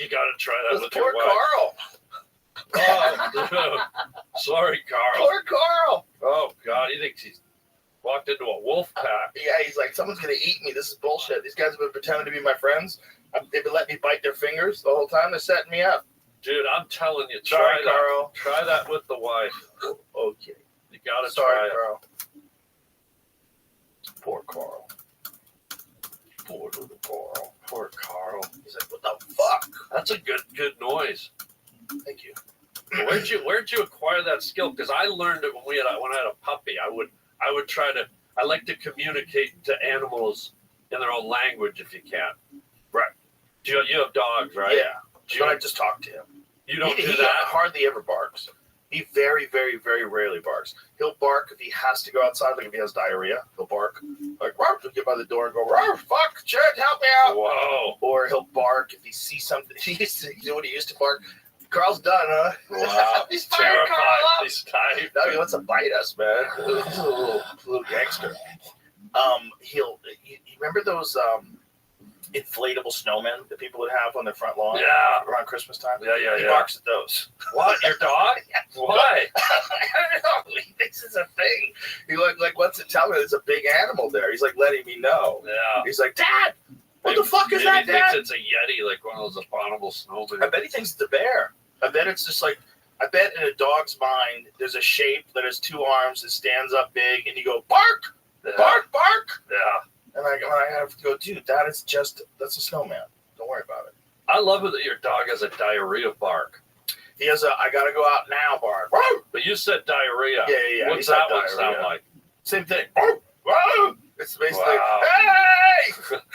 You got to try that with poor your wife. Carl. Oh, sorry, Carl. Poor Carl. Oh, God, he thinks he's walked into a wolf pack. Yeah, he's like, someone's going to eat me. This is bullshit. These guys have been pretending to be my friends. They've been letting me bite their fingers the whole time. They're setting me up. Dude, I'm telling you, Sorry, that. Carl. Try that with the wife. Okay. You got to Sorry, try it. Carl. Poor Carl. Poor little Carl. Poor Carl. He's like, what the fuck? That's a good noise. Thank you. Where'd you acquire that skill? Because I learned it when I had a puppy. I would try to. I like to communicate to animals in their own language if you can. Right. You have dogs, right? Yeah. But I just talk to him. You don't do He that. hardly ever barks. He very, very, very rarely barks. He'll bark if he has to go outside, like if he has diarrhea. He'll bark. Like, Rob, he'll get by the door and go, Rob, fuck, shit, help me out. Whoa. Or he'll bark if he sees something. You know what he used to bark? Carl's done, huh? Wow. He's fired Carl up. He's tight. No, he wants to bite us, man. He's a little gangster. You remember those inflatable snowmen that people would have on their front lawn? Yeah. Around Christmas time? Yeah. He barks at those. What? Your dog? Why? I don't know. He thinks it's a thing. He like wants to tell me there's a big animal there. He's like letting me know. Yeah. He's like, Dad, what the fuck is that, Maybe he Dad? thinks it's a Yeti, like one of those abominable snowmen. I bet he thinks it's a bear. I bet it's just like, I bet in a dog's mind, there's a shape that has two arms that stands up big, and you go, bark, bark, bark. Yeah. And I have to go, dude, that's a snowman. Don't worry about it. I love it that your dog has a diarrhea bark. He has I gotta go out now bark. But you said diarrhea. Yeah. What's that one sound like? Same thing. It's basically, Wow. hey!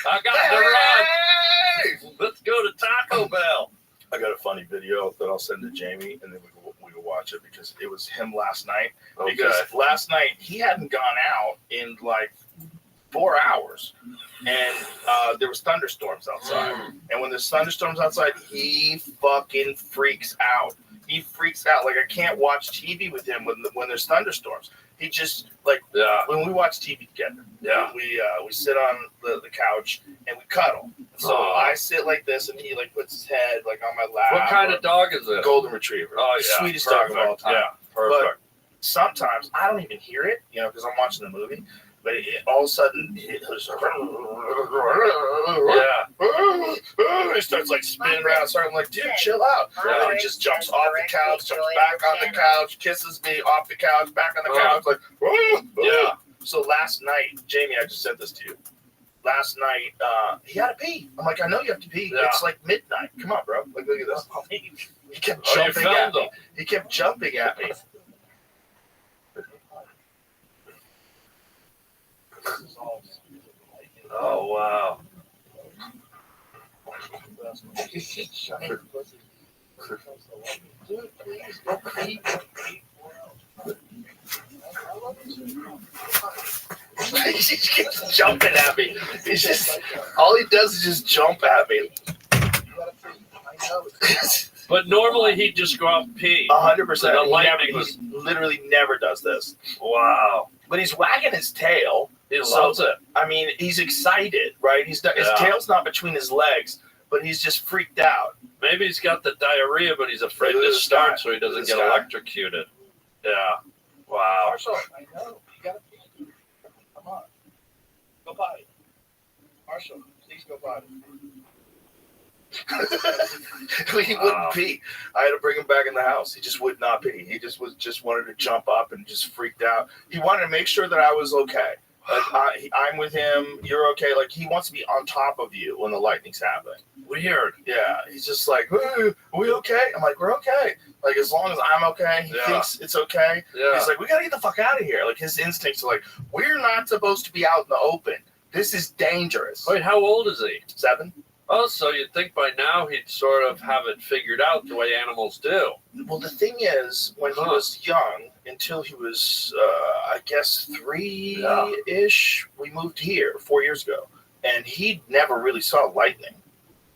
I got the run. Let's go to Taco Bell. I got a funny video that I'll send to Jamie, and then we will watch it because it was him last night. Okay. Because last night he hadn't gone out in like 4 hours, and there was thunderstorms outside. And when there's thunderstorms outside, he fucking freaks out. He freaks out. Like, I can't watch TV with him when there's thunderstorms. He just, like, when we watch TV together, we sit on the couch and we cuddle. So I sit like this, and he like puts his head like on my lap. What kind of dog is it? Golden Retriever. Oh, The yeah. sweetest dog of all time. Yeah, perfect. But sometimes I don't even hear it, because I'm watching the movie. But all of a sudden, he starts like spinning around. So I'm like, dude, chill out. Yeah. And he just jumps off the couch, jumps back on the couch, kisses me off the couch, back on the couch, like, Yeah. So last night, Jamie, I just said this to you. Last night, he had to pee. I'm like, I know you have to pee. Yeah. It's like midnight. Come on, bro. Like, look at this. He kept Oh, you jumping at filmed me. him. He kept jumping at me. Oh, wow. He just keeps jumping at me. He's just, all he does is just jump at me. But normally he'd just go out and pee. 100%. The lightning He literally never does this. Wow. But he's wagging his tail. He loves it. I mean, he's excited, right? His tail's not between his legs, but he's just freaked out. Maybe he's got the diarrhea, but he's afraid Look at to this start guy. so he doesn't Look at get this guy. electrocuted. Yeah. Wow. Marshall, I know. You gotta pee. Come on. Go potty. Marshall, please go potty. He wouldn't pee. I had to bring him back in the house. He just would not pee. He just wanted to jump up and just freaked out. He wanted to make sure that I was okay. Like, I'm with him. You're okay. Like, he wants to be on top of you when the lightning's happening. Weird. Yeah. He's just like, hey, are we okay? I'm like, we're okay. Like, as long as I'm okay, he thinks it's okay. Yeah. He's like, we got to get the fuck out of here. Like, his instincts are like, we're not supposed to be out in the open. This is dangerous. Wait, how old is he? 7. Oh, so you'd think by now he'd sort of have it figured out the way animals do. Well, the thing is, when he was young, until he was, I guess, 3-ish, we moved here 4 years ago, and he never really saw lightning.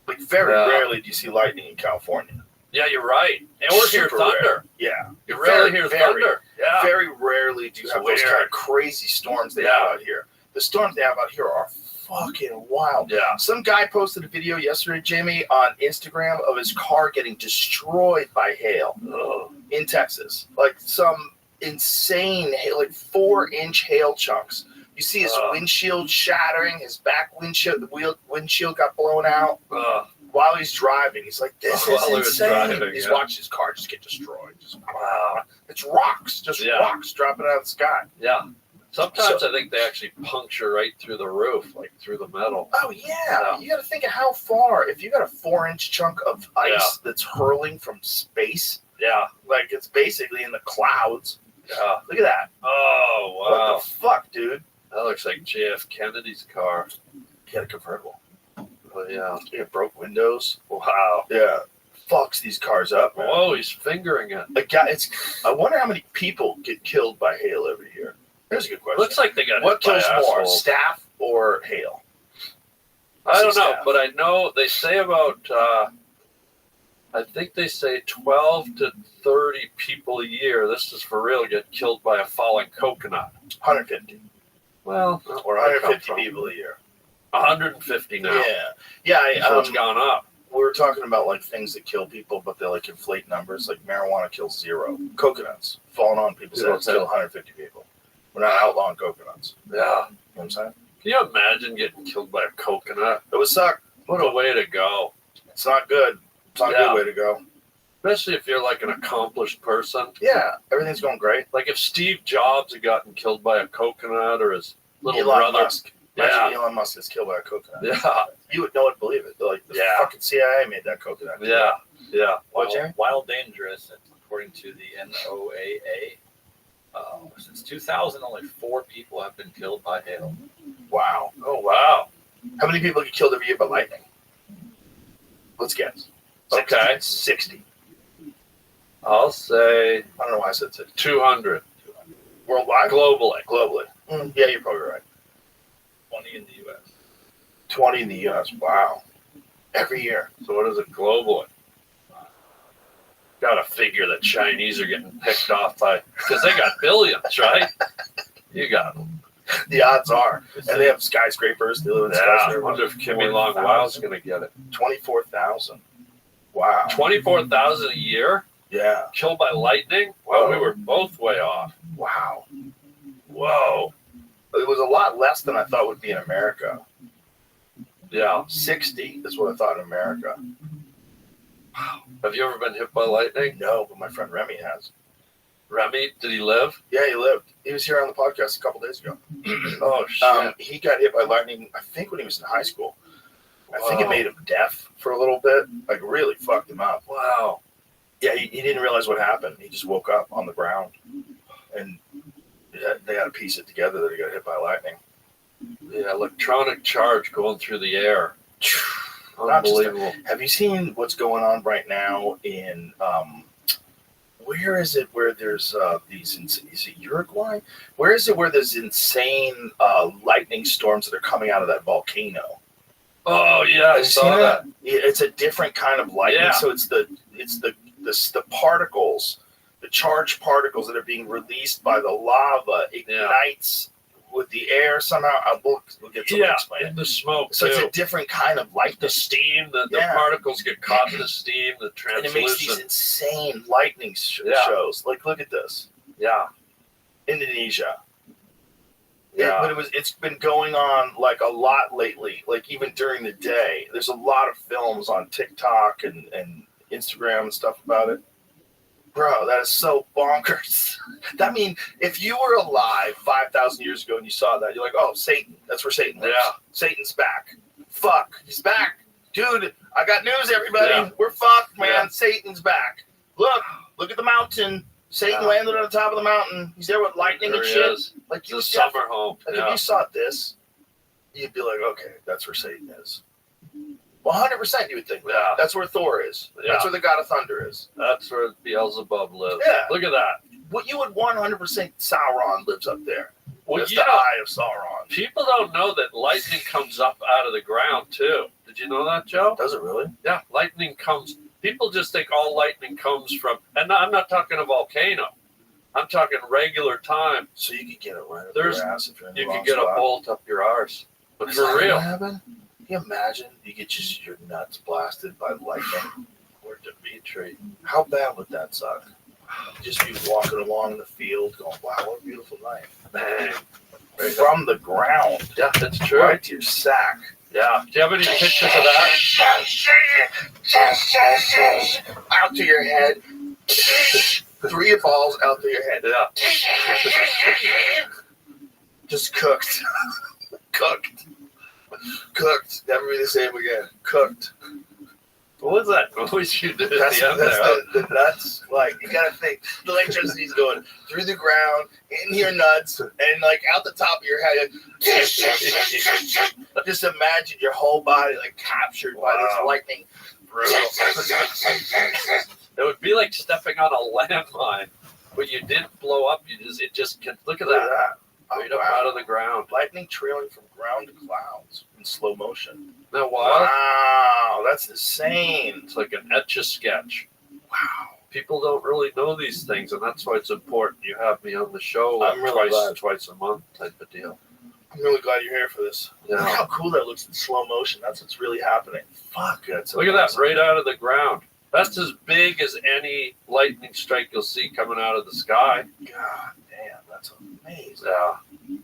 Like, very rarely do you see lightning in California. Yeah, you're right. And we're hear Super thunder. rare. Yeah. You rarely hear thunder. Yeah. Very rarely do you have those kind of crazy storms they have out here. The storms they have out here are fucking wild. Yeah. Some guy posted a video yesterday, Jamie, on Instagram of his car getting destroyed by hail in Texas. Like some insane hail, like 4-inch hail chunks. You see his windshield shattering, his back windshield, the windshield got blown out while he's driving. He's like, this is insane. He's watching his car just get destroyed. Wow. It's rocks, rocks dropping out of the sky. Yeah. Sometimes I think they actually puncture right through the roof, like through the metal. Oh, yeah. You got to think of how far. If you got a 4-inch chunk of ice that's hurling from space, like it's basically in the clouds. Yeah. Look at that. Oh, wow. What the fuck, dude? That looks like JF Kennedy's car. He had a convertible. Oh, yeah. He had broke windows. Wow. Yeah. Fucks these cars up, man. Whoa, he's fingering it. I wonder how many people get killed by hail every year. There's a good question. Looks like they got what hit by kills more, assholes. staff or hail? I don't know, but I know they say about, I think they say 12 to 30 people a year, this is for real, get killed by a falling coconut. 150. Well, not where 150 people a year. 150 now. Yeah. Yeah. So it's gone up. We were talking about like things that kill people, but they like inflate numbers. Like marijuana kills 0. Coconuts falling on people's heads kill 150 people. We're not outlawing coconuts. Yeah. You know what I'm saying? Can you imagine getting killed by a coconut? It would suck. What a way to go. It's not good. It's not a good way to go. Especially if you're like an accomplished person. Yeah, everything's going great. Like if Steve Jobs had gotten killed by a coconut or his little Elon brother. Musk. Imagine Elon Musk gets killed by a coconut. Yeah. You would know and believe it. Like the fucking CIA made that coconut. Yeah. Yeah. Wild Dangerous, according to the NOAA, since 2000, only 4 people have been killed by hail. Wow. Oh, wow. How many people get killed every year by lightning? Let's guess. 60. Okay. 60. I'll say I don't know why I said 60. 200. Worldwide? Globally. Yeah, you're probably right. 20 in the U.S. 20 in the U.S. Wow. Every year. So what is it globally? Got to figure that Chinese are getting picked off by, because they got billions, right? You got them. The odds are. And they have skyscrapers. They live in skyscrapers. I wonder if Kimmy Long Wow's going to get it. 24,000. Wow. 24,000 a year? Yeah. Killed by lightning? Well, we were both way off. Wow. Whoa. It was a lot less than I thought would be in America. Yeah. 60 is what I thought in America. Wow. Have you ever been hit by lightning? No, but my friend Remy has. Remy, did he live? Yeah, he lived. He was here on the podcast a couple days ago. Oh, shit. He got hit by lightning, I think, when he was in high school. I think it made him deaf for a little bit. Like, really fucked him up. Wow. Yeah, he didn't realize what happened. He just woke up on the ground. And they had to piece it together that he got hit by lightning. Yeah, electronic charge going through the air. Unbelievable. Have you seen what's going on right now in where is it where there's these, is it Uruguay? Where is it where there's insane lightning storms that are coming out of that volcano? Oh yeah, I saw that. It's a different kind of lightning. Yeah. So it's the particles, the charged particles that are being released by the lava ignites with the air somehow. We'll get somebody to explain it. The smoke. So too. it's a different kind of lightning. The steam, the particles get caught in the steam, the translucent. And it makes these insane lightning shows. Like, look at this. Yeah. Indonesia. Yeah. It's been going on like a lot lately. Like even during the day, there's a lot of films on TikTok and Instagram and stuff about it. Bro, that is so bonkers. That means if you were alive 5,000 years ago and you saw that, you're like, oh, Satan. That's where Satan lives. Yeah. Satan's back. Fuck, he's back. Dude, I got news, everybody. Yeah. We're fucked, man. Yeah. Satan's back. Look at the mountain. Satan landed on the top of the mountain. He's there with lightning and shit. Like you summer home. Like if you saw this, you'd be like, okay, that's where Satan is. 100% you would think. Yeah. That's where Thor is. Yeah. That's where the God of Thunder is. That's where Beelzebub lives. Yeah. Look at that. What you would 100% Sauron lives up there. Well, that's the eye of Sauron. People don't know that lightning comes up out of the ground too. Did you know that, Joe? Does it really? Yeah, lightning comes. People just think all lightning comes from, and I'm not talking a volcano. I'm talking regular time. So you could get it right up your ass if you're in the You wrong could get spot. a bolt up your arse. But Is for that real, gonna happen? Can you imagine you get just your nuts blasted by lightning? or Dimitri. How bad would that suck? Just be walking along in the field going, wow, what a beautiful night. Bang. From the ground. Yeah, that's true. Right to your sack. Yeah. Do you have any pictures of that? Out to your head. 3 balls out to your head. Yeah. Just cooked. Cooked. Cooked. Never be the same again. Cooked. What was that noise you did at That's, the end that's there? the nuts. Like, you gotta think. The electricity's going through the ground, in your nuts, and like out the top of your head. Just imagine your whole body like captured by this lightning. Brutal. It would be like stepping on a landmine, but you didn't blow up. It just can. Look at Look at that. that. Right up out of the ground. Lightning trailing from ground to clouds in slow motion. Isn't that wild? Wow, that's insane. It's like an etch-a-sketch. Wow. People don't really know these things, and that's why it's important. You have me on the show like I'm really glad. twice a month type of deal. I'm really glad you're here for this. Yeah. Look how cool that looks in slow motion. That's what's really happening. Fuck, that's Look at that, amazing. right out of the ground. That's as big as any lightning strike you'll see coming out of the sky. God damn, that's amazing. Yeah.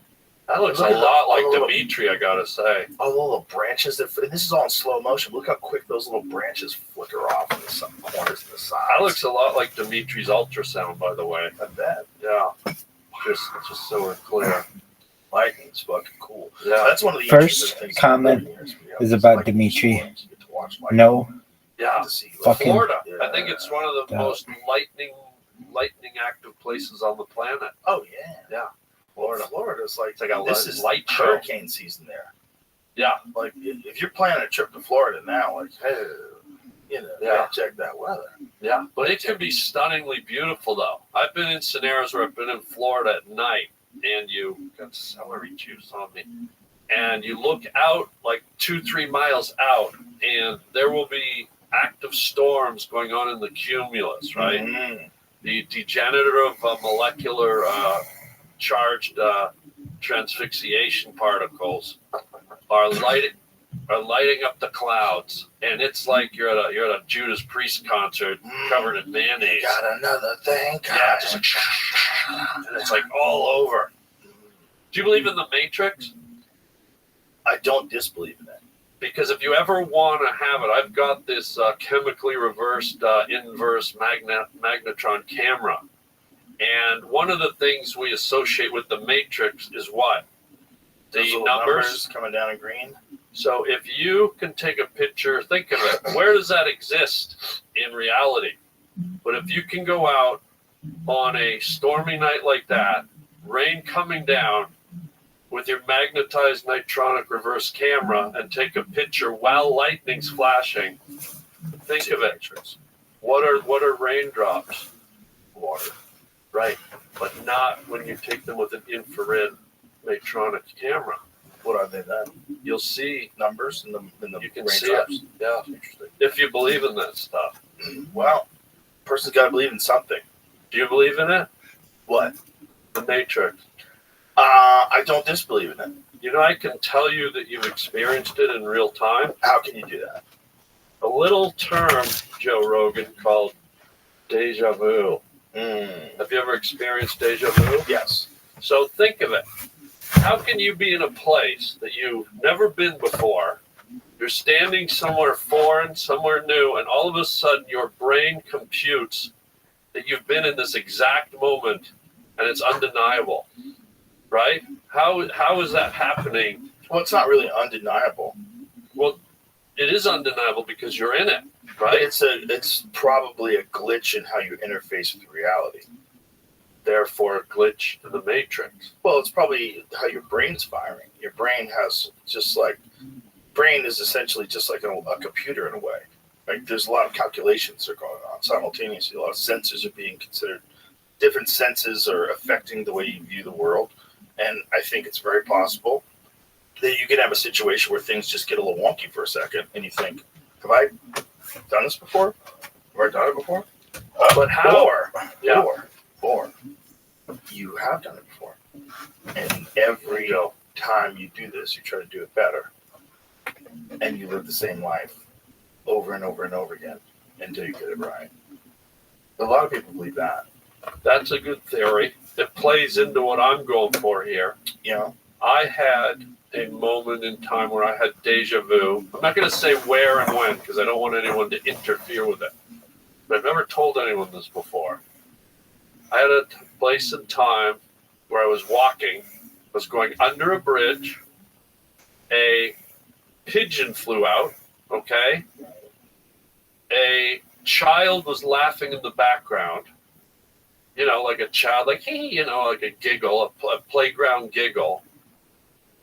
That looks Look a at lot the- like all the- Dimitri, I gotta say. All the little branches and this is all in slow motion. Look how quick those little branches flicker off in some corners and the sides. That looks a lot like Dimitri's ultrasound, by the way. I bet. Yeah. Just so we're clear. Lightning's fucking cool. Yeah. That's one of the First interesting things comment about living here, is it's about like Dimitri. you get to watch lightning. No, Yeah. To see, like, Fucking- Florida. Yeah. I think it's one of the Yeah. most lightning active places on the planet. Oh yeah. Yeah. Florida's like It's like a this is light show. hurricane season there. Yeah. Like if you're planning a trip to Florida now, like hey, you know, Yeah. gotta check that weather. Yeah. But it can be stunningly beautiful, though. I've been in scenarios where I've been in Florida at night, and you got celery juice on me, and you look out like 2-3 miles out, and there will be active storms going on in the cumulus, right? Mhm. The degenerative molecular charged transfixiation particles are lighting up the clouds, and it's like you're at a Judas Priest concert covered in mayonnaise. You got another thing? Yeah, just like, and it's like all over. Do you believe in the Matrix? I don't disbelieve in it. Because if you ever want to have it, I've got this chemically reversed inverse magnetron camera. And one of the things we associate with the Matrix is what? Those The little numbers. coming down in green. So if you can take a picture, think of it. Where does that exist in reality? But if you can go out on a stormy night like that, rain coming down, with your magnetized nitronic reverse camera and take a picture while lightning's flashing, think of it. What are raindrops? Water. Right. But not when you take them with an infrared matronic camera. What are they then? You'll see Numbers in the you can raindrops? see it. Yeah. Interesting. If you believe in that stuff. Well, person's got to believe in something. Do you believe in it? What? The Matrix. I don't disbelieve in it. You know, I can tell you that you've experienced it in real time. How can you do that? A little term, Joe Rogan, called deja vu. Have you ever experienced deja vu? Yes. So think of it. How can you be in a place that you've never been before? You're standing somewhere foreign, somewhere new, and all of a sudden your brain computes that you've been in this exact moment, and it's undeniable, right? How is that happening? Well, it's not really undeniable. Well, it is undeniable because you're in it, But right? it's probably a glitch in how you interface with reality. Therefore, a glitch in the Matrix. Well, it's probably how your brain's firing. Your brain has brain is essentially just like a computer in a way. Like there's a lot of calculations that are going on simultaneously. A lot of senses are being considered. Different senses are affecting the way you view the world. And I think it's very possible that you can have a situation where things just get a little wonky for a second and you think, have I done this before? Have I done it before? But how? Or you have done it before. And every time you do this, you try to do it better. And you live the same life over and over and over again until you get it right. A lot of people believe that. That's a good theory. It plays into what I'm going for here. You know? I had a moment in time where I had deja vu. I'm not going to say where and when because I don't want anyone to interfere with it. But I've never told anyone this before. I had a place in time where I was walking, was going under a bridge. A pigeon flew out, okay? A child was laughing in the background. You know, like a child, like, hey, you know, like a giggle, a playground giggle.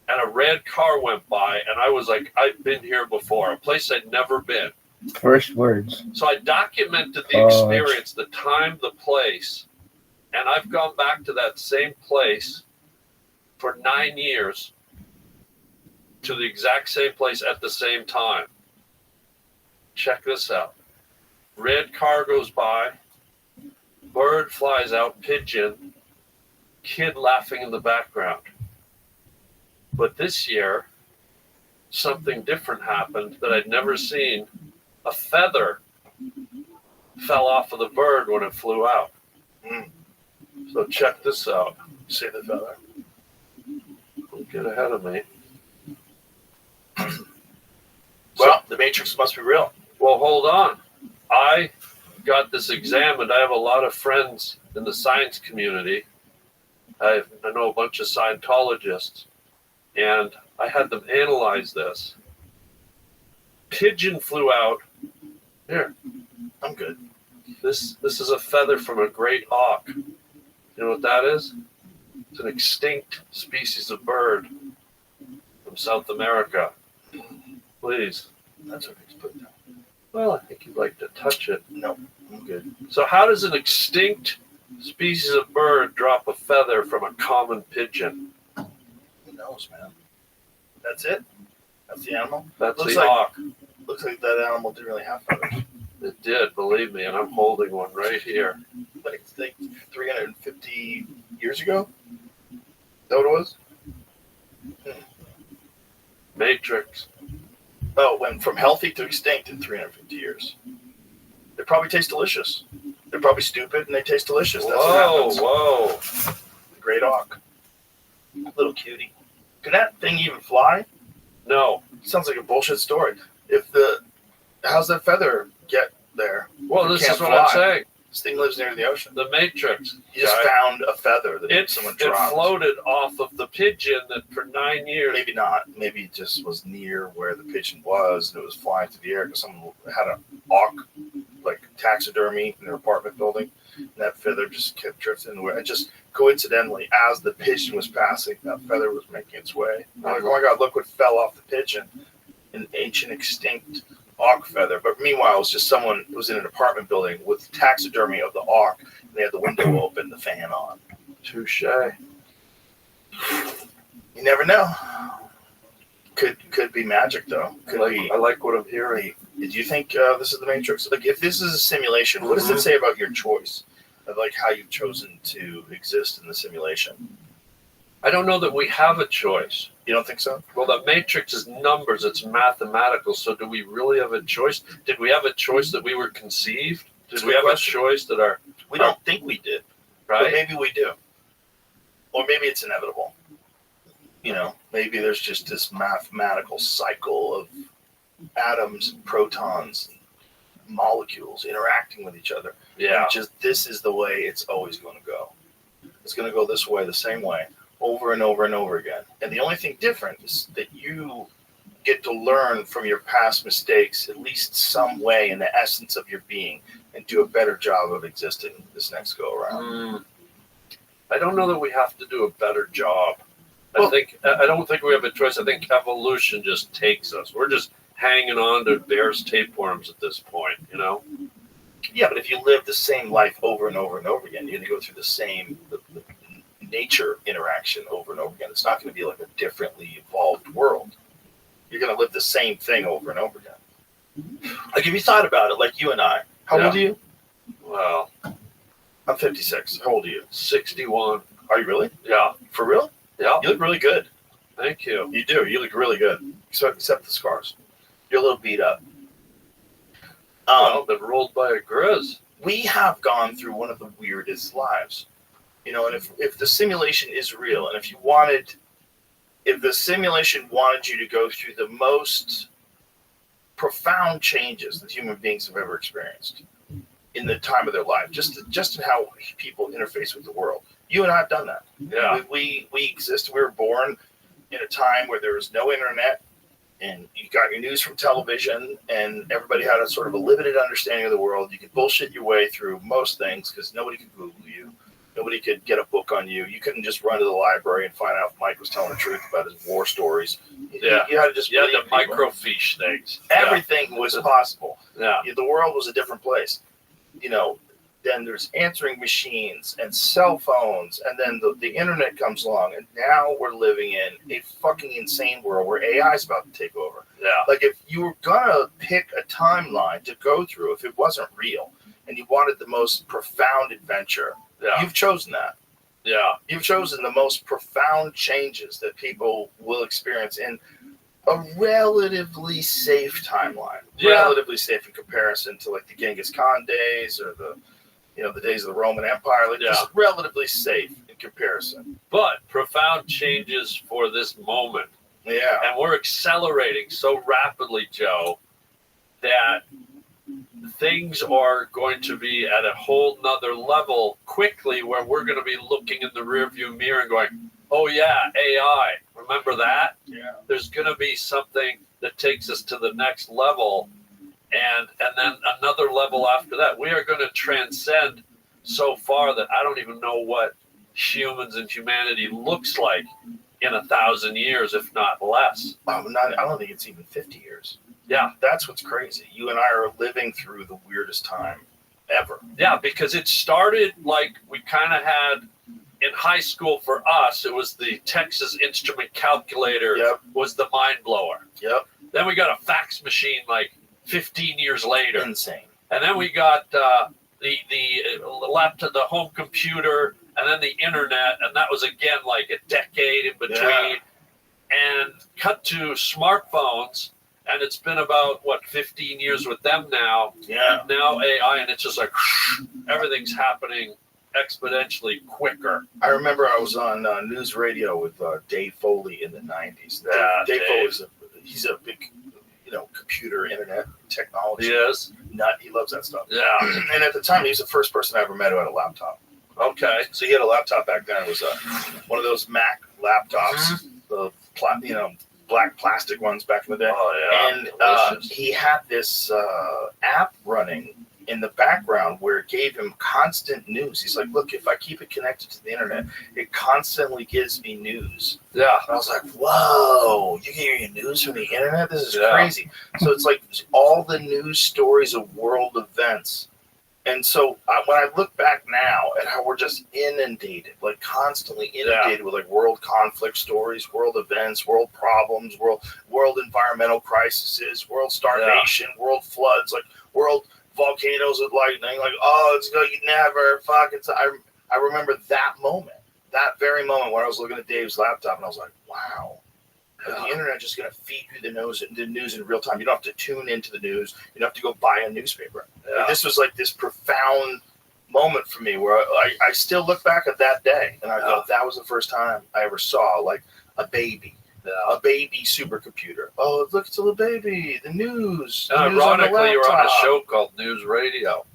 And a red car went by, and I was like, I've been here before, a place I'd never been. First words. So I documented the experience, the time, the place, and I've gone back to that same place for 9 years, to the exact same place at the same time. Check this out. Red car goes by, bird flies out, pigeon, kid laughing in the background. But this year, something different happened that I'd never seen. A feather fell off of the bird when it flew out. So check this out. See the feather. Don't get ahead of me. Well, the Matrix must be real. Well, hold on. I got this examined. I have a lot of friends in the science community. I know a bunch of Scientologists. And I had them analyze this. Pigeon flew out. Here. I'm good. This is a feather from a great auk. You know what that is? It's an extinct species of bird from South America. Please. That's what he's putting down. Well, I think you'd like to touch it. No, I'm good. So how does an extinct species of bird drop a feather from a common pigeon? Who knows, man? That's it? That's the animal? That's Looks the like- auk. Looks like that animal didn't really have feathers. It did, believe me, and I'm holding one right here. Like 350 years ago? Is that what it was? Matrix. Oh, it went from healthy to extinct in 350 years. They probably taste delicious. They're probably stupid and they taste delicious. That's what happens. Whoa. The great auk. Little cutie. Can that thing even fly? No. Sounds like a bullshit story. How's that feather get there? Well, It this can't is what I'm fly. saying. This thing lives near the ocean. The Matrix. You just guy. found a feather that someone It dropped. floated off of the pigeon that for 9 years. Maybe not. Maybe it just was near where the pigeon was and it was flying through the air because someone had an auk, like taxidermy in their apartment building. And that feather just kept drifting in the way. And just coincidentally, as the pigeon was passing, that feather was making its way. I'm like, oh my God, look what fell off the pigeon. An ancient extinct auk feather. But meanwhile, it was just someone who was in an apartment building with taxidermy of the auk. And they had the window open, the fan on. Touche. You never know. Could be magic though. I like what I'm hearing. Did you think this is the Matrix? Like, if this is a simulation, what does it say about your choice of like how you've chosen to exist in the simulation? I don't know that we have a choice. You don't think so? Well, the Matrix is numbers. It's mathematical. So do we really have a choice? Did we have a choice that we were conceived? Did we have a choice that our... We don't think we did, but Right? maybe we do, or maybe it's inevitable. You know, maybe there's just this mathematical cycle of atoms and protons and molecules interacting with each other. Yeah. And just this is the way it's always going to go. It's going to go this way, the same way, over and over and over again. And the only thing different is that you get to learn from your past mistakes, at least some way in the essence of your being, and do a better job of existing this next go around. I don't know that we have to do a better job. Well- I don't think we have a choice. I think evolution just takes us. We're just hanging on to bear's tapeworms at this point, you know? Yeah, but if you live the same life over and over and over again, you're going to go through the same the nature interaction over and over again. It's not going to be like a differently evolved world. You're going to live the same thing over and over again. Like, if you thought about it, like you and I, how old are you? Well, I'm 56. How old are you? 61. Are you really? Yeah. For real? Yeah. You look really good. Thank you. You do. You look really good, except the scars. You're a little beat up. Been rolled by a grizz. We have gone through one of the weirdest lives. And if the simulation is real, and if the simulation wanted you to go through the most profound changes that human beings have ever experienced in the time of their life, just in how people interface with the world, you and I have done that. Yeah. We exist. We were born in a time where there was no internet, and you got your news from television, and everybody had a sort of a limited understanding of the world. You could bullshit your way through most things because nobody could Google you. Nobody could get a book on you. You couldn't just run to the library and find out if Mike was telling the truth about his war stories. Yeah. You had to just You had believe the people. microfiche things. Everything was possible. Yeah. The world was a different place. Then there's answering machines and cell phones, and then the internet comes along, and now we're living in a fucking insane world where AI is about to take over. Yeah. Like, if you were gonna pick a timeline to go through, if it wasn't real, and you wanted the most profound adventure, Yeah. you've chosen that. Yeah. You've chosen the most profound changes that people will experience in a relatively safe timeline. Yeah. Relatively safe in comparison to like the Genghis Khan days or the days of the Roman Empire. Like, just relatively safe in comparison. But profound changes for this moment. Yeah. And we're accelerating so rapidly, Joe, that things are going to be at a whole nother level quickly, where we're going to be looking in the rearview mirror and going, oh yeah, AI, remember that? Yeah. There's going to be something that takes us to the next level, and then another level after that. We are going to transcend so far that I don't even know what humans and humanity looks like in 1,000 years, if not less. I don't think it's even 50 years. Yeah. That's what's crazy. You and I are living through the weirdest time ever. Yeah, because it started like we kind of had in high school. For us, it was the Texas Instrument Calculator. Yep. Was the mind blower. Yep. Then we got a fax machine like 15 years later. Insane. And then we got the laptop, the home computer, and then the internet, and that was again like a decade in between. Yeah. And cut to smartphones, and it's been about 15 years with them now. Yeah. Now AI, and it's just like everything's happening exponentially quicker. I remember I was on news radio with Dave Foley in the 90s. Dave Foley's he's a big, computer, internet, technology nut. He loves that stuff. Yeah. And at the time, he was the first person I ever met who had a laptop. Okay. So he had a laptop back then. It was one of those Mac laptops, the black plastic ones back in the day. Oh, yeah. And he had this app running in the background where it gave him constant news. He's like, look, if I keep it connected to the internet, it constantly gives me news. Yeah. And I was like, whoa, you get your news from the internet? This is crazy. So it's like all the news stories of world events. And so when I look back now at how we're just inundated, like constantly inundated with like world conflict stories, world events, world problems, world environmental crises, world starvation, world floods, like world volcanoes with lightning, like, oh, it's going to never fucking. I remember that moment, that very moment when I was looking at Dave's laptop, and I was like, wow. The internet just going to feed you the news in real time. You don't have to tune into the news. You don't have to go buy a newspaper. Yeah. And this was like this profound moment for me where I still look back at that day and I go, that was the first time I ever saw like a baby supercomputer. Oh, look, it's a little baby. The news. And ironically, you're on a show called News Radio.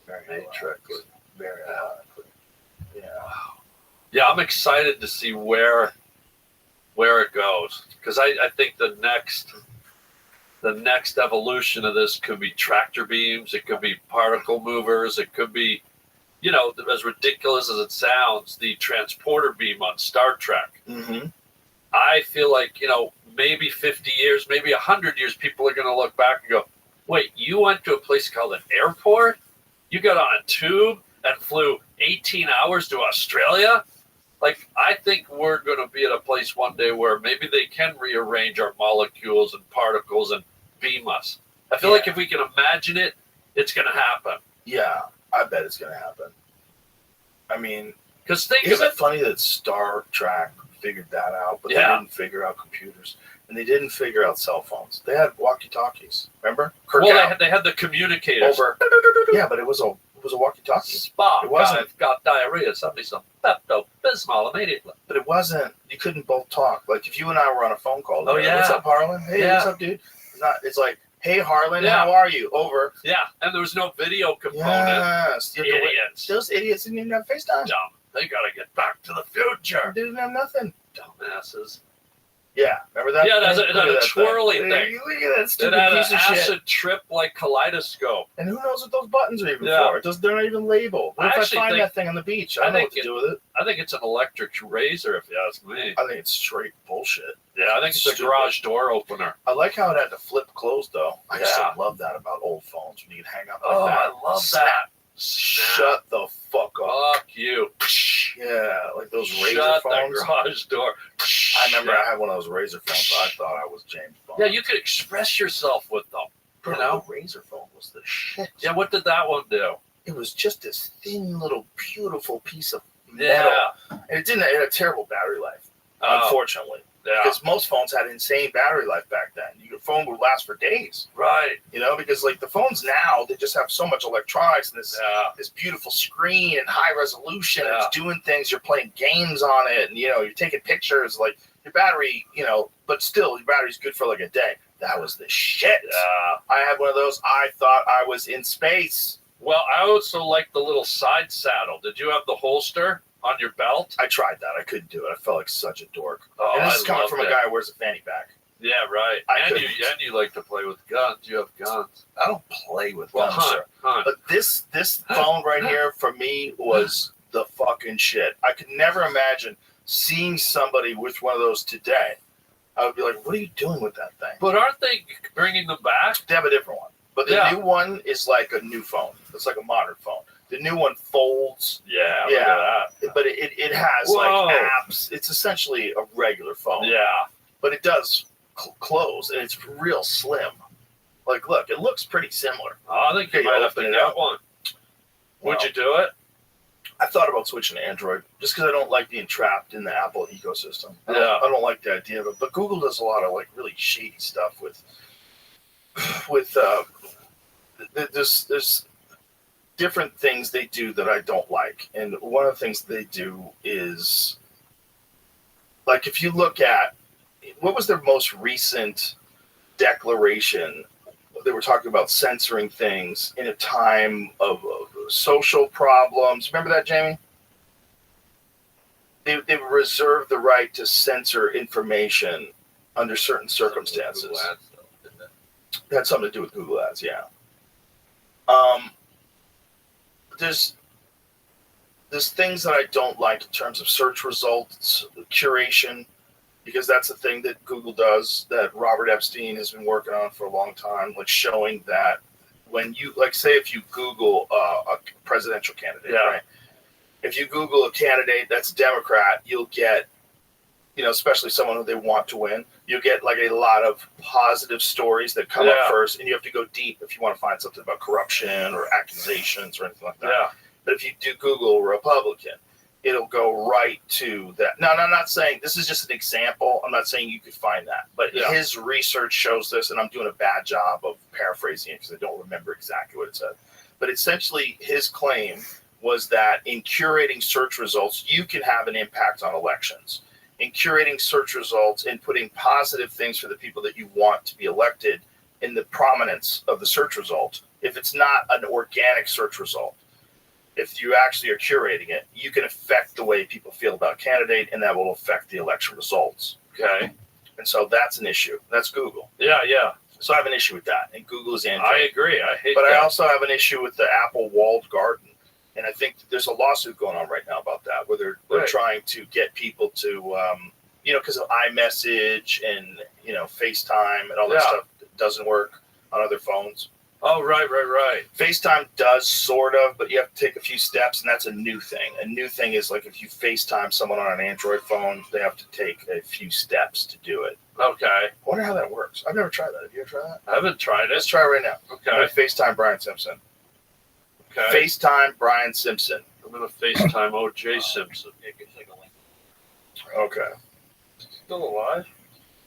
Very ironically. Very ironically. Yeah. Yeah, I'm excited to see where it goes, because I think the next evolution of this could be tractor beams, it could be particle movers, it could be, as ridiculous as it sounds, the transporter beam on Star Trek. Mm-hmm. I feel like, maybe 50 years, maybe 100 years, people are going to look back and go, wait, you went to a place called an airport? You got on a tube and flew 18 hours to Australia? Like, I think we're going to be at a place one day where maybe they can rearrange our molecules and particles and beam us. I feel like if we can imagine it, it's going to happen. Yeah, I bet it's going to happen. I mean, because think isn't of it funny that Star Trek figured that out, but Yeah. they didn't figure out computers, and they didn't figure out cell phones. They had walkie-talkies. Remember? They had the communicators. Over. Yeah, but it was a walkie-talkie. Spock, It wasn't. I've got diarrhea. Send me some Pepto-Bismol immediately. But it wasn't. You couldn't both talk. Like if you and I were on a phone call. Oh, like, yeah. What's up, Harlan? Hey, Yeah. what's up, dude? It's like, hey, Harlan, Yeah. how are you? Over. Yeah, and there was no video component. Yes. You have to wait. Idiots. Those idiots didn't even have FaceTime. Dumb. They gotta get back to the future. They didn't have nothing. Dumbasses. Yeah, remember that? Yeah, it had Look a at that twirly thing. thing. Look at that It stupid had an piece of shit. acid trip like kaleidoscope. And who knows what those buttons are even Yeah. for? They're not even labeled. What I if I actually find think- that thing on the beach? I don't know what to do with it. I think it's an electric razor, if you ask me. I think it's straight bullshit. Yeah, I think it's a Stupid. garage door opener. I like how it had to flip closed, though. I Yeah. still love that about old phones when you can hang up like Oh, that. I love Snap. that. Shut the fuck up. Fuck you. Yeah, like those razor Shut that phones. garage door. I remember I had one of those razor phones. I thought I was James Bond. Yeah, you could express yourself with them. Bro, you know? the razor phone was the shit. Yeah, what did that one do? It was just this thin little beautiful piece of metal. Yeah. And it had a terrible battery life, Oh, unfortunately. yeah. Because most phones had insane battery life back then. Your phone would last for days, Right. because like the phones now, they just have so much electronics and Yeah. this beautiful screen and high resolution. And Yeah. it's doing things. You're playing games on it, and you're taking pictures. Like your battery, but still your battery's good for like a day. That was the shit. Yeah. I had one of those. I thought I was in space. Well, I also like the little side saddle. Did you have the holster on your belt? I tried that. I couldn't do it. I felt like such a dork. Oh, and this I is coming loved from a it. guy who wears a fanny pack. Yeah, right. I And couldn't. you like to play with guns. You have guns. I don't play with Well, guns, sir. hunt. But this phone right here for me was the fucking shit. I could never imagine seeing somebody with one of those today. I would be like, what are you doing with that thing? But aren't they bringing them back? They have a different one. But the Yeah. new one is like a new phone. It's like a modern phone. The new one folds, Yeah. Yeah. Look at that. but it has Whoa. like apps. It's essentially a regular phone. Yeah. But it does close, and it's real slim. Like, look, it looks pretty similar. Oh, I think you Okay, might have open to it get up. one. Would Well, you do it? I thought about switching to Android just because I don't like being trapped in the Apple ecosystem. I Yeah. don't like the idea of it. But Google does a lot of like really shady stuff with there's different things they do that I don't like. And one of the things they do is like if you look at what was their most recent declaration, they were talking about censoring things in a time of social problems. Remember that, Jamie? They reserved the right to censor information under certain circumstances. Google Ads, though, didn't it? It had something to do with Google Ads, yeah. There's things that I don't like in terms of search results, curation, because that's the thing that Google does that Robert Epstein has been working on for a long time, like showing that when you, like, say if you Google a presidential candidate, Yeah. right? If you Google a candidate that's Democrat, you'll get, especially someone who they want to win, you'll get like a lot of positive stories that come Yeah. up first, and you have to go deep if you want to find something about corruption or accusations or anything like that. Yeah. But if you do Google Republican, it'll go right to that. Now, I'm not saying this is just an example. I'm not saying you could find that, but Yeah. his research shows this, and I'm doing a bad job of paraphrasing it because I don't remember exactly what it said. But essentially, his claim was that in curating search results, you can have an impact on elections. In curating search results and putting positive things for the people that you want to be elected in the prominence of the search result, if it's not an organic search result, if you actually are curating it, you can affect the way people feel about a candidate, and that will affect the election results. Okay. And so that's an issue. That's Google. Yeah, yeah. So I have an issue with that. And Google is Android. I agree. I hate But that. I also have an issue with the Apple walled garden. And I think there's a lawsuit going on right now about that, where they're Right. trying to get people to, because of iMessage and, FaceTime and all that Yeah. stuff doesn't work on other phones. Oh, right. FaceTime does sort of, but you have to take a few steps, and that's a new thing. A new thing is like if you FaceTime someone on an Android phone, they have to take a few steps to do it. Okay. I wonder how that works. I've never tried that. Have you ever tried that? I haven't tried Let's it. try it right now. I'm Okay. going to FaceTime Brian Simpson. Okay. FaceTime Brian Simpson. I'm going to FaceTime O.J. Simpson. Yeah, give us like a link. Okay. still alive?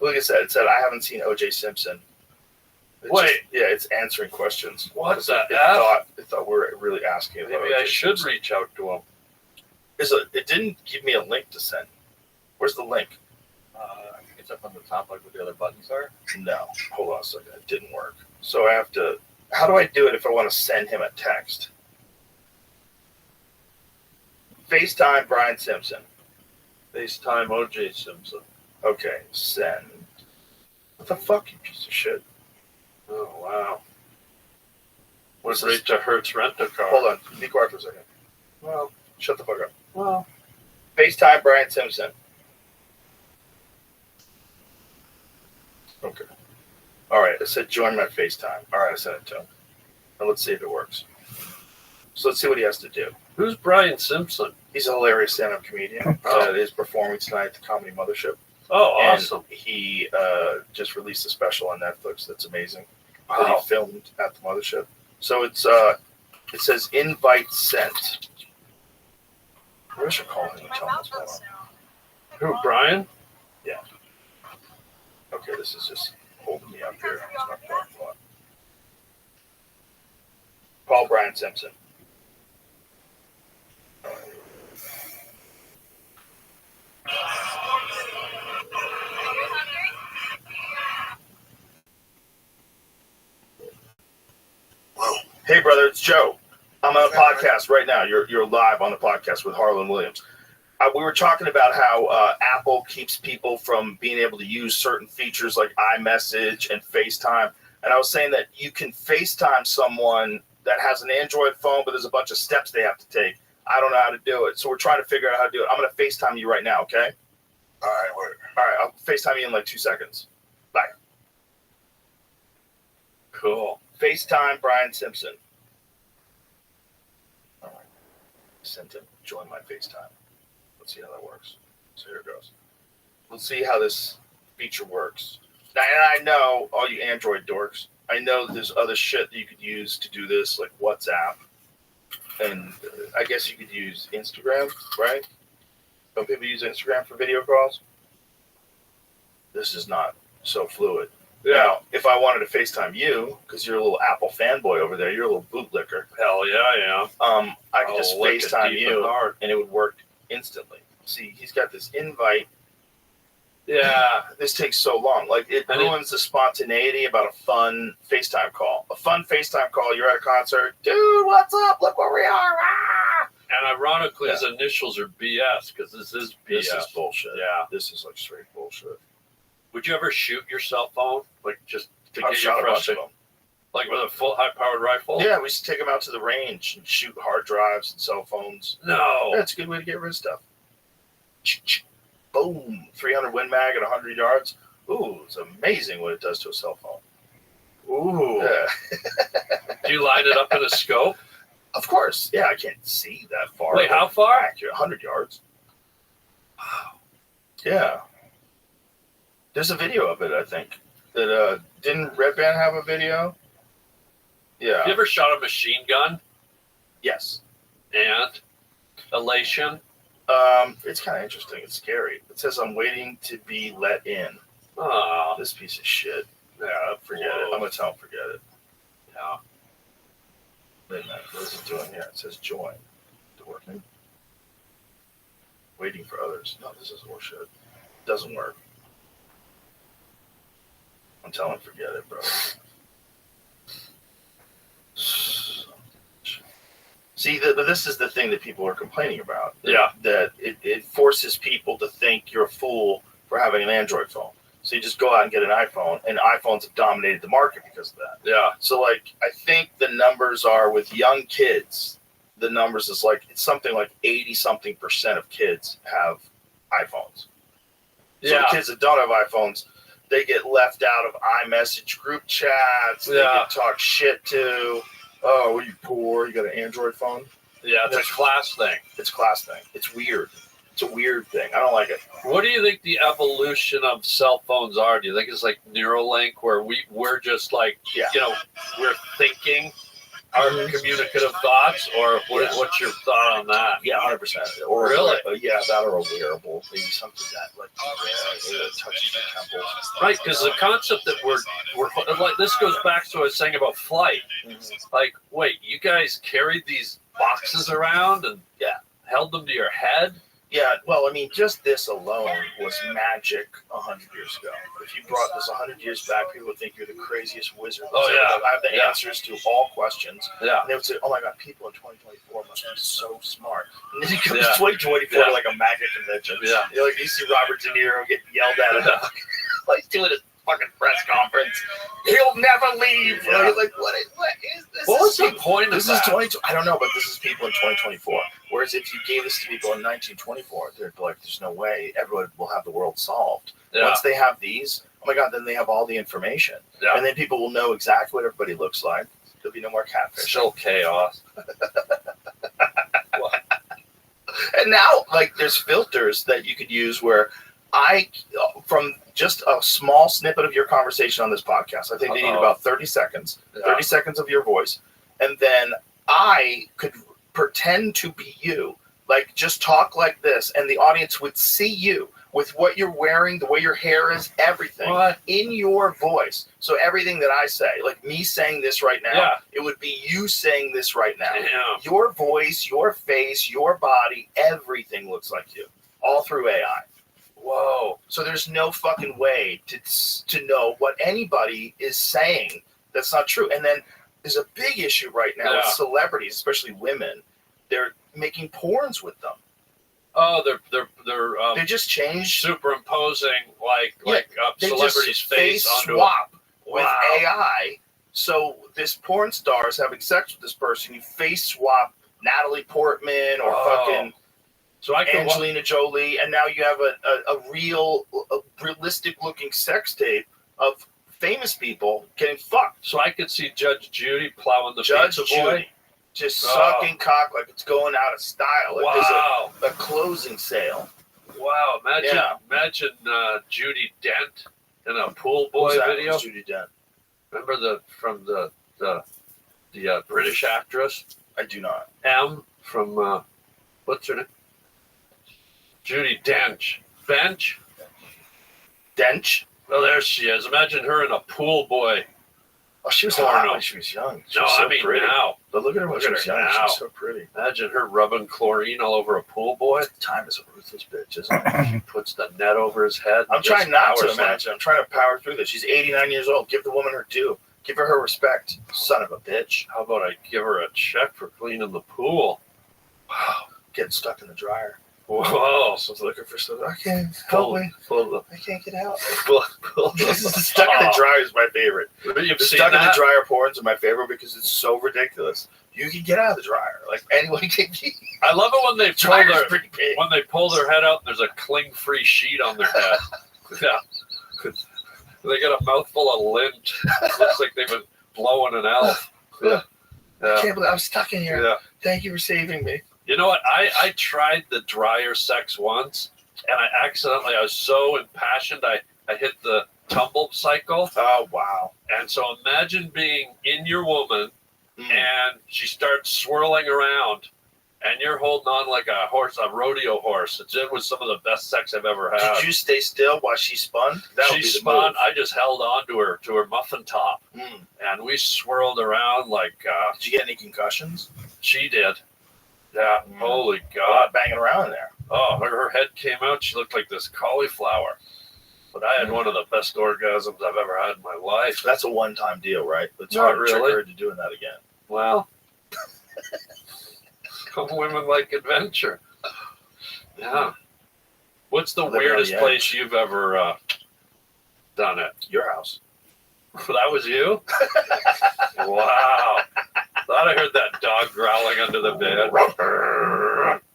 Like I said, it said I haven't seen O.J. Simpson. Wait. It's answering questions. What the It F? thought we were really asking about Maybe I O.J. should Simpson. reach out to him. It didn't give me a link to send. Where's the link? I think it's up on the top, like where the other buttons are. No. Hold on a second. It didn't work. So I have to. How do I do it if I want to send him a text? FaceTime Brian Simpson. FaceTime O.J. Simpson. Okay, send. What the fuck, you piece of shit? Oh, wow. What's Went right to Hertz Rent-A-Car. Hold on. Be quiet for a second. Well, Shut the fuck up. well. FaceTime Brian Simpson. Okay. All right. It said join my FaceTime. All right. I sent it to him. Now let's see if it works. So let's see what he has to do. Who's Brian Simpson? He's a hilarious stand-up comedian that is performing tonight at the Comedy Mothership. Oh, And awesome. he just released a special on Netflix that's amazing that Wow. he filmed at the Mothership. So it says invite sent. I should call him and tell him what's going on. Who, Brian? Okay, this is just holding me up here. It's not doing a lot. Call Brian Simpson. Hey, brother, it's Joe. I'm on a podcast right now. You're live on the podcast with Harlan Williams. We were talking about how Apple keeps people from being able to use certain features like iMessage and FaceTime. And I was saying that you can FaceTime someone that has an Android phone, but there's a bunch of steps they have to take. I don't know how to do it. So we're trying to figure out how to do it. I'm going to FaceTime you right now, okay? All right, wait. All right, I'll FaceTime you in like 2 seconds. Bye. Cool. FaceTime Brian Simpson. All right. Sent him. Join my FaceTime. Let's see how that works. So here it goes. Let's see how this feature works. Now, and I know, all you Android dorks, I know there's other shit that you could use to do this, like WhatsApp. And I guess you could use Instagram, right? Some people use Instagram for video calls. This is not so fluid. Yeah. Now, if I wanted to FaceTime you, because you're a little Apple fanboy over there, you're a little bootlicker, Hell yeah, yeah. I could just lick it FaceTime deep you, and hard. and it would work instantly. See, he's got this invite. Yeah. This takes so long. Like, it ruins the spontaneity about a fun FaceTime call. A fun FaceTime call, you're at a concert. Dude, what's up? Look where we are. Ah! And ironically, his initials are BS because this is BS. This is bullshit. Yeah. This is like straight bullshit. Would you ever shoot your cell phone? Like, just to I've get shot your a bunch of frustrated? them. Like with a full high-powered rifle? Yeah, we used to take them out to the range and shoot hard drives and cell phones. No. Yeah, it's a good way to get rid of stuff. Boom. 300 Win Mag at 100 yards. Ooh, it's amazing what it does to a cell phone. Ooh. Yeah. Do you line it up in a scope? Of course. Yeah, I can't see that far. Wait, how far? Accurate. 100 yards. Wow. Yeah. There's a video of it, I think. That didn't Red Band have a video? Yeah. You ever shot a machine gun? Yes. And elation? It's kind of interesting. It's scary. It says I'm waiting to be let in. Oh, This piece of shit. Yeah, forget it. Whoa. I'm gonna tell him forget it. yeah. Wait a minute. What is it doing here? It says join. Is it working? Waiting for others. No, this is horseshit. It doesn't work. I'm telling him forget it, bro. See, but this is the thing that people are complaining about. Yeah. That it forces people to think you're a fool for having an Android phone. So you just go out and get an iPhone, and iPhones have dominated the market because of that. Yeah. So, like, I think the numbers are with young kids, the numbers is like, it's something like 80-something% of kids have iPhones. So Yeah. the kids that don't have iPhones, they get left out of iMessage group chats. They Yeah. get talked shit to. Oh, well, you poor. You got an Android phone? Yeah, it's a class thing. It's a class thing. It's weird. It's a weird thing. I don't like it. What do you think the evolution of cell phones are? Do you think it's like Neuralink where we're just like, Yeah. you know, we're thinking communicative thoughts, or what's your thought on that? Yeah, 100%. Or Really? That or a wearable, maybe something that like touches your temples. Right, because the concept that we're like, this goes back to what I was saying about flight. Like, wait, you guys carried these boxes around and held them to your head? Yeah, well, I mean, just this alone was magic 100 years ago. If you brought this 100 years back, people would think you're the craziest wizard. Oh, yeah. I have the answers to all questions. Yeah. And they would say, oh my God, people in 2024 must be so smart. And then you come to 2024 to like a MAGA convention. Yeah. You're like, you see Robert De Niro getting yelled at. Like, he's doing his fucking press conference. He'll never leave. Yeah. You're like, what is this? What was the point of This that? is 20. I don't know, but this is people in 2024. Whereas if you gave this to people in 1924, they'd be like, "There's no way everyone will have the world solved." Yeah. Once they have these, oh my God, then they have all the information, Yeah. and then people will know exactly what everybody looks like. There'll be no more catfish. Still chaos. And now, like, there's filters that you could use where from just a small snippet of your conversation on this podcast, I think they need about 30 seconds, 30 seconds of your voice. And then I could pretend to be you, like just talk like this. And the audience would see you with what you're wearing, the way your hair is, everything in your voice. So everything that I say, like me saying this right now, it would be you saying this right now. Damn. Your voice, your face, your body, everything looks like you, all through AI. Whoa. So there's no fucking way to know what anybody is saying that's not true. And then there's a big issue right now with celebrities, especially women. They're making porns with them. Oh, They just changed superimposing they celebrity's just face onto swap with AI. So this porn star is having sex with this person. You face swap Natalie Portman or fucking Angelina Jolie, and now you have a realistic looking sex tape of famous people getting fucked. So I could see Judge Judy plowing the Judge pizza Judy boy. just sucking cock like it's going out of style. Like there's a closing sale. Wow! Imagine Judi Dent in a pool boy video. Who's Judi Dent? Remember from the British actress? I do not. M from what's her name? Judi Dench. Bench? Dench? Oh, there she is. Imagine her in a pool boy. Oh, she was hot when she was young. She was so pretty. Now. But look at her when she was young. Now. She was so pretty. Imagine her rubbing chlorine all over a pool boy. Time is a ruthless bitch, isn't it? She puts the net over his head. I'm trying not to imagine. I'm trying to power through this. She's 89 years old. Give the woman her due. Give her respect. Son of a bitch. How about I give her a check for cleaning the pool? Wow. Getting stuck in the dryer. Whoa. So looking for stuff. I can't help me. I can't get out. Stuck in the dryer is my favorite. You've seen stuck in the dryer porns are my favorite because it's so ridiculous. You can get out of the dryer. Like anyone can get. I love it when they pull their head out and there's a cling-free sheet on their head. Yeah. They got a mouthful of lint. Looks like they've been blowing an elf. Yeah. I can't believe I'm stuck in here. Yeah. Thank you for saving me. You know what? I tried the dryer sex once, and I was so impassioned, I hit the tumble cycle. Oh, wow. And so imagine being in your woman, and she starts swirling around, and you're holding on like a rodeo horse. It was some of the best sex I've ever had. Did you stay still while she spun? She spun. I just held on to her muffin top, and we swirled around like. Did you get any concussions? She did. Yeah, holy God. A lot banging around in there. Oh, her head came out. She looked like this cauliflower. But I had one of the best orgasms I've ever had in my life. That's a one-time deal, right? It's Not hard to really. trick her into doing that again. Well, some women like adventure. Yeah. What's the weirdest place you've ever done it? Your house. That was you? Wow. Thought I heard that dog growling under the bed.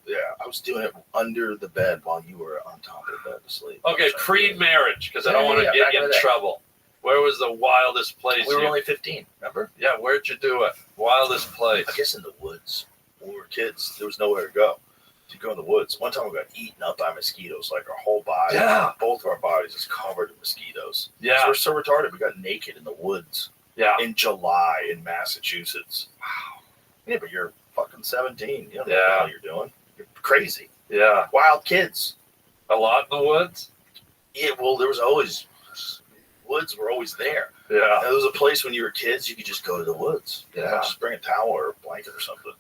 Yeah, I was doing it under the bed while you were on top of the bed asleep. Okay, pre-marriage, because I don't want to get you in trouble. Where was the wildest place? We were only 15, remember? Yeah, where'd you do it? Wildest place? I guess in the woods. When we were kids, there was nowhere to go. To go in the woods. One time we got eaten up by mosquitoes, like our whole body. Yeah. Both of our bodies is covered in mosquitoes. Yeah. So we're so retarded, we got naked in the woods. Yeah. in July in Massachusetts. Wow. Yeah, but you're fucking 17. You don't know what Yeah. the hell you're doing. You're crazy. Yeah. Wild kids. A lot in the woods? Yeah, well, there was always, woods were always there. Yeah. There was a place when you were kids, you could just go to the woods. You know, Yeah. just bring a towel or a blanket or something.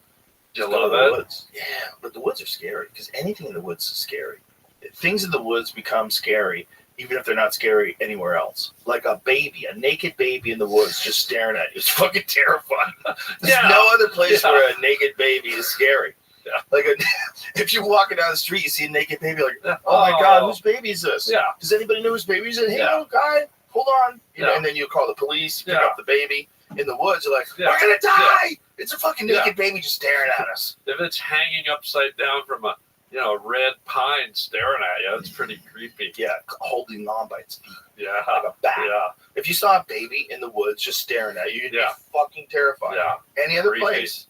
You Just go love to the it? woods. Yeah, but the woods are scary because anything in the woods is scary. Things in the woods become scary even if they're not scary anywhere else. Like a naked baby in the woods just staring at you. It's fucking terrifying. There's Yeah. no other place Yeah. where a naked baby is scary. Yeah. Like if you're walking down the street, you see a naked baby, like, oh my God, whose baby is this? Yeah. Does anybody know whose baby is it? Hey, Yeah. little guy, hold on. You know, Yeah. and then you call the police, pick Yeah. up the baby. In the woods, you're like, Yeah. we're gonna die. Yeah. It's a fucking naked baby just staring at us. If it's hanging upside down from a red pine staring at you, it's pretty creepy. Yeah, holding on by its feet Yeah. like a bat. Yeah. If you saw a baby in the woods just staring at you, you'd Yeah. be fucking terrified. Yeah. Any other Creepy. place,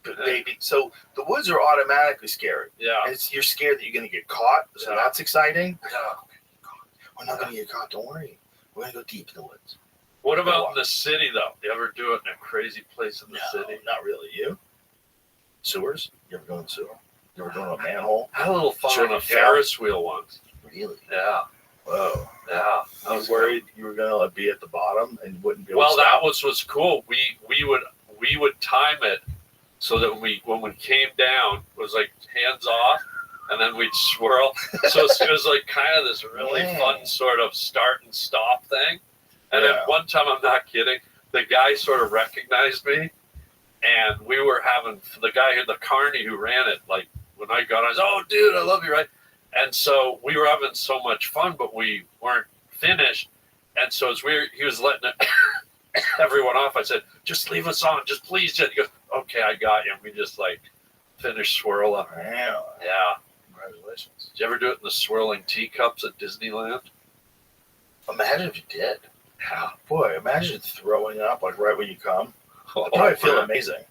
but Yeah. baby. So the woods are automatically scary. Yeah. And you're scared that you're gonna get caught. So Yeah. that's exciting. Yeah. We're not gonna get caught. Don't worry. We're gonna go deep in the woods. What about in the city, though? You ever do it in a crazy place in the city? Not really. You? Sewers? You ever go in the sewer? You ever go in a manhole? I had a little fun Sure, on a yeah. Ferris wheel once. Really? Yeah. Whoa. Yeah. I was worried you were gonna be at the bottom and wouldn't be able Well, to stop. that was cool. We would time it so that when we came down, it was like hands off, and then we'd swirl. So it was like kind of this really Yeah. fun sort of start and stop thing. And then Yeah. one time, I'm not kidding, the guy sort of recognized me, and we were having the guy the carny who ran it. Like when I got on, I was, oh dude, I love you, right? And so we were having so much fun, but we weren't finished. And so it's weird. He was letting everyone off. I said, just leave us on. Just please. Just. He goes, okay, I got you. And we just like finished swirling. Yeah. Yeah. Congratulations. Did you ever do it in the swirling teacups at Disneyland? Imagine if you did. Yeah. Boy, imagine throwing up like right when you come. Oh, It'd probably feel man. amazing.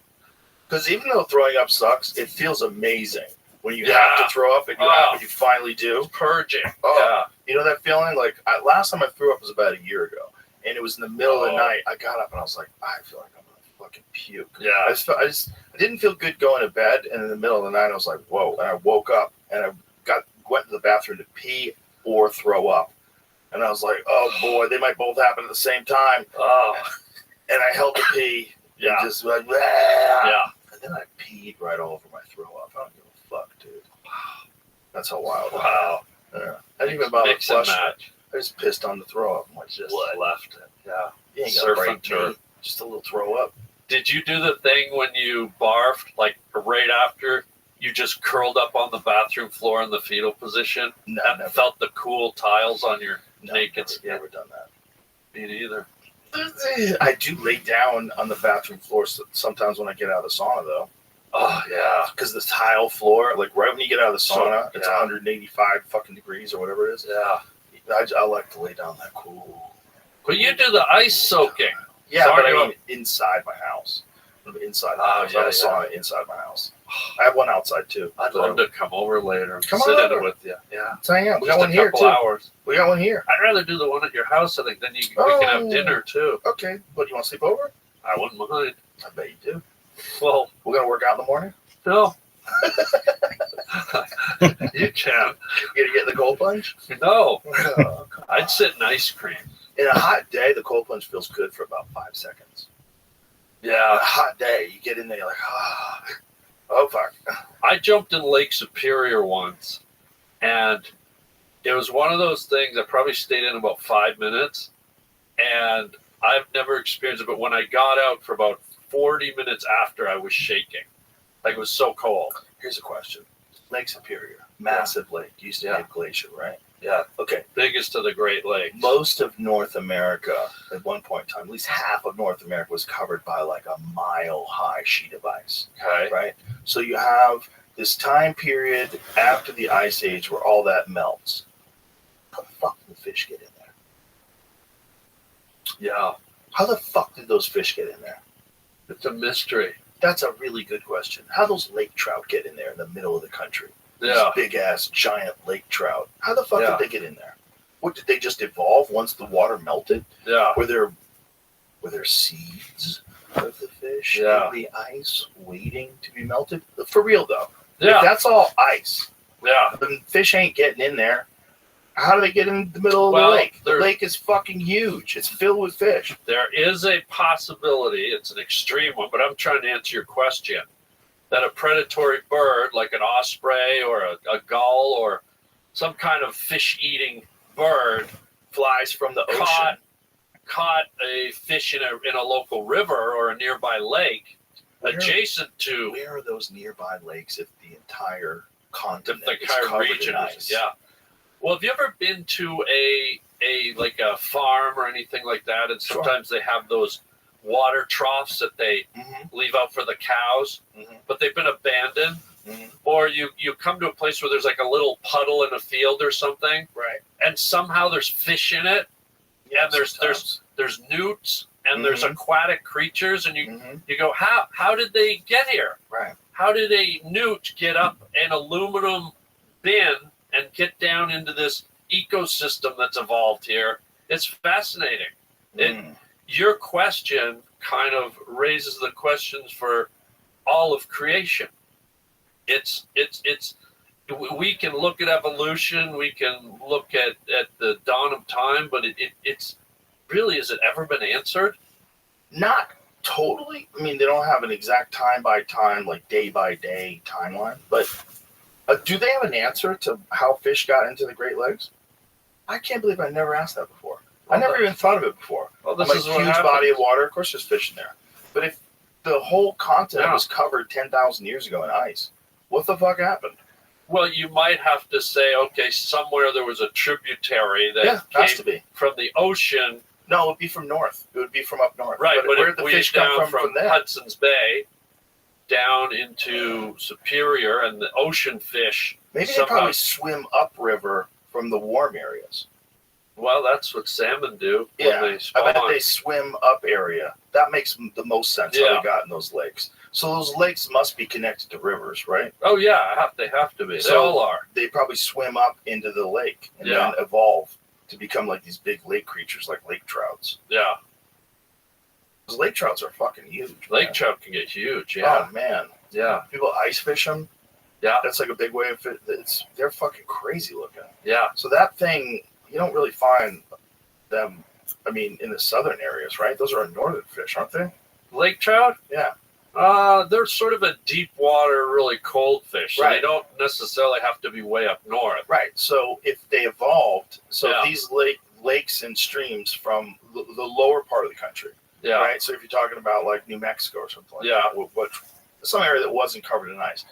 Because even though throwing up sucks, it feels amazing when you Yeah. have to throw up and you finally do. Purging. Oh, you know that feeling? Like last time I threw up was about a year ago, and it was in the middle of the night. I got up and I was like, I feel like I'm gonna fucking puke. Yeah. I didn't feel good going to bed, and in the middle of the night I was like, whoa! And I woke up and I went to the bathroom to pee or throw up, and I was like, oh boy, they might both happen at the same time. Oh. And I held the pee. Yeah. And just like, Yeah. and then I peed right all over my throw up. I don't give a fuck, dude. That's how wild. Wow. Yeah. I didn't even bother Mix and flushing it. match. I just pissed on the throw up. I'm like, Just what? left it. Yeah. You ain't Surf gonna and break me. turf. Just a little throw up. Did you do the thing when you barfed, like right after you just curled up on the bathroom floor in the fetal position No, and never. felt the cool tiles on your naked skin? Never done that. Me neither. I do lay down on the bathroom floor sometimes when I get out of the sauna, though. Oh, yeah. Because the tile floor, like right when you get out of the sauna, it's yeah. 185 fucking degrees or whatever it is. Yeah. I like to lay down that cool. But you do the ice soaking. Yeah, Sorry, but I you- mean inside my house. Inside my Oh, house. yeah, I have a sauna inside my house. I have one outside too. I'd love to come over later and Come sit on in over. it with you. Yeah. Let's hang out. We got Just one a here couple too. hours. We got one here. I'd rather do the one at your house. I think then we can have Oh. dinner too. Okay. What, you want to sleep over? I wouldn't mind. I bet you do. Well, We're going to work out in the morning? no. You can. You gonna get in the cold plunge? No. Oh, come on. I'd sit in ice cream. In a hot day, the cold plunge feels good for about 5 seconds. On Yeah. a hot day, you get in there, you're like, oh fuck. I jumped in Lake Superior once, and it was one of those things I probably stayed in about 5 minutes, and I've never experienced it, but when I got out for about 40 minutes after, I was shaking. Like, it was so cold. Here's a question. Lake Superior, massive lake. Used to be Yeah. a glacier, right? Yeah. Okay. Biggest of the Great Lakes. Most of North America, at one point in time, at least half of North America was covered by like a mile-high sheet of ice, Okay. right? So you have this time period after the Ice Age where all that melts. How the fuck did the fish get in there? Yeah. How the fuck did those fish get in there? It's a mystery. That's a really good question. How those lake trout get in there in the middle of the country? Yeah. These big ass giant lake trout. How the fuck Yeah. did they get in there? What, did they just evolve once the water melted? Yeah. Were there where there's seeds of the fish in the ice waiting to be melted? For real though. Yeah. If that's all ice. Yeah. The fish ain't getting in there. How do they get in the middle of the lake? The lake is fucking huge. It's filled with fish. There is a possibility, it's an extreme one, but I'm trying to answer your question, that a predatory bird like an osprey or a gull or some kind of fish-eating bird flies from the ocean. Caught a fish in a local river or a nearby lake adjacent to... Where are those nearby lakes if the entire continent is entire covered region in ice? Yeah. Well, have you ever been to a farm or anything like that? And sometimes they have those water troughs that they leave out for the cows, but they've been abandoned. Or you come to a place where there's like a little puddle in a field or something, right? And somehow there's fish in it, and there's newts and there's aquatic creatures, and you go, how did they get here? Right? How did a newt get up an aluminum bin and get down into this ecosystem that's evolved here? It's fascinating. Your question kind of raises the questions for all of creation. We can look at evolution, we can look at the dawn of time, but it's really, has it ever been answered? Not totally. I mean, they don't have an exact time by time, like day by day timeline, but do they have an answer to how fish got into the Great Lakes? I can't believe I never asked that before. I never even thought of it before. Well, this is a huge body of water. Of course, there's fish in there. But if the whole continent was covered 10,000 years ago in ice, what the fuck happened? Well, you might have to say, okay, somewhere there was a tributary that has to be from the ocean. No, it would be from north. It would be from up north. Right, but where did the fish come from there? Hudson's Bay down into Superior, and the ocean fish. Maybe they probably swim upriver from the warm areas. Well, that's what salmon do when they spawn. I bet they swim up area. That makes the most sense how they got in those lakes. So those lakes must be connected to rivers, right? Oh, yeah, they have to be. They all are. They probably swim up into the lake and then evolve to become like these big lake creatures like lake trouts. Yeah. Those lake trouts are fucking huge. Lake trout can get huge, yeah. Oh, man. Yeah. People ice fish them. Yeah. That's like a big way of it. They're fucking crazy looking. Yeah. So that thing, you don't really find them, I mean, in the southern areas, right? Those are a northern fish, aren't they? Lake trout? Yeah. They're sort of a deep water, really cold fish. So right. They don't necessarily have to be way up north. Right. So if they evolved, these lakes and streams from the lower part of the country. Yeah. Right. So if you're talking about like New Mexico or something like that, some area that wasn't covered in ice,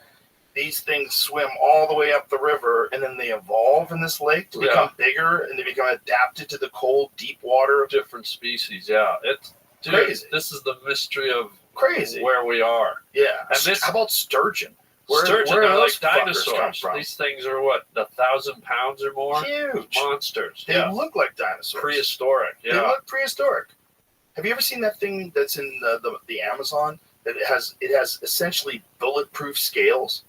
these things swim all the way up the river, and then they evolve in this lake to become bigger, and they become adapted to the cold, deep water. Different species. Yeah. It's crazy. This is the mystery of where we are. Yeah. And how about sturgeon? Sturgeon are are those like dinosaurs. These things are what, 1,000 pounds or more? Huge. Monsters. They look like dinosaurs. Prehistoric. Yeah. They look prehistoric. Have you ever seen that thing that's in the Amazon? That it has essentially bulletproof scales.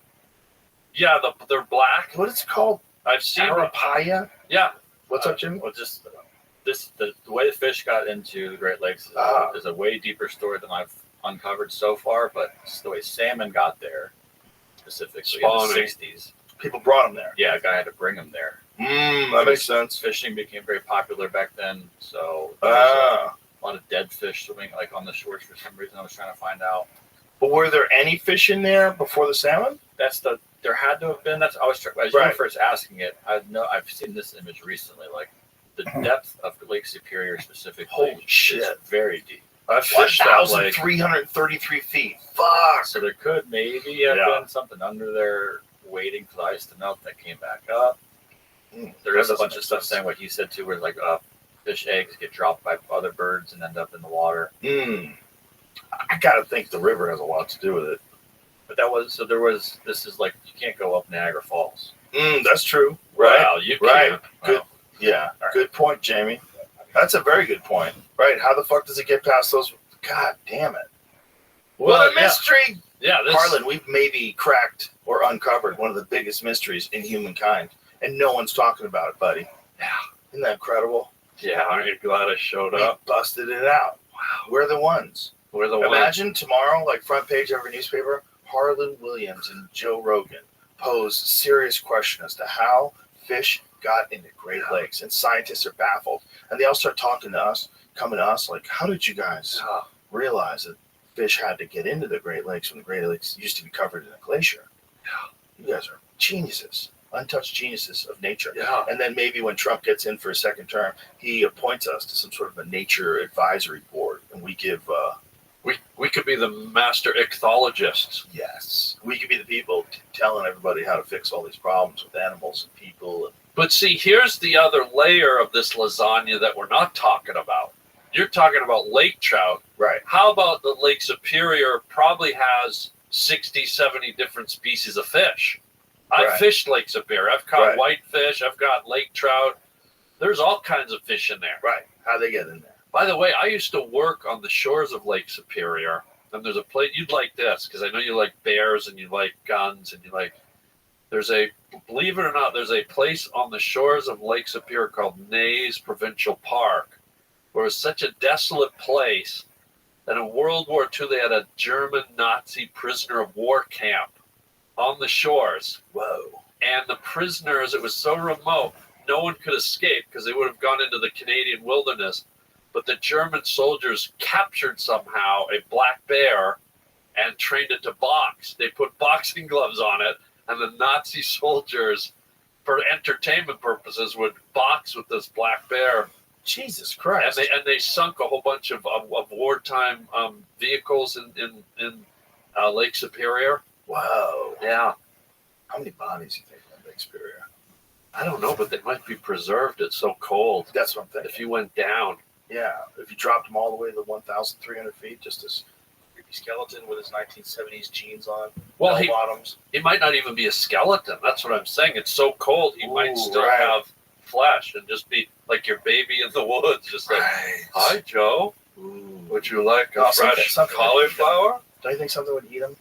Yeah, they're black. What is it called? I've seen Arapaia. Yeah. What's up, Jimmy? Well, just the way the fish got into the Great Lakes is a way deeper story than I've uncovered so far. But it's the way salmon got there, specifically Spawning. in the 60s. People brought them there. Yeah, a guy had to bring them there. That makes sense. Fishing became very popular back then, so there was a lot of dead fish swimming like on the shores for some reason. I was trying to find out. But were there any fish in there before the salmon? There had to have been. That's I was as you were first asking it. I've seen this image recently. Like the depth of Lake Superior specifically. Holy shit! Is very deep. I've fished that lake. 1,333 feet. Fuck. So there could maybe have been something under there waiting for the ice to melt that came back up. There is a bunch of stuff saying what he said too, where like fish eggs get dropped by other birds and end up in the water. I gotta think the river has a lot to do with it. But this is like, you can't go up Niagara Falls. That's true. Right. Wow, you can't. Good. Wow. Yeah. Right. Good point, Jamie. That's a very good point. Right. How the fuck does it get past those? God damn it. What a mystery. Yeah. Harlan, we've maybe cracked or uncovered one of the biggest mysteries in humankind, and no one's talking about it, buddy. Yeah. Isn't that incredible? Yeah. Aren't you glad I showed up? We busted it out. Wow. We're the ones. We're the ones. Imagine tomorrow, like front page of every newspaper, Harlan Williams and Joe Rogan pose a serious question as to how fish got into Great Lakes, and scientists are baffled. And they all start talking to us, coming to us, like, how did you guys realize that fish had to get into the Great Lakes when the Great Lakes used to be covered in a glacier? You guys are geniuses, untouched geniuses of nature. Yeah. And then maybe when Trump gets in for a second term, he appoints us to some sort of a nature advisory board, and we give... We could be the master ichthyologists. Yes. We could be the people telling everybody how to fix all these problems with animals and people. But see, here's the other layer of this lasagna that we're not talking about. You're talking about lake trout. Right. How about the Lake Superior probably has 60, 70 different species of fish? I've fished Lake Superior. I've caught whitefish. I've got lake trout. There's all kinds of fish in there. Right. How they get in there? By the way, I used to work on the shores of Lake Superior, and there's a place, you'd like this, because I know you like bears and you like guns, and you like, believe it or not, there's a place on the shores of Lake Superior called Nays Provincial Park, where it's such a desolate place that in World War II they had a German Nazi prisoner of war camp on the shores. Whoa. And the prisoners, it was so remote, no one could escape because they would have gone into the Canadian wilderness. But the German soldiers captured somehow a black bear and trained it to box. They put boxing gloves on it, and the Nazi soldiers, for entertainment purposes, would box with this black bear. Jesus Christ! And they sunk a whole bunch of wartime vehicles in Lake Superior. Whoa! Yeah. How many bodies do you think in Lake Superior? I don't know, but they might be preserved. It's so cold. That's what I'm thinking. If you went down. Yeah, if you dropped him all the way to the 1,300 feet, just this creepy skeleton with his 1970s jeans on, well, bottoms. He might not even be a skeleton. That's what I'm saying. It's so cold, he might still have flesh and just be like your baby in the woods. Just like, hi, Joe. Would you like a fresh cauliflower? Don't you think something would eat him?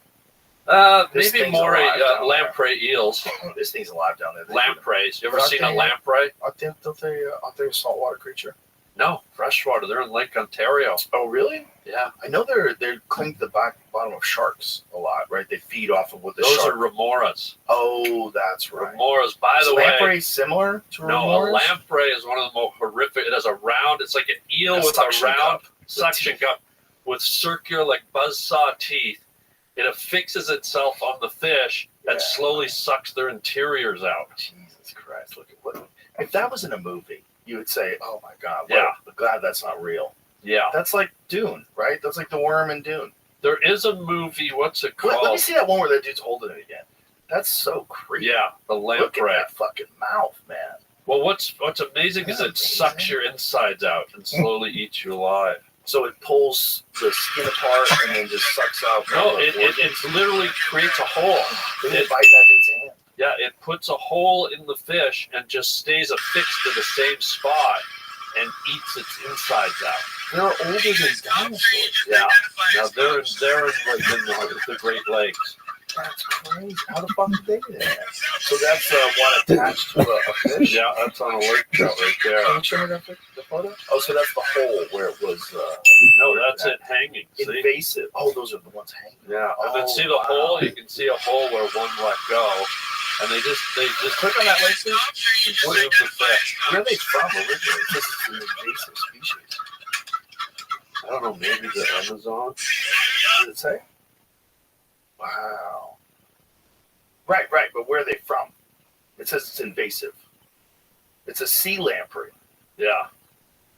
Maybe more lamprey eels. This thing's alive down there. Lampreys. You ever seen a lamprey? Aren't they a saltwater creature? No, freshwater. They're in Lake Ontario. Oh, really? Yeah. I know they cling to the bottom of sharks a lot, right? They feed off of what the Those shark. are remoras. Oh, that's right. Remoras. By the way, lamprey similar to remoras? No, a lamprey is one of the most horrific. It has a round. It's like an eel with a round suction cup with circular, like buzzsaw teeth. It affixes itself on the fish and slowly sucks their interiors out. Jesus Christ! Look at what. If that was in a movie, you would say, "Oh my God, I'm glad that's not real." Yeah, that's like Dune, right? That's like the worm in Dune. There is a movie. What's it called? Let me see that one where that dude's holding it again. That's so creepy. Yeah, the lamprey. Look at that fucking mouth, man. Well, what's amazing is it sucks your insides out and slowly eats you alive. So it pulls the skin apart and then just sucks out. No, it literally creates a hole. It bites that dude's hand. Yeah, it puts a hole in the fish and just stays affixed to the same spot and eats its insides out. They're older than dinosaurs. Yeah. Now they're in the Great Lakes. That's crazy. How the fuck did they get in there? So that's one attached to a fish? Yeah, that's on a lake trout right there. Can you show me the photo? Oh, so that's the hole where it was... no, that's it hanging. Invasive. Oh, those are the ones hanging. Yeah, and then see the hole? You can see a hole where one let go. And they just click on that link, please. Consume the fish. Where are they from originally? This is an invasive species. I don't know, maybe the Amazon? What did it say? Wow. Right, but where are they from? It says it's invasive. It's a sea lamprey. Yeah.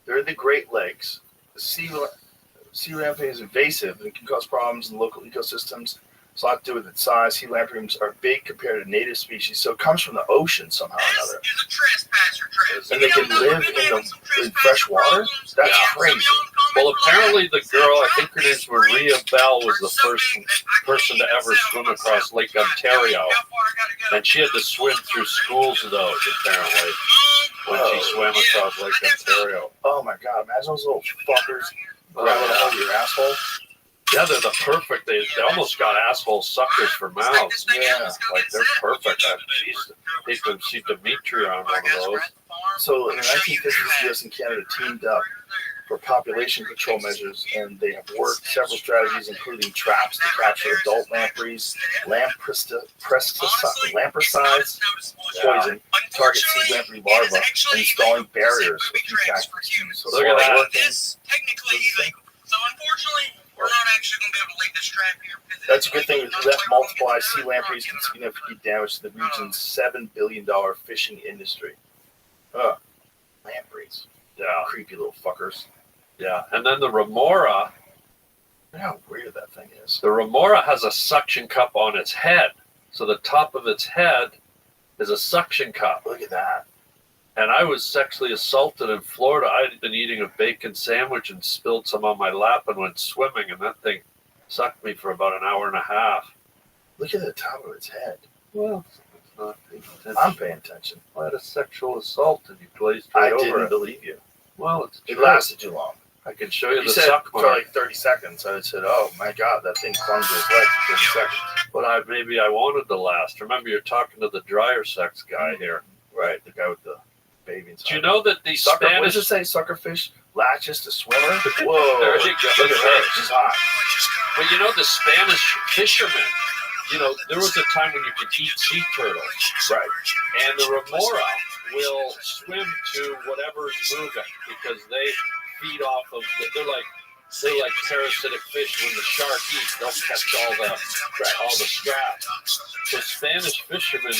They're in the Great Lakes. The sea lamprey is invasive and can cause problems in local ecosystems. It's a lot to do with its size. Sea lampreys are big compared to native species, so it comes from the ocean somehow or another. And they can live in fresh water? That's crazy. Well, apparently the girl, I think her name's Maria Bell, was the first person to ever swim across Lake Ontario. And she had to swim through schools of those, apparently, when she swam across Lake Ontario. Oh, my God. Imagine those little fuckers grabbing out of your asshole. Yeah, they're the perfect. They almost got asshole suckers for mouths. Yeah, like they're perfect. I hate to see Dimitri on one of those. So in the 1950s, the U.S. and Canada teamed up for population control measures, and they have worked several strategies, including traps to capture adult lampreys, lampricides, poison, target sea lamprey larvae, and installing barriers with key tactics. So Look at that. Working. Technically illegal. So unfortunately, we're not actually going to be able to leave this trap here. That's a good thing. That multiplies sea lampreys can significantly damage the region's $7 billion fishing industry. Lampreys. Yeah. Creepy little fuckers. Yeah. And then the remora. Look how weird that thing is. The remora has a suction cup on its head. So the top of its head is a suction cup. Look at that. And I was sexually assaulted in Florida. I had been eating a bacon sandwich and spilled some on my lap and went swimming, and that thing sucked me for about an hour and a half. Look at the top of its head. Well, it's not paying attention. I'm paying attention. I had a sexual assault and you glazed right I over didn't it. believe you. Well, it's It true. lasted too long. I can show you You the said suck for mark. like 30 seconds. I said, oh my God, that thing clung to his leg for 30 seconds. But maybe I wanted to last. Remember, you're talking to the dryer sex guy here. Right, the guy with the baby inside. Do you know that these Sucker, what Spanish... does it say? Suckerfish latches to swimmer? There Whoa. you go. Look at her. She's hot. Well, you know, the Spanish fishermen, you know, there was a time when you could eat sea turtles. Right. And the remora will swim to whatever is moving because they feed off of they're like parasitic fish. When the shark eats, they'll catch all the scraps. So Spanish fishermen,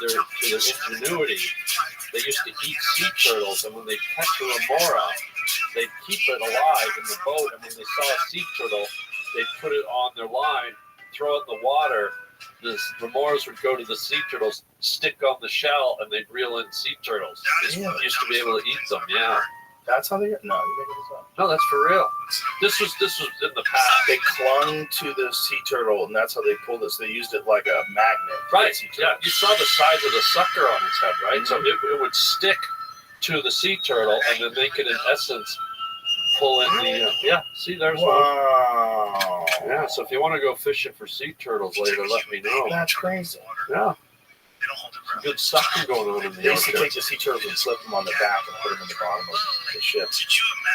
their ingenuity, they used to eat sea turtles, and when they catch a remora, they'd keep it alive in the boat, and when they saw a sea turtle, they'd put it on their line, throw it in the water. The remoras would go to the sea turtles, stick on the shell, and they'd reel in sea turtles. They used to be able to eat them, yeah. That's how they get? No, you're making this up. No, that's for real. This was in the past. They clung to the sea turtle, and that's how they pulled this. They used it like a magnet. Right, yeah. You saw the size of the sucker on its head, right? So it would stick to the sea turtle, and then they could, in essence, pull in the... yeah, see, there's one. Wow. Yeah, so if you want to go fishing for sea turtles later, let me know. That's crazy. Yeah. Good sucking going on in the They used to ocean. take the sea turtles and slip them on their back and put them in the bottom of the ship.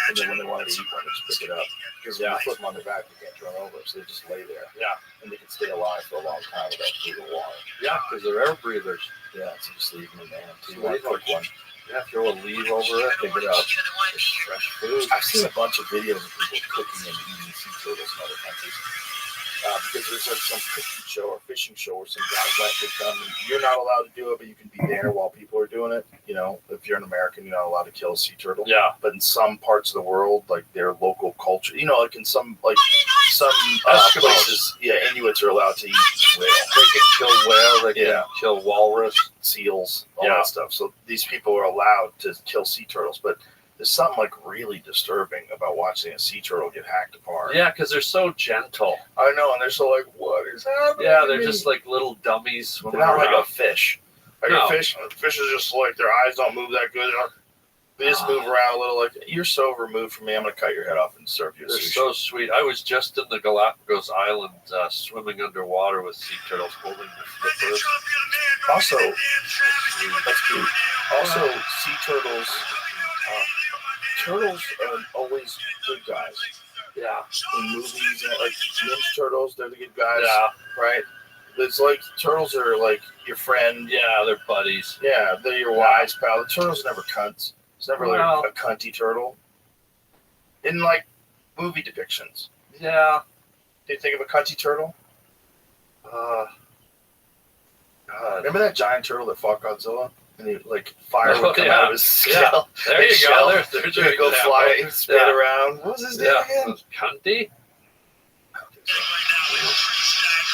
And then when they wanted to eat one, they just pick it up. Because when you flip them on their back, they can't turn over, so they just lay there. Yeah. And they can stay alive for a long time without breathing water. Yeah, because they're air breathers. Yeah, so just leave them in there. So you want a quick one. Yeah, throw a leaf over it, pick it up. It's fresh food. I've seen a bunch of videos of people cooking and eating sea turtles in other countries. Because there's like some cooking show or fishing show where some guys let it come, and you're not allowed to do it, but you can be there while people are doing it. You know, if you're an American, you're not allowed to kill a sea turtle. Yeah. But in some parts of the world, like their local culture, you know, like in some places, yeah, Inuits are allowed to eat whale. They can kill whale, they can Yeah. kill walrus. Seals, all that stuff. So these people are allowed to kill sea turtles, but there's something like really disturbing about watching a sea turtle get hacked apart. Yeah, because they're so gentle. I know, and they're so like, what is happening? Yeah, to they're me? just like little dummies. They're not like a fish. Like No. a fish is just like their eyes don't move that good. They just move around a little. Like, you're so removed from me, I'm gonna cut your head off and serve you a They're sushi. so sweet. I was just in the Galapagos Islands swimming underwater with sea turtles holding the flippers. Also, that's cute. Also, sea turtles. Turtles are always good guys. Yeah. In movies, and like Ninja Turtles, they're the good guys. Yeah. Right? It's like turtles are like your friend. Yeah, they're buddies. Yeah, they're your wise pal. The turtle's never cunts. It's never like a cunty turtle. In like movie depictions. Yeah. Do you think of a cunty turtle? God. Remember that giant turtle that fought Godzilla? And he, like, fire would come yeah. out of his Yeah. shell. There you shell. go. There's your He'd go example. fly and spin around. What was his name again? Cunty?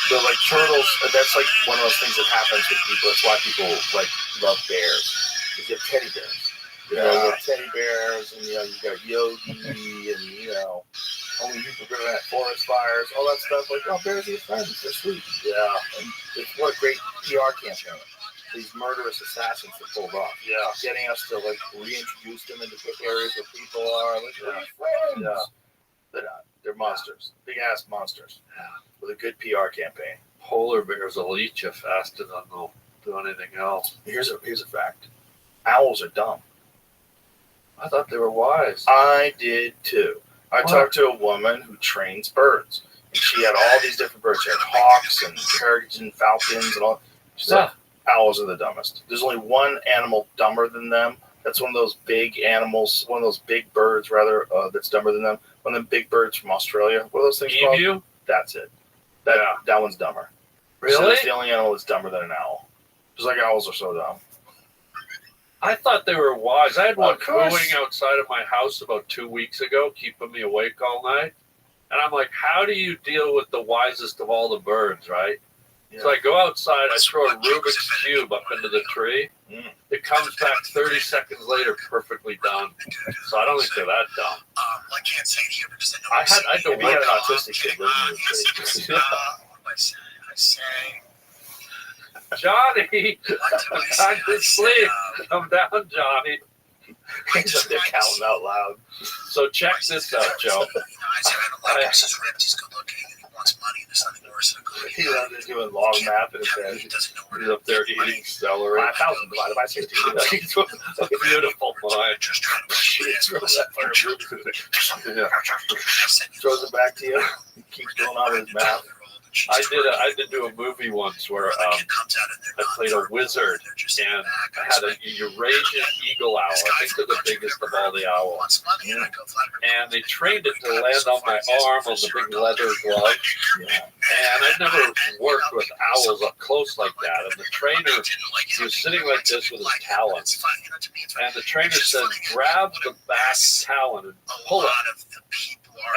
So, like, turtles, that's like one of those things that happens with people. That's why people, like, love bears. Because you have teddy bears. You know, you have teddy bears, and, you know, you got Yogi, and, you know, only you can prevent forest fires, all that stuff. Like, oh, bears are your friends. They're sweet. Yeah. And what a great PR campaign. These murderous assassins that pulled off. Yeah. Getting us to, like, reintroduce them into areas where people are. Like, they're friends. Yeah. They're not. They're monsters. Big-ass monsters. With a good PR campaign. Polar bears will eat you faster than they'll do anything else. Here's a fact. Owls are dumb. I thought they were wise. I did too. I Wow. talked to a woman who trains birds, and she had all these different birds. She had hawks and parrots and falcons and all. She said owls are the dumbest. There's only one animal dumber than them. That's one of those big animals, one of those big birds, rather, that's dumber than them. One of them big birds from Australia. What are those things called? Emu? That's it. That one's dumber. Really? So that's the only animal that's dumber than an owl. Just like owls are so dumb. I thought they were wise. I had one Of course. cooing outside of my house about 2 weeks ago, keeping me awake all night. And I'm like, how do you deal with the wisest of all the birds, right? Yeah. So I go outside, I throw a Rubik's Cube up into the tree. It comes back 30 seconds later perfectly done. So I don't think they're that dumb. I can't say it here because I know I had to Maybe you had wake an up. autistic kid living in the yes, tree. what do I say? I say, Johnny, what do I say? time to I say, sleep. Come down, Johnny. He's up there counting out loud. So check this out, Joe. I said, I don't like him. He's ripped. He's good looking. And he wants money. There's nothing worse than a good He's out there doing long math in his head. He doesn't know where He's up there eating celery. 5,000 divided by 60. Beautiful mind. Just trying to He throws that fucking Rubik's Yeah. throws it back to you. He keeps going on with his math. I did do a movie once where I played a wizard and I had a Eurasian eagle owl. I think they're the biggest of all the owls. And they trained it to land on my arm on the big leather glove. And I'd never worked with owls up close like that. And the trainer, he was sitting like this with his talons. And the trainer said, grab the back talon and pull it.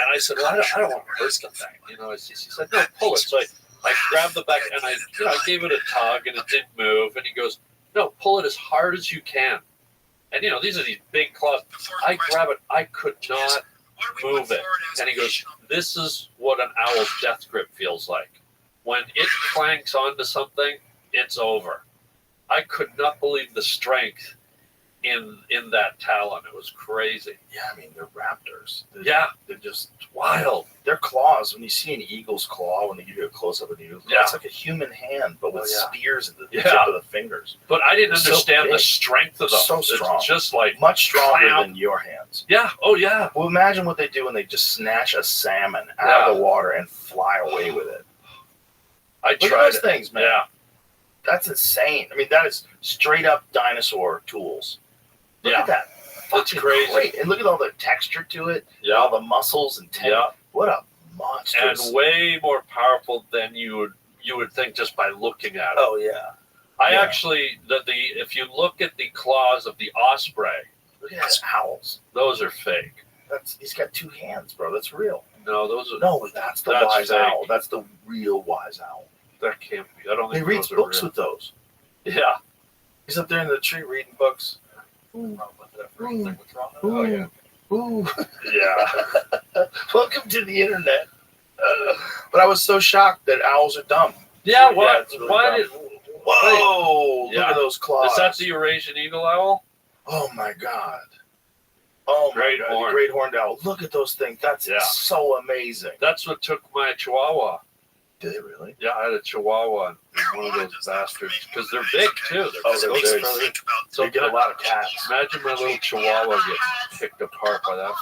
And I said, well, I don't want to hurt the thing. You know, he said, no, pull it. So I grabbed the back and I gave it a tug and it didn't move. And he goes, no, pull it as hard as you can. And, these are these big claws. I grab it. I could not move it. And he goes, this is what an owl's death grip feels like. When it clanks onto something, it's over. I could not believe the strength in that talon. It was crazy. Yeah, I mean, they're raptors. They're just Wild. Their claws, when you see an eagle's claw, when they give you a close-up of an eagle's claw, it's like a human hand, but with spears at the tip of the fingers. But I didn't So understand the big. strength of them. So strong. It's just like, Much stronger Clamp. than your hands. yeah, oh yeah. Well, imagine what they do when they just snatch a salmon out of the water and fly away with it. I Look at tried those it. things, man. Yeah, That's insane. I mean, that is straight-up dinosaur tools. Look at that. It's Fucking crazy. Great. And look at all the texture to it. yeah. All the muscles and tendons. Yeah. What a monster. And way more powerful than you would think just by looking at it. Oh, yeah. I yeah. actually, if you look at the claws of the osprey, Look at his owls. those are fake. He's got two hands, bro. That's real. No, those are No, that's the That's wise fake. owl. That's the real wise owl. that can't be. I don't He think reads those books are real. with those. Yeah. He's up there in the tree reading books. Oh yeah. Ooh. Yeah. Welcome to the internet. But I was so shocked that owls are dumb. Yeah. Yeah, What? it's really Why dumb. did? Whoa! Yeah. Look at those claws. Is that the Eurasian eagle owl? Oh my god. Oh my Great god. horn. The great horned owl. Look at those things. That's Yeah. so amazing. That's what took my Chihuahua. Did it really? Yeah, I had a Chihuahua. One of those bastards. Because they're big too. Oh, they're big. big. So They get a lot of cats. Imagine my little Chihuahua get picked apart by that.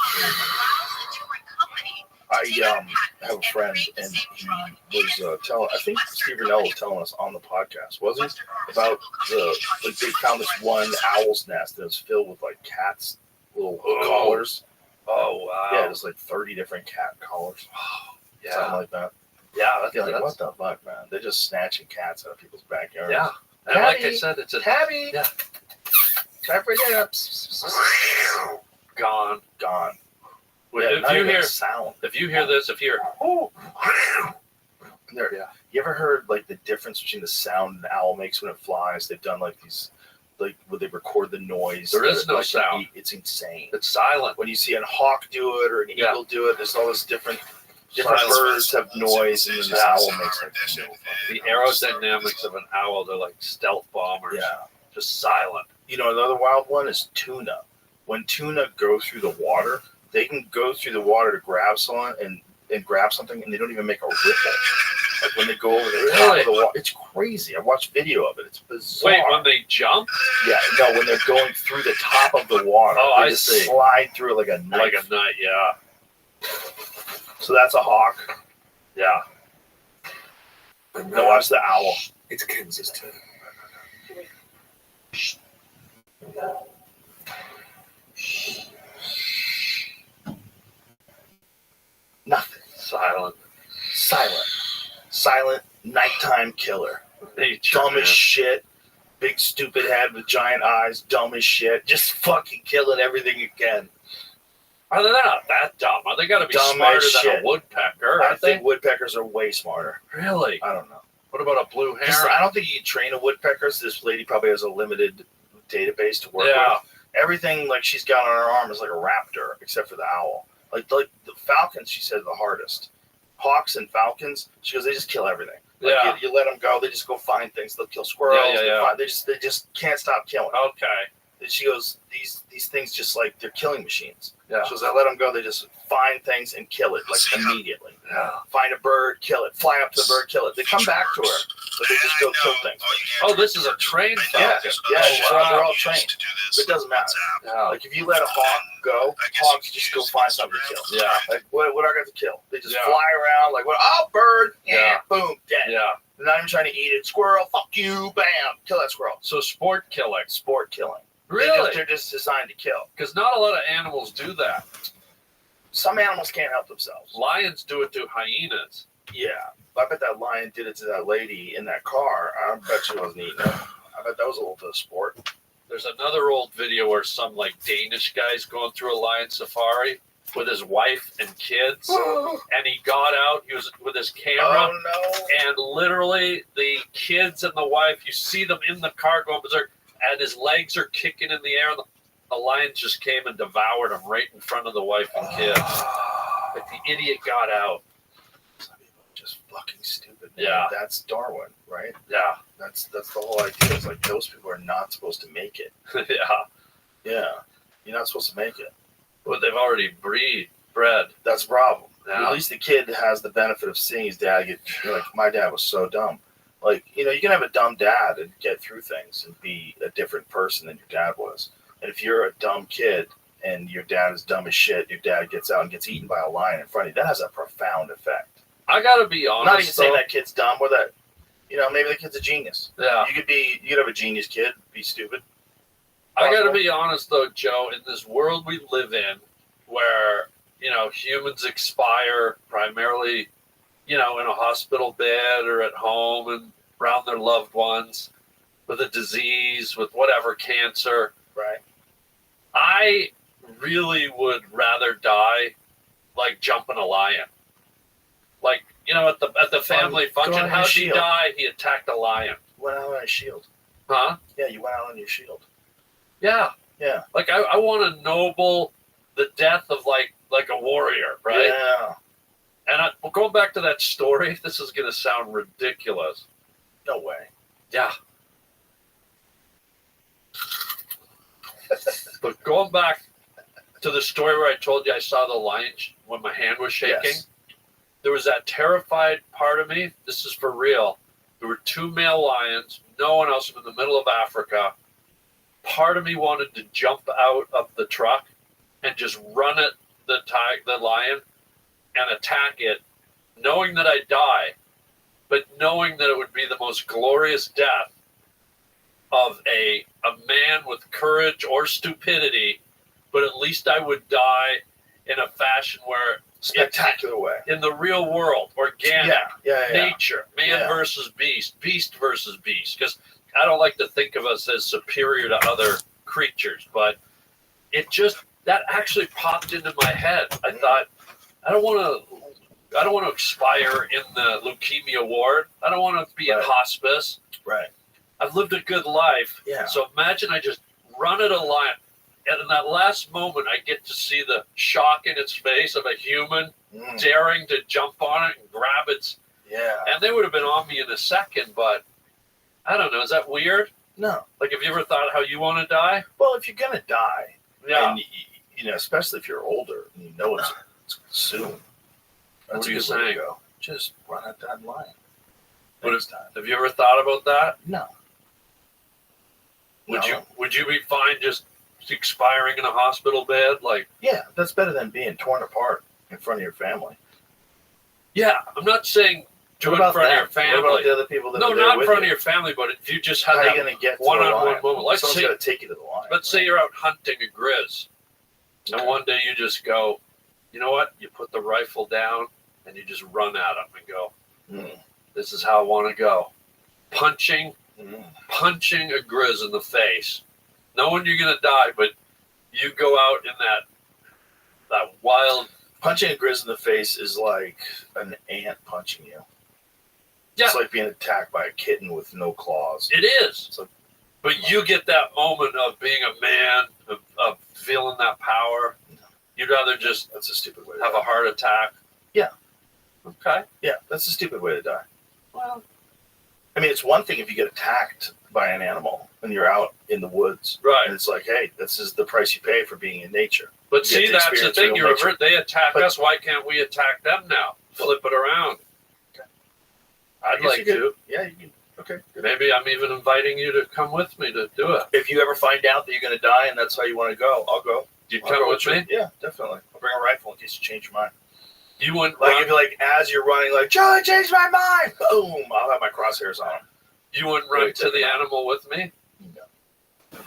I have a friend, and he was telling. I think Steve Rennell was telling us on the podcast, wasn't he? About they found this one owl's nest that was filled with like cats' little collars. Oh wow. Yeah, there's like 30 different cat collars. Yeah. Something like that. Yeah. You're like, what the fuck, man? They're just snatching cats out of people's backyards. Yeah. And like I Tabby. said, it's a Tabby. Yeah. Time for dinner. gone. Gone. If not you even hear a sound. if you hear this, if you hear There, Yeah. You ever heard like the difference between the sound an owl makes when it flies? They've done like these, like where they record the noise. There is no like, sound. It's insane. it's silent. When you see a hawk do it or an Yeah. eagle do it, there's all this different Silence. birds have noise, and then the owl makes like The aerodynamics of an owl, they're like stealth bombers. yeah. Just silent. You know, another wild one is tuna. When tuna go through the water, they can go through the water to grab someone and grab something, and they don't even make a ripple. Like when they go over the top of the wall. It's crazy. I watched video of it. It's bizarre. Wait, when they jump? Yeah, no, when they're going through the top of the water. Oh, they I just see. slide through like a knife. Like a nut, yeah. So that's a hawk. Yeah. Now watch the owl. It's Kansas turn. Nothing. Silent. Silent nighttime killer. Nature, Dumb man. as shit. Big stupid head with giant eyes. Dumb as shit. Just fucking killing everything you can. Are they not that dumb? They got to be Dumb smarter as than shit. a woodpecker, I aren't they? think woodpeckers are way smarter. Really? I don't know. What about a blue Just, heron? I don't think you can train a woodpecker. So this lady probably has a limited database to work Yeah. with. Everything like she's got on her arm is like a raptor, except for the owl. Like the falcons, she said the hardest. Hawks and falcons, she goes, they just kill everything. Like Yeah. you let them go, they just go find things. They'll kill squirrels. Yeah. They just can't stop killing. Okay. And she goes, these things just like they're killing machines. Yeah. She goes, I let them go. They just find things and kill it like immediately. Yeah. Find a bird, kill it. Fly up to the bird, kill it. They come back to her, but they just go kill things. Oh, this is a trained Yeah, falcon. yeah, Oh, they're wow. all trained. But it doesn't matter. Yeah. Like if you let a hawk go, hawks just go find something to kill. Yeah. Like what I got to kill? They just Yeah. fly around like what? Oh, bird! Yeah, Yeah. boom, dead. Yeah. They're not even trying to eat it. Squirrel, fuck you, bam, kill that squirrel. So sport killing. Sport killing. Really? They're just designed to kill. Because not a lot of animals do that. Some animals can't help themselves. Lions do it to hyenas. Yeah, I bet that lion did it to that lady in that car. I bet she wasn't eating it. I bet that was a little bit of sport. There's another old video where some like Danish guy's going through a lion safari with his wife and kids, and he got out. He was with his camera, Oh no! and literally the kids and the wife, you see them in the car going berserk, and his legs are kicking in the air. The lion just came and devoured him right in front of the wife and kids. Like the idiot got out. Some people are just fucking stupid. Yeah. That's Darwin, right? Yeah, That's the whole idea. It's like those people are not supposed to make it. yeah. Yeah, you're not supposed to make it. But they've already bred. That's the problem. Yeah. At least the kid has the benefit of seeing his dad get. Like my dad was so dumb. Like you can have a dumb dad and get through things and be a different person than your dad was. And if you're a dumb kid and your dad is dumb as shit, your dad gets out and gets eaten by a lion in front of you, that has a profound effect. I gotta be honest. I'm not even saying though. that kid's dumb or that, maybe the kid's a genius. Yeah. You could have a genius kid, be stupid. I got to be honest, though, Joe, in this world we live in where, humans expire primarily, in a hospital bed or at home and around their loved ones with a disease, with whatever, cancer. Right. I really would rather die like jumping a lion. Like, at the family function, on how your did he shield. die? He attacked a lion. Went out on a shield. Huh? Yeah, you went out on your shield. Yeah. Yeah. Like I want to noble the death of like a warrior, right? Yeah. And going back to that story, this is going to sound ridiculous. No way. Yeah. But going back to the story where I told you I saw the lion when my hand was shaking, Yes. there was that terrified part of me. This is for real. There were 2 male lions. No one else was in the middle of Africa. Part of me wanted to jump out of the truck and just run at the lion and attack it, knowing that I'd die, but knowing that it would be the most glorious death of a man with courage or stupidity, but at least I would die in a fashion where Spectacular way. in the real world, organic, Yeah. nature, man versus beast, beast versus beast. Because I don't like to think of us as superior to other creatures, but that actually popped into my head. I thought, I don't want to expire in the leukemia ward. I don't want to be in hospice. Right. I've lived a good life. Yeah. So imagine I just run at a lion. And in that last moment, I get to see the shock in its face of a human daring to jump on it and grab its. Yeah. And they would have been on me in a second, but I don't know. Is that weird? No. Like, have you ever thought how you want to die? Well, if you're gonna die, Yeah. and especially if you're older, and it's soon. That's What are a you good way to saying? go. Just run at that lion. next time. Have you ever thought about that? No. Would you be fine just expiring in a hospital bed? Like, Yeah, that's better than being torn apart in front of your family. yeah, I'm not saying do it in What front about of your that? family. What about the other people that No, are there not in with front you? of your family, but if you just had How are you that going to get to one-on-one the line? moment, let's Someone's say, got to take you to the line. let's say you're out hunting a grizz, and one day you just go, you know what? You put the rifle down and you just run at them and go, this is how I want to go. Punching a grizz in the face. Knowing you're going to die, but you go out in that wild. Punching a grizz in the face is like an ant punching you. Yeah. It's like being attacked by a kitten with no claws. It is. It's like, but you get that moment of being a man, of feeling that power. You'd rather just that's a stupid way to have die. a heart attack. Yeah. Okay. Yeah, that's a stupid way to die. Well, I mean, it's one thing if you get attacked by an animal and you're out in the woods. right. And it's like, hey, this is the price you pay for being in nature. But You see, get to that's the experience thing. real nature. They attack But- us. Why can't we attack them now? Flip it around. Okay. I'd Yes, like you could. to. Yeah, you can. Okay. Good. Maybe I'm even inviting you to come with me to do it. If you ever find out that you're going to die and that's how you want to go, I'll go. You'd I'll come go with you. me? Yeah, definitely. I'll bring a rifle in case you change your mind. You wouldn't Like run, if you're like as you're running, like Charlie changed my mind. Boom! I'll have my crosshairs on him. you wouldn't run Really to take the it out. animal with me? No,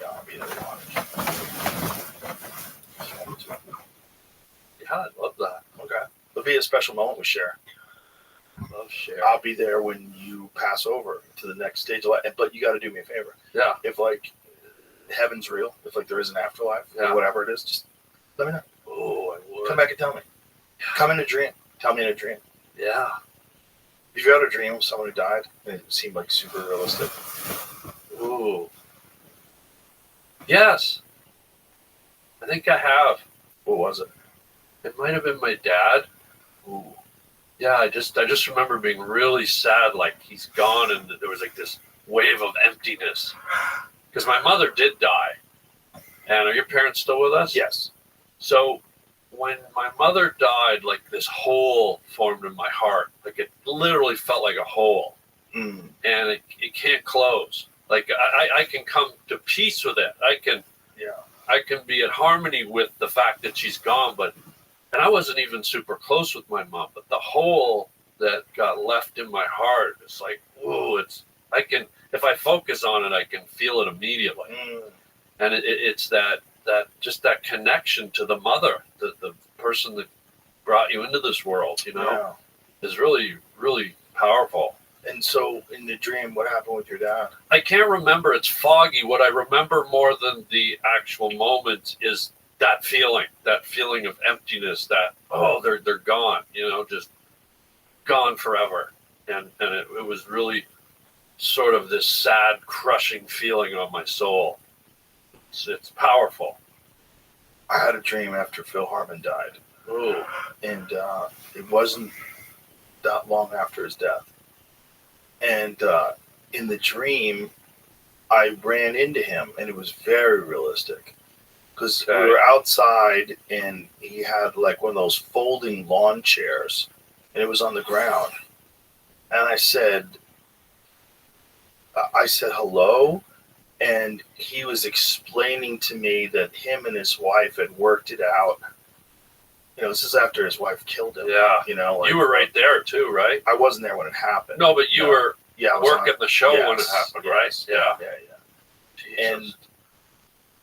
I'll be there to watch. Yeah, I'd love that. Okay, it'll be a special moment we share. Love share. I'll be there when you pass over to the next stage of life. But you got to do me a favor. Yeah. If like heaven's real, if like there is an afterlife, Yeah. or whatever it is, just let me know. Oh, I would. Come back and tell me. Come in a dream. Tell me in a dream. Yeah. If you had a dream of someone who died and it seemed like super realistic, Ooh. Yes. I think I have. what was it? It might have been my dad. Ooh. Yeah, I just remember being really sad, like he's gone, and there was like this wave of emptiness. Because my mother did die. And are your parents still with us? Yes. So when my mother died, like this hole formed in my heart. Like it literally felt like a hole. Mm. And it can't close. Like I can come to peace with it. I can be in harmony with the fact that she's gone, and I wasn't even super close with my mom, but the hole that got left in my heart, it's like, ooh, if I focus on it, I can feel it immediately. Mm. And it's that connection to the mother, the person that brought you into this world, Yeah. is really, really powerful. And so in the dream, what happened with your dad? I can't remember. It's foggy. What I remember more than the actual moment is that feeling of emptiness, that, oh, they're gone, just gone forever. And it was really sort of this sad, crushing feeling on my soul. It's powerful. I had a dream after Phil Hartman died. Ooh. And it wasn't that long after his death. And in the dream, I ran into him, and it was very realistic. Because we were outside, and he had like one of those folding lawn chairs, and it was on the ground. And I said hello, and he was explaining to me that him and his wife had worked it out. This is after his wife killed him. Yeah. Like, You were right there too, right? I wasn't there when it happened. No, but you were I was working the show when it Yes, happened, yes, right? Yeah. Yeah. And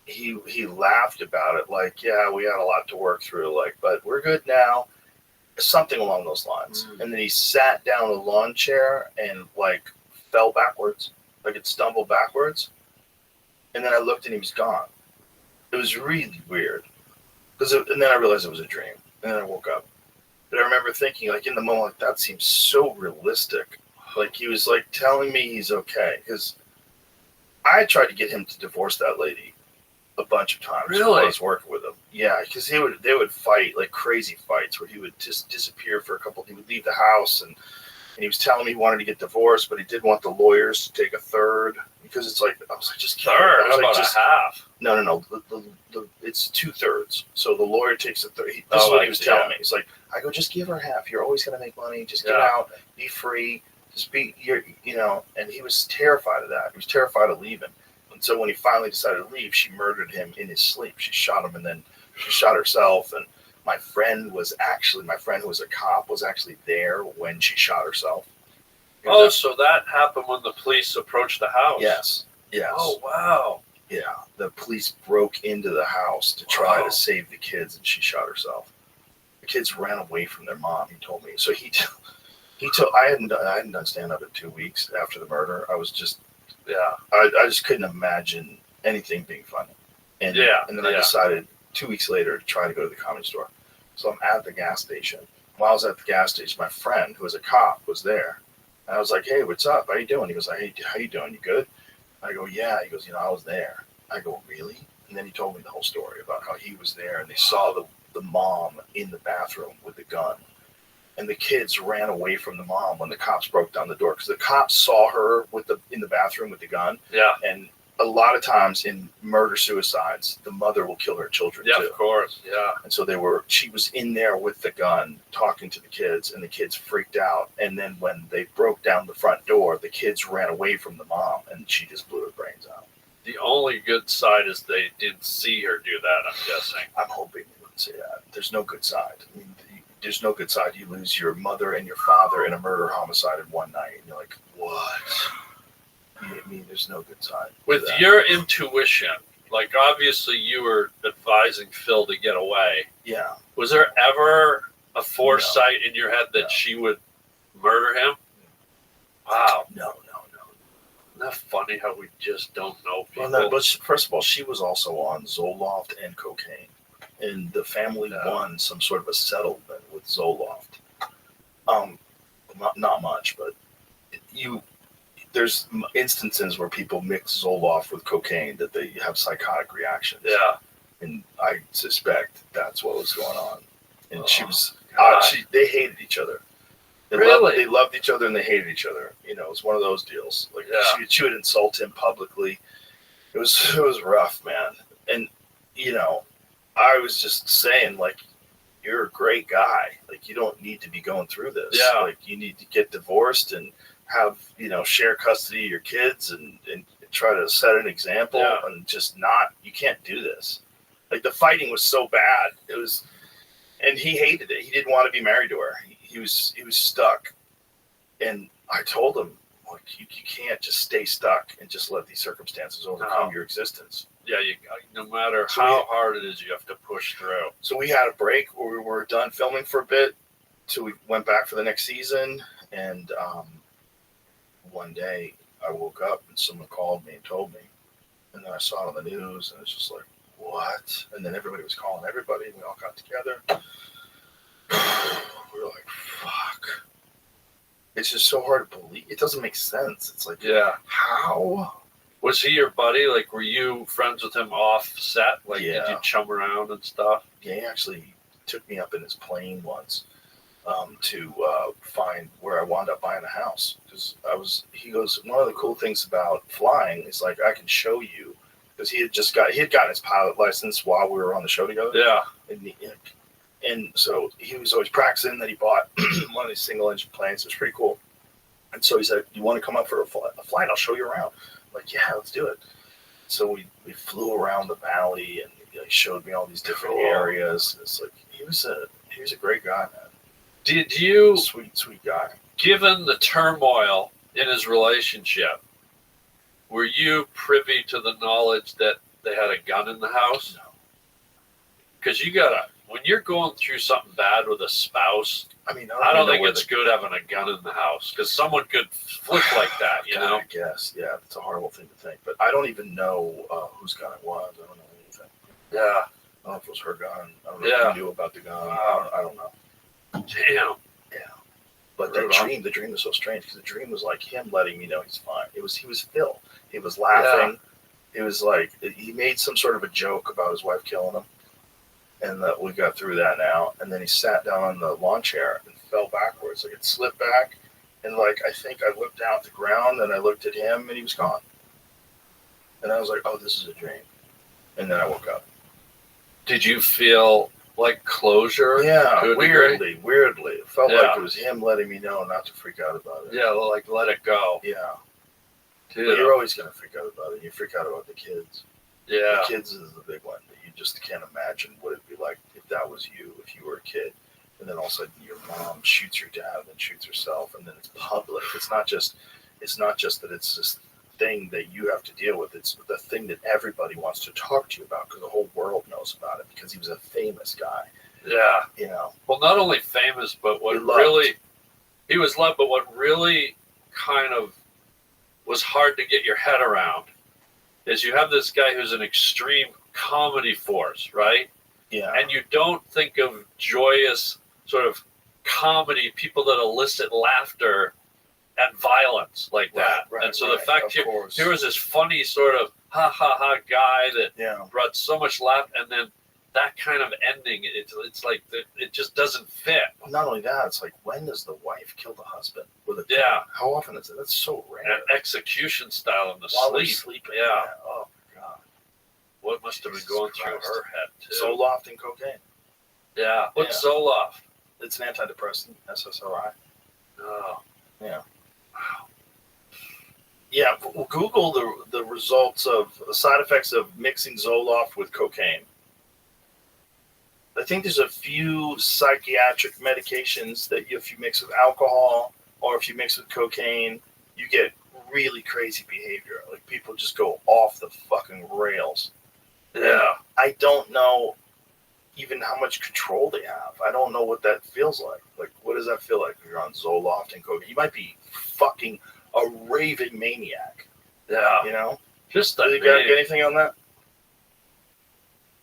he laughed about it, like, yeah, we had a lot to work through, like, but we're good now. Something along those lines. Mm. And then he sat down in a lawn chair and like fell backwards, like it stumbled backwards. And then I looked and he was gone. It was really weird. And then I realized it was a dream. And then I woke up. But I remember thinking, like, in the moment, like, that seems so realistic. Like, he was, like, telling me he's okay. Because I tried to get him to divorce that lady a bunch of times Really? when I was working with him. Yeah, because they would fight, like, crazy fights where he would just disappear for he would leave the house, and he was telling me he wanted to get divorced, but he did want the lawyers to take a third. Because it's like, I was like, just kill her. Third? I was How like, about a half? No. It's 2/3. So the lawyer takes a third. This is Oh, what I he was see, telling yeah. me. He's like, I go, just give her half. You're always going to make money. Just get Yeah. out, be free. Just be, and he was terrified of that. He was terrified of leaving. And so when he finally decided to leave, she murdered him in his sleep. She shot him, and then she shot herself. And my friend who was a cop was actually there when she shot herself. Oh, so that happened when the police approached the house? Yes. Oh, wow. Yeah, the police broke into the house to try to save the kids, and she shot herself. The kids ran away from their mom. He told me. So I hadn't done stand up in 2 weeks after the murder. I was just, I just couldn't imagine anything being funny. And then I decided 2 weeks later to try to go to the Comedy Store. So I'm at the gas station. While I was at the gas station, my friend, who was a cop, was there. And I was like, "Hey, what's up? How you doing?" He goes, "Hey, how you doing? You good?" I go, "Yeah." He goes, "I was there." I go, "Really?" And then he told me the whole story about how he was there and they saw the mom in the bathroom with the gun. And the kids ran away from the mom when the cops broke down the door because the cops saw her in the bathroom with the gun. Yeah. And a lot of times in murder-suicides, the mother will kill her children too. Yeah, of course. Yeah. And so she was in there with the gun talking to the kids, and the kids freaked out. And then when they broke down the front door, the kids ran away from the mom, and she just blew her brains out. The only good side is they didn't see her do that, I'm guessing. I'm hoping they wouldn't say that. There's no good side. I mean, there's no good side. You lose your mother and your father in a murder homicide in one night, and you're like, what? I mean, there's no good side. With your intuition, like obviously you were advising Phil to get away. Yeah. Was there ever a foresight in your head that she would murder him? Wow. No. Isn't that funny how we just don't know people? Well, no, but first of all, she was also on Zoloft and cocaine. And the family won some sort of a settlement with Zoloft. Not much, but there's instances where people mix Zoloft with cocaine that they have psychotic reactions. Yeah. And I suspect that's what was going on. And they hated each other. They loved each other and they hated each other. It was one of those deals. Like she would insult him publicly. It was rough, man. And I was just saying, like, you're a great guy. Like, you don't need to be going through this. Yeah. Like, you need to get divorced and have, share custody of your kids and try to set an example and just you can't do this. Like, the fighting was so bad. And he hated it. He didn't want to be married to her. He was stuck. And I told him, like, you can't just stay stuck and just let these circumstances overcome your existence. Yeah, no matter how hard it is, you have to push through. So we had a break where we were done filming for a bit. So we went back for the next season. And one day I woke up and someone called me and told me. And then I saw it on the news and it's just like, what? And then everybody was calling everybody and we all got together. We were like, fuck. It's just so hard to believe. It doesn't make sense. It's like, how? Was he your buddy? Like, were you friends with him off set? Like, did you chum around and stuff? Yeah, he actually took me up in his plane once to find where I wound up buying a house. Because he goes, one of the cool things about flying is, like, I can show you. Because he had gotten his pilot license while we were on the show together. Yeah. And so he was always practicing. That he bought one of these single-engine planes. It was pretty cool. And so he said, "You want to come up for a flight? I'll show you around." I'm like, yeah, let's do it. So we flew around the valley, and he showed me all these different areas. It's like he was a great guy, man. Did you sweet guy? Given the turmoil in his relationship, were you privy to the knowledge that they had a gun in the house? No. Because when you're going through something bad with a spouse, I mean, I don't think it's good having a gun in the house because someone could flip like that, I guess, yeah, it's a horrible thing to think. But I don't even know whose gun it was. I don't know anything. Yeah. I don't know if it was her gun. I don't know if he knew about the gun. I don't know. Damn. Yeah. But the dream was so strange because the dream was like him letting me know he's fine. He was Phil. He was laughing. Yeah. It was like he made some sort of a joke about his wife killing him. And that we got through that now. And then he sat down on the lawn chair and fell backwards. Like it slipped back. And like, I think I looked down at the ground and I looked at him and he was gone. And I was like, oh, this is a dream. And then I woke up. Did you feel like closure. Yeah, to a degree. weirdly. It felt Yeah. like it was him letting me know not to freak out about it. Yeah, like let it go. Yeah. Dude. But you're always going to freak out about it. You freak out about the kids. Yeah. The kids is the big one. You just can't imagine what it'd be like if that was you, if you were a kid. And then all of a sudden your mom shoots your dad and then shoots herself. And then it's public. It's not just that it's this thing that you have to deal with. It's the thing that everybody wants to talk to you about because the whole world knows about it because he was a famous guy. Yeah. You know. Well, not only famous, but what he was loved, but what really kind of was hard to get your head around is you have this guy who's an extreme comedy force, right? Yeah. And you don't think of joyous sort of comedy, people that elicit laughter and violence like that. Right, and so the fact here was this funny sort of ha ha ha guy that brought so much laughter, and then that kind of ending, it's like it just doesn't fit. Not only that, it's like, when does the wife kill the husband with a gun? Yeah. How often is it? That's so rare. And execution style in the While they're sleep. sleeping. Yeah. Oh my God. What must have been going through her head too? Zoloft and cocaine. Yeah. What's Zoloft? It's an antidepressant, SSRI. Oh. Yeah. Wow. Yeah, Google the results of the side effects of mixing Zoloft with cocaine. I think there's a few psychiatric medications that if you mix with alcohol or if you mix with cocaine, you get really crazy behavior. Like people just go off the fucking rails. Yeah. I don't know even how much control they have. I don't know what that feels like. Like, what does that feel like when you're on Zoloft and cocaine? You might be fucking a raving maniac. Yeah. You know? Just that. You got anything on that?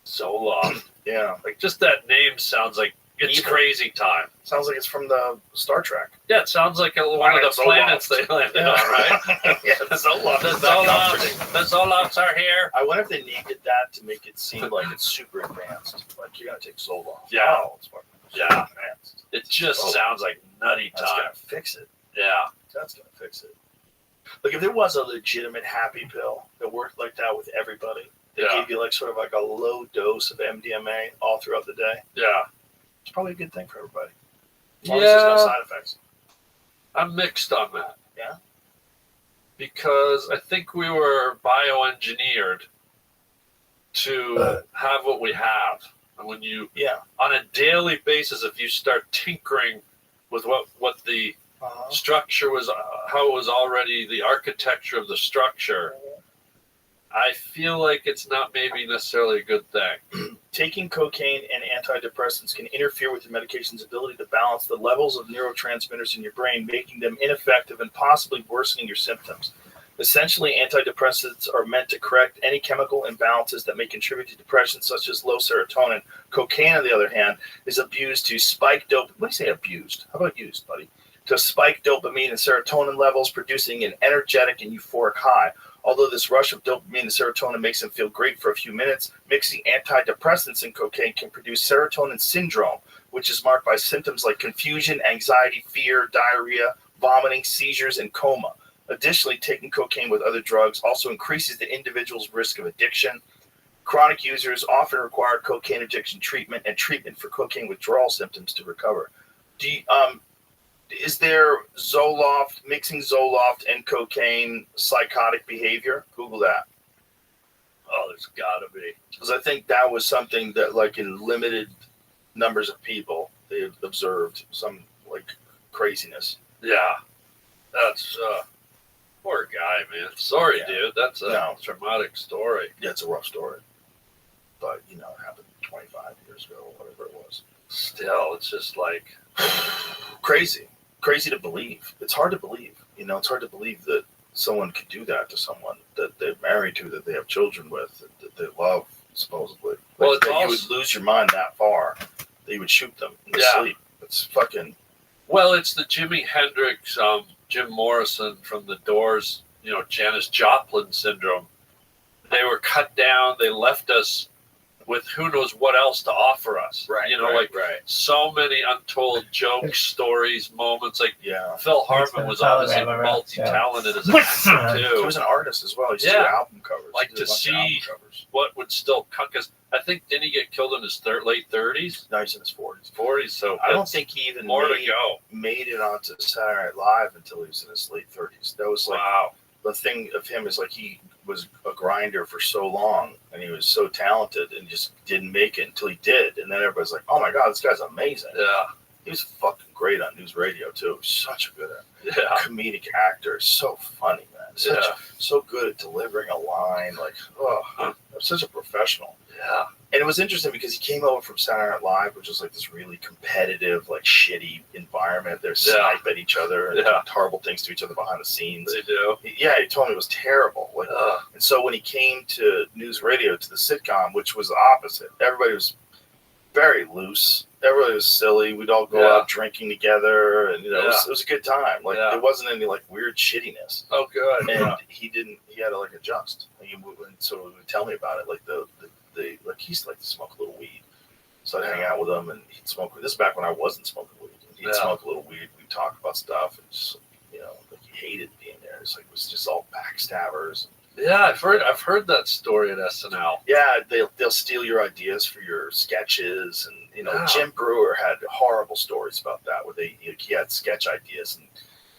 Zoloft. Yeah. Like, just that name sounds like it's Evil. Crazy Time. Sounds like it's from the Star Trek. Yeah, it sounds like one of the Zoloft. planets they landed on, right? Yeah, Zoloft. The Zolofts are here. I wonder if they named it that to make it seem like it's super advanced. Like, you're going to take Zoloft. Yeah. Oh, it's fucking Yeah. advanced. It just sounds like nutty That's time. going to fix it. Yeah. That's going to fix it. Like, if there was a legitimate happy pill that worked like that with everybody, that gave you like sort of like a low dose of MDMA all throughout the day, Yeah. it's probably a good thing for everybody. As long as there's no side effects. I'm mixed on that. Yeah? Because I think we were bioengineered to have what we have. And when you, on a daily basis, if you start tinkering with what the structure was, how it was already, the architecture of the structure, I feel like it's not maybe necessarily a good thing. Taking cocaine and antidepressants can interfere with your medication's ability to balance the levels of neurotransmitters in your brain, making them ineffective and possibly worsening your symptoms. Essentially, antidepressants are meant to correct any chemical imbalances that may contribute to depression, such as low serotonin. Cocaine, on the other hand, is abused to spike dopamine. What do you say abused? How about used, buddy? To spike dopamine and serotonin levels, producing an energetic and euphoric high. Although this rush of dopamine and serotonin makes them feel great for a few minutes, mixing antidepressants and cocaine can produce serotonin syndrome, which is marked by symptoms like confusion, anxiety, fear, diarrhea, vomiting, seizures, and coma. Additionally, taking cocaine with other drugs also increases the individual's risk of addiction. Chronic users often require cocaine addiction treatment and treatment for cocaine withdrawal symptoms to recover. Is there Zoloft, mixing Zoloft and cocaine psychotic behavior? Google that. Oh, there's got to be. Because I think that was something that, like, in limited numbers of people, they observed some, like, craziness. Yeah. That's, poor guy, man. Sorry, dude. That's a traumatic story. Yeah, it's a rough story. But, you know, it happened 25 years ago or whatever it was. Still, it's just like... Crazy to believe. It's hard to believe. You know, it's hard to believe that someone could do that to someone that they're married to, that they have children with, that they love, supposedly. Well, like, that you would lose your mind that far, that you would shoot them in their sleep. It's fucking... Well, it's the Jimi Hendrix, Jim Morrison from The Doors, you know, Janis Joplin syndrome. They were cut down. They left us with who knows what else to offer us. Right. Like right. so many untold jokes, stories, moments. Like Yeah. Phil Hartman was obviously multi-talented as an actor too. He was an artist as well. He used to do album covers. Like to see what would still come, because I think didn't he get killed in his late 30s? No, he's in his 40s. 40s. So I don't think he even made it onto Saturday Night Live until he was in his late 30s. That was like the thing of him is like he was a grinder for so long and he was so talented and just didn't make it until he did. And then everybody's like, oh my God, this guy's amazing. Yeah. He was fucking great on news radio too. He was such a good comedic actor. So funny, man. So good at delivering a line. Like, such a professional. Yeah. And it was interesting because he came over from Saturday Night Live, which was like this really competitive, like shitty environment. They're snipe at each other and doing horrible things to each other behind the scenes. They do. He told me it was terrible. Like, and so when he came to news radio, to the sitcom, which was the opposite, everybody was very loose. Everybody was silly. We'd all go out drinking together, and it was a good time. Like there wasn't any like weird shittiness. Oh, good. And he had to like adjust. And so he would tell me about it. Like like he used to like to smoke a little weed, so I'd hang out with him and he'd smoke. This is back when I wasn't smoking weed. He'd smoke a little weed. We'd talk about stuff, and just, like he hated being there. It's like it was just all backstabbers. Yeah, I've heard that story at SNL. Yeah, they'll steal your ideas for your sketches, and Jim Brewer had horrible stories about that, where he had sketch ideas and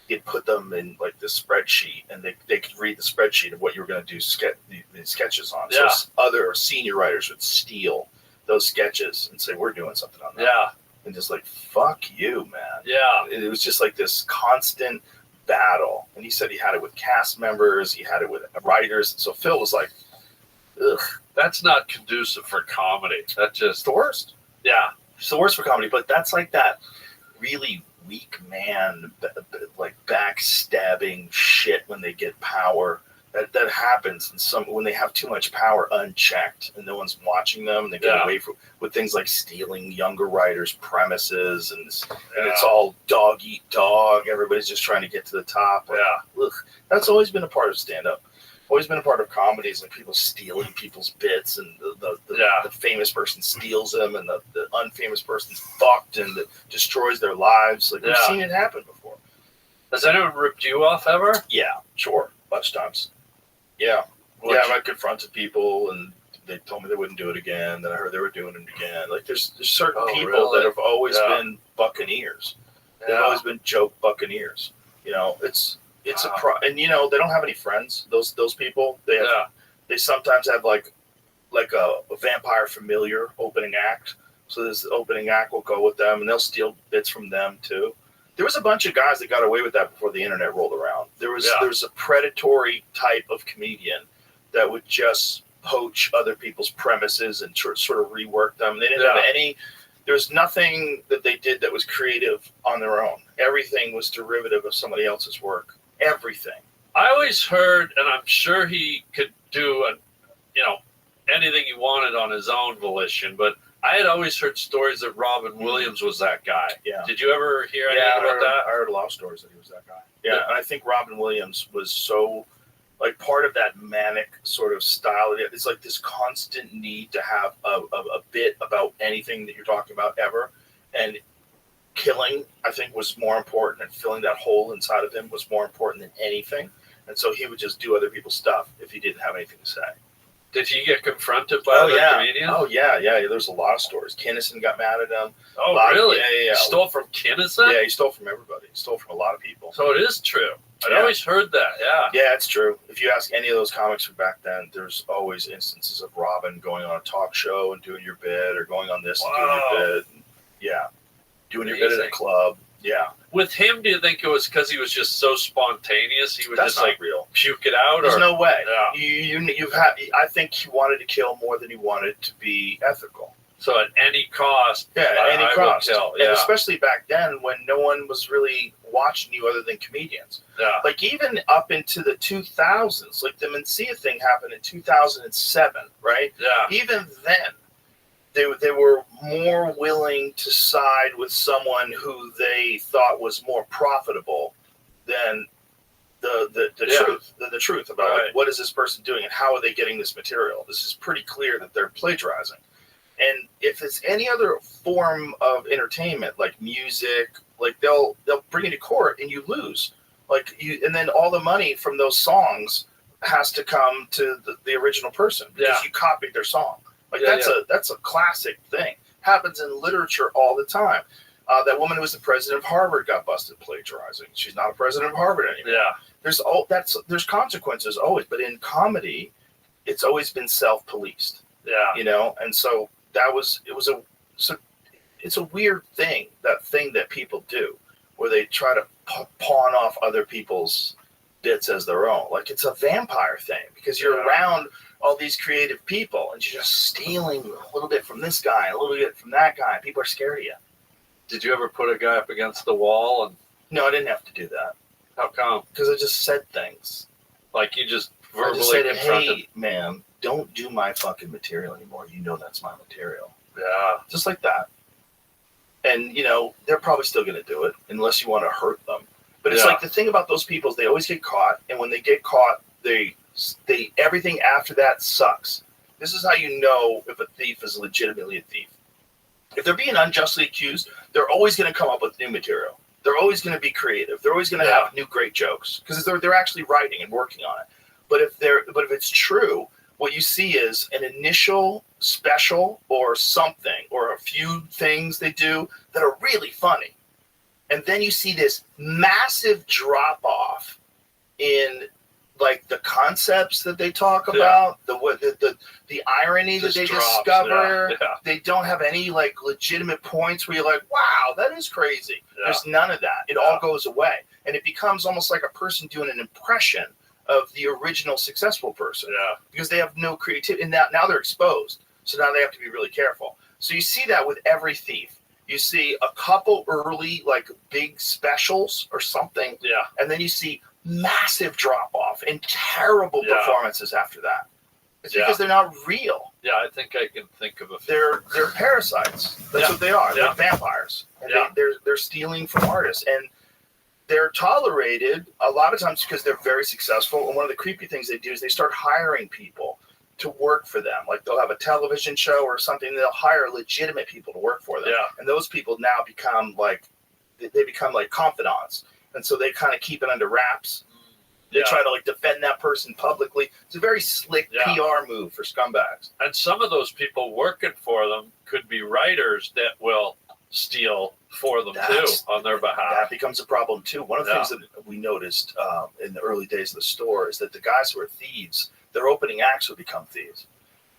he'd put them in like this spreadsheet, and they could read the spreadsheet of what you were going to do the sketches on. So other senior writers would steal those sketches and say, "We're doing something on that." Yeah, and just like, "Fuck you, man." Yeah, it was just like this constant battle. And he said he had it with cast members, he had it with writers. So Phil was like, "Ugh, that's not conducive for comedy. That's just the worst." Yeah, it's the worst for comedy. But that's like that really weak man, like backstabbing shit when they get power. That happens when they have too much power unchecked and no one's watching them, and they get away with things like stealing younger writers' premises, and it's all dog eat dog. Everybody's just trying to get to the top. Ugh. That's always been a part of stand-up. Always been a part of comedies, like people stealing people's bits, and the famous person steals them, and the unfamous person's fucked and destroys their lives. Like we've seen it happen before. Has anyone ripped you off ever? Yeah, sure, a bunch of times. Yeah, I confronted people, and they told me they wouldn't do it again. Then I heard they were doing it again. Like there's certain people that have always been buccaneers. They've always been joke buccaneers. It's and they don't have any friends. Those people they sometimes have like a vampire familiar opening act. So this opening act will go with them, and they'll steal bits from them too. There was a bunch of guys that got away with that before the internet rolled around. There was a predatory type of comedian that would just poach other people's premises and sort of rework them. They didn't have any. There's nothing that they did that was creative on their own. Everything was derivative of somebody else's work. Everything. I always heard, and I'm sure he could do anything he wanted on his own volition, but I had always heard stories that Robin Williams was that guy. Yeah. Did you ever hear anything about that? I heard a lot of stories that he was that guy. Yeah, and I think Robin Williams was so like part of that manic sort of style. It's like this constant need to have a bit about anything that you're talking about ever, and killing, I think, was more important, and filling that hole inside of him was more important than anything. And so he would just do other people's stuff if he didn't have anything to say. Did he get confronted by other comedians? Oh, yeah. There's a lot of stories. Kinnison got mad at him. Oh, really? Yeah. He stole from Kinnison? Yeah, he stole from everybody. He stole from a lot of people. So it is true. I'd always heard that, Yeah, it's true. If you ask any of those comics from back then, there's always instances of Robin going on a talk show and doing your bit, or going on this and doing your bit. Yeah. Doing your bit at a club. Yeah. With him, do you think it was because he was just so spontaneous? He would That's just not real. Puke it out? There's no way. Yeah. I think he wanted to kill more than he wanted to be ethical. So at any cost, any cost. Kill. And especially back then when no one was really watching you other than comedians. Yeah. Like even up into the 2000s, like the Mencia thing happened in 2007, right? Yeah. Even then, they were more willing to side with someone who they thought was more profitable than the truth. The truth about like, what is this person doing and how are they getting this material? This is pretty clear that they're plagiarizing. And if it's any other form of entertainment, like music, like they'll bring you to court and you lose. And then all the money from those songs has to come to the original person because you copied their song. That's a classic thing. Happens in literature all the time. That woman who was the president of Harvard got busted plagiarizing. She's not a president of Harvard anymore. Yeah. There's consequences always, but in comedy, it's always been self-policed. Yeah. And so it's a weird thing, that people do, where they try to pawn off other people's bits as their own. Like it's a vampire thing because you're around all these creative people and you're just stealing a little bit from this guy, a little bit from that guy. People are scared of you. Did you ever put a guy up against the wall? And No, I didn't have to do that. how come? Because I just said things. Like you just I verbally just said, confronted? hey, man, don't do my fucking material anymore. You know that's my material. Yeah. Just like that. And, they're probably still going to do it unless you want to hurt them. But it's like the thing about those people is they always get caught. And when they get caught, they everything after that sucks. This is how you know if a thief is legitimately a thief. If they're being unjustly accused, they're always going to come up with new material. They're always going to be creative. They're always going to have new great jokes because they're actually writing and working on it. But if it's true, what you see is an initial special or something or a few things they do that are really funny. And then you see this massive drop off in like the concepts that they talk about, the irony that they discover. Yeah. They don't have any like legitimate points where you're like, wow, that is crazy. Yeah. There's none of that. It all goes away. And it becomes almost like a person doing an impression of the original successful person. Yeah. Because they have no creativity. And now they're exposed. So now they have to be really careful. So you see that with every thief. You see a couple early, like big specials or something. Yeah. And then you see massive drop off and terrible performances after that. It's because they're not real. Yeah, I think I can think of a few. They're parasites. That's what they are. Yeah. They're vampires. And Yeah. they're stealing from artists. And they're tolerated a lot of times because they're very successful. And one of the creepy things they do is they start hiring people to work for them. Like they'll have a television show or something. They'll hire legitimate people to work for them. Yeah. And those people now become like confidants. And so they kind of keep it under wraps. They try to like defend that person publicly. It's a very slick PR move for scumbags. And some of those people working for them could be writers that will steal for them too on their behalf. That becomes a problem too. One of the things that we noticed in the early days of the store is that the guys who are thieves, their opening acts would become thieves.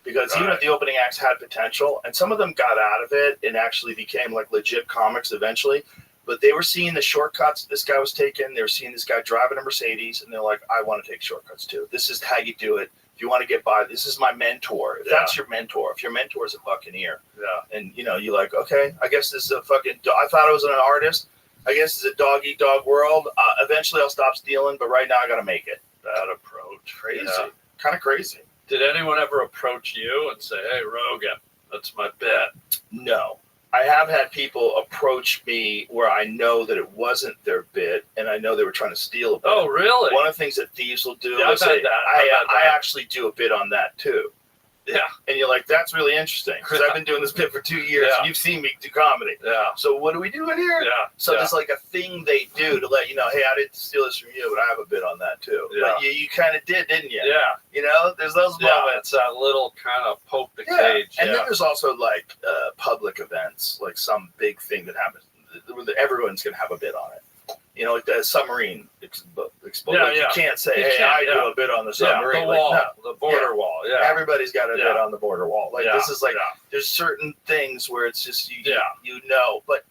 Because even if the opening acts had potential, and some of them got out of it and actually became like legit comics eventually, but they were seeing the shortcuts this guy was taking. They were seeing this guy driving a Mercedes, and they're like, I want to take shortcuts too. This is how you do it. If you want to get by, this is my mentor. If that's your mentor, if your mentor is a buccaneer, and you're like, okay, I guess this is a fucking, I thought I was an artist. I guess it's a dog-eat-dog world. Eventually I'll stop stealing, but right now I got to make it. That approach. Crazy. Kind of crazy. Did anyone ever approach you and say, hey, Rogan, that's my bet? No. I have had people approach me where I know that it wasn't their bit, and I know they were trying to steal a bit. Oh, really? One of the things that thieves will do I've is had that. I actually do a bit on that too. Yeah. And you're like, that's really interesting, because I've been doing this bit for 2 years, and you've seen me do comedy. Yeah. So what are we doing here? Yeah. So there's like a thing they do to let you know, hey, I didn't steal this from you, but I have a bit on that too. Yeah. But you kind of did, didn't you? Yeah. There's those moments. It's that little kind of poke the cage. And then there's also like public events, like some big thing that happens. Everyone's going to have a bit on it. Like the submarine explosion. You can't say, I do a bit on the submarine. The wall, the border wall. Yeah. Everybody's got a bit on the border wall. Like this is like, there's certain things where it's just, but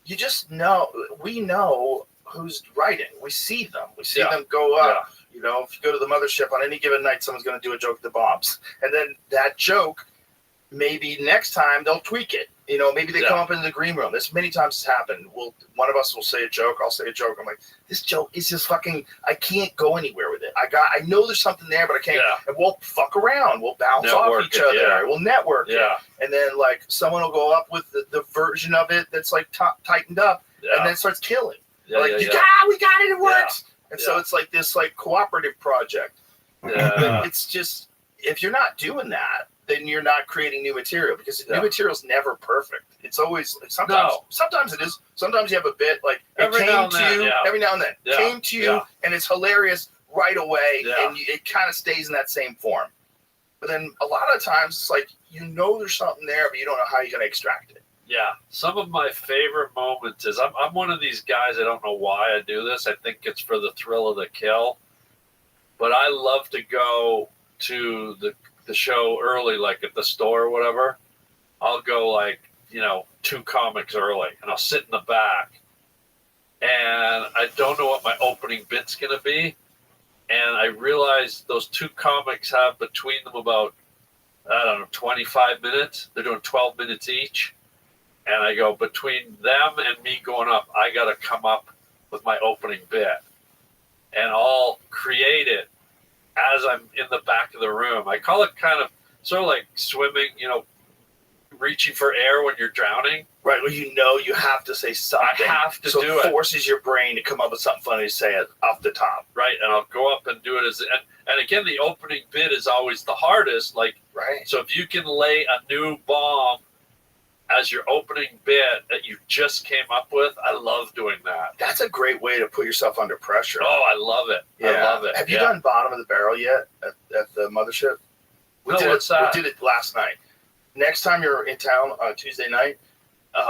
you just know, we know who's writing. We see them. We see them go up. If you go to the mothership on any given night, someone's going to do a joke at the bombs. And then that joke, maybe next time they'll tweak it. Maybe they come up into the green room. This many times has happened. One of us will say a joke. I'll say a joke. I'm like, this joke is just fucking, I can't go anywhere with it. I know there's something there, but I can't. Yeah. And we'll fuck around. We'll bounce off each other. Yeah. We'll network it. And then like someone will go up with the version of it that's like tightened up and then starts killing. We got it. It works. And so it's like this like cooperative project. Yeah. It's just, if you're not doing that, then you're not creating new material because new material's never perfect. It's always sometimes it is. Sometimes you have a bit like every now and then came to you and it's hilarious right away and it kind of stays in that same form. But then a lot of times it's like there's something there, but you don't know how you're going to extract it. Yeah, some of my favorite moments is I'm one of these guys. I don't know why I do this. I think it's for the thrill of the kill. But I love to go to the show early, like at the store or whatever. I'll go like 2 comics early, and I'll sit in the back. And I don't know what my opening bit's gonna be. And I realize those 2 comics have between them about 25 minutes. They're doing 12 minutes each. And I go, between them and me going up, I got to come up with my opening bit. And I'll create it as I'm in the back of the room. I call it kind of sort of like swimming, reaching for air when you're drowning. Right, well, you have to say something. I have to do it. So it forces your brain to come up with something funny to say it off the top. Right, and I'll go up and do it and again, the opening bit is always the hardest. Like, right. So if you can lay a new bomb as your opening bit that you just came up with, I love doing that. That's a great way to put yourself under pressure. Oh, I love it. Yeah. I love it. Have you done Bottom of the Barrel yet at the mothership? What's that? We did it last night. Next time you're in town on Tuesday night,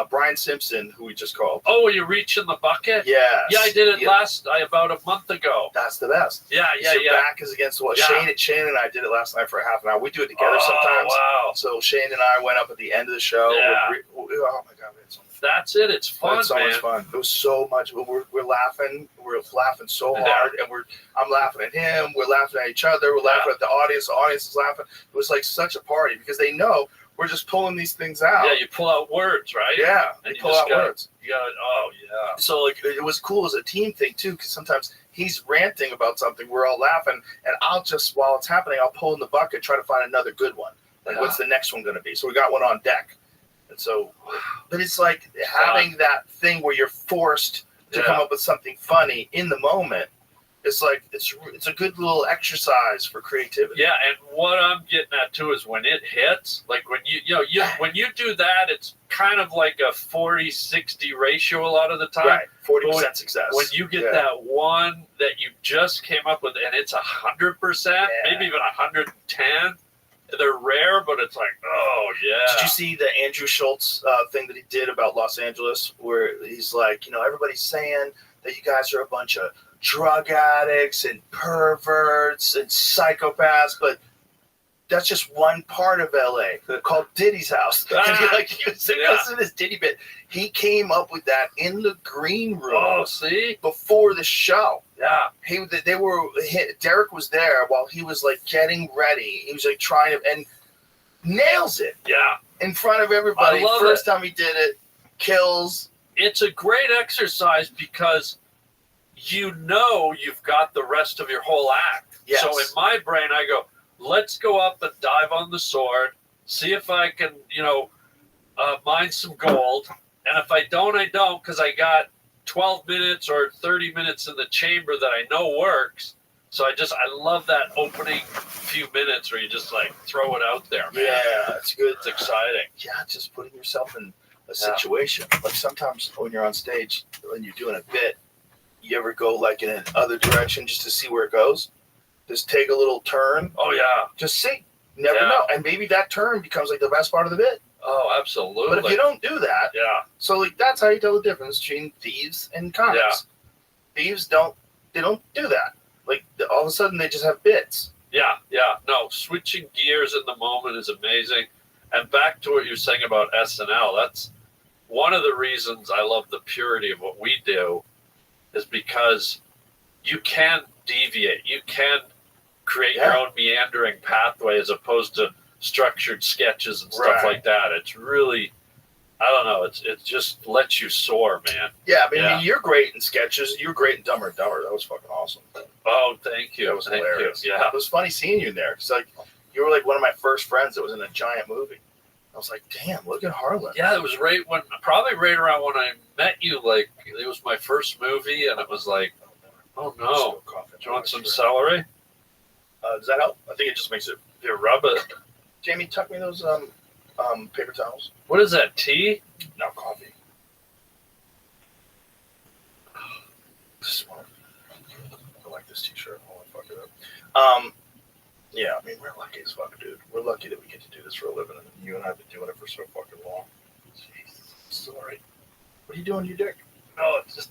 Brian Simpson, who we just called. Oh, you reach in the bucket? Yeah. Yeah, I did it about a month ago. That's the best. Yeah. Your back is against the wall. Yeah. Shane and I did it last night for a half an hour. We do it together sometimes. Wow. So Shane and I went up at the end of the show. Yeah. Oh my God, man. That's it. It's fun, so much fun. It was so much. We're laughing. We're laughing so hard, and I'm laughing at him. We're laughing at each other. We're laughing at the audience. The audience is laughing. It was like such a party because they know we're just pulling these things out. Yeah, you pull out words, right? Yeah, and you pull out words. You got it. Oh, yeah. So like it was cool as a team thing too, because sometimes he's ranting about something, we're all laughing, and I'll just while it's happening, I'll pull in the bucket, try to find another good one. Like what's the next one going to be? So we got one on deck. And so, but it's like having that thing where you're forced to come up with something funny in the moment. It's like it's a good little exercise for creativity. Yeah, and what I'm getting at too is when it hits, like when when you do that, it's kind of like a 40-60 ratio a lot of the time. Right, 40% success. When you get that one that you just came up with, and it's 100%, maybe even 110. They're rare, but it's like, oh, yeah. Did you see the Andrew Schultz thing that he did about Los Angeles where he's like, everybody's saying that you guys are a bunch of drug addicts and perverts and psychopaths, but that's just one part of LA called Diddy's house. And he was in this Diddy bit. He came up with that in the green room. Oh, see? Before the show. Yeah. Derek was there while he was like getting ready. He was like trying to, and nails it. Yeah. In front of everybody. I love First time he did it, kills. It's a great exercise because you've got the rest of your whole act. Yes. So in my brain, I go, let's go up and dive on the sword, see if I can, mine some gold. And if I don't, I don't, because I got 12 minutes or 30 minutes in the chamber that I know works. So I love that opening few minutes where you just like throw it out there, man. Yeah, it's good. It's exciting. Yeah, just putting yourself in a situation. Like sometimes when you're on stage, when you're doing a bit, you ever go like in another direction just to see where it goes? Just take a little turn. Oh, yeah. Just see. Never know. And maybe that turn becomes like the best part of the bit. Oh, absolutely. But if you don't do that, so like that's how you tell the difference between thieves and comics. Yeah. Thieves don't do that. Like all of a sudden they just have bits. Yeah. No, switching gears in the moment is amazing. And back to what you're saying about SNL, that's one of the reasons I love the purity of what we do is because you can deviate. You can create your own meandering pathway as opposed to structured sketches and stuff like that. It's really, I don't know, it just lets you soar, man. Yeah, I mean, you're great in sketches. You're great in Dumber and Dumber. That was fucking awesome. Oh, thank you. That was hilarious. Yeah. It was funny seeing you there. Because like, you were like one of my first friends that was in a giant movie. I was like, damn, look at Harlan. Yeah, it was probably right around when I met you. Like, it was my first movie, and it was like, oh no. Do you want some celery? Does that help? I think it just makes it. You rub it. Jamie, tuck me those paper towels. What is that, tea? No, coffee. Smart. I like this t-shirt. I want to fuck it up. Yeah, I mean, we're lucky as fuck, dude. We're lucky that we get to do this for a living, and you and I have been doing it for so fucking long. Jesus, sorry. What are you doing to your dick? No, it's just.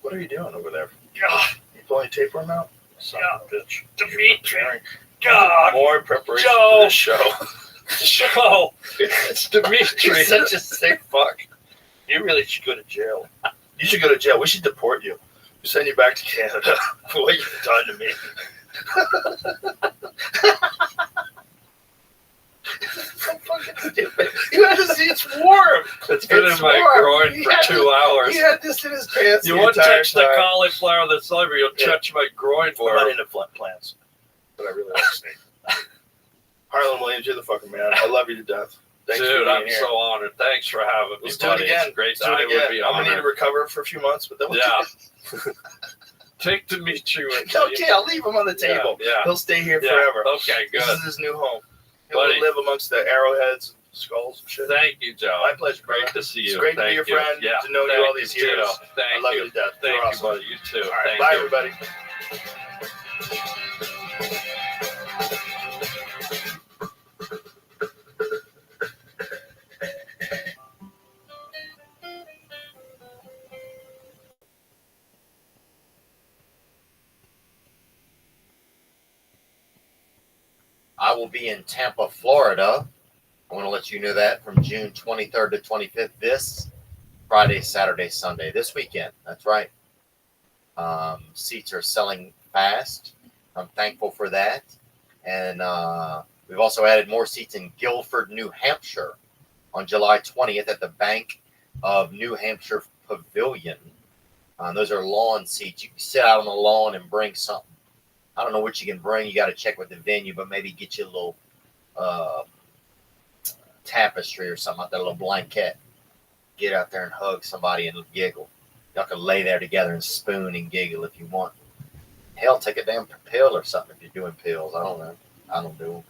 What are you doing over there? God. You pulling tapeworm out? Son of a bitch. Dimitri. God. More preparation Joe. for this show. Joe. It's Dimitri. You're such a sick fuck. You really should go to jail. You should go to jail. We should deport you. We send you back to Canada for what you've done to me. So fucking stupid. You had to see it's warm. It's been in my groin for 2 hours. He had this in his pants. You the won't entire touch the time. cauliflower that's over, you'll touch my groin I'm for not it. into plants, but I really like snake. Harlan Williams, you're the fucking man. I love you to death. Thanks for Dude, being I'm here. so honored. Thanks for having me, Let's do buddy. it again. It's great. Let's do I it would again. be I'm gonna need to honored. recover for a few months, but then we'll Yeah. Take Dimitri with you. Okay, I'll leave him on the table. Yeah. He'll stay here Yeah. forever. Okay, This good. is his new home. He'll Buddy. live amongst the arrowheads, skulls, and shit. Thank you, Joe. My pleasure. Great brother. to see you. It's great to be Thank your you. friend, Yeah. to know you Thank all these you, years. Joe. Thank I love you. you to death. Thank You're you, awesome. buddy. You too. All right, Thank bye, you. everybody. I will be in Tampa, Florida. I want to let you know that from June 23rd to 25th, this Friday, Saturday, Sunday, this weekend. That's right. Seats are selling fast. I'm thankful for that. And we've also added more seats in Guilford, New Hampshire on July 20th at the Bank of New Hampshire Pavilion. Those are lawn seats. You can sit out on the lawn and bring something. I don't know what you can bring. You got to check with the venue, but maybe get you a little tapestry or something like that, a little blanket. Get out there and hug somebody and giggle. Y'all can lay there together and spoon and giggle if you want. Hell, take a damn pill or something if you're doing pills. I don't know. I don't do them.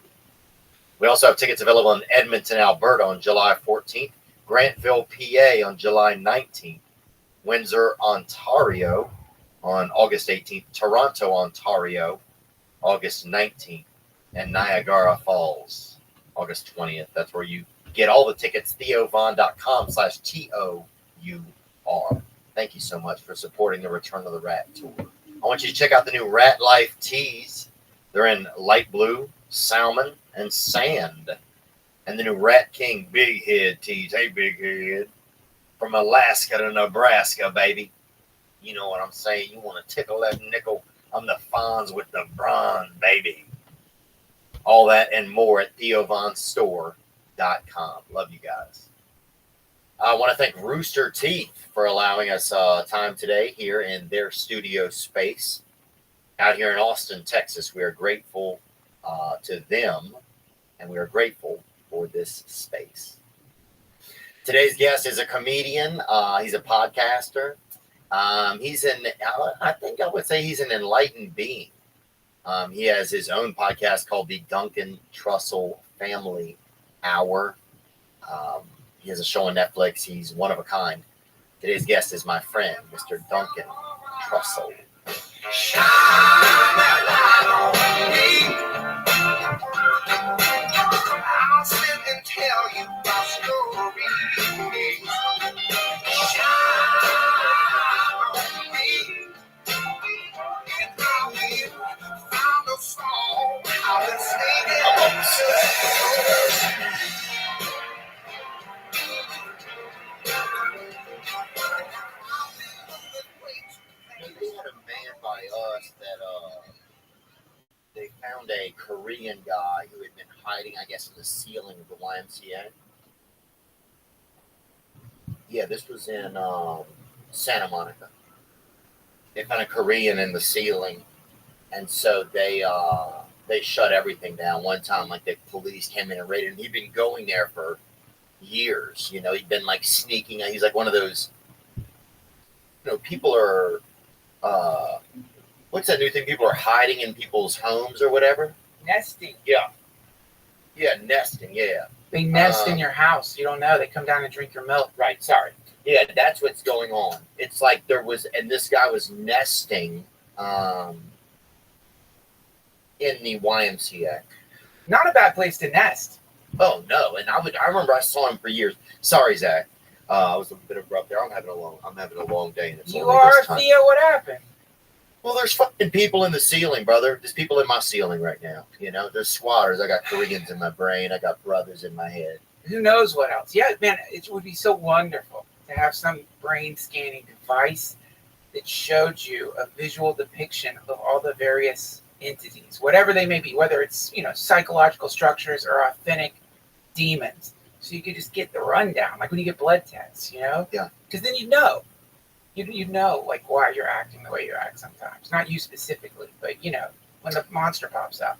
We also have tickets available in Edmonton, Alberta on July 14th, Grantville, PA on July 19th, Windsor, Ontario on August 18th, Toronto, Ontario, August 19th, and Niagara Falls, August 20th. That's where you get all the tickets, theovon.com/TOUR. Thank you so much for supporting the Return of the Rat tour. I want you to check out the new Rat Life tees. They're in light blue, salmon, and sand. And the new Rat King Big Head tees. Hey, Big Head. From Alaska to Nebraska, baby. You know what I'm saying? You want to tickle that nickel? I'm the Fonz with the bronze, baby. All that and more at theovonstore.com. Love you guys. I want to thank Rooster Teeth for allowing us time today here in their studio space out here in Austin, Texas. We are grateful to them, and we are grateful for this space. Today's guest is a comedian. He's a podcaster. I think I would say he's an enlightened being. He has his own podcast called the Duncan Trussell Family Hour. He has a show on Netflix. He's one of a kind. Today's guest is my friend, Mr. Duncan Trussell. Shine that light on me. I'll sit and tell you my stories. Shine on me. And I will find a song I've been singing. They had a man by us that they found a Korean guy who had been hiding, I guess, in the ceiling of the YMCA. Yeah, this was in Santa Monica. They found a Korean in the ceiling, and so they shut everything down. One time, like the police came in and raided him. He'd been going there for years. You know, he'd been like sneaking. He's like one of those. You know, people are. What's that new thing? People are hiding in people's homes or whatever. Nesting. Yeah, Yeah, nesting. Yeah. They nest in your house. You don't know. They come down and drink your milk. Right. Sorry. Yeah, that's what's going on. It's like and this guy was nesting in the YMCA. Not a bad place to nest. Oh no! And I remember I saw him for years. Sorry, Zach. I was a bit abrupt there. I'm having a long day, and it's You only are, this time. Theo. What happened? Well, there's fucking people in the ceiling, brother. There's people in my ceiling right now. You know, there's squatters. I got Koreans in my brain. I got brothers in my head. Who knows what else? Yeah, man, it would be so wonderful to have some brain scanning device that showed you a visual depiction of all the various entities, whatever they may be, whether it's, psychological structures or authentic demons. So you could just get the rundown, like when you get blood tests, Yeah. Because then you'd know. You'd know, like, why you're acting the way you act sometimes. Not you specifically, but, when the monster pops up.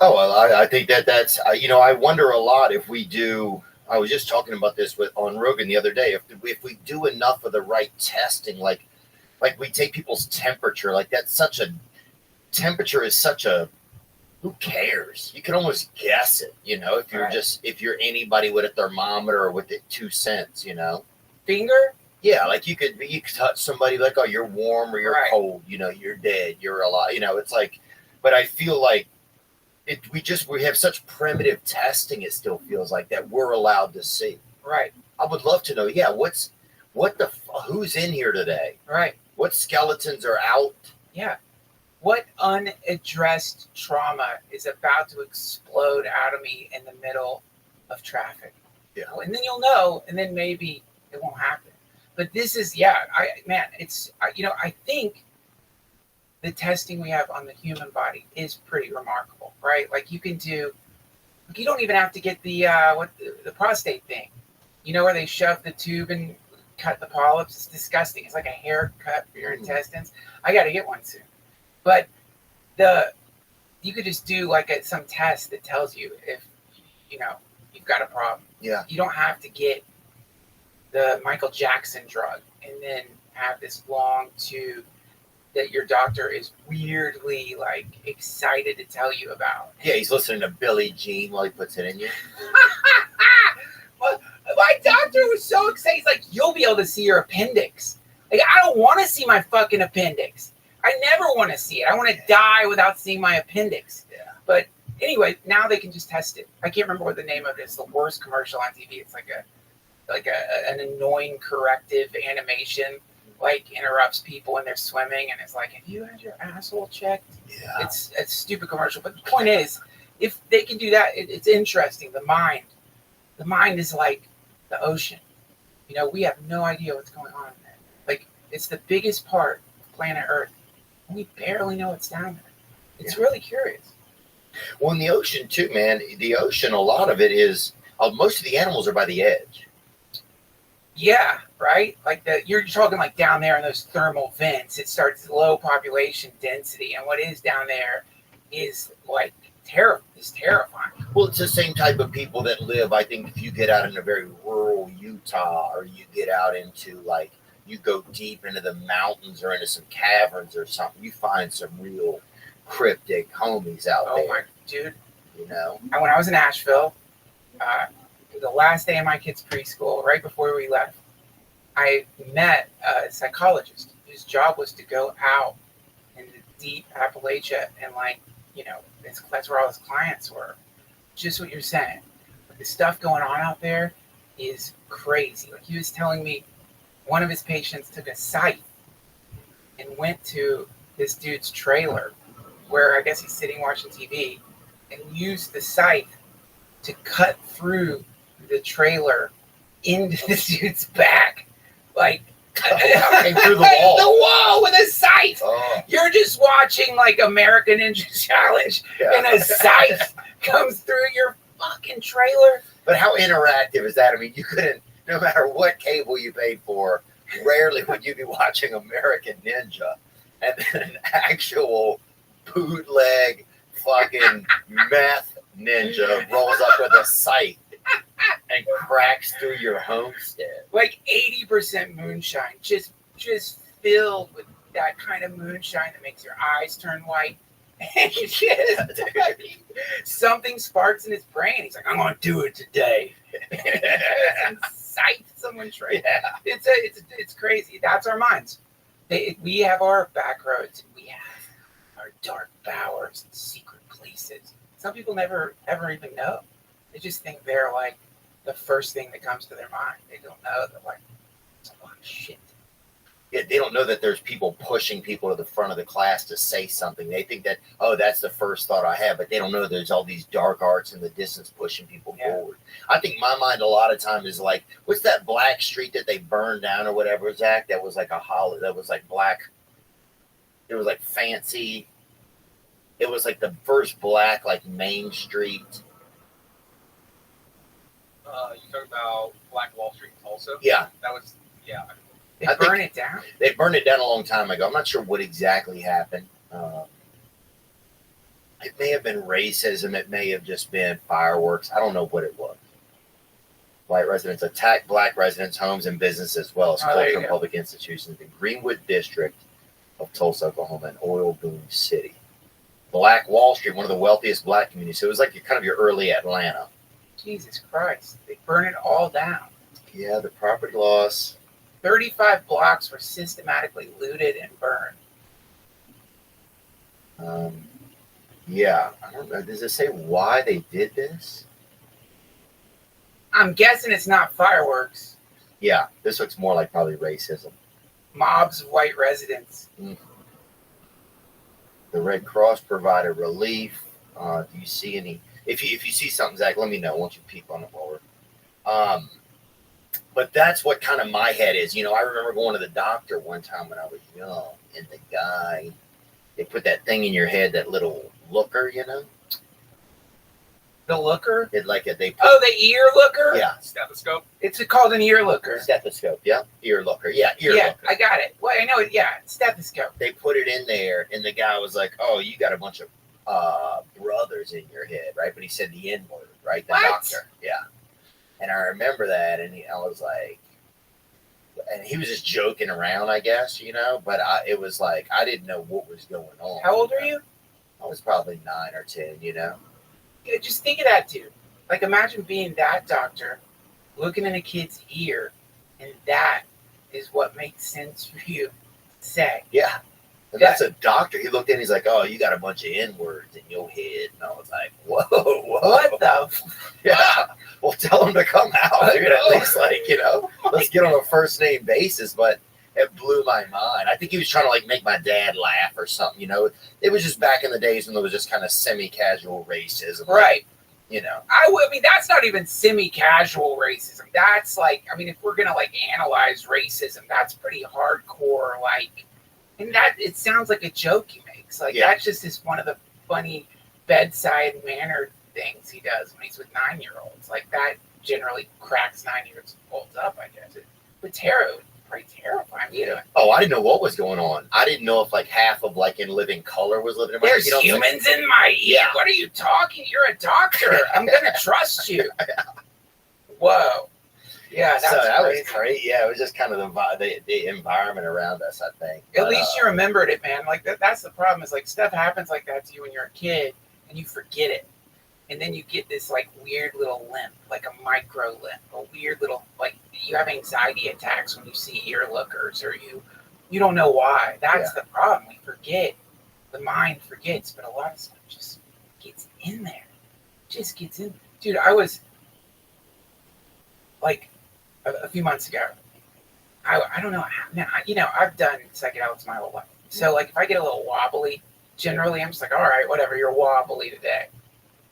Oh, well, I think that's, I wonder a lot if we do. I was just talking about this on Rogan the other day. If we do enough of the right testing, like we take people's temperature, like temperature is such a, who cares? You can almost guess it, if you're anybody with a thermometer or with it 2 cents, Finger? Yeah, like you could touch somebody like, oh, you're warm or you're Right. cold, you're dead, you're alive, it's like, but I feel like we have such primitive testing, it still feels like that we're allowed to see. Right. I would love to know, who's in here today? Right. What skeletons are out? Yeah. What unaddressed trauma is about to explode out of me in the middle of traffic? Yeah. And then you'll know, and then maybe it won't happen. But this is, I think the testing we have on the human body is pretty remarkable, right? Like you don't even have to get the prostate thing, where they shove the tube and cut the polyps. It's disgusting. It's like a haircut for your intestines. I got to get one soon. But you could just do like some test that tells you if, you've got a problem. Yeah. You don't have to get the Michael Jackson drug and then have this long tube that your doctor is weirdly like excited to tell you about. Yeah, he's listening to Billie Jean while he puts it in you. Well, my doctor was so excited. He's like, you'll be able to see your appendix. Like, I don't want to see my fucking appendix. I never want to see it. I want to die without seeing my appendix. Yeah. But anyway, now they can just test it. I can't remember what the name of it is. It's the worst commercial on TV. It's like an annoying corrective animation, like interrupts people when they're swimming, and it's like, have you had your asshole checked? Yeah. It's a stupid commercial. But the point is, if they can do that, it's interesting. The mind is like the ocean. We have no idea what's going on in there. Like, it's the biggest part of planet Earth. We barely know what's down there. It's really curious. Well, in the ocean too, man. The ocean, a lot of it is. Most of the animals are by the edge. Yeah, right. Like you're talking like down there in those thermal vents. It starts low population density, and what is down there is like terrifying. Well, it's the same type of people that live. I think if you get out into very rural Utah, or you get out into you go deep into the mountains or into some caverns or something, you find some real cryptic homies out there. Oh my dude. And when I was in Asheville, the last day of my kid's preschool, right before we left, I met a psychologist whose job was to go out into deep Appalachia and that's where all his clients were. Just what you're saying. But the stuff going on out there is crazy. Like he was telling me one of his patients took a scythe and went to this dude's trailer where I guess he's sitting watching TV and used the scythe to cut through the trailer into the dude's back. Like, and through the wall. The wall with a scythe. Oh. You're just watching like American Ninja Challenge and a scythe comes through your fucking trailer. But how interactive is that? I mean, you couldn't, no matter what cable you paid for, rarely would you be watching American Ninja. And then an actual bootleg fucking meth ninja rolls up with a scythe and cracks through your homestead. Like 80% moonshine, just filled with that kind of moonshine that makes your eyes turn white And something sparks in his brain. He's like, I'm going to do it today. Incite someone's train. Yeah. It's crazy. That's our minds. We have our back roads. We have our dark bowers and secret places. Some people never ever even know. They just think they're like the first thing that comes to their mind. They don't know that like it's a lot of shit. Yeah, they don't know that there's people pushing people to the front of the class to say something. They think that, oh, that's the first thought I have, but they don't know there's all these dark arts in the distance pushing people forward. I think my mind a lot of time is like, what's that black street that they burned down or whatever, Zach? That was like a holiday. That was like black. It was like fancy. It was like the first black, like Main Street. You talking about Black Wall Street also? Yeah. That was, yeah. They I burn think it down. They burned it down a long time ago. I'm not sure what exactly happened. It may have been racism. It may have just been fireworks. I don't know what it was. White residents attacked black residents' homes and businesses, as well as cultural and public institutions in the Greenwood district of Tulsa, Oklahoma, an oil boom city. Black Wall Street, one of the wealthiest black communities. So it was like kind of your early Atlanta. Jesus Christ. They burn it all down. Yeah, the property loss. 35 blocks were systematically looted and burned. Yeah, I don't know. Does it say why they did this? I'm guessing it's not fireworks. Yeah, this looks more like probably racism. Mobs of white residents. The Red Cross provided relief. Do you see any? If you see something, Zach, let me know. Won't you peep on it while we're but that's what kind of my head is. You know, I remember going to the doctor one time when I was young, and the guy, they put that thing in your head, that little looker, you know? The looker? It like they put, Oh, the ear looker? yeah, Stethoscope. It's called an ear looker. stethoscope, yeah, ear looker, yeah, ear Yeah, looker. I got it. Well, I know it. Yeah, stethoscope. They put it in there, and the guy was like, "Oh, you got a bunch of brothers in your head, right?" But he said the N word, right? The What? doctor, yeah. And I remember that, and I was like, and he was just joking around, I guess, you know. But it was like I didn't know what was going on. How old are you? I was probably 9 or 10, you know. Yeah, just think of that, dude. Like, imagine being that doctor, looking in a kid's ear, and that is what makes sense for you to say. Yeah. And that's a doctor. He looked in, he's like, "Oh, you got a bunch of N words in your head." And I was like, "Whoa, whoa." What the? Yeah. Well, tell him to come out, dude. At least, like, you know, let's get on a first name basis. But it blew my mind. I think he was trying to like make my dad laugh or something. You know, it was just back in the days when there was just kind of semi-casual racism, Right. You know, I mean, that's not even semi-casual racism. That's like, I mean, if we're gonna like analyze racism, that's pretty hardcore. Like, and that it sounds like a joke he makes. Like, Yeah. that's just one of the funny bedside manner things he does when he's with 9-year-olds. Like, that generally cracks 9-year-olds up, I guess. But pretty terrifying. You know, oh, I didn't know what was going on. I didn't know if like half of like In Living Color was living in my there's you know, it's like- humans in my ear. Yeah. What are you talking? You're a doctor. I'm gonna trust you. Whoa. Yeah, that's so that was crazy. great. Yeah, it was just kind of the environment around us, I think. At But, least you remembered it, man. Like that's the problem. Is like stuff happens like that to you when you're a kid, and you forget it, and then you get this like weird little limp, like a micro limp, a weird little like you have anxiety attacks when you see ear lookers, or you don't know why. That's the problem. We forget. The mind forgets, but a lot of stuff just gets in there. Just gets in. Dude, I was like a few months ago. I don't know how, man, I've done psychedelics my whole life. So like if I get a little wobbly, generally I'm just like, all right, whatever, you're wobbly today.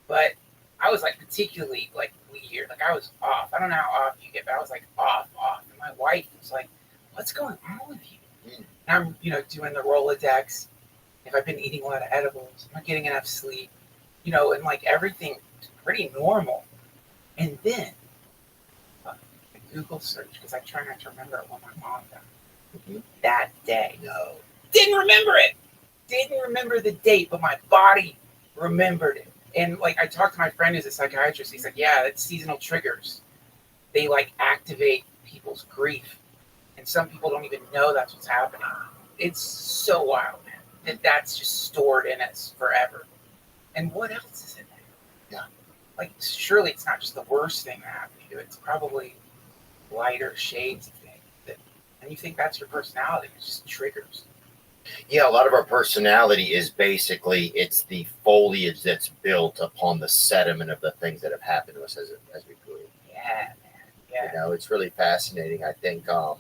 But I was like particularly like weird. Like I was off. I don't know how off you get, but I was like off. And my wife was like, what's going on with you? And I'm, doing the Rolodex. If I've been eating a lot of edibles, I'm not getting enough sleep, and like everything's pretty normal. And then Google search, because I try not to remember what my mom done that day. No. Didn't remember it. Didn't remember the date, but my body remembered it. And like I talked to my friend who's a psychiatrist. He's like, yeah, it's seasonal triggers. They like activate people's grief. And some people don't even know that's what's happening. It's so wild, man. that's just stored in us forever. And what else is in there? Yeah. Like, surely it's not just the worst thing that happened to you. It's probably lighter shades of things. And you think that's your personality. It's just triggers. Yeah, a lot of our personality is basically, it's the foliage that's built upon the sediment of the things that have happened to us as we grew. Yeah, man. Yeah. You know, it's really fascinating. I think, I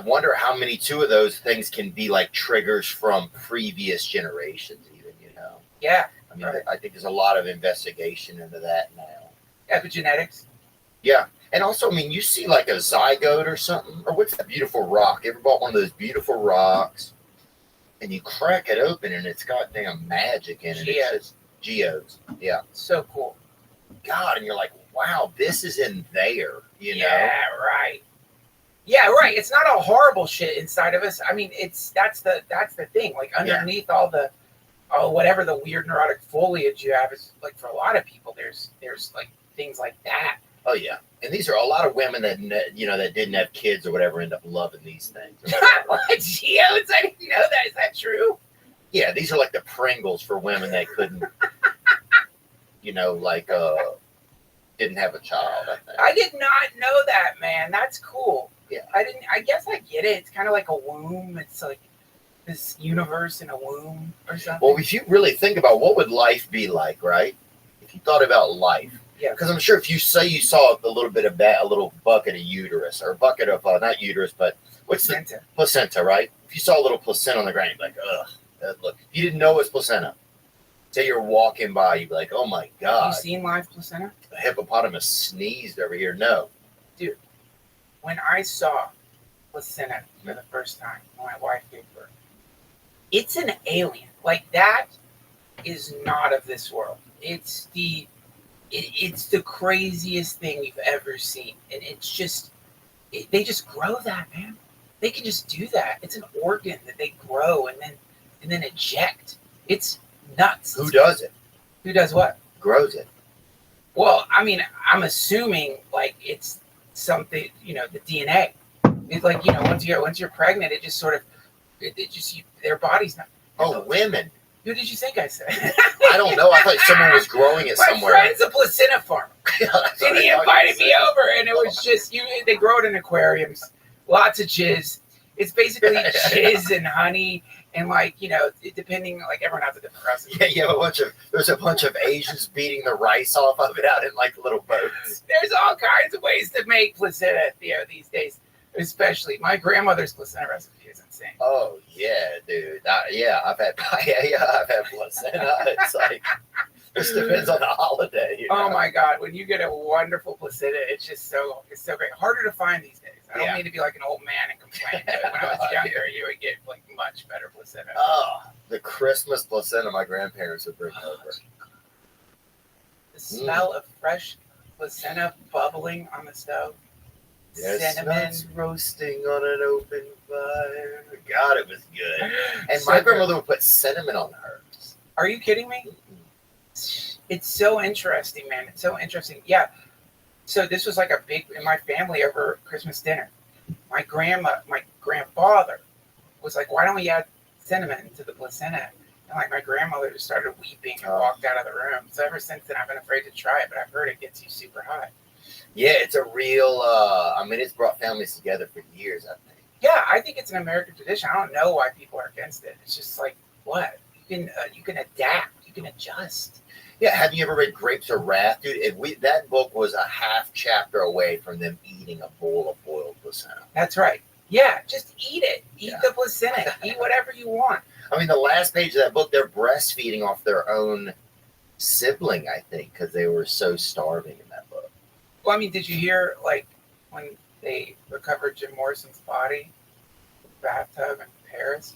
wonder how many two of those things can be like triggers from previous generations, even, you know. Yeah. I mean, Right. I think there's a lot of investigation into that now. Epigenetics. Yeah. And also, I mean, you see like a zygote or something, or what's that beautiful rock? You ever bought one of those beautiful rocks and you crack it open and it's got damn magic in it? It's just geodes. Yeah. So cool. God, and you're like, wow, this is in there, you know? Yeah, right. Yeah, right. It's not all horrible shit inside of us. I mean, that's the thing. Like underneath all the whatever the weird neurotic foliage you have is like for a lot of people there's like things like that. Oh yeah, and these are a lot of women that that didn't have kids or whatever end up loving these things. What geodes? I didn't know that. Is that true? Yeah, these are like the Pringles for women that couldn't, didn't have a child. I think. I did not know that, man. That's cool. Yeah. I guess I get it. It's kind of like a womb. It's like this universe in a womb or something. Well, if you really think about what would life be like, right? If you thought about life. Yeah. Because I'm sure if you say you saw a little bit of that, a little bucket of uterus, or a bucket of, not uterus, but what's placenta. The placenta, right? If you saw a little placenta on the ground, you'd be like, ugh, look. If you didn't know it was placenta, say you're walking by, you'd be like, oh my God. Have you seen live placenta? A hippopotamus sneezed over here. No. Dude, when I saw placenta for the first time, when my wife gave birth, it's an alien. Like, that is not of this world. It's the craziest thing you've ever seen. And it's just, they just grow that, man. They can just do that. It's an organ that they grow and then eject. It's nuts. Who does it? Who does what? Grows it. Well, I mean, I'm assuming like it's something, the DNA. It's like, once you're pregnant, it just sort of, their body's not. Oh, women. Who did you think I said? I don't know. I thought someone was growing it somewhere. My friend's a placenta farmer. And he invited me over, and it was just, they grow it in aquariums. Lots of jizz. It's basically jizz and honey, and depending, everyone has a different recipe. Yeah, you have there's a bunch of Asians beating the rice off of it out in little boats. There's all kinds of ways to make placenta, these days. Especially my grandmother's placenta recipe is insane. Oh yeah, dude. I've had placenta. It's like this depends on the holiday. Oh my God, when you get a wonderful placenta, it's so great. Harder to find these days. I don't mean to be like an old man and complain, but when I was younger, you would get much better placenta. Oh, the Christmas placenta my grandparents would bring over. The smell of fresh placenta bubbling on the stove. Yes, cinnamon roasting on an open fire. God, it was good. And So my good. grandmother would put cinnamon on hers. Are you kidding me? It's so interesting, man. It's so interesting. Yeah. So this was like a big in my family over Christmas dinner. My grandfather was like, "Why don't we add cinnamon to the placenta?" And my grandmother just started weeping and walked out of the room. So ever since then, I've been afraid to try it, but I've heard it gets you super high. Yeah, it's a real. It's brought families together for years. I think. Yeah, I think it's an American tradition. I don't know why people are against it. It's just what you can adapt, you can adjust. Yeah, have you ever read Grapes of Wrath, dude? That book was a half chapter away from them eating a bowl of boiled placenta. That's right. Yeah, just eat it. Eat Yeah. the placenta. Eat whatever you want. I mean, the last page of that book, they're breastfeeding off their own sibling, I think, because they were so starving in that book. Well, I mean, did you hear when they recovered Jim Morrison's body in the bathtub in Paris?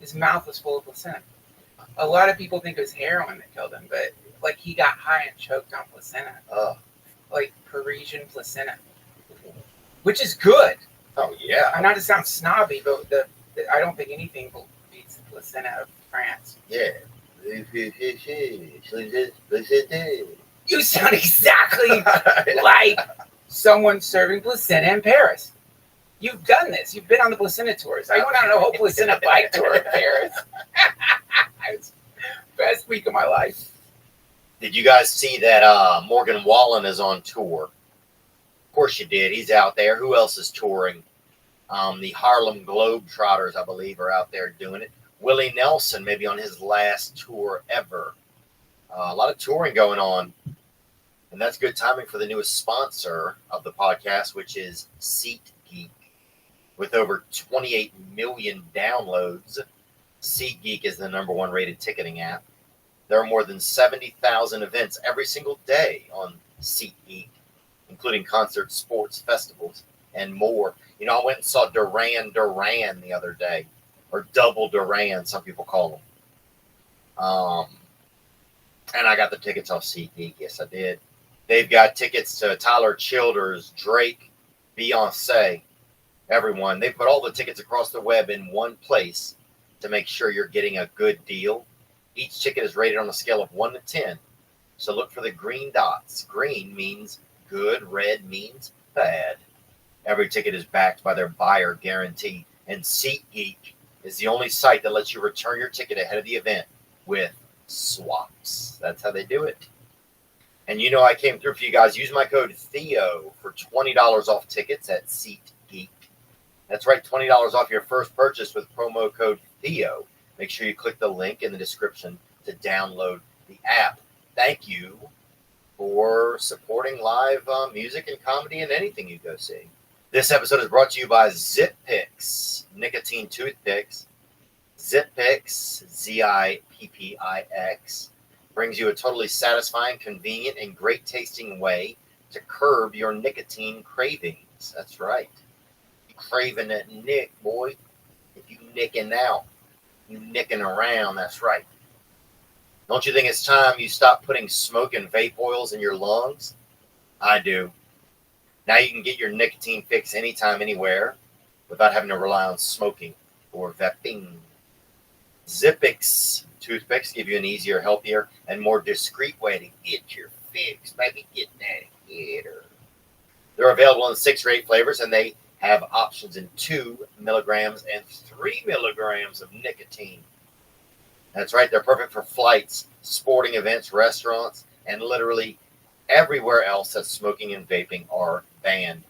His mouth was full of placenta. A lot of people think it was heroin that killed him, but he got high and choked on placenta. Oh. Parisian placenta, which is good. Oh yeah. I'm not to sound snobby, but I don't think anything beats the placenta of France. Yeah. You sound exactly like someone serving placenta in Paris. You've done this. You've been on the placenta tours. I went on a whole placenta bike tour in Paris. It's the best week of my life. Did you guys see that Morgan Wallen is on tour? Of course you did. He's out there. Who else is touring? The Harlem Globetrotters, I believe, are out there doing it. Willie Nelson, maybe on his last tour ever. A lot of touring going on. And that's good timing for the newest sponsor of the podcast, which is SeatGeek. With over 28 million downloads, SeatGeek is the #1 rated ticketing app. There are more than 70,000 events every single day on SeatGeek, including concerts, sports, festivals, and more. You know, I went and saw Duran Duran the other day, or Double Duran, some people call them. And I got the tickets off SeatGeek. Yes, I did. They've got tickets to Tyler Childers, Drake, Beyonce, everyone. They put all the tickets across the web in one place to make sure you're getting a good deal. Each ticket is rated on a scale of 1 to 10. So look for the green dots. Green means good, red means bad. Every ticket is backed by their buyer guarantee. And SeatGeek is the only site that lets you return your ticket ahead of the event with swaps. That's how they do it. And you know I came through for you guys. Use my code Theo for $20 off tickets at SeatGeek. That's right, $20 off your first purchase with promo code Theo. Make sure you click the link in the description to download the app. Thank you for supporting live music and comedy and anything you go see. This episode is brought to you by ZipPix nicotine toothpicks. ZipPix, ZIPPIX, brings you a totally satisfying, convenient, and great tasting way to curb your nicotine cravings. That's right. You craving that nick, boy. If you nicking out, you nicking around. That's right. Don't you think it's time you stop putting smoke and vape oils in your lungs? I do. Now you can get your nicotine fix anytime, anywhere, without having to rely on smoking or vaping. ZipPix toothpicks give you an easier, healthier, and more discreet way to get your fix. Baby, get that hitter. They're available in 6 or 8 flavors, and they have options in 2 milligrams and 3 milligrams of nicotine. That's right. They're perfect for flights, sporting events, restaurants, and literally everywhere else that smoking and vaping are banned.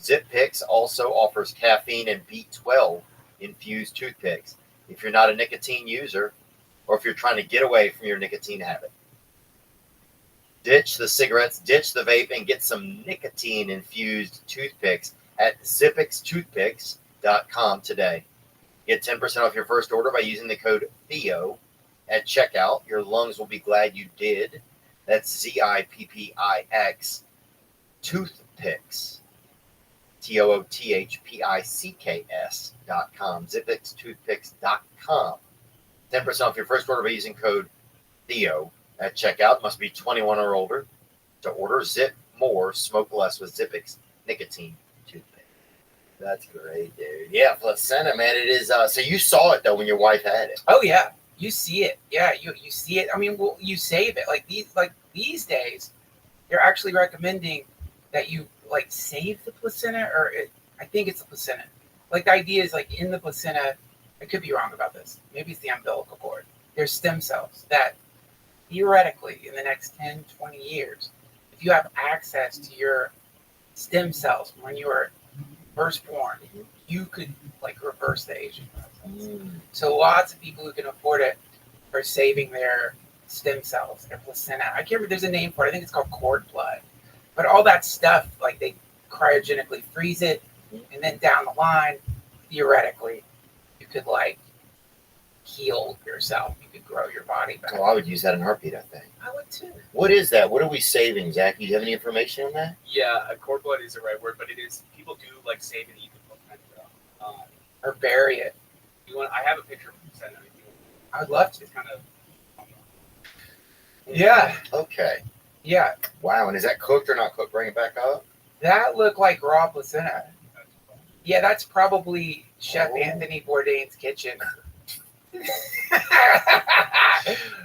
ZipPix also offers caffeine and B12 infused toothpicks if you're not a nicotine user or if you're trying to get away from your nicotine habit. Ditch the cigarettes, ditch the vape, and get some nicotine infused toothpicks at zippixtoothpicks.com today. Get 10% off your first order by using the code Theo at checkout. Your lungs will be glad you did. That's ZIPPIX toothpicks. TOOTHPICKS.com. ZipPixtoothpicks.com. 10% off your first order by using code Theo at checkout. Must be 21 or older to order. Zip more, smoke less with ZipPix nicotine toothpick. That's great, dude. Yeah, placenta, man. It is. So you saw it though when your wife had it. Oh yeah, you see it. Yeah, you see it. I mean, well, you save it. Like these days, they're actually recommending that you like save the placenta, or I think it's the placenta. Like the idea is like in the placenta. I could be wrong about this. Maybe it's the umbilical cord. There's stem cells that theoretically in the next 10, 20 years, if you have access to your stem cells when you were first born, you could like reverse the aging process. So lots of people who can afford it are saving their stem cells, their placenta. I can't remember, there's a name for it. I think it's called cord blood. But all that stuff, like they cryogenically freeze it, and then down the line, theoretically, you could like heal yourself. You could grow your body back. Oh, I would use that in a heartbeat, I think. I would too. What is that? What are we saving, Zach? Do you have any information on that? Yeah, cord blood is the right word, but it is, people do like save and eat the placenta. Or bury it. You want? I have a picture of placenta. I would love to. It's kind of. Yeah. Okay. Yeah. Wow. And is that cooked or not cooked? Bring it back up. That looked like raw placenta. Yeah, that's probably Chef Anthony Bourdain's kitchen.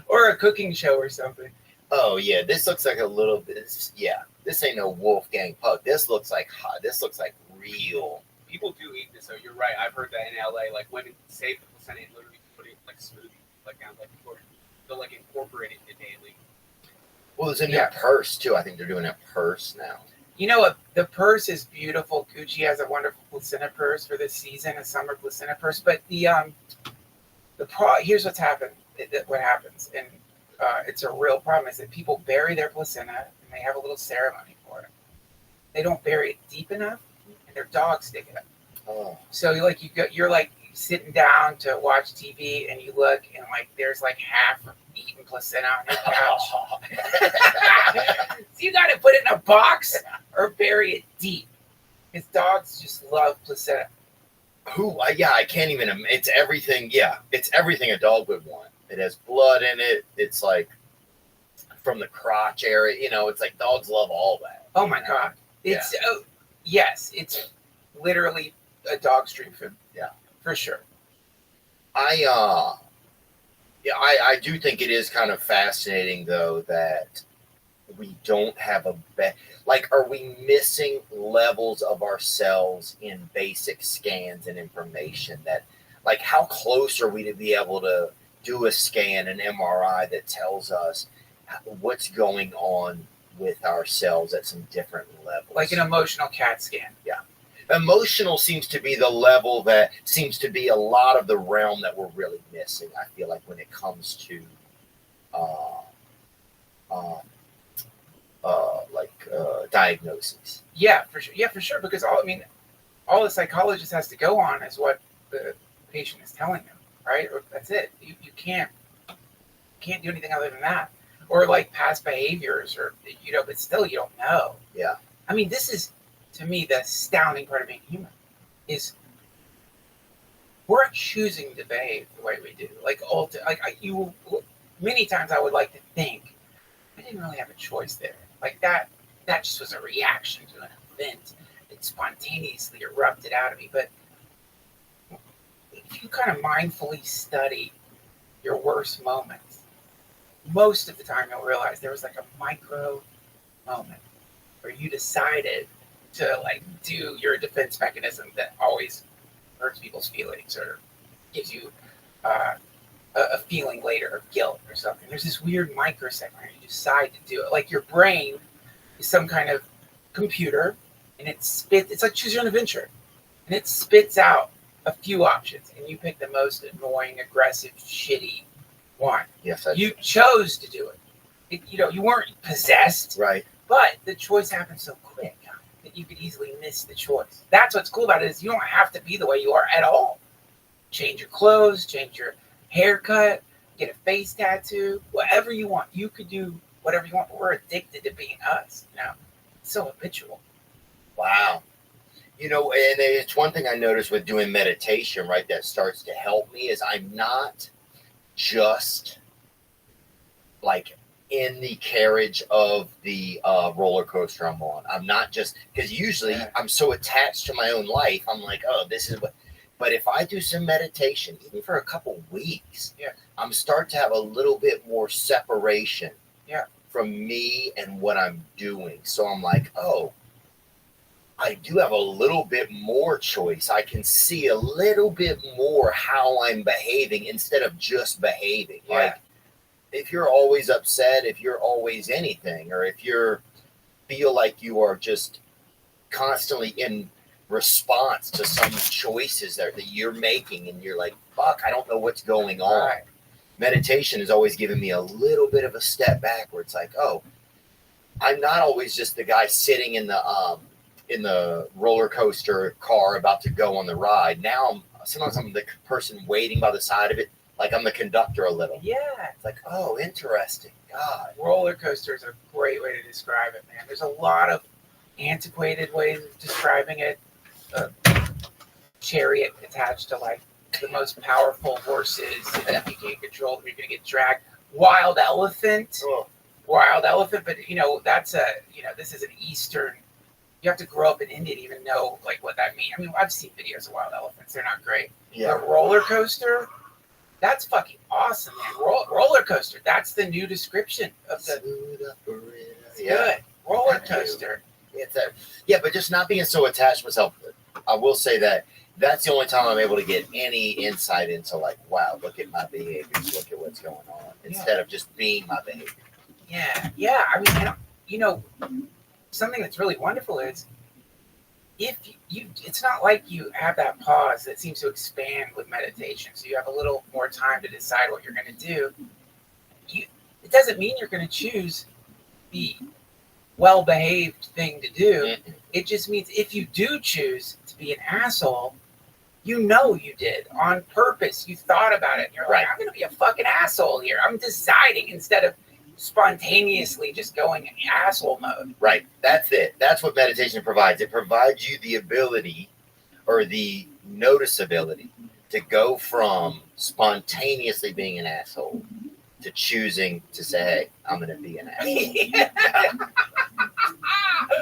Or a cooking show or something. Oh yeah, this looks like a little bit. Yeah, this ain't no Wolfgang Puck. This looks like hot. This looks like real people do eat this. So you're right. I've heard that in LA, like women save the placenta and literally put it in, like smoothie, like down, like they'll like incorporate it daily. Well, there's a new purse too. I think they're doing a purse now. You know what? The purse is beautiful. Gucci has a wonderful placenta purse for this season, a summer placenta purse. But here's what's happened. What happens, and it's a real problem, is that people bury their placenta and they have a little ceremony for it. They don't bury it deep enough, and their dogs dig it up. Oh. So you're like sitting down to watch TV, and you look, and like there's like half eaten placenta on your couch. So you got to put it in a box or bury it deep. His dogs just love placenta. I can't even. It's everything. Yeah, it's everything a dog would want. It has blood in it. It's like from the crotch area. You know, it's like dogs love all that. Oh my God! It's yes, it's literally a dog's dream food. Yeah, for sure. I do think it is kind of fascinating though that we don't have are we missing levels of ourselves in basic scans and information that, like, how close are we to be able to do a scan, an MRI that tells us what's going on with ourselves at some different levels? Like an emotional CAT scan. Yeah. Emotional seems to be the level that seems to be a lot of the realm that we're really missing, I feel like, when it comes to diagnoses. Yeah, for sure. Yeah, for sure. Because all the psychologist has to go on is what the patient is telling them, right? Or that's it. You can't do anything other than that. Or like past behaviors, or but still you don't know. Yeah. I mean, this is, to me, the astounding part of being human is we're choosing to behave the way we do. Many times I would like to think I didn't really have a choice there. Like that just was a reaction to an event. It spontaneously erupted out of me. But if you kind of mindfully study your worst moments, most of the time you'll realize there was like a micro moment where you decided to like do your defense mechanism that always hurts people's feelings or gives you a feeling later of guilt or something. There's this weird microsecond where you decide to do it. Like your brain is some kind of computer, and it's like choose your own adventure, and it spits out a few options, and you pick the most annoying, aggressive, shitty one. Yes, you chose to do it. You weren't possessed, right? But the choice happened so quick that you could easily miss the choice. That's what's cool about it, is you don't have to be the way you are at all. Change your clothes, change your haircut, get a face tattoo, whatever you want. You could do whatever you want, but we're addicted to being us. It's so habitual. Wow. And it's one thing I noticed with doing meditation, right, that starts to help me is I'm not just like in the carriage of the roller coaster I'm on. I'm not just, because usually I'm so attached to my own life. I'm like, oh, this is what. But if I do some meditation, even for a couple weeks, I'm starting to have a little bit more separation from me and what I'm doing. So I'm like, oh, I do have a little bit more choice. I can see a little bit more how I'm behaving instead of just behaving. Yeah. Like, if you're always upset, if you're always anything, or if you feel like you are just constantly in response to some choices that you're making, and you're like, fuck, I don't know what's going on. Right. Meditation has always given me a little bit of a step back where it's like, oh, I'm not always just the guy sitting in the roller coaster car about to go on the ride. Now sometimes I'm the person waiting by the side of it, like I'm the conductor a little. Yeah. It's like, oh, interesting. God. Roller coaster is a great way to describe it, man. There's a lot of antiquated ways of describing it. Chariot attached to like the most powerful horses, and if you can't control them, you're gonna get dragged. Wild elephant, but that's this is an Eastern. You have to grow up in India to even know like what that means. I mean, I've seen videos of wild elephants; they're not great. Yeah. The roller coaster, that's fucking awesome, man. Roller coaster, that's the new description of the. Good roller coaster. But just not being so attached to myself. I will say that that's the only time I'm able to get any insight into like, wow, look at my behaviors, look at what's going on, instead of just being my behavior. Yeah. I mean, something that's really wonderful is if you it's not like you have that pause that seems to expand with meditation. So you have a little more time to decide what you're going to do. It doesn't mean you're going to choose the well-behaved thing to do. Mm-hmm. It just means if you do choose to be an asshole, you know you did on purpose. You thought about it. And you're like, I'm going to be a fucking asshole here. I'm deciding instead of spontaneously just going in asshole mode. Right. That's it. That's what meditation provides. It provides you the ability or the noticeability to go from spontaneously being an asshole to choosing to say, hey, I'm going to be an asshole.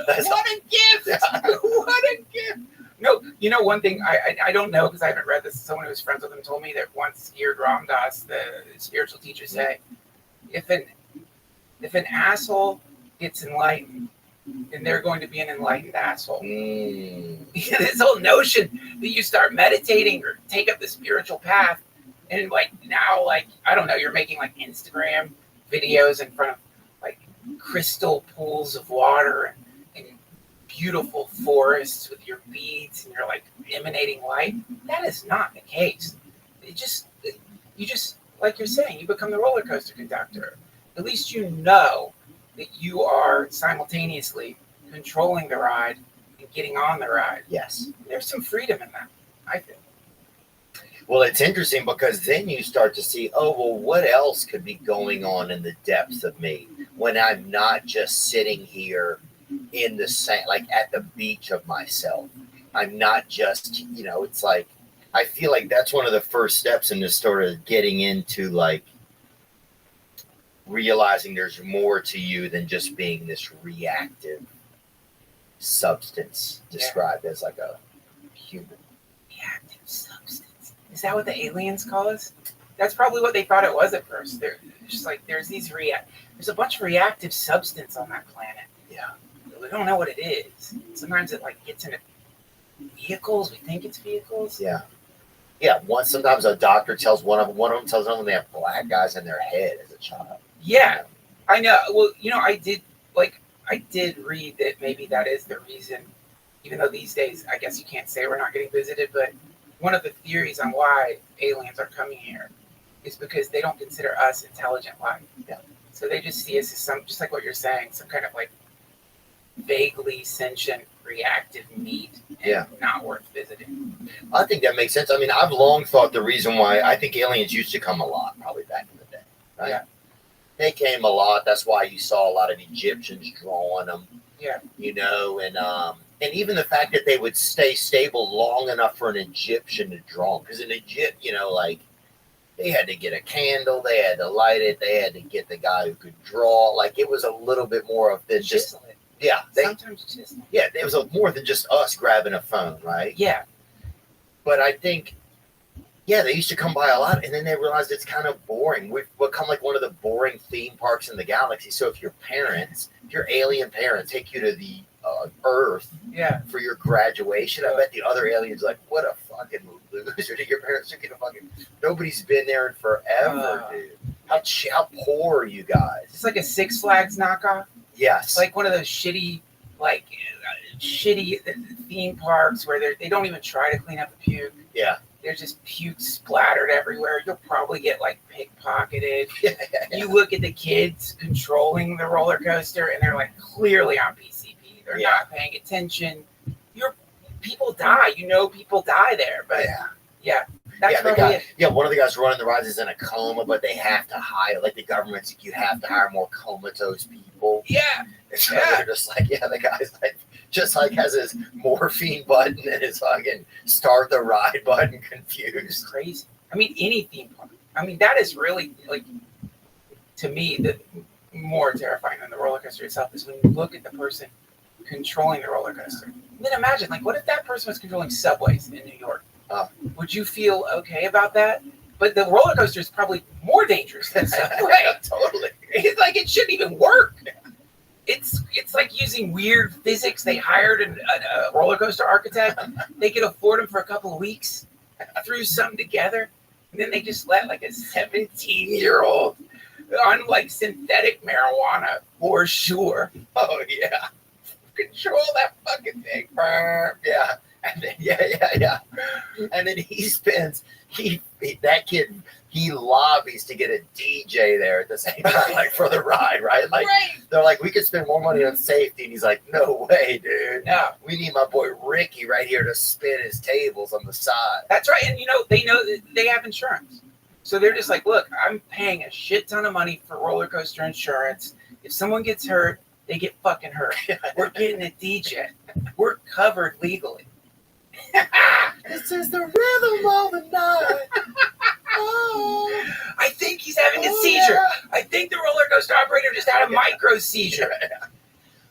What a gift! What a gift! No, you know one thing I don't know because I haven't read this. Someone who was friends with him told me that once he heard Ram Dass, the spiritual teacher, say, if an asshole gets enlightened, then they're going to be an enlightened asshole. This whole notion that you start meditating or take up the spiritual path, and like now, like I don't know, you're making like Instagram videos in front of like crystal pools of water and beautiful forests with your beads, and you're like emanating light. That is not the case. You just like you're saying, you become the roller coaster conductor. At least you know that you are simultaneously controlling the ride and getting on the ride. Yes. There's some freedom in that, I think. Well, it's interesting because then you start to see, oh, well, what else could be going on in the depths of me when I'm not just sitting here in the sand, like at the beach of myself. I'm not just, it's like, I feel like that's one of the first steps in this sort of getting into like realizing there's more to you than just being this reactive substance described as like a human. Reactive substance. Is that what the aliens call us? That's probably what they thought it was at first. They're just like there's a bunch of reactive substance on that planet. Yeah. We don't know what it is. Sometimes it like gets into vehicles. We think it's vehicles. Yeah. Yeah. Sometimes a doctor tells one of them tells them they have black guys in their head as a child. Yeah, I know. Well, I did read that maybe that is the reason, even though these days, I guess you can't say we're not getting visited, but one of the theories on why aliens are coming here is because they don't consider us intelligent life. Yeah. So they just see us as just like what you're saying, some kind of like vaguely sentient, reactive meat and not worth visiting. I think that makes sense. I mean, I've long thought the reason why I think aliens used to come a lot, probably back in the day, right? Yeah. They came a lot. That's why you saw a lot of Egyptians drawing them. Yeah. And even the fact that they would stay stable long enough for an Egyptian to draw them. Because in Egypt, like they had to get a candle, they had to light it, they had to get the guy who could draw. Like it was a little bit more of this. Sometimes just. Yeah, it was more than just us grabbing a phone, right? Yeah. But I think. Yeah, they used to come by a lot, and then they realized it's kind of boring. We've become like one of the boring theme parks in the galaxy. So if your alien parents take you to the Earth for your graduation, I bet the other aliens are like, what a fucking loser. Your parents took you to fucking... Nobody's been there in forever, dude. How poor are you guys? It's like a Six Flags knockoff. Yes. It's like one of those shitty theme parks where they don't even try to clean up the puke. Yeah. There's just puke splattered everywhere. You'll probably get like pickpocketed. You look at the kids controlling the roller coaster, and they're like clearly on PCP. They're not paying attention. People die. People die there. But that's probably it. Yeah, one of the guys running the rides is in a coma, but they have to hire, like the government's like, you have to hire more comatose people. Yeah. So they're just like, the guy's like, just like has his morphine button and his fucking start the ride button confused. It's crazy. I mean, any theme park. I mean, that is really, like, to me, the more terrifying than the roller coaster itself is when you look at the person controlling the roller coaster. And then imagine, like, what if that person was controlling subways in New York? Would you feel okay about that? But the roller coaster is probably more dangerous than subway. Totally. It's like it shouldn't even work. It's like using using weird physics. They hired a roller coaster architect. They could afford him for a couple of weeks, threw something together, and then they just let like a 17-year-old on like synthetic marijuana for sure. Oh yeah. Control that fucking thing. Yeah. And then, yeah. And then that kid lobbies to get a DJ there at the same time, like for the ride, right? Like they're like, we could spend more money on safety, and he's like, no way, dude. No, we need my boy Ricky right here to spin his tables on the side. That's right. And they know that they have insurance, so they're just like, look, I'm paying a shit ton of money for roller coaster insurance. If someone gets hurt, they get fucking hurt. We're getting a DJ. We're covered legally. This is the rhythm of the night. Oh. I think he's having a seizure. Yeah. I think the roller coaster operator just had a micro seizure.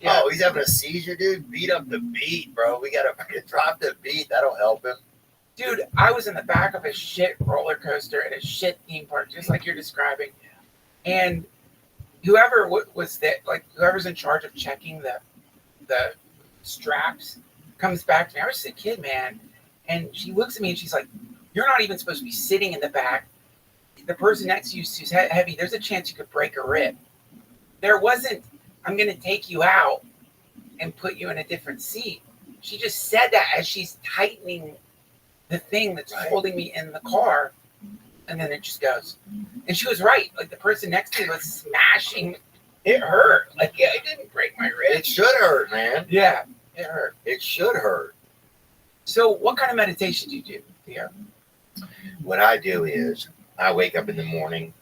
Yeah. Oh, he's having a seizure, dude. Beat up the beat, bro. We gotta drop the beat. That'll help him. Dude, I was in the back of a shit roller coaster at a shit theme park, just like you're describing. And whoever was that, like whoever's in charge of checking the straps, comes back to me. I was just a kid, man. And she looks at me and she's like, you're not even supposed to be sitting in the back. The person next to you who's heavy, there's a chance you could break a rib. There wasn't, I'm going to take you out and put you in a different seat. She just said that as she's tightening the thing that's holding me in the car. And then it just goes. And she was right. Like the person next to me was smashing. It hurt. Like, yeah, it didn't break my rib. It should hurt, man. Yeah. It hurt. It should hurt. So what kind of meditation do you do, Theo? What I do is I wake up in the morning,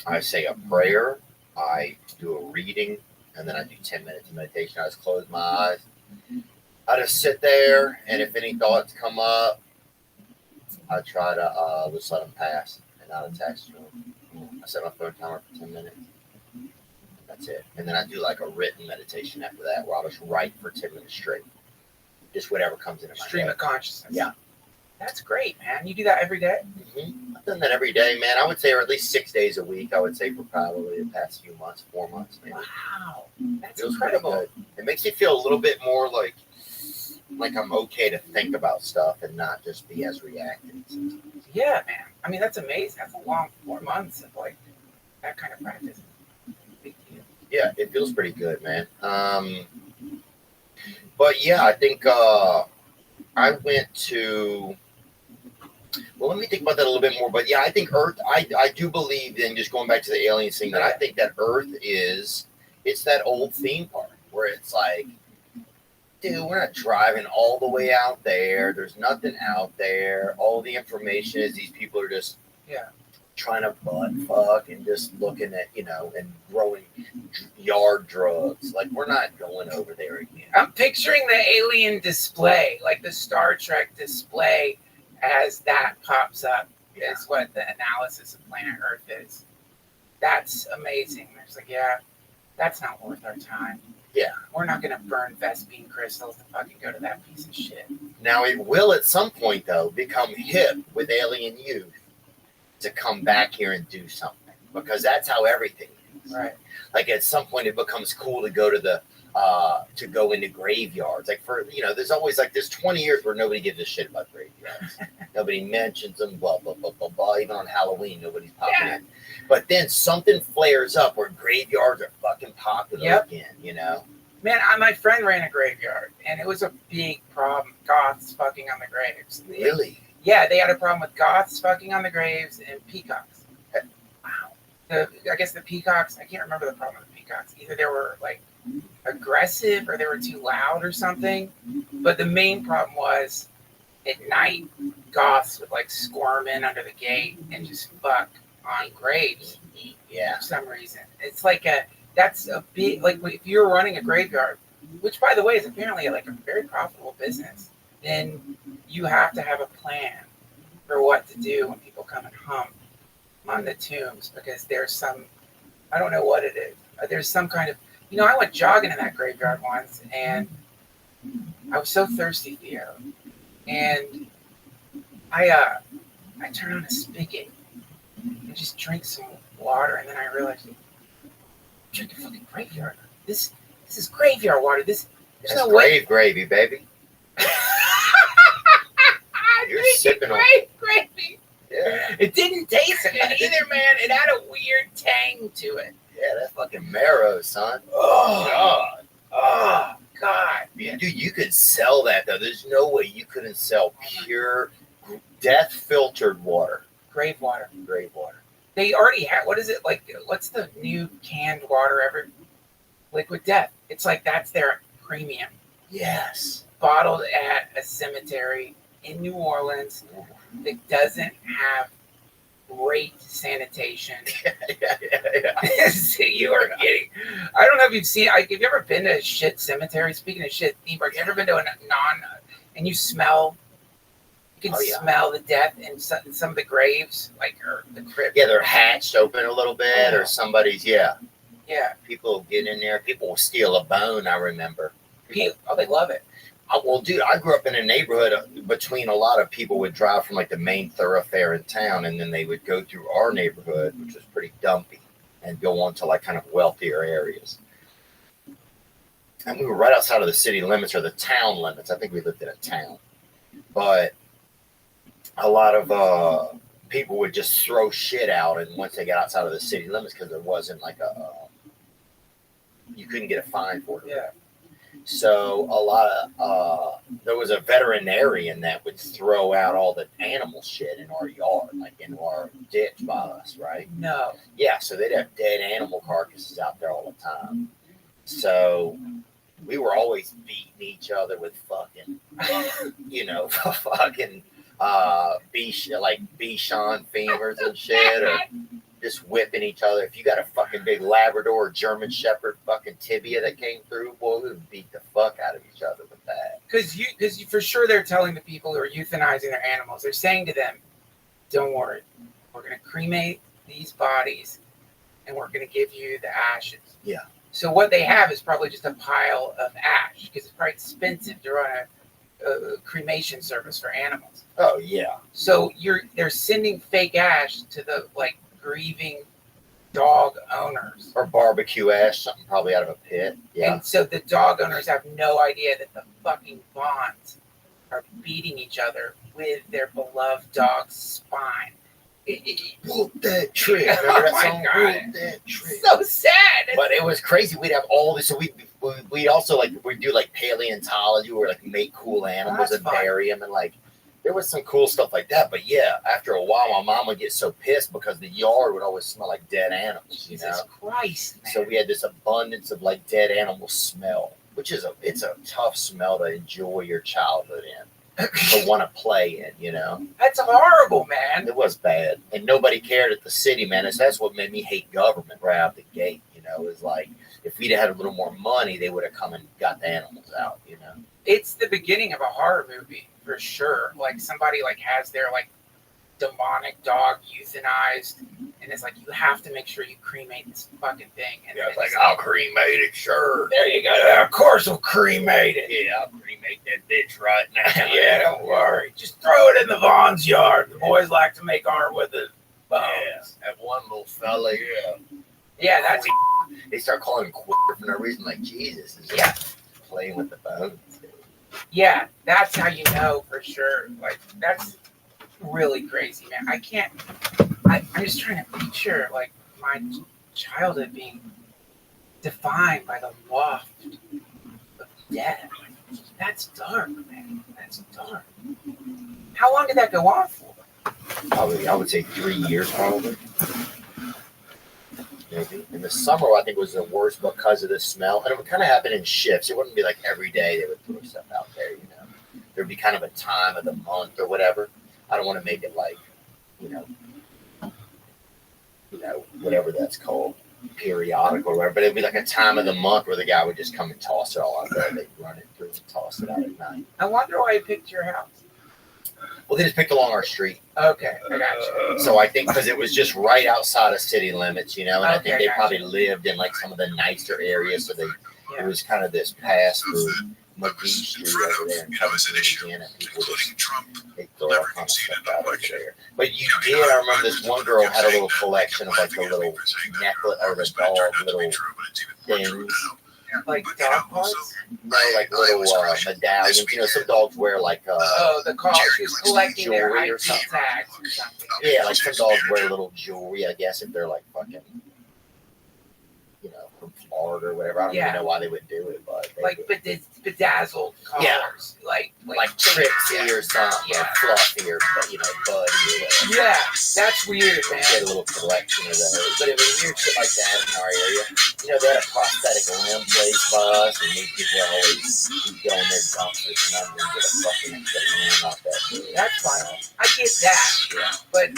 I say a prayer, I do a reading, and then I do 10 minutes of meditation. I just close my eyes. I just sit there, and if any thoughts come up, I try to just let them pass and not attach to them. I set my phone timer for 10 minutes. That's it. And then I do like a written meditation after that where I'll just write for 10 minutes straight. Just whatever comes into my Stream head. of consciousness. Yeah. That's great, man. You do that every day? Mm-hmm. I've done that every day, man. I would say, or at least 6 days a week. I would say for probably the past few months, 4 months, maybe. Wow. That's Feels pretty incredible. good. It makes me feel a little bit more like I'm okay to think about stuff and not just be as reactive. Yeah, man. I mean, that's amazing. That's a long 4 months of like that kind of practice. Big deal. Yeah, it feels pretty good, man. But yeah, I think I went to. Well, let me think about that a little bit more. But yeah, I think Earth. I do believe in just going back to the aliens thing that I think that Earth it's that old theme park where it's like, dude, we're not driving all the way out there. There's nothing out there. All the information is these people are just trying to butt fuck and just looking at, and growing yard drugs. Like, we're not going over there again. I'm picturing the alien display, like the Star Trek display, as that pops up. Is what the analysis of planet Earth is. That's amazing. There's like, that's not worth our time. Yeah. We're not going to burn Vespine crystals to fucking go to that piece of shit. Now, it will at some point, though, become hip with alien youth to come back here and do something, because that's how everything is. Right. Like, at some point, it becomes cool to go to to go into graveyards. Like, there's always like, there's 20 years where nobody gives a shit about graveyards. Nobody mentions them, blah, blah, blah, blah, blah. Even on Halloween, nobody's popping in. But then something flares up where graveyards are fucking popular again, Man, my friend ran a graveyard, and it was a big problem. Goths fucking on the graves. Really? Yeah, they had a problem with goths fucking on the graves and peacocks. Wow. I guess the peacocks, I can't remember the problem with the peacocks. Either they were like aggressive or they were too loud or something. But the main problem was at night, goths would like squirm in under the gate and just fuck on graves. Yeah. For some reason. It's like that's a big, like if you're running a graveyard, which by the way is apparently like a very profitable business, then you have to have a plan for what to do when people come and hump on the tombs, because there's some, I don't know what it is. There's some kind of, I went jogging in that graveyard once, and I was so thirsty, Theo, and I turned on a spigot and just drank some water, and then I realized, I'm drinking fucking graveyard. This This is graveyard water. There's That's no way. grave gravy, baby. You're sipping on. Gravy. Yeah, It didn't taste it either, man. It had a weird tang to it. yeah, that's fucking marrow, son. Oh, God. oh God. Dude, you could sell that though. There's no way you couldn't sell pure death filtered water. Grave water. Grave water. They already have. What is it like? What's the new canned water ever? Liquid Death. It's like that's their premium. Yes. Bottled at a cemetery in New Orleans that doesn't have great sanitation. yeah. So you are getting. I don't know if you've seen. Have you ever been to a shit cemetery? Speaking of shit theme park, you ever been to a and you smell? You can smell the death in some of the graves, like or the crypt. Yeah, they're hatched open a little bit, or somebody's Yeah. People get in there. People will steal a bone. I remember. They love it. Well, dude, I grew up in a neighborhood between a lot of people would drive from like the main thoroughfare in town, and then they would go through our neighborhood, which was pretty dumpy, and go on to like kind of wealthier areas. And we were right outside of the city limits or the town limits. I think we lived in a town, but a lot of people would just throw shit out, and once they got outside of the city limits, because there wasn't like you couldn't get a fine for it. Yeah. So a lot of there was a veterinarian that would throw out all the animal shit in our yard, like in our ditch by us, right? No. Yeah, so they'd have dead animal carcasses out there all the time. So we were always beating each other with fucking, fucking Bichon femurs and shit, or just whipping each other. If you got a fucking big Labrador or German Shepherd fucking tibia that came through, boy, we would beat the fuck out of each other with that. Because you for sure they're telling the people who are euthanizing their animals, they're saying to them, don't worry, we're going to cremate these bodies and we're going to give you the ashes. Yeah. So what they have is probably just a pile of ash because it's probably expensive to run a cremation service for animals. Oh, yeah. So they're sending fake ash to the grieving dog owners. Or barbecue ash, something probably out of a pit. Yeah. And so the dog owners have no idea that the fucking Vaughns are beating each other with their beloved dog's spine. Whoop that trick. Oh Remember that my song? God. Whoop that trick. So sad. But it was crazy. We'd have all this. So we'd also we'd do paleontology where make cool animals and bury them, and there was some cool stuff like that. But yeah, after a while, my mom would get so pissed because the yard would always smell like dead animals. Jesus Christ, man. So we had this abundance of dead animal smell, which is it's a tough smell to enjoy your childhood in, to want to play in. That's horrible, man. It was bad, and nobody cared at the city, man. That's what made me hate government right out the gate. It was if we'd had a little more money, they would have come and got the animals out. It's the beginning of a horror movie for sure. Somebody has their demonic dog euthanized, and it's you have to make sure you cremate this fucking thing. And yeah, it's I'll cremate it, sure. There you go. Yeah, of course we'll cremate it. Yeah, I'll cremate that bitch right now. Yeah, don't worry. Just throw it in the Vaughn's yard. The boys like to make art with it. Yeah, that one little fella, yeah, that's. They start calling him quitter for no reason. Jesus, is playing with the bones. Yeah, that's how you know for sure. That's really crazy, man. I can't. I'm just trying to picture my childhood being defined by the waft of death. That's dark, man. That's dark. How long did that go on for? Probably, I would say 3 years, probably. Maybe. In the summer, I think was the worst because of the smell, and it would kind of happen in shifts. It wouldn't be every day they would throw stuff out there. There'd be kind of a time of the month or whatever. I don't want to make it whatever that's called, periodic or whatever. But it'd be a time of the month where the guy would just come and toss it all out there. They'd run it through and toss it out at night. I wonder why you picked your house. Well, they just picked along our street. Okay, I got you. So I think because it was just right outside of city limits, and I think they probably lived in some of the nicer areas, so it was kind of this pass through McGee Street over there in Louisiana. People they throw all kinds of stuff out over there. But I remember this one girl had a little collection of the little necklace or the dog little things. Like dog parts? No, like little medallions. You know, some dogs wear like The car. She was collecting their jewelry ID or something. tags or something. Yeah, like some dogs wear little jewelry, I guess, if they're like fucking, you know, from Florida or whatever. I don't even know why they would do it, but they Like bedazzled cars. Yeah. Like Trixie or something, Yeah. or Fluffy or, you know, Buddy or whatever. Yeah, that's weird, man. They had a little collection of those, but it was weird shit like that in our area. You know, they had a prosthetic limb place by us, and these people always go in their dumpsters and under and get a fucking extra limb off that dude. That's fine. I get that. Yeah. But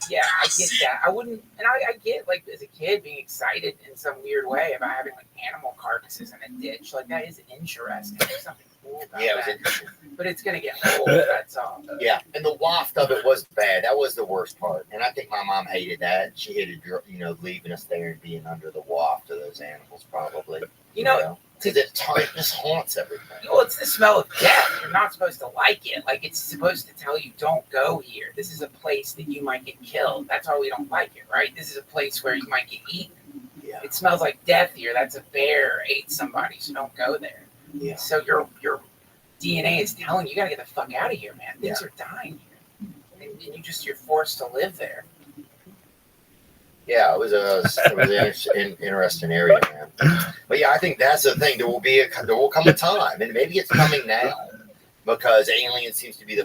yeah, I get that. I wouldn't, and I get like as a kid being excited in some weird way about having like animal carcasses in a ditch. Like that is interesting. There's something cool about Yeah, it was that. interesting. But it's gonna get old. That's all. Yeah, and the waft of it was bad. That was the worst part. And I think my mom hated that. She hated, you know, leaving us there and being under the waft of those animals, probably. You know, because it just haunts everything. well, it's the smell of death. You're not supposed to like it. Like it's supposed to tell you, don't go here. This is a place that you might get killed. That's why we don't like it, right? This is a place where you might get eaten. Yeah. It smells like death here. That's a bear ate somebody, so don't go there. Yeah. So your DNA is telling you gotta get the fuck out of here, man. Things are dying here, and you're forced to live there. Yeah, it was an interesting area, man. But yeah, I think that's the thing. There will come a time, and maybe it's coming now, because Alien seems to be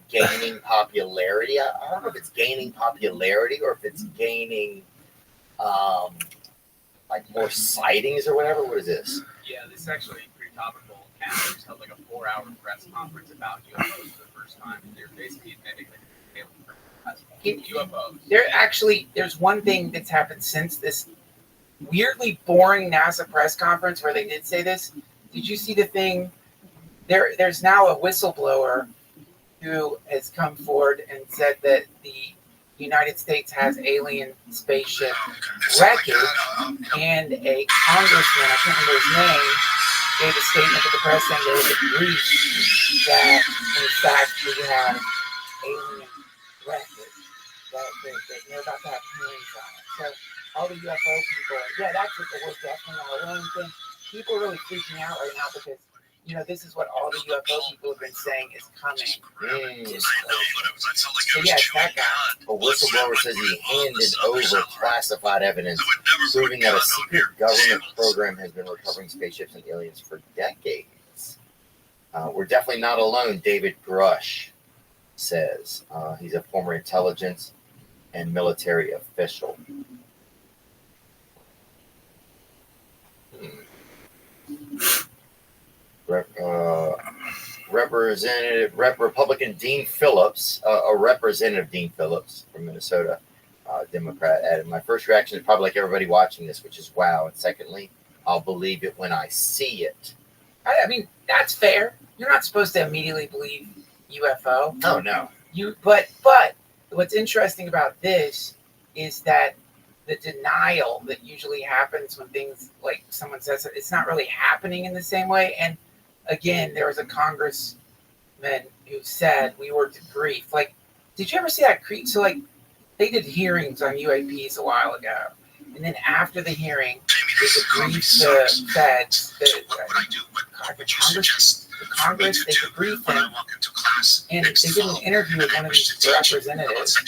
gaining popularity. I don't know if it's gaining popularity or if it's gaining like more sightings or whatever. What is this? Yeah, this is actually pretty topical. NASA just held like a 4-hour press conference about UFOs for the first time. And they're basically admitting that UFOs. There's one thing that's happened since this weirdly boring NASA press conference where they did say this. Did you see the thing? There's now a whistleblower who has come forward and said that the United States has alien spaceship wreckage, and a congressman, I can't remember his name, gave a statement to the press saying there was a brief that, in fact, we have alien wreckage, that they're about to have hearings on it. So all the UFO people, that's what the word definitely not alone thing. People are really freaking out right now because, this is what all the UFO people have been saying is coming. So yeah, it's that guy. A whistleblower says he handed over classified evidence proving that a secret government program has been recovering spaceships and aliens for decades. We're definitely not alone, David Grush says. He's a former intelligence and military official. Republican Dean Phillips, a representative Dean Phillips from Minnesota, Democrat, added, my first reaction is probably like everybody watching this, which is wow. And secondly, I'll believe it when I see it. I mean, that's fair. You're not supposed to immediately believe UFO. Oh, no. But what's interesting about this is that the denial that usually happens when things like someone says it, it's not really happening in the same way. And again, there was a congressman who said we were to grief. Like, did you ever see that creep? So, like, they did hearings on UAPs a while ago, and then after the hearing, they debriefed the feds. The Congress, they debriefed him, and they did an interview with one of these representatives in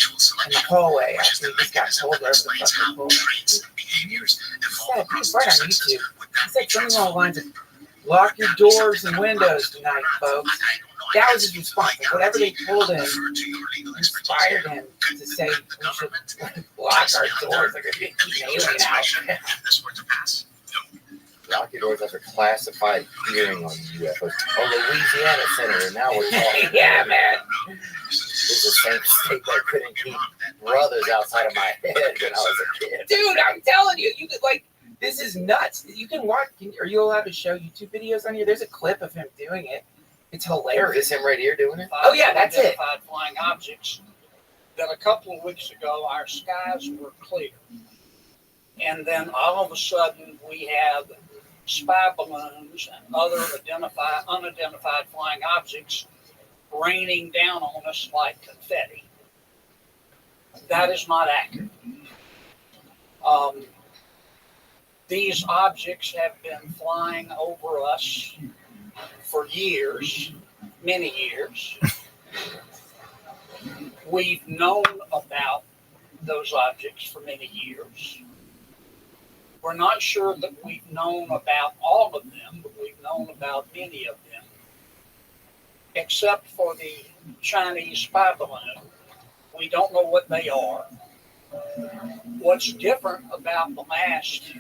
the hallway after he just got told whatever the fuck they told him. He said, it's right on YouTube. He said something along the lines of, lock your doors and windows tonight, folks. That was his response. Like, whatever they told him inspired him to say we should lock our doors. Like, there's an alien out there. Lock your doors after classified hearing on UFOs. Oh, Louisiana Senator, now we're talking. Yeah, man. This is the same state that couldn't keep brothers outside of my head when I was a kid. Dude, I'm telling you, you could, like, this is nuts. You can watch. Are you allowed to show YouTube videos on here? There's a clip of him doing it. It's hilarious. Is this him right here doing it? Oh, yeah, that's it. Flying objects. That a couple of weeks ago, our skies were clear. And then all of a sudden, we have spy balloons and other unidentified flying objects raining down on us like confetti. That is not accurate. these objects have been flying over us for years, many years. We've known about those objects for many years. We're not sure that we've known about all of them, but we've known about many of them, except for the Chinese spy balloon. We don't know what they are. What's different about the last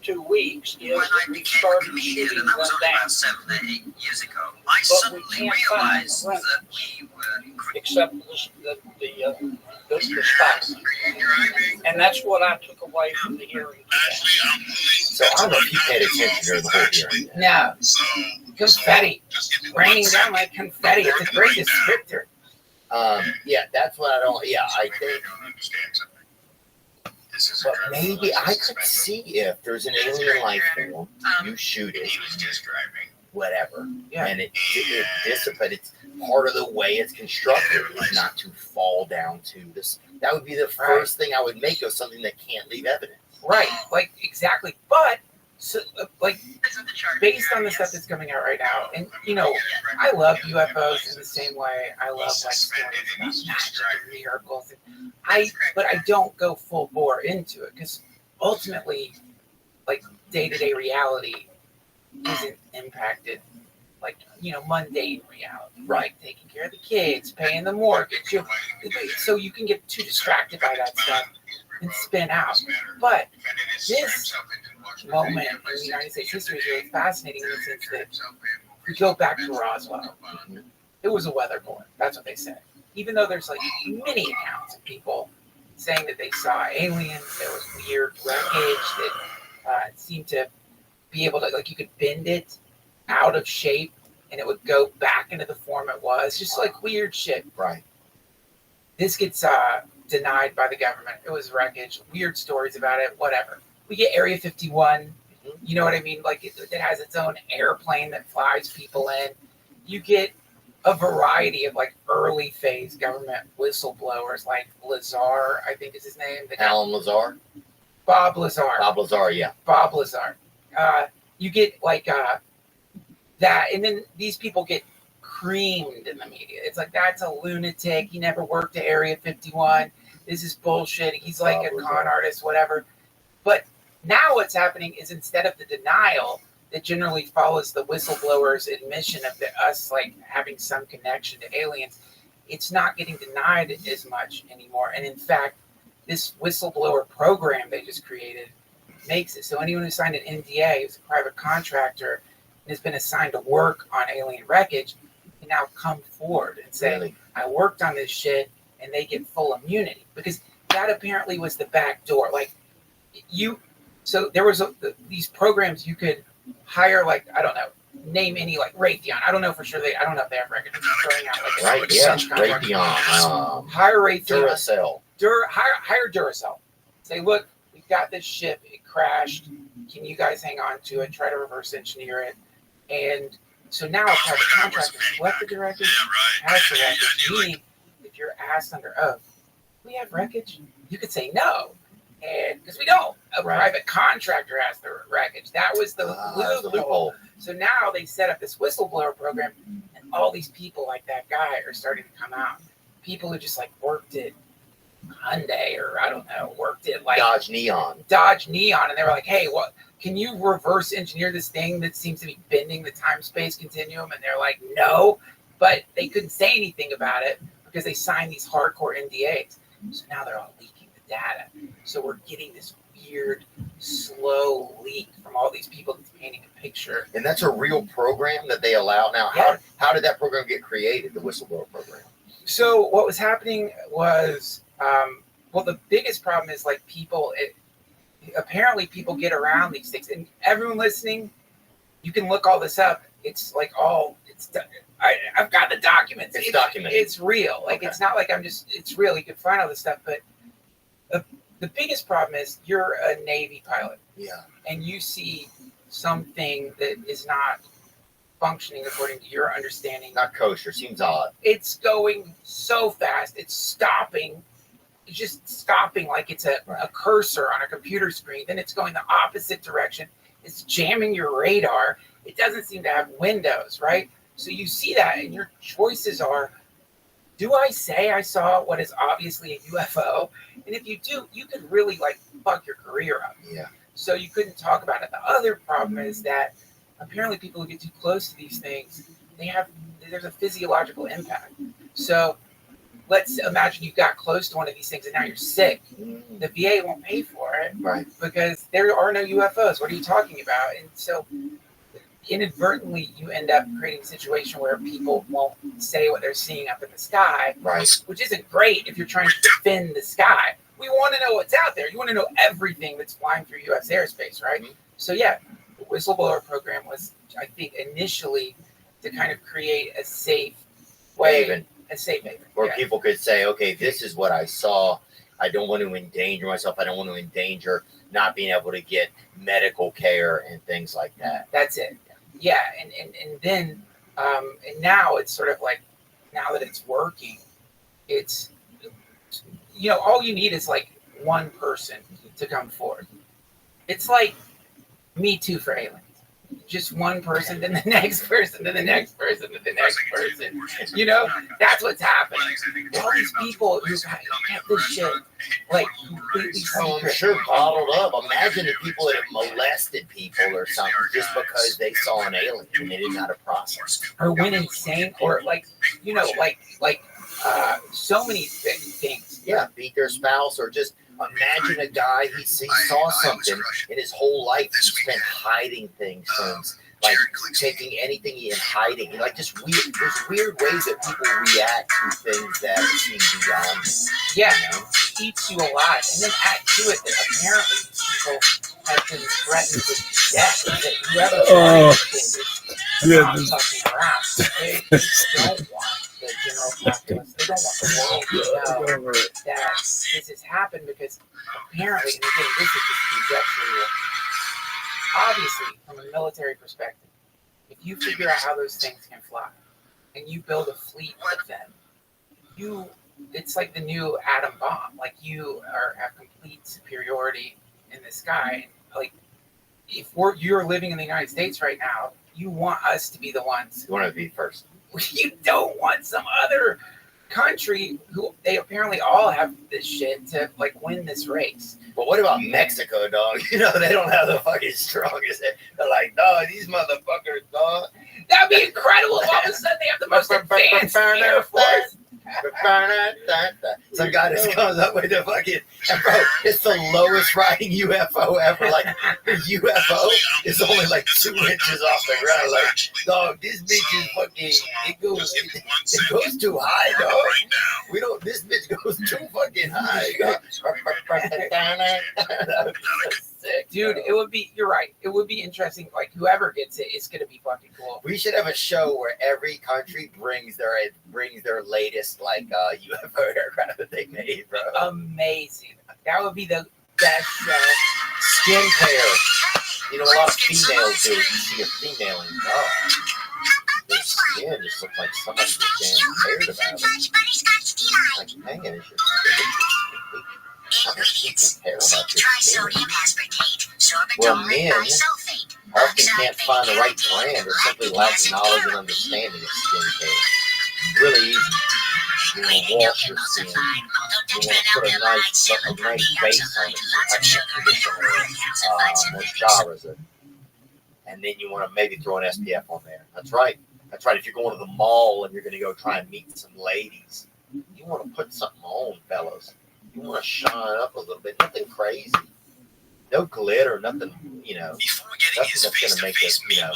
2 weeks is When I that we became a started comedian, shooting and them that was only down, about 7 to 8 years ago, I But we suddenly can't find realized the that we were except the spy balloon. And that's what I took away from the hearing today. So I don't know if you paid attention during the whole hearing. No, confetti, raining down like confetti. It's a great descriptor. Yeah, that's what I don't. Yeah, I think. But maybe I could see if there's an alien life form, you shoot it, whatever, Yeah. and it dissipates. It's part of the way it's constructed is not to fall down to this. That would be the first thing I would make of something that can't leave evidence. Right, like exactly. But so, like based on the stuff that's coming out right now, and you know, I love UFOs in the same way I love like stories about magic and miracles. And but I don't go full bore into it because ultimately, like day-to-day reality isn't impacted. Like, you know, mundane reality, right? Taking care of the kids, paying the mortgage. So you can get too distracted by that stuff and spin out. But this moment in the United States history is really fascinating in the sense that we go back to Roswell. It was a weather balloon. That's what they said. Even though there's like many accounts of people saying that they saw aliens, there was weird wreckage that seemed to be able to, like, you could bend it out of shape and it would go back into the form it was. Just like weird shit. Right. This gets denied by the government. It was wreckage. Weird stories about it. Whatever. We get Area 51. You know what I mean? Like it has its own airplane that flies people in. You get a variety of like early phase government whistleblowers, like Lazar, I think is his name. Alan Lazar. Bob Lazar. Bob Lazar, yeah. Bob Lazar. You get like that, and then these people get creamed in the media. It's like, that's a lunatic. He never worked at Area 51. This is bullshit. He's like a con artist, whatever. But now what's happening is instead of the denial that generally follows the whistleblower's admission of us like having some connection to aliens, it's not getting denied as much anymore. And in fact, this whistleblower program they just created makes it so anyone who signed an NDA, who's a private contractor, and has been assigned to work on alien wreckage, can now come forward and say, Really? I worked on this shit, and they get full immunity. Because that apparently was the back door. Like, so there was these programs you could hire, like, I don't know, name any, like Raytheon. I don't know for sure. I don't know if they have records. I'm just throwing out like Right, yeah. subcontract. Raytheon. Hire Raytheon. Duracell. Hire Duracell. Say, look, we've got this ship. It crashed. Can you guys hang on to it? Try to reverse engineer it. And so now a private contractor selected the wreckage, has the wreckage. Meaning, if you're asked under oath, we have wreckage, you could say no. And because we don't. A private contractor has the wreckage. That was the loophole. So now they set up this whistleblower program, and all these people like that guy are starting to come out. People who just like worked at Hyundai or I don't know, worked at like Dodge Neon, and they were like, hey, what? Can you reverse engineer this thing that seems to be bending the time-space continuum? And they're like, no, but they couldn't say anything about it because they signed these hardcore NDAs. So now they're all leaking the data. So we're getting this weird, slow leak from all these people that's painting a picture. And that's a real program that they allow now. Yeah. How did that program get created? The whistleblower program. So what was happening was, well, the biggest problem is like people. Apparently, people get around these things, and everyone listening, you can look all this up. It's like I've got the documents. It's documented. It's real. Like, it's not like it's real. You can find all this stuff, but the biggest problem is you're a Navy pilot. Yeah. And you see something that is not functioning according to your understanding. Not kosher. Seems odd. It's going so fast. It's stopping. just stopping like it's a cursor on a computer screen. Then it's going the opposite direction. It's jamming your radar. It doesn't seem to have windows, right? So you see that, and your choices are, do I say I saw what is obviously a UFO? And if you do, you could really like fuck your career up. Yeah. So you couldn't talk about it. The other problem is that apparently people who get too close to these things, there's a physiological impact. So let's imagine you got close to one of these things and now you're sick. The VA won't pay for it, Right. because there are no UFOs. What are you talking about? And so inadvertently you end up creating a situation where people won't say what they're seeing up in the sky, Right. which isn't great if you're trying to defend the sky. We want to know what's out there. You want to know everything that's flying through U.S. airspace, right? Mm-hmm. So yeah, the whistleblower program was, I think, initially to kind of create a safe way, Haven. a safe haven. Where Yeah. people could say, okay, this is what I saw. I don't want to endanger myself. I don't want to endanger not being able to get medical care and things like that. That's it. Yeah, and then and now it's sort of like, now that it's working, it's, you know, all you need is like one person to come forward. It's like Me Too for aliens. Just one person, then the next person, then the next person, then the next person. You know, that's what's happening. All these people who kept this shit like completely Oh, I'm secret. sure bottled up. Imagine the people that have molested people or something just because they saw an alien and they didn't know how to process. Or went insane, or like, you know, like so many things. Yeah, beat their spouse, or just imagine a guy he saw something in his whole life. He spent hiding things from, like taking anything and hiding. Like just weird. There's weird ways that people react to things that seem beyond them. Yeah, You know? it keeps you alive. And then add to it that apparently these people have been threatened with death. That whoever is not fucking around. They don't want the general populace. They don't want the world to know that this has happened, because apparently, and again, this is just conjecture here. Obviously, from a military perspective, if you figure out how those things can fly and you build a fleet of them, it's like the new atom bomb. Like, you have complete superiority in the sky. Like, if you're living in the United States right now, you want us to be the ones. You want to be first. You don't want some other country who they apparently all have this shit to like win this race. But what about Mexico, dog? You know, they don't have the fucking strongest. They're like, dog, these motherfuckers, dog. That'd be incredible if all of a sudden they have the most advanced Air Force. Some guy just comes up with the fucking, bro, it's the lowest riding UFO ever. Like, the UFO is only like 2 inches off the ground. Like, dog, this bitch is fucking, it goes too high, dog. This bitch goes too fucking high, dog. Sick, dude, bro. it would be, you're right, it would be interesting. Like, whoever gets it, it's gonna be fucking cool. We should have a show where every country brings their latest like UFO aircraft that they made, bro. Amazing. That would be the best show. Skin care. You know, a lot of females do. You see a female and their skin just looks like somebody just damn cared about it. Like, hang it, is your skin? How much people care about your skin? Well, men often can't find the right brand or simply lack knowledge and understanding of skincare. Really easy. You want to wash your skin. You want to put a nice base on it, like a moisturizer. And then you want to maybe throw an SPF on there. That's right. That's right. If you're going to the mall and you're going to go try and meet some ladies, you want to put something on, fellas. You want to shine up a little bit. Nothing crazy. No glitter, nothing, you know, nothing that's going to make it, you know,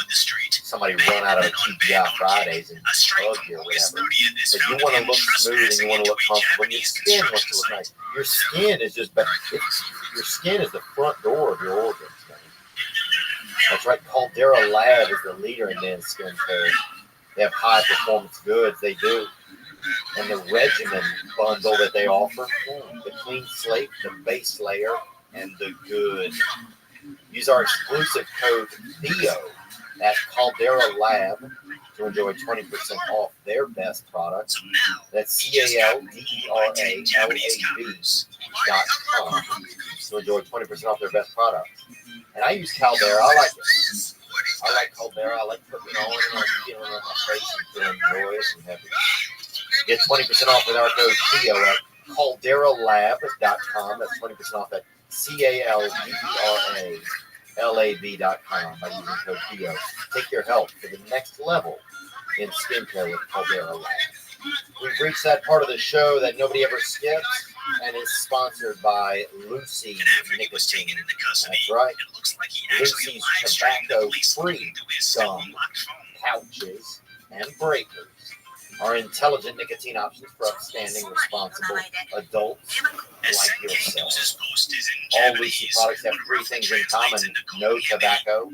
somebody run out of a TGI Fridays and hug you or whatever. But you want to look smooth and you want to look comfortable. And your skin wants to look nice. Your skin is just, your skin is the front door of your organs, man. That's right. Caldera Lab is the leader in men's skincare. They have high performance goods. They do. And the regimen bundle that they offer, the clean slate, the base layer, and the good. Use our exclusive code THEO at Caldera Lab to enjoy 20% off their best products. That's CALDERALAB.com to enjoy 20% off their best products. And I use Caldera. I like it. I like Caldera. I like putting it on and like feeling on my face and feeling joyous and happy. Get 20% off with our code Theo at CalderaLab.com. That's 20% off at CALDERALAB.com by using code Theo. Take your health to the next level in skincare with Caldera Lab. We've reached that part of the show that nobody ever skips, and is sponsored by Lucy Nicotine. That's right. Lucy's tobacco-free gum, pouches, and breakers are intelligent nicotine options for upstanding, responsible adults like yourself. All Lucy products have three things in common: no tobacco,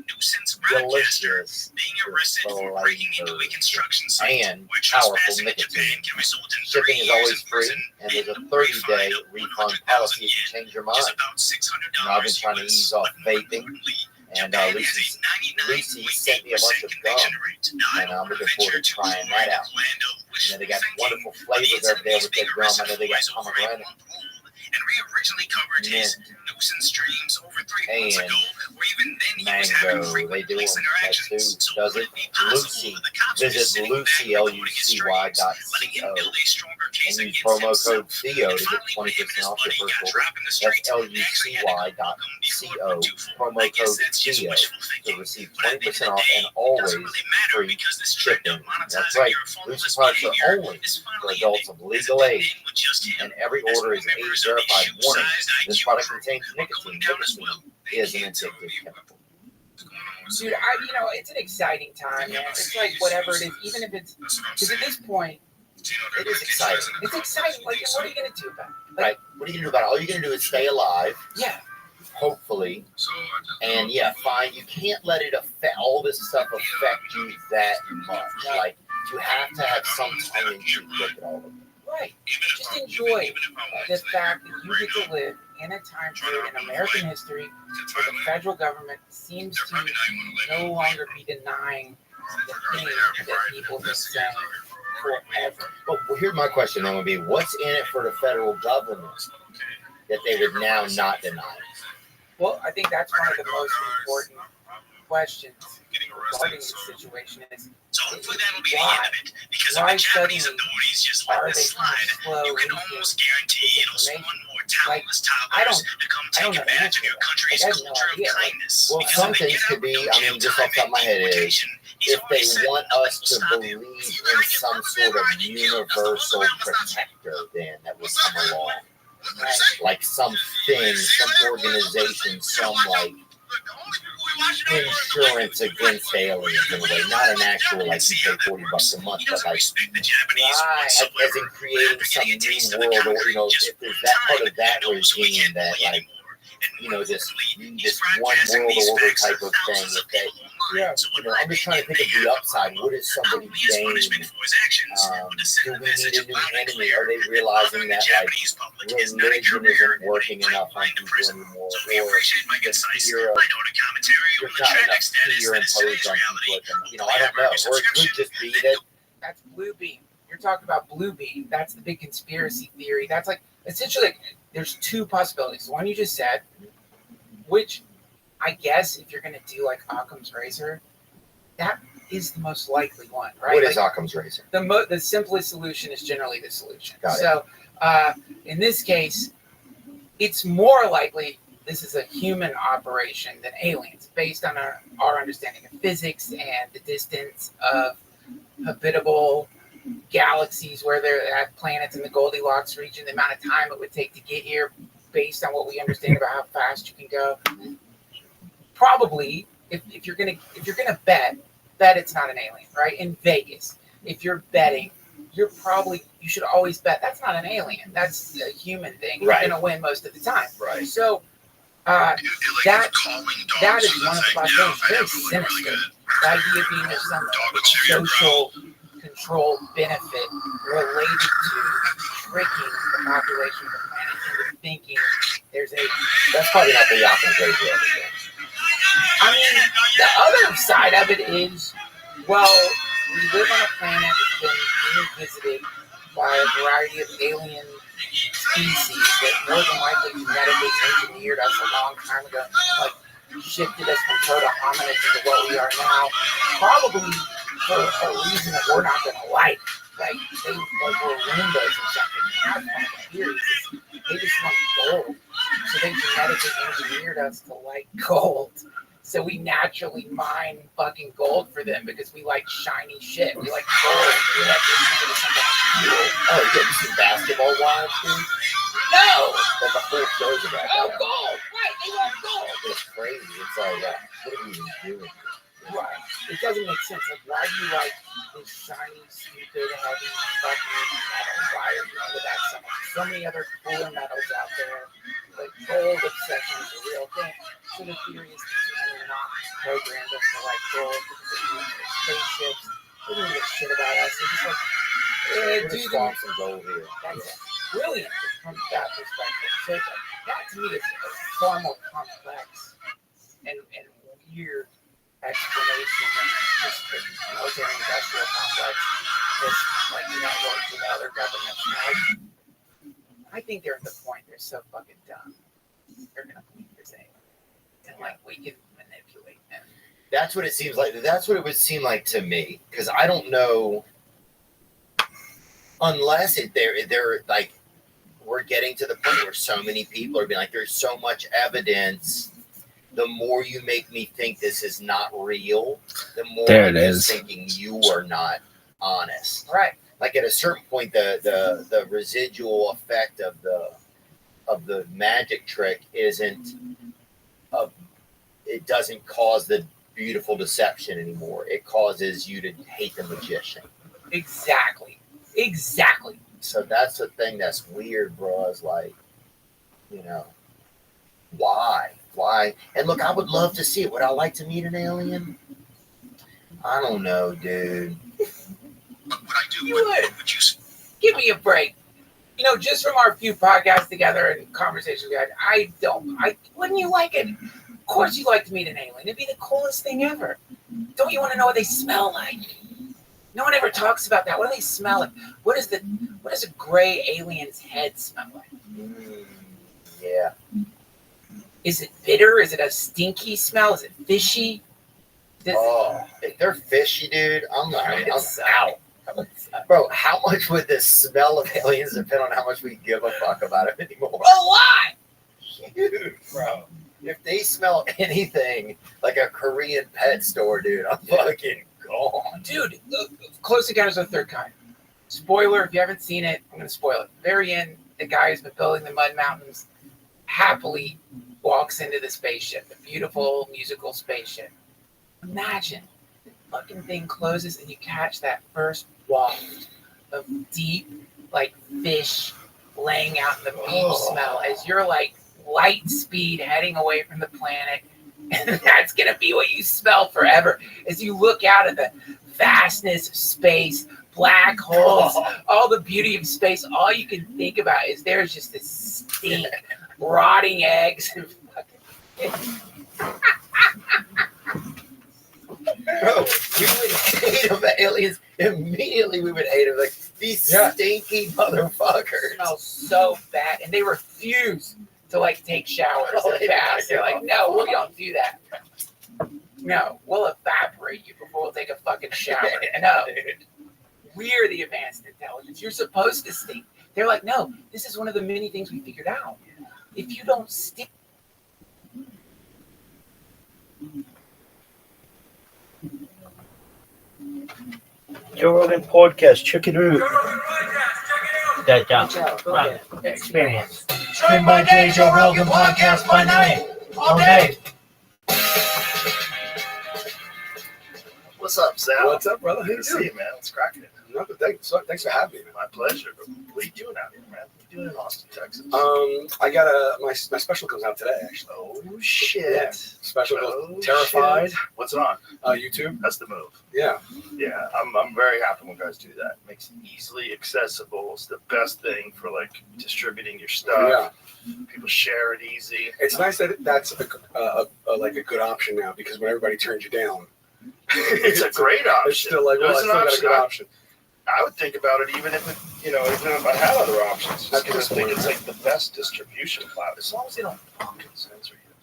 delicious flavors, and powerful nicotine. Shipping is always free, and there's a 30-day refund policy if you change your mind. I've been trying to ease off vaping, and Lucy sent me a bunch of gum, and I'm looking forward to trying that out. And then they got wonderful flavors over there with their gum. I know they got pomegranate, mint, and mango. They do them that too, does it? Lucy. Visit LucyLucy.co and use promo code Theo to get 20% off your first order. That's LucyY.co, promo code Theo to receive 20% off and always free shipping. That's right. Lucy products are only for adults of legal age, and every order is age verified. Warning: this product contains nicotine. Nicotine is an addictive chemical. Dude, it's an exciting time, man. It's like whatever it is, even if it's, because at this point, It is exciting. it's exciting. Like, what are you gonna do about it? Like, Right? What are you going to do about it? All you're going to do is stay alive, yeah, hopefully. And yeah, fine. You can't let it affect all this stuff affect you that much. Like, you have to have some tongue in cheek look at all of it. right. Just enjoy the fact that you get to live in a time period in American history where the federal government seems to no longer be denying the thing that people have been saying forever. Well, here's my question then would be, what's in it for the federal government that they would now not deny? Well, I think that's one of the most important questions regarding this situation is So hopefully that'll be the end of it. Because if why the Japanese suddenly authorities just are let they this kind of slide, slow you can into almost guarantee it'll spawn information? more talentless I toddlers don't- to come I don't take know advantage of the your answer. country's Like, I have no culture of idea. Like, kindness. Well, Because some if they things get could out, be, don't I kill mean, just time off the top of my and head is, deportation. He's if they already said want nothing us will to stop him. believe in some sort of universal protector then that would come along. Like something, some organization, some like insurance against aliens in a way. Not an actual like you pay $40 a month, but like respect the Japanese as in creating some new world, or if there's that part of that regime that like this one world order type of thing. If that, I'm just trying to think of the upside. What is somebody gain? Do we need a new enemy? Are they realizing that like religion isn't working enough on people anymore, or the fear of there's not enough fear imposed on people? I don't know. Or it could just be that that's blue beam. You're talking about blue beam. That's the big conspiracy theory. That's like essentially like, there's two possibilities. The one you just said, which I guess if you're going to do like Occam's razor, that is the most likely one, right? What is like, Occam's razor? The simplest solution is generally the solution. Got it. So in this case, it's more likely this is a human operation than aliens, based on our understanding of physics and the distance of habitable galaxies where there are planets in the Goldilocks region, the amount of time it would take to get here based on what we understand about how fast you can go. Probably, if you're gonna bet it's not an alien, right? In Vegas, if you're betting, you should always bet that's not an alien. That's a human thing. Right. You're gonna win most of the time. Right. So that is one of the possibilities. Very sinister. The idea being there's some social control benefit related to tricking the population of the planet into thinking there's a. That's probably not the Occam's razor. I mean, the other side of it is, well, we live on a planet that's been being visited by a variety of alien species that more than likely genetically engineered us a long time ago, like shifted us from proto-hominids into what we are now, probably for a reason that we're not going to like. Like, we're Roombas or something. And that's one of the theories. They just want gold. So they genetically engineered us to like gold. So we naturally mine fucking gold for them because we like shiny shit. We like gold. We have to use it as something cool. Oh, yeah, you see Basketball Wives, dude? No! Like the whole show's about Oh, that. gold! Right, they love gold! It's crazy. It's like, what are we even doing? Right. It doesn't make sense. Like, why do you like this shiny, stupid, heavy fucking metal? Why are you into that so much? So many other cooler metals out there. Like, gold obsession is a real thing. So the theory is that they're not programmed us to like gold because they use their spaceships. They don't give a shit about us. They're just like, We're dude, just want some gold here. that's brilliant from that perspective. So that to me is a far more complex and weird explanation than just the military industrial complex that's like networked with other governments. I think they're at the point they're so fucking dumb. They're gonna believe this thing. And like we can manipulate them. That's what it seems like. That's what it would seem like to me. Because I don't know, unless they're like, we're getting to the point where so many people are being like, there's so much evidence. The more you make me think this is not real, the more I'm just thinking you are not honest. Right. Like at a certain point, the residual effect of the magic trick isn't. It doesn't cause the beautiful deception anymore. It causes you to hate the magician. Exactly. So that's the thing that's weird, bro. Is like, why? And look, I would love to see it. Would I like to meet an alien? I don't know, dude. What would I do? You would. Give me a break. Just from our few podcasts together and conversations we had, wouldn't you like it? Of course you'd like to meet an alien. It'd be the coolest thing ever. Don't you want to know what they smell like? No one ever talks about that. What do they smell like? What does a gray alien's head smell like? Yeah. Is it bitter? Is it a stinky smell? Is it fishy? If they're fishy, dude, I'm out. Bro, how much would the smell of aliens depend on how much we give a fuck about it anymore? A lot! Huge, bro. If they smell anything like a Korean pet store, dude, I'm fucking gone. Dude, Close Encounters of the Third Kind. Spoiler, if you haven't seen it, I'm going to spoil it. Very end, the guy who's been building the Mud Mountains happily walks into the spaceship, the beautiful musical spaceship. Imagine the fucking thing closes and you catch that first waft of deep, like fish laying out in the beach smell as you're like light speed heading away from the planet. And that's going to be what you smell forever as you look out at the vastness of space, black holes, all the beauty of space. All you can think about is there's just this stink, rotting eggs. And Bro, we would hate them, aliens. Immediately we would hate them. Like, these stinky motherfuckers. Smell so bad. And they refuse to, like, take showers and baths. They're like, no, we don't do that. No, we'll evaporate you before we'll take a fucking shower. No. We're the advanced intelligence. You're supposed to stink. They're like, no, this is one of the many things we figured out. If you don't stick. Joe Rogan Podcast, check it out. That Go ahead. experience. Train by day, Joe Rogan Podcast by night. All day. What's up, Sal? What's up, brother? How Good you to see doing? you, man. What's cracking? Nothing. Thanks for having me. My pleasure. What are you doing out here, man? What are you doing in Austin, Texas? I got my special comes out today, actually. Oh shit! Yeah. Special called Oh, Terrified. shit. What's it on? YouTube. That's the move. Yeah. Yeah, I'm very happy when guys do that. It makes it easily accessible. It's the best thing for like distributing your stuff. Yeah. People share it easy. It's nice that that's like a good option now, because when everybody turns you down, It's a great option. It's still like, well, I It's still an got a option. good option. I would think about it even if even if I had other options. I just think it's like the best distribution platform, as long as they don't fucking censor you,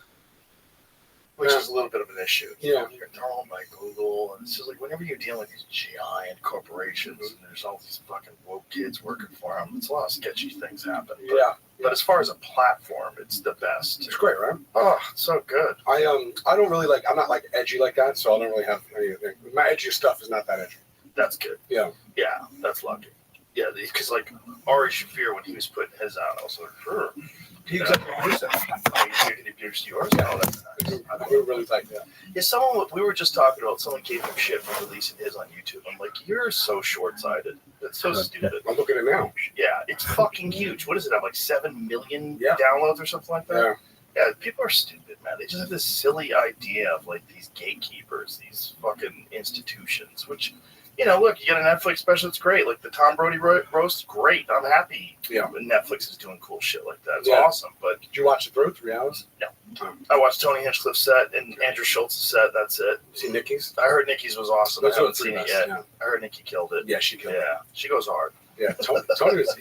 which is a little bit of an issue. Yeah. You're thrown by Google, and it's just like whenever you're dealing with these giant corporations and there's all these fucking woke kids working for them, it's a lot of sketchy things happen. But, Yeah. But as far as a platform, it's the best. It's great, right? Oh, it's so good. I don't really I'm not like edgy like that, so I don't really have anything. My edgy stuff is not that edgy. That's good. Yeah. Yeah, that's lucky. Yeah, because like Ari Shafir, when he was putting his out, I was like, sure. He produced it. He produced yours? Oh, that's nice. We really like that. Yeah, we were just talking about, someone gave him shit for releasing his on YouTube. I'm like, you're so short-sighted. That's so stupid. I'm looking at it now. Yeah, it's fucking huge. What does it have, like 7 million Yeah. downloads or something like that? Yeah. Yeah, people are stupid, man. They just have this silly idea of like these gatekeepers, these fucking institutions, which, look, you get a Netflix special, it's great. Like the Tom Brody roast, great. I'm happy. Yeah. When Netflix is doing cool shit like that. It's Yeah. awesome. But Did you watch it through 3 hours? no. I watched Tony Hinchcliffe's set and Andrew Schultz's set. That's it. See Nikki's? I heard Nikki's was awesome. Those I are haven't the three seen it best, yet. yeah. I heard Nikki killed it. Yeah, she killed it. Yeah, she goes hard. Yeah, Tony was,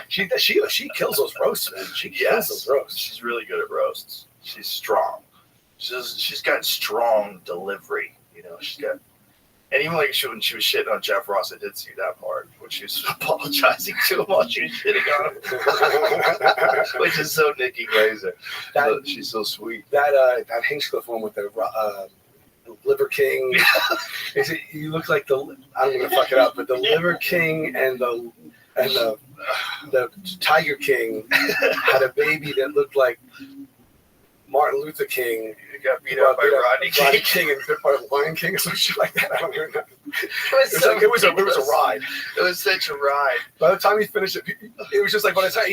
she kills those roasts, man. She kills those roasts. She's really good at roasts. She's strong. She's got strong delivery. She's got, and even like when she was shitting on Jeff Ross, I did see that part when she was apologizing to him while she was shitting on him, which is so Nikki Glazer. She's so sweet. That Hinchcliffe one with the Liver King. You look like I'm gonna fuck it up, but the Liver King and the Tiger King had a baby that looked like Martin Luther King. He got beat up by Rodney King and bit by Lion King or some shit like that. I don't even know. It was a ride. It was such a ride. By the time he finished it was just like, by the time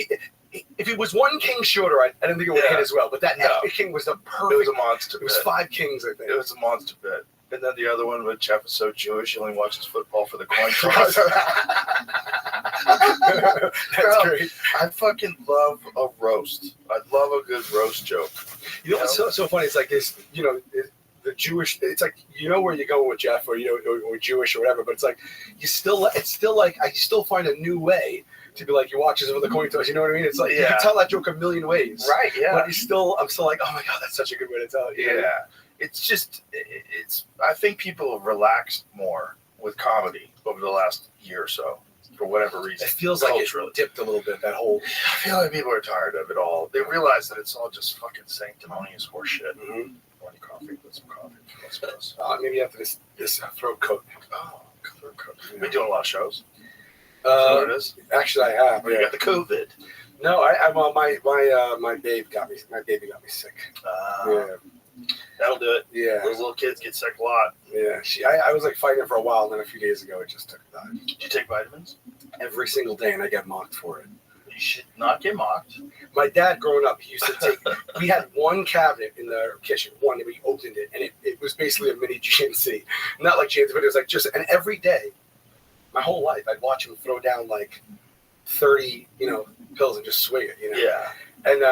if it was one king shorter, I didn't think it would hit as well. But that king was the perfect. It was a monster. It was 5 kings, I think. It was a monster bit. And then the other one, with Jeff is so Jewish, he only watches football for the coin toss. That's great. I fucking love a roast. I love a good roast joke. You know what's so funny? It's like this, the Jewish. It's like where you're going with Jeff, or or Jewish or whatever. But it's like it's still like I still find a new way to be like, you watch this with the coin toss. You know what I mean? It's like you can tell that joke a million ways, right? Yeah. But I'm still like, oh my god, that's such a good way to tell it. Yeah. It's just I think people have relaxed more with comedy over the last year or so, for whatever reason. It feels like it dipped a little bit, that whole... I feel like people are tired of it all. They realize that it's all just fucking sanctimonious horseshit. Mm-hmm. Want coffee? Put some coffee. Maybe after this throat coat. Oh, throat coat. You've been doing a lot of shows? What it is? Actually, I have. You got the COVID. No, my baby got me sick. Yeah. That'll do it. Yeah. Those little kids get sick a lot. Yeah. I was like fighting it for a while, and then a few days ago it just took a dive. Did you take vitamins? Every single day, and I get mocked for it. You should not get mocked. My dad, growing up, he used to take. We had one cabinet in the kitchen, and we opened it, and it was basically a mini GNC. Not like GNC, but it was like and every day, my whole life, I'd watch him throw down like 30, pills and just swig it. Yeah. And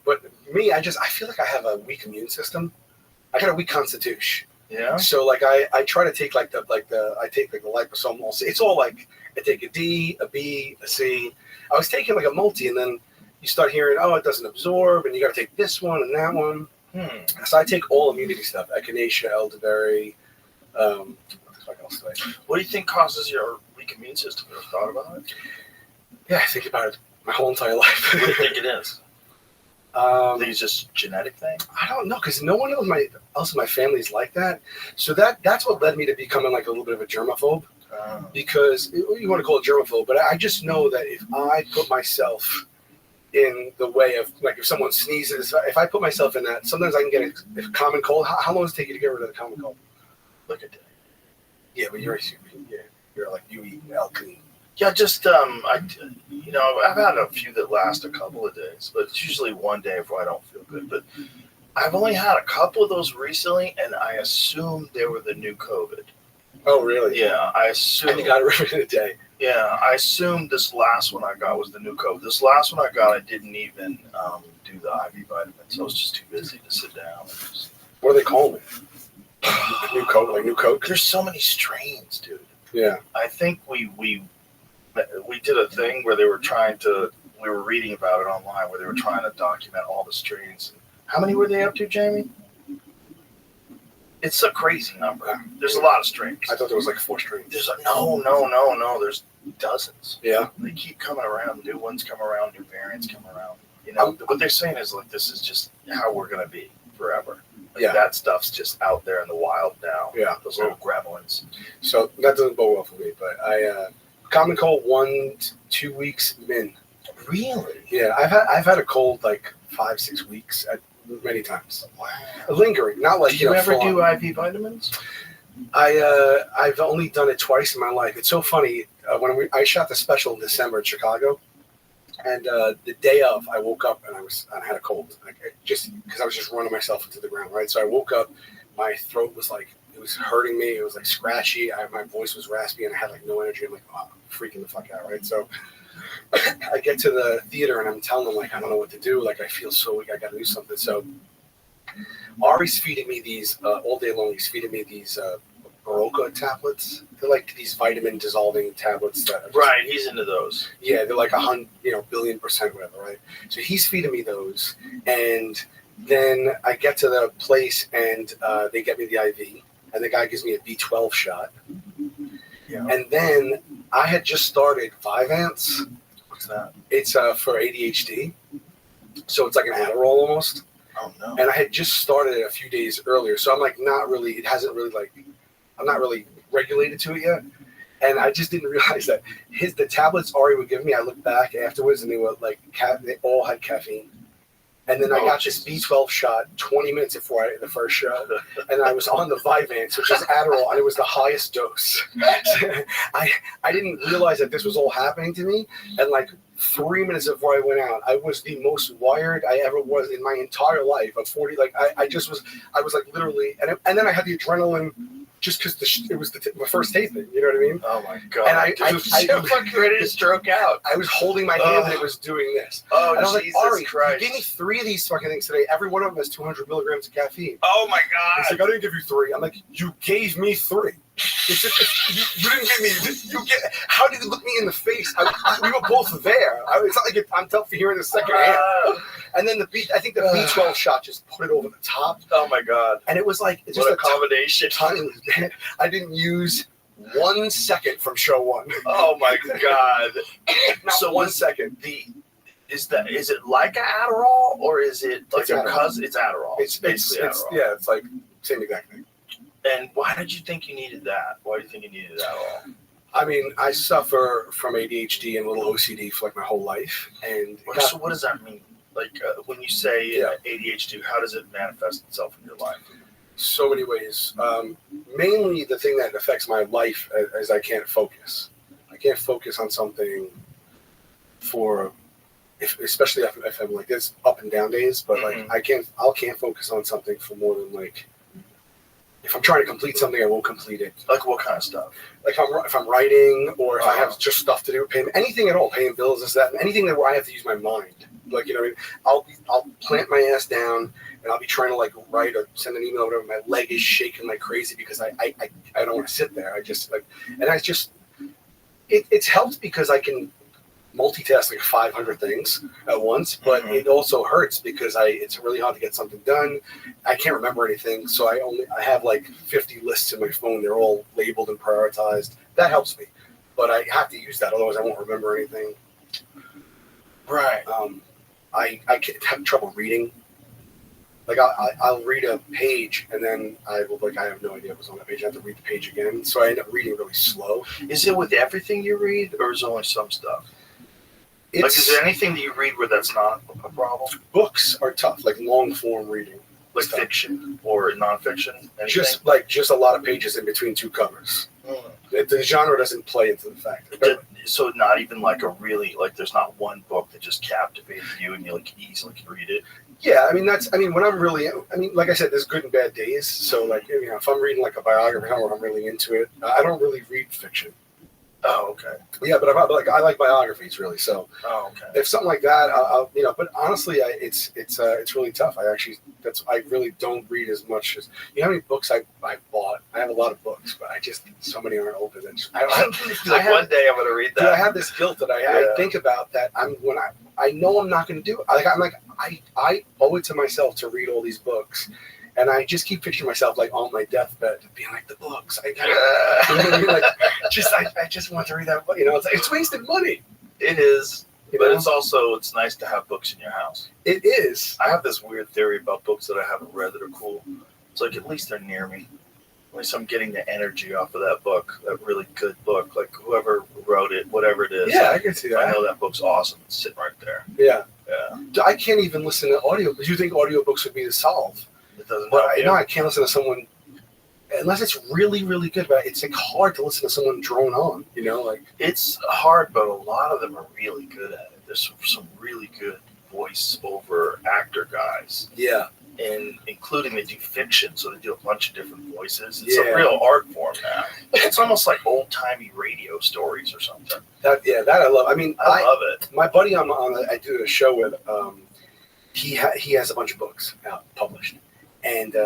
but me, I feel like I have a weak immune system. I got a weak constitution. Yeah. So like I try to take I take the liposomal. It's all like I take a D, a B, a C. I was taking like a multi, and then you start hearing, it doesn't absorb, and you got to take this one and that one. So I take all immunity stuff: echinacea, elderberry. What else do I take? What do you think causes your weak immune system? You ever thought about it? Yeah, I think about it my whole entire life. What do you think it is? I think it's just a genetic thing. I don't know, because no one else in my family is like that. So that's what led me to becoming like a little bit of a germaphobe. Because you want to call it germaphobe, but I just know that if I put myself in the way of, like, if someone sneezes, if I put myself in that, sometimes I can get a common cold. How long does it take you to get rid of the common cold? Like a day. Yeah, but you're like you eat elk and Yeah, just I've had a few that last a couple of days, but it's usually one day before I don't feel good. But I've only had a couple of those recently, and I assumed they were the new COVID. Oh, really? Yeah, I assumed. And you got it right in a day. Yeah, I assumed this last one I got was the new COVID. This last one I got, I didn't even do the IV vitamins. I was just too busy to sit down. And just... What do they call it? New Coke, like New Coke? There's so many strains, dude. Yeah. I think we did a thing where they were we were reading about it online, where they were trying to document all the strains. How many were they up to, Jamie? It's a crazy number. There's a lot of strains. I thought there was like 4 strains. There's no. There's dozens. Yeah. They keep coming around. New ones come around. New variants come around. You know, what they're saying is like this is just how we're gonna be forever. Like, yeah. That stuff's just out there in the wild now. Yeah. Those little gremlins. So that doesn't bode well for me. But I common cold 1 to 2 weeks min. Really? Yeah. I've had a cold like 5-6 weeks many times. Wow. Lingering, not like do you ever do IV vitamins? I've only done it twice in my life. It's so funny. When I shot the special in December in Chicago, and the day of, I woke up and I had a cold, just because I was just running myself into the ground, right? So I woke up, my throat was like, it was hurting me. It was like scratchy. My voice was raspy, and I had like no energy. I'm like, oh, I'm freaking the fuck out, right? So I get to the theater and I'm telling them like, I don't know what to do. Like I feel so weak. I got to do something. So Ari's feeding me these all day long. He's feeding me these Baroka tablets. They're like these vitamin dissolving tablets. Right, he's into those. Yeah, they're like 100, billion% whatever, right? So he's feeding me those, and then I get to the place and they get me the IV, and the guy gives me a B12 shot. Yeah. And then I had just started Vyvanse. What's that? It's for ADHD, so it's like an Adderall almost. Oh no! And I had just started it a few days earlier, so I'm like not really. It hasn't really I'm not really regulated to it yet, and I just didn't realize that the tablets Ari would give me. I looked back afterwards, and they were like they all had caffeine. And then I got this B12 shot 20 minutes before the first shot, and I was on the Vyvanse, which is Adderall, and it was the highest dose. I didn't realize that this was all happening to me, and like 3 minutes before I went out, I was the most wired I ever was in my entire life. Of 40, like I was like literally, and then I had the adrenaline. Just because it was my first taping, you know what I mean? Oh my god! And I was fucking ready to stroke out. I was holding my hand and it was doing this. Oh, and I was Jesus like, Ari, Christ! You gave me 3 of these fucking things today. Every one of them has 200 milligrams of caffeine. Oh my god! He's like, I didn't give you 3. I'm like, you gave me 3. It's just, you didn't give me. How did you look me in the face? We were both there. It's not like I'm tough for hearing the second hand. And then I think the B12 shot just put it over the top. Oh my god! And it was like it's what just a combination. I didn't use 1 second from show 1. Oh my god! Not so 1 second. Is it like an Adderall or is it like it's Adderall? It's Adderall. Yeah, it's like same exact thing. And why did you think you needed that? Why do you think you needed that all? I mean, I suffer from ADHD and a little OCD for like my whole life. And so what does that mean? Like when you say ADHD, how does it manifest itself in your life? So many ways. Mainly the thing that affects my life is I can't focus. I can't focus on something especially if I'm like this up and down days, but like I can't focus on something for more than like, if I'm trying to complete something, I won't complete it. Like what kind of stuff? Like if I'm writing or if I have just stuff to do, anything at all, paying bills, this, that, anything that where I have to use my mind. Like, you know what I mean? I'll plant my ass down and I'll be trying to like write or send an email or whatever. My leg is shaking like crazy because I don't want to sit there. I just like, and I just, it's helped because I can multitask like 500 things at once, but it also hurts because it's really hard to get something done. I can't remember anything, so I have like 50 lists in my phone. They're all labeled and prioritized. That helps me, but I have to use that, otherwise I won't remember anything. Right. I have trouble reading. Like I'll read a page and then I have no idea what's on that page. I have to read the page again, so I end up reading really slow. Is it with everything you read, or is it only some stuff? Is there anything that you read where that's not a problem? Books are tough, like long form reading, like fiction or nonfiction. Anything? Just a lot of pages in between 2 covers. The genre doesn't play into the fact. So not even like a really like. There's not one book that just captivated you and you like easily can read it. Yeah, when I'm really, like I said, there's good and bad days. So like, if I'm reading like a biography or I'm really into it, I don't really read fiction. Oh, okay. Yeah, but I like biographies really. So okay. If something like that, I'll but honestly, it's really tough. I really don't read as much as how many books I bought. I have a lot of books, but so many aren't open. One day I'm going to read that. Dude, I have this guilt that I think about that. I know I'm not going to do it. I owe it to myself to read all these books. And I just keep picturing myself like on my deathbed, being like the books. I just want to read that book. It's wasted money. It is, but it's nice to have books in your house. It is. I have this weird theory about books that I haven't read that are cool. It's like at least they're near me. At least I'm getting the energy off of that book, that really good book. Like whoever wrote it, whatever it is. Yeah, I can see that. I know that book's awesome. It's sitting right there. Yeah. Yeah. I can't even listen to audio. Do you think audiobooks would be the solve? It doesn't But help you. I can't listen to someone unless it's really, really good. But it's like hard to listen to someone drone on. It's hard, but a lot of them are really good at it. There's some really good voice-over actor guys. Yeah. And including they do fiction, so they do a bunch of different voices. It's a real art form now. It's almost like old-timey radio stories or something. That I love. I love it. My buddy I do a show with, he has a bunch of books out published. And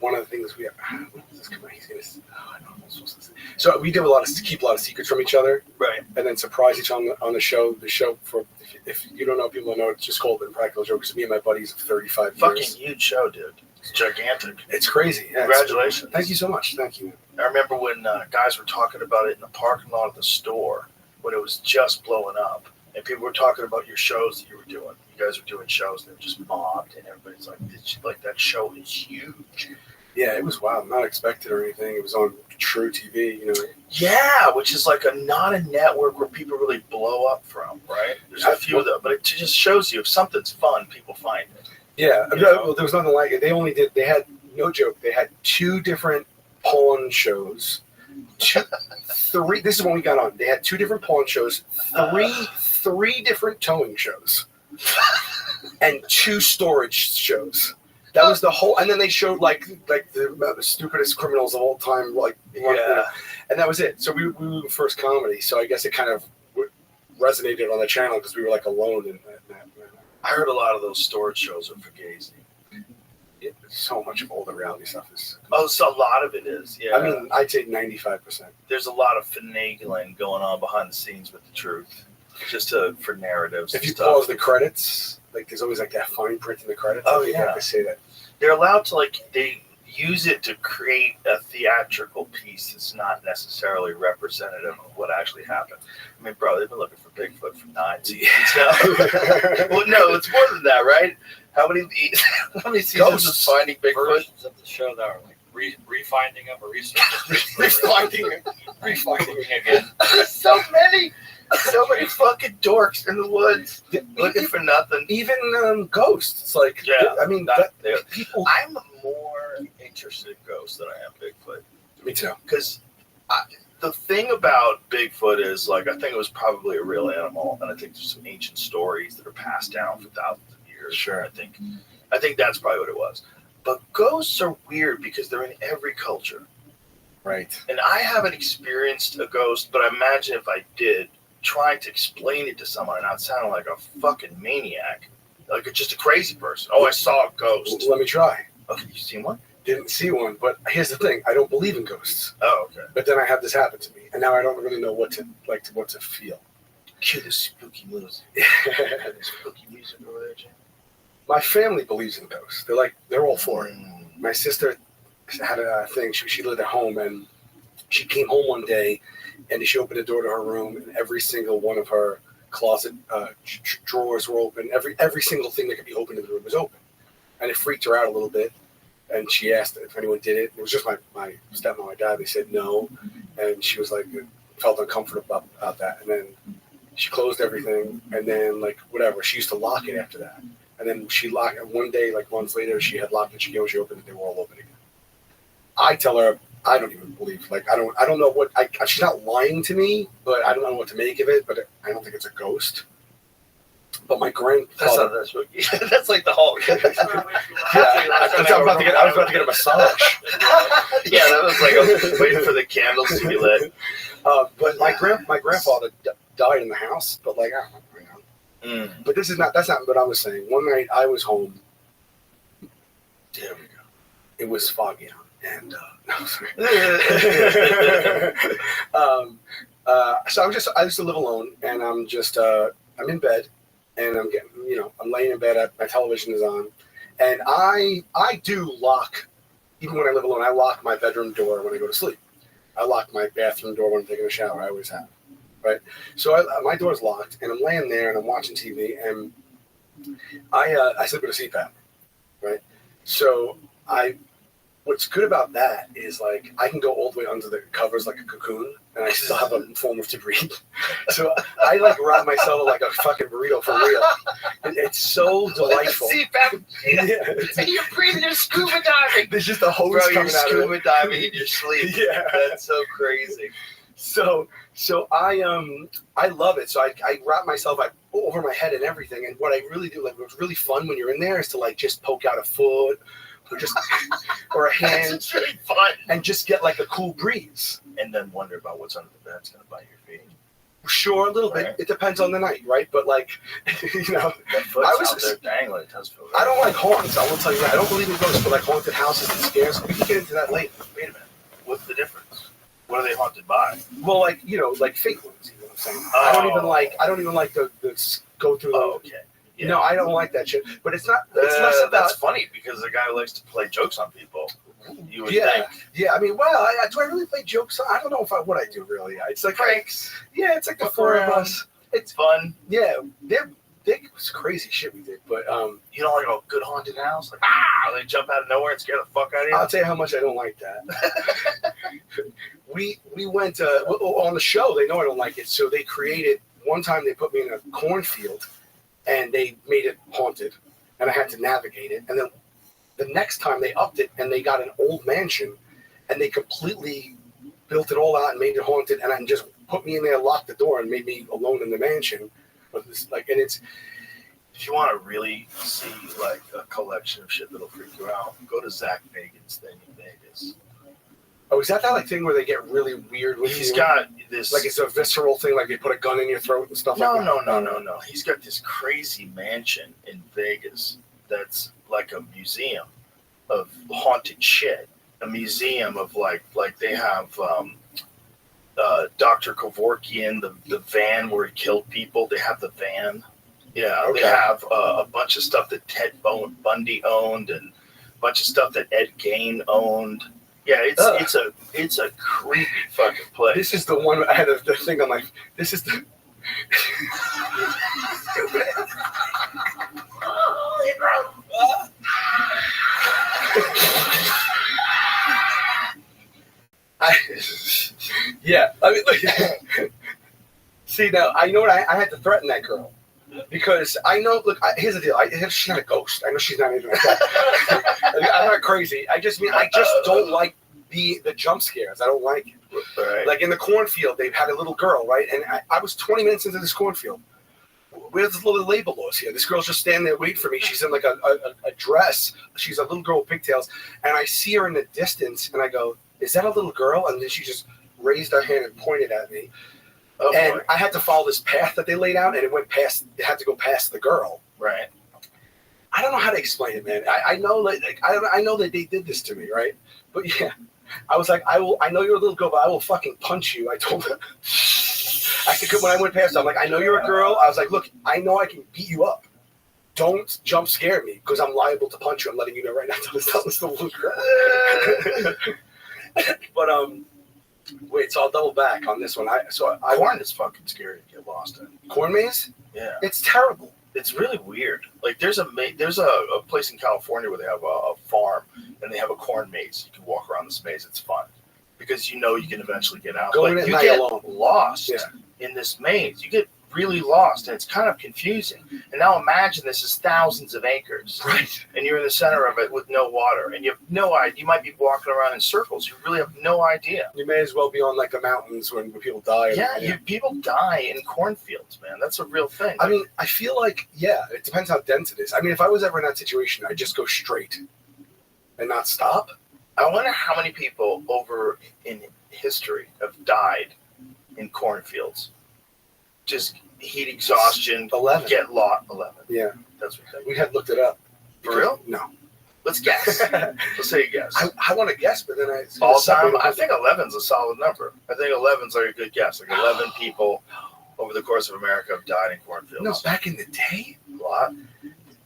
one of the things we have, when does this come out? He's going to, I don't know what I'm supposed to say. So we do keep a lot of secrets from each other. Right. And then surprise each other on the show. The show, if you don't know, people don't know, it's just called Impractical Jokes. Me and my buddies of 35 years. Fucking huge show, dude. It's gigantic. It's crazy. Yeah, Congratulations. Thank you so much. Thank you. I remember when guys were talking about it in the parking lot of the store when it was just blowing up. And people were talking about your shows that you were doing. You guys were doing shows that were just mobbed, and everybody's like, that show is huge. Yeah, it was wild. Not expected or anything. It was on True TV, Yeah, which is like not a network where people really blow up from, right? There's a few of them, but it just shows you if something's fun, people find it. Yeah, well, there was nothing like it. They had, no joke, they had 2 different pawn shows. 3, this is when we got on. They had 2 different pawn shows, 3 different towing shows, and 2 storage shows. That was the whole, and then they showed like the stupidest criminals of all time, and that was it. So we were the first comedy. So I guess it kind of resonated on the channel because we were like alone in that. I heard a lot of those storage shows are fugazi. So much of all the reality stuff is. Oh, so a lot of it is. Yeah. I'd say 95%. There's a lot of finagling going on behind the scenes with the truth, just for narratives. If you pause the credits, like there's always like that fine print in the credits. Oh, yeah. Have to say that. They're allowed to they use it to create a theatrical piece that's not necessarily representative of what actually happened. I mean, bro, they've been looking for Bigfoot for 9 seasons now. Well, no, it's more than that, right? How many seasons of Finding Bigfoot? Versions of the show that are like refinding them or refinding again. So many fucking dorks in the woods looking for nothing. Even ghosts. It's like, people. I'm more interested in ghosts than I am Bigfoot. Me too. Because the thing about Bigfoot is, I think it was probably a real animal, and I think there's some ancient stories that are passed down for thousands of years. Sure. I think that's probably what it was. But ghosts are weird because they're in every culture. Right. And I haven't experienced a ghost, but I imagine if I did, trying to explain it to someone and not sounding like a fucking maniac, like just a crazy person. Oh, I saw a ghost. Let me try. Okay, you seen one? Didn't see one, but here's the thing: I don't believe in ghosts. Oh, okay. But then I have this happen to me, and now I don't really know what to feel. Cue the spooky music. Spooky music over there, Jim. My family believes in ghosts. They're all for it. My sister had a thing. She lived at home, and she came home one day, and she opened the door to her room, and every single one of her closet drawers were open. Every single thing that could be opened in the room was open, and it freaked her out a little bit. And she asked if anyone did it. It was just my stepmom and my dad. They said no, and she was felt uncomfortable about that. And then she closed everything, and then whatever. She used to lock it after that, and then she locked it one day. Months later, she had locked it. She opened it. They were all open again. I tell her I don't even believe. Like I don't know what. She's not lying to me, but I don't know what to make of it. But I don't think it's a ghost. But my grandfather. That's like the Hulk. I was about to get a massage. Yeah, that was like I was waiting for the candles to be lit. But my grandfather died in the house. But like I don't know. But that's not what I was saying. One night I was home. There we go. It was foggy out, and no, sorry. So I used to live alone, and I'm in bed, and I'm laying in bed. My television is on, and I do lock, even when I live alone. I lock my bedroom door when I go to sleep. I lock my bathroom door when I'm taking a shower. I always have. Right, so my door's locked, and I'm laying there, and I'm watching TV, and I sleep with a CPAP, right? So what's good about that is like I can go all the way under the covers like a cocoon, and I still have a form of to breathe. So I like wrap myself like a fucking burrito for real. It's so delightful. CPAP. Yeah. And you're breathing, you're scuba diving. There's just a hose Bro, coming you're out of it. scuba diving in your sleep. Yeah, that's so crazy. So I love it. So I wrap myself over my head and everything. And what I really do, like what's really fun when you're in there, is to like just poke out a foot or a hand. It's really fun. And just get like a cool breeze. And then wonder about what's under the bed. It's gonna bite your feet. Sure, a little bit. It depends on the night, right? But like, that foot's out there dangling. It does feel I don't like haunts. I will tell you that. I don't believe in ghosts, but like haunted houses and scares. We can get into that later. Wait a minute. What's the difference? What are they haunted by? Well, like like fake ones. You know what I'm saying? I don't even like the go through. Okay. Yeah. No, I don't like that shit. But it's not. It's less about. That's funny because the guy likes to play jokes on people. You would think. Yeah. I mean, well, do I really play jokes? I don't know what I do really. It's like pranks. Yeah, it's like the four of us. It's fun. Yeah, it was crazy shit we did. But you don't like a good haunted house? Like they jump out of nowhere and scare the fuck out of you. I'll tell you how much I don't like that. We went on the show. They know I don't like it, so they created. One time they put me in a cornfield, and they made it haunted, and I had to navigate it. And then the next time they upped it, and they got an old mansion, and they completely built it all out and made it haunted, and just put me in there, locked the door, and made me alone in the mansion. But it's like, and it's. If you want to really see like a collection of shit that'll freak you out, go to Zach Bagan's thing in Vegas. Oh, is that like thing where they get really weird with you? He's got this... Like it's a visceral thing, like they put a gun in your throat and stuff like that? No. He's got this crazy mansion in Vegas that's like a museum of haunted shit. A museum of like they have Dr. Kevorkian, the van where he killed people. They have the van. Yeah, okay. They have a bunch of stuff that Ted Bundy owned and a bunch of stuff that Ed Gein owned. Yeah, it's a creepy fucking place. This is the one I had the thing on my. This is the. I mean, look. See now, I know what I had to threaten that girl. Because I know, look, here's the deal. She's not a ghost. I know she's not anything like that. I'm not crazy. I just don't like the jump scares. I don't like it. Right. Like in the cornfield, they've had a little girl, right? And I was 20 minutes into this cornfield. Where's this little labor laws here? This girl's just standing there waiting for me. She's in like a dress. She's a little girl with pigtails. And I see her in the distance, and I go, is that a little girl? And then she just raised her hand and pointed at me. Oh, and boy. I had to follow this path that they laid out, and it had to go past the girl. Right. I don't know how to explain it, man. I know that they did this to me, right? But yeah, I was like, I know you're a little girl, but I will fucking punch you. I told her. When I went past, I'm like, I know you're a girl. I was like, look, I know I can beat you up. Don't jump scare me because I'm liable to punch you. I'm letting you know right now. Tell this little girl. But wait, so I'll double back on this one. Corn is fucking scary to get lost in. Corn maze? Yeah, it's terrible. It's really weird. Like there's a place in California where they have a farm and they have a corn maze. You can walk around this maze. It's fun because you know you can eventually get out. Go like in at you night get alone. lost in this maze. You get really lost, and it's kind of confusing. And now imagine this is thousands of acres, Right. and you're in the center of it with no water, and you have no idea. You might be walking around in circles. You really have no idea. You may as well be on like the mountains when people die. Yeah, people die in cornfields, man. That's a real thing. I mean, I feel like, yeah, it depends how dense it is. I mean, if I was ever in that situation, I'd just go straight and not stop. I wonder how many people over in history have died in cornfields. Just heat exhaustion, 11. get lost. 11. Yeah. That's what I think. We had looked it up. For real? No. Let's guess. Let's say a guess. I want to guess, but then All time, I think 11's a solid number. I think 11's like a good guess. Like 11 people over the course of America have died in cornfields. No, back in the day? A lot.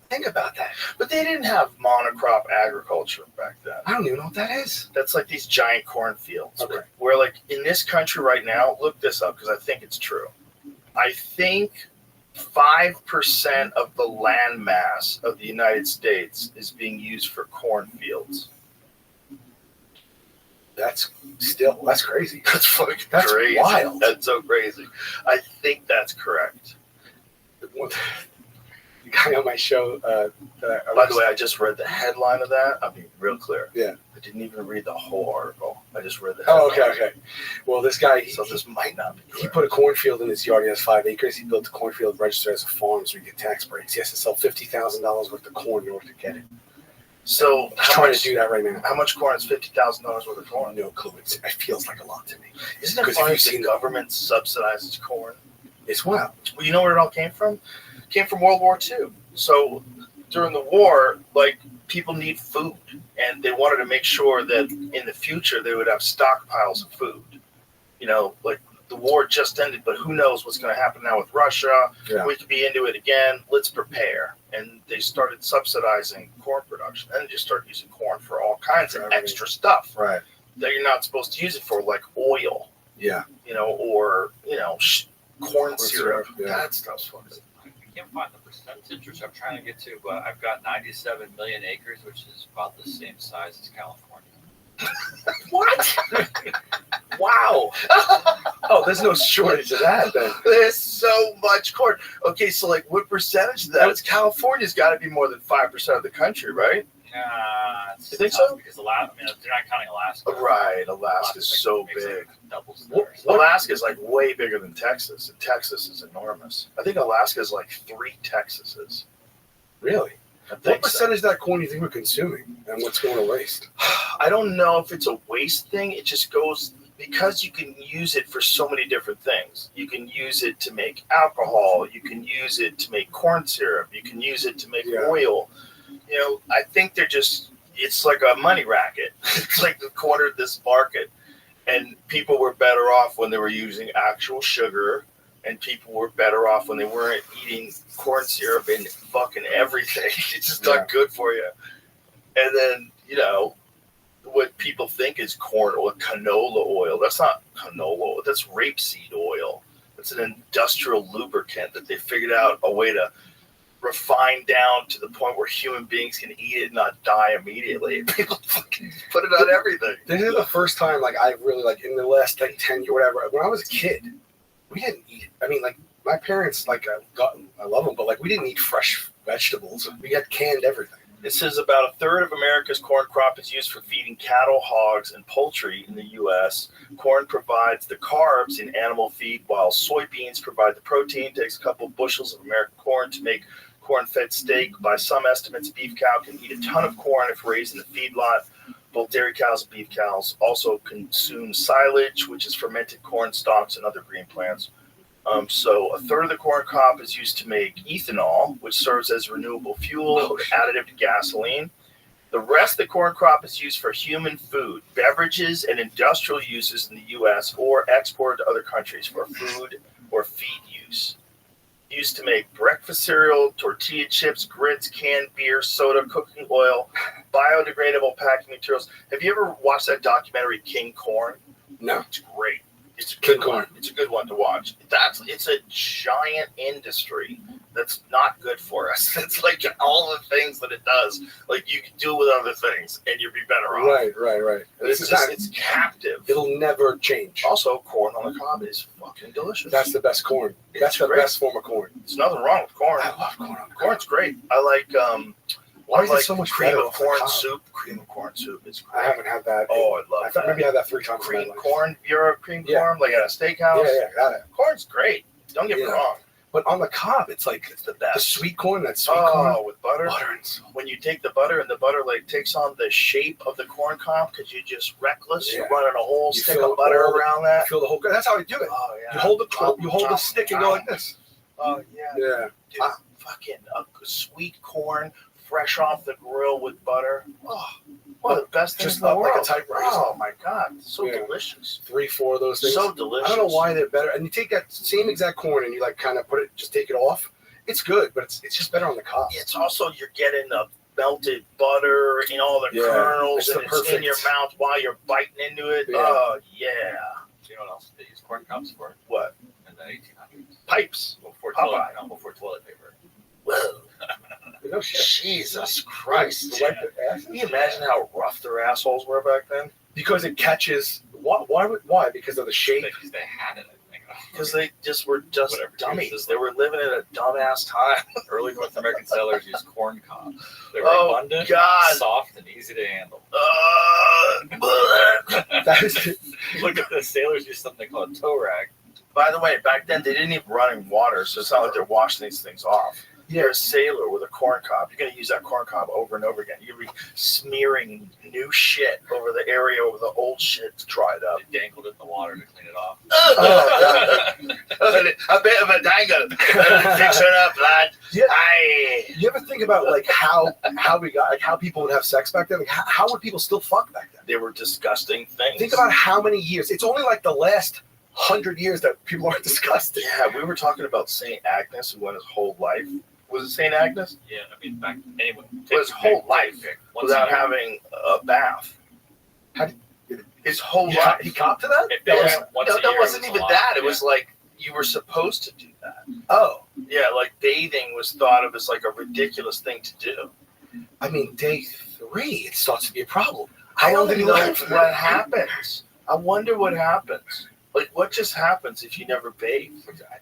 Think about that. But they didn't have monocrop agriculture back then. I don't even know what that is. That's like these giant cornfields. Okay. Where like in this country right now, look this up because I think it's true. I think 5% of the land mass of the United States is being used for cornfields. That's crazy. That's fucking That's crazy. wild. That's so crazy. I think that's correct. The guy on my show. By the way, I just read the headline of that. I'll be real clear. Yeah. I didn't even read the whole article. I just read the headline. Oh, okay. Well, this guy, So this might not be he correct. put a cornfield in his yard. He has 5 acres. He built a cornfield registered as a farm so he get tax breaks. He has to sell $50,000 worth of corn in order to get it. So He's trying to do that right now. How much corn is $50,000 worth of corn? No clue. It feels like a lot to me. Isn't it Because funny if the you've seen government subsidizes corn? It's wild. Well, you know where it all came from? It came from World War II. So during the war, like, people need food, and they wanted to make sure that in the future they would have stockpiles of food. You know, like, the war just ended, but who knows what's going to happen now with Russia. Yeah. We could be into it again. Let's prepare. And they started subsidizing corn production, and just started using corn for all kinds of extra stuff Right. that you're not supposed to use it for, like oil, Yeah. you know, or, you know, corn syrup. Yeah. That stuff's fucking. I can't find the percentage which I'm trying to get to, but I've got 97 million acres, which is about the same size as California. What? Wow. Oh, there's no shortage of that then. There's so much corn. Okay, so like what percentage of that? It's California's got to be more than 5% of the country, right? You think so? Because Alaska, I mean, they're not counting Alaska. Right, Alaska's so makes big. Doubles What- theirs. Alaska's like way bigger than Texas, and Texas is enormous. I think Alaska's like 3 Texases. Really? I What think so. percentage of that corn do you think we're consuming and what's going to waste? I don't know if it's a waste thing. It just goes because you can use it for so many different things. You can use it to make alcohol. You can use it to make corn syrup. You can use it to make oil. You know, I think it's like a money racket. It's like the corner of this market. And people were better off when they were using actual sugar, and people were better off when they weren't eating corn syrup and fucking everything. It's just not good for you. And then, you know, what people think is corn oil, canola oil. That's not canola oil. That's rapeseed oil. It's an industrial lubricant that they figured out a way to refine down to the point where human beings can eat it and not die immediately. People fucking put it on everything. This is the first time, like, I really, like, in the last, like, 10 years or whatever, when I was a kid, we didn't eat it. I mean, like, my parents, like, I love them, but, like, we didn't eat fresh vegetables. We had canned everything. It says about a third of America's corn crop is used for feeding cattle, hogs, and poultry in the U.S. Corn provides the carbs in animal feed, while soybeans provide the protein. Takes a couple bushels of American corn to make corn-fed steak. By some estimates, a beef cow can eat a ton of corn if raised in the feedlot. Both dairy cows and beef cows also consume silage, which is fermented corn stalks and other green plants. So a third of the corn crop is used to make ethanol, which serves as renewable fuel, additive to gasoline. The rest of the corn crop is used for human food, beverages, and industrial uses in the U.S. or exported to other countries for food or feed use. Used to make breakfast cereal, tortilla chips, grits, canned beer, soda, cooking oil, biodegradable packing materials. Have you ever watched that documentary King Corn? No. It's great. It's a King good Corn. one. It's a good one to watch. It's a giant industry That's not good for us. It's like all the things that it does, like you can do with other things, and you'd be better off. Right. It's captive. It'll never change. Also, corn on the cob is fucking delicious. That's the best corn. That's the best form of corn. There's nothing wrong with corn. I love corn. Corn's great. I like Why is it so much cream better of off the corn cob? soup. Cream of corn soup is great. I haven't had that. Oh, I love I thought that. maybe I had that 3 times. Cream corn, Europe cream corn, like at a steakhouse. Yeah, got it. Corn's great. Don't get me wrong. But on the cob, it's like It's the the best. sweet corn. That sweet corn. With butter. And salt. When you take the butter and the butter like takes on the shape of the corn cob because you're just reckless. Yeah. You're running a whole You stick feel of butter all the- around that. You feel the whole. That's how I do it. Oh yeah. You hold the stick and go like this. Oh yeah. Yeah. Dude, fucking sweet corn, fresh off the grill with butter. Oh, one of the best things Just in the up like a world. typewriter. Oh my god, so Yeah. delicious. 3, 4 of those things. So delicious. I don't know why they're better. And you take that same exact corn and you like kind of put it, just take it off. It's good, but it's just better on the cob. It's also you're getting the melted butter and all the Yeah, kernels, it's and the it's in perfect- your mouth while you're biting into it. Yeah. Oh yeah. You know what else they use corn cobs for? What? In the 1800s. Pipes. Before Popeye. before toilet paper. Whoa. No shit. Jesus Christ. To wipe the asses? Can you imagine how rough their assholes were back then? Because it catches. Why? Because of the shape. Because they had it, I think. Because they just were just Whatever dummies. Jesus. They were living in a dumbass time. Early North American settlers used corn cobs. They were Oh, abundant, God. soft, and easy to handle. That is, Look at the sailors use something called a toe rag. By the way, back then they didn't even run in water, so it's not like they're washing these things off. You're a sailor with a corn cob. You're going to use that corn cob over and over again. You're going to be smearing new shit over the area where the old shit's dried up. They dangled it in the water to clean it off. A bit of a dangle. Fix it up, lad. Yeah. Aye. you ever think about like how we got like how people would have sex back then? Like, how would people still fuck back then? They were disgusting things. Think about how many years. It's only like the last 100 years that people are disgusting. Yeah, we were talking about St. Agnes, who went his whole life. Was it St. Agnes? Yeah, I mean, back anyway. His whole life Once without a year. having a bath. How did- His whole He life. copped to that? If That they was- went once a that year, wasn't it even a lot. that. It Yeah. was like you were supposed to do that. Oh, Yeah, like bathing was thought of as like a ridiculous thing to do. I mean, day 3, it starts to be a problem. I How long don't did he know live? what happens. I wonder what happens. Like, what just happens if you never bathe?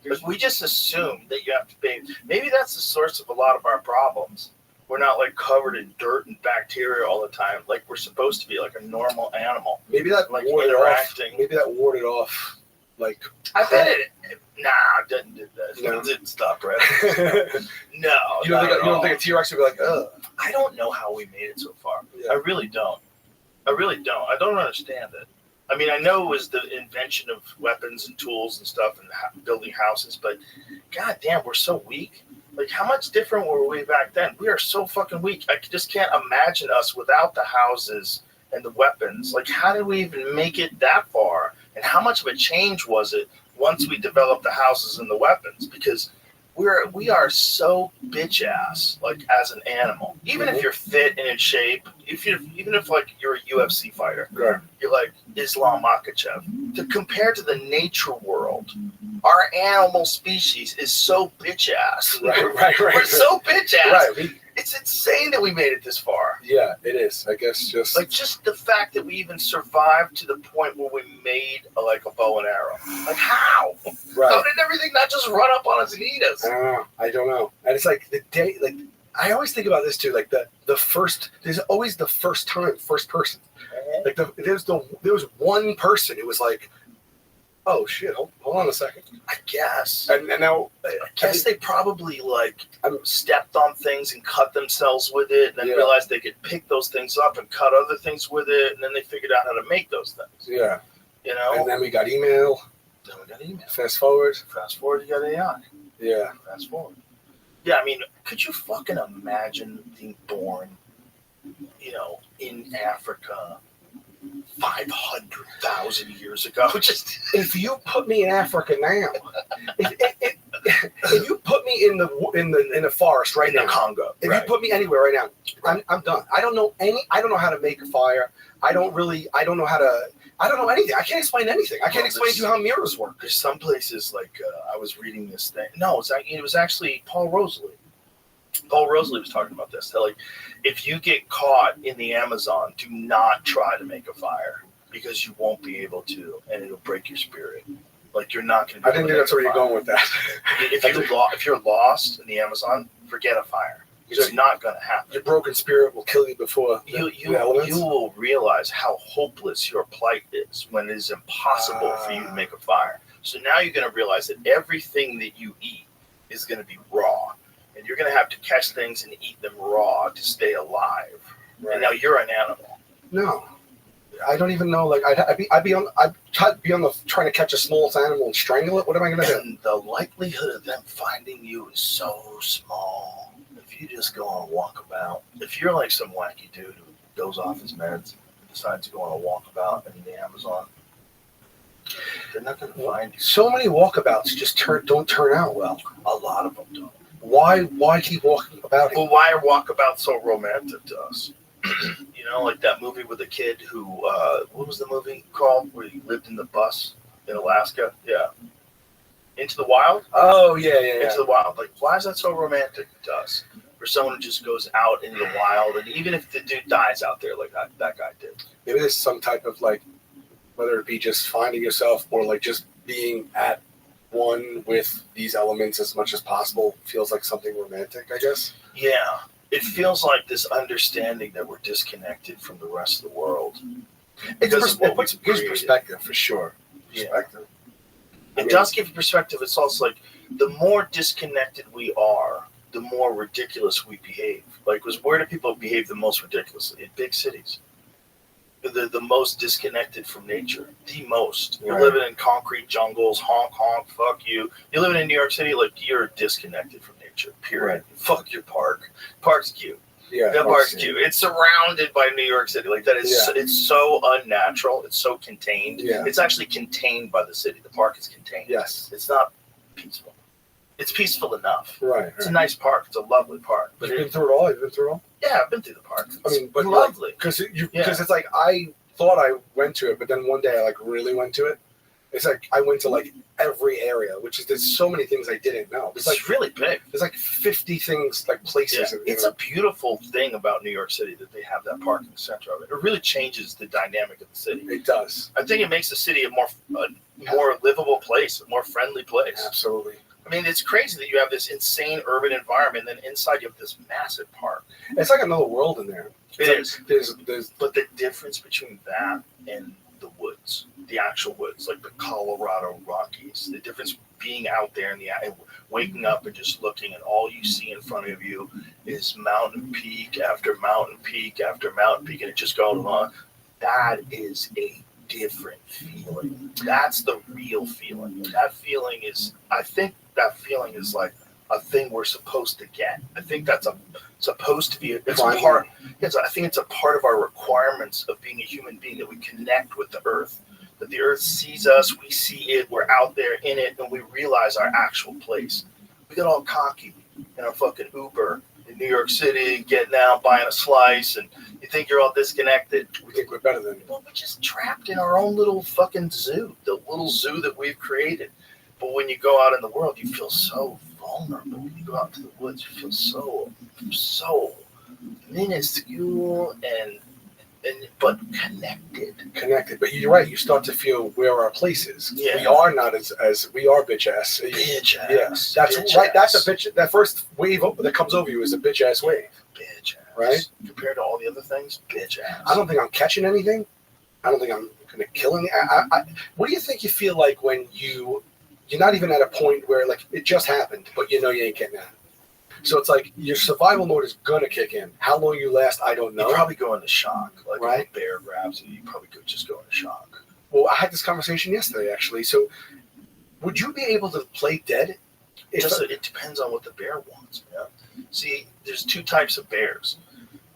Like, we just assume that you have to bathe. Maybe that's the source of a lot of our problems. We're not like covered in dirt and bacteria all the time, like we're supposed to be, like a normal animal. Maybe that Like warded off. interacting. Maybe that warded off. Like, I bet it. Nah, it didn't do that. No. It didn't stop, right? you No, don't not at all. think a T-Rex would be like, ugh? I don't know how we made it so far. Yeah. I really don't. I don't understand it. I mean, I know it was the invention of weapons and tools and stuff and building houses, but goddamn, we're so weak. Like, how much different were we back then? We are so fucking weak. I just can't imagine us without the houses and the weapons. Like, how did we even make it that far? And how much of a change was it once we developed the houses and the weapons? Because we are so bitch ass, like, as an animal. Even if you're fit and in shape, even if like you're a UFC fighter, Right. you're like Islam Makhachev. Compared to the nature world, our animal species is so bitch ass. Right. We're so bitch ass. Right. It's insane that we made it this far. Yeah, it is. I guess just Like, just the fact that we even survived to the point where we made like a bow and arrow. Like, how? How right. did everything not just run up on us and eat us? I don't know. And it's like the day. Like I always think about this too. Like the first. There's always the first time, first person. Like there was one person who was like, oh shit, hold on a second. I guess. And now I guess they probably like stepped on things and cut themselves with it, and then Yeah. realized they could pick those things up and cut other things with it, and then they figured out how to make those things. yeah. You know. And then we got email. Then we got email. Fast forward. Fast forward, you got AI. Yeah. Fast forward. Yeah, I mean, could you fucking imagine being born, in Africa 500,000 years ago? Just If you put me in Africa now, if you put me in the forest right in the now, Congo. if Right. you put me anywhere right now, I'm done. I don't know how to make a fire. I don't know how to. I don't know anything. I can't explain anything. I can't Well, explain to you how mirrors work. There's some places like I was reading this thing. No, it was actually Paul Rosalie. Paul Rosalie was talking about this. They're like, if you get caught in the Amazon, do not try to make a fire because you won't be able to, and it'll break your spirit. Like you're not going to. I didn't think that's where you're going with that. If you're lost in the Amazon, forget a fire. It's not going to happen. Your broken spirit will kill you before you will realize how hopeless your plight is when it is impossible for you to make a fire. So now you're going to realize that everything that you eat is going to be raw, and you're going to have to catch things and eat them raw to stay alive. Right. And now you're an animal. No, I don't even know. Like I'd be on the trying to catch a small animal and strangle it. What am I going to do? And the likelihood of them finding you is so small. If you just go on a walkabout, if you're like some wacky dude who goes off his meds and decides to go on a walkabout in the Amazon, they're not going to find you. So many walkabouts just don't turn out well. A lot of them don't. Why keep walking about it? Well, why are walkabouts so romantic to us? You know, like that movie with the kid who, what was the movie called? Where he lived in the bus in Alaska? Yeah. Into the Wild? Oh, yeah. Into the Wild. Like, why is that so romantic to us? For someone who just goes out into the wild, and even if the dude dies out there like that guy did. Maybe there's some type of like, whether it be just finding yourself or like just being at one with these elements as much as possible feels like something romantic, I guess. Yeah. It feels like this understanding that we're disconnected from the rest of the world. It gives perspective for sure. Perspective. Yeah. It does give perspective. It's also like the more disconnected we are, the more ridiculous we behave. Like, where do people behave the most ridiculously? In big cities. The most disconnected from nature. The most. You're living in concrete jungles, honk, honk, fuck you. You're living in New York City, like, you're disconnected from nature, period. Right. Fuck your park. Park's cute. Yeah, that park's cute. It's surrounded by New York City. Like, that is, it's so unnatural. It's so contained. Yeah. It's actually contained by the city. The park is contained. Yes. It's not peaceful. It's peaceful enough. Right. It's a nice park. It's a lovely park. But you've been through it all? You've been through it all? Yeah, I've been through the park. But lovely. Because it's like I thought I went to it, but then one day I like really went to it. It's like I went to like every area, which is there's so many things I didn't know. It's like really big. There's like 50 things, like places. Yeah. It's a beautiful thing about New York City that they have that park in the center of it. It really changes the dynamic of the city. It does. I think it makes the city a more livable place, a more friendly place. Absolutely. I mean, it's crazy that you have this insane urban environment, and then inside you have this massive park. It's like another world in there. There's but the difference between that and the woods, the actual woods, like the Colorado Rockies, the difference being out there and waking up and just looking, and all you see in front of you is mountain peak after mountain peak after mountain peak, and it just goes on. That is a different feeling. That's the real feeling. And that feeling is, I think that feeling is like a thing we're supposed to get. I think that's supposed to be, it's a part, I think it's a part of our requirements of being a human being, that we connect with the earth, that the earth sees us, we see it, we're out there in it, and we realize our actual place. We get all cocky in our fucking Uber in New York City, getting out, buying a slice, and you think you're all disconnected. We think we're better than you. Well, we're just trapped in our own little fucking zoo, the little zoo that we've created. But when you go out in the world, you feel so vulnerable. When you go out into the woods, you feel so minuscule and but connected. But you're right. You start to feel where our place is. Yeah. We are not as we are bitch ass. Bitch ass. Yeah, that's bitch right. Ass. That's a bitch. That first wave that comes over you is a bitch ass wave. Bitch ass. Right. Compared to all the other things, bitch ass. I don't think I'm catching anything. I don't think I'm gonna kill anything. What do you think you feel like when you're not even at a point where like it just happened, but you know you ain't getting out? So it's like your survival mode is gonna kick in. How long you last, I don't know. You probably go into shock. Like right? If a bear grabs you, you probably could just go into shock. Well, I had this conversation yesterday actually. So would you be able to play dead? It depends on what the bear wants. Yeah. See, there's two types of bears: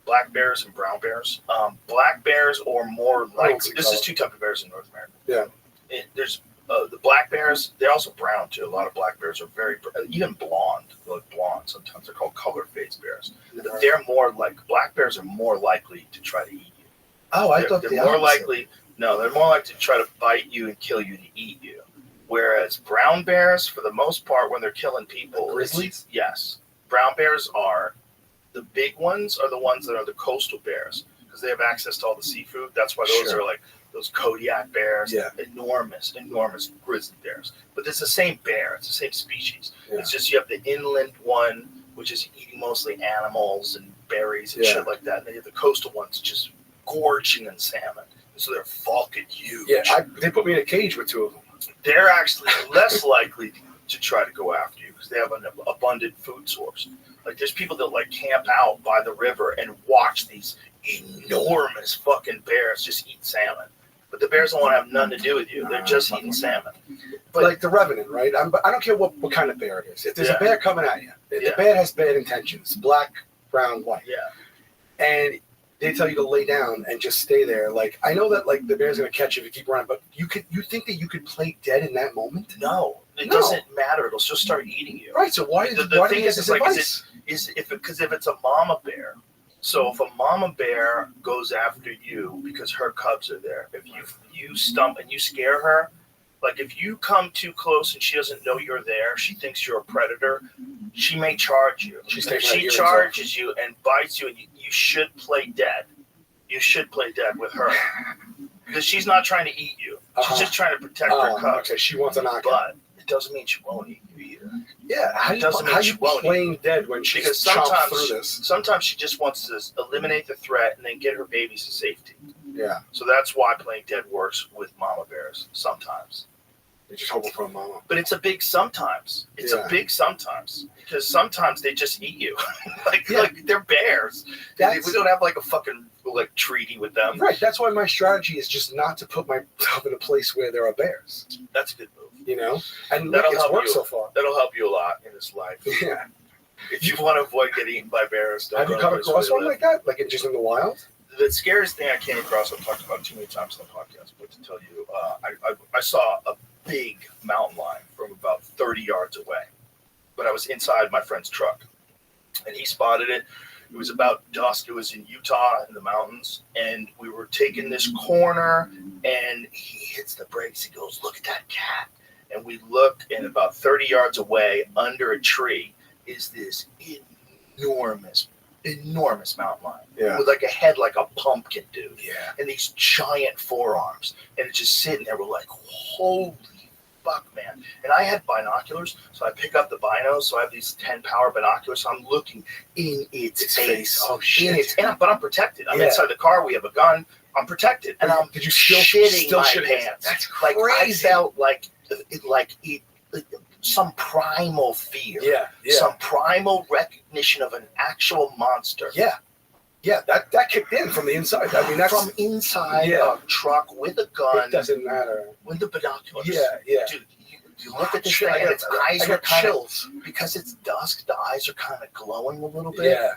black bears and brown bears. Black bears are more likely. This is two types of bears in North America. Yeah. There's the black bears. They're also brown too. A lot of black bears are very even blonde. Like blonde. Sometimes they're called color phase bears. They're more like black bears are more likely to try to eat you. Oh, I thought they're more likely. No, they're more likely to try to bite you and kill you to eat you. Whereas brown bears, for the most part, when they're killing people, Grizzlies? Yes, brown bears are the big ones. Are the ones that are the coastal bears because they have access to all the seafood. That's why those Sure. are like those Kodiak bears, Yeah. enormous grizzly bears. But it's the same bear. It's the same species. Yeah. It's just you have the inland one, which is eating mostly animals and berries and Yeah. shit like that. And then you have the coastal ones just gorging on salmon. So they're fucking huge. Yeah, they put me in a cage with 2 of them. They're actually less likely to try to go after you because they have an abundant food source. Like there's people that like camp out by the river and watch these enormous fucking bears just eat salmon. But the bears don't want to have nothing to do with you. They're just eating salmon. But like the Revenant, right? I don't care what kind of bear it is. If there's Yeah. a bear coming at you, if Yeah. the bear has bad intentions, black, brown, white, Yeah. and they tell you to lay down and just stay there. Like I know that like the bear's gonna catch you if you keep running, but you think that you could play dead in that moment? No, it No. doesn't matter. It'll just start eating you. Right. So why The do you thing get is, this like, advice? is if it's a mama bear. So if a mama bear goes after you because her cubs are there, if you stump and you scare her, like if you come too close and she doesn't know you're there, she thinks you're a predator, she may charge you. She's If taking that she earrings charges you and bites you, and you should play dead. You should play dead with her because she's not trying to eat you. She's just trying to protect her cubs. Okay, she wants a knockout. But it doesn't mean she won't eat you either. Yeah, how Doesn't mean she you won't playing dead when she's Because chopped through this? sometimes she just wants to eliminate the threat and then get her babies to safety. Yeah, So that's why playing dead works with mama bears sometimes. you're just hoping for a mama. But it's a big sometimes. It's Yeah. a big sometimes because sometimes they just eat you. like they're bears. That's- We don't have like a fucking like treaty with them. Right. That's why my strategy is just not to put myself in a place where there are bears. That's a good move. You know, and That'll it's help worked you. so far. That'll help you a lot in this life. Yeah. If you want to avoid getting eaten by bears, don't Have you go come to a place across where one they like that? Like just in the wild? The scariest thing I came across, I've talked about too many times on the podcast, but to tell you, I saw a big mountain lion from about 30 yards away. But I was inside my friend's truck, and he spotted it. It was about dusk. It was in Utah in the mountains, and we were taking this corner, and he hits the brakes. He goes, "Look at that cat." And we looked, and about 30 yards away, under a tree, is this enormous mountain lion. Yeah. With like a head like a pumpkin, dude. Yeah. And these giant forearms. And it's just sitting there. We're like, holy fuck, man. And I had binoculars, so I pick up the binos. So I have these 10-power binoculars. So I'm looking in its face. Oh, shit. But I'm protected. I'm Yeah. inside the car. We have a gun. I'm protected. And I'm Did you still shitting my shit it? pants. That's Like, crazy. I felt like some primal fear. Yeah. Yeah. Some primal recognition of an actual monster. Yeah. Yeah. That kicked in from the inside. I mean, that's From inside Yeah. a truck with a gun, it doesn't matter. with the binoculars. Yeah. Yeah. Dude, you look at this Shit, thing I and got- its eyes I are got kind of, chills. because it's dusk, the eyes are kind of glowing a little bit. Yeah.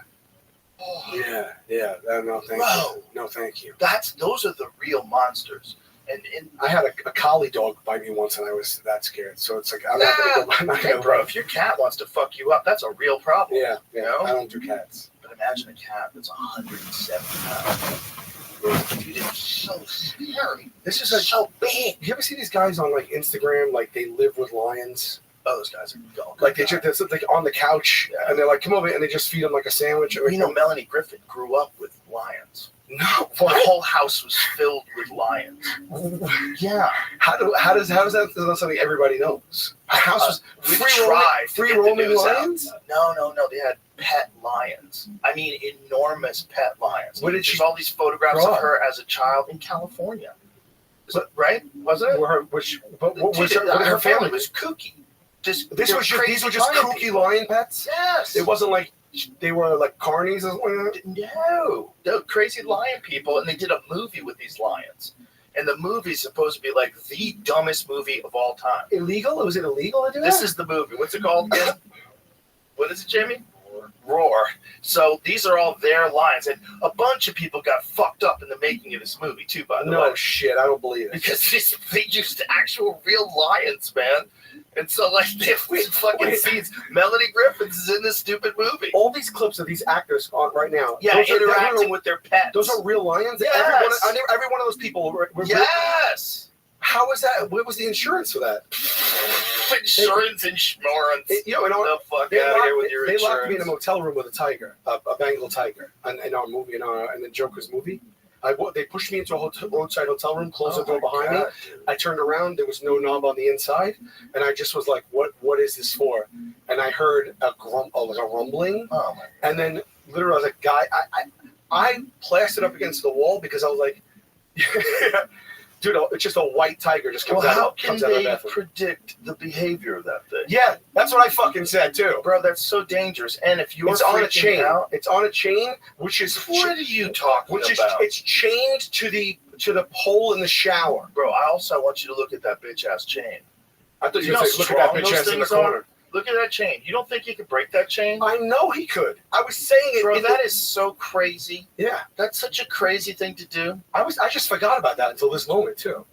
Oh, Yeah. Yeah. No, thank Bro. you. No, thank you. those are the real monsters. And I had a collie dog bite me once, and I was that scared. So it's like I'm not gonna go. I'm not hey, gonna bro, if your cat wants to fuck you up, that's a real problem. Yeah. Yeah. You know? I don't do cats. But imagine a cat that's 170 pounds. Dude, it's so scary. This is like So big. You ever see these guys on like Instagram? Like they live with lions. Oh, those guys are going. Like they just they're like on the couch, Yeah. and they're like, "Come over," and they just feed them like a sandwich. Or, You know, Melanie Griffin grew up with lions. no. Her whole house was filled with lions. Yeah. How does that? That's something everybody knows. A house was We free tried to free get the roaming news out. lions. No. They had pet lions. I mean, enormous pet lions. Where did There's she all these photographs grow of up? her as a child in California. Right? Wasn't it? Were her, which, but what was Dude, her, her family was kooky. These they're were crazy just lion kooky people. lion pets. Yes. It wasn't like they were like carnies or something like that. No, they're crazy lion people, and they did a movie with these lions. And the movie's supposed to be like the dumbest movie of all time. Illegal? Was it illegal to do This that? is the movie. What's it called again? What is it, Jamie? Roar. So these are all their lions, and a bunch of people got fucked up in the making of this movie too. By the way, No shit, I don't believe it. because they used actual real lions, man. And so, like, they have fucking scenes. Melanie Griffith is in this stupid movie. All these clips of these actors on right now. Yeah, those interacting with their pets. Those are real lions? Yes. Every one of those people were yes. How was that? What was the insurance for that? Insurance. And the fuck out of here with your they insurance. locked me in a motel room with a tiger, a Bengal tiger, in our movie, in the Joker's movie. They pushed me into a roadside hotel room, closed the door behind me. I turned around, there was no knob on the inside, and I just was like, "What is this for?" And I heard a rumbling, and then literally, I was like, "Guy, I plastered up against the wall because I was like." Dude, it's just a white tiger just comes out. How can comes out of the they bathroom. predict the behavior of that thing? Yeah, that's what I fucking said too, bro. That's so dangerous. And if you're it's on a freaking chain, out, it's on a chain, which is what are you talking which about? It's chained to the pole in the shower, bro. I want you to look at that bitch ass chain. I thought you you know were saying, look at that strong bitch those ass in the things corner. are? Look at that chain. You don't think he could break that chain? I know he could. I was saying it, bro. That is so crazy. Yeah, that's such a crazy thing to do. I just forgot about that until this moment too.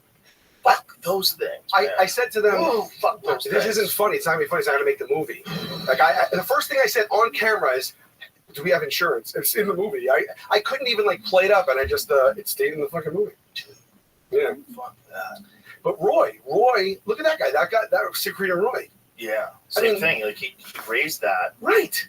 Fuck those things. I said to them, "Oh, fuck those this things." isn't funny. It's not even funny. It's not going to make the movie. Like the first thing I said on camera is, "Do we have insurance?" It's in the movie. I couldn't even like play it up, and I just it stayed in the fucking movie. Yeah, fuck that. But Roy, look at that guy. That was Secret Roy. Yeah, same thing. Like he raised that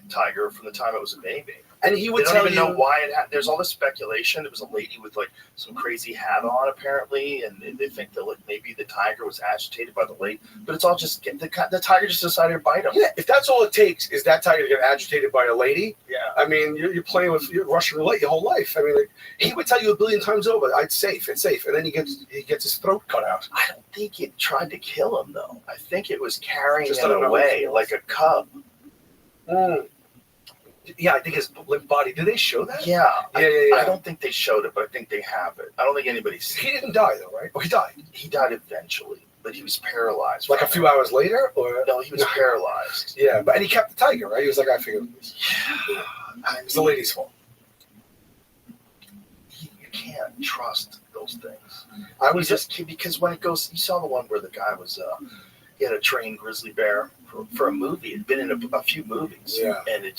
tiger from the time it was a baby. And he would they don't tell even you, know why it had. There's all this speculation. There was a lady with like some crazy hat on, apparently, and they think that like maybe the tiger was agitated by the lake. But it's all just the tiger just decided to bite him. Yeah, if that's all it takes is that tiger to get agitated by a lady. Yeah, I mean you're playing with Russian roulette your whole life. I mean, like, he would tell you a billion times over, "It's safe, it's safe," and then he gets his throat cut out. I don't think it tried to kill him though. I think it was carrying Just him away like a cub. Yeah, I think his limp body. Did they show that? Yeah. Yeah. I don't think they showed it, but I think they have it. I don't think anybody's seen He didn't die though, right? Oh, he died. He died eventually, but he was paralyzed. Like a few hours later, or no, he was paralyzed. Yeah, and he kept the tiger, right? He was like, "I figured this." Yeah. It's the lady's fault. You can't trust those things. I was because when it goes, you saw the one where the guy was he had a trained grizzly bear for a movie. It'd been in a few movies, and he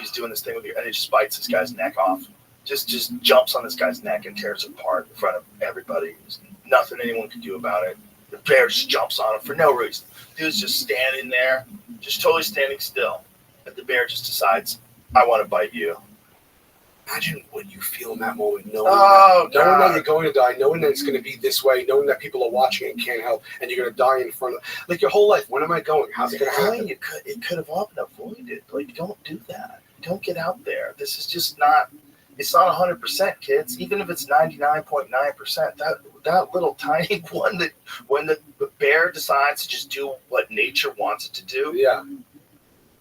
was doing this thing with you, and it just bites this guy's neck off. Just jumps on this guy's neck and tears it apart in front of everybody. There's nothing anyone could do about it. The bear just jumps on him for no reason. Dude's just standing there, just totally standing still, and the bear just decides, "I want to bite you." Imagine what you feel in that moment, knowing that you're going to die, knowing that it's going to be this way, knowing that people are watching and can't help, and you're going to die in front of like your whole life. When am I going? How's it going to happen? It could have all been avoided. Like, don't do that. Don't get out there. This is just not. It's not 100%, kids. Even if it's 99.9%, that little tiny one that when the bear decides to just do what nature wants it to do. Yeah.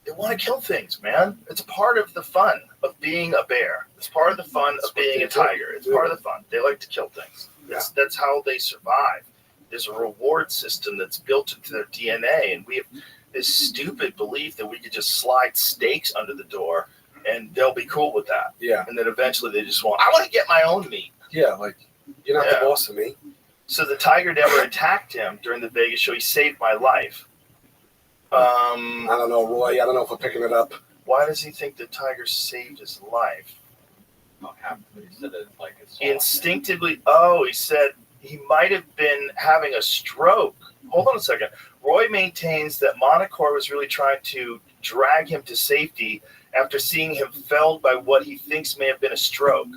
They want to kill things, man. It's a part of the fun of being a bear. It's part of the fun of being a tiger. It's part of the fun. They like to kill things. That's how they survive. There's a reward system that's built into their DNA, and we have this stupid belief that we could just slide stakes under the door and they'll be cool with that. Yeah. And then eventually they just I want to get my own meat. Yeah, like, you're not the boss of me. So the tiger never attacked him during the Vegas show. He saved my life. I don't know, Roy. I don't know if we're picking it up. Why does he think the tiger saved his life? He said it like it's Instinctively, he said he might have been having a stroke. Hold on a second. Roy maintains that Monacore was really trying to drag him to safety after seeing him felled by what he thinks may have been a stroke.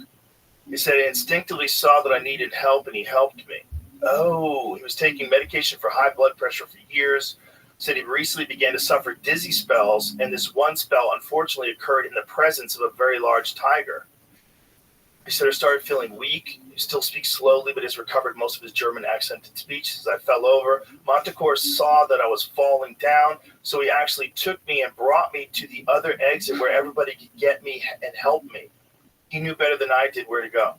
He said, "I instinctively saw that I needed help, and he helped me." Oh, he was taking medication for high blood pressure for years. Said he recently began to suffer dizzy spells, and this one spell unfortunately occurred in the presence of a very large tiger. He said, "I started feeling weak. He still speaks slowly, but has recovered most of his German accented speech as I fell over. Montecore saw that I was falling down, so he actually took me and brought me to the other exit where everybody could get me and help me. He knew better than I did where to go."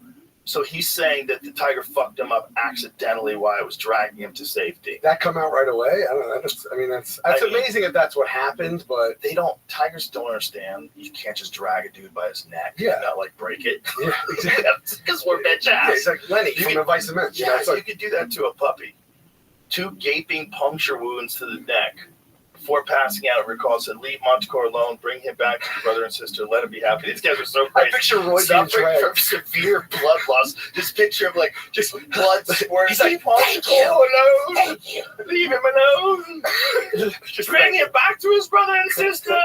So he's saying that the tiger fucked him up accidentally while I was dragging him to safety. That come out right away? I don't know. That's amazing if that's what happened, but tigers don't understand. You can't just drag a dude by his neck and not like break it. Yeah, exactly. Because we're bitch ass. Yeah, it's like Lenny from Advice of Men. Yeah, you could do that to a puppy. 2 gaping puncture wounds to the neck. Before passing out, Recall said, "Leave Montecore alone. Bring him back to his brother and sister. Let him be happy." These guys are so I crazy. picture Roy being Suffering dragged. from severe blood loss. This picture of like just blood squirting. He's like, "Leave Montecore alone. Leave him alone. Just bring him back to his brother and sister."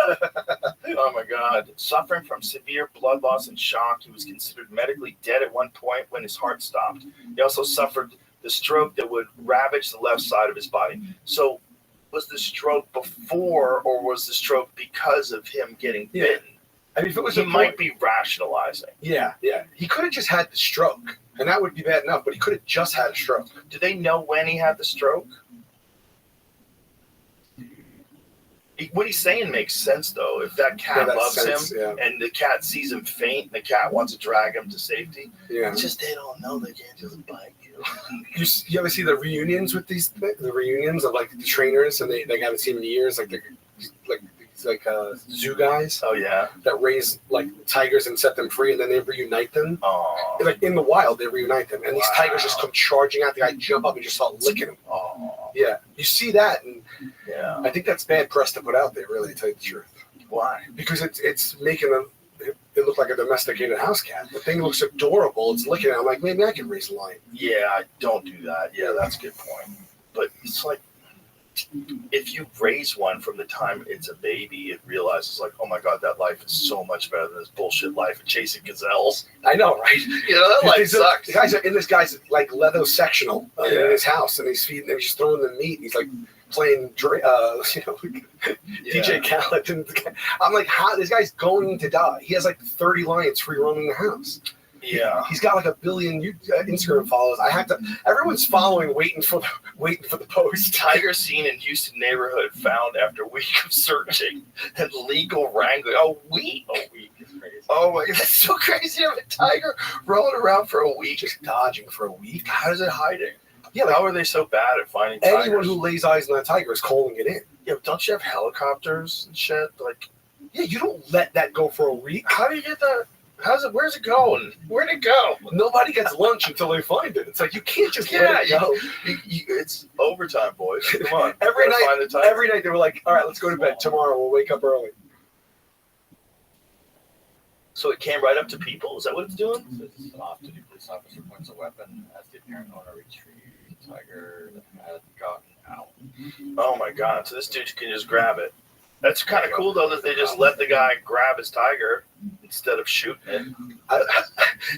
Oh my God. Suffering from severe blood loss and shock, he was considered medically dead at one point when his heart stopped. He also suffered the stroke that would ravage the left side of his body. So, was the stroke before, or was the stroke because of him getting bitten? I mean, if it was, he might be rationalizing. Yeah. He could have just had the stroke, and that would be bad enough. But he could have just had a stroke. Do they know when he had the stroke? What he's saying makes sense, though. If that cat loves him, and the cat sees him faint, and the cat wants to drag him to safety. Yeah. It's just they don't know they can't just bite you. You ever see the reunions with the reunions of like the trainers, and they haven't seen in years, like zoo guys. Oh yeah. That raise like tigers and set them free, and then they reunite them. Oh. Like in the wild, they reunite them, and these tigers just come charging out. The guy jump up and just start licking them. Oh. Yeah, you see that, and yeah, I think that's bad press to put out there. Really, to tell you the truth. Why? Because it's making it look like a domesticated house cat. The thing looks adorable. It's licking it. I'm like, maybe I can raise a lion. Yeah, don't do that. Yeah, that's a good point. But it's like, if you raise one from the time it's a baby, it realizes like, oh my God, that life is so much better than this bullshit life of chasing gazelles. I know, right? You know, that life sucks. The guys are in this guy's like leather sectional in his house, and he's feeding. They're just throwing them meat. He's like playing, DJ Khaled. And I'm like, how this guy's going to die? He has like 30 lions free roaming the house. Yeah, he's got like 1 billion Instagram followers. I have to. Everyone's following, waiting for the post. Tiger seen in Houston neighborhood found after a week of searching and legal wrangling. A week is crazy. Oh my God, that's so crazy! To have a tiger rolling around for a week, just dodging for a week. How is it hiding? Yeah, like, how are they so bad at finding tigers? Anyone who lays eyes on that tiger is calling it in. Yeah, but don't you have helicopters and shit? Like, yeah, you don't let that go for a week. How do you get that? Where's it going? Where'd it go? Nobody gets lunch until they find it. It's like you can't just let it go. It's overtime, boys. Come on. Every night they were like, all right, let's go to bed. Tomorrow we'll wake up early. So it came right up to people? Is that what it's doing? An off-duty police officer points a weapon as the apparent owner retrieves the tiger that had gotten out. Oh my God. So this dude can just grab it. That's kind of cool, though, that they just let the guy grab his tiger instead of shooting it.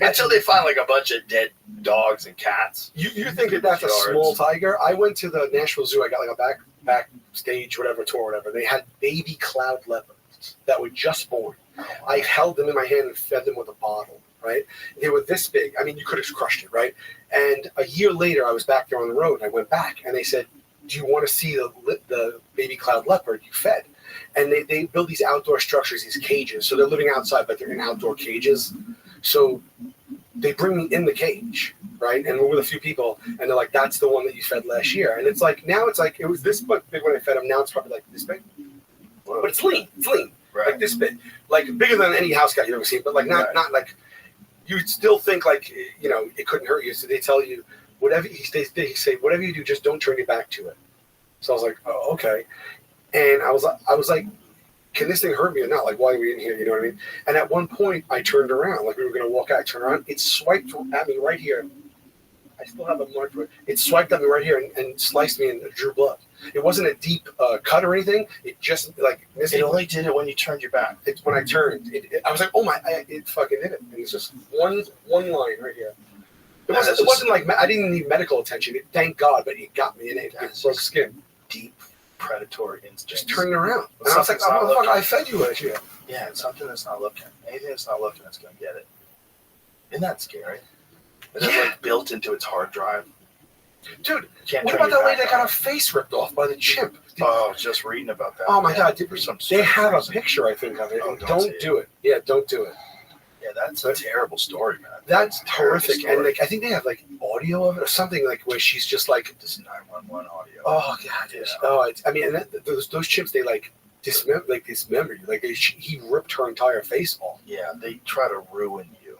Until they find, like, a bunch of dead dogs and cats. You think that that's a small tiger? I went to the Nashville Zoo. I got, like, a backstage, whatever, tour, whatever. They had baby cloud leopards that were just born. I held them in my hand and fed them with a bottle, right? They were this big. I mean, you could have crushed it, right? And a year later, I was back there on the road. I went back, and they said, do you want to see the baby cloud leopard you fed? And they build these outdoor structures, these cages. So they're living outside, but they're in outdoor cages. So they bring me in the cage, right? And we're with a few people, and they're like, that's the one that you fed last year. And it's like, now it's like, it was this big when I fed him. Now it's probably like this big. But it's lean. It's lean. Right. Like this big. Like bigger than any house cat you've ever seen, but like not like, you'd still think like, it couldn't hurt you. So they tell you, whatever, they say, whatever you do, just don't turn your back to it. So I was like, oh, okay. And I was like, can this thing hurt me or not? Like, why are we in here? You know what I mean? And at one point, I turned around. Like, we were going to walk out. I turned around. It swiped at me right here. I still have a mark for it. It swiped at me right here and sliced me and drew blood. It wasn't a deep cut or anything. It just, like... It only did it when you turned your back. It's when I turned. I was like, oh my... It fucking did it. And it's just one line right here. It wasn't like... I didn't need medical attention. Thank God, but it got me, and it broke skin. Deep predatory instinct. Just turning around. And I was like, oh, fuck, I fed you last year. Yeah, it's something that's not looking. Anything that's not looking, it's going to get it. Isn't that scary? It's like built into its hard drive. Dude, what about that lady that got her face ripped off by the chimp? Oh, I was just reading about that. Oh my God, they have a picture, I think, of it. Oh, don't do it. Yeah, don't do it. Yeah, that's a terrible story, man. That's horrific. And like, I think they have like audio of it or something, like where she's just like this 911 audio. Oh God, yeah. Oh, I mean, and those chimps, they like dismember you. Like he ripped her entire face off. Yeah, they try to ruin you.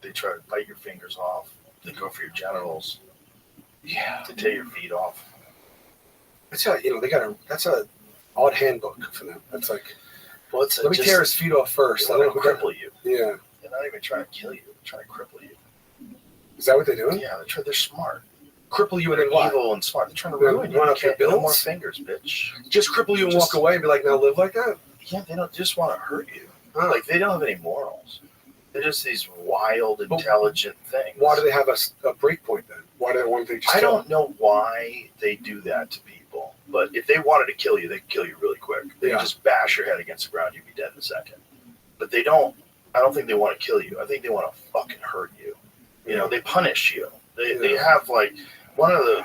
They try to bite your fingers off. They go for your genitals. Yeah. To tear your feet off. That's how, that's a odd handbook for them. That's like, Well, it's let me tear his feet off first. They want to cripple you. Yeah. They're not even trying to kill you. They're trying to cripple you. Is that what they're doing? Yeah, they're smart. Cripple you and then They're what? evil and smart. They're trying to ruin you. Run up your No bills? more fingers, bitch. Just cripple you and walk away and be like, now live like that? Yeah, they don't just want to hurt you. Huh. Like, they don't have any morals. They're just these wild, intelligent things. Why do they have a break point then? Why do they want to just I kill don't know why they do that to people. But if they wanted to kill you, they'd kill you really quick. They Yeah. just bash your head against the ground, you'd be dead in a second. But they don't. I don't think they want to kill you. I think they want to fucking hurt you. They punish you. They have, like, one of the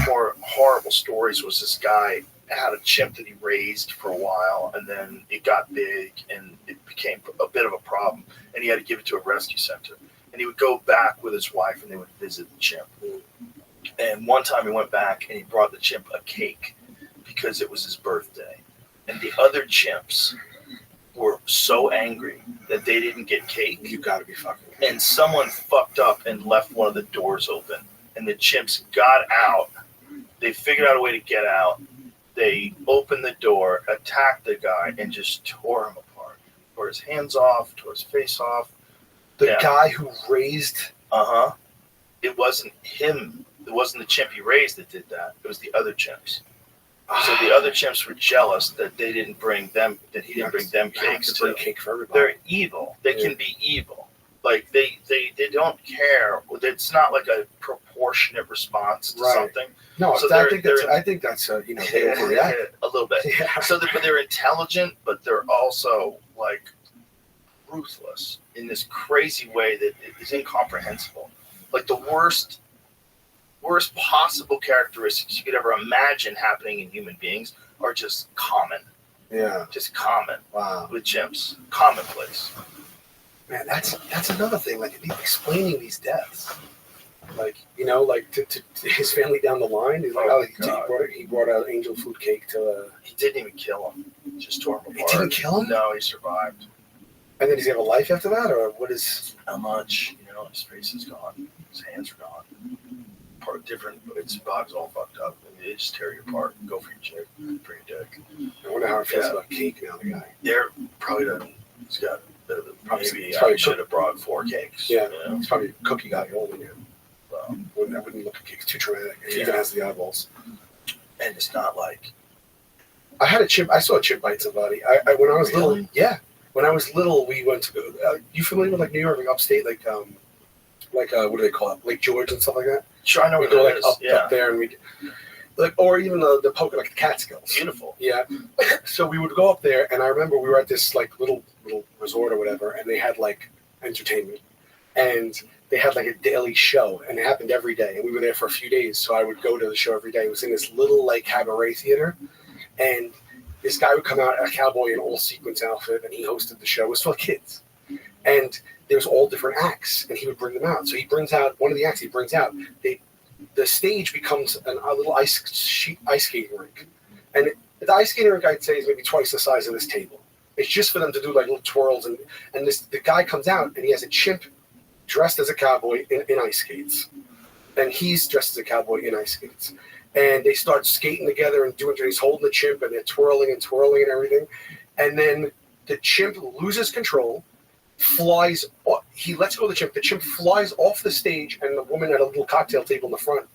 more horrible stories was this guy had a chimp that he raised for a while, and then it got big, and it became a bit of a problem, and he had to give it to a rescue center. And he would go back with his wife, and they would visit the chimp. And one time he went back, and he brought the chimp a cake because it was his birthday. And the other chimps were so angry that they didn't get cake. You gotta be fucking. And someone fucked up and left one of the doors open. And the chimps got out. They figured out a way to get out. They opened the door, attacked the guy, and just tore him apart. Tore his hands off, tore his face off. The guy who raised. It wasn't him. It wasn't the chimp he raised that did that. It was the other chimps. So the other chimps were jealous that they didn't bring them. That he didn't bring them cakes to bring too. cake for everybody. They're evil. They can be evil. Like they don't care. It's not like a proportionate response to something. No, so I think that's they overreact a little bit. Yeah. So they're intelligent, but they're also like ruthless in this crazy way that is incomprehensible. Like the worst possible characteristics you could ever imagine happening in human beings are just common. Yeah. Just common. Wow. With chimps. Commonplace. Man, that's another thing. Like explaining these deaths. Like, to his family down the line. He's like, he brought out angel food cake to. He didn't even kill him. He just tore him apart. He didn't kill him? No, he survived. And then does he have a life after that, or what is? Not much. His face is gone. His hands are gone. Part different. His body's all fucked up. They just tear you apart. Go for your chick. For your dick. I wonder how it feels about cake now. The guy. They're probably doesn't. He's got a bit of Probably I should have brought 4 cakes. Yeah, he's probably a cookie guy older than him. I wouldn't look at cake. It's too traumatic. It even has the eyeballs. And it's not like. I had a chimp. I saw a chimp bite somebody. When I was little. Yeah. When I was little, we went to. You familiar with like New York, like upstate, like what do they call it, Lake George and stuff like that? Sure, I know we where go that like is. up there, and we like, or even the poker, like the Catskills. Beautiful. Yeah. So we would go up there, and I remember we were at this like little resort or whatever, and they had like entertainment, and they had like a daily show, and it happened every day, and we were there for a few days. So I would go to the show every day. It was in this little like cabaret theater, and this guy would come out, a cowboy in all sequins outfit, and he hosted the show. It was for kids, and there was all different acts, and he would bring them out. So he brings out one of the acts. He brings out the stage becomes a little ice skating rink, and the ice skating rink I'd say is maybe twice the size of this table. It's just for them to do like little twirls, and the guy comes out and he has a chimp dressed as a cowboy in ice skates, and he's dressed as a cowboy in ice skates, and they start skating together and he's holding the chimp and they're twirling and everything, and then the chimp loses control. He lets go of the chimp flies off the stage, and the woman at a little cocktail table in the front,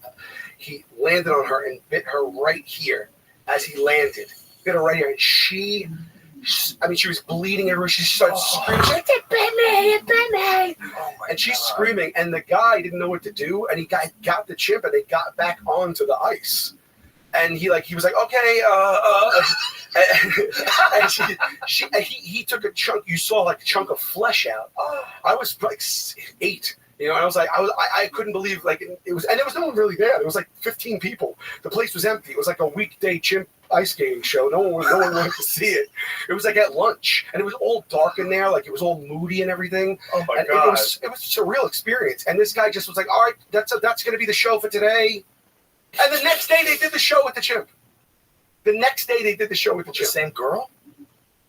he landed on her and bit her right here as he landed. Bit her right here, and she was bleeding everywhere. She started screaming, "It bit me! And she's screaming, and the guy didn't know what to do, and he got the chimp, and they got back onto the ice. And he was like, okay, and he took a chunk. You saw like a chunk of flesh out. I was like 8, and I was like, I couldn't believe it was, and there was no one really there. There was like 15 people. The place was empty. It was like a weekday chimp ice skating show. No one wanted to see it. It was like at lunch, and it was all dark in there. Like it was all moody and everything. Oh my and god! It was just a real experience. And this guy just was like, all right, that's going to be the show for today. And the next day they did the show with the chimp. The same girl?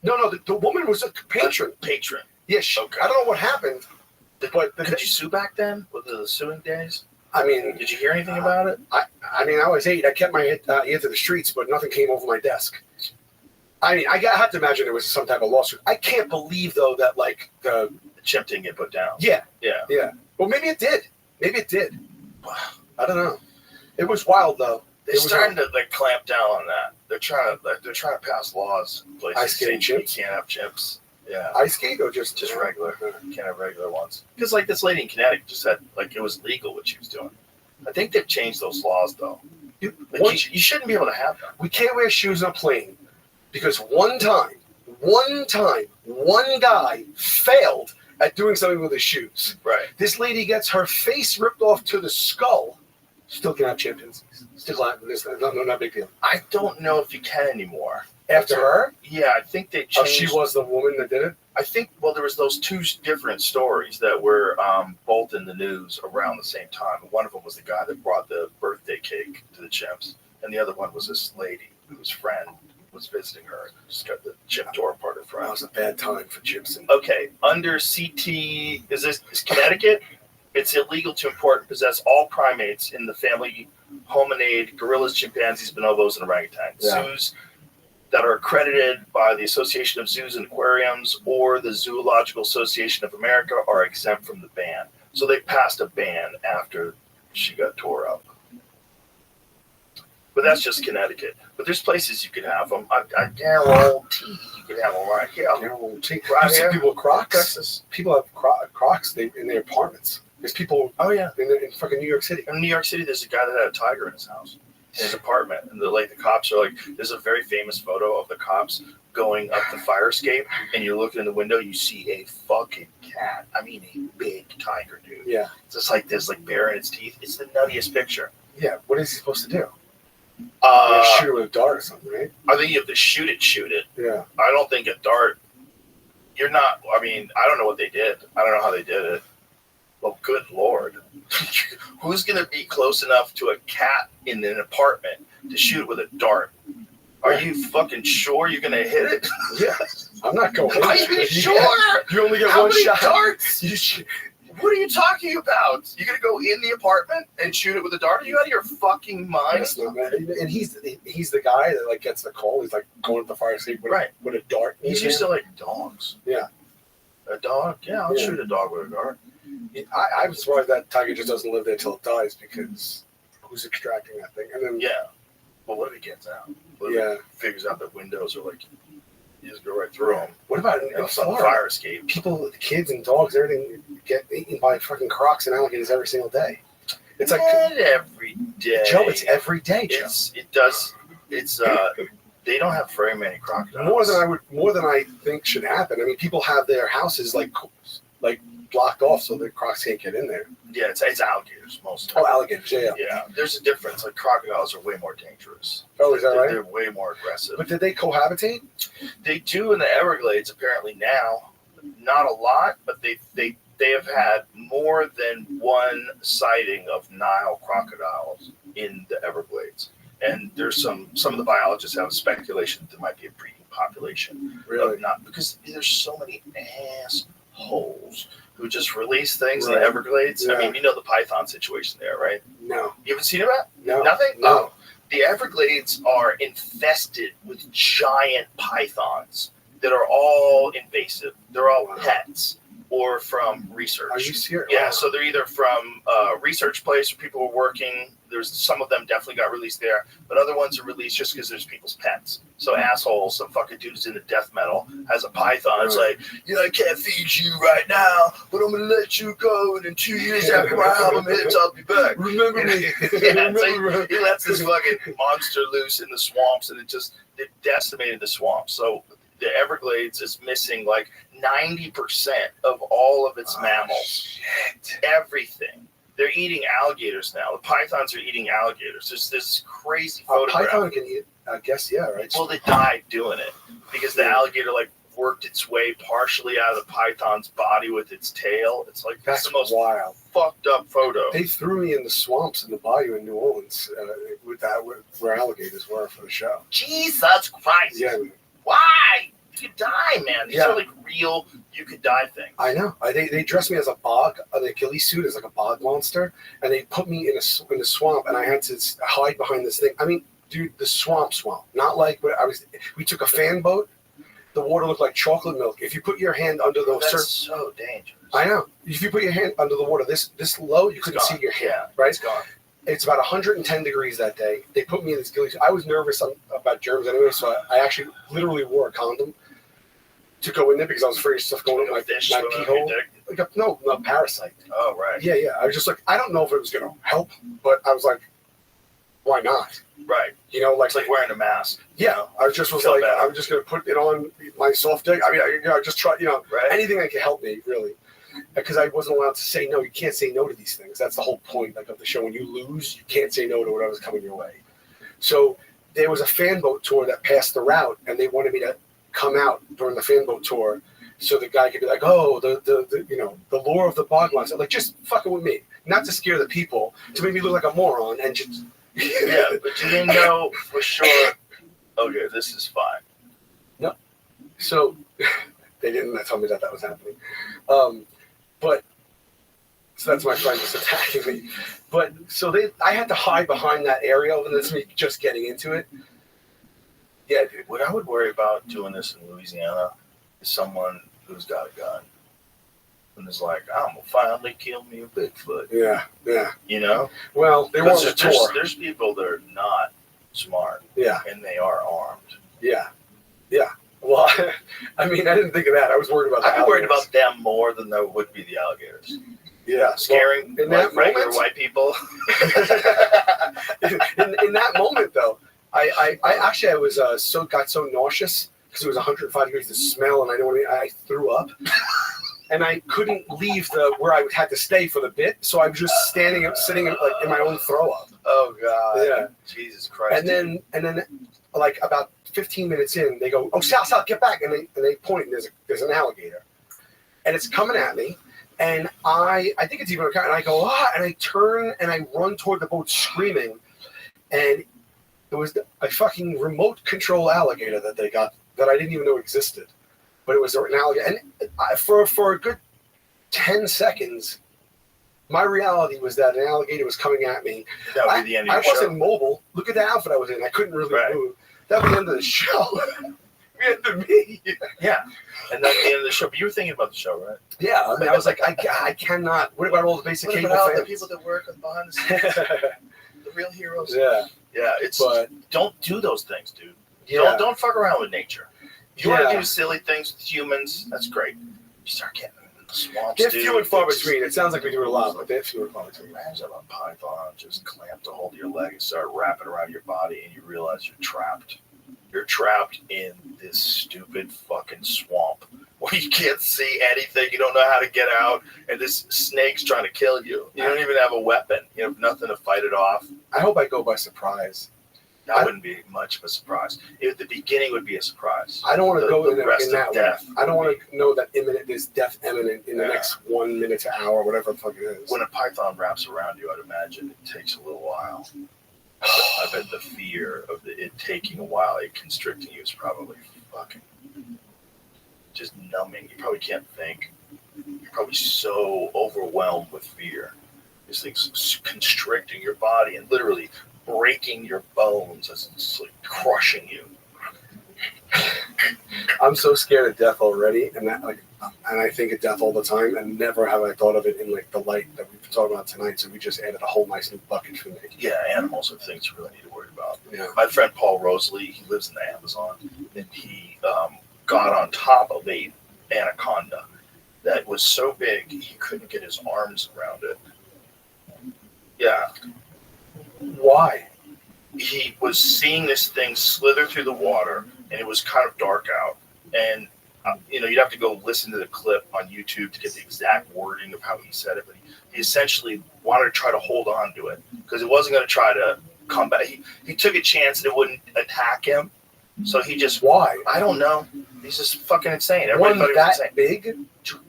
No, the woman was a patron. Patron. Yeah, I don't know what happened. Could you sue back then? With the suing days? I mean, Did you hear anything about it? I mean, I was 8. I kept my ear to the streets, but nothing came over my desk. I mean, I have to imagine there was some type of lawsuit. I can't believe though that like The chip didn't get put down. yeah. Well, maybe it did. I don't know. It was wild though. They're starting to like clamp down on that. They're trying to pass laws. Places Ice skate saying chips? You can't have chips. Yeah. Ice skate or just Regular. You can't have regular ones. Because like this lady in Connecticut just said like it was legal what she was doing. I think they've changed those laws though. Like, you shouldn't be able to have them. We can't wear shoes on a plane because one time, one guy failed at doing something with his shoes. Right. This lady gets her face ripped off to the skull. Still can have chimpanzees. Still have this. No big deal. I don't know if you can anymore. After her? Yeah, I think they changed. Oh, she was the woman that did it? I think, well, there was those two different stories that were both in the news around the same time. One of them was the guy that brought the birthday cake to the chimps, and the other one was this lady whose friend was visiting her. Just got the chimp tore apart her friend. That was a bad time for chimps. Okay, under CT, is Connecticut? It's illegal to import and possess all primates in the family hominid, gorillas, chimpanzees, bonobos, and orangutans. Yeah. Zoos that are accredited by the Association of Zoos and Aquariums or the Zoological Association of America are exempt from the ban. So they passed a ban after she got tore up. But that's just Connecticut. But there's places you could have them. I guarantee you could have them right here. You see here. people with Crocs? Texas. People have Crocs in their apartments. There's people Oh, yeah. in fucking New York City. In New York City, there's a guy that had a tiger in his house, in his apartment. And the cops are like, there's a very famous photo of the cops going up the fire escape, and you look in the window, you see a fucking cat. I mean, a big tiger, dude. Yeah. It's just like this, like bare in its teeth. It's the nuttiest picture. Yeah. What is he supposed to do? Shoot it with a dart or something, right? I think you have to shoot it. Yeah. I don't think a dart. You're not. I mean, I don't know what they did. I don't know how they did it. Well, good Lord. Who's going to be close enough to a cat in an apartment to shoot it with a dart? Are you fucking sure you're going to hit it? Yeah. I'm not going. Are you sure? You only get How one many shot. darts? What are you talking about? You're going to go in the apartment and shoot it with a dart? Are you out of your fucking mind? That's not bad. And he's the guy that like gets the call. He's like going to the fire escape with a dart. He's used to like dogs. Yeah. A dog? Yeah, I'll shoot a dog with a dart. I'm surprised that tiger just doesn't live there until it dies because who's extracting that thing? And then Yeah. Well, what if he gets out? What if Yeah. he figures out that windows are like, you just go right through them? What about And in it's on the Florida? fire escape. People, kids and dogs, everything get eaten by fucking crocs and alligators every single day. It's like Not every day. Joe, it's every day, Joe. It's they don't have very many crocodiles. More than I think should happen. I mean, people have their houses like blocked off so the crocs can't get in there. Yeah, it's alligators mostly. Oh, alligators, yeah. Yeah, there's a difference. Like crocodiles are way more dangerous. Oh, is that right? They're way more aggressive. But did they cohabitate? They do in the Everglades apparently now. Not a lot, but they have had more than one sighting of Nile crocodiles in the Everglades. And there's some of the biologists have speculation that there might be a breeding population. Really? Not because there's so many assholes who just release things in Right. the Everglades. Yeah. I mean, you know the python situation there, right? No. You haven't seen about? No. Nothing? No. Oh. The Everglades are infested with giant pythons that are all invasive. They're all pets or from research. Are you serious? Yeah, Wow. so they're either from a research place where people are working. There's some of them definitely got released there, but other ones are released just because there's people's pets. So assholes, some fucking dude who's into death metal has a python. It's like, I can't feed you right now, but I'm gonna let you go, and in 2 years after my album hits, I'll be back. Remember me. Like, he lets this fucking monster loose in the swamps, and it decimated the swamps. So the Everglades is missing like 90% of all of its mammals. Shit. Everything. They're eating alligators now. The pythons are eating alligators. There's this crazy A photograph. python can eat, I guess, yeah, right? Well, they died doing it because the alligator like worked its way partially out of the python's body with its tail. It's like That's the most wild. fucked up photo. They threw me in the swamps in the bayou in New Orleans where alligators were for the show. Jesus Christ! Yeah. Why? You could die, man. These Yeah. are like real, you could die things. I know. They dressed me as a bog, the Achilles suit as like a bog monster, and they put me in the swamp, and I had to hide behind this thing. I mean, dude, the swamp, not like where I was. We took a fan boat. The water looked like chocolate milk. If you put your hand under the That's surface, so dangerous. I know. If you put your hand under the water this low, you couldn't see your hand. Yeah, right? it's gone. It's about 110 degrees that day. They put me in this Achilles. I was nervous about germs anyway, so I actually literally wore a condom to go in there because I was afraid of stuff going in my pee hole. Like no parasite. Oh, right. Yeah. I was just like, I don't know if it was going to help, but I was like, why not? Right. You know, like It's like wearing a mask. yeah. I just was Feel like, better. I'm just going to put it on my soft dick. I mean, I just try, Right. anything that can help me, really. Because I wasn't allowed to say no. You can't say no to these things. That's the whole point of the show. When you lose, you can't say no to whatever's coming your way. So there was a fan boat tour that passed the route, and they wanted me to come out during the fan boat tour, so the guy could be like, "Oh, the lore of the bog monster." Like, just fucking with me, not to scare the people, to make me look like a moron, and just Yeah, but you didn't know for sure. Okay, this is fine. No. So they didn't tell me that was happening. But so that's my friend just attacking me. But so I had to hide behind that area, and that's me just getting into it. Yeah, dude. What I would worry about doing this in Louisiana is someone who's got a gun and is like, I'm gonna finally kill me a Bigfoot. Yeah. You know? Well, they weren't on the tour. There's people that are not smart. Yeah. And they are armed. Yeah. Well, I mean, I didn't think of that. I was worried about that. I'd be worried about them more than there would be the alligators. Yeah. Scaring in that regular moment, white people. in that moment, though, I actually got so nauseous because it was 105 degrees, the smell, and I threw up. And I couldn't leave where I had to stay for the bit, so I was just sitting in my own throw up. Oh God! Yeah, Jesus Christ! And then, like about 15 minutes in, they go, "Oh, Sal, get back!" And they point, and there's an alligator, and it's coming at me, and I think it's even okay, and I go and I turn and I run toward the boat screaming, and it was a fucking remote control alligator that they got that I didn't even know existed. But it was an alligator. And for a good 10 seconds, my reality was that an alligator was coming at me. That would be the end of your I wasn't show. mobile. Look at the outfit I was in. I couldn't really Right. move. That was the end of the show. The end of me. Yeah. And that's the end of the show. But you were thinking about the show, right? Yeah. I mean, I was like, I cannot. What about all the basic What cable about fans? the people that work behind the scenes? The real heroes? Yeah. Yeah, don't do those things, dude. Yeah. Don't fuck around with nature. If you want Yeah. to do silly things with humans, that's great. You start getting in the swamps, They're dude. few and far It's- between. It sounds like we do it a lot, but they're few and far between. Imagine a python just clamped a hold of your leg and start wrapping around your body, and you realize you're trapped. You're trapped in this stupid fucking swamp where you can't see anything. You don't know how to get out, and this snake's trying to kill you. You don't even have a weapon. You have nothing to fight it off. I hope I go by surprise. That wouldn't be much of a surprise. The beginning would be a surprise. I don't want to go in rest that of way. death. I don't want to know that there's death imminent in the next 1 minute to hour, whatever the fuck it is. When a python wraps around you, I'd imagine it takes a little while. I bet the fear of it taking a while, it constricting you, is probably fucking just numbing. You probably can't think. You're probably so overwhelmed with fear. This thing's constricting your body and literally breaking your bones as it's like crushing you. I'm so scared of death already, and I think of death all the time, and never have I thought of it in like the light that we've been talking about tonight. So we just added a whole nice new bucket for me. Yeah, animals are things you really need to worry about. Yeah. My friend Paul Rosalie, he lives in the Amazon, and he got on top of a anaconda that was so big he couldn't get his arms around it. Yeah. Why? He was seeing this thing slither through the water, and it was kind of dark out. And, you'd have to go listen to the clip on YouTube to get the exact wording of how he said it. But he essentially wanted to try to hold on to it because it wasn't going to try to come back. He took a chance that it wouldn't attack him. So he just... Why? I don't know. He's just fucking insane. Everybody One thought he was that insane. big?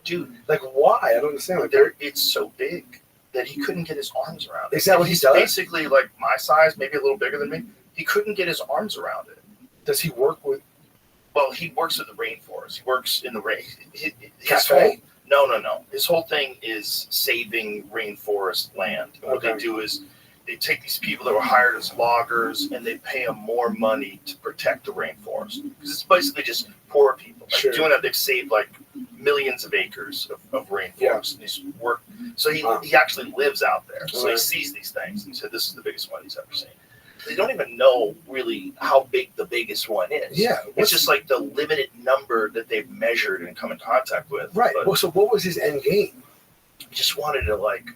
Dude. Like, why? I don't understand. Like, It's so big that he couldn't get his arms around it. Is that what he He's does? basically like my size, maybe a little bigger than me. He couldn't get his arms around it. Does he work with... Well, he works with the rainforest. He works in the rain. His Cafe? No. His whole thing is saving rainforest land. And what they do is they take these people that were hired as loggers and they pay them more money to protect the rainforest. Because it's basically just poor people. Like doing that, they've saved like millions of acres of rainforest. And he's worked. So he actually lives out there. So he sees these things. And he said, this is the biggest one he's ever seen. They don't even know really how big the biggest one is. Yeah. It's just like the limited number that they've measured and come in contact with. Right. But Well, so what was his end game? he just wanted to like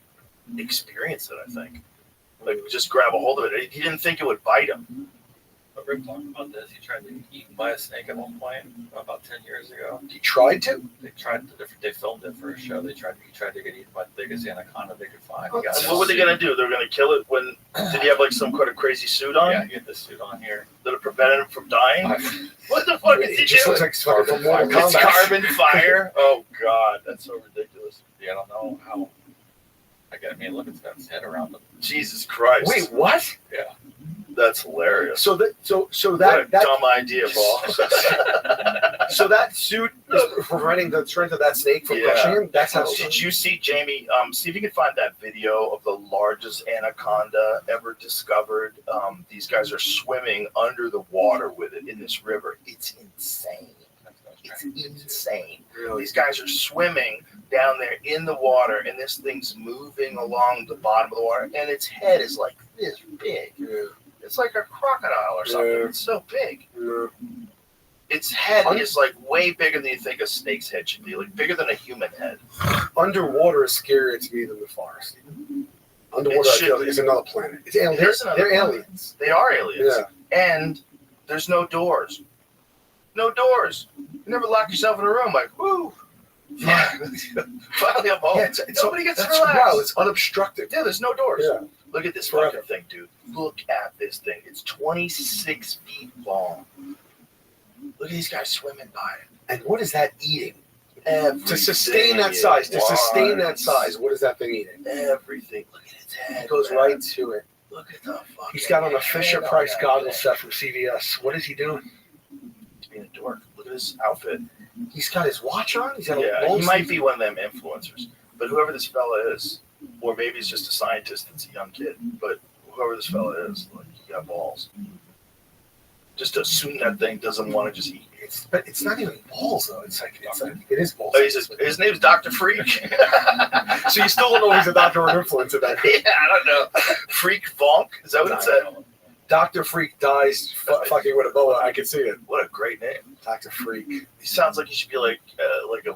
experience it, I think. Like just grab a hold of it. He didn't think it would bite him. But Rick talked about this. He tried to get eaten by a snake at one point about 10 years ago. He tried to? They filmed it for a show. He tried to get eaten by the biggest anaconda they could find. What were they gonna do? They were gonna kill it when did he have like some kind of crazy suit on? Yeah, he had this suit on here. That it prevented him from dying? What the fuck did he It just do? looks like fucking from Mortal It's Kombat. carbon fire. Oh god, that's so ridiculous. Yeah, I don't know how. I mean, look, it's got its head around him. Jesus Christ. Wait, what? Yeah. That's hilarious. So that What a dumb idea, Paul. so that suit is preventing the strength of that snake from crushing him. That's how. Did you see, Jamie? See if you can find that video of the largest anaconda ever discovered. These guys are swimming under the water with it in this river. It's insane. It's insane. Really? These guys are swimming down there in the water, and this thing's moving along the bottom of the water, and its head is like this big. Yeah. It's like a crocodile or something. Yeah. It's so big. Yeah. Its head is like way bigger than you think a snake's head should be, like bigger than a human head. Underwater is scarier to me than the forest. Underwater is another planet. It's aliens. They're aliens. They are aliens. Yeah. And there's no doors. No doors. You never lock yourself in a room like, woo. Yeah. Finally I'm home. Yeah, Nobody gets that's relaxed. wow, it's unobstructed. Yeah, there's no doors. Yeah. Look at this fucking thing, dude. Look at this thing. It's 26 feet long. Look at these guys swimming by it. And what is that eating? Everything To sustain that size, what is that thing eating? Everything. Look at its head. It goes man. right to it. Look at the fucking He's got on a head Fisher on Price that goggles thing. set from CVS. What is he doing? He's being a dork. Look at his outfit. He's got his watch on. He's got Yeah, a long he might sleeve- be one of them influencers. But whoever this fella is, or maybe he's just a scientist that's a young kid, but whoever this fella is, like, he got balls. Just to assume that thing doesn't want to just eat. But it's not even balls though. It's like it is balls. Oh, his name's Dr. Freak. So you still don't know he's a doctor or an influencer then. Yeah, I don't know. Freak Vonk? Is that what it said? Dr. Freak dies fucking with a boa. I can see it. What a great name. Dr. Freak. He sounds like he should be like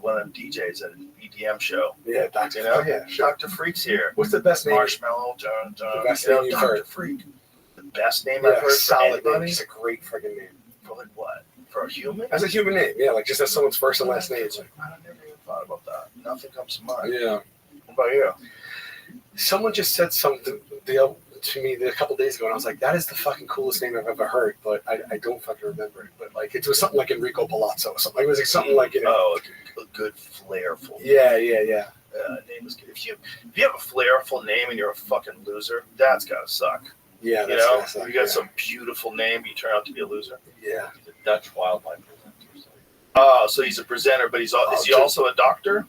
one of them DJs at an EDM show. Yeah, Dr. You know? Oh, yeah, sure. Dr. Freak's here. What's the best name? Marshmallow. The best name you've Dr. heard. Freak. The best name Yeah, I've heard for solid name. anybody? It's a great freaking name. For like what? For a human? As a human name, yeah, like just as someone's first and last name. I never even thought about that. Nothing comes to mind. Yeah. What about you? Someone just said something to me a couple days ago, and I was like, "That is the fucking coolest name I've ever heard." But I don't fucking remember it. But like, it was something like Enrico Palazzo or something. It was like something like a good flairful. Yeah. Name is good. If you have a flairful name and you're a fucking loser, that's gotta suck. Yeah, you that's know, gotta suck, you got some beautiful name, you turn out to be a loser. Yeah. He's a Dutch wildlife presenter. Oh, so he's a presenter, but is he also a doctor?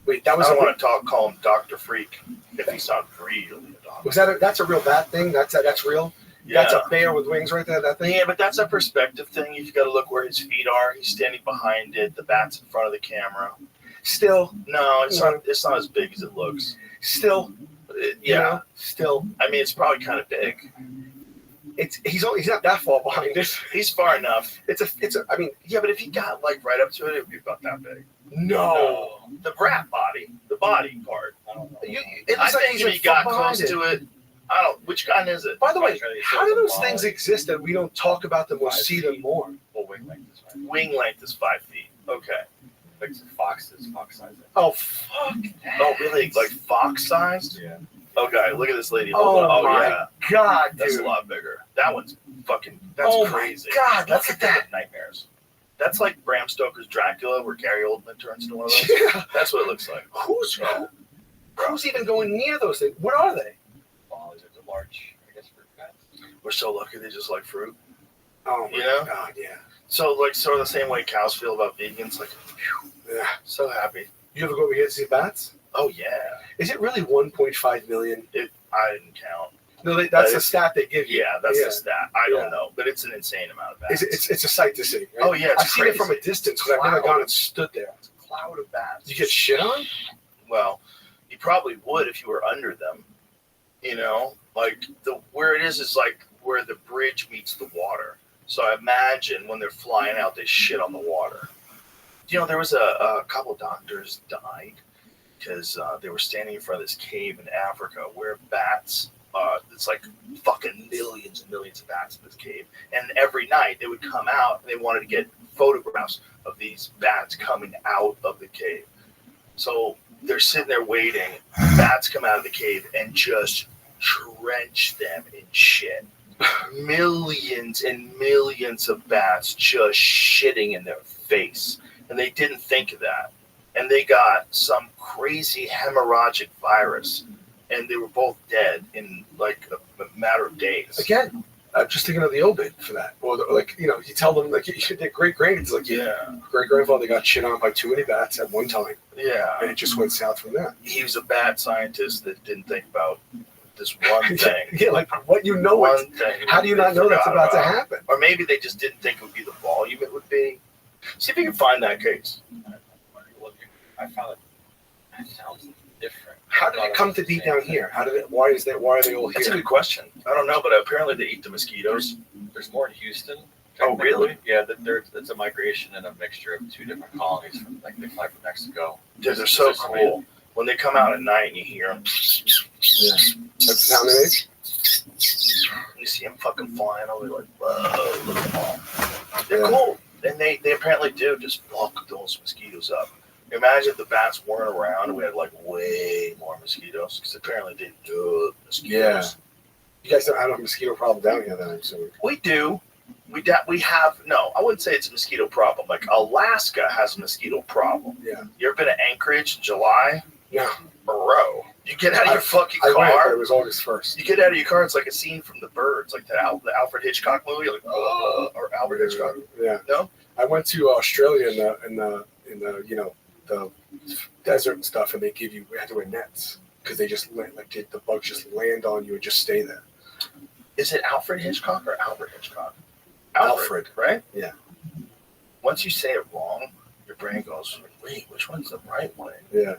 Wait, that was I don't want to call him Dr. Freak if he's not really a doctor. Was that's a real bat thing? That's real? Yeah. That's a bear with wings right there, that thing? Yeah, but that's a perspective thing. You've got to look where his feet are. He's standing behind it. The bat's in front of the camera. Still. No, it's not as big as it looks. Still. Yeah. Still. I mean, it's probably kind of big. He's not that far behind it. He's far enough. I mean, yeah, but if he got like right up to it, it would be about that big. No. The rat body, the body part. I don't know. I think if he got close to it, I don't. Which kind is it? By the way, how do those things exist that we don't talk about them or see them more? Well, wing length is 5 feet. Wing length is 5 feet. Okay. Like fox size. Oh fuck! Oh really? Like fox sized? Yeah. Okay, look at this lady. Oh, Oh my yeah, god, that's dude! a lot bigger. That one's fucking. That's Oh crazy. my god! That's Look at that! nightmares. That's like Bram Stoker's Dracula, where Gary Oldman turns into one of those. Yeah. That's what it looks like. Who's even going near those things? What are they? Well, these are the large, I guess, fruit bats. We're so lucky they just like fruit. Oh my You know? god, yeah. So like sort of the same way cows feel about vegans. Like, phew, Yeah. so happy. You ever go over here to see bats? Oh yeah. Is it really 1.5 million? I didn't count. No, that's But the it's- stat they give you. Yeah, that's Yeah. the stat. I Yeah. don't know, but it's an insane amount of bats. It's a sight to see. Right? Oh yeah, it's I've seen it from a crazy. distance because I've never Cloud. gone and stood there. It's a cloud of bats. You get shit on? Well, you probably would if you were under them. You know, like where it is like where the bridge meets the water. So I imagine when they're flying out, they shit on the water. You know, there was a couple doctors died because they were standing in front of this cave in Africa where bats. It's like fucking millions and millions of bats in this cave, and every night they would come out and they wanted to get photographs of these bats coming out of the cave. So they're sitting there waiting. Bats come out of the cave and just drench them in shit. Millions and millions of bats just shitting in their face. And they didn't think of that. And they got some crazy hemorrhagic virus. And they were both dead in like a matter of days. Again, I'm just thinking of the obit for that. Or like, you know, you tell them like their great grandkids like Yeah. great grandfather got shit on by too many bats at one time, Yeah. and it just went south from there. He was a bat scientist that didn't think about this one thing. Yeah, like what you know. One thing. How do you not know that's Forgot about to happen? Or maybe they just didn't think it would be the volume it would be. See if you can find that case. I found it sounds different. How did it come to be down here? How did it? Why are they all That's a here? good question. I don't know, but apparently they eat the mosquitoes. There's more in Houston. Oh, really? Yeah, it's a migration and a mixture of two different colonies. Like they fly from Mexico. Dude, they're so cool. When they come out at night and you hear them, Yeah. That's the sound it is? you see them fucking flying over, like, whoa, look at them all. They're Yeah. cool. And they apparently do just fuck those mosquitoes up. Imagine if the bats weren't around and we had like way more mosquitoes, because apparently they do mosquitoes. You guys don't have a mosquito problem down here, then I'm assuming. We do. We have, no, I wouldn't say it's a mosquito problem. Like Alaska has a mosquito problem. Yeah. You ever been to Anchorage in July? Yeah. Bro. You get out of your fucking I went, but car. it was August 1st. You get out of your car, it's like a scene from The Birds, like the Alfred Hitchcock movie, like, or Alfred Hitchcock. Yeah. No? I went to Australia in the you know, the desert and stuff, and they give you, we had to wear nets because they just the bugs just land on you and just stay there. Is it Alfred Hitchcock or Albert Hitchcock? Alfred. Right? Yeah. Once you say it wrong, your brain goes, wait, which one's the right way? Yeah.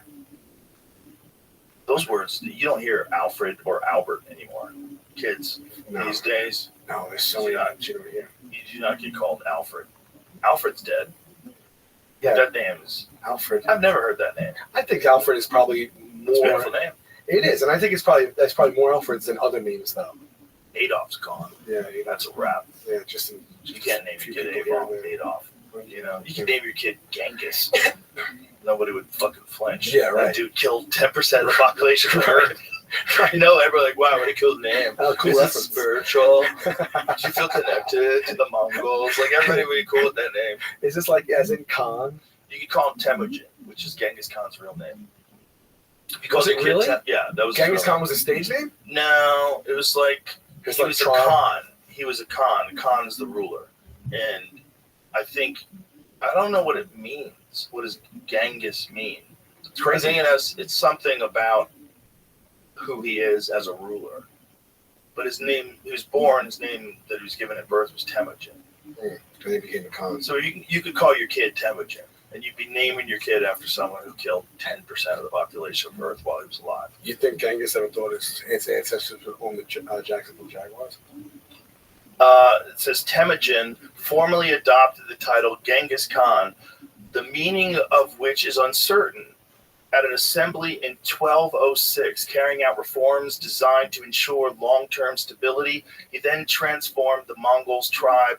Those words, you don't hear Alfred or Albert anymore. Kids No. these days, No, there's so many shit over here. you do not get called Alfred. Alfred's dead. Yeah. That name is, Alfred. I've never heard that name. I think Alfred is probably It's a more. beautiful name. It is, and I think that's probably more Alfreds than other names, though. Adolf's gone. Yeah. That's a wrap. Yeah. Just You can't name few your kid people here and Adolf. there. You know, you can name your kid Genghis. Nobody would fucking flench. Yeah, right. That dude killed 10% of the population of Earth. I know, everybody like, wow, what a cool name. Oh, cool This reference. is spiritual. You feel connected to the Mongols. Like, everybody would be cool with that name. Is this like as in Khan? You could call him Temujin, which is Genghis Khan's real name. If you call Was it your kid really? yeah, that was his Genghis real Khan was a stage name? name. No, it was like, It's he like was a tribe. Khan. He was a Khan. Khan is the ruler. And I think, I don't know what it means. What does Genghis mean? It's crazy. I think it's something about who he is as a ruler. But his name, he was born, his name that he was given at birth was Temujin. And he became a Khan. So you could call your kid Temujin, and you'd be naming your kid after someone who killed 10% of the population of Earth while he was alive. You think Genghis ever thought his ancestors would own the Jacksonville Jaguars? It says Temujin formally adopted the title Genghis Khan, the meaning of which is uncertain. At an assembly in 1206, carrying out reforms designed to ensure long-term stability, he then transformed the Mongols' tribe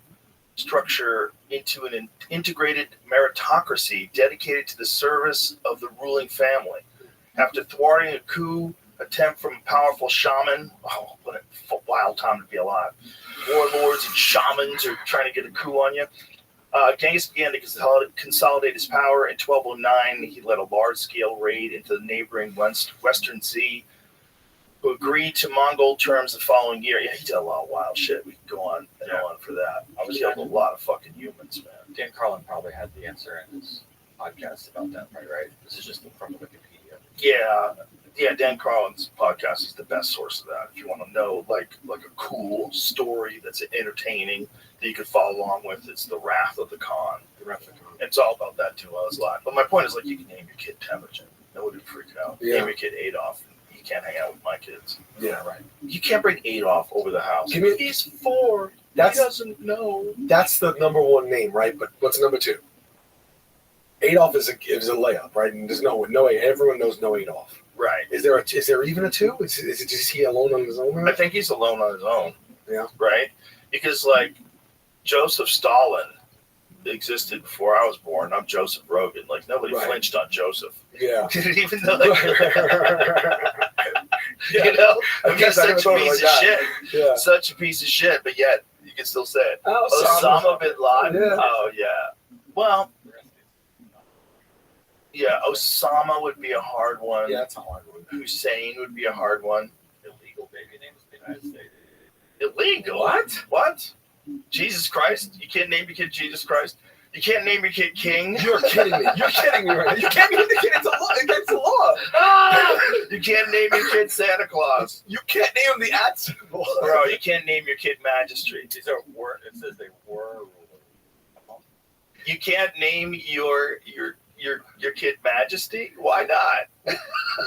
structure into an integrated meritocracy dedicated to the service of the ruling family. After thwarting a coup attempt from a powerful shaman, oh, what a wild time to be alive. Warlords and shamans are trying to get a coup on you. Genghis began to consolidate his power. In 1209, he led a large-scale raid into the neighboring Western Sea. who agreed to Mongol terms the following year. Yeah, he did a lot of wild shit. We can go on and on for that. He killed a lot of fucking humans, man. Dan Carlin probably had the answer in his podcast about that, right? This is just from Wikipedia. Yeah, Dan Carlin's podcast is the best source of that. If you want to know like a cool story that's entertaining that you could follow along with, it's The Wrath of the Khan. It's all about that too. I was lying. But my point is, like, you can name your kid Temujin. Nobody would freak out. Yeah. Name your kid Adolf. You can't hang out with my kids. Yeah, right. You can't bring Adolf over the house. He's 4. That's- he doesn't know. That's the number one name, right? But what's number 2? Adolf is a layup, right? And there's no way. Everyone knows no Adolf. Right. Is there even a 2? Is it just he alone on his own? Now? I think he's alone on his own. Yeah. Right? Because, like, Joseph Stalin existed before I was born. I'm Joseph Rogan. Like, nobody Right. flinched on Joseph. Yeah. Even though, like, you know, I mean, such a piece of shit. Yeah. Such a piece of shit, but yet you can still say it. Osama. Osama bin Laden. Yeah. Oh, yeah. Well, yeah, Osama would be a hard one. Yeah, that's a hard one. Hussein would be a hard one. Illegal baby names in the United States. Illegal? What? Jesus Christ? You can't name your kid Jesus Christ? You can't name your kid King? You're kidding me. You're kidding me right now. You can't name the kid. It's a law. Against the law. You can't name your kid Santa Claus. You can't name him the at symbol. Bro, you can't name your kid Magistrate. These are it says they were. You can't name your kid Majesty? Why not?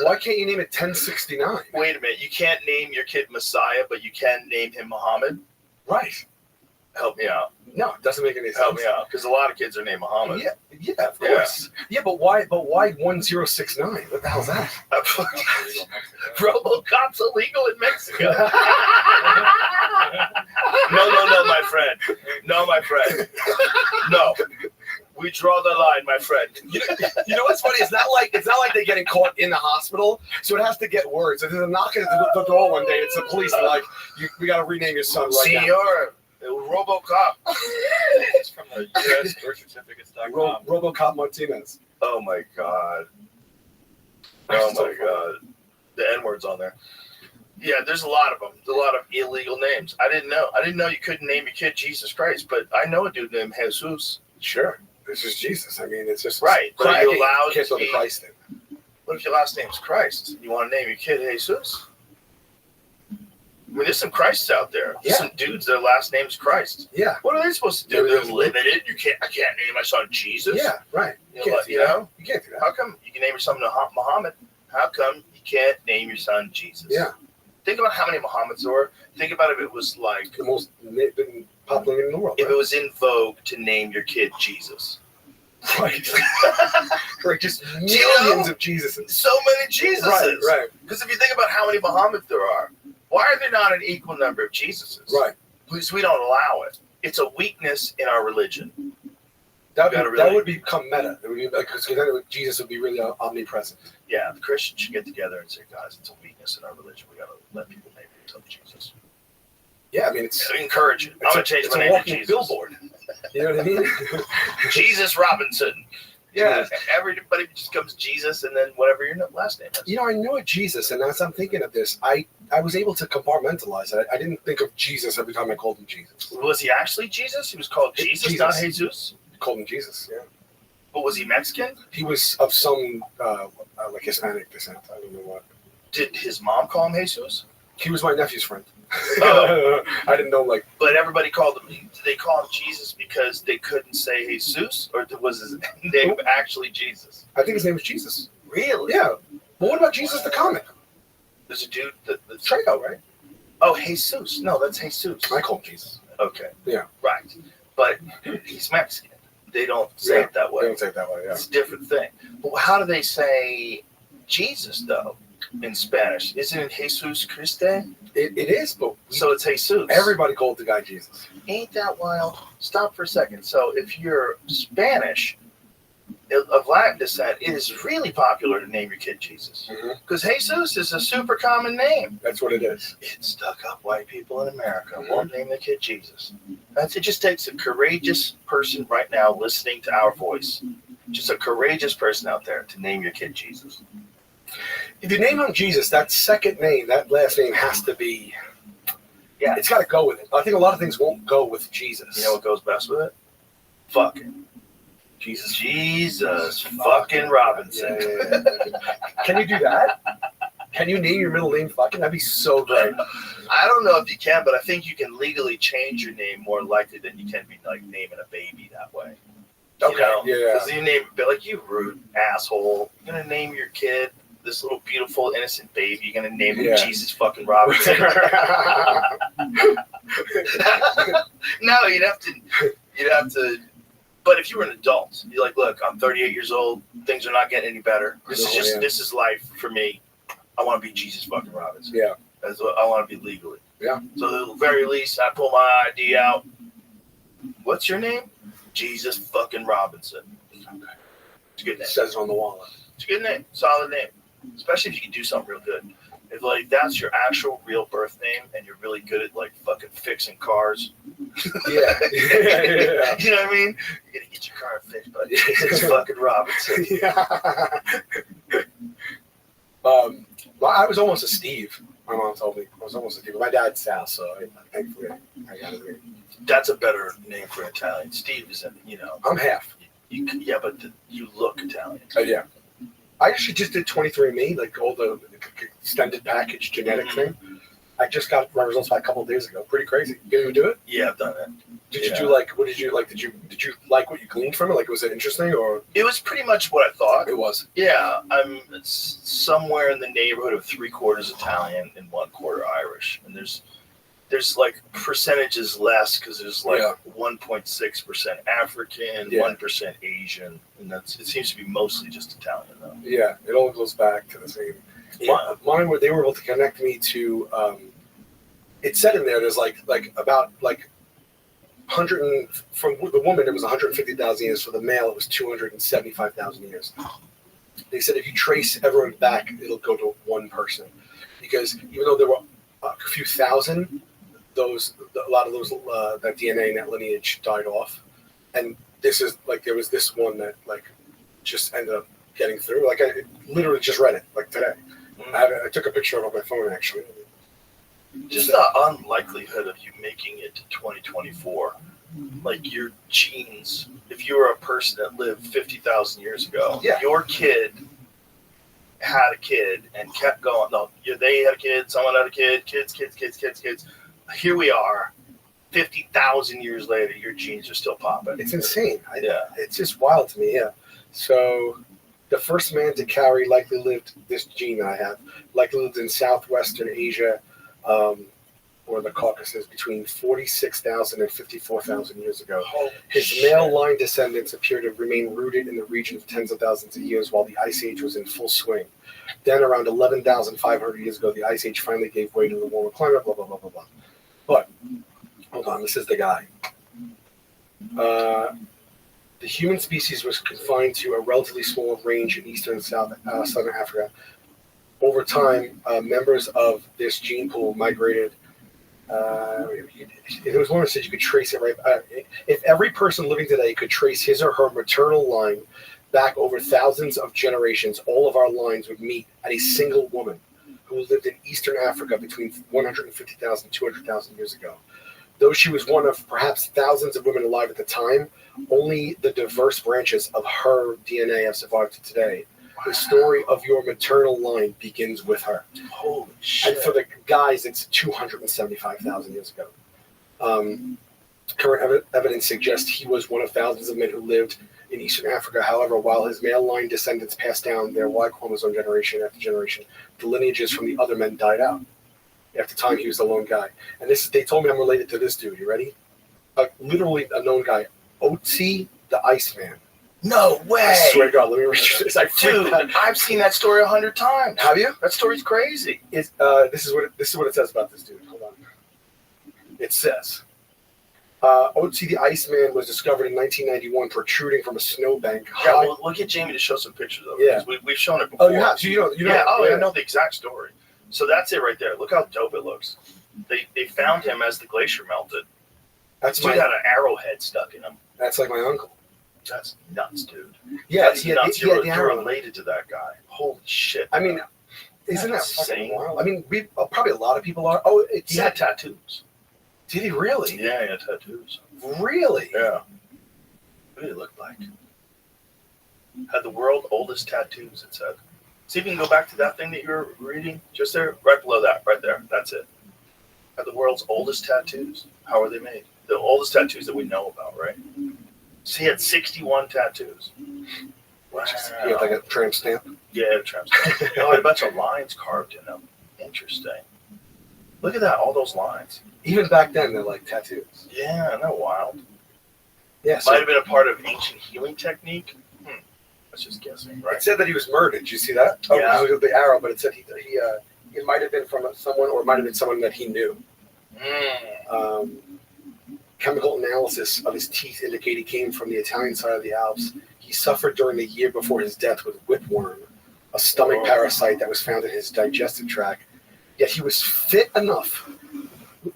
Why can't you name it 1069? Wait a minute. You can't name your kid Messiah, but you can name him Muhammad? Right. Help me out. No, it doesn't make any sense. Help me out. Because a lot of kids are named Muhammad. Yeah, of course. Yeah, but why 1069? What the hell's that? RoboCop's illegal in Mexico. No, my friend. No, my friend. No. We draw the line, my friend. You know what's funny? It's not like they're getting caught in the hospital, so it has to get worse. So there's a knock at the door one day. It's the police. They're like, we got to rename your son right now. Senor, RoboCop. It's from the U.S. birth certificates.com. RoboCop Martinez. Oh my god. Oh my god. The N-word's on there. Yeah, there's a lot of them. There's a lot of illegal names. I didn't know you couldn't name your kid Jesus Christ, but I know a dude named Jesus. Sure. It's just Jesus. I mean, it's just right. But are you allowed to be Christ in? What if your last name's Christ? You want to name your kid Jesus? I mean, there's some Christs out there. There's some dudes, their last name's Christ. Yeah. What are they supposed to do? They're limited. I can't name my son Jesus. Yeah, right. You can't do that. How come you can name your son Muhammad? How come you can't name your son Jesus? Yeah. Think about how many Muhammads there were. Think about if it was like the most popular in the world. If it was in vogue to name your kid Jesus. Right. Right. Just millions of Jesuses. So many Jesuses. Right. Because if you think about how many Muhammads there are, why are there not an equal number of Jesuses? Right. Because we don't allow it. It's a weakness in our religion. That would become meta. It would be because then Jesus would be really omnipresent. Yeah, the Christians should get together and say, guys, it's a weakness in our religion. We got to let people name themselves Jesus. Yeah, I mean, it's encourage it. I'm going to change my name to Jesus. Billboard. You know what I mean? Jesus Robinson. Yeah, everybody just becomes Jesus, and then whatever your last name is. You know, I know a Jesus, and as I'm thinking of this, I was able to compartmentalize it. I didn't think of Jesus every time I called him Jesus. Was he actually Jesus? He was called Jesus, not Jesus? Called him Jesus, yeah. But was he Mexican? He was of some, like Hispanic descent. I don't know what. Did his mom call him Jesus? He was my nephew's friend. Oh. I didn't know, like. But everybody called him. Did they call him Jesus because they couldn't say Jesus, or was his name actually Jesus? I think his name was Jesus. Really? Yeah. But what about Jesus the comic? There's a dude the Trejo, right? Oh, Jesus. No, that's Jesus. I call him Jesus. Okay. Yeah. Right. But he's Mexican. They don't say it that way. They don't say it that way, yeah. It's a different thing. But how do they say Jesus, though, in Spanish? Isn't it Jesus Christ? It is, but... So it's Jesus. Everybody called the guy Jesus. Ain't that wild? Stop for a second. So if you're Spanish, of Latin descent, it is really popular to name your kid Jesus. Because Jesus is a super common name. That's what it is. It stuck up white people in America won't name their kid Jesus. It just takes a courageous person right now listening to our voice. Just a courageous person out there to name your kid Jesus. if you name him Jesus, that second name, that last name has to be. Yeah. It's got to go with it. I think a lot of things won't go with Jesus. You know what goes best with it? Fucking. Jesus fucking Robinson. Yeah. Can you do that? Can you name your middle name fucking? That'd be so great. I don't know if you can, but I think you can legally change your name more likely than you can be like naming a baby that way. Okay. Yeah. Because you name it like you rude asshole. You're gonna name your kid this little beautiful innocent baby. You're gonna name him Jesus fucking Robinson. No, you'd have to. But if you were an adult, you're like, look, I'm 38 years old. Things are not getting any better. This is life for me. I want to be Jesus fucking Robinson. Yeah. That's what I want to be legally. Yeah. So at the very least, I pull my ID out. What's your name? Jesus fucking Robinson. It's a good name. It says it on the wallet. It's a good name. Solid name. Especially if you can do something real good. If like that's your actual real birth name and you're really good at like fucking fixing cars. Yeah. Yeah. You know what I mean? You're gonna get your car fixed by Jesus fucking Robinson. Yeah. Well, I was almost a Steve. My mom told me I was almost a Steve. My dad's Sal, so thankfully I got it. That's a better name for Italian. Steve is, I'm half. Yeah, but you look Italian. Oh yeah. I actually just did 23andMe, like all the extended package genetic thing. I just got my results back a couple of days ago. Pretty crazy. You even do it? Yeah, I've done it. Did you like? What did you like? Did you like what you gleaned from it? Like, was it interesting or? It was pretty much what I thought. It was. Yeah, I'm somewhere in the neighborhood of 3/4 Italian and 1/4 Irish, and there's like percentages less because there's like 1.6% African, 1% Asian, and it seems to be mostly just Italian though. Yeah, it all goes back to the same. Yeah. Mine were they were able to connect me to. It said in there there's like about 100 from the woman it was 150,000 years. For the male it was 275,000 years. They said if you trace everyone back, it'll go to one person, because even though there were a few thousand, a lot of those that DNA and that lineage died off, and this is like there was this one that like just ended up getting through. Like I literally just read it like today. I took a picture of it on my phone actually. Just the unlikelihood of you making it to 2024, like your genes. If you were a person that lived 50,000 years ago, your kid had a kid and kept going. No, they had a kid, someone had a kid, kids. Here we are, 50,000 years later, your genes are still popping. It's insane. It's just wild to me. Yeah. So the first man to carry likely lived this gene I have likely lived in southwestern Asia, or the Caucasus, between 46,000 and 54,000 years ago. His male line descendants appear to remain rooted in the region for tens of thousands of years while the Ice Age was in full swing. Then around 11,500 years ago, the Ice Age finally gave way to the warmer climate, blah, blah, blah, blah, blah. But, hold on, this is the guy. The human species was confined to a relatively small range in eastern and southern Africa. Over time, members of this gene pool migrated. There was one that said you could trace it right. If every person living today could trace his or her maternal line back over thousands of generations, all of our lines would meet at a single woman who lived in eastern Africa between 150,000 and 200,000 years ago. Though she was one of perhaps thousands of women alive at the time, only the diverse branches of her DNA have survived to today. The story of your maternal line begins with her. Holy shit. And for the guys, it's 275,000 years ago. Current evidence suggests he was one of thousands of men who lived in Eastern Africa. However, while his male line descendants passed down their Y chromosome generation after generation, the lineages from the other men died out. After time, he was the lone guy. And they told me I'm related to this dude. You ready? Literally a known guy. Otzi the Iceman. No way! I swear to God, let me read you this. Dude, I've seen that story 100 times. Have you? That story's crazy. This is what it says about this dude. Hold on. It says, Otzi the Iceman was discovered in 1991 protruding from a snowbank. Yeah, we'll get Jamie to show some pictures of it. Yeah. Because we've shown it before. Oh, you have? So you know. I know the exact story. So that's it right there. Look how dope it looks. They found him as the glacier melted. That's dude had an arrowhead stuck in him. That's like my uncle. That's nuts, dude. Yeah, that's nuts. You're related to that guy. Holy shit. I mean, Isn't that That's fucking insane. wild? I mean, we probably a lot of people are. Oh, it's He had tattoos. Did he really? Yeah, he had tattoos. Really? Yeah. What did he look like? Had the world's oldest tattoos, it said. See if you can go back to that thing that you were reading just there, right below that, right there. That's it. Had the world's oldest tattoos. How are they made? The oldest tattoos that we know about, right? So he had 61 tattoos. Wow. He had like a tramp stamp. Yeah, tramp stamp. Oh, a bunch of lines carved in them. Interesting. Look at that, all those lines. Even back then, they're like tattoos. Yeah, isn't that wild? Yeah. Might have been a part of ancient healing technique. That's just guessing, right? It said that he was murdered. Did you see that? Oh, Yeah. it was the arrow, but it said it might have been from someone, or it might have been someone that he knew. Chemical analysis of his teeth indicate he came from the Italian side of the Alps. He suffered during the year before his death with whipworm, a stomach parasite that was found in his digestive tract. Yet he was fit enough,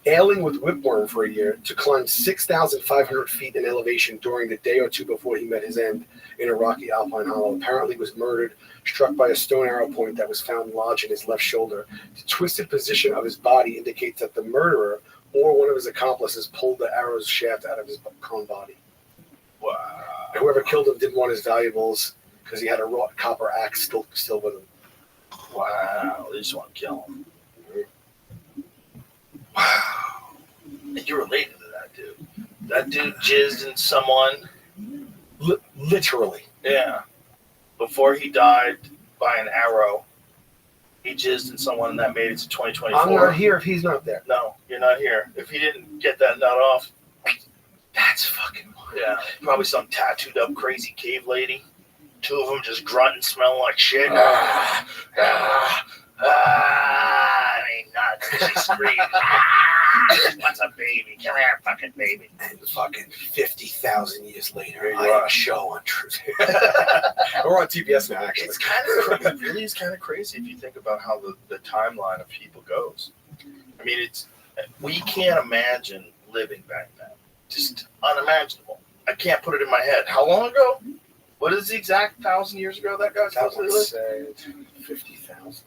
ailing with whipworm for a year, to climb 6,500 feet in elevation during the day or two before he met his end in a rocky alpine hollow. Apparently was murdered, struck by a stone arrow point that was found lodged in his left shoulder. The twisted position of his body indicates that the murderer or one of his accomplices pulled the arrow's shaft out of his prone body. Wow. And whoever killed him didn't want his valuables because he had a wrought copper axe still with him. Wow. They just want to kill him. Wow. And you're related to that dude. That dude jizzed in someone. Literally. Yeah. Before he died by an arrow, he jizzed in someone and that made it to 2024. I'm not here if he's not there. No, you're not here. If he didn't get that nut off, That's fucking wild. yeah, probably some tattooed up crazy cave lady. Two of them just grunting, smelling like shit. I mean, nuts. She screams. What's a baby? Come here, fucking baby. And fucking 50,000 years later, There you I have are. a show on Truth. We're on TBS now, actually. It's kind of crazy. It really is kind of crazy if you think about how the timeline of people goes. I mean, we can't imagine living back then. Just unimaginable. I can't put it in my head. How long ago? What is the exact 1,000 years ago that guy's That supposed to one live? said 50,000.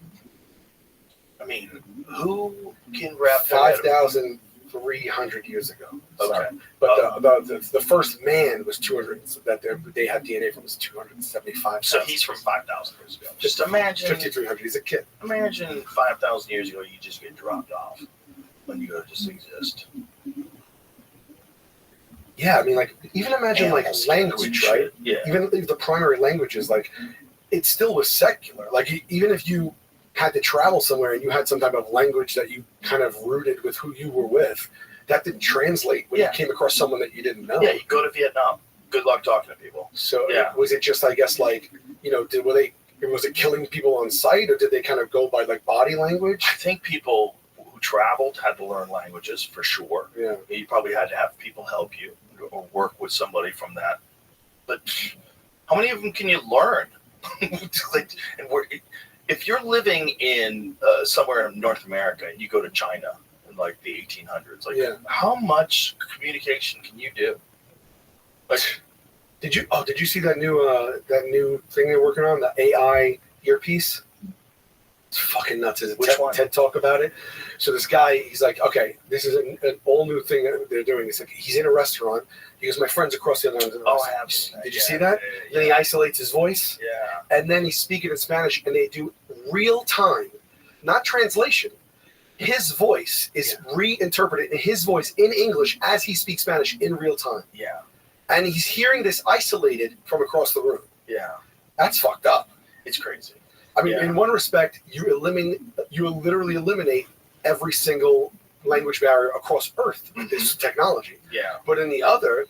I mean, who can wrap their head around? 5,300 years ago. Okay. Sorry. But the first man was 200, so that they have DNA from was 275. So he's from 5,000 years ago. Just imagine 5,300. He's a kid. Imagine 5,000 years ago, you just get dropped off when you go to just exist. Yeah, I mean, like, even imagine, like, Animals, language, shit. right? Yeah. Even if the primary languages, like, it still was secular. Like, even if you had to travel somewhere and you had some type of language that you kind of rooted with who you were with, that didn't translate when you came across someone that you didn't know. Yeah, you go to Vietnam. Good luck talking to people. So Yeah. was it just, I guess, like, was it killing people on sight, or did they kind of go by, like, body language? I think people who traveled had to learn languages for sure. Yeah. You probably had to have people help you or work with somebody from that. But how many of them can you learn? If you're living in somewhere in North America and you go to China in like the 1800s, how much communication can you do? Like, Did you see that new thing they're working on, the AI earpiece? It's fucking nuts. There's a TED Talk about it. So this guy, he's like, okay, this is an all new thing that they're doing. It's like he's in a restaurant. He goes, my friend's across the other end of the restaurant. I have seen that. Did you see that? Then he isolates his voice. Yeah. And then he's speaking in Spanish, and they do real time, not translation. His voice is reinterpreted in his voice in English as he speaks Spanish in real time. Yeah. And he's hearing this isolated from across the room. Yeah. That's fucked up. It's crazy. I mean, in one respect, you literally eliminate every single language barrier across Earth with this technology. Yeah. But in the other,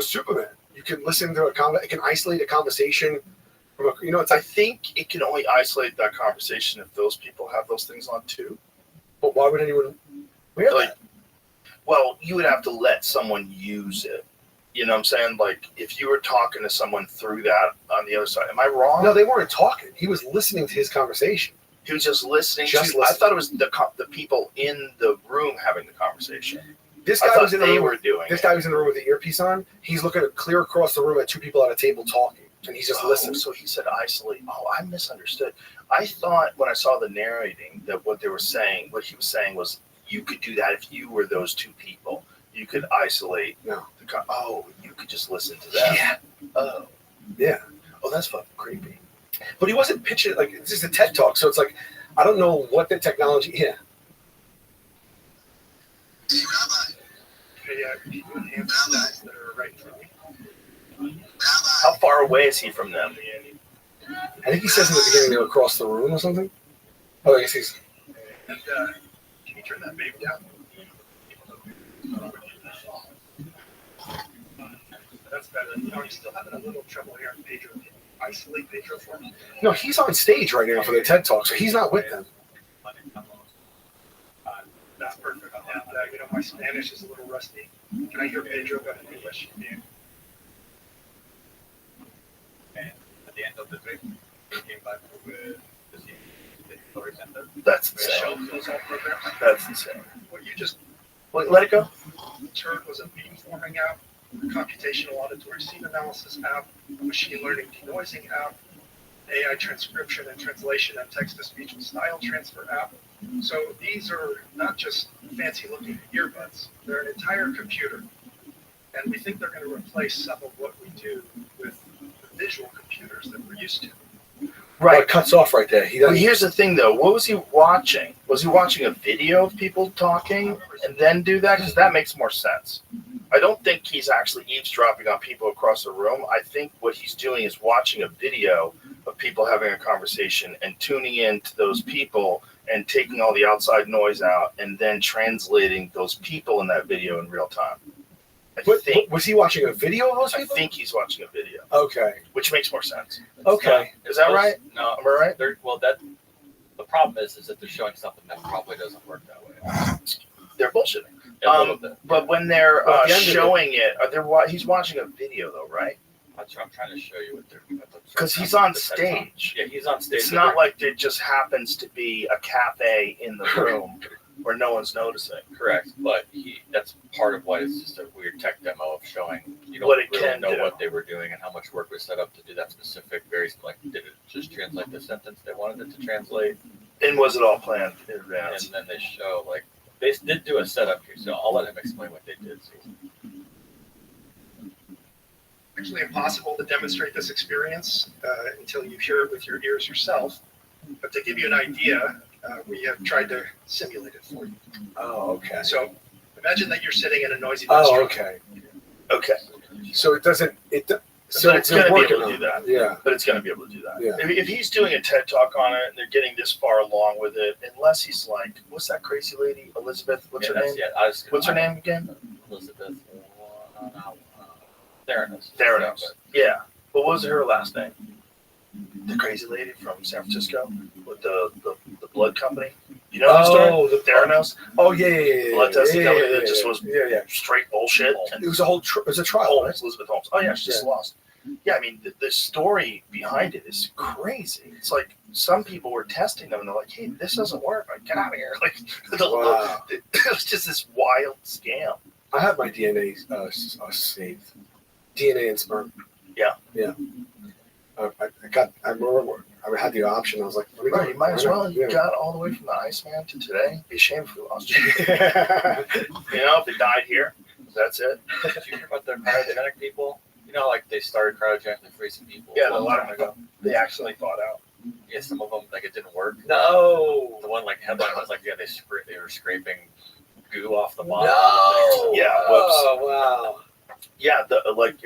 Superman. You can listen to it can isolate a conversation from it's I think it can only isolate that conversation if those people have those things on too. But why would anyone wear that? Well, you would have to let someone use it. You know what I'm saying? Like, if you were talking to someone through that on the other side, am I wrong? No, they weren't talking. He was listening to his conversation. He was just listening. I thought it was the people in the room having the conversation. This guy was in the room. This guy was in the room with the earpiece on. He's looking clear across the room at two people at a table talking. and he's just listening. So he said isolate. Oh, I misunderstood. I thought when I saw the narrating that what he was saying was you could do that if you were those two people. You could isolate. No. You could just listen to them. Yeah. Oh. Yeah. Oh, that's fucking creepy. But he wasn't pitching like it's just a TED talk, so it's like I don't know what the technology. Yeah. that are right in front of me. How far away is he from them? I think he says in the beginning they're across the room or something. Oh, I guess he's. And can you turn that baby down? That's better. Are you still having a little trouble here on Pedro? Can you isolate Pedro for me? No, he's on stage right now for the TED talk, so he's not with them. That's perfect. My Spanish is a little rusty. Can I hear Pedro go in English? And at the end of the trip, we came back with the story center. That's Show insane. those all programs. That's insane. What you just Let it go. heard was a beamforming app, a computational auditory scene analysis app, a machine learning denoising app, AI transcription and translation and text-to-speech and style transfer app. So these are not just fancy-looking earbuds. They're an entire computer. And we think they're going to replace some of what we do with the visual computers that we're used to. Right, it cuts off right there. He But doesn't. here's the thing, though. What was he watching? Was he watching a video of people talking and then do that? Because that makes more sense. I don't think he's actually eavesdropping on people across the room. I think what he's doing is watching a video of people having a conversation and tuning in to those people and taking all the outside noise out and then translating those people in that video in real time. Was he watching a video of those I people? think he's watching a video, Okay. which makes more sense. Okay. Is that right? No, Am I right? the problem is that they're showing something that probably doesn't work that way. They're bullshitting. A little bit. But when they're Well, at the end of showing he's watching a video though, right? That's what I'm trying to show you what they're Because he's on stage. Yeah, he's on stage. It's not like it just happens to be a cafe in the room where no one's noticing. Correct, but that's part of why it's just a weird tech demo of showing you don't What it really can know do. what they were doing and how much work was set up to do that specific did it just translate the sentence they wanted it to translate? And was it all planned in advance? And then they show they did do a setup here, so I'll let him explain what they did. Actually impossible to demonstrate this experience until you hear it with your ears yourself. But to give you an idea, we have tried to simulate it for you. Oh, okay. So imagine that you're sitting in a noisy Oh, restaurant. okay. Okay. So it doesn't. So it's going to be working able to on do that. it. Yeah. But it's going to be able to do that. Yeah. If he's doing a TED talk on it and they're getting this far along with it, unless he's like, what's that crazy lady, Elizabeth? What's her name? What's her name again? Elizabeth. Theranos. Theranos. Yeah. But what was her last name? The crazy lady from San Francisco with the blood company. You know the story? Oh, the Theranos. Oh yeah. Blood testing yeah, company yeah, that just was yeah. straight bullshit. It was a whole. It was a trial. Holmes, Right? Elizabeth Holmes. Oh yeah, she just lost. Yeah, I mean the story behind it is crazy. It's like some people were testing them and they're like, "Hey, this doesn't work. Like, get out of here!" Like, Wow. it was just this wild scam. I have my DNA saved. DNA and sperm. Yeah. Yeah. I remember I had the option. I was like, let me go. Right, you might as Why not? well. You Yeah. got all the way from the Iceman to today. Be ashamed if we lost you. You know, if it died here, that's it. Did you hear about the cryogenic people? You know, like they started cryogenically freezing people. Yeah, a a long lot time of ago. they actually thought out. Yeah, some of them it didn't work. No. The one headline was they were scraping goo off the bottom. No. Yeah, whoops. Oh wow. Yeah, if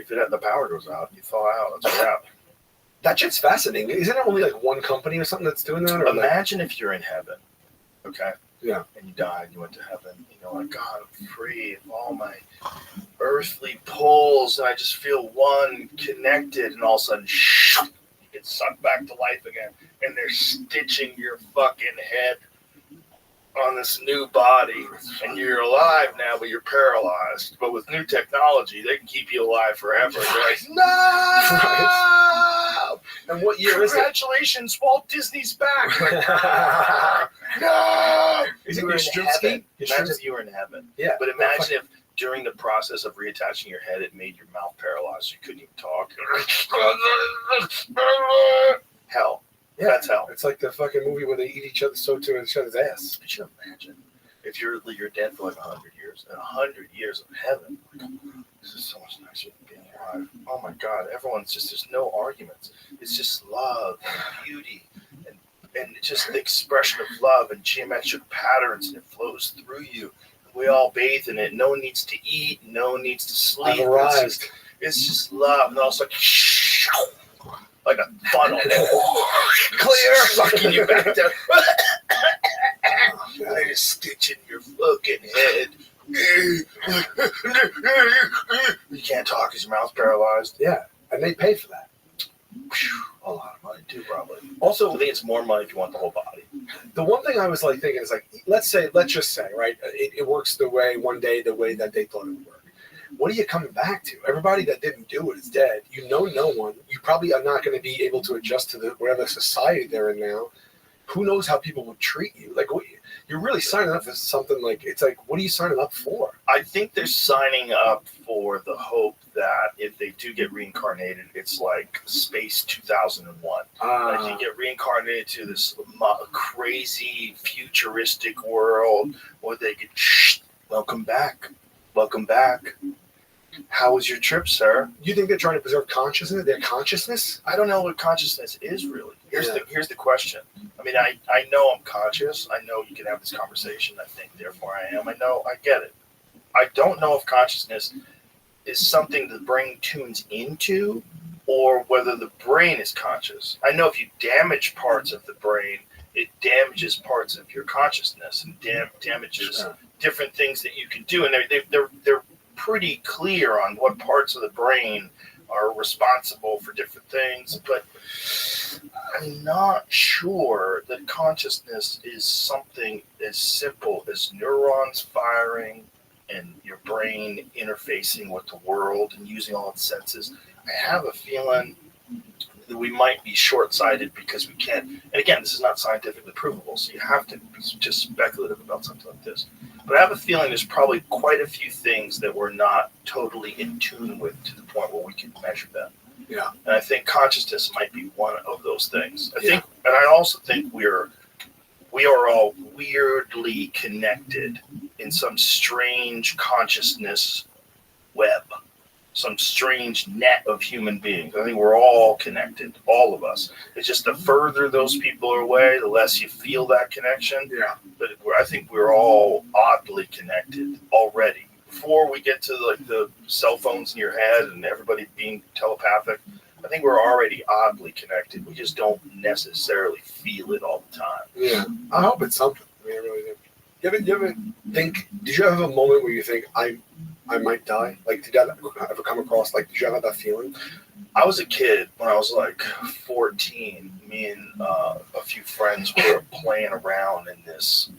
the power goes out, you thaw out. That's what happened. That shit's fascinating. Isn't there only like one company or something that's doing that? Or Imagine if you're in heaven, okay? Yeah. And you died, you went to heaven, and you're like, God, I'm free of all my earthly pulls, and I just feel one connected, and all of a sudden, you get sucked back to life again, and they're stitching your fucking head on this new body, and you're alive now, but you're paralyzed. But with new technology, they can keep you alive forever. You're like, no! And what year is it? Congratulations, Walt Disney's back. Like, no! Is it You were in Yastrzemski? heaven. Imagine Yastrzemski? if you were in heaven. Yeah. But imagine if during the process of reattaching your head, it made your mouth paralyzed. You couldn't even talk. Hell. Yeah, That's hell. It's like the fucking movie where they eat each other so to each other's ass. Could you imagine if you're dead for like 100 years and 100 years of heaven? This is so much nicer than being alive. Oh my God, everyone's just, there's no arguments. It's just love and beauty and just the expression of love and geometric patterns, and it flows through you. We all bathe in it. No one needs to eat. No one needs to sleep. I've arrived. It's just love. And also like a funnel. Clear. Sucking you back down. And they just stitch in your fucking head. You can't talk because your mouth's paralyzed. Yeah, and they pay for that. A lot of money too, probably. Also, I think it's more money if you want the whole body. The one thing I was like thinking is like, let's just say, right, it works the way the way that they thought it would work. What are you coming back to? Everybody that didn't do it is dead. You know no one. You probably are not going to be able to adjust to whatever society they're in now. Who knows how people will treat you? Like, you're really signing up for something like, it's like, what are you signing up for? I think they're signing up for the hope that if they do get reincarnated, it's like Space 2001. Like you get reincarnated to this crazy futuristic world where they get, welcome back. Welcome back. How was your trip, sir? You think they're trying to preserve consciousness? Their consciousness? I don't know what consciousness is really. Here's the question. I mean, I know I'm conscious. I know you can have this conversation. I think, therefore I am. I know. I get it. I don't know if consciousness is something the brain tunes into or whether the brain is conscious. I know if you damage parts of the brain, it damages parts of your consciousness and damages different things that you can do. And they're pretty clear on what parts of the brain are responsible for different things, but I'm not sure that consciousness is something as simple as neurons firing and your brain interfacing with the world and using all its senses. I have a feeling that we might be short-sighted because we can't, and again, this is not scientifically provable, so you have to be just speculative about something like this. But I have a feeling there's probably quite a few things that we're not totally in tune with to the point where we can measure them. Yeah. And I think consciousness might be one of those things. I also think we are all weirdly connected in some strange consciousness web, some strange net of human beings. I think we're all connected, all of us. It's just the further those people are away, the less you feel that connection. Yeah. But I think we're all oddly connected already. Before we get to like the cell phones in your head and everybody being telepathic, I think we're already oddly connected. We just don't necessarily feel it all the time. Yeah. I hope it's something. I mean, I really do. You ever think, did you ever have a moment where you think, I might die? Like, did that ever come across? Like, did you ever have that feeling? I was a kid when I was like 14. Me and a few friends were playing around in this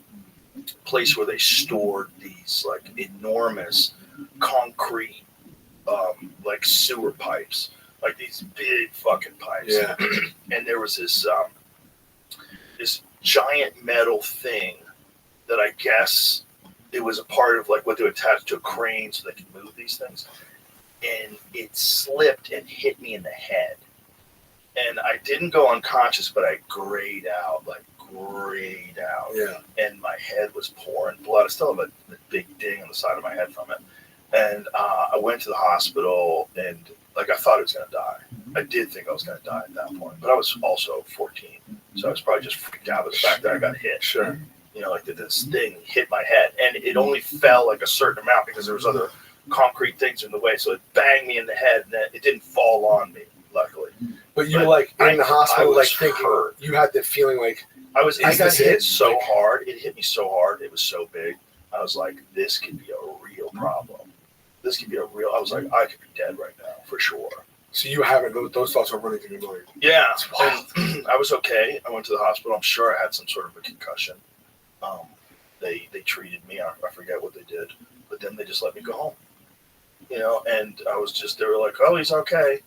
place where they stored these like enormous concrete like sewer pipes, like these big fucking pipes. Yeah. And there was this giant metal thing that I guess it was a part of like what they would attach to a crane so they could move these things. And it slipped and hit me in the head. And I didn't go unconscious, but I grayed out. Yeah. And my head was pouring blood. I still have a big ding on the side of my head from it. And I went to the hospital and like I thought I was going to die. I did think I was going to die at that point, but I was also 14. So I was probably just freaked out with the fact that I got hit. Sure. You know, like this thing hit my head and it only fell like a certain amount because there was other concrete things in the way. So it banged me in the head and then it didn't fall on me, luckily. But you were like in the hospital, like thinking, hurt. You had the feeling like, I got hit so like, hard. It hit me so hard. It was so big. I was like, this could be a real problem. This could be a real, I was like, I could be dead right now for sure. So you haven't, those thoughts are running through your mind. Yeah. And I was okay. I went to the hospital. I'm sure I had some sort of a concussion. They treated me. I forget what they did, but then they just let me go home. You know, and I was just, they were like, oh, he's okay.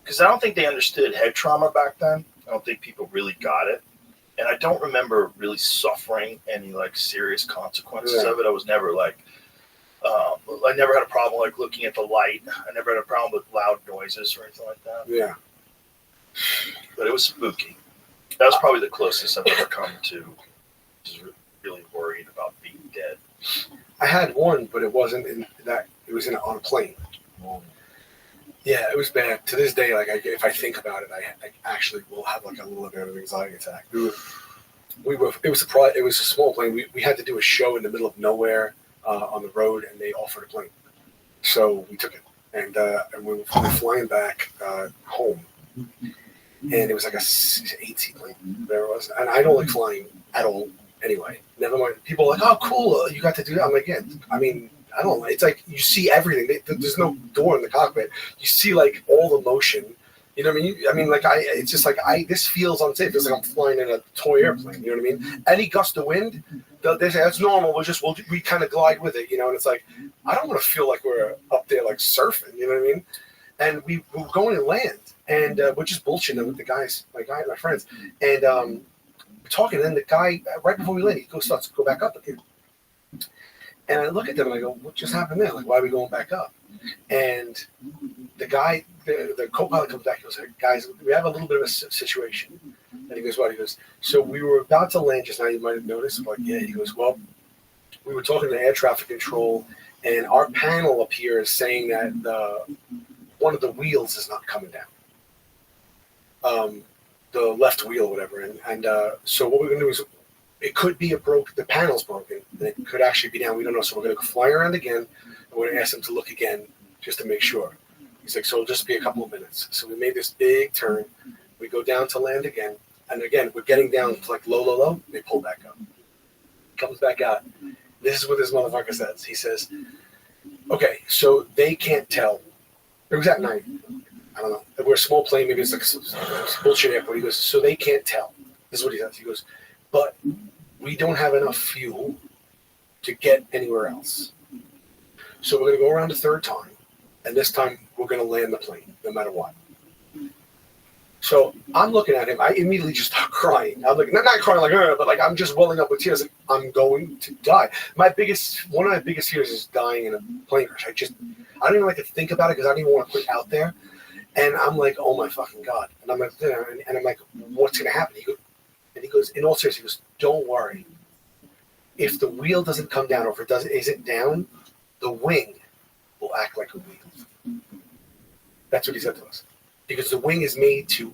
Because I don't think they understood head trauma back then. I don't think people really got it. And I don't remember really suffering any like serious consequences of it. I was never like I never had a problem like looking at the light. I never had a problem with loud noises or anything like that. Yeah. But it was spooky. That was probably the closest I've ever come to just really worried about being dead. I had one, but it wasn't in that. It was on a plane. Yeah, it was bad. To this day, like if I think about it, I actually will have like a little bit of an anxiety attack. It was a small plane. We had to do a show in the middle of nowhere on the road, and they offered a plane, so we took it, and we were flying back home, and it was like a 8-seat plane. There it was, and I don't like flying at all. Anyway, never mind. People are like, "Oh, cool! You got to do that." I'm like, "Yeah." I mean, I don't know. It's like you see everything. There's no door in the cockpit. You see like all the motion. You know what I mean? It's just like this feels unsafe. It's like I'm flying in a toy airplane. You know what I mean? Any gust of wind, they say that's normal. We kind of glide with it. You know, and it's like I don't want to feel like we're up there like surfing. You know what I mean? And we were going to land, and we're just bullshitting with the guys, my friends, and we're talking. And then the guy right before we land, he starts to go back up again. And I look at them and I go, "What just happened there? Like, why are we going back up?" And the guy, the co-pilot comes back and goes, "Hey, guys, we have a little bit of a situation." And he goes, "What?" He goes, "So we were about to land just now. You might have noticed." I'm like, "Yeah." He goes, "Well, we were talking to air traffic control, and our panel up here is saying that one of the wheels is not coming down, the left wheel, or whatever. And so what we're going to do is." It could be the panel's broken, and it could actually be down. We don't know. So we're going to fly around again, and we're going to ask them to look again just to make sure. He's like, so it'll just be a couple of minutes. So we made this big turn. We go down to land again. And again, we're getting down to like low. They pull back up. Comes back out. This is what this motherfucker says. He says, okay, so they can't tell. It was at night. I don't know. We're a small plane. Maybe it's like a bullshit airport. He goes, so they can't tell. This is what he says. He goes, but we don't have enough fuel to get anywhere else. So we're going to go around a third time, and this time we're going to land the plane, no matter what. So I'm looking at him. I immediately just start crying. I'm like, not crying like, but like I'm just welling up with tears. Like, I'm going to die. One of my biggest fears is dying in a plane crash. I don't even like to think about it because I don't even want to put it out there. And I'm like, oh my fucking God. And I'm like, and I'm like, what's going to happen? He goes, in all seriousness, he goes, don't worry. If the wheel doesn't come down, or if it isn't down, the wing will act like a wheel. That's what he said to us. Because the wing is made to,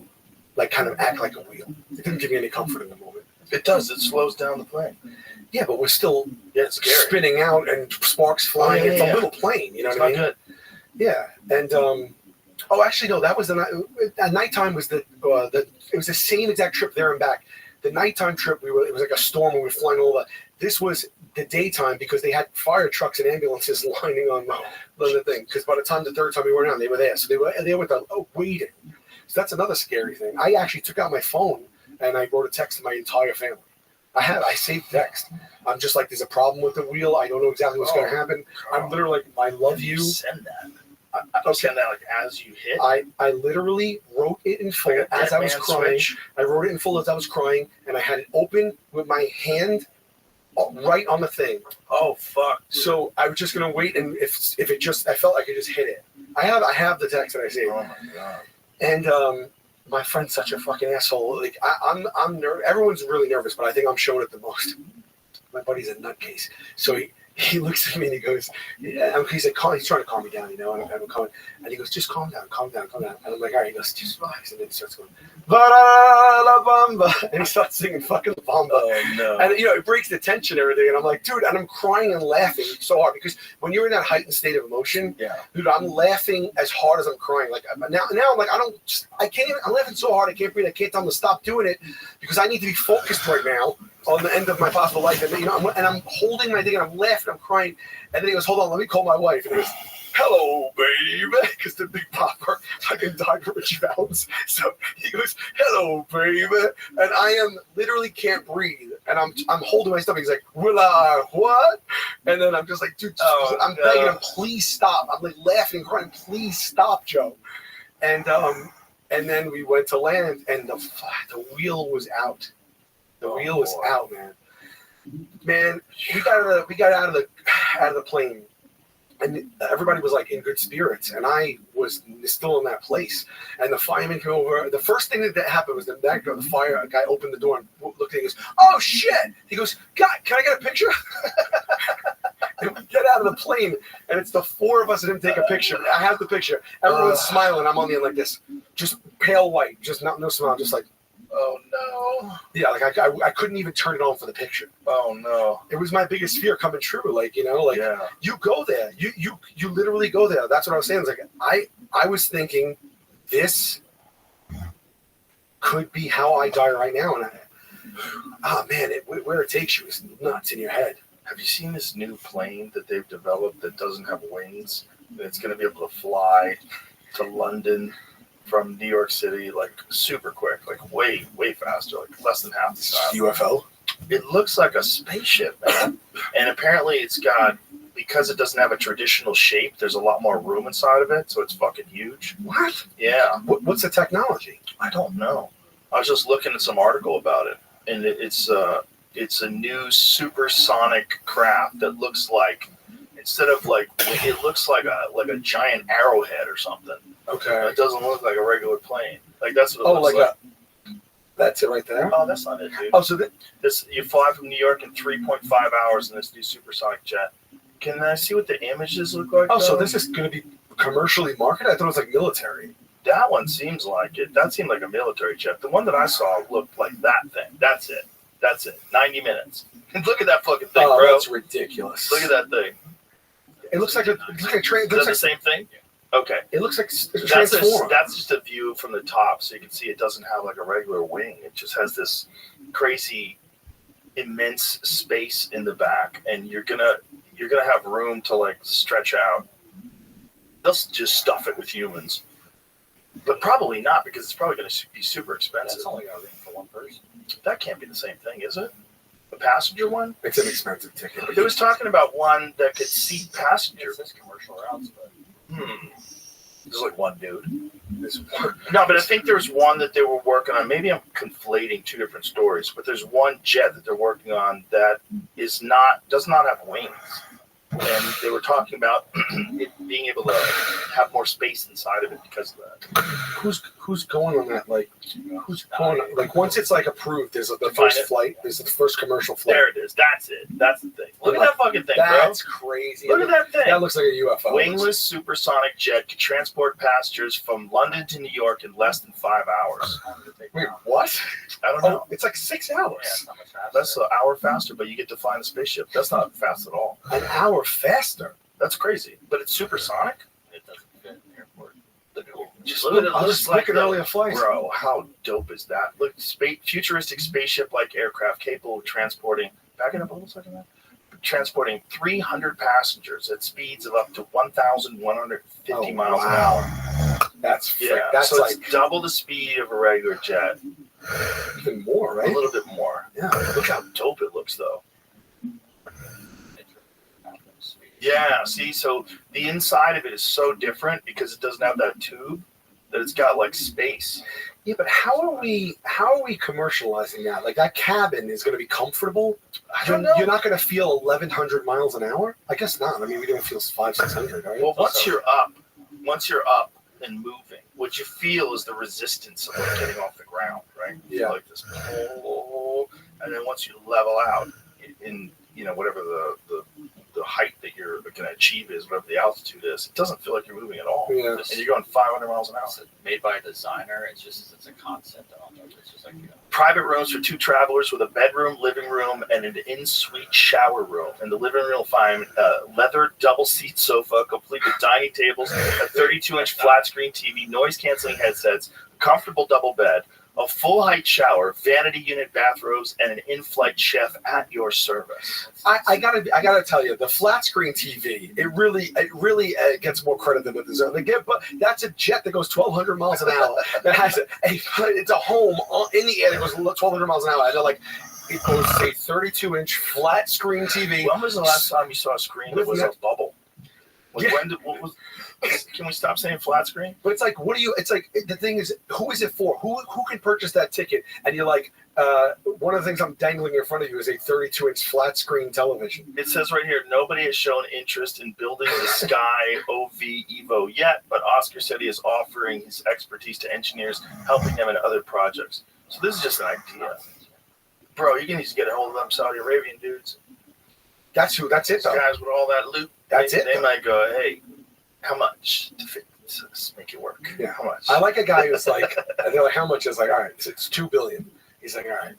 like, kind of act like a wheel. It didn't give me any comfort in the moment. It does. It slows down the plane. Yeah, but we're still it's spinning out and sparks flying. It's a little plane, you know what I mean? Good. Yeah, and actually no, that was the night. At nighttime was it was the same exact trip there and back. The nighttime trip, it was like a storm when we were flying over. This was the daytime because they had fire trucks and ambulances lining on the thing. Because by the time the third time we were down, they were there. So they were waiting. So that's another scary thing. I actually took out my phone and I wrote a text to my entire family. I saved text. I'm just like, there's a problem with the wheel. I don't know exactly what's going to happen. I'm literally like, I love you. Send that. Send that like as you hit. I literally wrote it in full as I was crying. I wrote it in full as I was crying, and I had it open with my hand right on the thing. Oh fuck! So I was just gonna wait, and if it just, I felt like I could just hit it. I have the text that I saved. Oh my God! And my friend's such a fucking asshole. Like I'm everyone's really nervous, but I think I'm showing it the most. My buddy's a nutcase, so he looks at me and he goes, yeah, he's like, he's trying to calm me down, you know, and I'm calm, and he goes, just calm down. And I'm like, all right, he goes, just relax, and then he starts going, la bamba, and he starts singing fucking bamba. Oh no! And you know, it breaks the tension and everything, and I'm like, dude, and I'm crying and laughing so hard because when you're in that heightened state of emotion, dude, I'm laughing as hard as I'm crying. Like now I'm like, I can't even. I'm laughing so hard I can't breathe. I can't tell him to stop doing it because I need to be focused right now on the end of my possible life, and you know, I'm holding my thing and I'm laughing, I'm crying, and then he goes, hold on, let me call my wife, and he goes, hello, baby, because the Big Popper fucking died for Richie Valens. So he goes, hello, baby, and I literally can't breathe, and I'm holding my stomach. He's like, will I what? And then I'm just like, dude, I'm begging him, please stop. I'm like laughing, crying, please stop, Joe. And then we went to land, and the wheel was out. The wheel was out, man. Man, we got out of the plane, And everybody was like in good spirits, and I was still in that place. And the fireman came over. The first thing that happened was the fire guy opened the door and looked at it and goes, "Oh shit!" He goes, "God, can I get a picture?" And we get out of the plane, and it's the four of us that didn't take a picture. I have the picture. Everyone's smiling. I'm on the end like this, just pale white, just no smile, just like, Oh no. yeah, like I couldn't even turn it on for the picture. Oh no. It was my biggest fear coming true. Like, Yeah. you go there, you literally go there. That's what I was saying. It's like I was thinking this could be how I die right now, and where it takes you is nuts in your head. Have you seen this new plane that they've developed that doesn't have wings? It's going to be able to fly to London from New York City, like super quick, like way faster, like less than half the time. UFO. It looks like a spaceship, man. And apparently it's got, because it doesn't have a traditional shape, there's a lot more room inside of it, so it's fucking huge. What? Yeah. What's the technology? I don't know. I was just looking at some article about it, and it's a new supersonic craft that looks like, instead of like, it looks like a giant arrowhead or something. Okay. It doesn't look like a regular plane. Like that's what it Oh, looks like that's it right there. Oh, that's not it, dude. Oh, so This, you fly from New York in 3.5 hours in this new supersonic jet. Can I see what the images look like? oh, so though? this is going to be commercially marketed? I thought it was like military. That one seems like it. That seemed like a military jet. The one that I saw looked like that thing. That's it. 90 minutes. Look at that fucking thing, Oh, bro. that's ridiculous. Look at that thing. It looks like a train. Is that the same thing? Okay. It looks like a That's transformer. just a view from the top, so you can see it doesn't have like a regular wing. It just has this crazy, immense space in the back, and you're gonna have room to like stretch out. They'll just stuff it with humans, but probably not, because it's probably going to be super expensive. That's only got room for one person. That can't be the same thing, is it? The passenger one? It's an expensive ticket. They was talking about one that could seat passenger. It says commercial routes, but There's like one dude. No, but I think there's one that they were working on. Maybe I'm conflating two different stories, but there's one jet that they're working on that does not have wings. And they were talking about it being able to have more space inside of it because of that. Who's going on that? Like, who's going on? Like, once it's like approved, there's the first flight. There's the first commercial flight. There it is. That's it. That's the thing. Look at that fucking thing, bro. That's crazy. Look at that thing. That looks like a UFO. Wingless supersonic jet can transport passengers from London to New York in less than 5 hours. Wait, what? I don't know. Oh, it's like 6 yeah, hours. it's not much faster. That's an hour faster, but you get to fly in a spaceship. That's not fast at all. An hour faster. That's crazy. But it's supersonic? It doesn't fit in the airport. Just look at it. I was Looks like looking earlier flights. Bro, how dope is that? Look, futuristic spaceship-like aircraft capable of transporting, back it up a little second, man. Transporting 300 passengers at speeds of up to 1,150 miles an hour. That's frick. Yeah, That's so like it's double the speed of a regular jet. even more, A right? little bit more. Yeah. Look how dope it looks, though. Yeah, see, so the inside of it is so different because it doesn't have that tube, that it's got like space. Yeah, but how are we commercializing that? Like, that cabin is going to be comfortable. I don't know. You're not going to feel 1,100 miles an hour. I guess not. I mean, we don't feel 500-600, right? Well, once you're up and moving, what you feel is the resistance of like getting off the ground, right? You Yeah. feel like this pull, and then once you level out in whatever the height that you're going to achieve is, whatever the altitude is, it doesn't feel like you're moving at all. Yeah. And you're going 500 miles an hour. It's made by a designer. It's a concept. I don't know. It's just like, Private rooms for 2 travelers with a bedroom, living room, and an in-suite shower room. In the living room, you'll find a leather double-seat sofa, complete with dining tables, a 32-inch flat-screen TV, noise-canceling headsets, a comfortable double bed, a full-height shower, vanity unit bathrobes, and an in-flight chef at your service. I gotta tell you, the flat screen TV, it really gets more credit than it deserves. But that's a jet that goes 1,200 miles an hour. That has it's a home in the air that goes 1,200 miles an hour. And they're like, it goes a 32-inch flat screen TV. When was the last time you saw a screen that was a bubble? Like, Yeah. what was Can we stop saying flat screen? But it's like, what do you? It's like the thing is, who is it for? Who can purchase that ticket? And you're like, one of the things I'm dangling in front of you is a 32-inch flat screen television. It says right here, nobody has shown interest in building the Sky OV Evo yet, but Oscar said he is offering his expertise to engineers, helping them in other projects. So this is just an idea, bro. You can just get a hold of them Saudi Arabian dudes. That's who. That's it. Those guys with all that loot. That's they, it. They might go, hey, how much to make it work? Yeah. How much? I like a guy who's like, and they're like, how much? Is like, all right, it's $2 billion. He's like, all right.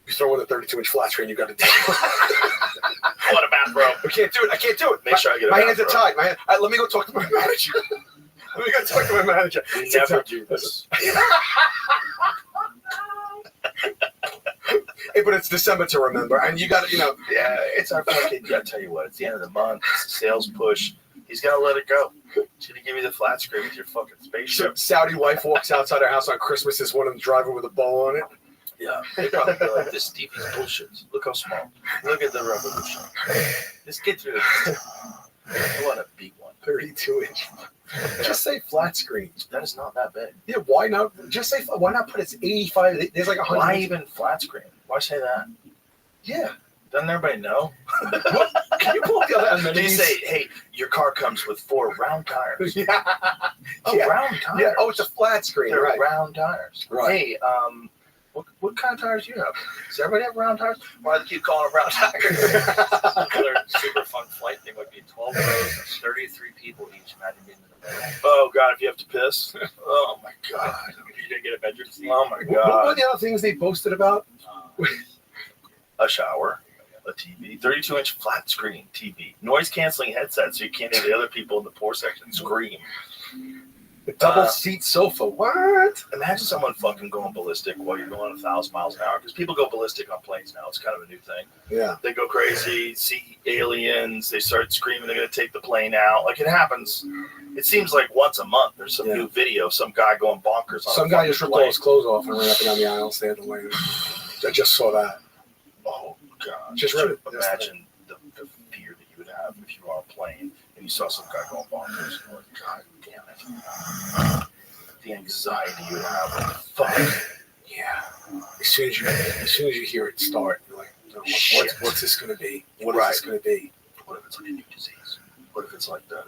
You throw in a 32-inch flat screen, you got to do it. What about, bro? I can't do it. I can't do it. Make sure I get it. My hands are tied. Let me go talk to my manager. Let me go talk to my manager. We never do this. Hey, but it's December to remember, and you got to, Yeah, it's our fucking. I tell you what, it's the end of the month. It's a sales push. He's gonna let it go. He's gonna give you the flat screen with your fucking spaceship. Saudi wife walks outside her house on Christmas. There's one of them driving with a bow on it. Yeah, they probably be like, this Stevie's bullshit. Look how small. Look at the revolution. Just get through it. I want a big one. 32-inch. Just say flat screen. That is not that big. Yeah, why not? Just say, why not put it's 85? There's like 100. Why even flat screen? Why say that? Yeah. Doesn't everybody know? Can you pull up the other Do you amenities? say, hey, your car comes with 4 round tires? Yeah. Oh, Yeah. round tires. Yeah. Oh, it's a flat screen. They're Right. round tires. Right. Hey, what kind of tires do you have? Does everybody have round tires? Why do they keep calling them round tires? Another super fun flight thing would be 12 rows, 33 people each. Imagine being in the middle. Oh, God, if you have to piss. Oh, my God. You didn't get a bedroom seat. Oh, my What were God. the other things they boasted about? A shower, a TV, 32-inch flat screen TV, noise-canceling headset so you can't hear the other people in the poor section scream. The double seat sofa. What? Imagine someone fucking going ballistic while you're going 1,000 miles an hour, because people go ballistic on planes now. It's kind of a new thing. Yeah. They go crazy, see aliens, they start screaming they're going to take the plane out. Like, it happens. It seems like once a month there's some new video, some guy going bonkers on Some a guy fucking just ripped plane. all his clothes off and ran up and down the aisle, stayed the lane. I just saw that. Oh, God. Just read it. Imagine the fear that you would have if you were on a plane and you saw some guy going bonkers. You're like, God damn it. The anxiety you would have. Like, fuck. Yeah. As soon as you hear it start, you're like, no, what's this going to be? What is this going to be? What if it's like a new disease? What if it's like that?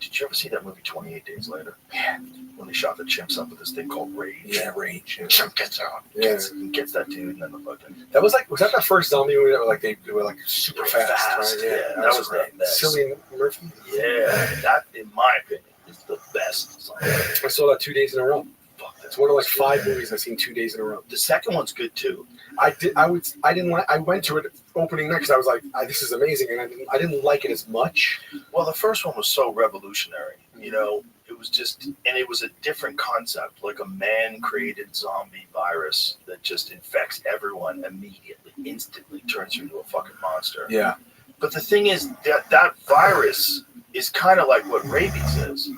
Did you ever see that movie 28 Days Later? Yeah. When they shot the chimps up with this thing called Rage. Yeah, Rage. Yeah. Chimp gets out. Yeah. Gets that dude, and then the fucking. Was that the first zombie movie that were like they were like super fast? Right? Yeah, that was great. the best. Cillian Murphy. Yeah, that, in my opinion, is the best zombie. I saw that 2 days in a row. Fuck, It's one of like 5 movies I've seen 2 days in a row. The second one's good too. I went to it opening night because I was like, this is amazing, and I didn't like it as much. Well, the first one was so revolutionary. You know, it was just, and it was a different concept, like a man-created zombie virus that just infects everyone immediately, instantly turns you into a fucking monster. Yeah. But the thing is that virus is kind of like what rabies is.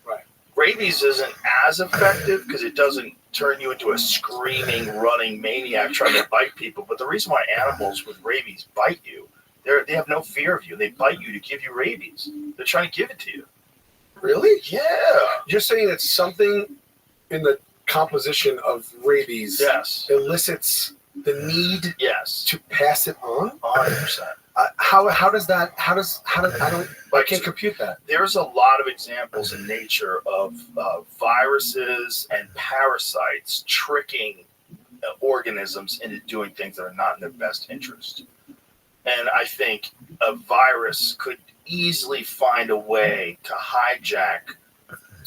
Right. Rabies isn't as effective because it doesn't turn you into a screaming, running maniac trying to bite people. But the reason why animals with rabies bite you, they have no fear of you. They bite you to give you rabies. They're trying to give it to you. Really? Yeah. You're saying that something in the composition of rabies Yes. elicits the need Yes. to pass it on? 100%. How does that? I can't compute that. There's a lot of examples in nature of viruses and parasites tricking organisms into doing things that are not in their best interest. And I think a virus could easily find a way to hijack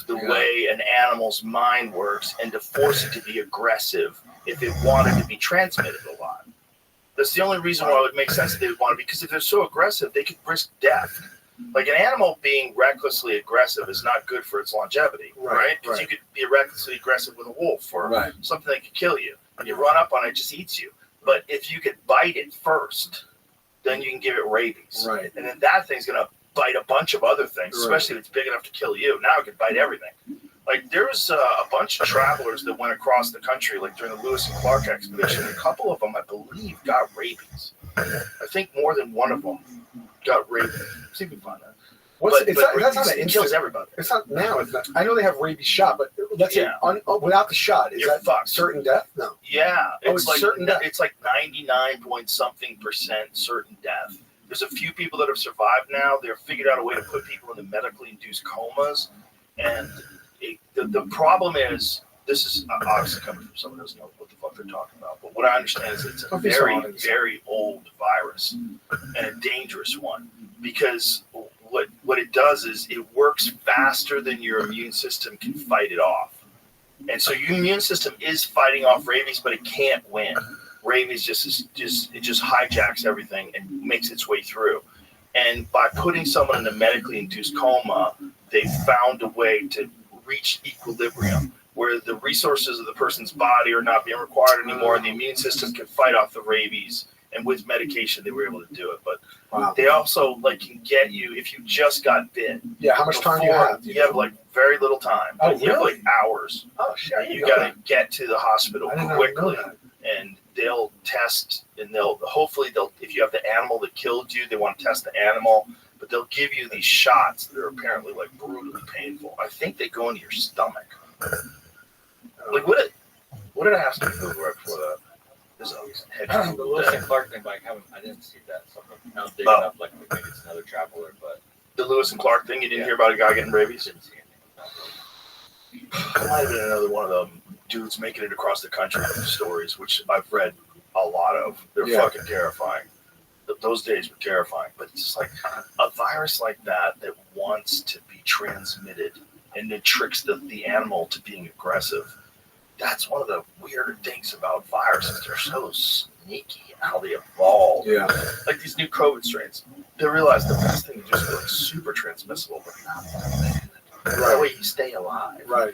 the way an animal's mind works and to force it to be aggressive if it wanted to be transmitted a lot. That's the only reason why it would make sense that they would want to, because if they're so aggressive, they could risk death. Like, an animal being recklessly aggressive is not good for its longevity, right? Because you could be recklessly aggressive with a wolf or something that could kill you. When you run up on it, it just eats you. But if you could bite it first, then you can give it rabies. Right. And then that thing's going to bite a bunch of other things, especially if it's big enough to kill you. Now it can bite everything. Like, there was a bunch of travelers that went across the country, like during the Lewis and Clark expedition. A couple of them, I believe, got rabies. I think more than one of them got rabies. See if we can find that. That's not an it instant. kills everybody. It's not now. It's not. I know they have rabies shot, but let's say without the shot, is You're that fucked. certain death? No. Yeah, It's like certain death. It's like 99-point-something% certain death. There's a few people that have survived now. They've figured out a way to put people into medically induced comas, and the problem is, this is obviously coming from someone who doesn't know what the fuck they're talking about. But what I understand is it's a very, very old virus and a dangerous one, because what it does is it works faster than your immune system can fight it off. And so your immune system is fighting off rabies, but it can't win. Rabies just hijacks everything and makes its way through. And by putting someone in a medically induced coma, they found a way to reach equilibrium, where the resources of the person's body are not being required anymore, and the immune system can fight off the rabies. And with medication, they were able to do it. But they also can get you if you just got bit. Yeah, how much time do you have? You have very little time. Oh, You have hours. Oh shit! You got to get to the hospital quickly, know that. and they'll test, and they'll if you have the animal that killed you, they want to test the animal, but they'll give you these shots that are apparently brutally painful. I think they go into your stomach. What did I ask you right before that? The Lewis and Clark thing, I didn't see that. So I was digging up, maybe it's another traveler, but the Lewis and Clark thing, you didn't hear about a guy getting rabies? Didn't see anything. It might have been another one of them dudes making it across the country stories, which I've read a lot of. They're fucking terrifying. Those days were terrifying, but it's just a virus like that wants to be transmitted, and it tricks the animal to being aggressive. That's one of the weirder things about viruses. They're so sneaky how they evolve. Yeah. Like these new COVID strains. They realize the best thing to do is be super transmissible, but not that. That way you stay alive. Right.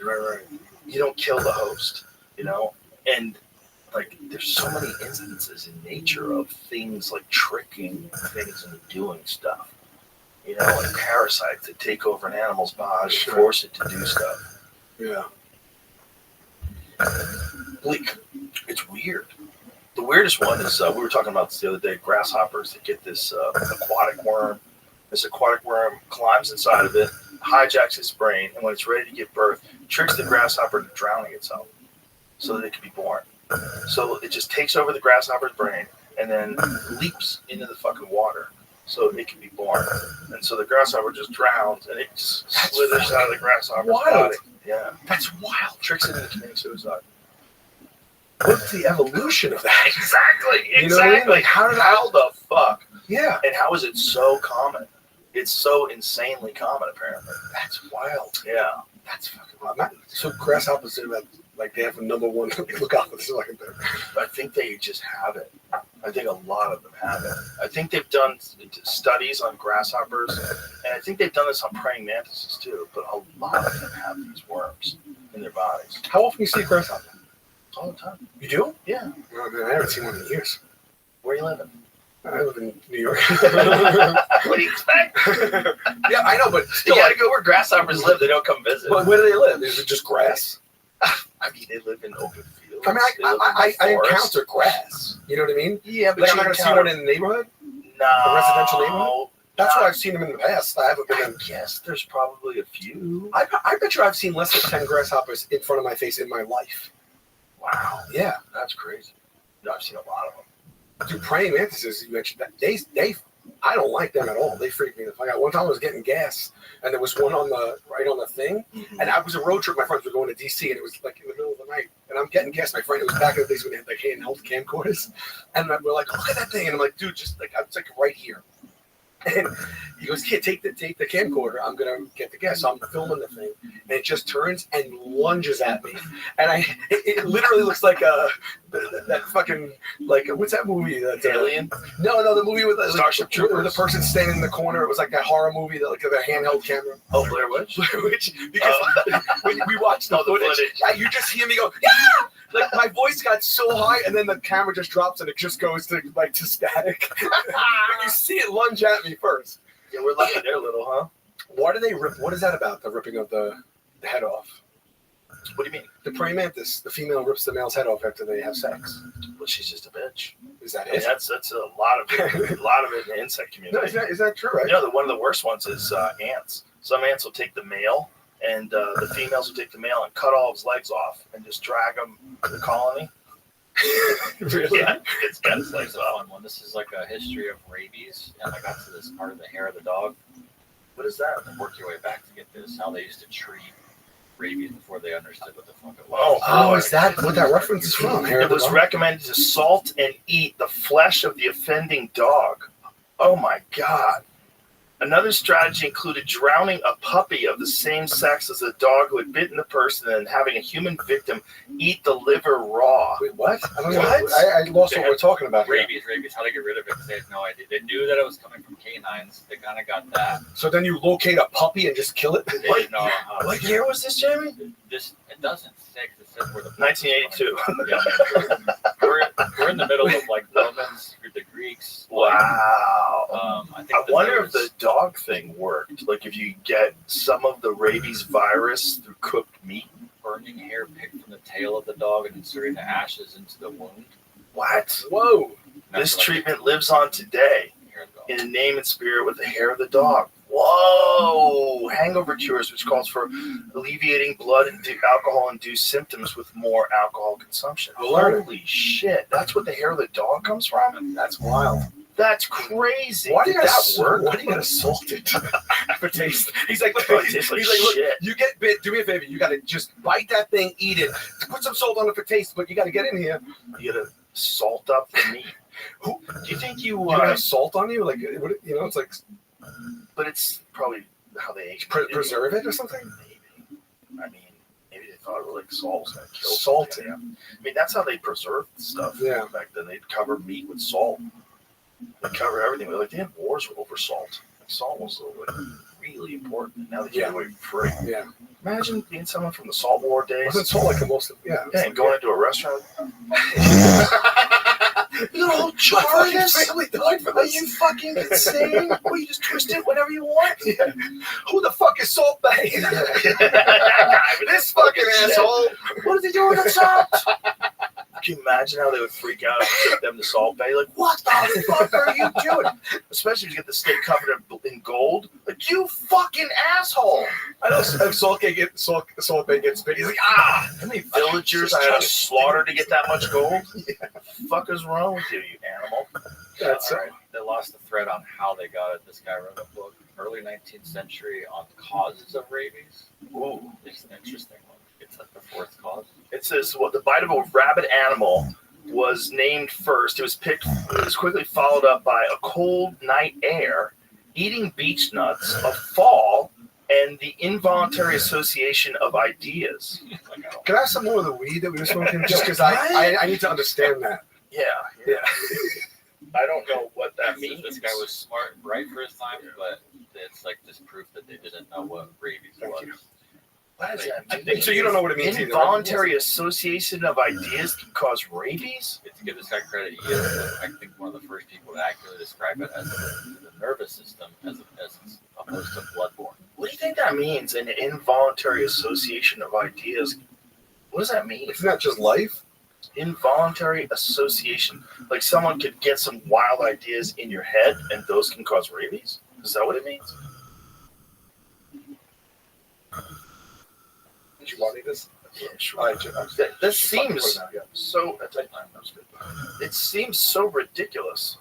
You don't kill the host, And there's so many instances in nature of things tricking things into doing stuff. Like parasites that take over an animal's body, force it to do stuff. Yeah. Bleak. It's weird. The weirdest one is we were talking about this the other day. Grasshoppers that get this aquatic worm. This aquatic worm climbs inside of it, hijacks its brain, and when it's ready to give birth, tricks the grasshopper into drowning itself so that it can be born. So it just takes over the grasshopper's brain and then leaps into the fucking water so it can be born. And so the grasshopper just drowns and it just slithers out of the grasshopper's body. Yeah. That's wild. Tricks it into committing suicide. What's the evolution of that? Exactly. You know what I mean? How the fuck? Yeah. And how is it so common? It's so insanely common, apparently. That's wild. Yeah. That's fucking wild. So grasshoppers are they have a number one look out for this I think they just have it. I think a lot of them have it. I think they've done studies on grasshoppers, and I think they've done this on praying mantises too, but a lot of them have these worms in their bodies. How often do you see a grasshopper? All the time. You do? Yeah. Oh, man, I haven't seen one in years. Where you living? I live in New York. What do you expect? Yeah, I know, but You gotta go where grasshoppers live. They don't come visit. Where do they live? Is it just grass? I mean, they live in open fields. I mean, I encounter grass. You know what I mean? Yeah, but I'm not going to see one in the neighborhood? No. A residential neighborhood? That's why I've seen them in the past. I haven't been in. Yes, there's probably a few. I bet you I've seen less than 10 grasshoppers in front of my face in my life. Wow. Yeah. That's crazy. No, I've seen a lot of them. Dude, praying mantises, you mentioned that. I don't like them at all. They freak me the fuck out. One time I was getting gas, and there was one right on the thing, and I was a road trip. My friends were going to DC, and it was in the middle of the night, and I'm getting gas. My friend, it was back in the days when they had handheld camcorders, and we're like, look at that thing, and I'm like, dude, just it's right here. And he goes, "Kid, take the camcorder. I'm gonna get the gas." So I'm filming the thing, and it just turns and lunges at me, and it literally looks like that fucking what's that movie? That Alien? No, the movie with Starship Troopers. Where the person standing in the corner. It was like that horror movie that a handheld camera. Oh, Blair Witch. Blair Witch. Because when we watched the footage, you just hear me go, yeah. My voice got so high, and then the camera just drops, and it just goes to static. When you see it lunge at me first. Yeah, we're lucky they're little, huh? Why do they rip? What is that about? The ripping of the head off? What do you mean? The praying mantis, the female rips the male's head off after they have sex. Well, she's just a bitch. Is that I mean, it? that's a lot of it. A lot of it in the insect community. No, is that true? Right? You know, one of the worst ones is ants. Some ants will take the male, and the females will take the male and cut all his legs off and just drag him to the colony. Really? Yeah, it's got his It's legs a off. fun one. This is like a history of rabies, and I got to this part of the hair of the dog. What is that? And work your way back to get this. How they used to treat rabies before they understood what the fuck it Oh, was. Oh, is that what that reference is from? Hair It of the was dog? recommended to salt and eat the flesh of the offending dog. Oh my God. Another strategy included drowning a puppy of the same sex as the dog who had bitten the person and having a human victim eat the liver raw. Wait, what? I don't What? know. I lost what we're talking about here. Rabies, how to get rid of it because they had no idea. They knew that it was coming from canines. They kind of got that. So then you locate a puppy and just kill it? They didn't know how to What year was this, Jeremy? It doesn't say 'cause it says where the 1982. Yeah, we're in the middle of like Romans, the Greeks. Wow. I think I that wonder there if the dog thing worked. Like if you get some of the rabies virus through cooked meat. burning hair picked from the tail of the dog and inserting the ashes into the wound. What? Whoa. This treatment lives on today Hair of the dog. in the name and spirit with the hair of the dog. Whoa! Hangover cures, which calls for alleviating alcohol-induced symptoms with more alcohol consumption. We'll learn. Holy shit! That's what the hair of the dog comes from. That's wild. That's crazy. Why do you Did gotta that work? Why do you gotta salt it for taste? He's like, Oh, it tastes like look, shit. you get bit. Do me a favor. You gotta just bite that thing, eat it, put some salt on it for taste. But you gotta get in here. You gotta salt up the meat. Do you think You gotta have salt on you, like what? You know, it's like But it's probably how they age. preserve it or something. Maybe. I mean, maybe they thought like salt was gonna kill Salt, something. I mean, that's how they preserved stuff. Yeah. Back then, they'd cover meat with salt. They cover everything. Like they had wars over salt. Like, salt was like, really important. Now they give it away for free. Yeah. Imagine being someone from the Salt War days. Wasn't salt like the most? Yeah. Yeah, and going into a restaurant. You got a whole My jar of fucking this? family died for Are this. you fucking insane? Well, you just twist it whatever you want. Yeah. Who the fuck is Salt Bay? This fucking asshole. What are they doing with salt? Can you imagine how they would freak out if you took them to Salt Bay? Like, what the fuck are you doing? Especially if you get the steak covered in gold. Like, you fucking asshole. I know if Salt Bay gets bit, he's like, ah. How many villagers I had to slaughter to get that much gold? What the fuck is wrong with you, you animal? That's All right. They lost the thread on how they got it. This guy wrote a book, early 19th century, on causes of rabies. Ooh. It's an interesting one. It's like the fourth cause. It says, well, the bite of a rabid animal was named first. It was quickly followed up by a cold night air, eating beech nuts, a fall, and the involuntary association of ideas. Can I have some more of the weed that we were smoking? Just because I need to understand that. Yeah. I don't know what that means. This guy was smart and bright for his time, but it's like this proof that they didn't know what rabies was. What does that mean? think so. You don't know what it means either, right? Involuntary association of ideas can cause rabies? To give this guy credit, he is, I think, one of the first people to accurately describe it as the nervous system as opposed to bloodborne. What do you think that means? An involuntary association of ideas? What does that mean? Isn't that just life? Involuntary association. Like someone could get some wild ideas in your head and those can cause rabies? Is that what it means? Did you want me this? Yeah, sure. All right, Jim. That seems Put it out, yeah. so. It seems so ridiculous.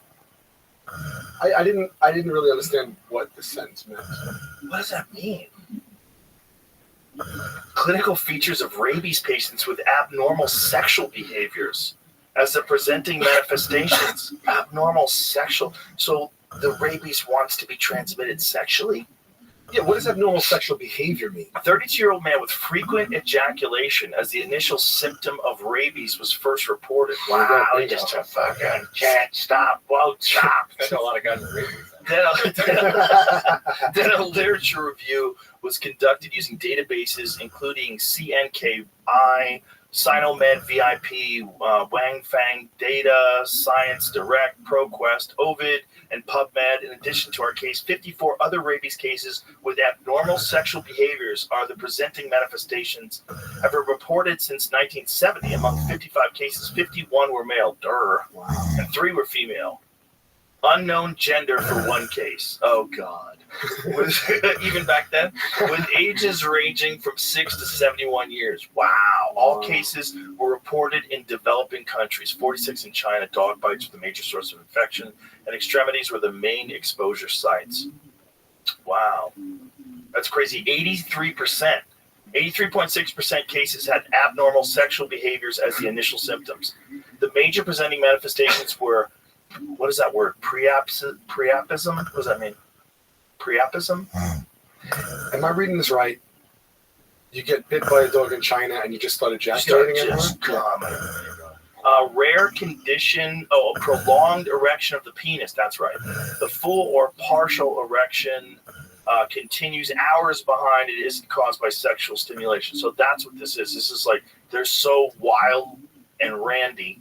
I didn't really understand what the sentence meant. What does that mean? Clinical features of rabies patients with abnormal sexual behaviors as the presenting manifestations. Abnormal sexual. So the rabies wants to be transmitted sexually? Yeah, what does abnormal sexual behavior mean? A 32-year-old man with frequent ejaculation as the initial symptom of rabies was first reported. Wow, just a fucking can't stop, won't stop. I know a lot of guys with rabies. Then a literature review was conducted using databases including CNKI, Sinomed VIP, Wang Fang Data, Science Direct, ProQuest, Ovid, and PubMed. In addition to our case, 54 other rabies cases with abnormal sexual behaviors are the presenting manifestations have been reported since 1970. Among 55 cases, 51 were male, and 3 were female. Unknown gender for one case. Oh, God. Even back then, with ages ranging from 6 to 71 years. Wow. All cases were reported in developing countries. 46 in China. Dog bites were the major source of infection, and extremities were the main exposure sites. Wow. That's crazy. 83%. 83.6% cases had abnormal sexual behaviors as the initial symptoms. The major presenting manifestations were, what is that word? Priapism? What does that mean? Priapism? Am I reading this right? You get bit by a dog in China and you just start ejaculating rare condition, prolonged erection of the penis. That's right. The full or partial erection continues hours behind. It isn't caused by sexual stimulation. So that's what this is. This is like, they're so wild and randy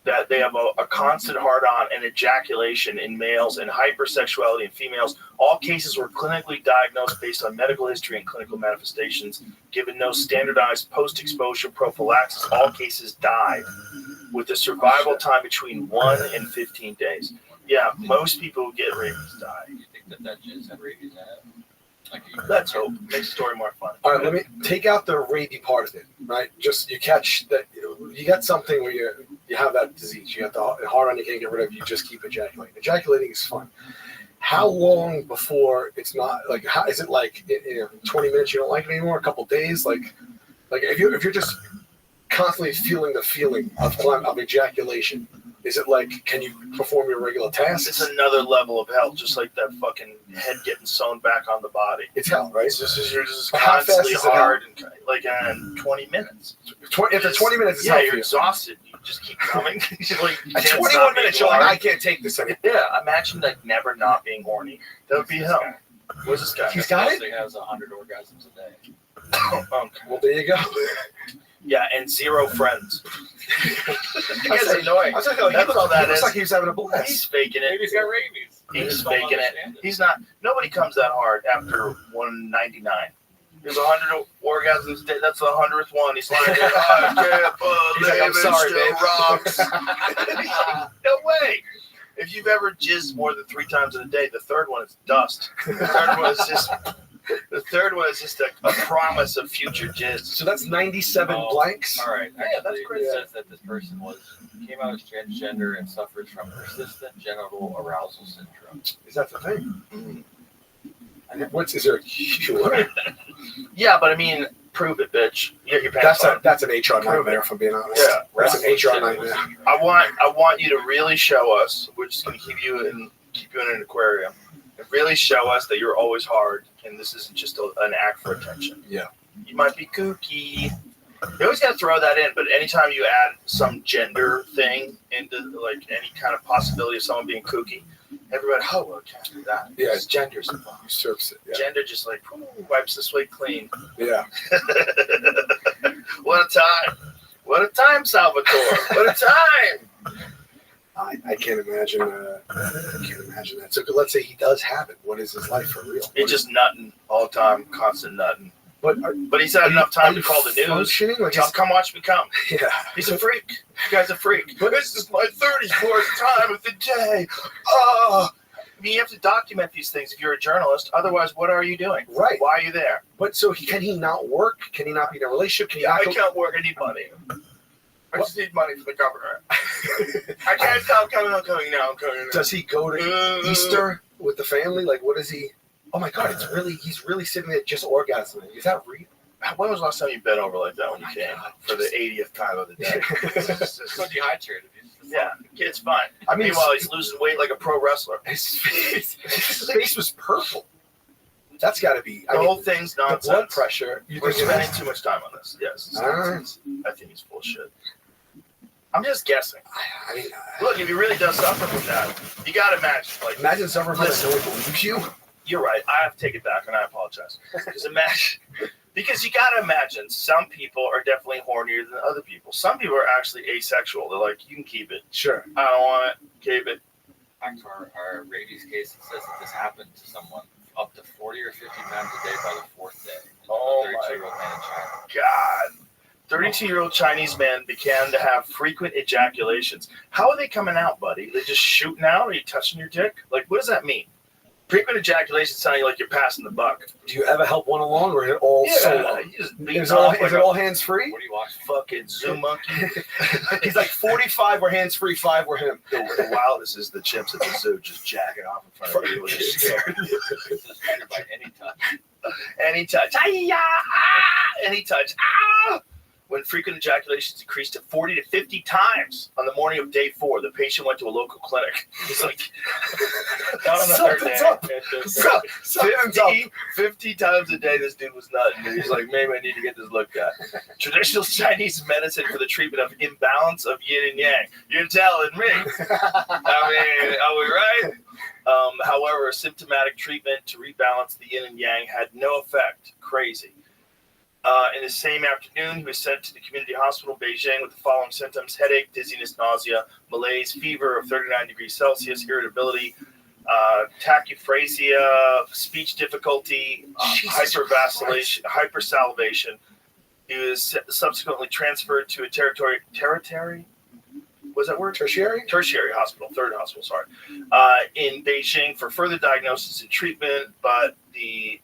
that they have a constant hard-on and ejaculation in males and hypersexuality in females. All cases were clinically diagnosed based on medical history and clinical manifestations. Given no standardized post-exposure prophylaxis, all cases died, with a survival time between 1 and 15 days. Yeah, most people who get rabies die. You think that jizz had rabies in it? Let's hope. Makes the story more fun. All right, let me take out the rabies part of it, right? Just you catch that, you got something where you have that disease. You have the hard on you can't get rid of. You just keep ejaculating. Ejaculating is fun. How long before it's not like? How is it like? 20 minutes you don't like it anymore. A couple days, like if you're just constantly feeling the feeling of ejaculation. Is it like, can you perform your regular tasks? It's another level of hell, just like that fucking head getting sewn back on the body. It's hell, right? You're just constantly hard, and like in 20 minutes. After 20 minutes, it's you're exhausted. You just keep coming. Like, at 21 minutes, you're like, I can't take this anymore. Yeah, imagine like never not being horny. That would be hell. Where's this guy? He's got it? He has 100 orgasms a day. Okay. Well, there you go. Yeah, and 0 friends. That's annoying. That's all that is. Looks is. like he's having a blast. He's faking it. Maybe he's got rabies. He's faking it. He's not. Nobody comes that hard after 199. There's 100 orgasms a day. That's the 100th one. He's like, He's like, I'm sorry, babe. Rocks. No way. If you've ever jizzed more than 3 times in a day, the third one is dust. The third one is just a promise of future jizz. So that's 97 blanks. All right. Yeah, that's crazy. It says that this person came out as transgender and suffers from persistent genital arousal syndrome. Is that the thing? Is there a cure? Yeah, but I mean, prove it, bitch. Get your pants on. That's an HR nightmare, if I'm being honest. Yeah, that's an HR nightmare. I want you to really show us. We're just going to keep you in an aquarium. And really show us that you're always hard, and this isn't just an act for attention. Yeah. You might be kooky. You always got to throw that in, but anytime you add some gender thing into like any kind of possibility of someone being kooky, everybody, well, can't do that. Yeah, because gender's involved. Usurps it. Yeah. Gender just like wipes the slate clean. Yeah. What a time! What a time, Salvatore! What a time! I can't imagine. I can't imagine that. So let's say he does have it. What is his life for real? It's just nutting all the time, constant nutting. But he's had enough time to call the news. Like come watch me come. Yeah. He's a freak. You guy's a freak. This is my 34th time of the day. I mean, you have to document these things if you're a journalist. Otherwise, what are you doing? Right. Why are you there? But so can he not work? Can he not be in a relationship? I can't work. I need money. I just need money for the governor. I can't stop coming. I'm coming now. Does he go to Easter with the family? Like, what is he? Oh my God! He's really sitting there just orgasming. Is that real? When was the last time you bent over like that when you came for the 80th time of the day? So dehydrated. Yeah, the kid's fine. I mean, meanwhile, he's losing weight like a pro wrestler. His face was purple. That's got to be. The whole thing's nonsense. The blood pressure. We're spending too much time on this. Yes. I think he's full of shit. I'm just guessing. I mean, look, if he really does suffer from that, you got to imagine. Like, imagine suffering from that. No one believes you. You're right. I have to take it back, and I apologize. Because Because you got to imagine, some people are definitely hornier than other people. Some people are actually asexual. They're like, you can keep it. Sure. I don't want it. Keep it. Back to our rabies case, it says that this happened to someone up to 40 or 50 times a day by the fourth day. Oh, a 32-year-old man in China. God. 32-year-old Chinese man began to have frequent ejaculations. How are they coming out, buddy? They just shooting out? Are you touching your dick? Like, what does that mean? Frequent ejaculations sounding like you're passing the buck. Do you ever help one along, or is it all solo? You just beat Is off it all hands free? What do you watch? fucking Zoom monkey. He's like 45 were hands free, 5 were him. The wildest is the chimps at the zoo just jacking off in front of you. You're scared. This is triggered by any touch. Any touch. Any touch. When frequent ejaculations increased to 40 to 50 times on the morning of day 4, the patient went to a local clinic. He's like, not on the third day. 50 times a day, this dude was nutting. He's like, maybe I need to get this looked at. Traditional Chinese medicine for the treatment of imbalance of yin and yang. You're telling me. I mean, are we right? However, symptomatic treatment to rebalance the yin and yang had no effect. Crazy. In the same afternoon, he was sent to the community hospital in Beijing with the following symptoms: headache, dizziness, nausea, malaise, fever of 39 degrees Celsius, irritability, tachyphrasia, speech difficulty, hypersalivation. He was subsequently transferred to a tertiary hospital, third hospital, sorry, in Beijing for further diagnosis and treatment, but the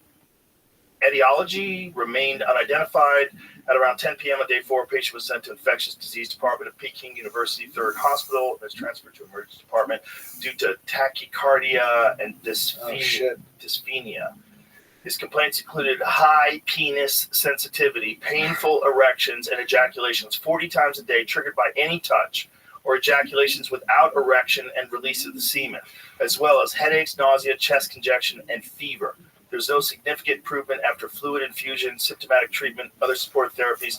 etiology remained unidentified. At around 10 p.m. on day 4, a patient was sent to infectious disease department of Peking University Third Hospital and was transferred to emergency department due to tachycardia and dyspnea. His complaints included high penis sensitivity, painful erections, and ejaculations 40 times a day triggered by any touch, or ejaculations without erection and release of the semen, as well as headaches, nausea, chest congestion, and fever. There's no significant improvement after fluid infusion, symptomatic treatment, other supportive therapies.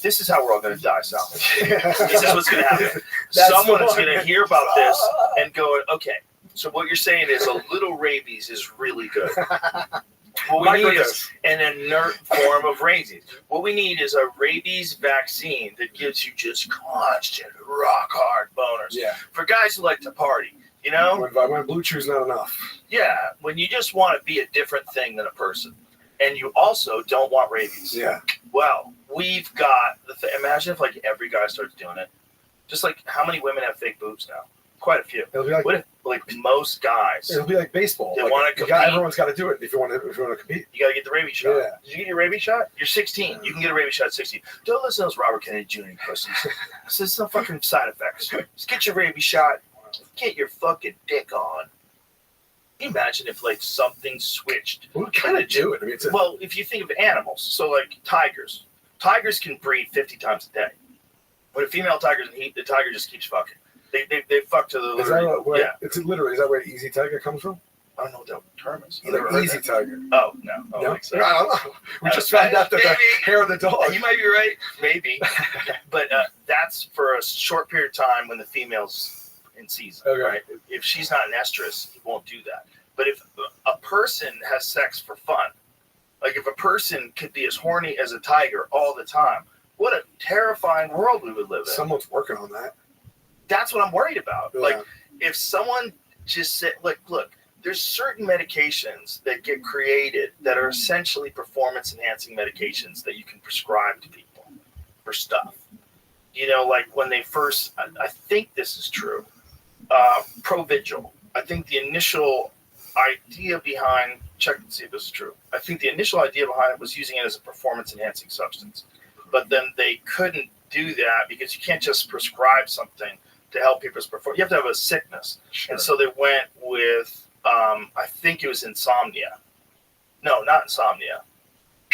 This is how we're all going to die, Sal. This is what's going to happen. Someone's going to hear about this and go, okay, so what you're saying is a little rabies is really good. What we need is an inert form of rabies. What we need is a rabies vaccine that gives you just constant, rock-hard boners. Yeah. For guys who like to party. You know? When Blue Chew's not enough. Yeah, when you just want to be a different thing than a person. And you also don't want rabies. Yeah. Well, we've got imagine if like every guy starts doing it. Just like how many women have fake boobs now? Quite a few. It'll be like, what if like most guys? It'll be like baseball. They want to compete. Everyone's got to do it if you want to compete. You got to get the rabies shot. Yeah. Did you get your rabies shot? You're 16. You can get a rabies shot at 16. Don't listen to those Robert Kennedy Jr. pussies. There's no fucking side effects. Just get your rabies shot. Get your fucking dick on. Can you imagine if like something switched? We kind of do it. I mean, well, if you think of animals, so like tigers can breed 50 times a day. When a female tiger's in heat, the tiger just keeps fucking. They fuck to the. Is that where, It's literally. Is that where Easy Tiger comes from? I don't know what that term is. Easy Tiger. Oh no. I don't know. We just found out that the hair of the dog. You might be right. Maybe, but that's for a short period of time when the female's in season, right? If she's not an estrus, he won't do that. But if a person has sex for fun, like if a person could be as horny as a tiger all the time, what a terrifying world we would live in. Someone's working on that. That's what I'm worried about. Yeah. Like if someone just said, look, there's certain medications that get created that are essentially performance enhancing medications that you can prescribe to people for stuff. You know, like when they first, I think this is true. Provigil. I think the initial idea behind, check and see if this is true. I think the initial idea behind it was using it as a performance enhancing substance. But then they couldn't do that because you can't just prescribe something to help people perform. You have to have a sickness. Sure. And so they went with, I think it was insomnia. No, not insomnia.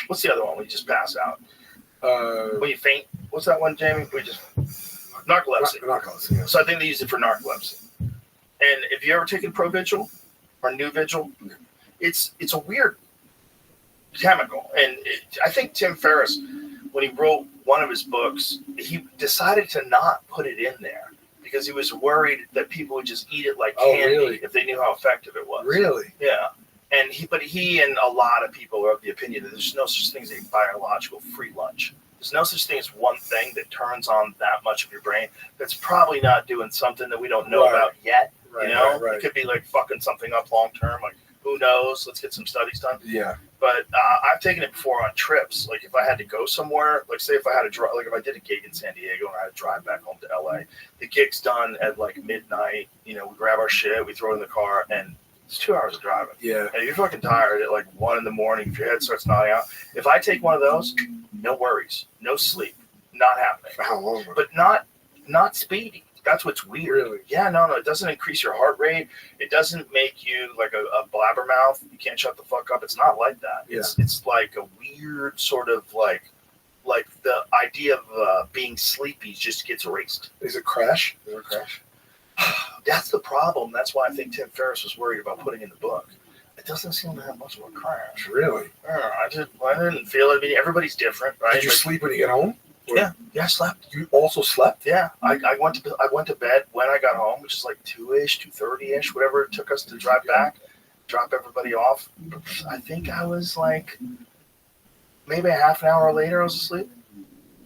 What's the other one? We just pass out. When you faint. What's that one, Jamie? Narcolepsy. Narcolepsy, yeah. So I think they used it for narcolepsy. And if you ever taken Provigil or Nuvigil, it's a weird chemical. And I think Tim Ferriss, when he wrote one of his books, he decided to not put it in there because he was worried that people would just eat it like candy if they knew how effective it was. Really? Yeah. And he and a lot of people are of the opinion that there's no such thing as a biological free lunch. There's no such thing as one thing that turns on that much of your brain that's probably not doing something that we don't know about yet. Right, you know, right. It could be like fucking something up long term. Like, who knows? Let's get some studies done. Yeah. But I've taken it before on trips. Like if I had to go somewhere, like say if I had to drive, like if I did a gig in San Diego and I had to drive back home to LA, the gig's done at like midnight. You know, we grab our shit, we throw it in the car, and it's 2 hours of driving. Yeah. And you're fucking tired at like 1 in the morning. If your head starts nodding out, if I take one of those, no worries, no sleep, not happening. For how long? But not speedy. That's what's weird. Really? Yeah, no, it doesn't increase your heart rate. It doesn't make you like a blabbermouth. You can't shut the fuck up. It's not like that. Yeah. It's like a weird sort of like the idea of being sleepy just gets erased. Is it crash? Is it a crash? That's the problem. That's why I think Tim Ferriss was worried about putting in the book. It doesn't seem to have much of a crash. Really? I didn't feel it. I mean, everybody's different, right? Did you sleep when you get home? Yeah, I slept. You also slept? Yeah, I went to bed when I got home, which is like 2-ish, 2:30-ish, whatever it took us to drive back, drop everybody off. I think I was like maybe a half an hour later I was asleep.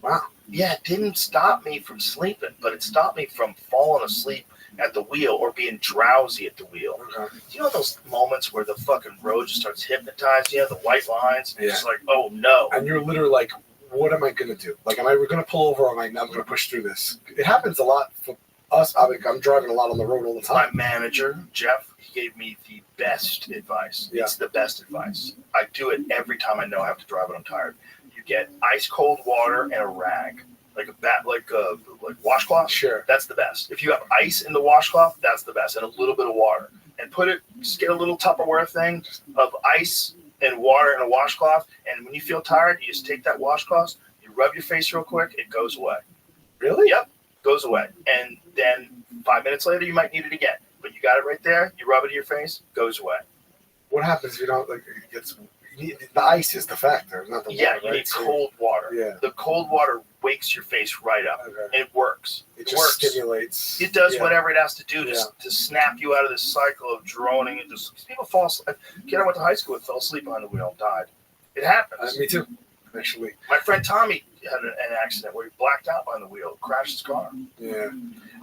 Wow. Yeah, it didn't stop me from sleeping, but it stopped me from falling asleep at the wheel or being drowsy at the wheel. Okay. Do you know those moments where the fucking road just starts hypnotizing you, the white lines? And Yeah. It's like, oh no. And you're literally like, what am I going to do? Like, am I going to pull over or am I going to push through this? It happens a lot for us. I'm driving a lot on the road all the My time. manager, Jeff, he gave me the best advice. Yeah. It's the best advice. I do it every time I know I have to drive when I'm tired. You get ice cold water and a rag, like washcloth. Sure. That's the best. If you have ice in the washcloth, that's the best, and a little bit of water. And just get a little Tupperware thing of ice and water and a washcloth. And when you feel tired, you just take that washcloth, you rub your face real quick, it goes away. Really? Yep, goes away. And then 5 minutes later, you might need it again. But you got it right there. You rub it in your face, goes away. What happens if you don't, like, it gets, the ice is the factor, not the water, Yeah, you right? need cold water. Yeah. The cold water wakes your face right up. Okay. And it works. It It just works. stimulates. It does yeah. whatever it has to do to, Yeah. to snap you out of this cycle of droning. And just people fall asleep. A kid I went to high school with fell asleep behind the wheel and died. It happens. Me too, actually. My friend Tommy had an accident where he blacked out behind the wheel, crashed his car. Yeah.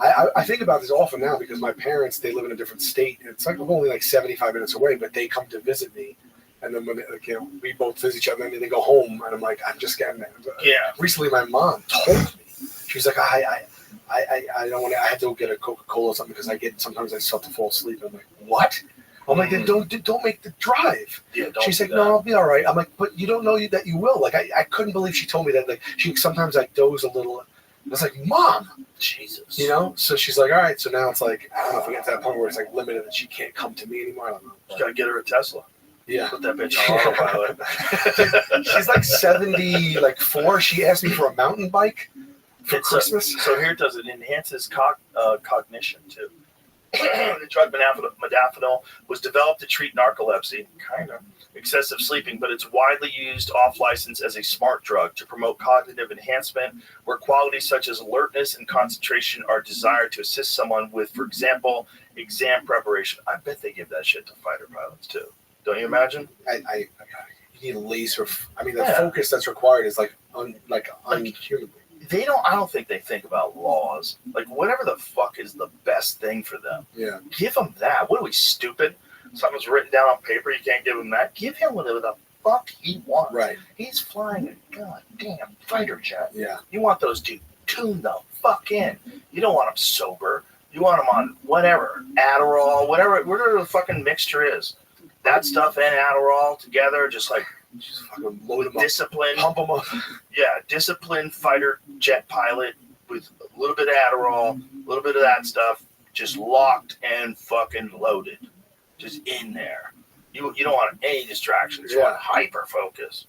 I think about this often now because my parents, they live in a different state. It's like I'm only like 75 minutes away, but they come to visit me. And then when we both visit each other, and then they go home, and I'm like, I'm just getting there. Yeah. Recently, my mom told me, she was like, I don't want to. I have to go get a Coca-Cola or something because sometimes I start to fall asleep. I'm like, what? I'm like, then don't make the drive. Yeah, don't She's do like, that. no, I'll be all right. I'm like, but you don't know that you will. Like, I couldn't believe she told me that. Like, she sometimes like doze a little. I was like, Mom, Jesus. you know. So she's like, all right. So now it's like, I don't know if we get to that point where it's like limited that she can't come to me anymore. I don't know. You gotta get her a Tesla. Yeah. Put that bitch on autopilot. She's like 74. She asked me for a mountain bike for It's Christmas. So here it does. It enhances cognition too. The drug modafinil was developed to treat narcolepsy, kind of excessive sleeping, but it's widely used off license as a smart drug to promote cognitive enhancement, where qualities such as alertness and concentration are desired to assist someone with, for example, exam preparation. I bet they give that shit to fighter pilots too. Don't you imagine? You need a laser. I mean, the focus that's required is like unhuman. I don't think they think about laws. Like, whatever the fuck is the best thing for them. Yeah. Give them that. What are we, stupid? Something's written down on paper, you can't give him that. Give him whatever the fuck he wants. Right. He's flying a goddamn fighter jet. Yeah. You want those dudes tuned the fuck in. You don't want them sober. You want them on whatever, Adderall, whatever the fucking mixture is. That stuff and Adderall together, just fucking load them up. Discipline. Pump them up. Yeah, disciplined fighter jet pilot with a little bit of Adderall, a little bit of that stuff, just locked and fucking loaded. Just in there. You don't want any distractions. You want hyper focus.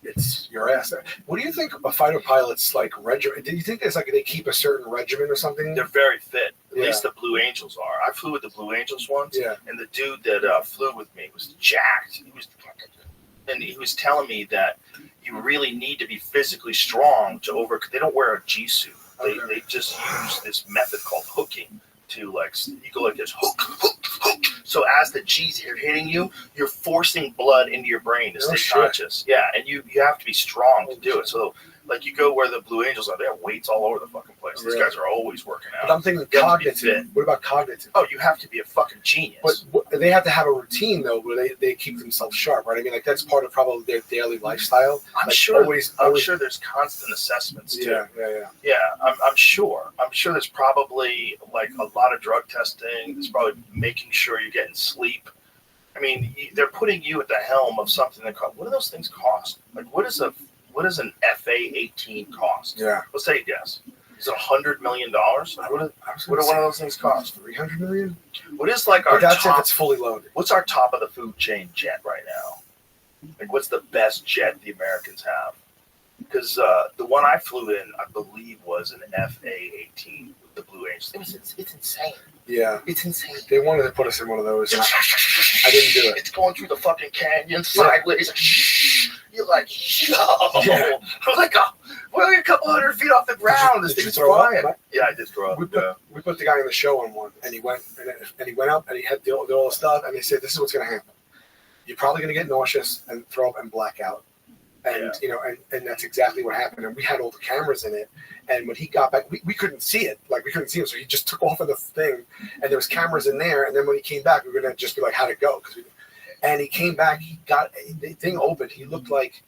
It's your ass. What do you think a fighter pilot's like regimen? Do you think it's like they keep a certain regimen or something? They're very fit. At least the Blue Angels are. I flew with the Blue Angels once, and the dude that flew with me was jacked. He was telling me that you really need to be physically strong to they don't wear a G suit. They just use this method called hooking to you go like this, hook, So as the G's are hitting you, you're forcing blood into your brain to stay conscious. Yeah, and you have to be strong to do it. So like you go where the Blue Angels are, they have weights all over the fucking place. These guys are always working out. But I'm thinking cognitive. What about cognitive? Oh, you have to be a fucking genius. But they have to have a routine though, where they keep themselves sharp, right? I mean, like that's part of probably their daily lifestyle. I'm sure there's constant assessments too. Yeah. I'm sure there's probably like a lot of drug testing. There's probably making sure you're getting sleep. I mean, they're putting you at the helm of something that what do those things cost? Like, what does an FA-18 cost? Yeah. Let's say yes. Is it $100 million? What do one of those things cost? $300 million. What is like our that's top? If it's fully loaded. What's our top of the food chain jet right now? Like, what's the best jet the Americans have? Because the one I flew in, I believe, was an FA-18 with the Blue Angels. It's insane. Yeah. It's insane. They wanted to put us in one of those. And I didn't do it. It's going through the fucking canyon sideways. You're like, yo. Yeah. I'm like, we're a couple hundred feet off the ground. This thing's flying. Yeah, I did throw up. We put the guy in the show on one, and he went up, and he had all the stuff, and they said, "This is what's going to happen. You're probably going to get nauseous and throw up and black out." And and that's exactly what happened. And we had all the cameras in it. And when he got back, we couldn't see it. Like, we couldn't see him. So he just took off of the thing, and there was cameras in there. And then when he came back, we were going to just be like, how'd it go? And he came back, he got the thing opened. He looked like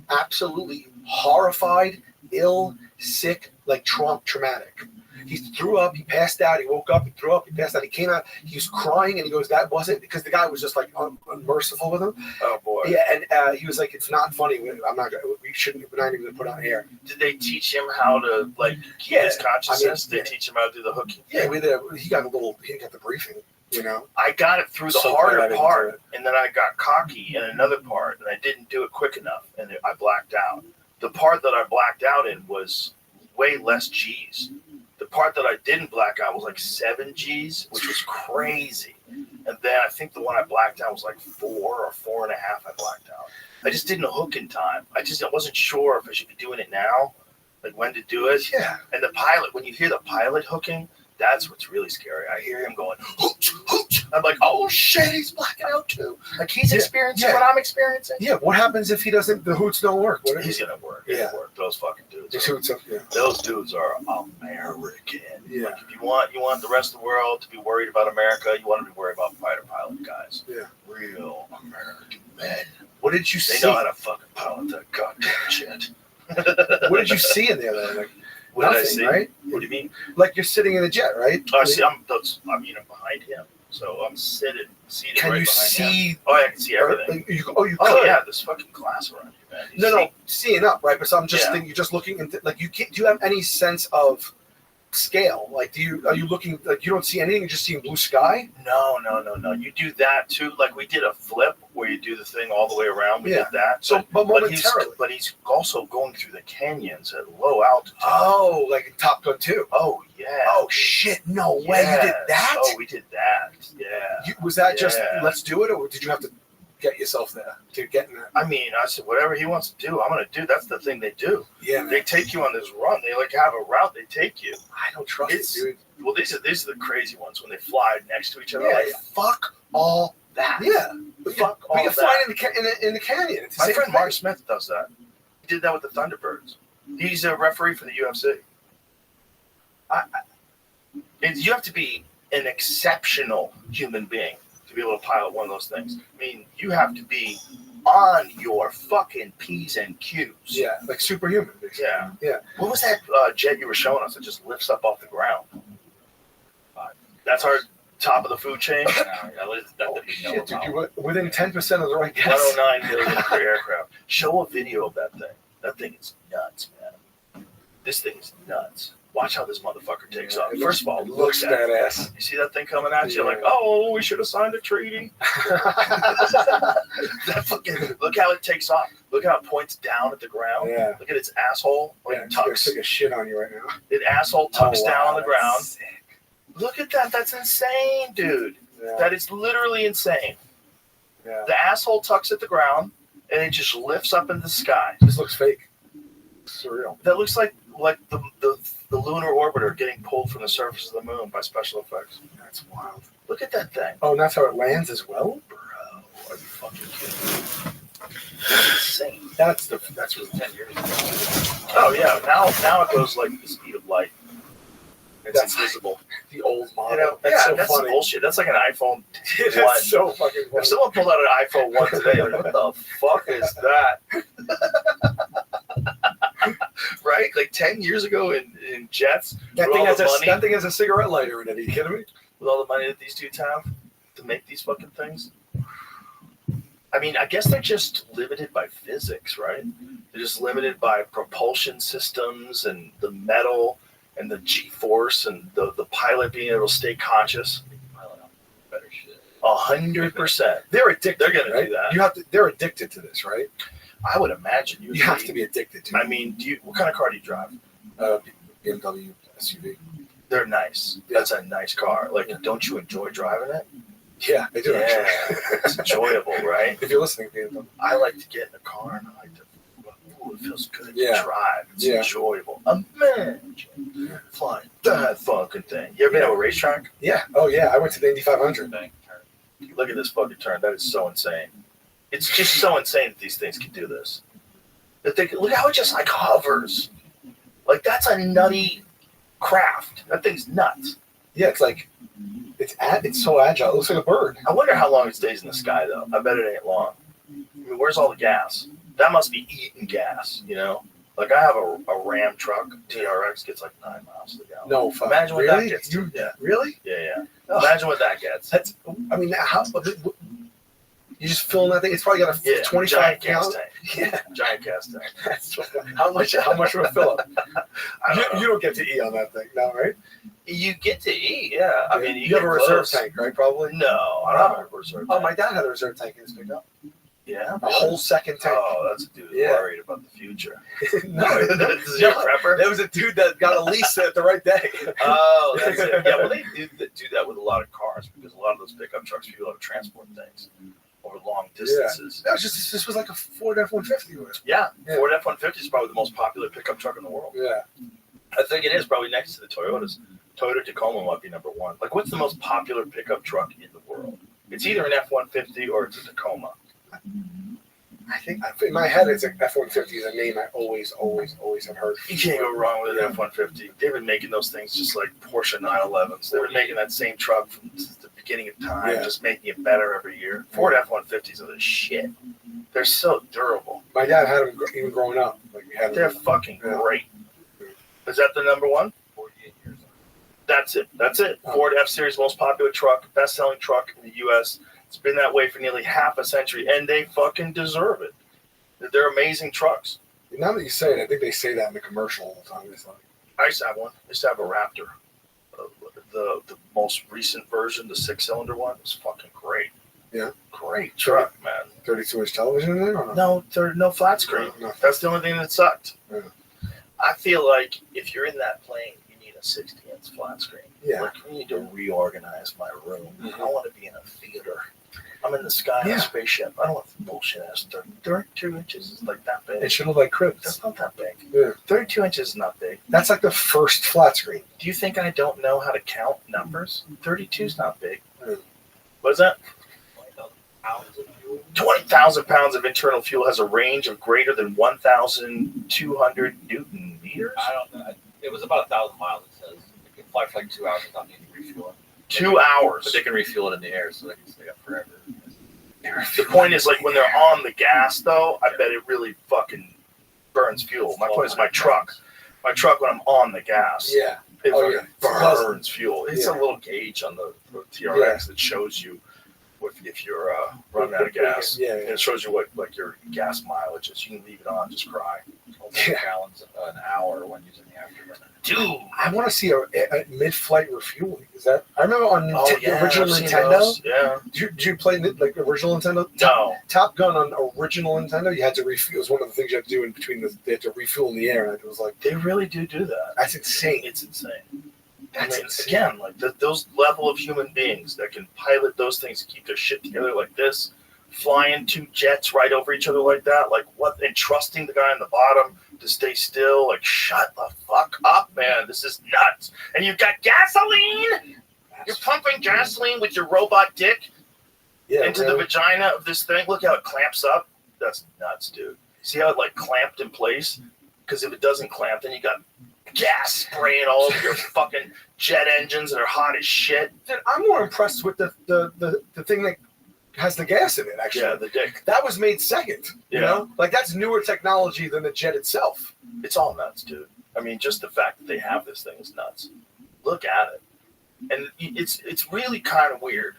absolutely horrified, ill, sick, like traumatic. He threw up, he passed out, he woke up, he threw up, he passed out, he came out, he was crying, and he goes, that wasn't, because the guy was just like unmerciful with him. Oh boy. Yeah, and he was like, it's not funny. We're not even going to put on air. Did they teach him how to keep his consciousness? Did they teach him how to do the hooking? Yeah, he got the briefing. I got it through the harder part, and then I got cocky in another part, and I didn't do it quick enough, and I blacked out. The part that I blacked out in was way less G's. The part that I didn't black out was like 7 G's, which was crazy. And then I think the one I blacked out was like 4 or 4.5 I blacked out. I just didn't hook in time. I wasn't sure if I should be doing it now, like when to do it. Yeah. And the pilot, when you hear the pilot hooking, that's what's really scary. I hear him going, hooch, hooch. I'm like, oh shit, he's blacking out too. Like he's experiencing what I'm experiencing. Yeah, what happens if the hoots don't work? He's going to work. He's gonna work. Those fucking dudes. Those dudes are American. Yeah. Like if you want the rest of the world to be worried about America, you want to be worried about fighter pilot guys. Yeah. Real American men. What did you see? They know how to fucking pilot that goddamn shit. What did you see in there though? Like, what nothing, did I see? Right? What do you mean? Like you're sitting in a jet, right? Oh, I see. I'm behind him, so I'm seated can right you behind see? him. Oh, I can see everything. You could. Oh yeah, there's fucking glass around you, man. No, seeing up, right? But so I'm just thinking, you're just looking into, like, you can't. Do you have any sense of scale? Like, are you looking, like, you don't see anything? You're just seeing blue sky? No. You do that too. Like we did a flip where you do the thing all the way around. We did that. So, but momentarily. But he's also going through the canyons at low altitude. Oh, like in Top Gun 2. Oh yeah. Oh shit! No way! You did that? Oh, we did that. Yeah. Was that just let's do it, or did you have to get yourself there to get in there? I mean, I said whatever he wants to do, I'm gonna do. That's the thing they do. Yeah. Man. They take you on this run. They have a route. They take you. I don't trust it, dude. Well, these are the crazy ones when they fly next to each other. Yeah, fuck all that. Yeah. Fuck all that. We can fly in the canyon. My friend Mark Smith does that. He did that with the Thunderbirds. He's a referee for the UFC. You have to be an exceptional human being to be able to pilot one of those things. I mean, you have to be on your fucking P's and Q's. Yeah, like superhuman. Basically. Yeah. What was that jet you were showing us that just lifts up off the ground? That's our top of the food chain. Shit, dude, within 10% of the right guess. 109 million per aircraft. Show a video of that thing. That thing is nuts, man. This thing is nuts. Watch how this motherfucker takes off. First of all, it looks badass. You see that thing coming at you? Like, oh, we should have signed a treaty. That fucking, look how it takes off. Look how it points down at the ground. Yeah. Look at its asshole. It's gonna take a shit on you right now. Its asshole tucks down on the ground. Sick. Look at that. That's insane, dude. Yeah. That is literally insane. Yeah. The asshole tucks at the ground, and it just lifts up into the sky. This looks fake. It's surreal. That looks like the lunar orbiter getting pulled from the surface of the moon by special effects. That's wild. Look at that thing. Oh, and that's how it lands as well? Bro, are you fucking kidding me? Insane. That's was 10 years ago. Oh yeah, now it goes like the speed of light. It's That's invisible. the old model. You know, that's so that's funny. bullshit. That's like an iPhone 1. It's so fucking funny. If someone pulled out an iPhone 1 today, like, what the fuck is that? Right? Like 10 years ago in jets, That with thing, all has the money, that thing has a cigarette lighter in it. Are you kidding me? with all the money that these dudes have to make these fucking things. I mean, I guess they're just limited by physics, right? They're just limited by propulsion systems and the metal and the G-force and the pilot being able to stay conscious. Better shit. 100%. They're addicted. They're gonna right? do that. You have to. They're addicted to this, right? I would imagine You have to be addicted to I it. mean, what kind of car do you drive? BMW SUV. They're nice. That's a nice car. Like, don't you enjoy driving it? Yeah, they do. Yeah, Actually. it's enjoyable, right? If you're listening, BMW. I like to get in a car and I like to. Ooh, it feels good Yeah. to drive. It's Yeah. enjoyable. Imagine flying that fucking thing. You ever been to a racetrack? Yeah. Oh yeah. I went to the Indy 500. Look at this fucking turn. That is so insane. It's just so insane that these things can do this. Look how it just like hovers. Like, that's a nutty craft. That thing's nuts. Yeah, it's like it's so agile. It looks like a bird. I wonder how long it stays in the sky, though. I bet it ain't long. I mean, where's all the gas? That must be eating gas, you know? Like, I have a Ram truck. TRX gets like 9 miles to the gallon. No, fuck. Imagine what Really? that gets to. Yeah, Really? yeah. Oh. Imagine what that gets. That's. I mean, how? You just filling that thing. It's probably got a Yeah, 25 giant gas gallon. tank. Yeah. Giant gas tank. That's how much? How much would it fill up? I don't know. You don't get to eat on that thing, no, right? You get to eat, yeah. I mean, you have a get reserve close. tank, right? Probably. No, I don't have a reserve Oh, tank. my dad had a reserve tank in his pickup. Yeah, A whole second tank. Oh, that's a dude who's Yeah. worried about the future. no, Is he a prepper? There was a dude that got a lease at the right day. Oh, that's it. Yeah, well, they do that with a lot of cars because a lot of those pickup trucks, people have to transport things over long distances. That was just. This was like a Ford F-150. Yeah, Yeah. Ford F-150 is probably the most popular pickup truck in the world. Yeah. I think it is probably next to the Toyotas. Toyota Tacoma might be number one. Like, what's the most popular pickup truck in the world? It's either an F-150 or it's a Tacoma. I think in my head it's like F-150 is a name I always have heard. You can't go wrong with an F-150. They've been making those things just like Porsche 911s. They've been making that same truck from the beginning of time, Yeah. just making it better every year. Ford F-150s are the shit. They're so durable. My dad had them even growing up. Like we had They're them. fucking Yeah. great. Is that the number one? 48 years old. That's it. Oh. Ford F-Series, most popular truck, best-selling truck in the U.S. It's been that way for nearly half a century, and they fucking deserve it. They're amazing trucks. Now that you say it, I think they say that in the commercial all the time. It's like, I used to have one. I used to have a Raptor. The most recent version, the 6-cylinder one, was fucking great. Yeah. Great truck, man. 32-inch television in there? Or No, no flat screen. No. That's the only thing that sucked. Yeah. I feel like if you're in that plane, you need a 60-inch flat screen. Yeah. Like, we need to reorganize my room. Mhm. I want to be in a theater. I'm in the sky in Yeah. a spaceship. I don't want the bullshit ass 32 inches is like that big. It should look like cribs. That's not that big. Yeah. 32 inches is not big. That's like the first flat screen. Do you think I don't know how to count numbers? 32 is not big. Yeah. What is that? 20,000 pounds of fuel. 20,000 pounds of internal fuel has a range of greater than 1,200 Newton meters. I don't know. It was about 1,000 miles, it says. It can fly for like 2 hours without needing refueling. 2 hours. But they can refuel it in the air, so they can stay up forever. The point is, like, when they're on the gas, though, I bet it really fucking burns fuel. My point is my truck. My truck, when I'm on the gas, Yeah. it Oh, fucking yeah. burns fuel. It's Yeah. a little gauge on the TRX that shows you if you're running out of gas. Yeah. And it shows you what like your gas mileage is. You can leave it on, just cry. 12 gallons an hour when using the afterburner. Dude. I want to see a mid-flight refueling. Is that? I remember on the original I've seen Nintendo. those. Yeah. Did you play like original Nintendo? No. Top Gun on original Nintendo, you had to refuel. It was one of the things you had to do in between. They had to refuel in the air, and it was like They really do that. that's insane. It's insane. That's I mean, insane. again, like those level of human beings that can pilot those things, keep their shit together like this, flying two jets right over each other like that, like what? And trusting the guy on the bottom to stay still. Like, shut the fuck up, man. This is nuts. And you've got gasoline. You're pumping gasoline with your robot dick into the vagina of this thing. Look how it clamps up. That's nuts, dude. See how it like clamped in place? Because if it doesn't clamp, then you got gas spraying all over your fucking jet engines that are hot as shit. Dude, I'm more impressed with the thing that has the gas in it, actually. Yeah, the dick. That was made second. You know? Like, that's newer technology than the jet itself. It's all nuts, dude. I mean, just the fact that they have this thing is nuts. Look at it. And it's really kind of weird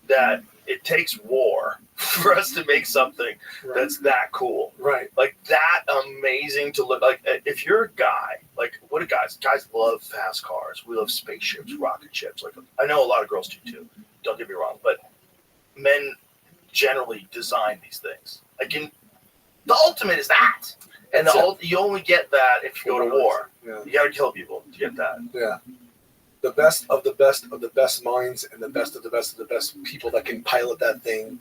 that it takes war for us to make something that's that cool. Right. Like, that amazing to look. Like, if you're a guy, like, what do guys love fast cars. We love spaceships, rocket ships. Like, I know a lot of girls do too. Don't get me wrong. But men generally design these things. Like, the ultimate is that. And you only get that if you go to war. Yeah. You got to kill people to get that. Yeah. The best of the best of the best minds and the best of the best of the best people that can pilot that thing,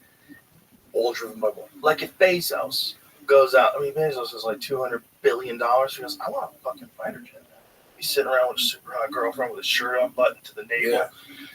all driven by one. Like, if Bezos goes out, I mean, Bezos is like $200 billion. He goes, I want a fucking fighter jet. He's sitting around with a super hot girlfriend with his shirt unbuttoned to the navel. Yeah.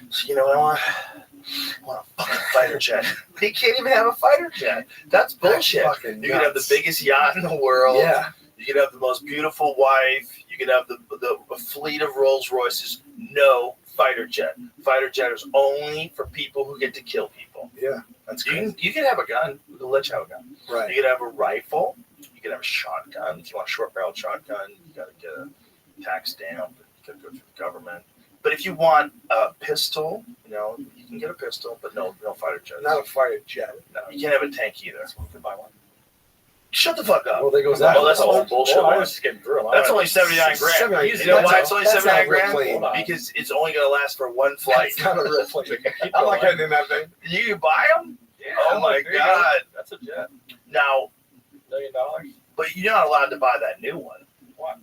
So, you know what I want? I want a fucking fighter jet. He can't even have a fighter jet. That's bullshit. You could have the biggest yacht in the world. Yeah. You could have the most beautiful wife. You could have a fleet of Rolls Royces. No fighter jet. Fighter jet is only for people who get to kill people. Yeah, that's good. You can have a gun. We'll let you have a gun. Right. You could have a rifle. You could have a shotgun. If you want a short-barreled shotgun, you got to get a tax stamp. You got to go through the government. But if you want a pistol, you can get a pistol, but no fighter jet. Not a fighter jet. No, you can't have a tank either. You can buy one. Shut the fuck up. Well, there goes that. Oh, that's all bullshit. I was just getting through them. That's only 79 grand. 79 You know why it's only that's 79 not real grand? plane. Because it's only going to last for one flight. It's not a real plane. I'm not getting in that thing. You can buy them? Yeah, Oh my there you God. go. That's a jet. Now, $1 million. but you're not allowed to buy that new one. What?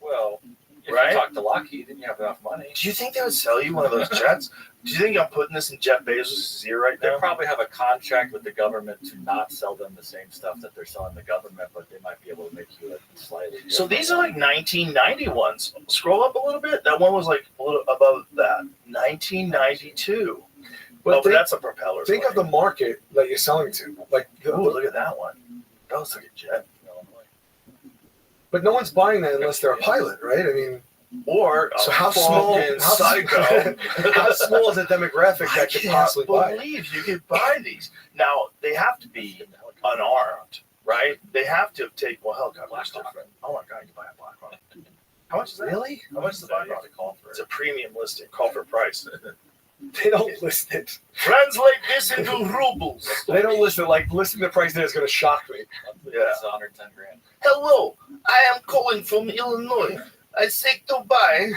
Well, if Right? you talk to Lockheed, then you have enough money. Do you think they would sell you one of those jets? Do you think I'm putting this in Jeff Bezos' ear right They now? probably have a contract with the government to not sell them the same stuff that they're selling the government, but they might be able to make you a slightly. So these are like 1990 ones. Scroll up a little bit. That one was like a little above that. 1992. But that's a propeller. Think of the market that you're selling to. Like, Ooh, look at that one. That looks like a jet. but no one's buying that unless they're a pilot, right? I mean, Or so how small? psycho. How small is the demographic that could possibly buy? I can't believe you could buy these. Now, they have to be unarmed, right? They have to take, helicopters different. Oh my God, you buy a Blackhawk. How much is that? Really? How much is the You have Blackhawk? to call for It's it. a premium listing. Call for price. They don't list it. Translate this into rubles. They don't list it. Like, listing the price there is going to shock me. Yeah. It's 110 grand. Hello, I am calling from Illinois. I seek to buy.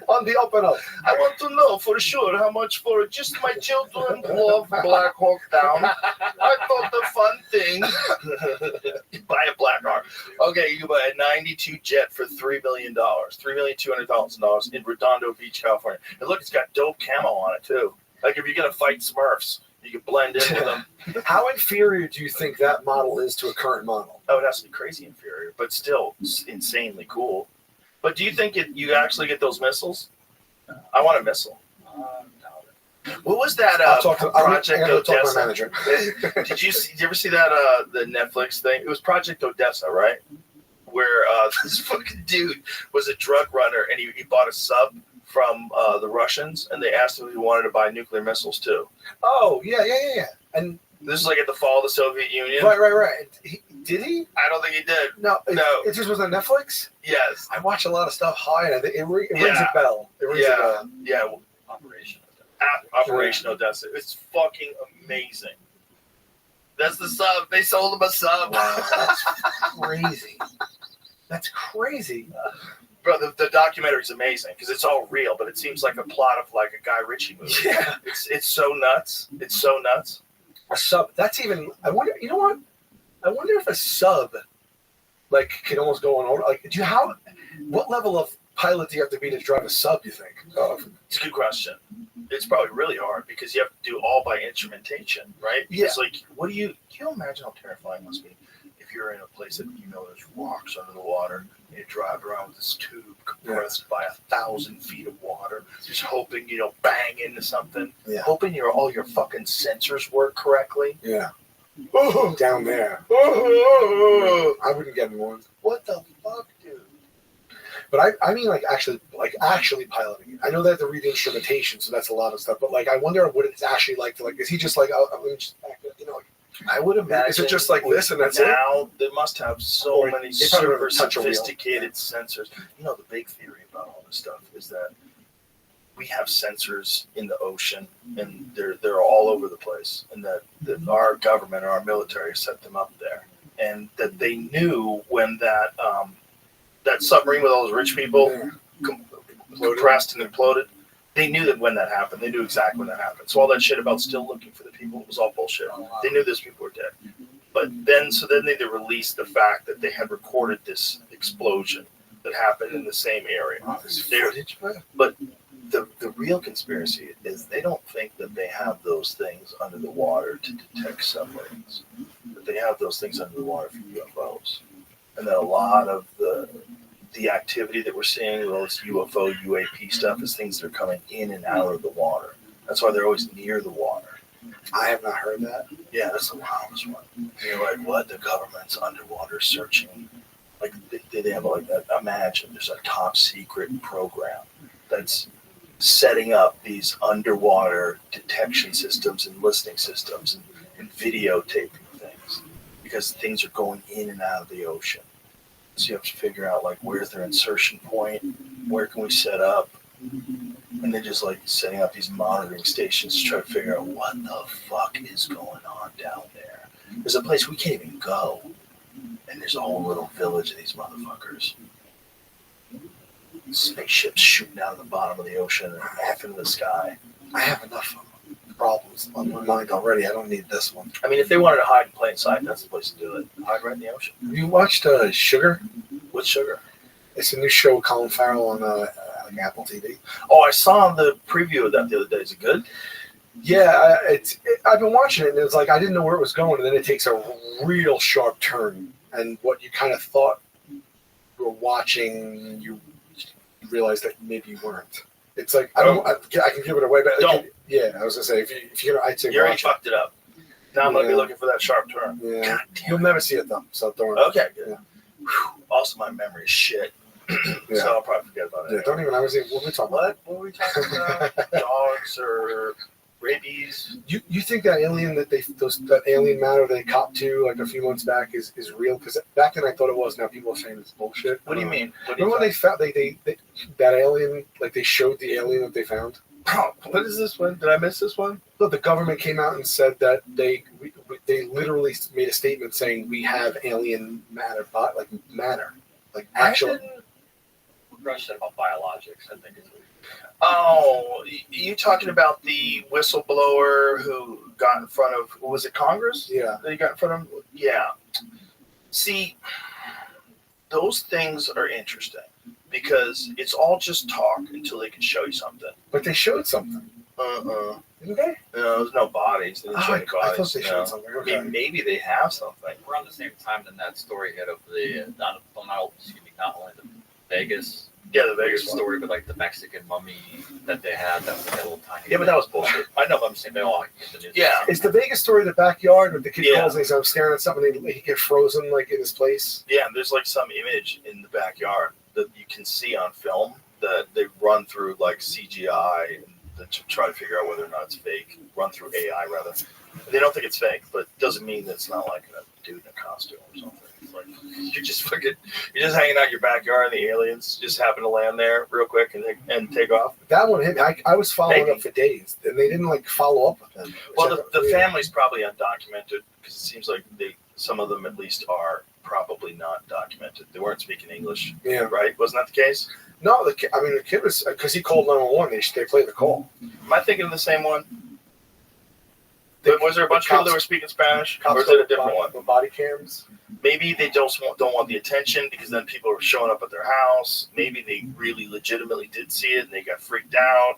On the up and up. I want to know for sure how much for just my children love Black Hawk Down. I thought the fun thing. You buy a Black Hawk. Okay, you can buy a 92 jet for $3 million. $3,200,000 in Redondo Beach, California. And look, it's got dope camo on it too. Like if you're gonna fight Smurfs, you can blend in with them. How inferior do you think that model is to a current model? Oh, it has to be crazy inferior, but still insanely cool. But do you think you actually get those missiles? I want a missile. What was that Project I gotta talk to my Odessa? manager. Did you ever see that the Netflix thing? It was Project Odessa, right? Where this fucking dude was a drug runner and he bought a sub from the Russians and they asked him if he wanted to buy nuclear missiles too. Oh, yeah. And This is like at the fall of the Soviet Union. right. Did he? I don't think he did. No. No. It just was on Netflix? Yes. I watch a lot of stuff high, and I think it rings Yeah. a bell. It rings a bell. Yeah. Operation Odessa. It's fucking amazing. That's the sub. They sold him a sub. Wow, that's crazy. That's crazy. Bro, the documentary's amazing because it's all real, but it seems like a plot of like a Guy Ritchie movie. Yeah. It's so nuts. It's so nuts. A sub. That's even. I wonder. You know what? I wonder if a sub, like, can almost go on. Like, what level of pilot do you have to be to drive a sub? You think? It's a good question. It's probably really hard because you have to do all by instrumentation, right? Yeah. It's like, can you imagine how terrifying it must be if you're in a place that there's rocks under the water and you drive around with this tube compressed by 1,000 feet of water just hoping you don't bang into something, Yeah. hoping all your fucking sensors work correctly. Yeah. Oh, Down there. oh, I wouldn't get in one. what the fuck, dude? But I mean, like actually piloting it. I know they have to read the instrumentation, so that's a lot of stuff. But like, I wonder what it's actually like to like. Is he just like, oh, I'm gonna just back it, you know? Like, I would imagine. Is it just like this and that's it? Now they must have so Or many they probably super don't touch a wheel. sophisticated sensors. You know, the big theory about all this stuff is that we have sensors in the ocean, and they're all over the place, and that our government or our military set them up there, and that they knew when that submarine with all those rich people compressed and imploded. They knew that when that happened. They knew exactly when that happened. So all that shit about still looking for the people, it was all bullshit. They knew those people were dead. But then they released the fact that they had recorded this explosion that happened in the same area. But the real conspiracy is they don't think that they have those things under the water to detect submarines. That they have those things under the water for UFOs. And that a lot of the activity that we're seeing with all this UFO, UAP stuff is things that are coming in and out of the water. That's why they're always near the water. I have not heard that. Yeah, that's the wildest one. You're like, what? The government's underwater searching. Like, they have like that. Imagine there's a top secret program that's setting up these underwater detection systems and listening systems and videotaping things because things are going in and out of the ocean. So you have to figure out like where's their insertion point, where can we set up, and then just like setting up these monitoring stations to try to figure out what the fuck is going on down there. There's a place we can't even go, and there's a whole little village of these motherfuckers. Spaceships shooting out of the bottom of the ocean and off into the sky. I have enough problems on my mind already. I don't need this one. I mean, if they wanted to hide in plain sight, that's the place to do it. Hide right in the ocean. Have you watched Sugar? What's Sugar? It's a new show with Colin Farrell on Apple TV. Oh, I saw the preview of that the other day. Is it good? Yeah, I've been watching it, and it's like I didn't know where it was going, and then it takes a real sharp turn. And what you kind of thought you were watching, you realize that maybe you weren't. It's like I can give it away, but don't. Yeah, I was gonna say if you I'd say you already watch fucked it up. Now I'm gonna be looking for that sharp turn. Yeah, God damn you'll it. never see it though. So don't. Okay, good. Yeah. Also, my memory is shit, Yeah. so I'll probably forget about it. Yeah, don't even. I was. What were we talking about? What were we talking about? Dogs or rabies? You think that alien that alien matter they copped to like a few months back is real? Because back then I thought it was. Now people are saying it's bullshit. What do you mean? Remember when they found they that alien, like they showed the alien that they found? Oh, what is this one? Did I miss this one? Look, the government came out and said that they literally made a statement saying we have alien matter, like actual. Rush said about biologics, I think. Oh, you talking about the whistleblower who got in front of, was it Congress? Yeah. That he got in front of? Yeah. See, those things are interesting because it's all just talk until they can show you something. But they showed something. Didn't they? No, there's no bodies. They didn't show any I bodies. thought they showed something. I mean, maybe they have something. Around the same time than that story hit of the not only the Vegas. Yeah, the Vegas one. story, but like the Mexican mummy that they had that was a little tiny. Yeah, but that was bullshit. I know, but I'm saying they all get the news. Yeah. Is the Vegas story the backyard where the kid Yeah. calls and he's I'm staring at something and he gets frozen like in his place? Yeah, there's like some image in the backyard that you can see on film that they run through like CGI and to try to figure out whether or not it's fake. Run through AI rather. They don't think it's fake, but doesn't mean that it's not like a dude in a costume or something. It's like you're just hanging out in your backyard and the aliens just happen to land there real quick and take off. That one hit me. I was following up for days and they didn't like follow up with them. Well, the family's probably undocumented because it seems like some of them at least are probably not documented. They weren't speaking English. Yeah. Right? Wasn't that the case? No, the kid was because he called 911. They played the call. Am I thinking of the same one? Was there a bunch of people that were speaking Spanish, or is it a different one? With body cams. Maybe they don't want the attention because then people are showing up at their house. Maybe they really legitimately did see it and they got freaked out.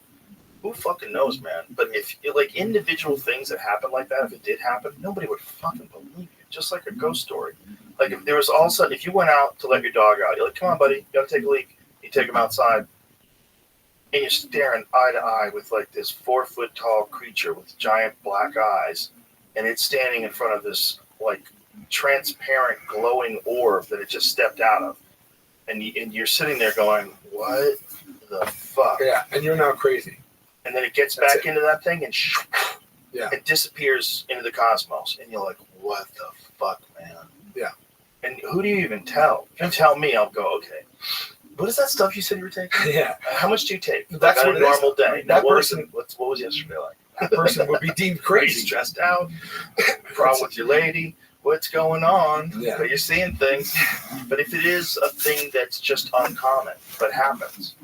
Who fucking knows, man? But if like individual things that happen like that, if it did happen, nobody would fucking believe it. Just like a ghost story. Like if there was all of a sudden, if you went out to let your dog out, you're like, come on, buddy, you gotta take a leak. You take him outside. and you're staring eye to eye with like this 4-foot tall creature with giant black eyes, and it's standing in front of this like transparent glowing orb that it just stepped out of, and you're sitting there going, what the fuck? Yeah, and you're now crazy. And then it gets That's back it. into that thing and Yeah. it disappears into the cosmos, and you're like, what the fuck, man? Yeah. And who do you even tell? If you tell me, I'll go, okay. What is that stuff you said you were taking? Yeah. How much do you take? That's like on what a it is. normal day. That what person- what was yesterday like? That person would be deemed Are you crazy. stressed out? Problem with your lady? What's going on? Yeah. But you're seeing things. But if it is a thing that's just uncommon but happens,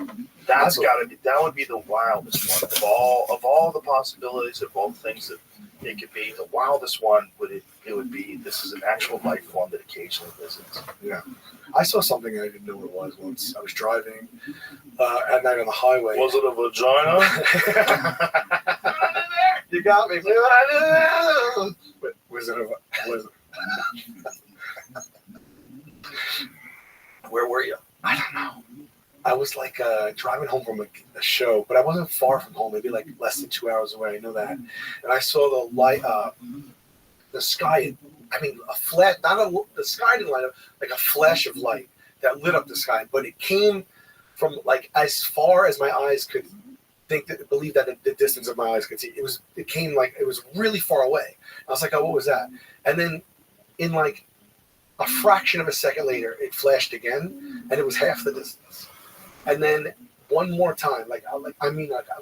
that would be the wildest one of all the possibilities of all the things that it could be. The wildest one would be this is an actual life form that occasionally visits. Yeah. I saw something I didn't know what it was once. I was driving at night on the highway. Was it a vagina? You got me. But was it? Where were you? I don't know. I was like driving home from a show, but I wasn't far from home. Maybe like less than 2 hours away. I know that. And I saw the light, the sky. I mean, a flat. The sky didn't light up. Like a flash of light that lit up the sky, but it came from like as far as my eyes could believe that the distance of my eyes could see. It came like it was really far away. I was like, oh, what was that? And then in like a fraction of a second later, it flashed again, and it was half the distance. And then one more time, like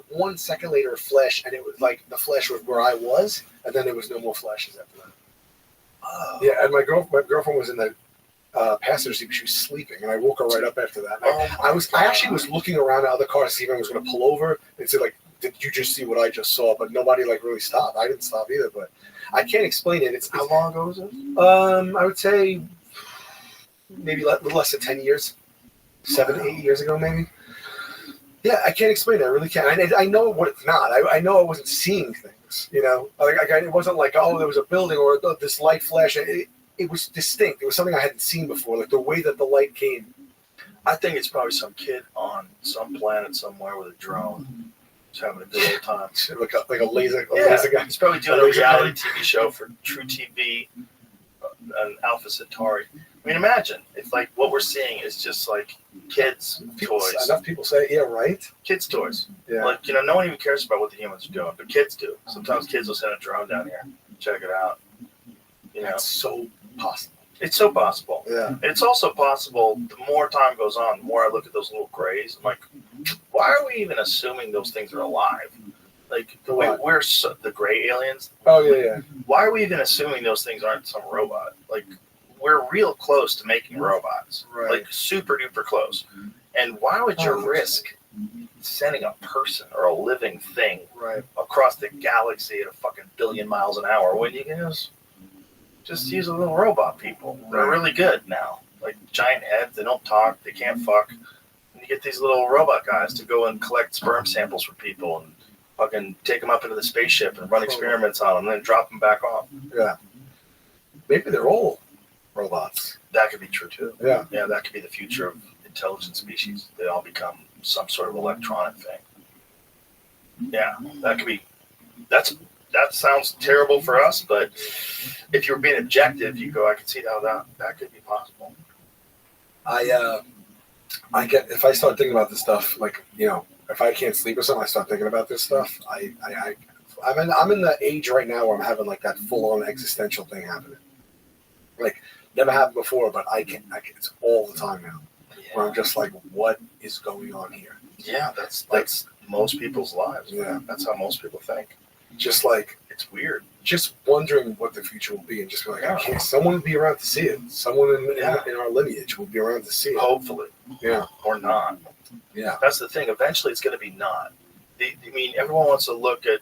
1 second later, it flashed, and it was like the flash was where I was, and then there was no more flashes after that. Oh. Yeah, and my girlfriend was in the passenger seat, but she was sleeping, and I woke her right up after that. I actually was looking around at other cars to see if I was going to pull over and say, like, did you just see what I just saw? But nobody like really stopped. I didn't stop either, but I can't explain it. How long ago was it? I would say maybe a little less than 10 years, 7 to 8 years ago, maybe. Yeah, I can't explain it. I really can't. I know what it's not. I know I wasn't seeing things. You know, it wasn't like, oh, there was a building or this light flash. It was distinct. It was something I hadn't seen before, like the way that the light came. I think it's probably some kid on some planet somewhere with a drone. Just having a good old time. like a laser guy. He's probably doing a reality TV show for True TV, an Alpha Centauri. I mean, imagine if like what we're seeing is just like kids' toys. Enough people say, yeah, right. Kids' toys. Yeah. Like, you know, no one even cares about what the humans are doing, but kids do. Sometimes kids will send a drone down here, check it out. You know, it's so possible. It's so possible. Yeah. It's also possible. The more time goes on, the more I look at those little grays. I'm like, why are we even assuming those things are alive? Like we're the gray aliens. Oh yeah. Why are we even assuming those things aren't some robot? Like we're real close to making robots, right. Like super duper close. And why would you risk sending a person or a living thing across the galaxy at a fucking billion miles an hour when you can just use a little robot people? They're really good now. Like giant heads, they don't talk, they can't fuck. And you get these little robot guys to go and collect sperm samples from people and fucking take them up into the spaceship and run experiments on them and then drop them back off. Yeah. Maybe they're all robots. That could be true too. Yeah. Yeah, that could be the future of intelligent species. They all become some sort of electronic thing. Yeah, that could be. That sounds terrible for us, but if you're being objective, you go, I can see how that could be possible. I get if I start thinking about this stuff, like, you know, if I can't sleep or something, I start thinking about this stuff. I'm in the age right now where I'm having like that full on existential thing happening. Like never happened before, but I can it's all the time now. Yeah. Where I'm just like, what is going on here? Yeah, that's most people's lives. Yeah, that's how most people think. Just like it's weird. Just wondering what the future will be, and just be like, okay, someone will be around to see it. Someone in our lineage will be around to see it. Hopefully, yeah, or not. Yeah, that's the thing. Eventually, it's going to be not. I mean, everyone wants to look at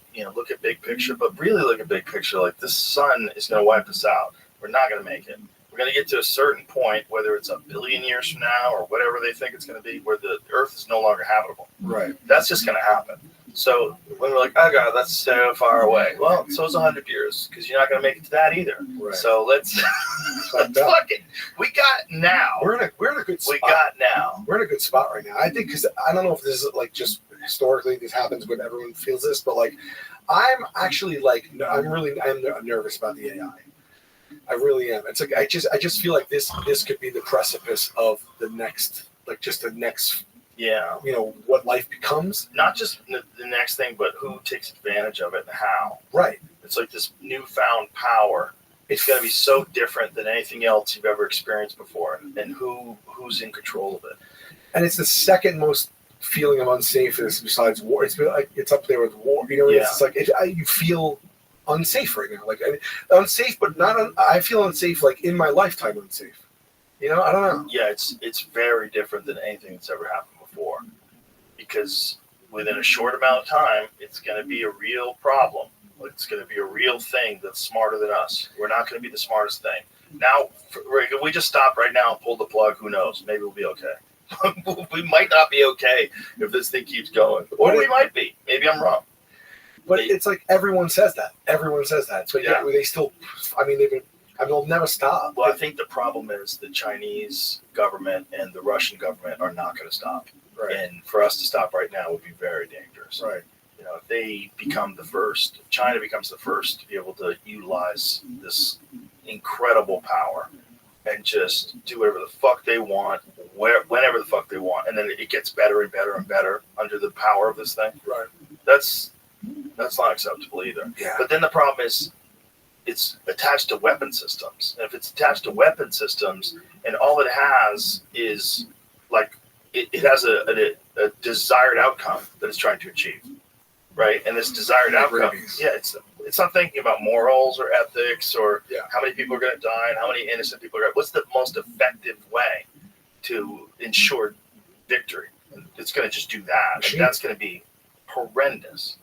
big picture, but really look at big picture. Like this sun is going to wipe us out. We're not going to make it. We're going to get to a certain point, whether it's a billion years from now or whatever they think it's going to be, where the Earth is no longer habitable. Right. That's just going to happen. So when we're like, oh God, that's so far away. Well, so is 100 years, because you're not going to make it to that either. Right. So let's fucking. We got now. We're in a good spot. We got now. We're in a good spot right now. I think because I don't know if this is like just historically this happens when everyone feels this, but like I'm actually like I'm nervous about the AI. I really am. It's like I just feel like this could be the precipice of the next, like just the next, what life becomes. Not just the next thing, but who takes advantage of it and how. Right. It's like this newfound power. It's going to be so different than anything else you've ever experienced before, and who's in control of it. And it's the second most feeling of unsafeness besides war. It's up there with war. It's like you feel unsafe right now. Like unsafe, but not. I feel unsafe. Like in my lifetime, unsafe. I don't know. Yeah, it's very different than anything that's ever happened before, because within a short amount of time, it's going to be a real problem. It's going to be a real thing that's smarter than us. We're not going to be the smartest thing. Now, if we just stop right now and pull the plug, who knows? Maybe we'll be okay. We might not be okay if this thing keeps going. Or we might be. Maybe I'm wrong. But it's like everyone says that. Everyone says that. So they still, they'll never stop. Well, I think the problem is the Chinese government and the Russian government are not going to stop. Right. And for us to stop right now would be very dangerous. Right. If they become the first, if China becomes the first to be able to utilize this incredible power and just do whatever the fuck they want, whenever the fuck they want, and then it gets better and better and better under the power of this thing. Right. That's not acceptable either. Yeah. But then the problem is it's attached to weapon systems. And if it's attached to weapon systems and all it has is like it has a desired outcome that it's trying to achieve. Right, and this desired outcome, it's not thinking about morals or ethics or how many people are going to die and how many innocent people are going to. What's the most effective way to ensure victory? It's going to just do that. And that's going to be horrendous.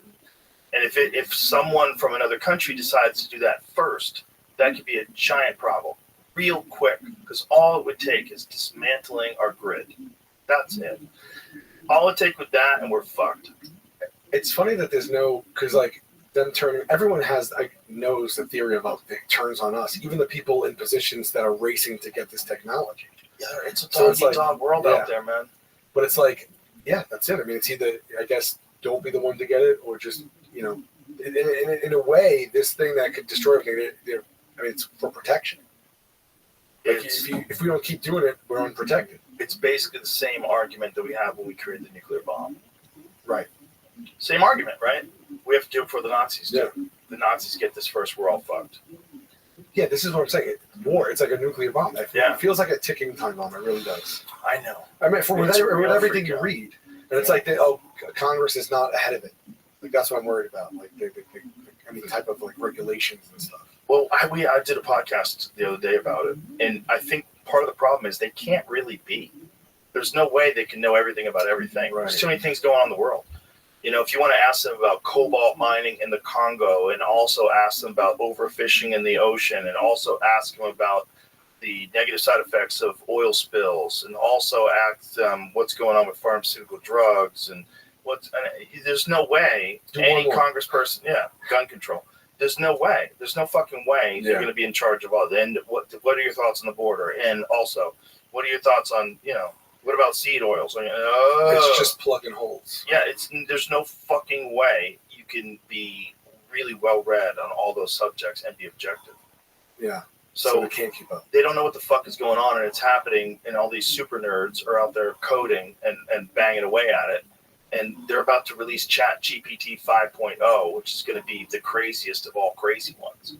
And if someone from another country decides to do that first, that could be a giant problem real quick, because all it would take is dismantling our grid. That's it. All it take with that, and we're fucked. It's funny that there's because like them turning, everyone knows the theory about it turns on us, even the people in positions that are racing to get this technology. Yeah, it's a dog world out there, man. But it's like, that's it. I mean, it's either, I guess, don't be the one to get it, or just, in a way, this thing that could destroy everything, it's for protection. Like if we don't keep doing it, we're unprotected. It's basically the same argument that we have when we created the nuclear bomb. Right. Same argument, right? We have to do it for the Nazis, too. Yeah. The Nazis get this first, we're all fucked. Yeah, this is what I'm saying. War, it's like a nuclear bomb. It feels like a ticking time bomb. It really does. I know. I mean, with everything you read. And it's like, Congress is not ahead of it. Like, that's what I'm worried about. Like, any type of, like, regulations and stuff. Well, I did a podcast the other day about it. And I think part of the problem is they can't really be. There's no way they can know everything about everything. Right. There's too many things going on in the world. If you want to ask them about cobalt mining in the Congo, and also ask them about overfishing in the ocean, and also ask them about the negative side effects of oil spills, and also ask them what's going on with pharmaceutical drugs, and there's no way any congressperson, gun control. There's no way. There's no fucking way they're going to be in charge of all that. And what are your thoughts on the border? And also, what are your thoughts on, what about seed oils? It's just plugging holes. Yeah, there's no fucking way you can be really well read on all those subjects and be objective. Yeah. So they can't keep up. They don't know what the fuck is going on, and it's happening, and all these super nerds are out there coding and banging away at it. And they're about to release ChatGPT 5.0, which is going to be the craziest of all crazy ones.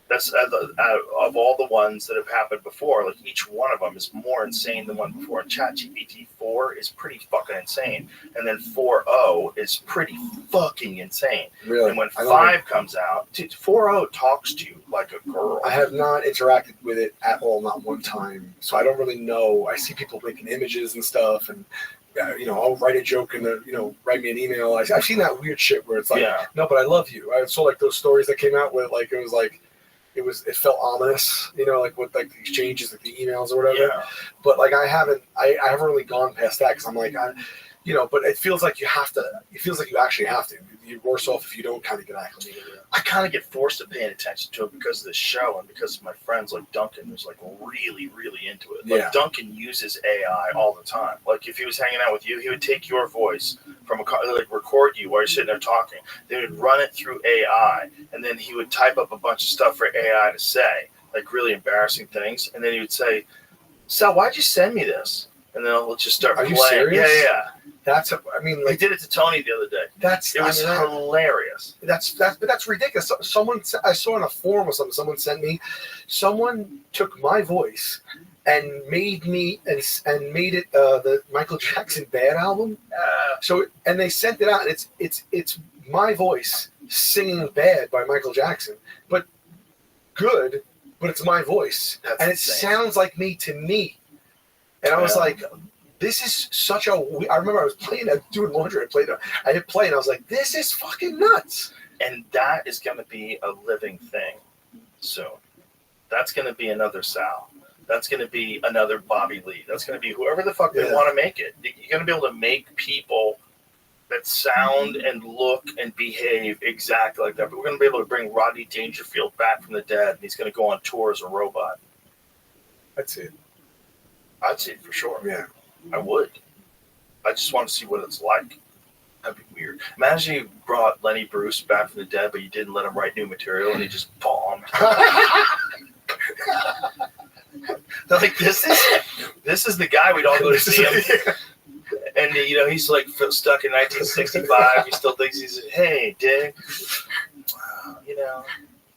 That's of all the ones that have happened before. Like, each one of them is more insane than one before. And ChatGPT 4 is pretty fucking insane, and then 4.0 is pretty fucking insane. Really? And when 5 comes out, 4.0 talks to you like a girl. I have not interacted with it at all, not one time. So I don't really know. I see people making images and stuff, and I'll write a joke and write me an email. I've seen that weird shit where it's like, no, but I love you. I saw like those stories that came out with like it felt ominous, like with like the exchanges, like the emails or whatever. Yeah. But like I haven't really gone past that, because I'm like, but it feels like you have to. It feels like you actually have to. You're worse off if you don't kind of get acclimated. I kind of get forced to paying attention to it because of the show and because of my friends like Duncan, who's like really, really into it. Like Duncan uses AI all the time. Like if he was hanging out with you, he would take your voice, from a car, like record you while you're sitting there talking. They would run it through AI, and then he would type up a bunch of stuff for AI to say, like really embarrassing things. And then he would say, "Sal, why'd you send me this?" And then we'll just start Are playing. you serious? Yeah. I mean, He like, did it to Tony the other day. It was hilarious. but that's ridiculous. Someone, I saw in a forum or something, someone took my voice and made me and made it the Michael Jackson Bad album. And they sent it out, and it's my voice singing Bad by Michael Jackson, but good, but it's my voice, and it sounds like me to me. And I was like, this is such a. I remember I was playing, doing laundry. I hit play, and I was like, this is fucking nuts. And that is going to be a living thing soon. That's going to be another Sal. That's going to be another Bobby Lee. That's going to be whoever the fuck they want to make it. You're going to be able to make people that sound and look and behave exactly like that. But we're going to be able to bring Rodney Dangerfield back from the dead, and he's going to go on tour as a robot. That's it. I'd see it for sure. Yeah. I would. I just want to see what it's like. That'd be weird. Imagine you brought Lenny Bruce back from the dead, but you didn't let him write new material, and he just bombed. They're like, this is the guy we'd all go to see him. And he's like stuck in 1965. He still thinks hey, Dick.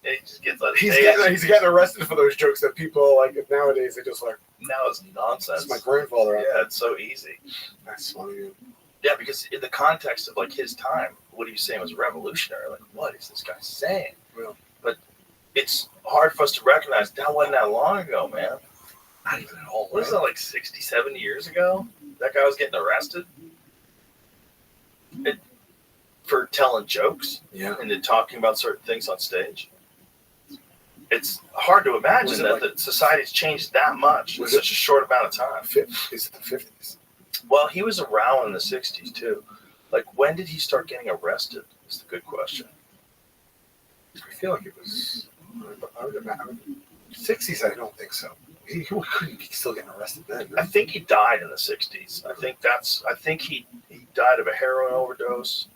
And he just gets like he's getting arrested for those jokes that people like nowadays. They just like, now it's nonsense. It's my grandfather. Yeah, it's so easy. That's funny. Yeah, because in the context of like his time, what he was saying was revolutionary. Like, what is this guy saying? Well, but it's hard for us to recognize that wasn't that long ago, man. Not even at all. What is that, like 60, 70 years ago? That guy was getting arrested for telling jokes and then talking about certain things on stage. It's hard to imagine that society's changed that much in such a short amount of time. Is it the 50s? Well, he was around in the 60s, too. Like, when did he start getting arrested is the good question. I feel like it was 60s. I don't think so. He couldn't be still getting arrested then. I think he died in the 60s. I think he died of a heroin overdose.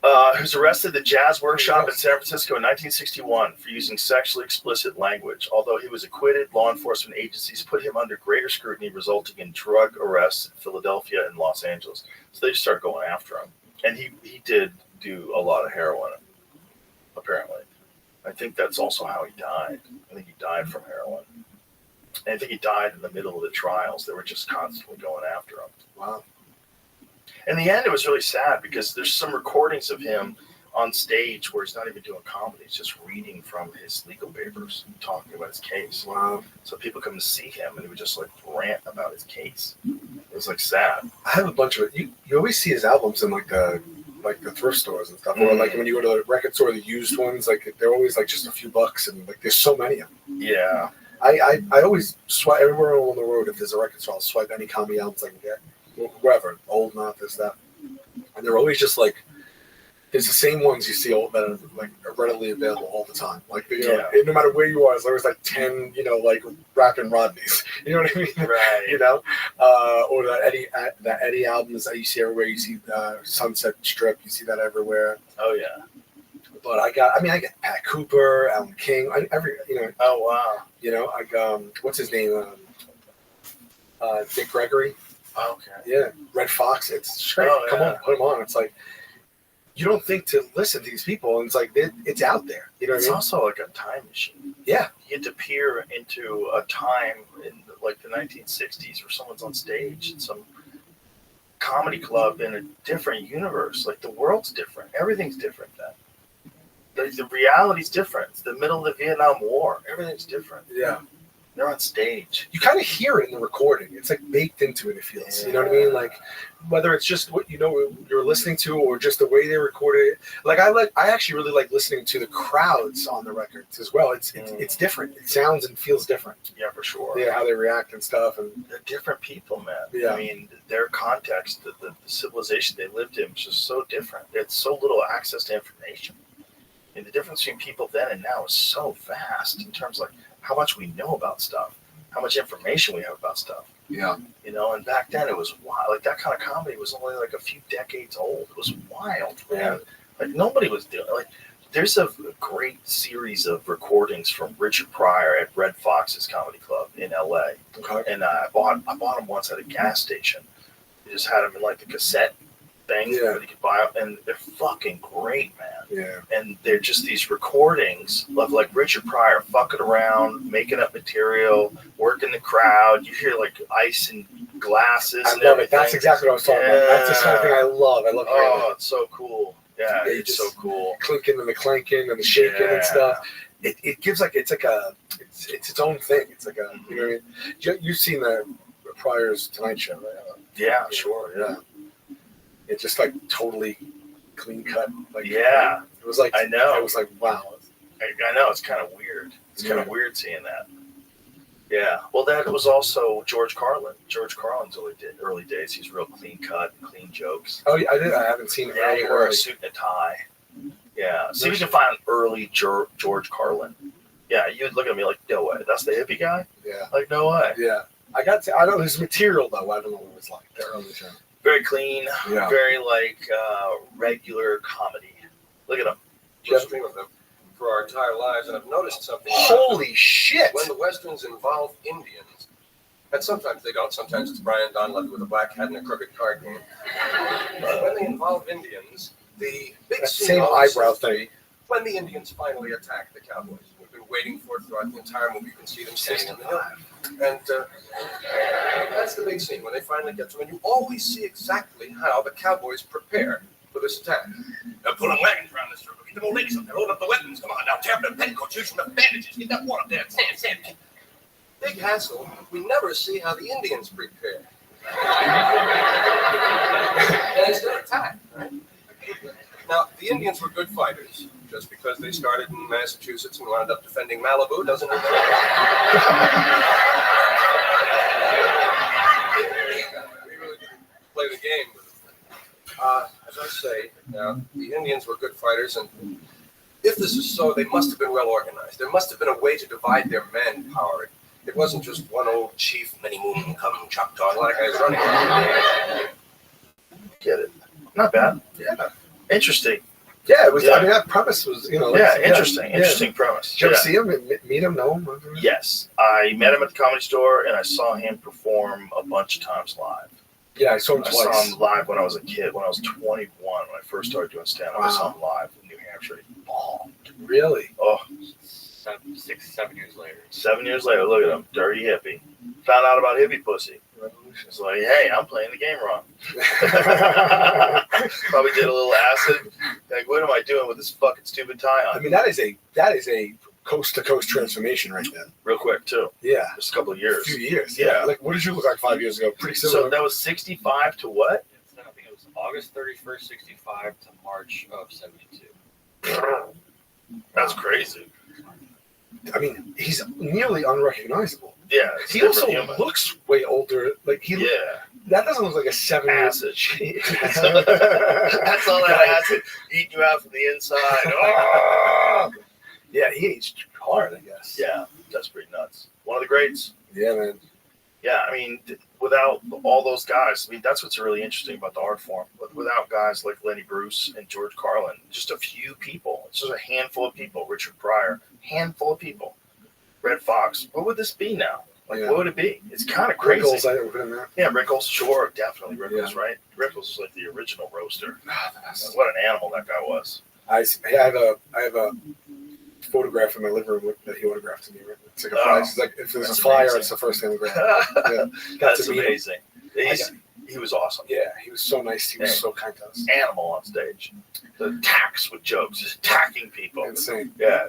He was arrested at the Jazz Workshop in San Francisco in 1961 for using sexually explicit language. Although he was acquitted, law enforcement agencies put him under greater scrutiny, resulting in drug arrests in Philadelphia and Los Angeles. So they just started going after him. And he did do a lot of heroin, apparently. I think that's also how he died. I think he died from heroin. And I think he died in the middle of the trials. They were just constantly going after him. Wow. In the end, it was really sad because there's some recordings of him on stage where he's not even doing comedy. He's just reading from his legal papers, talking about his case. Wow. So people come to see him, and he would just like rant about his case. It was like sad. I have a bunch of it. You always see his albums in like the thrift stores and stuff, or like when you go to the record store, the used ones, like they're always like just a few bucks, and like there's so many of them. Yeah. I always swipe everywhere on the road. If there's a record store, I'll swipe any comedy albums I can get. Whoever, old, not this, that. And they're always just like, there's the same ones you see that are like readily available all the time. Like, no matter where you are, there's always like 10, like rapping Rodneys. You know what I mean? Right. Or that Eddie albums that you see everywhere. You see Sunset Strip. You see that everywhere. Oh yeah. But I get Pat Cooper, Alan King, Oh wow. What's his name? Dick Gregory. Okay. Yeah, Red Fox. It's great. Oh, Come on, put them on. It's like you don't think to listen to these people, and it's like it's out there. You know what I It's mean? also like a time machine. Yeah. You get to peer into a time in like the 1960s where someone's on stage in some comedy club in a different universe. Like the world's different. Everything's different then. The reality's different. It's the middle of the Vietnam War. Everything's different. Yeah. They're on stage. You kind of hear it in the recording. It's like baked into it. It feels. You know what I mean? Like whether it's just what you're listening to or just the way they recorded it. Like I actually really like listening to the crowds on the records as well. It's different. It sounds and feels different. Yeah, for sure. Yeah, how they react and stuff. And they're different people, man. Yeah. I mean, their context, the civilization they lived in was just so different. They had so little access to information. And the difference between people then and now is so vast in terms of like how much we know about stuff, how much information we have about stuff. Yeah. You know, and back then it was wild. Like that kind of comedy was only like a few decades old. It was wild, man. Like nobody was doing like. There's a great series of recordings from Richard Pryor at Red Fox's Comedy Club in L.A. Okay. And I bought them once at a gas station. They just had them in like the cassette thing that you could buy, and they're fucking great, man. Yeah. And they're just these recordings of like Richard Pryor fucking around, making up material, working the crowd. You hear like ice and glasses. I and love everything. it. That's exactly what I was talking about. That's the sort of thing I love. I love hearing Oh, it's so cool. Yeah, it's so cool. Clinking and the clanking and the shaking and stuff. It gives like it's its own thing. It's like a you know what I mean. You've seen the Pryor's Tonight Show, right? Yeah, sure. Yeah. It's just like totally clean cut. Like Yeah. it was like I know. It was like wow. I know it's kind of weird. It's kind of weird seeing that. Yeah. Well, that was also George Carlin. George Carlin's early days. He's real clean cut, clean jokes. Oh, I haven't seen it. Yeah, he wore a suit and a tie. Yeah. See if you can find early George Carlin. Yeah, you'd look at me like, no way. That's the hippie guy? Yeah. Like, no way. Yeah. I don't know his material though. I don't know what it was like. The early show. Very clean. Yeah. Very like regular comedy. Look at him. Just dream of them for our entire lives, and I've noticed something. Holy shit! When the westerns involve Indians, and sometimes they don't. Sometimes it's Brian Donlevy with a black hat and a crooked card game. But when they involve Indians, the big scene same always eyebrow seems to thing. be when the Indians finally attack the Cowboys. We've been waiting for it throughout the entire movie. You can see them standing on the hill. And that's the big scene, when they finally get to them. And you always see exactly how the Cowboys prepare for this attack. Now pull them wagons around this circle. Get them old ladies up there. Load up the weapons. Come on now. Tear up the petticoats. Use them bandages. Get that water up there. Stand. Big hassle. We never see how the Indians prepare. And it's their attack, right? Now, the Indians were good fighters. Just because they started in Massachusetts and wound up defending Malibu doesn't mean they're We really didn't play the game. As I say, the Indians were good fighters, and if this is so, they must have been well organized. There must have been a way to divide their manpower. It wasn't just one old chief, many moon come Choctaw, a lot of guys running around. Get it. Not bad. Yeah. Interesting. Yeah, it was. I mean, that premise was, interesting. Interesting premise. Did you ever see him? Meet him? Know him? Yes, I met him at the Comedy Store, and I saw him perform a bunch of times live. Yeah, I saw him twice. I saw him live when I was a kid. When I was 21, when I first started doing stand-up, I saw him live in New Hampshire. He bombed. Really? Oh. 7 years later. 7 years later, look at him, dirty hippie. Found out about hippie pussy. It's like, hey, I'm playing the game wrong. Probably did a little acid. Like, what am I doing with this fucking stupid tie on? I mean, that is a coast to coast transformation right there. Real quick too. Yeah, just a couple of years. A few years. Yeah. Like, what did you look like 5 years ago? Pretty similar. So that was 65 to what? I think it was August 31st, 65 to March of 72. That's crazy. I mean, he's nearly unrecognizable. Yeah, he also looks way older. Like that doesn't look like a 7-year acid. That's all that acid eating you out from the inside. Oh! Yeah, he aged hard, I guess. Yeah, that's pretty nuts. One of the greats. Yeah, man. Yeah, I mean, without all those guys, I mean, that's what's really interesting about the art form. Without guys like Lenny Bruce and George Carlin, just a few people. It's just a handful of people. Richard Pryor, handful of people. Red Fox. What would this be now? Like, what would it be? It's kind of crazy. Rickles, I didn't put in there. Yeah, Rickles, sure, definitely Rickles, right? Rickles is like the original roaster. What an animal that guy was. I have a photograph in my living room that he autographed to me. Right? It's like a prize. It's like if there's a flyer, amazing. it's the first thing I grab. That's amazing. He was awesome. Yeah, he was so nice. He was so kind to us. Animal on stage. The attacks with jokes, just attacking people. Insane. Yeah,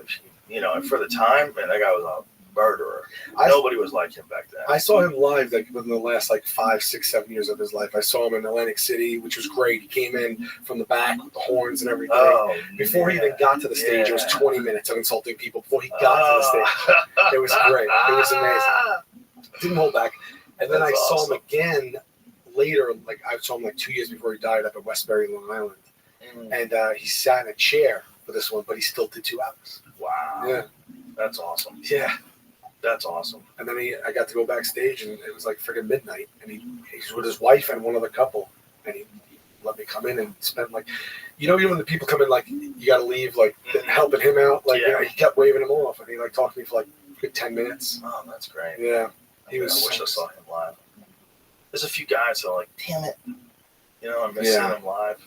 for the time, man, that guy was a murderer. Nobody was like him back then. I saw him live like within the last 5, 6, 7 years of his life. I saw him in Atlantic City, which was great. He came in from the back with the horns and everything. Before he even got to the stage, it was 20 minutes of insulting people before he got to the stage. It was great. It was amazing. Didn't hold back. And then I saw him again later. I saw him 2 years before he died up at Westbury, Long Island. And he sat in a chair for this one, but he still did 2 hours. Wow. Yeah. That's awesome. Yeah. That's awesome. And then I got to go backstage, and it was like freaking midnight, and he's with his wife and one other couple, and he let me come in and spend like, even when the people come in, like you got to leave, like helping him out, like he kept waving him off, and he like talked to me for like a good 10 minutes. Oh, that's great. Yeah, I wish I saw him live. There's a few guys that are like, damn it, I miss seeing him live.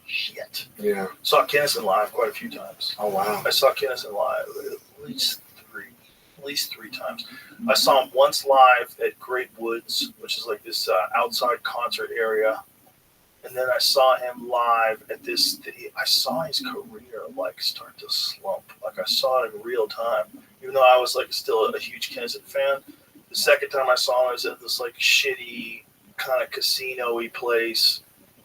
Shit. Yeah. Saw Kinnison live quite a few times. Oh wow. I saw Kinnison live at least three times. I saw him once live at Great Woods, which is like this outside concert area. And then I saw him live at this. I saw his career like start to slump. Like I saw it in real time. Even though I was like still a huge Kinnison fan, the second time I saw him, I was at this like shitty kind of casino-y place.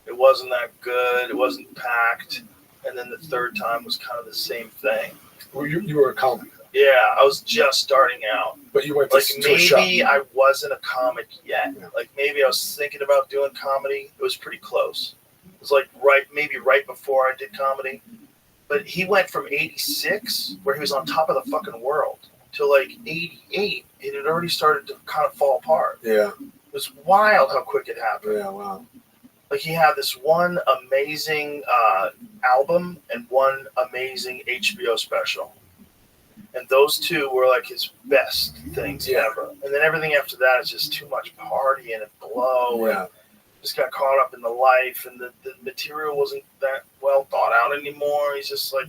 It wasn't that good. It wasn't packed. And then the third time was kind of the same thing. Well, you were a comic. Yeah, I was just starting out. But you went to, like to a show. maybe I wasn't a comic yet. Yeah. Like maybe I was thinking about doing comedy. It was pretty close. It was like maybe right before I did comedy. But he went from 86, where he was on top of the fucking world, to like 88. It had already started to kind of fall apart. Yeah. It was wild how quick it happened. Yeah, wow. Like he had this one amazing album and one amazing HBO special. And those two were like his best things ever. And then everything after that is just too much partying and blow. Yeah. And just got caught up in the life, and the material wasn't that well thought out anymore. He's just like,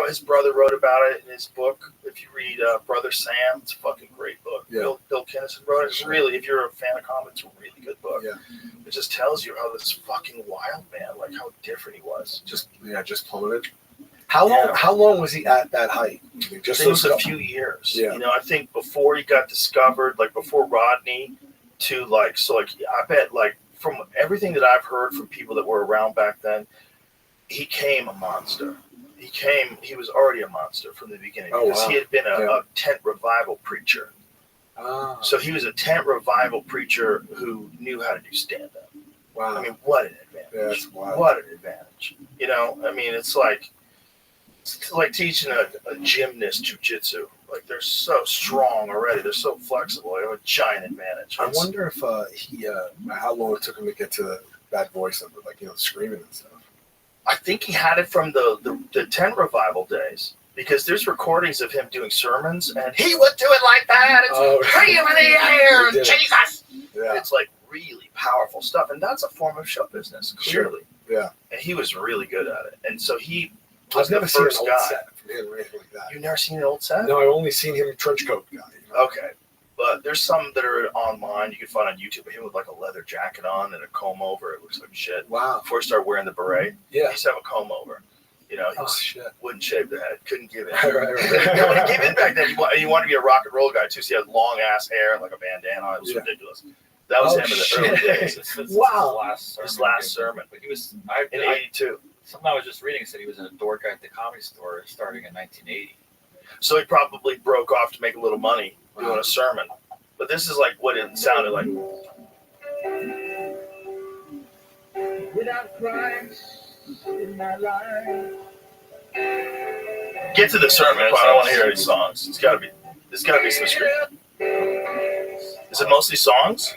his brother wrote about it in his book. If you read Brother Sam, it's a fucking great book. Yeah. Bill Kinnison wrote it. It's really, if you're a fan of comics, it's a really good book. Yeah. It just tells you how this fucking wild man, like how different he was. Just plummeted. How long was he at that height? Just it was a few years. Yeah. I think before he got discovered, like before Rodney, to like, I bet like from everything that I've heard from people that were around back then, he came a monster. He was already a monster from the beginning because he had been a tent revival preacher. So he was a tent revival preacher who knew how to do stand-up. Wow. I mean, what an advantage. Yeah, that's wild. What an advantage. I mean, it's like teaching a gymnast jiu-jitsu. Like, they're so strong already. They're so flexible. They have a giant advantage. I wonder if how long it took him to get to that voice of screaming and stuff. I think he had it from the tent revival days, because there's recordings of him doing sermons, and he would do it like that. It's free in the air, Jesus. Yeah. It's like really powerful stuff, and that's a form of show business, clearly. Sure. Yeah. And he was really good at it, and so he I've never seen an first old guy. set from him or anything like that. You've never seen an old set? No, I've only seen him trench coat guy. Okay. But there's some that are online you can find on YouTube of him with like a leather jacket on and a comb over. It looks like shit. Wow. Before he started wearing the beret, Yeah. he used to have a comb over. He shit. wouldn't shave the head. Couldn't give in. Right. Nobody gave in back then. He wanted to be a rock and roll guy too, so he had long ass hair and like a bandana. It was ridiculous. That was him in the early days. Wow. His last sermon. But he was in 82. Something I was just reading said he was a door guy at the Comedy Store starting in 1980. So he probably broke off to make a little money doing a sermon. But this is like what it sounded like. Without Christ in my life. Get to the sermon. I don't want to hear any songs. There's got to be some script. Is it mostly songs?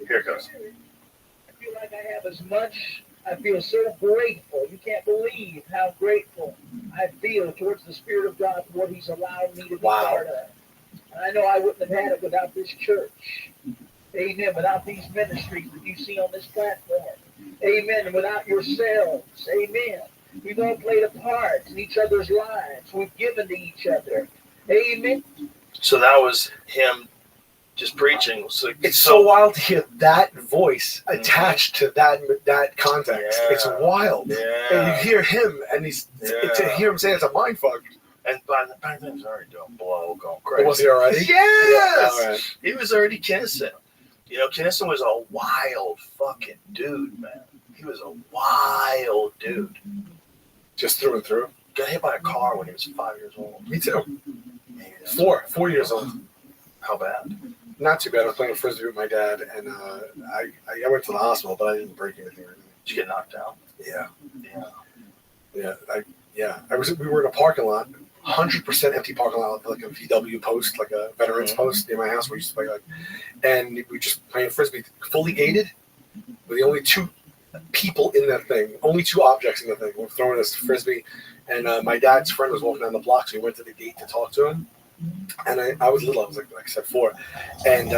Here it goes. I feel like I have as much. I feel so grateful. You can't believe how grateful I feel towards the Spirit of God for what He's allowed me to be part of. And I know I wouldn't have had it without this church. Amen. Without these ministries that you see on this platform. Amen. And without yourselves. Amen. We've all played a part in each other's lives. We've given to each other. Amen. So that was him just preaching. So it's so wild to hear that voice attached to that context. Yeah. It's wild. Yeah. And you hear him, and to hear him say it's a mind fuck. And by then he was already doing blow, going crazy. Was he already? Yes! Yeah, right. He was already Kinnison. Kinnison was a wild fucking dude, man. He was a wild dude. Just through and through? Got hit by a car when he was 5 years old. Me too. Man, 4 years old. How bad? Not too bad. I was playing frisbee with my dad, and I went to the hospital, but I didn't break anything or anything. Did you get knocked out? Yeah. Yeah. We were in a parking lot 100% empty parking lot, like a VW post, like a veterans post near my house. We used to play like, and we just playing frisbee, fully gated. With the only 2 people in that thing, only 2 objects in the thing. We're throwing this frisbee, and my dad's friend was walking down the block, so we went to the gate to talk to him. And I was little, I was like I said 4, and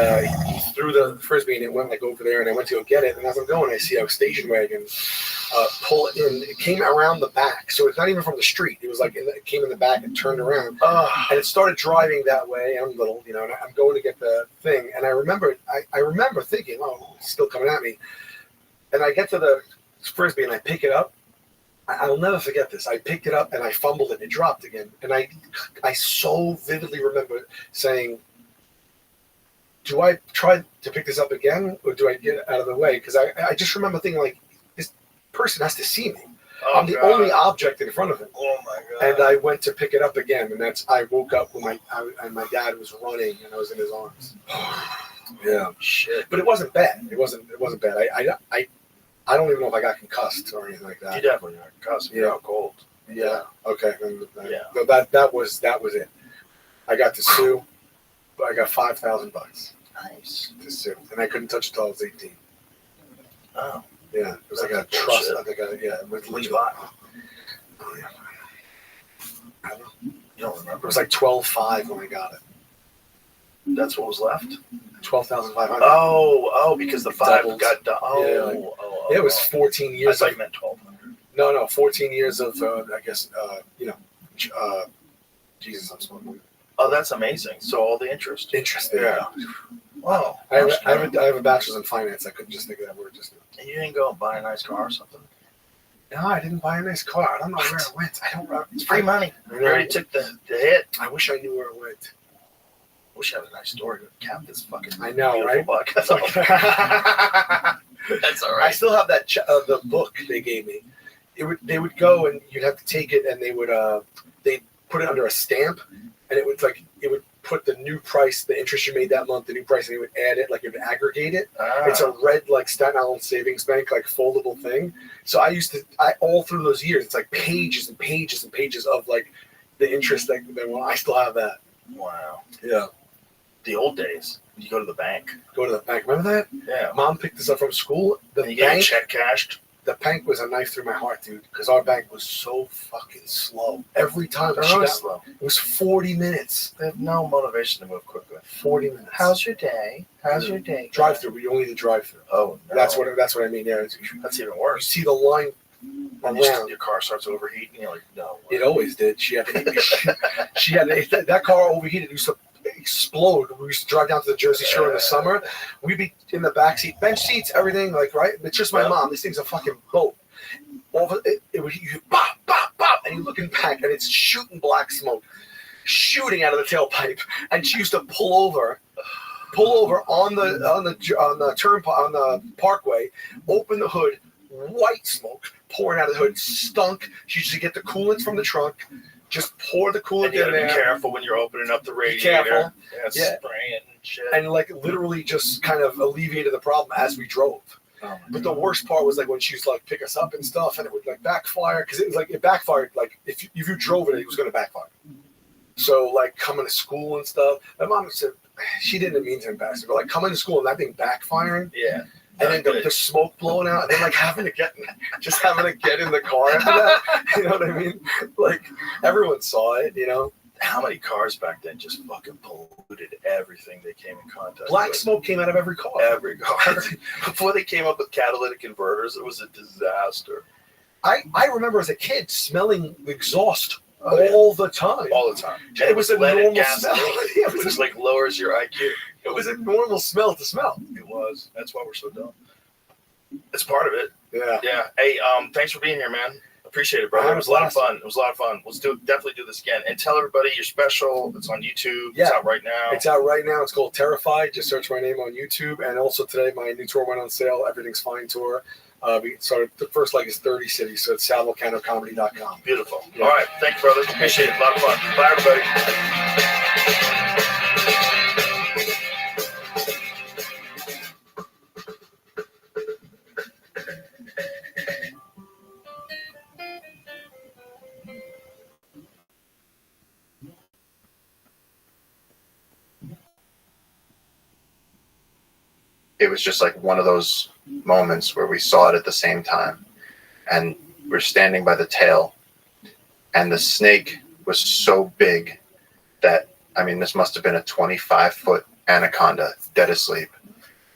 he threw the frisbee and it went like over there, and I went to go get it, and as I'm going, I see a station wagon pull in. It came around the back, so it's not even from the street. It was like it came in the back and turned around, and it started driving that way. I'm little, and I'm going to get the thing, and I remember thinking, oh, it's still coming at me, and I get to the frisbee and I pick it up. I'll never forget this. I picked it up and I fumbled it and it dropped again. And I so vividly remember saying, do I try to pick this up again or do I get out of the way? Because I just remember thinking, like, this person has to see me. I'm the only object in front of him. Oh, my God. And I went to pick it up again. And I woke up when my dad was running and I was in his arms. Yeah. Shit. But it wasn't bad. It wasn't bad. I don't even know if I got concussed or anything like that. You definitely got concussed. You're out cold. Yeah. Okay. Yeah. No, that was it. I got to sue. But I got $5,000. Nice. To sue, and I couldn't touch it until I was 18. Oh. Yeah. It was like a That's trust. bullshit. It was What you buy? Oh yeah. I don't know. You don't remember? It was like 12,500 when I got it. That's what was left? 12,500. Oh, because the 5 Doubled. got done. It was 14 I years. thought you meant 1,200. No, 14 years of, I guess, Jesus, I'm smoking. Oh, that's amazing. So all the interest. Yeah. Wow. I have a bachelor's in finance. I couldn't just think of that word just now. And you didn't go and buy a nice car or something? No, I didn't buy a nice car. I don't know where it went. I don't know. It's free money. I You already took the hit. I wish I knew where it went. I wish I had a nice story to cap this fucking I know, right? buck. That's all right. I still have that the book they gave me. They would go and you'd have to take it and they would they'd put it under a stamp and it would put the new price, the interest you made that month, the new price, and they would add it, like it would aggregate it. It's a red like Staten Island Savings Bank like foldable thing. So I all through those years, it's like pages and pages and pages of like the interest that I still have that. Wow. Yeah. The old days. You go to the bank. Go to the bank. Remember that? Yeah. Mom picked us up from school. And you get a check cashed. The bank was a knife through my heart, dude, because our bank was so fucking slow. Every time They're she always got, slow. it was 40 minutes. They have no motivation to move quickly. 40 minutes. How's your day? How's your day? Drive through, but you only need to drive through. Oh, no. That's what I mean. Yeah, That's even you worse. see the line And around. your car starts overheating. You're like, no. It always did. She had that car overheated. It used to explode. We used to drive down to the Jersey Shore in the summer. We'd be in the back seat, bench seats, everything, like, right? It's just my mom. This thing's a fucking boat. It would you bop, bop, bop, and you're looking back, and it's shooting black smoke, shooting out of the tailpipe. And she used to pull over on the turnpike, on the parkway, open the hood, white smoke pouring out of the hood, stunk. She used to get the coolants from the trunk, just pour the coolant And you in gotta there. be careful when you're opening up the Be radiator. careful. Yeah, spraying and shit. And like literally just kind of alleviated the problem as we drove. But the worst part was like when she used to like pick us up and stuff, and it would like backfire because it was like it backfired. Like if you drove it was going to backfire. So like coming to school and stuff. My mom said she didn't mean to embarrass her, but like coming to school and that thing backfiring. Yeah. And then the smoke blowing out, and then like having to get in the car after that. You know what I mean? Like everyone saw it. You know. How many cars back then just fucking polluted everything they came in contact Black with? smoke came out of every car. Every car. Before they came up with catalytic converters, it was a disaster. I remember as a kid smelling exhaust all the time. All the time. It was a leaded normal gasoline, smell. which like lowers your IQ. It was a normal smell to smell. It was. That's why we're so dumb. It's part of it. Yeah. Yeah. Hey, thanks for being here, man. Appreciate it, brother. It was a lot of fun. Let's definitely do this again. And tell everybody your special. It's on YouTube. Yeah. It's out right now. It's out right now. It's called Terrified. Just search my name on YouTube. And also today, my new tour went on sale. Everything's Fine tour. So the first leg is 30 cities. So it's salvolcanocomedy.com. Beautiful. Yeah. All right. Thanks, brother. Appreciate it. A lot of fun. Bye, everybody. it was just like one of those moments where we saw it at the same time, and we're standing by the tail, and the snake was so big that, I mean, this must have been a 25-foot anaconda dead asleep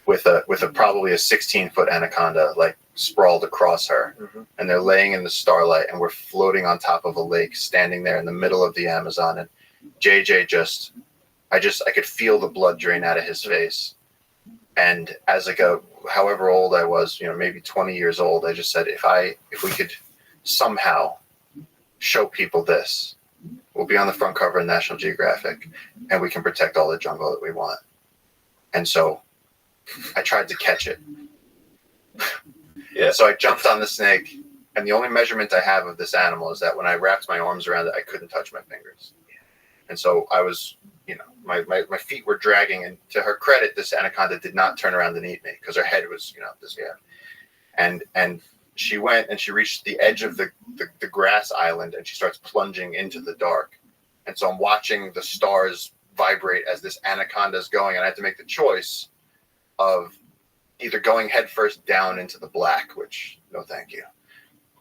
with a probably a 16-foot anaconda like sprawled across her. And they're laying in the starlight, and we're floating on top of a lake, standing there in the middle of the Amazon. And JJ I could feel the blood drain out of his face. And as like however old I was, maybe 20 years old, I just said, if we could somehow show people this, we'll be on the front cover of National Geographic, and we can protect all the jungle that we want. And so I tried to catch it. Yeah. So I jumped on the snake, and the only measurement I have of this animal is that when I wrapped my arms around it, I couldn't touch my fingers. And so I was, my feet were dragging, and to her credit, this anaconda did not turn around and eat me because her head was, this guy. And she went and she reached the edge of the grass island, and she starts plunging into the dark. And so I'm watching the stars vibrate as this anaconda is going, and I had to make the choice of either going headfirst down into the black, which no thank you,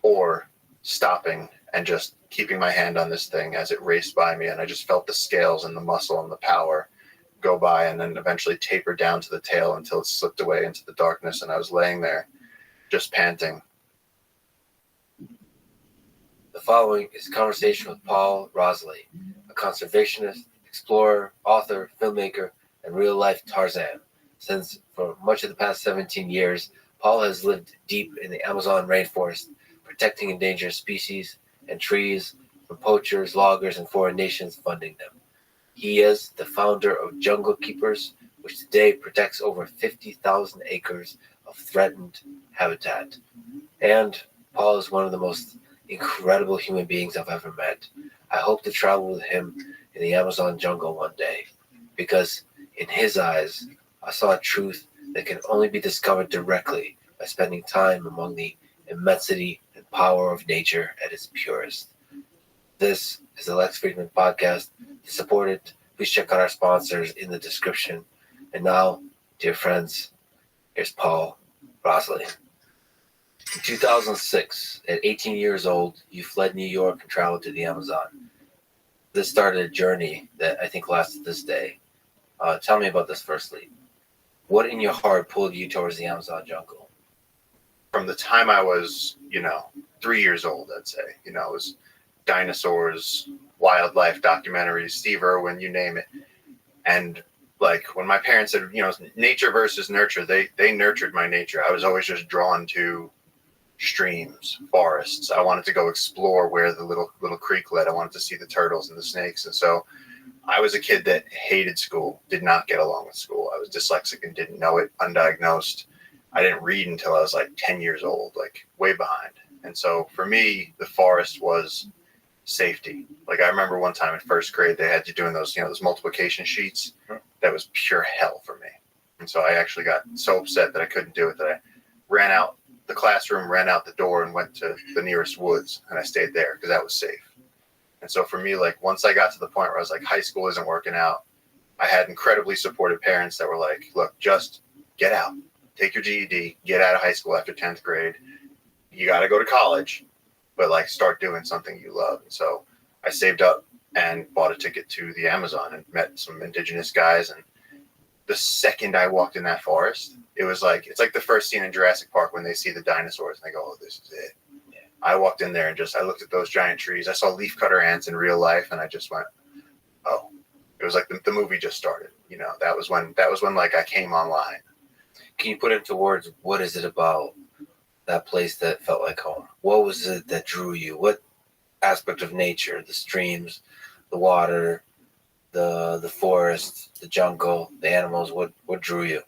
or stopping and just keeping my hand on this thing as it raced by me. And I just felt the scales and the muscle and the power go by, and then eventually taper down to the tail until it slipped away into the darkness. And I was laying there just panting. The following is a conversation with Paul Rothschild, a conservationist, explorer, author, filmmaker, and real-life Tarzan. Since for much of the past 17 years, Paul has lived deep in the Amazon rainforest, protecting endangered species and trees from poachers, loggers, and foreign nations funding them. He is the founder of Jungle Keepers, which today protects over 50,000 acres of threatened habitat. And Paul is one of the most incredible human beings I've ever met. I hope to travel with him in the Amazon jungle one day, because in his eyes, I saw a truth that can only be discovered directly by spending time among the immensity and power of nature at its purest. This is the Lex Friedman Podcast. To support it, please check out our sponsors in the description. And now, dear friends, here's Paul Rothschild. In 2006, at 18 years old, you fled New York and traveled to the Amazon. This started a journey that I think lasts to this day. Tell me about this firstly. What in your heart pulled you towards the Amazon jungle? From the time I was, 3 years old, I'd say. It was dinosaurs, wildlife documentaries, Steve Irwin, you name it. And like when my parents said, nature versus nurture, they nurtured my nature. I was always just drawn to streams, forests. I wanted to go explore where the little creek led. I wanted to see the turtles and the snakes. And so I was a kid that hated school, did not get along with school. I was dyslexic and didn't know it, undiagnosed. I didn't read until I was like 10 years old, like way behind. And so for me, the forest was safety. Like I remember one time in first grade, they had you doing those, those multiplication sheets. That was pure hell for me. And so I actually got so upset that I couldn't do it that I ran out the classroom, ran out the door, and went to the nearest woods, and I stayed there because that was safe. And so for me, like once I got to the point where I was like, high school isn't working out, I had incredibly supportive parents that were like, look, just get out, take your GED, get out of high school after 10th grade. You got to go to college, but like start doing something you love. And so I saved up and bought a ticket to the Amazon and met some indigenous guys. And the second I walked in that forest, it's like the first scene in Jurassic Park when they see the dinosaurs and they go, oh, this is it. Yeah. I walked in there and I looked at those giant trees. I saw leafcutter ants in real life, and I just went, oh, it was like the movie just started. That was when like I came online. Can you put into words, what is it about that place that felt like home? What was it that drew you? What aspect of nature, the streams, the water, the forest, the jungle, the animals, what drew you?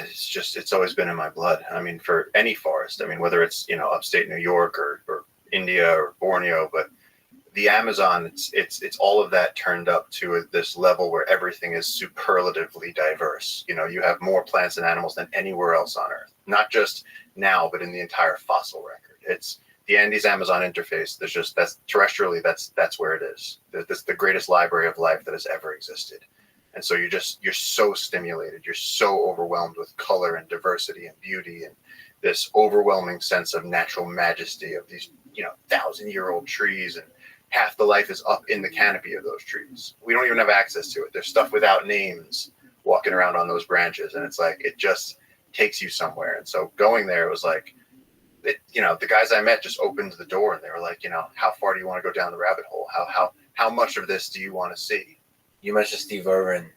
It's always been in my blood. I mean, for any forest, whether it's, upstate New York or India or Borneo, but the Amazon, it's all of that turned up to this level where everything is superlatively diverse. You have more plants and animals than anywhere else on Earth, not just now, but in the entire fossil record. It's the Andes Amazon interface. That's terrestrially, that's where it is. That's the greatest library of life that has ever existed. And so you're so stimulated, you're so overwhelmed with color and diversity and beauty and this overwhelming sense of natural majesty of these 1,000-year-old trees, and half the life is up in the canopy of those trees. We don't even have access to it. There's stuff without names walking around on those branches, and it's like it just takes you somewhere. And so going there, it was like, the guys I met just opened the door, and they were like, how far do you want to go down the rabbit hole? How much of this do you want to see? You mentioned Steve Irwin.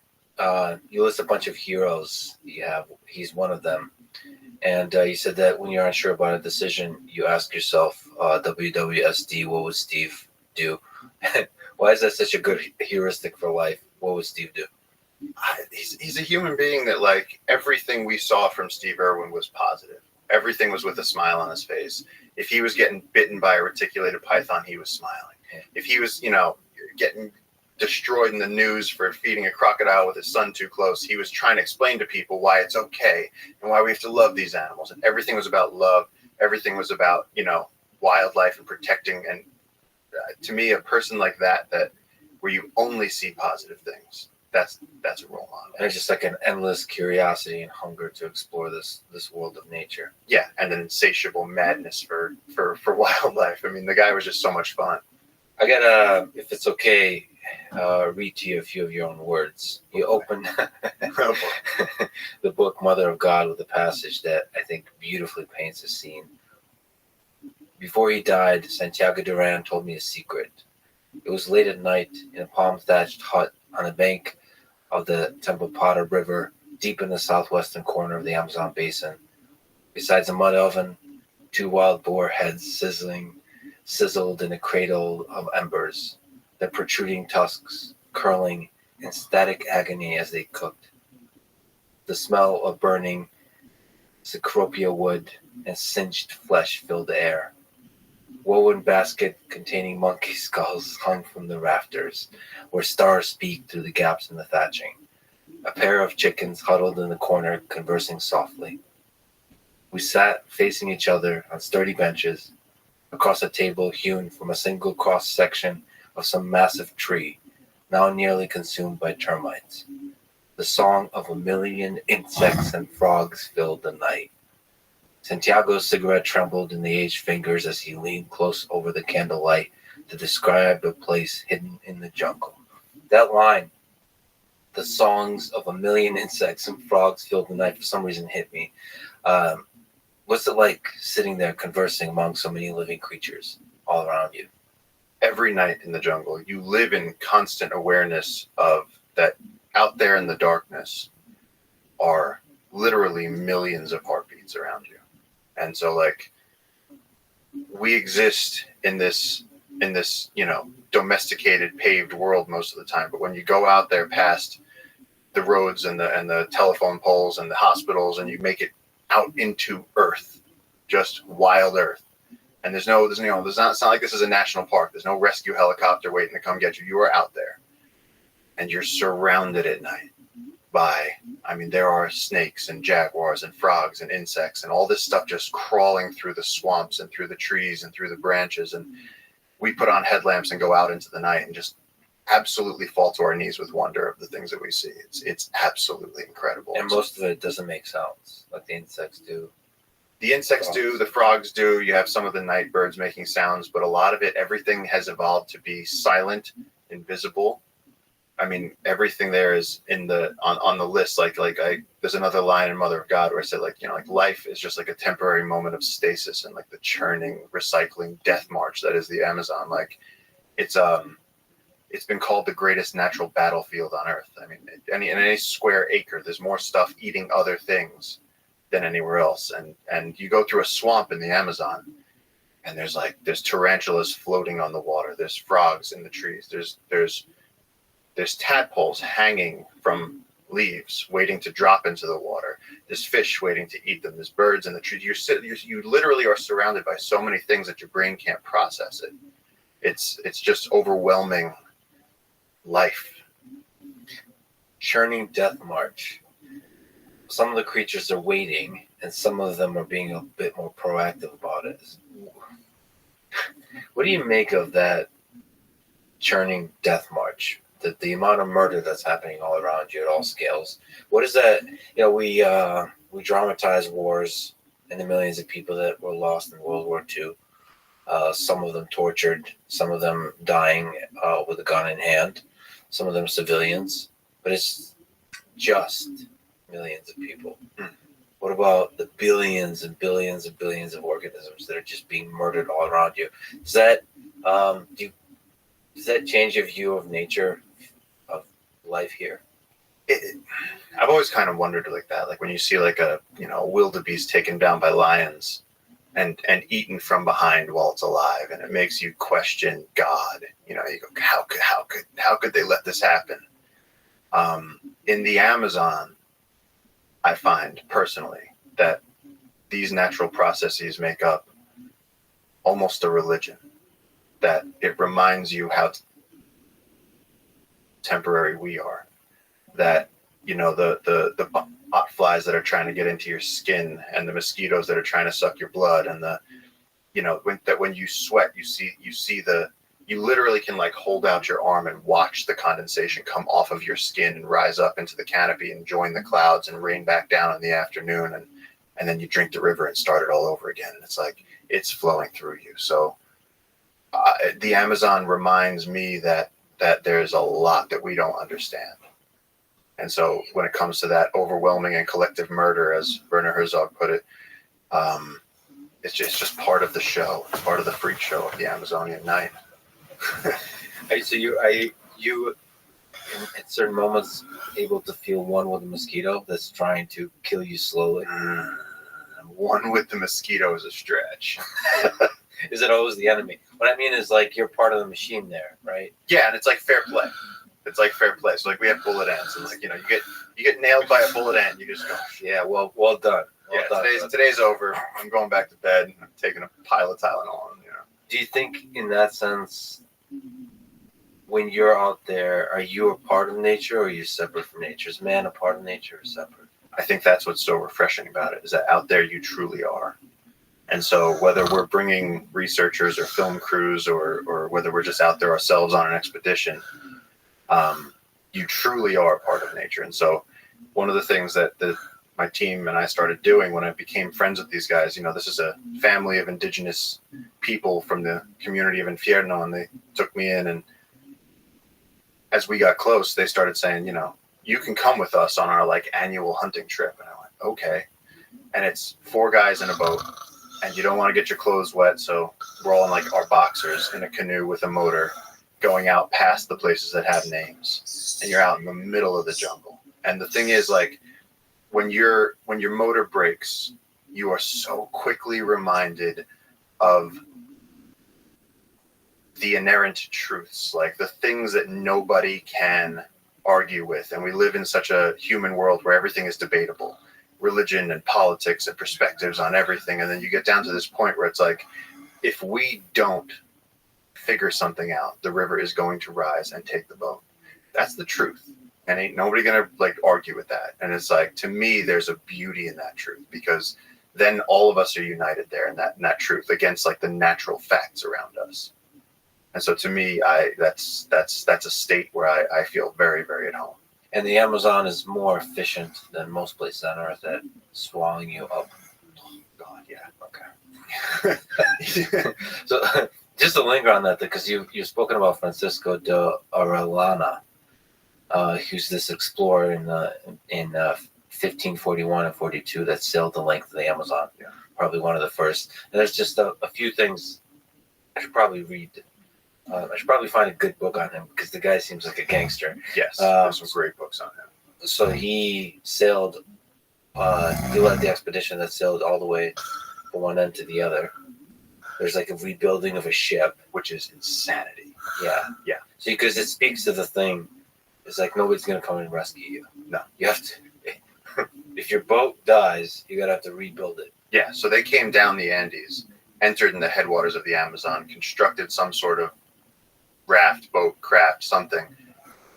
You list a bunch of heroes you have. He's one of them. And you said that when you're unsure about a decision, you ask yourself, WWSD, what would Steve do? Why is that such a good heuristic for life? What would Steve do? He's a human being that, like, everything we saw from Steve Irwin was positive. Everything was with a smile on his face. If he was getting bitten by a reticulated python, he was smiling. If he was, getting destroyed in the news for feeding a crocodile with his son too close, he was trying to explain to people why it's okay and why we have to love these animals. And everything was about love. Everything was about, wildlife and protecting. And to me, a person like that where you only see positive things, that's a role model. And it's just like an endless curiosity and hunger to explore this world of nature. Yeah, and an insatiable madness for wildlife. I mean, the guy was just so much fun. I gotta, if it's okay, read to you a few of your own words. You open the book Mother of God with a passage that I think beautifully paints a scene. Before he died, Santiago Duran told me a secret. It was late at night in a palm-thatched hut on the bank of the Tempopata River, deep in the southwestern corner of the Amazon basin. Besides a mud oven, 2 wild boar heads sizzled in a cradle of embers, their protruding tusks curling in static agony as they cooked. The smell of burning cecropia wood and singed flesh filled the air. Woven basket containing monkey skulls hung from the rafters, where stars peeked through the gaps in the thatching. A pair of chickens huddled in the corner, conversing softly. We sat facing each other on sturdy benches, across a table hewn from a single cross-section of some massive tree, now nearly consumed by termites. The song of 1,000,000 insects and frogs filled the night. Santiago's cigarette trembled in the aged fingers as he leaned close over the candlelight to describe a place hidden in the jungle. That line, the songs of 1,000,000 insects and frogs filled the night, for some reason hit me. What's it like sitting there conversing among so many living creatures all around you? Every night in the jungle, you live in constant awareness of that out there in the darkness are literally millions of heartbeats around you. And so, like, we exist in this, domesticated, paved world most of the time. But when you go out there past the roads and the telephone poles and the hospitals, and you make it out into Earth, just wild Earth. And it's not like this is a national park. There's no rescue helicopter waiting to come get you. You are out there, and you're surrounded at night by, there are snakes and jaguars and frogs and insects and all this stuff just crawling through the swamps and through the trees and through the branches. And we put on headlamps and go out into the night and just absolutely fall to our knees with wonder of the things that we see. It's absolutely incredible. And most of it doesn't make sounds like the insects do. The insects do, the frogs do. You have some of the night birds making sounds, but a lot of it, everything has evolved to be silent, invisible. Everything there is on the list. There's another line in Mother of God where I said, life is just like a temporary moment of stasis and like the churning, recycling death march that is the Amazon. It's been called the greatest natural battlefield on Earth. In any square acre, there's more stuff eating other things than anywhere else. And you go through a swamp in the Amazon, and there's tarantulas floating on the water. There's frogs in the trees. There's tadpoles hanging from leaves, waiting to drop into the water. There's fish waiting to eat them. There's birds in the trees. You literally are surrounded by so many things that your brain can't process it. It's just overwhelming life. Churning death march. Some of the creatures are waiting, and some of them are being a bit more proactive about it. What do you make of that churning death march? the amount of murder that's happening all around you at all scales. What is that? We dramatize wars and the millions of people that were lost in World War II. Some of them tortured, some of them dying with a gun in hand, some of them civilians. But it's just millions of people. What about the billions and billions and billions of organisms that are just being murdered all around you? Does that change your view of nature, of life here? I've always kind of wondered like that, like when you see like a wildebeest taken down by lions and eaten from behind while it's alive, and it makes you question God. You go, how could they let this happen? In the Amazon, I find personally that these natural processes make up almost a religion. That it reminds you how temporary we are. That the hot flies that are trying to get into your skin, and the mosquitoes that are trying to suck your blood, and when you sweat, you literally can like hold out your arm and watch the condensation come off of your skin and rise up into the canopy and join the clouds and rain back down in the afternoon, and then you drink the river and start it all over again. And it's like it's flowing through you. So the Amazon reminds me that there's a lot that we don't understand. And so when it comes to that overwhelming and collective murder, as Werner Herzog put it, it's just part of the show. It's part of the freak show of the Amazonian night. So you at certain moments able to feel one with a mosquito that's trying to kill you slowly? One with the mosquito is a stretch. Is it always the enemy? What I mean is like you're part of the machine there, right? Yeah, and it's like fair play. It's like fair play. So like we have bullet ants, and like you get nailed by a bullet ant, you just go, yeah, well done. Well done. Today's over. I'm going back to bed. I'm taking a pile of Tylenol. Do you think, in that sense, when you're out there, are you a part of nature, or are you separate from nature? Is man a part of nature or separate? I think that's what's so refreshing about it, is that out there you truly are. And so whether we're bringing researchers or film crews or whether we're just out there ourselves on an expedition, you truly are a part of nature. And so one of the things that my team and I started doing when I became friends with these guys, this is a family of indigenous people from the community of Infierno, and they took me in, and as we got close, they started saying, you can come with us on our like annual hunting trip. And I went, okay. And it's 4 guys in a boat, and you don't want to get your clothes wet, so we're all in like our boxers in a canoe with a motor going out past the places that have names, and you're out in the middle of the jungle. And the thing is, like, when your motor breaks, you are so quickly reminded of the inherent truths, like the things that nobody can argue with. And we live in such a human world where everything is debatable, religion and politics and perspectives on everything. And then you get down to this point where it's like, if we don't figure something out, the river is going to rise and take the boat. That's the truth. And ain't nobody gonna like argue with that. And it's like, to me, there's a beauty in that truth, because then all of us are united there in that truth against like the natural facts around us. And so to me, that's a state where I feel very, very at home. And the Amazon is more efficient than most places on Earth at swallowing you up. Oh, God, yeah. Okay. So just to linger on that, because you've spoken about Francisco de Orellana, who's this explorer in 1541 and 42 that sailed the length of the Amazon. Yeah. Probably one of the first. And there's just a few things I should probably read. I should probably find a good book on him, because the guy seems like a gangster. Yes, there's some great books on him. So he sailed, he led the expedition that sailed all the way from one end to the other. There's like a rebuilding of a ship, which is insanity. Yeah. Yeah. So because it speaks to the thing, it's like nobody's going to come and rescue you. No. You have to, if your boat dies, you're going to have to rebuild it. Yeah, so they came down the Andes, entered in the headwaters of the Amazon, constructed some sort of raft, boat, craft, something,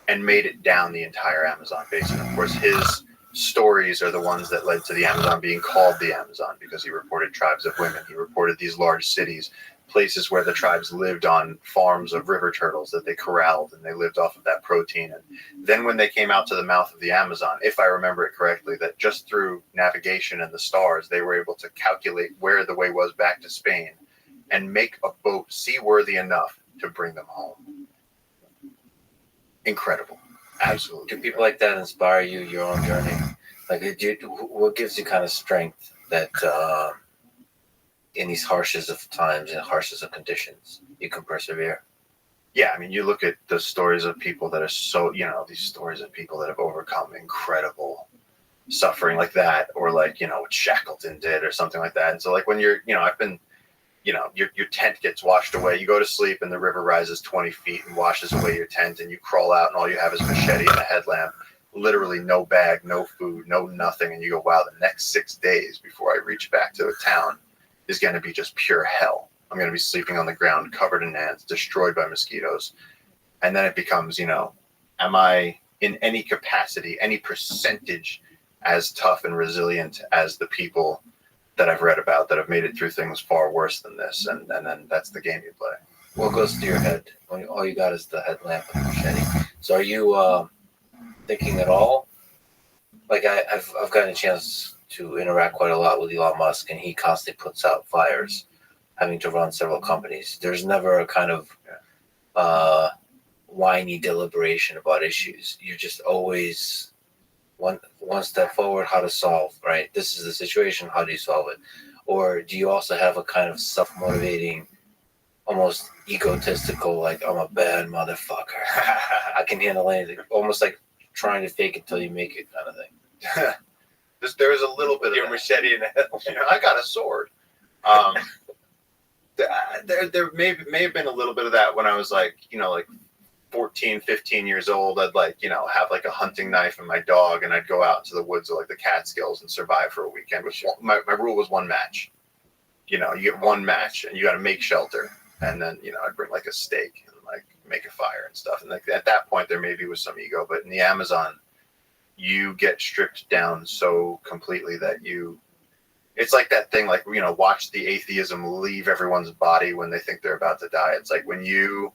and made it down the entire Amazon basin. Of course, his stories are the ones that led to the Amazon being called the Amazon, because he reported tribes of women. He reported these large cities places where the tribes lived on farms of river turtles that they corralled, and they lived off of that protein. And then when they came out to the mouth of the Amazon, if I remember it correctly, that just through navigation and the stars, they were able to calculate where the way was back to Spain and make a boat seaworthy enough to bring them home. Incredible. Absolutely. Do people like that inspire you, your own journey? Like, what gives you kind of strength that in these harshest of times and harshest of conditions, you can persevere? Yeah, I mean, you look at the stories of people that are so, these stories of people that have overcome incredible suffering like that, or like, what Shackleton did or something like that. And so like when you're, I've been, your tent gets washed away. You go to sleep and the river rises 20 feet and washes away your tent, and you crawl out and all you have is a machete and a headlamp. Literally no bag, no food, no nothing. And you go, wow, the next 6 days before I reach back to a town is going to be just pure hell. I'm going to be sleeping on the ground, covered in ants, destroyed by mosquitoes. And then it becomes, am I in any capacity, any percentage as tough and resilient as the people that I've read about that have made it through things far worse than this? And then that's the game you play. What goes through your head when all you got is the headlamp and the machete? So are you thinking at all? Like I've gotten a chance to interact quite a lot with Elon Musk, and he constantly puts out fires, having to run several companies. There's never a kind of whiny deliberation about issues. You're just always one step forward, how to solve, right? This is the situation, how do you solve it? Or do you also have a kind of self-motivating, almost egotistical, like, I'm a bad motherfucker, I can handle anything, almost like trying to fake it till you make it kind of thing? There is a little bit of your machete in the head. I got a sword. There may have been a little bit of that when I was like 14, 15 years old. I'd have like a hunting knife and my dog, and I'd go out into the woods of like the Catskills and survive for a weekend. Which my rule was one match. You get one match and you got to make shelter, and then I'd bring like a steak and like make a fire and stuff. And like at that point there maybe was some ego, but in the Amazon you get stripped down so completely that it's like that thing, like, watch the atheism leave everyone's body when they think they're about to die. It's like when you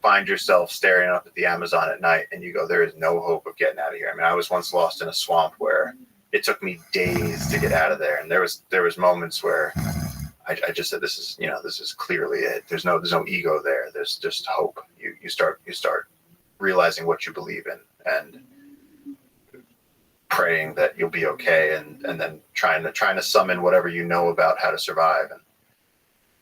find yourself staring up at the Amazon at night and you go, there is no hope of getting out of here. I mean, I was once lost in a swamp where it took me days to get out of there. And there was moments where I just said, this is clearly it. There's no ego there. There's just hope. You start realizing what you believe in and praying that you'll be okay, and then trying to summon whatever you know about how to survive,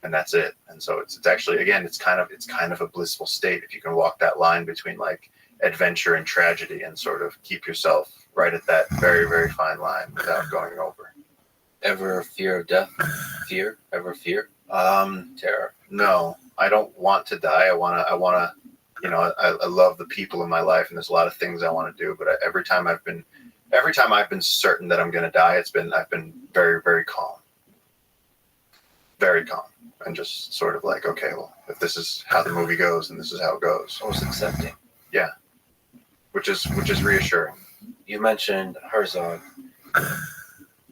and that's it. And so it's actually, again, it's kind of a blissful state if you can walk that line between like adventure and tragedy and sort of keep yourself right at that very, very fine line without going over. Ever fear of death? Ever fear? Terror? No, I don't want to die. I wanna I love the people in my life, and there's a lot of things I want to do, but every time I've been certain that I'm going to die, I've been very, very calm. Very calm. And just sort of like, okay, well, if this is how the movie goes, then this is how it goes. Almost accepting. Yeah. Which is reassuring. You mentioned Herzog.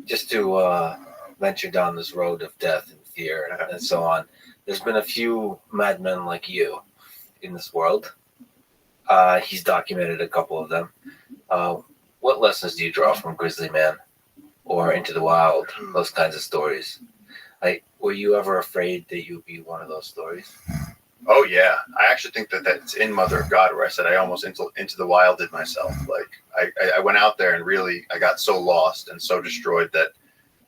Just to venture down this road of death and fear and so on, there's been a few madmen like you in this world. He's documented a couple of them. What lessons do you draw from Grizzly Man or Into the Wild, those kinds of stories? Were you ever afraid that you'd be one of those stories? Oh, yeah. I actually think that's in Mother of God, where I said I almost into the wild did myself. Like, I went out there and really, I got so lost and so destroyed that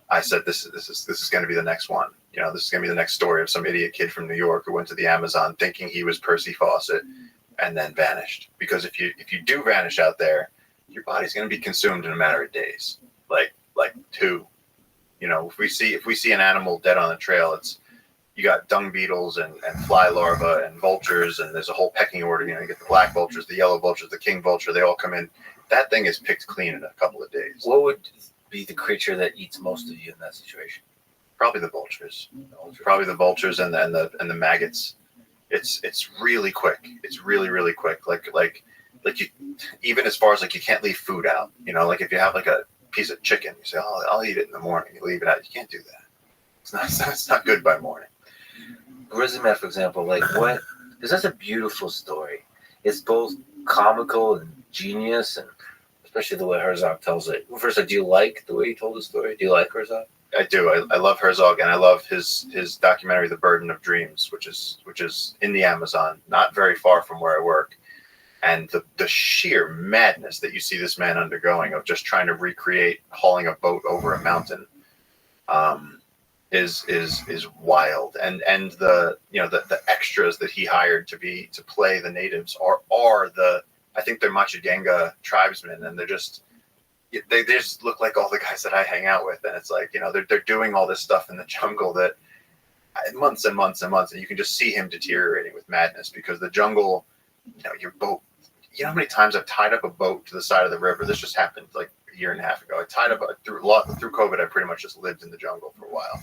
I said, this is going to be the next one. This is going to be the next story of some idiot kid from New York who went to the Amazon thinking he was Percy Fawcett and then vanished. Because if you do vanish out there, your body's going to be consumed in a matter of days, like 2. If we see an animal dead on the trail, you got dung beetles and fly larvae and vultures, and there's a whole pecking order. You get the black vultures, the yellow vultures, the king vulture. They all come in. That thing is picked clean in a couple of days. What would be the creature that eats most of you in that situation? Probably the vultures. Probably the vultures and the maggots. It's really quick. It's really, really quick. Like you, even as far as like you can't leave food out. Like if you have like a piece of chicken, you say, "Oh, I'll eat it in the morning." You leave it out. You can't do that. It's not good by morning. Grizzly Man, for example, like what? Because that's a beautiful story. It's both comical and genius, and especially the way Herzog tells it. First, do you like the way he told the story? Do you like Herzog? I do. I love Herzog, and I love his documentary, The Burden of Dreams, which is in the Amazon, not very far from where I work. And the sheer madness that you see this man undergoing of just trying to recreate hauling a boat over a mountain, is wild. And the the extras that he hired to play the natives are the, I think they're Machigenga tribesmen, and they just look like all the guys that I hang out with. And it's like, they're doing all this stuff in the jungle that months and months and months, and you can just see him deteriorating with madness because the jungle, your boat. You know how many times I've tied up a boat to the side of the river? This just happened like a year and a half ago. I tied up through COVID. I pretty much just lived in the jungle for a while,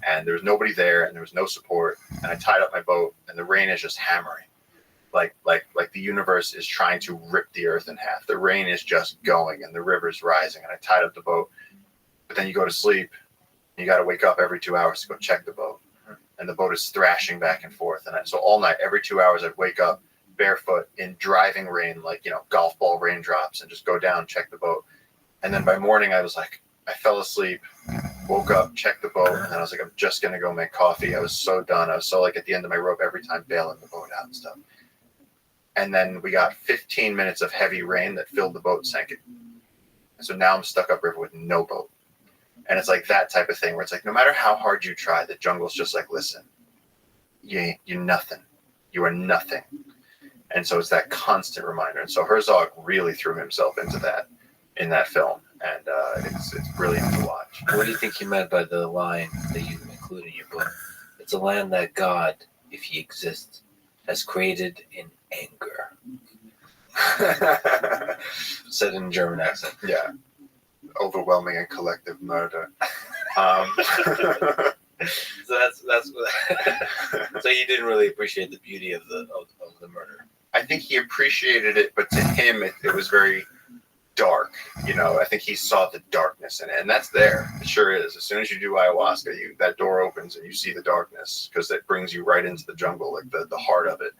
and there was nobody there, and there was no support. And I tied up my boat, and the rain is just hammering, like the universe is trying to rip the earth in half. The rain is just going, and the river's rising. And I tied up the boat, but then you go to sleep, and you got to wake up every 2 hours to go check the boat, and the boat is thrashing back and forth. And so all night, every 2 hours, I'd wake up barefoot in driving rain, like golf ball raindrops, and just go down, check the boat. And then by morning I fell asleep, woke up, checked the boat, and then I was like, I'm just gonna go make coffee. I was so done. I was so like at the end of my rope every time, bailing the boat out and stuff. And then we got 15 minutes of heavy rain that filled the boat, sank it. And so now I'm stuck upriver with no boat. And it's like that type of thing where it's like, no matter how hard you try, the jungle's just like, listen, you're nothing. You are nothing. And so it's that constant reminder. And so Herzog really threw himself into that in that film. And it's brilliant to watch. What do you think he meant by the line that you include in your book? It's a land that God, if he exists, has created in anger. Said in German accent. Yeah. Overwhelming and collective murder. So that's what so he didn't really appreciate the beauty of the murder. I think he appreciated it, but to him it was very dark. I think he saw the darkness in it, and that's there. It sure is. As soon as you do ayahuasca, that door opens and you see the darkness because it brings you right into the jungle, like the heart of it.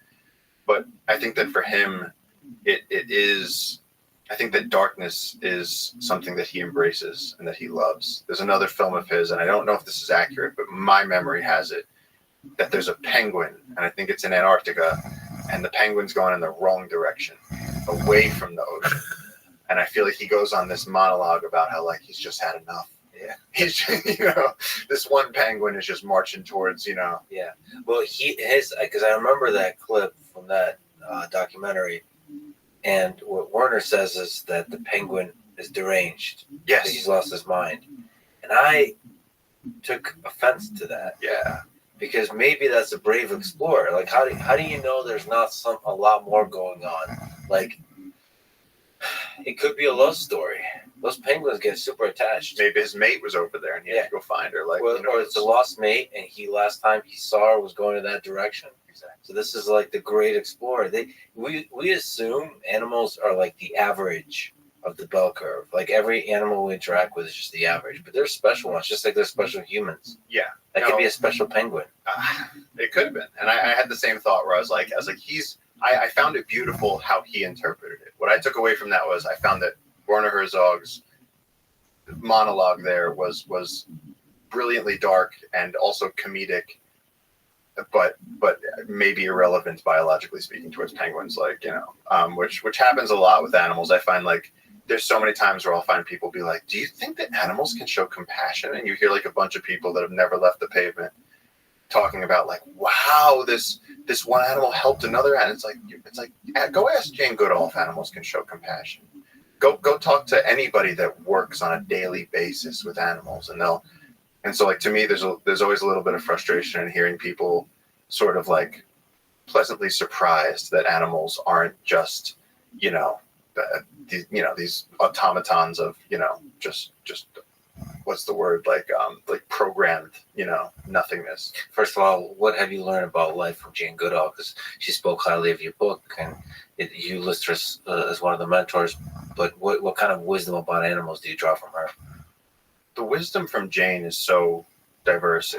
But I think that for him, it is. I think that darkness is something that he embraces and that he loves. There's another film of his, and I don't know if this is accurate, but my memory has it, that there's a penguin, and I think it's in Antarctica, and the penguin's going in the wrong direction, away from the ocean. And I feel like he goes on this monologue about how, like, he's just had enough. Yeah. He's, this one penguin is just marching towards, Yeah. Well, because I remember that clip from that documentary. And what Werner says is that the penguin is deranged. Yes. That he's lost his mind. And I took offense to that. Yeah. Because maybe that's a brave explorer. Like, how do you know there's not a lot more going on? Like, it could be a love story. Those penguins get super attached. Maybe his mate was over there and he had to go find her. Like, or it's a lost mate, and last time he saw her was going in that direction. Exactly. So this is like the great explorer. We assume animals are like the average of the bell curve. Like every animal we interact with is just the average, but they're special ones, just like they're special humans. Yeah, that could be a special penguin. It could have been, and I had the same thought where I was like, I found it beautiful how he interpreted it. What I took away from that was I found that Werner Herzog's monologue there was brilliantly dark and also comedic, but maybe irrelevant biologically speaking towards penguins, which happens a lot with animals. I find like there's so many times where I'll find people be like, do you think that animals can show compassion? And you hear like a bunch of people that have never left the pavement talking about like, wow, this one animal helped another, and it's like go ask Jane Goodall if animals can show compassion. Go talk to anybody that works on a daily basis with animals, and so like to me, there's always a little bit of frustration in hearing people sort of like pleasantly surprised that animals aren't just these automatons of just what's the word, like programmed nothingness. First of all, what have you learned about life from Jane Goodall? Because she spoke highly of your book, and you list her as one of the mentors. But what kind of wisdom about animals do you draw from her? The wisdom from Jane is so diverse.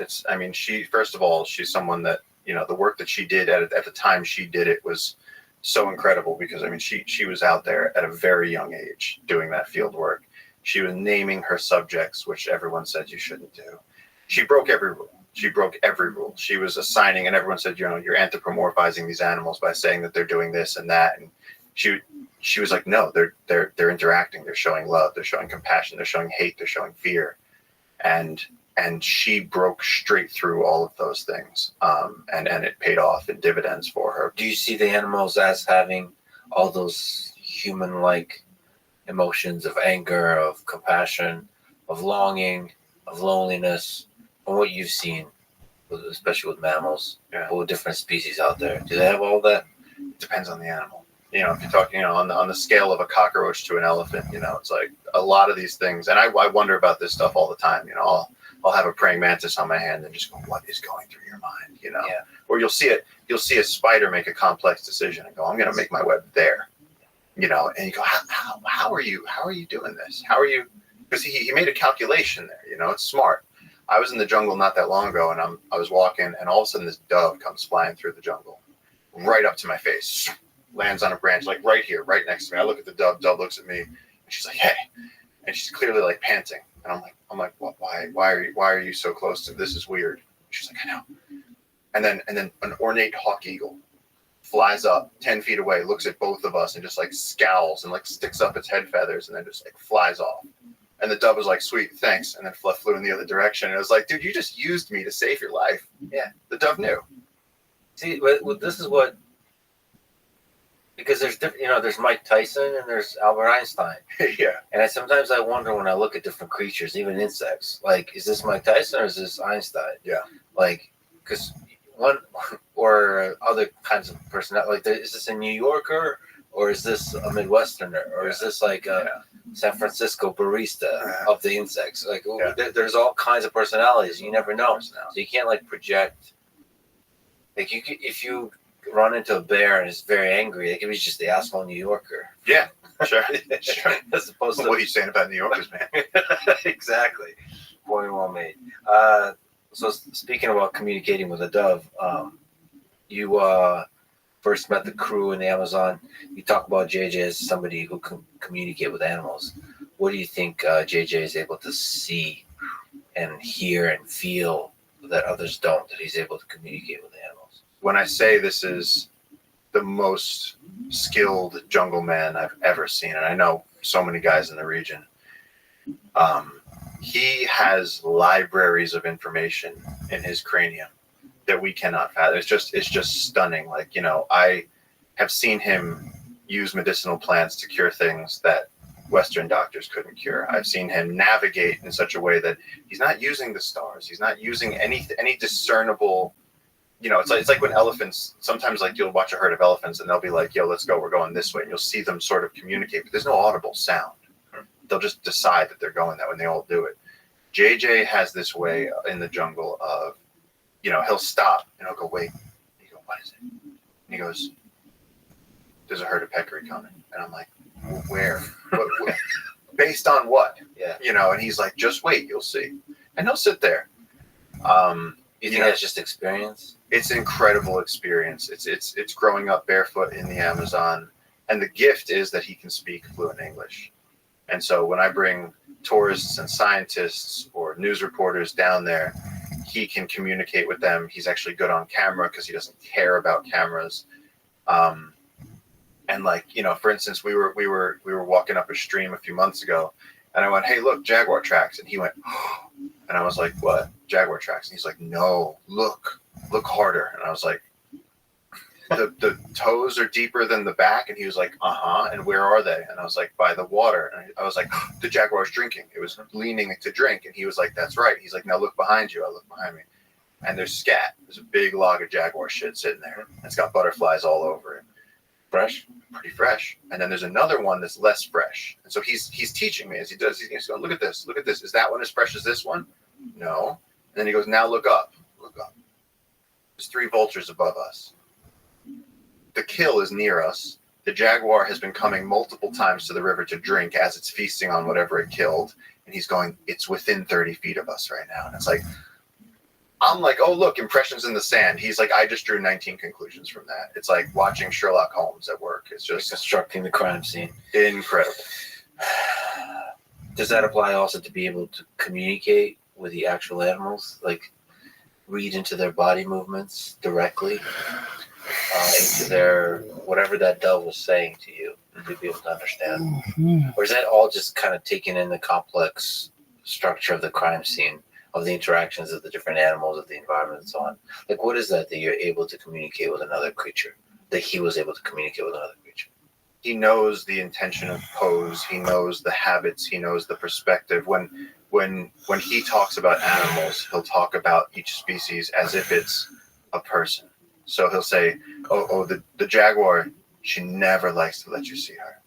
First of all, she's someone that you know, the work that she did at the time she did it was so incredible, because I mean, she was out there at a very young age doing that field work. She was naming her subjects, which everyone said you shouldn't do. She broke every rule. She was assigning, and everyone said, you know, you're anthropomorphizing these animals by saying that they're doing this and that. And she was like, no, they're interacting. They're showing love. They're showing compassion. They're showing hate. They're showing fear. And she broke straight through all of those things. And it paid off in dividends for her. Do you see the animals as having all those human-like emotions of anger, of compassion, of longing, of loneliness, from what you've seen, especially with mammals, or different species out there? Do they have all that? It depends on the animal. You know, if you're talking, you know, on the scale of a cockroach to an elephant, you know, it's like a lot of these things. And I wonder about this stuff all the time. You know, I'll have a praying mantis on my hand and just go, what is going through your mind? You know, or you'll see a spider make a complex decision and go, I'm going to make my web there. You know, and you go, how are you doing this? How are you? Because he made a calculation there. You know, it's smart. I was in the jungle not that long ago, and I was walking, and all of a sudden this dove comes flying through the jungle, right up to my face, lands on a branch, like right here, right next to me. I look at the dove. Dove looks at me, and she's like, "Hey," and she's clearly like panting, and I'm like, well, why are you so close to this? Is weird. She's like, I know. And then an ornate hawk eagle flies up 10 feet away, looks at both of us, and just like scowls and like sticks up its head feathers, and then just like flies off. And the dove was like, sweet, thanks. And then flew in the other direction. And it was like, dude, you just used me to save your life. Yeah. The dove knew. See, well, this is what, because there's different, you know, there's Mike Tyson and there's Albert Einstein. Yeah. And sometimes I wonder when I look at different creatures, even insects, like, is this Mike Tyson or is this Einstein? Yeah. Like, because one or other kinds of personality, like, is this a New Yorker or is this a Midwesterner or is this like a San Francisco barista of the insects? Like, there's all kinds of personalities. You never know. So you can't like project. Like if you run into a bear and it's very angry, like it was just the asshole New Yorker. Yeah, sure, sure. As opposed to what are you saying about New Yorkers, man? Exactly. Point well made. So speaking about communicating with a dove, you first met the crew in the Amazon. You talk about JJ as somebody who can communicate with animals. What do you think JJ is able to see and hear and feel that others don't, that he's able to communicate with animals? When I say this is the most skilled jungle man I've ever seen, and I know so many guys in the region, he has libraries of information in his cranium that we cannot fathom. It's just stunning. Like, you know, I have seen him use medicinal plants to cure things that Western doctors couldn't cure. I've seen him navigate in such a way that he's not using the stars. He's not using any discernible, you know, it's like when elephants, sometimes like you'll watch a herd of elephants and they'll be like, yo, let's go, we're going this way. And you'll see them sort of communicate, but there's no audible sound. They'll just decide that they're going that way and they all do it. JJ has this way in the jungle of, you know, he'll stop and he'll go, wait. And you go, what is it? And he goes, there's a herd of peccary coming. And I'm like, where? What? Based on what? Yeah. You know, and he's like, just wait, you'll see. And he'll sit there. You think that's just experience? It's an incredible experience. It's growing up barefoot in the Amazon. And the gift is that he can speak fluent English. And so when I bring tourists and scientists or news reporters down there, he can communicate with them. He's actually good on camera because he doesn't care about cameras. And like, you know, for instance, we were walking up a stream a few months ago, and I went, "Hey, look, jaguar tracks." And he went, "Oh," and I was like, "What? Jaguar tracks?" And he's like, "No, look harder." And I was like, the toes are deeper than the back. And he was like, and where are they? And I was like, by the water. And I was like, the jaguar's drinking. It was leaning to drink. And he was like, that's right. He's like, now look behind you. I look behind me, and there's scat. There's a big log of jaguar shit sitting there. It's got butterflies all over it. Fresh, pretty fresh. And then there's another one that's less fresh. And so he's teaching me as he does. He's going, look at this. Is that one as fresh as this one? No. And then he goes, now look up. There's 3 vultures above us. The kill is near us. The jaguar has been coming multiple times to the river to drink as it's feasting on whatever it killed. And he's going, it's within 30 feet of us right now. And it's like, I'm like, oh, look, impressions in the sand. He's like, I just drew 19 conclusions from that. It's like watching Sherlock Holmes at work. It's just Reconstructing the crime scene. Incredible. Does that apply also to be able to communicate with the actual animals? Like, read into their body movements directly, into their, whatever that dove was saying to you, to be able to understand? Or is that all just kind of taken in the complex structure of the crime scene, of the interactions of the different animals, of the environment, and so on? Like, what is that you're able to communicate with another creature, that he was able to communicate with another creature? He knows the intention of pose. He knows the habits. He knows the perspective. When he talks about animals, he'll talk about each species as if it's a person. So he'll say, oh, the jaguar, she never likes to let you see her.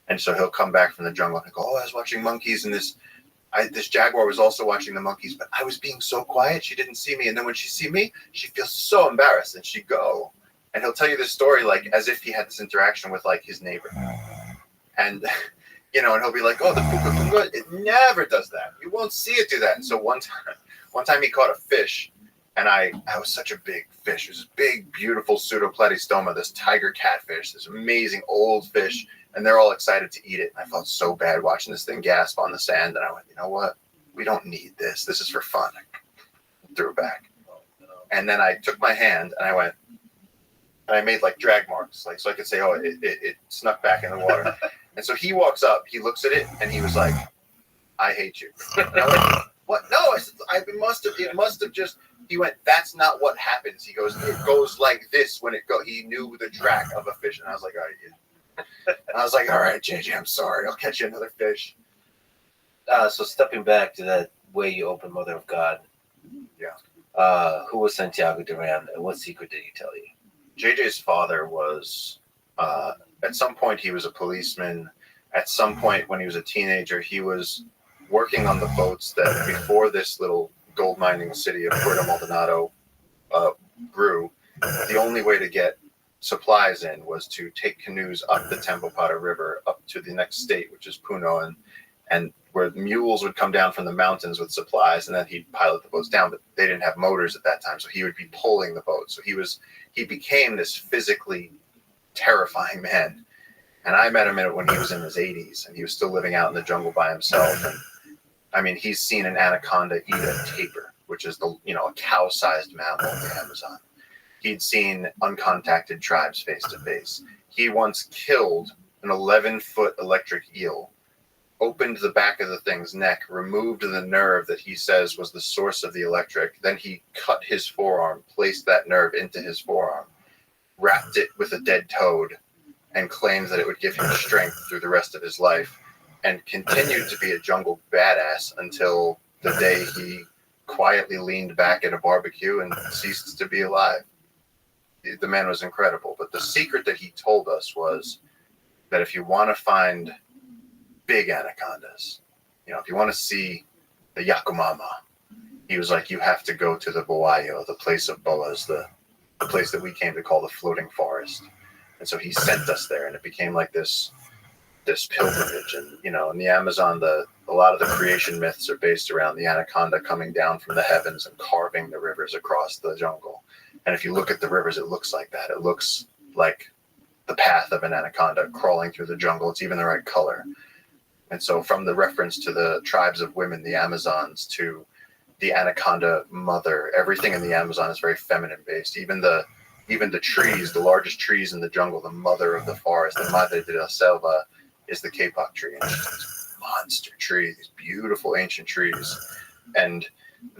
And so he'll come back from the jungle and go, oh, I was watching monkeys, and this jaguar was also watching the monkeys, but I was being so quiet, she didn't see me. And then when she see me, she feels so embarrassed, and she'd go. And he'll tell you this story like as if he had this interaction with like his neighbor. And and he'll be like, oh, the puka puka, it never does that. You won't see it do that. And so one time he caught a fish, and I was such a big fish. It was this big, beautiful pseudoplatystoma, this tiger catfish, this amazing old fish, and they're all excited to eat it. And I felt so bad watching this thing gasp on the sand, and I went, you know what? We don't need this. This is for fun. I threw it back. And then I took my hand, and I went, and I made like drag marks, like so I could say, oh, it snuck back in the water. And so he walks up, he looks at it, and he was like, I hate you. And I went, what? No, I said, it must have just, he went, that's not what happens. He goes, it goes like this when it goes. He knew the track of a fish. And I was like, all right, yeah. And I was like, all right, JJ, I'm sorry. I'll catch you another fish. So stepping back to that way you opened Mother of God. Yeah. Who was Santiago Duran, and what secret did he tell you? JJ's father was, at some point he was a policeman. At some point when he was a teenager, he was working on the boats that before this little gold mining city of Puerto Maldonado grew. The only way to get supplies in was to take canoes up the Tambopata River up to the next state, which is Puno, and where mules would come down from the mountains with supplies, and then he'd pilot the boats down, but they didn't have motors at that time, so he would be pulling the boat. So he became this physically terrifying man. And I met him when he was in his 80s, and he was still living out in the jungle by himself. And I mean, he's seen an anaconda eat a tapir, which is a cow-sized mammal in the Amazon. He'd seen uncontacted tribes face to face. He once killed an 11-foot electric eel, opened the back of the thing's neck, removed the nerve that he says was the source of the electric. Then he cut his forearm, placed that nerve into his forearm, wrapped it with a dead toad, and claimed that it would give him strength through the rest of his life, and continued to be a jungle badass until the day he quietly leaned back at a barbecue and ceased to be alive. The man was incredible. But the secret that he told us was that if you want to find big anacondas, if you want to see the Yakumama, he was like, you have to go to the Boayo, the place of boas, the place that we came to call the floating forest. And so he sent us there, and it became like this pilgrimage. And in the Amazon, a lot of the creation myths are based around the anaconda coming down from the heavens and carving the rivers across the jungle. And if you look at the rivers, it looks like that. It looks like the path of an anaconda crawling through the jungle. It's even the right color. And so from the reference to the tribes of women, the Amazons, to the anaconda mother, everything in the Amazon is very feminine based. Even the trees, the largest trees in the jungle, the mother of the forest, the Madre de la Selva, is the kapok tree. And it's this monster tree, these beautiful ancient trees. And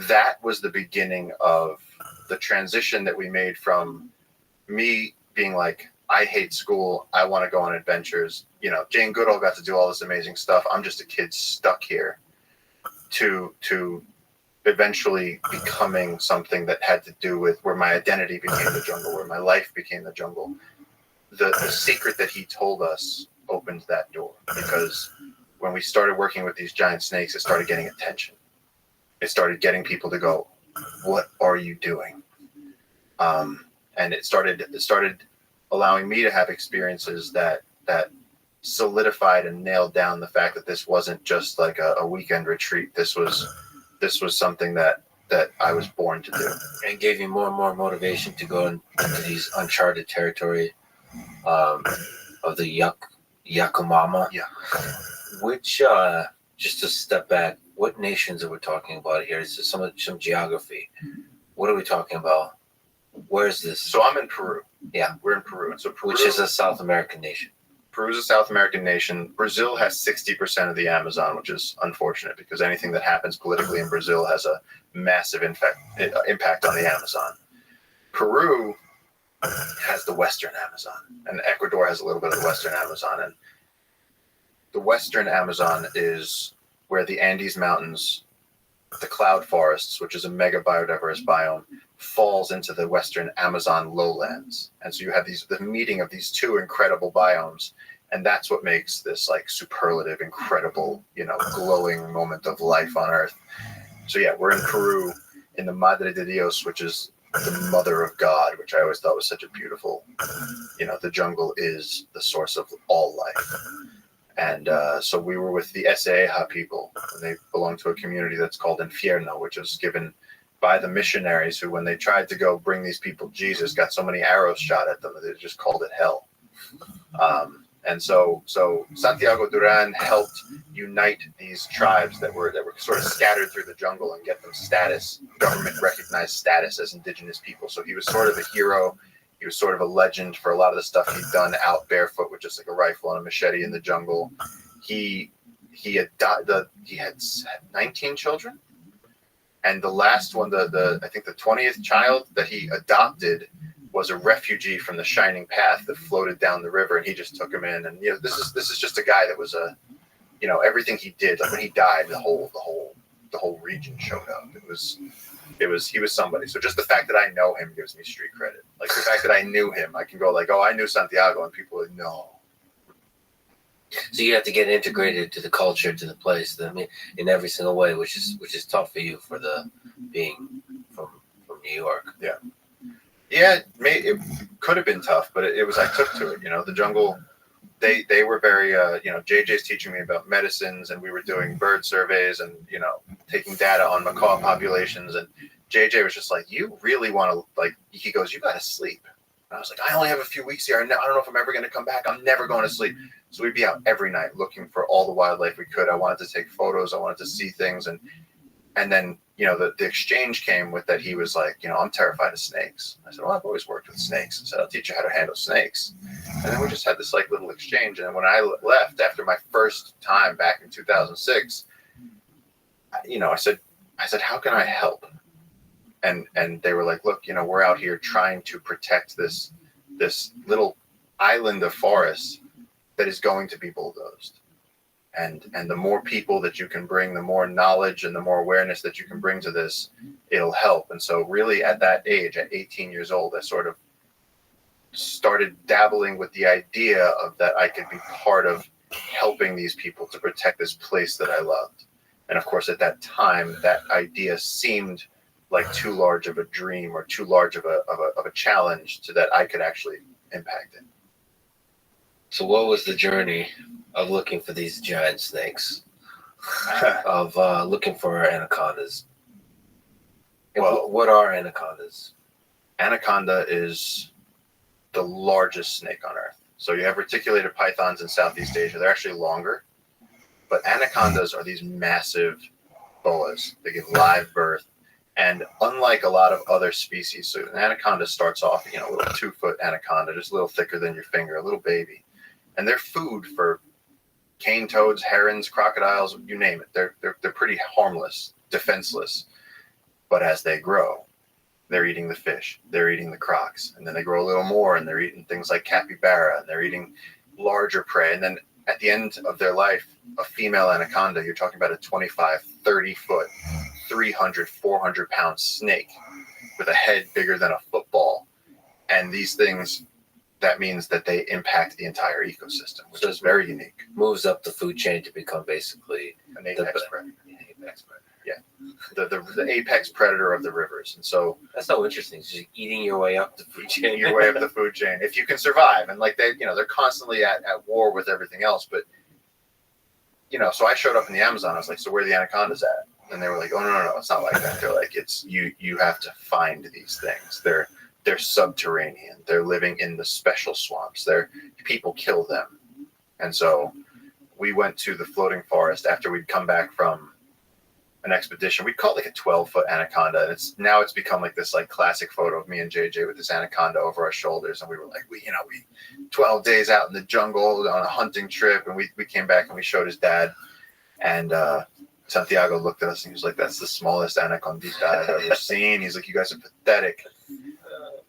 that was the beginning of the transition that we made from me being like, I hate school, I want to go on adventures. Jane Goodall got to do all this amazing stuff. I'm just a kid stuck here, to eventually becoming something that had to do with where my identity became the jungle, where my life became the jungle. The secret that he told us opened that door, because when we started working with these giant snakes, it started getting attention. It started getting people to go, what are you doing? And it started allowing me to have experiences that solidified and nailed down the fact that this wasn't just like a weekend retreat. This was something that that I was born to do. And gave you more and more motivation to go into these uncharted territory of the Yakumama. Yeah. Which, just to step back, what nations are we talking about here? It's just some geography. What are we talking about? Where is this? So I'm in Peru. Yeah. We're in Peru. And so Peru, Which is a South American nation. Peru is a South American nation. Brazil has 60% of the Amazon, which is unfortunate because anything that happens politically in Brazil has a massive impact on the Amazon. Peru has the Western Amazon, and Ecuador has a little bit of the Western Amazon. And the Western Amazon is where the Andes Mountains, the cloud forests, which is a mega biodiverse biome, falls into the Western Amazon lowlands. And so you have the meeting of these two incredible biomes, and that's what makes this like superlative, incredible, glowing moment of life on Earth. So yeah, we're in Peru in the Madre de Dios, which is the Mother of God, which I always thought was such a beautiful, the jungle is the source of all life. And so we were with the Eseja people. They belong to a community that's called Infierno, which was given by the missionaries who, when they tried to go bring these people Jesus, got so many arrows shot at them that they just called it hell. And so Santiago Duran helped unite these tribes that were sort of scattered through the jungle and get them status, government recognized status as indigenous people. So he was sort of a hero. He was sort of a legend for a lot of the stuff he'd done out barefoot with just like a rifle and a machete in the jungle. He had 19 children, and the last one, I think the 20th child that he adopted was a refugee from the Shining Path that floated down the river, and he just took him in. And this is just a guy that was everything he did. Like when he died, the whole region showed up. He was somebody. So just the fact that I know him gives me street credit. Like the fact that I knew him, I can go like, oh, I knew Santiago, and people are like, no. So you have to get integrated to the culture, to the place. I mean, in every single way, which is tough for you for the being from New York. Yeah. Yeah, it could have been tough, but it was. I took to it. The jungle. They were very. JJ's teaching me about medicines, and we were doing bird surveys, and taking data on macaw populations. And JJ was just like, "You really want to like?" He goes, "You got to sleep." And I was like, "I only have a few weeks here. I don't know if I'm ever going to come back. I'm never going to sleep." So we'd be out every night looking for all the wildlife we could. I wanted to take photos. I wanted to see things, and then. The exchange came with that he was like, I'm terrified of snakes. I said, well, I've always worked with snakes. I said, I'll teach you how to handle snakes. And then we just had this like little exchange. And then when I left after my first time back in 2006, I said, how can I help? And they were like, look, we're out here trying to protect this little island of forest that is going to be bulldozed. And the more people that you can bring, the more knowledge and the more awareness that you can bring to this, it'll help. And so really at that age, at 18 years old, I sort of started dabbling with the idea of that I could be part of helping these people to protect this place that I loved. And of course, at that time, that idea seemed like too large of a dream or too large of a challenge to that I could actually impact it. So what was the journey of looking for these giant snakes, of looking for anacondas? Well, what are anacondas? Anaconda is the largest snake on Earth. So you have reticulated pythons in Southeast Asia. They're actually longer, but anacondas are these massive boas. They give live birth. And unlike a lot of other species, so an anaconda starts off, a little 2-foot anaconda, just a little thicker than your finger, a little baby. And they're food for cane toads, herons, crocodiles, you name it. They're pretty harmless, defenseless. But as they grow, they're eating the fish, they're eating the crocs, and then they grow a little more, and they're eating things like capybara, and they're eating larger prey. And then at the end of their life, a female anaconda, you're talking about a 25, 30-foot, 300, 400-pound snake with a head bigger than a football. And these things, that means that they impact the entire ecosystem, which is very unique. Moves up the food chain to become basically an apex predator. Yeah, the apex predator of the rivers. And so that's so interesting. Just eating your way up the food chain. Eating your way up the food chain, if you can survive. And like they're constantly at war with everything else. But so I showed up in the Amazon. I was like, so where are the anacondas at? And they were like, oh no, it's not like that. They're like, it's you have to find these things. They're subterranean. They're living in the special swamps. People kill them. And so we went to the floating forest after we'd come back from an expedition. We caught like a 12-foot anaconda, and it's become like this like classic photo of me and JJ with this anaconda over our shoulders. And we were like, we 12 days out in the jungle on a hunting trip, and we came back and we showed his dad, and Santiago looked at us and he was like, that's the smallest anacondita I've ever seen. He's like, you guys are pathetic.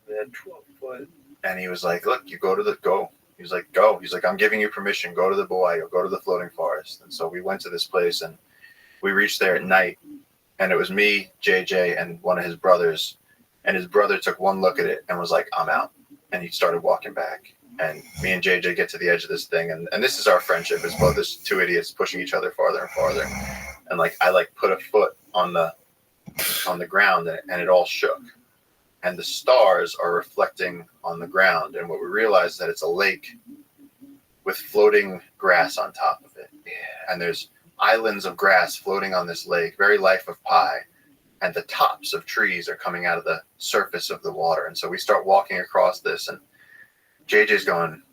Man, 12 foot. And he was like, look, you go. He was like, go. He's like, I'm giving you permission. Go to the Boayo, go to the floating forest. And so we went to this place, and we reached there at night, and it was me, JJ, and one of his brothers. And his brother took one look at it and was like, I'm out. And he started walking back. And me and JJ get to the edge of this thing, and this is our friendship. It's both this two idiots pushing each other farther and farther. And like I like put a foot on the ground, and it all shook. And the stars are reflecting on the ground. And what we realized is that it's a lake with floating grass on top of it. And there's islands of grass floating on this lake, very Life of Pi. And the tops of trees are coming out of the surface of the water. And so we start walking across this, and JJ's going,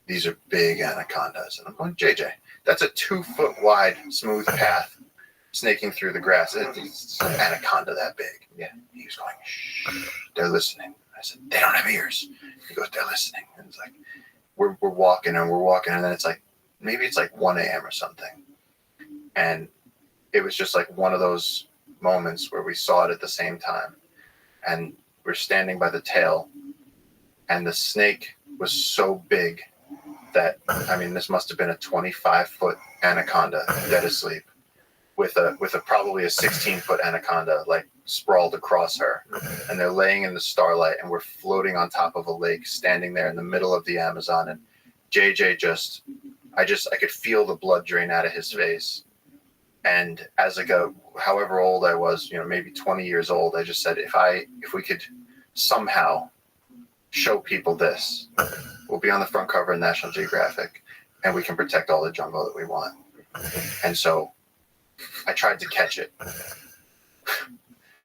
these are big anacondas. And I'm going, JJ, that's a 2-foot wide smooth path snaking through the grass. It's an anaconda that big. Yeah. He was going, shh, they're listening. I said, they don't have ears. He goes, they're listening. And it's like, we're walking, and then it's like, maybe it's like 1 a.m. or something. And it was just like one of those moments where we saw it at the same time. And we're standing by the tail, and the snake was so big that, I mean, this must have been a 25-foot anaconda dead asleep with probably a 16-foot anaconda like sprawled across her. And they're laying in the starlight, and we're floating on top of a lake, standing there in the middle of the Amazon. And JJ I could feel the blood drain out of his face. And as like however old I was, maybe 20 years old, I just said, if we could somehow show people this, we'll be on the front cover of National Geographic, and we can protect all the jungle that we want. And so I tried to catch it.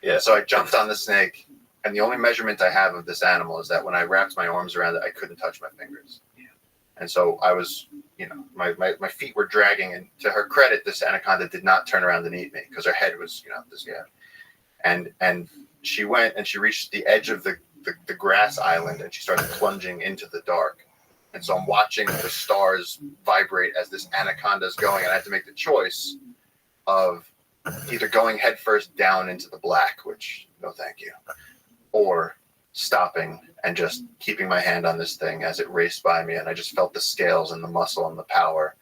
Yeah. So I jumped on the snake, and the only measurement I have of this animal is that when I wrapped my arms around it, I couldn't touch my fingers. Yeah. And so I was, my feet were dragging, and to her credit, this anaconda did not turn around and eat me because her head was, this guy. And she went and she reached the edge of the grass island, and she started plunging into the dark. And so I'm watching the stars vibrate as this anaconda is going, and I had to make the choice of either going headfirst down into the black, which no thank you, or stopping and just keeping my hand on this thing as it raced by me. And I just felt the scales and the muscle and the power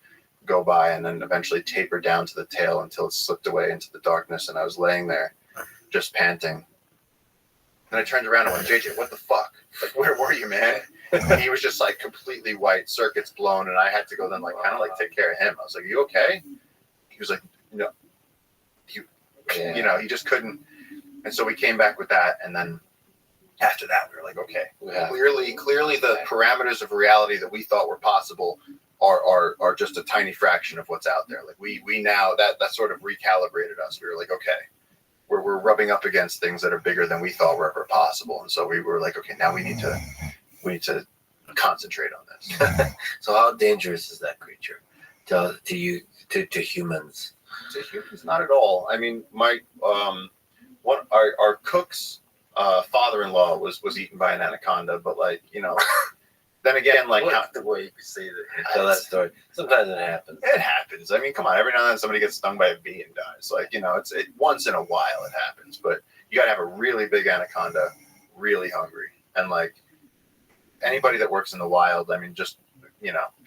go by, and then eventually taper down to the tail until it slipped away into the darkness. And I was laying there just panting. And I turned around and went, JJ, what the fuck? Like, where were you, man? And he was just like completely white, circuits blown. And I had to go then like kind of like take care of him. I was like, you okay? He was like, no. He just couldn't. And so we came back with that. And then after that, we were like, okay, clearly the parameters of reality that we thought were possible are just a tiny fraction of what's out there. Like we now that sort of recalibrated us. We were like, okay, we're rubbing up against things that are bigger than we thought were ever possible. And so we were like, okay, now we need to concentrate on this. So how dangerous is that creature to humans? To humans, not at all. I mean, my our cook's father-in-law was eaten by an anaconda, but then again, the way you could say that, tell that story. Sometimes it happens. It happens. I mean, come on. Every now and then somebody gets stung by a bee and dies. It's once in a while it happens, but you got to have a really big anaconda, really hungry, and anybody that works in the wild. I mean, just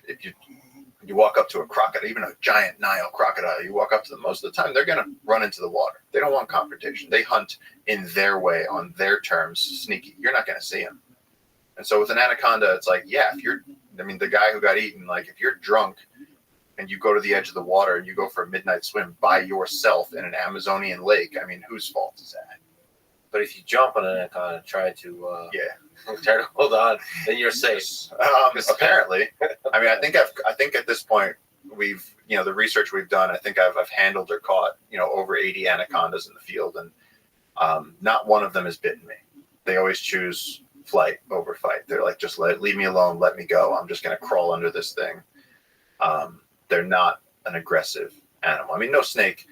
if you walk up to a crocodile, even a giant Nile crocodile, you walk up to them, most of the time they're going to run into the water. They don't want confrontation. They hunt in their way, on their terms, sneaky. You're not going to see them. And so with an anaconda, it's like, yeah, the guy who got eaten, if you're drunk and you go to the edge of the water and you go for a midnight swim by yourself in an Amazonian lake, I mean, whose fault is that? But if you jump on an anaconda and try to try to hold on, then you're safe. Apparently, I mean, I think at this point we've, the research we've done, I think I've handled or caught, over 80 anacondas in the field, and not one of them has bitten me. They always choose flight over fight. They're like, just leave me alone, let me go. I'm just going to crawl under this thing. They're not an aggressive animal. I mean, no snake,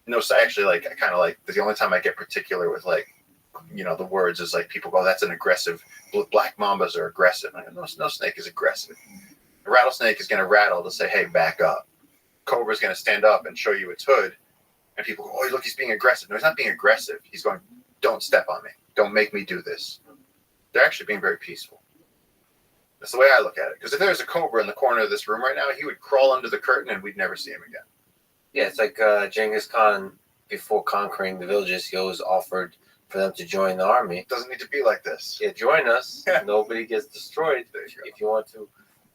actually, like, I kind of like, the only time I get particular with, like, the words is like, people go, that's an aggressive, black mambas are aggressive. I go, no snake is aggressive. A rattlesnake is going to rattle to say, hey, back up. Cobra is going to stand up and show you its hood. And people go, oh, look, he's being aggressive. No, he's not being aggressive. He's going, don't step on me. Don't make me do this. They're actually being very peaceful. That's the way I look at it. Because if there was a cobra in the corner of this room right now, he would crawl under the curtain and we'd never see him again. Yeah, it's like Genghis Khan, before conquering the villages, he always offered for them to join the army. It doesn't need to be like this. Yeah, join us. Nobody gets destroyed. If you want to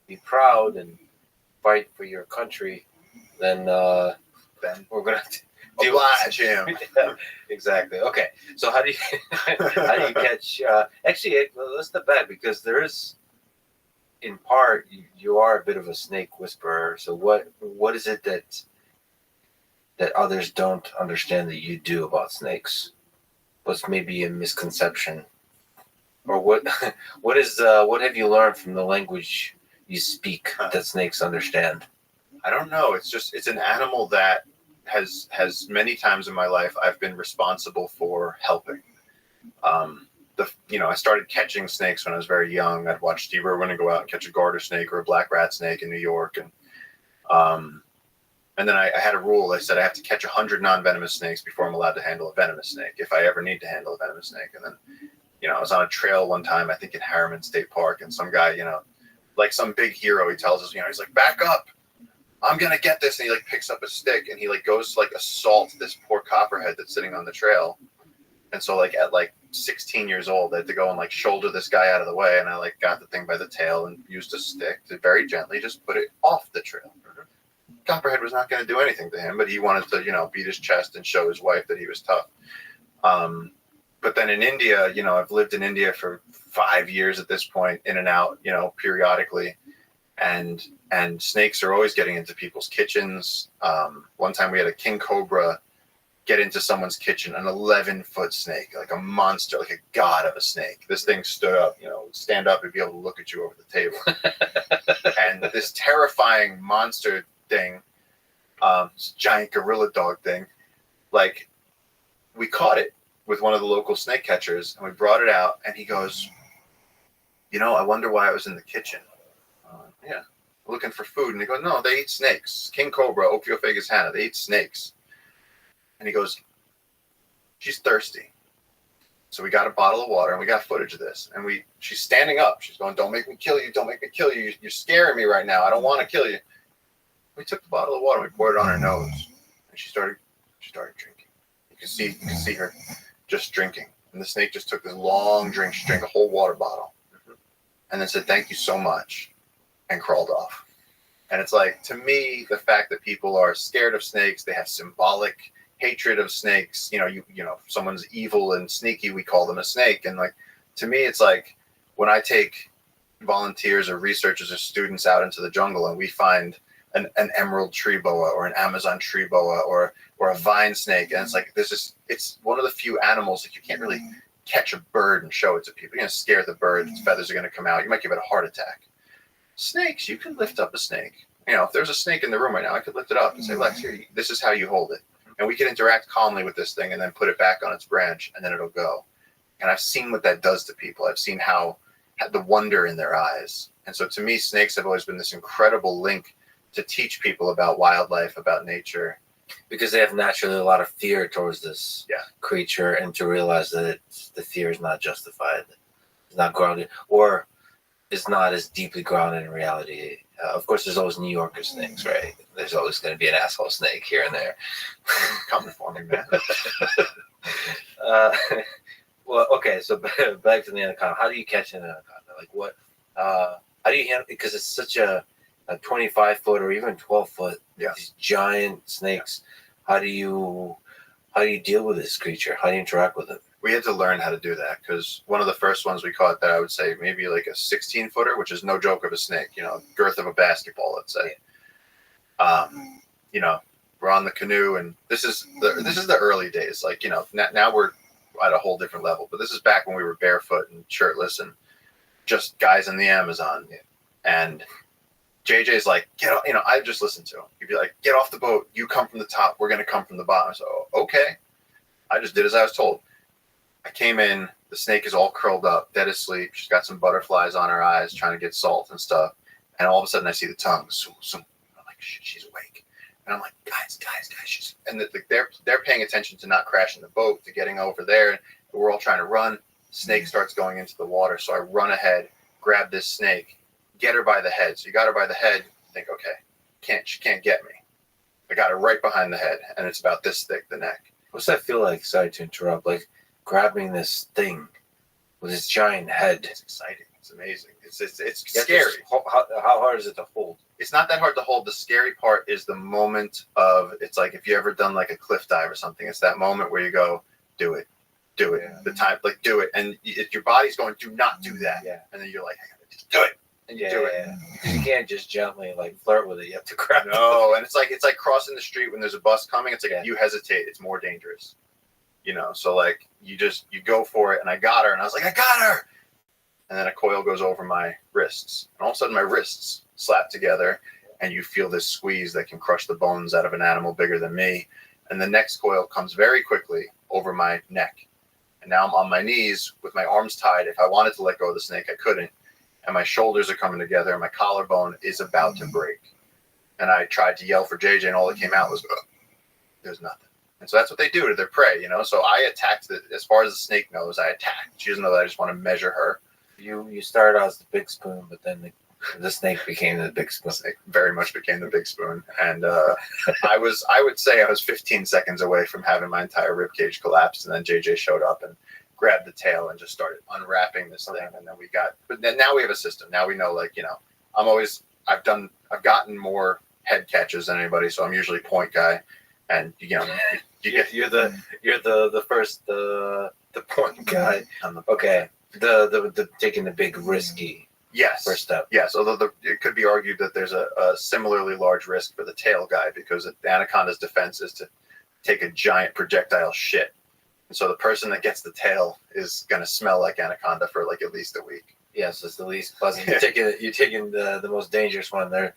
be proud and fight for your country, then we're going to oblige him. Yeah, exactly. Okay, so how do you catch? Actually, let's step back, because there is, in part, you are a bit of a snake whisperer. So what is it that others don't understand that you do about snakes? What's maybe a misconception, or what have you learned from the language you speak that snakes understand? I don't know. It's an animal that has many times in my life I've been responsible for helping. I started catching snakes when I was very young. I'd watch Steve Irwin go out and catch a garter snake or a black rat snake in New York, and then I had a rule. I said I have to catch 100 non-venomous snakes before I'm allowed to handle a venomous snake, if I ever need to handle a venomous snake. And then, I was on a trail one time, I think in Harriman State Park, and some guy, like some big hero, he tells us, he's like, back up, I'm going to get this. And he like picks up a stick and he like goes to like assault this poor copperhead that's sitting on the trail. And so like at like 16 years old, I had to go and like shoulder this guy out of the way. And I like got the thing by the tail and used a stick to very gently just put it off the trail. Copperhead was not going to do anything to him, but he wanted to, beat his chest and show his wife that he was tough. But then in India, I've lived in India for 5 years at this point, in and out, periodically. And snakes are always getting into people's kitchens. One time we had a king cobra get into someone's kitchen, an 11-foot snake, like a monster, like a god of a snake. This thing stood up, stand up and be able to look at you over the table. And this terrifying monster thing, this giant gorilla dog thing, like, we caught it with one of the local snake catchers, and we brought it out, and he goes, I wonder why it was in the kitchen. Yeah, looking for food. And he goes, no, they eat snakes. King cobra, Ophiophagus hannah, they eat snakes. And he goes, she's thirsty. So we got a bottle of water, and we got footage of this. And she's standing up. She's going, don't make me kill you. Don't make me kill you. You're scaring me right now. I don't want to kill you. We took the bottle of water, and we poured it on her nose, and she started drinking. You can see her just drinking. And the snake just took this long drink. She drank a whole water bottle, and then said, thank you so much, and crawled off. And it's like, to me, the fact that people are scared of snakes, they have symbolic hatred of snakes. If someone's evil and sneaky, we call them a snake. And like, to me, it's like when I take volunteers or researchers or students out into the jungle and we find an emerald tree boa or an Amazon tree boa or a vine snake, and it's like, it's one of the few animals that you can't really catch a bird and show it to people. You're going to scare the bird, its feathers are going to come out, you might give it a heart attack. Snakes, you can lift up a snake. If there's a snake in the room right now, I could lift it up and say, Lex, here, this is how you hold it. And we can interact calmly with this thing and then put it back on its branch, and then it'll go. And I've seen what that does to people. I've seen the wonder in their eyes. And so to me, snakes have always been this incredible link to teach people about wildlife, about nature. Because they have naturally a lot of fear towards this creature, and to realize that the fear is not justified, it's not grounded, or it's not as deeply grounded in reality. Of course, there's always New Yorker snakes, right? There's always going to be an asshole snake here and there. Coming for me, man. Well, okay, so back to the anaconda. How do you catch an anaconda? Like what? How do you handle? Because it's such a 25-foot or even 12-foot. These giant snakes. How do you deal with this creature? How do you interact with it? We had to learn how to do that, because one of the first ones we caught that I would say maybe like a 16-footer, which is no joke of a snake, girth of a basketball, let's say. You know, we're on the canoe, and this is the early days. Like, you know, now we're at a whole different level, but this is back when we were barefoot and shirtless and just guys in the Amazon. And JJ's like, get off, you know, I just listened to him. He'd be like, get off the boat. You come from the top. We're going to come from the bottom. So, okay. I just did as I was told. I came in. The snake is all curled up, dead asleep. She's got some butterflies on her eyes, trying to get salt and stuff. And all of a sudden, I see the tongue. I'm like, shit, she's awake. And I'm like, guys. And they're paying attention to not crashing the boat, to getting over there. And we're all trying to run. Snake starts going into the water. So I run ahead, grab this snake, get her by the head. So you got her by the head. Think, okay, she can't get me. I got her right behind the head, and it's about this thick, the neck. What's that feel like? Sorry to interrupt. Like grabbing this thing with its giant head. It's exciting. It's amazing. It's scary. How hard is it to hold? It's not that hard to hold. The scary part is the moment of, it's like if you ever done like a cliff dive or something, it's that moment where you go, do it. Yeah. The time, like, do it. And your body's going, do not do that. Yeah. And then you're like, I gotta just do it. And you do it. Yeah. You can't just gently like flirt with it. You have to grab it. No, and it's like crossing the street when there's a bus coming. It's like, if you hesitate, it's more dangerous. You know, so like you go for it, and I got her, and I was like, I got her. And then a coil goes over my wrists, and all of a sudden my wrists slap together, and you feel this squeeze that can crush the bones out of an animal bigger than me. And the next coil comes very quickly over my neck. And now I'm on my knees with my arms tied. If I wanted to let go of the snake, I couldn't. And my shoulders are coming together, and my collarbone is about to break. And I tried to yell for JJ, and all that came out was, there's nothing. And so that's what they do to their prey, you know? So I attacked it. As far as the snake knows, I attacked. She doesn't know that I just want to measure her. You started out as the big spoon, but then the snake became the big spoon. The snake very much became the big spoon. And I would say I was 15 seconds away from having my entire rib cage collapsed. And then JJ showed up and grabbed the tail and just started unwrapping this thing. And then but then now we have a system. Now we know, like, you know, I've gotten more head catches than anybody. So I'm usually point guy. And, you know, you're the first point guy. Okay. The taking the big risky first step. Yes, although it could be argued that there's a similarly large risk for the tail guy, because the anaconda's defense is to take a giant projectile shit. And so the person that gets the tail is going to smell like anaconda for like at least a week. Yes, it's the least pleasant. You're taking the most dangerous one there.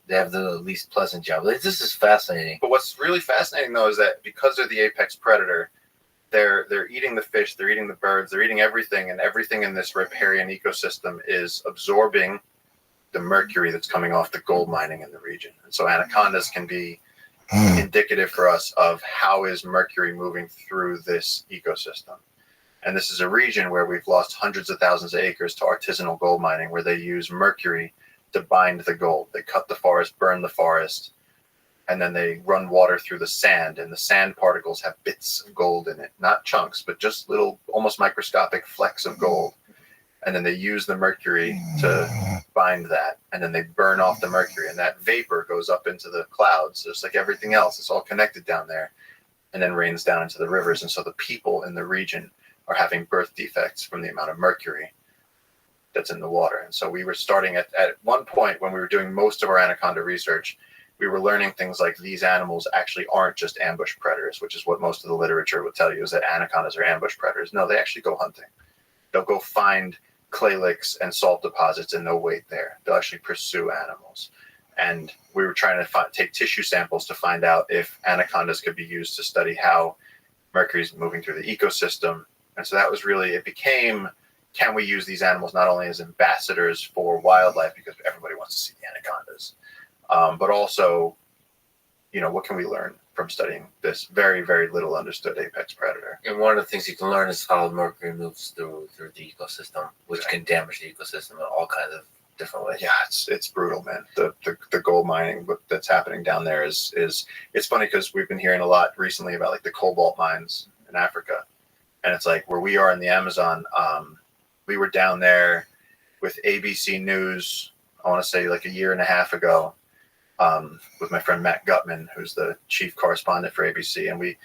They have the least pleasant job. This is fascinating. But what's really fascinating, though, is that because they're the apex predator, they're eating the fish, they're eating the birds, they're eating everything, and everything in this riparian ecosystem is absorbing the mercury that's coming off the gold mining in the region. And so anacondas can be indicative for us of how is mercury moving through this ecosystem. And this is a region where we've lost hundreds of thousands of acres to artisanal gold mining, where they use mercury to bind the gold. They cut the forest, burn the forest, and then they run water through the sand, and the sand particles have bits of gold in it. Not chunks, but just little, almost microscopic flecks of gold. And then they use the mercury to bind that, and then they burn off the mercury, and that vapor goes up into the clouds, just like everything else. It's all connected down there, and then rains down into the rivers. And so the people in the region are having birth defects from the amount of mercury that's in the water. And so we were starting at one point when we were doing most of our anaconda research, we were learning things like these animals actually aren't just ambush predators, which is what most of the literature would tell you, is that anacondas are ambush predators. No, they actually go hunting. They'll go find clay licks and salt deposits, and they'll wait there. They'll actually pursue animals. And we were trying to take tissue samples to find out if anacondas could be used to study how mercury is moving through the ecosystem. And so that was really, it became, can we use these animals not only as ambassadors for wildlife, because everybody wants to see the anacondas, but also, you know, what can we learn from studying this very, very little understood apex predator? And one of the things you can learn is how mercury moves through the ecosystem, which can damage the ecosystem in all kinds of different ways. Yeah, it's brutal, man. The gold mining that's happening down there is it's funny because we've been hearing a lot recently about like the cobalt mines in Africa, and it's like where we are in the Amazon. We were down there with ABC News, I want to say like a year and a half ago, with my friend Matt Gutman, who's the chief correspondent for ABC. And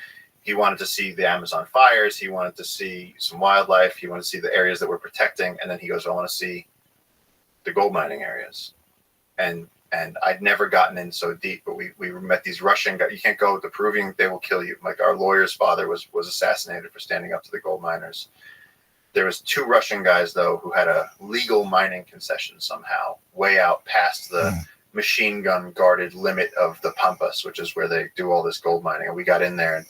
he wanted to see the Amazon fires. He wanted to see some wildlife. He wanted to see the areas that we're protecting. And then he goes, I want to see the gold mining areas. And And I'd never gotten in so deep, but we met these Russian guys. You can't go. The Peruvian, they will kill you. Like our lawyer's father was assassinated for standing up to the gold miners. There was 2 Russian guys though who had a legal mining concession somehow, way out past the machine gun guarded limit of the Pampas, which is where they do all this gold mining. And we got in there and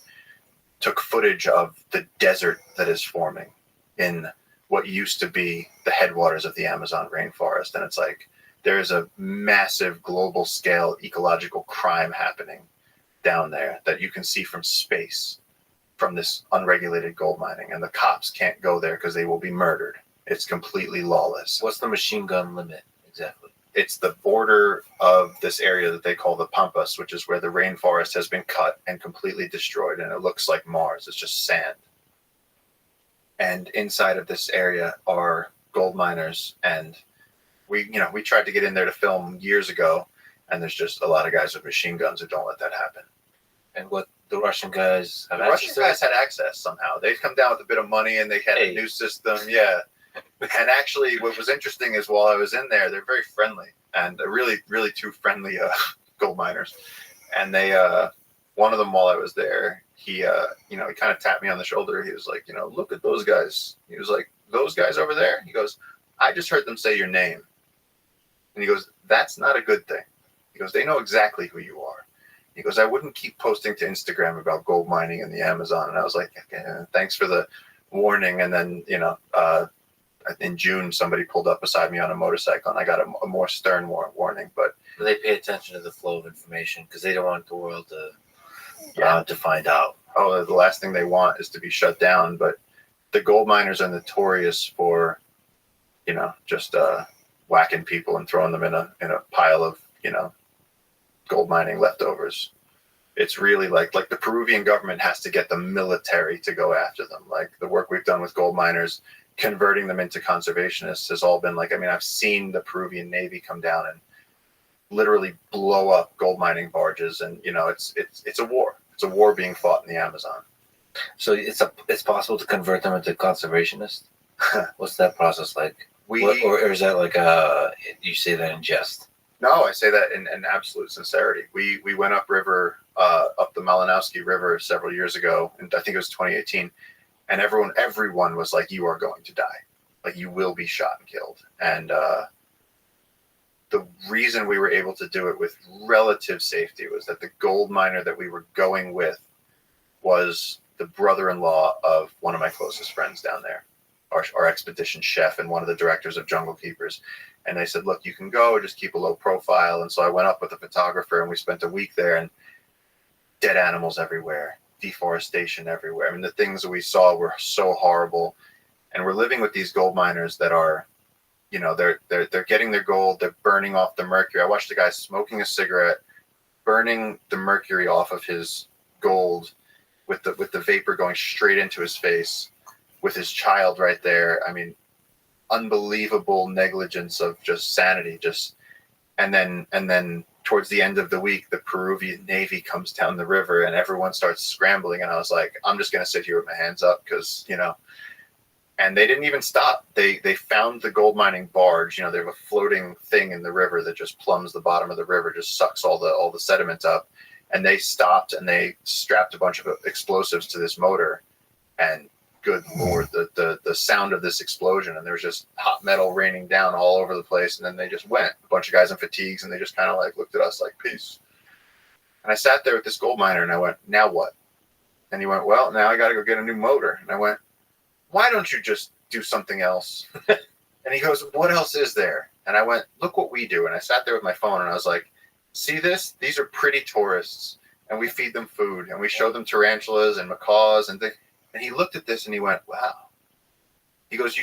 took footage of the desert that is forming in what used to be the headwaters of the Amazon rainforest. And it's like, there's a massive global scale ecological crime happening down there that you can see from space from this unregulated gold mining. And the cops can't go there because they will be murdered. It's completely lawless. What's the machine gun limit exactly? It's the border of this area that they call the Pampas, which is where the rainforest has been cut and completely destroyed. And it looks like Mars. It's just sand. And inside of this area are gold miners. And we tried to get in there to film years ago. And there's just a lot of guys with machine guns who don't let that happen. And what the Russian guys have Russian guys had access somehow. They'd come down with a bit of money and they had a new system. Yeah. And actually, what was interesting is while I was in there, they're very friendly and they're really, really 2 friendly gold miners. And they, one of them while I was there, he kind of tapped me on the shoulder. He was like, look at those guys. He was like, those guys over there. He goes, I just heard them say your name. And he goes, that's not a good thing. He goes, they know exactly who you are. He goes, I wouldn't keep posting to Instagram about gold mining in the Amazon. And I was like, okay, thanks for the warning. And then, in June, somebody pulled up beside me on a motorcycle, and I got a more stern warning. But they pay attention to the flow of information because they don't want the world to find out. Oh, the last thing they want is to be shut down. But the gold miners are notorious for, just whacking people and throwing them in a pile of, gold mining leftovers. It's really like the Peruvian government has to get the military to go after them. Like the work we've done with gold miners, converting them into conservationists has all been like, I've seen the Peruvian Navy come down and literally blow up gold mining barges. And, it's a war. It's a war being fought in the Amazon. So it's possible to convert them into conservationists? What's that process like? Or is that like you say that in jest? No, I say that in absolute sincerity. We went upriver, up the Malinowski River several years ago, and I think it was 2018, and everyone was like, you are going to die. Like, you will be shot and killed. And the reason we were able to do it with relative safety was that the gold miner that we were going with was the brother-in-law of one of my closest friends down there, our expedition chef and one of the directors of Jungle Keepers. And they said, look, you can go, just keep a low profile. And so I went up with a photographer and we spent a week there, and dead animals everywhere, deforestation everywhere. The things that we saw were so horrible. And we're living with these gold miners that are, they're getting their gold, they're burning off the mercury. I watched a guy smoking a cigarette, burning the mercury off of his gold with the vapor going straight into his face with his child right there. Unbelievable negligence of just sanity. And then towards the end of the week, the Peruvian Navy comes down the river and everyone starts scrambling. And I was like, I'm just going to sit here with my hands up because, and they didn't even stop. They found the gold mining barge. They have a floating thing in the river that just plumbs the bottom of the river, just sucks all the sediment up. And they stopped and they strapped a bunch of explosives to this motor. And good Lord, the sound of this explosion, and there was just hot metal raining down all over the place. And then they just went, a bunch of guys in fatigues, and they just kind of like looked at us like, peace. And I sat there with this gold miner and I went, now what? And he went, well, now I got to go get a new motor. And I went, why don't you just do something else? And he goes, what else is there? And I went, look what we do. And I sat there with my phone and I was like, see this? These are pretty tourists, and we feed them food and we show them tarantulas and macaws and things. And he looked at this and he went, wow. He goes,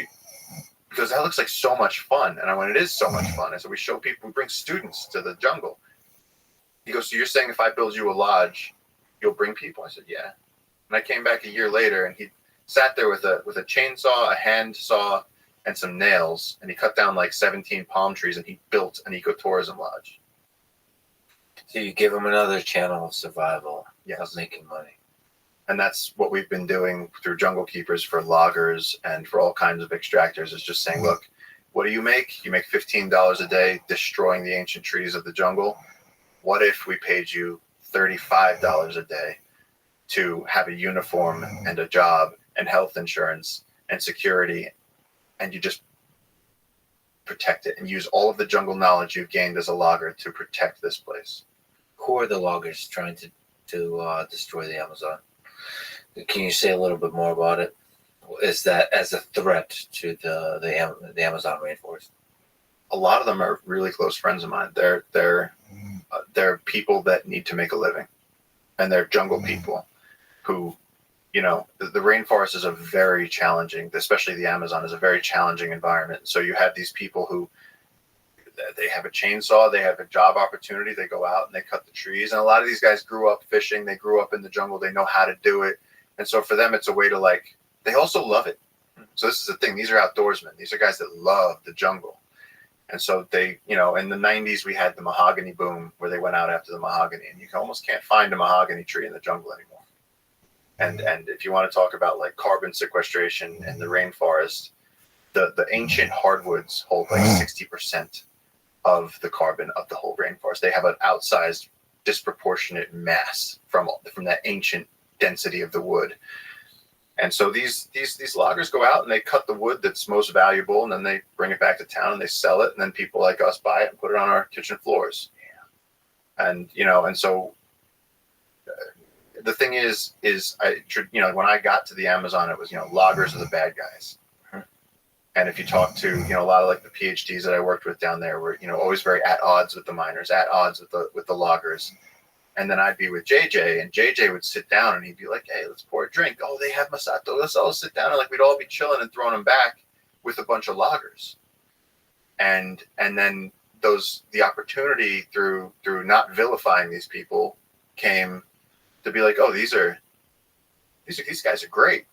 that looks like so much fun. And I went, it is so much fun. I said, we bring students to the jungle. He goes, so you're saying if I build you a lodge, you'll bring people? I said, yeah. And I came back a year later and he sat there with a chainsaw, a hand saw, and some nails. And he cut down like 17 palm trees and he built an ecotourism lodge. So you give them another channel of survival, yes, of making money. And that's what we've been doing through Jungle Keepers for loggers and for all kinds of extractors, is just saying, look, what do? You make $15 a day destroying the ancient trees of the jungle. What if we paid you $35 a day to have a uniform and a job and health insurance and security, and you just protect it and use all of the jungle knowledge you've gained as a logger to protect this place? Who are the loggers trying to destroy the Amazon? Can you say a little bit more about it? Is that as a threat to the Amazon rainforest? A lot of them are really close friends of mine. They're people that need to make a living, and they're jungle people who, you know, the rainforest is a very challenging, especially the Amazon is a very challenging environment. So you have these people who, they have a chainsaw, they have a job opportunity, they go out and they cut the trees. And a lot of these guys grew up fishing, they grew up in the jungle, they know how to do it. And so for them, it's a way to, like, they also love it. So this is the thing, these are outdoorsmen. These are guys that love the jungle. And so they, you know, in the 90s, we had the mahogany boom where they went out after the mahogany, and you almost can't find a mahogany tree in the jungle anymore. And if you want to talk about like carbon sequestration in the rainforest, the ancient hardwoods hold like 60% of the carbon of the whole rainforest. They have an outsized, disproportionate mass from that ancient density of the wood. And so these loggers go out and they cut the wood that's most valuable, and then they bring it back to town and they sell it, and then people like us buy it and put it on our kitchen floors. And you know, and so the thing is I, you know, when I got to the Amazon, it was, you know, loggers are the bad guys. And if you talk to, you know, a lot of like the PhDs that I worked with down there were, you know, always very at odds with the miners, at odds with the loggers. And then I'd be with JJ, and JJ would sit down and he'd be like, "Hey, let's pour a drink. Oh, they have Masato. Let's all sit down." And like we'd all be chilling and throwing them back with a bunch of loggers. And then the opportunity through not vilifying these people came to be like, "Oh, these guys are great."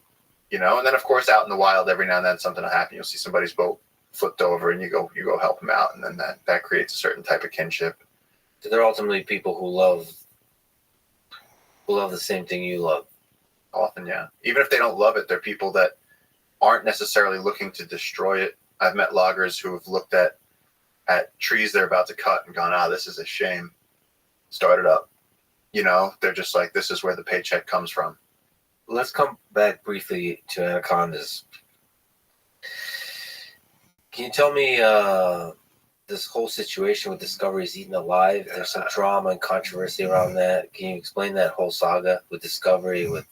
You know, and then of course out in the wild, every now and then something will happen. You'll see somebody's boat flipped over, and you go help them out, and then that creates a certain type of kinship. So they're ultimately people who love the same thing you love. Often, yeah. Even if they don't love it, they're people that aren't necessarily looking to destroy it. I've met loggers who have looked at trees they're about to cut and gone, "This is a shame. Start it up." You know, they're just like, this is where the paycheck comes from. Let's come back briefly to anacondas. Can you tell me this whole situation with Discovery is eaten alive? There's some drama and controversy around that. Can you explain that whole saga with Discovery, with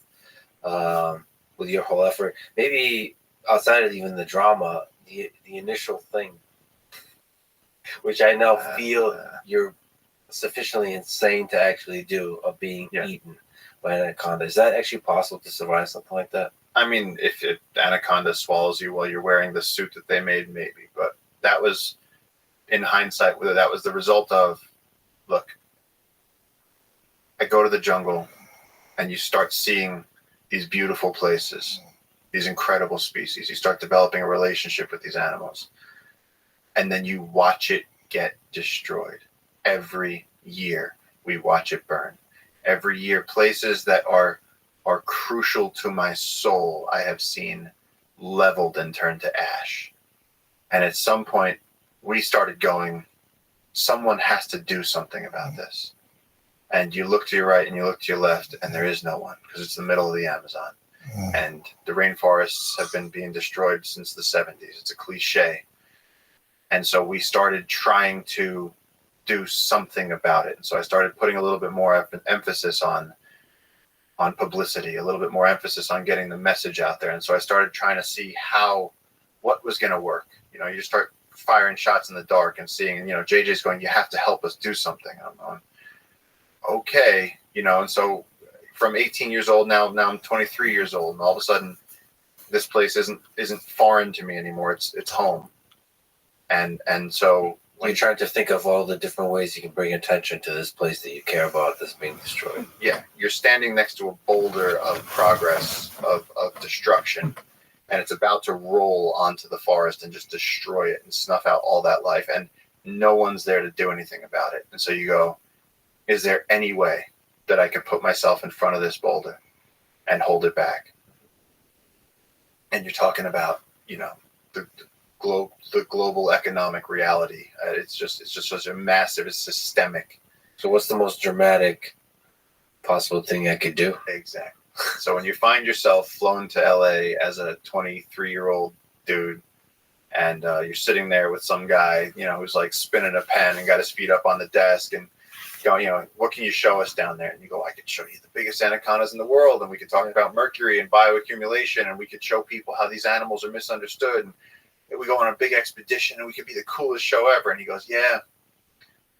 your whole effort? Maybe outside of even the drama, the initial thing, which I now feel you're sufficiently insane to actually do, of being eaten by an anaconda. Is that actually possible to survive something like that? I mean, if anaconda swallows you while you're wearing the suit that they made, maybe. But that was, in hindsight, whether that was the result of, look, I go to the jungle and you start seeing these beautiful places, these incredible species. You start developing a relationship with these animals. And then you watch it get destroyed. Every year we watch it burn. Every year, places that are crucial to my soul, I have seen leveled and turned to ash. And at some point, we started going, someone has to do something about this. And you look to your right and you look to your left, and there is no one, because it's the middle of the Amazon. And the rainforests have been being destroyed since the 70s. It's a cliche. And so we started trying to do something about it. And so I started putting a little bit more emphasis on publicity, a little bit more emphasis on getting the message out there. And so I started trying to see what was going to work. You know, you start firing shots in the dark and seeing, and, you know, JJ's going, "You have to help us do something." And I'm going, okay, you know. And so from 18 years old now I'm 23 years old, and all of a sudden this place isn't foreign to me anymore. It's home. And so you're trying to think of all the different ways you can bring attention to this place that you care about that's being destroyed. Yeah, you're standing next to a boulder of progress, of destruction, and it's about to roll onto the forest and just destroy it and snuff out all that life, and no one's there to do anything about it. And so you go, is there any way that I could put myself in front of this boulder and hold it back? And you're talking about, you know, the global economic reality. It's just such a massive, it's systemic. So what's the most dramatic possible thing I could do? Exactly. So when you find yourself flown to LA as a 23-year-old dude, and you're sitting there with some guy, who's like spinning a pen and got his feet up on the desk and going, what can you show us down there? And you go, I could show you the biggest anacondas in the world, and we could talk about mercury and bioaccumulation, and we could show people how these animals are misunderstood, and we go on a big expedition, and we could be the coolest show ever. And he goes, yeah,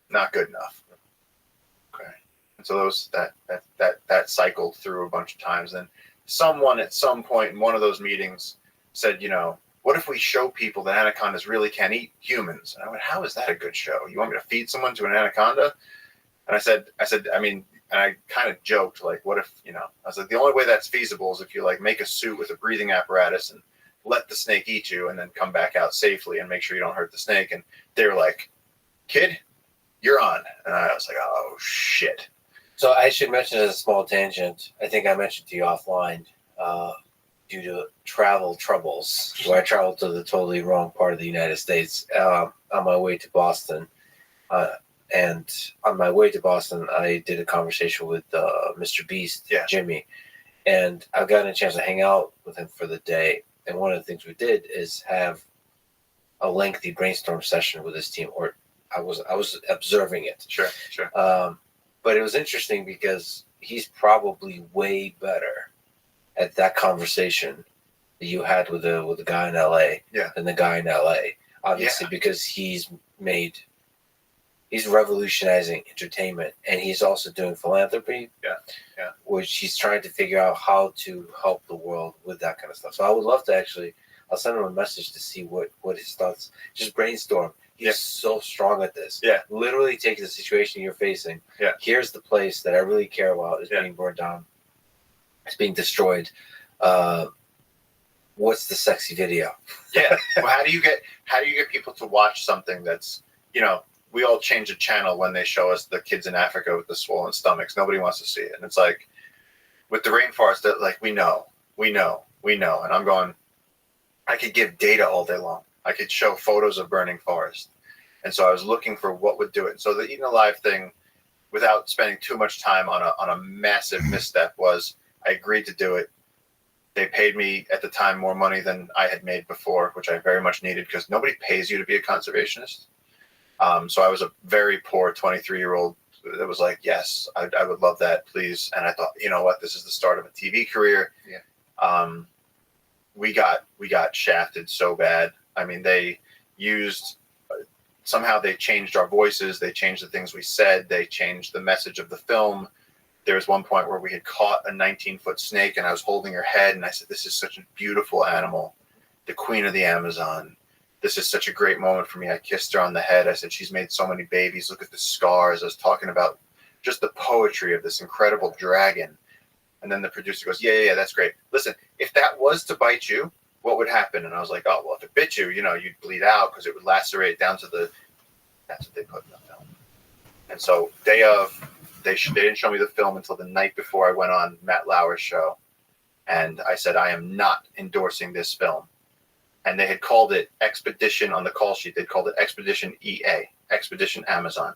not good enough. Okay. And so that cycled through a bunch of times. And someone at some point in one of those meetings said, what if we show people that anacondas really can eat humans? And I went, how is that a good show? You want me to feed someone to an anaconda? And I said, and I kind of joked, like, what if, I was like, the only way that's feasible is if you like make a suit with a breathing apparatus and let the snake eat you and then come back out safely and make sure you don't hurt the snake. And they were like, kid, you're on. And I was like, oh shit. So I should mention as a small tangent, I think I mentioned to you offline, due to travel troubles, where I traveled to the totally wrong part of the United States on my way to Boston. And on my way to Boston, I did a conversation with Mr. Beast, Jimmy, and I've gotten a chance to hang out with him for the day. And one of the things we did is have a lengthy brainstorm session with his team, or I was observing it. Sure. But it was interesting because he's probably way better at that conversation that you had with the guy in LA than the guy in LA. Obviously, because he's revolutionizing entertainment, and he's also doing philanthropy. Which he's trying to figure out how to help the world with that kind of stuff. So I would love to I'll send him a message to see what his thoughts. Just brainstorm. He's so strong at this. Literally take the situation you're facing. Here's the place that I really care about is being burned down. It's being destroyed. What's the sexy video? Well, how do you get people to watch something that's, we all change the channel when they show us the kids in Africa with the swollen stomachs. Nobody wants to see it. And it's like with the rainforest, that like we know. And I'm going, I could give data all day long. I could show photos of burning forest. And so I was looking for what would do it. And so the Eaten Alive thing, without spending too much time on a massive misstep, was I agreed to do it. They paid me at the time more money than I had made before, which I very much needed because nobody pays you to be a conservationist. So I was a very poor 23-year-old that was like, yes, I would love that, please. And I thought, you know what, this is the start of a TV career. We got shafted so bad. I mean, they used, somehow they changed our voices. They changed the things we said. They changed the message of the film. There was one point where we had caught a 19-foot snake and I was holding her head and I said, this is such a beautiful animal, the queen of the Amazon. This is such a great moment for me. I kissed her on the head. I said, she's made so many babies. Look at the scars. I was talking about just the poetry of this incredible dragon. And then the producer goes, yeah, that's great. Listen, if that was to bite you, what would happen? And I was like, oh, well, if it bit you, you'd bleed out because it would lacerate down to that's what they put in the film. And so day of, they didn't show me the film until the night before I went on Matt Lauer's show. And I said, I am not endorsing this film. And they had called it Expedition on the call sheet. They'd called it Expedition EA, Expedition Amazon.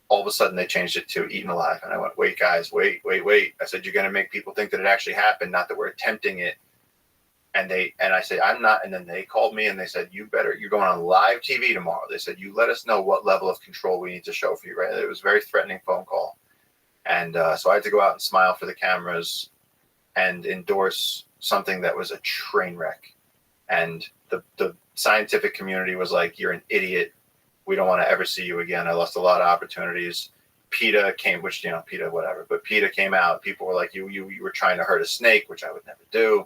All of a sudden, they changed it to Eaten Alive. And I went, wait, guys, wait. I said, you're going to make people think that it actually happened, not that we're attempting it. And I said, I'm not. And then they called me and they said, you're going on live TV tomorrow. They said, you let us know what level of control we need to show for you, right? It was a very threatening phone call. And so I had to go out and smile for the cameras and endorse something that was a train wreck. And the scientific community was like, you're an idiot. We don't want to ever see you again. I lost a lot of opportunities. PETA came, which, PETA, whatever. But PETA came out. People were like, you were trying to hurt a snake, which I would never do.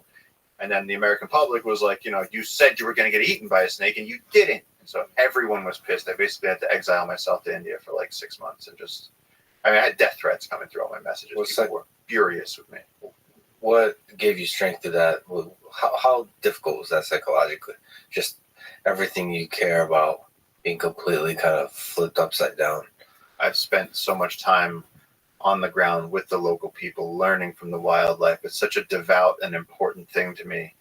And then the American public was like, you said you were going to get eaten by a snake and you didn't. And so everyone was pissed. I basically had to exile myself to India for like 6 months and I had death threats coming through all my messages. People were furious with me. What gave you strength to that? How difficult was that psychologically? Just everything you care about being completely kind of flipped upside down. I've spent so much time on the ground with the local people, learning from the wildlife. It's such a devout and important thing to me.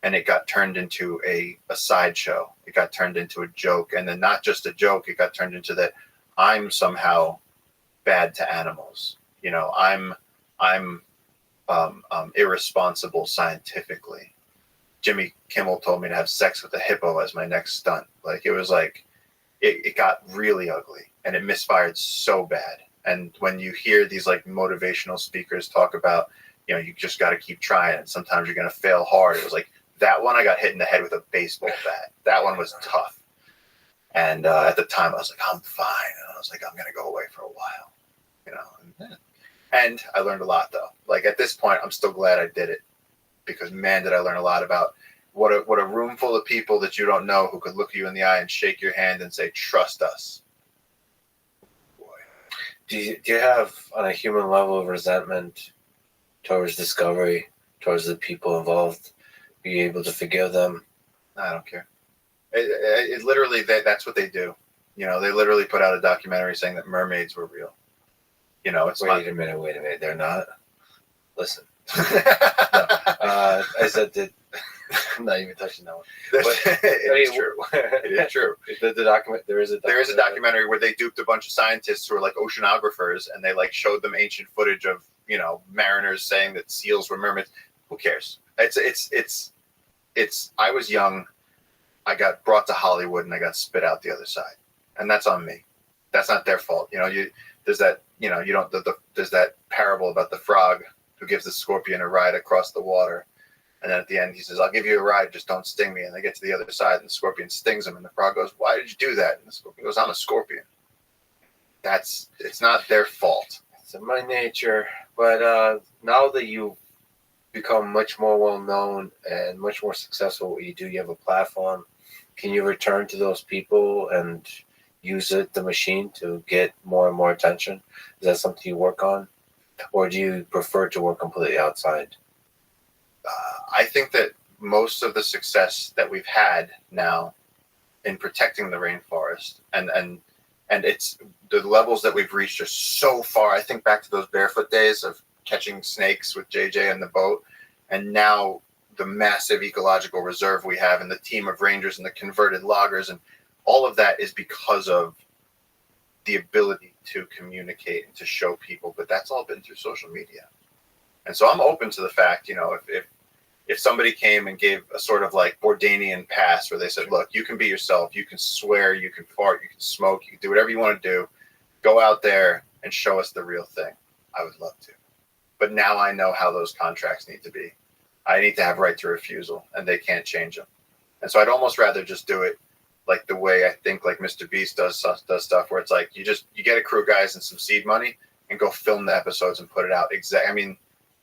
and it got turned into a sideshow. It got turned into a joke, and then not just a joke, it got turned into that I'm somehow bad to animals. You know, I'm irresponsible scientifically. Jimmy Kimmel told me to have sex with a hippo as my next stunt. Like, it was like, it got really ugly, and it misfired so bad. And when you hear these like motivational speakers talk about, you know, you just got to keep trying, and sometimes you're going to fail hard. It was like that one I got hit in the head with a baseball bat. That one was tough. And at the time I was like, I'm fine. And I was like, I'm going to go away for a while, you know. And I learned a lot though. Like at this point, I'm still glad I did it, because man, did I learn a lot about what a room full of people that you don't know who could look you in the eye and shake your hand and say, trust us. Do you have, on a human level, resentment towards Discovery, towards the people involved? Are you able to forgive them? I don't care. It literally, that's what they do. You know, they literally put out a documentary saying that mermaids were real. You know, it's wait a minute. They're not. Listen. No, I said that. I'm not even touching that one. But, it is true. It is true. There is a documentary where they duped a bunch of scientists who are like oceanographers, and they like showed them ancient footage of, you know, mariners saying that seals were mermaids. Who cares? It's. I was young. I got brought to Hollywood, and I got spit out the other side, and that's on me. That's not their fault. You know, there's that. You know, you don't. There's that parable about the frog who gives the scorpion a ride across the water. And then at the end, he says, I'll give you a ride, just don't sting me. And they get to the other side, and the scorpion stings him. And the frog goes, why did you do that? And the scorpion goes, I'm a scorpion. It's not their fault. It's in my nature. But now that you've become much more well-known and much more successful at what you do, you have a platform, can you return to those people and use the machine to get more and more attention? Is that something you work on? Or do you prefer to work completely outside? I think that most of the success that we've had now in protecting the rainforest and it's the levels that we've reached are so far. I think back to those barefoot days of catching snakes with JJ and the boat, and now the massive ecological reserve we have and the team of rangers and the converted loggers, and all of that is because of the ability to communicate and to show people. But that's all been through social media. And so I'm open to the fact, you know, if somebody came and gave a sort of like Bourdainian pass where they said, look, you can be yourself, you can swear, you can fart, you can smoke, you can do whatever you want to do, go out there and show us the real thing, I would love to. But now I know how those contracts need to be. I need to have right to refusal, and they can't change them. And so I'd almost rather just do it like the way I think like Mr. Beast does stuff, where it's like you get a crew guys and some seed money and go film the episodes and put it out. I mean,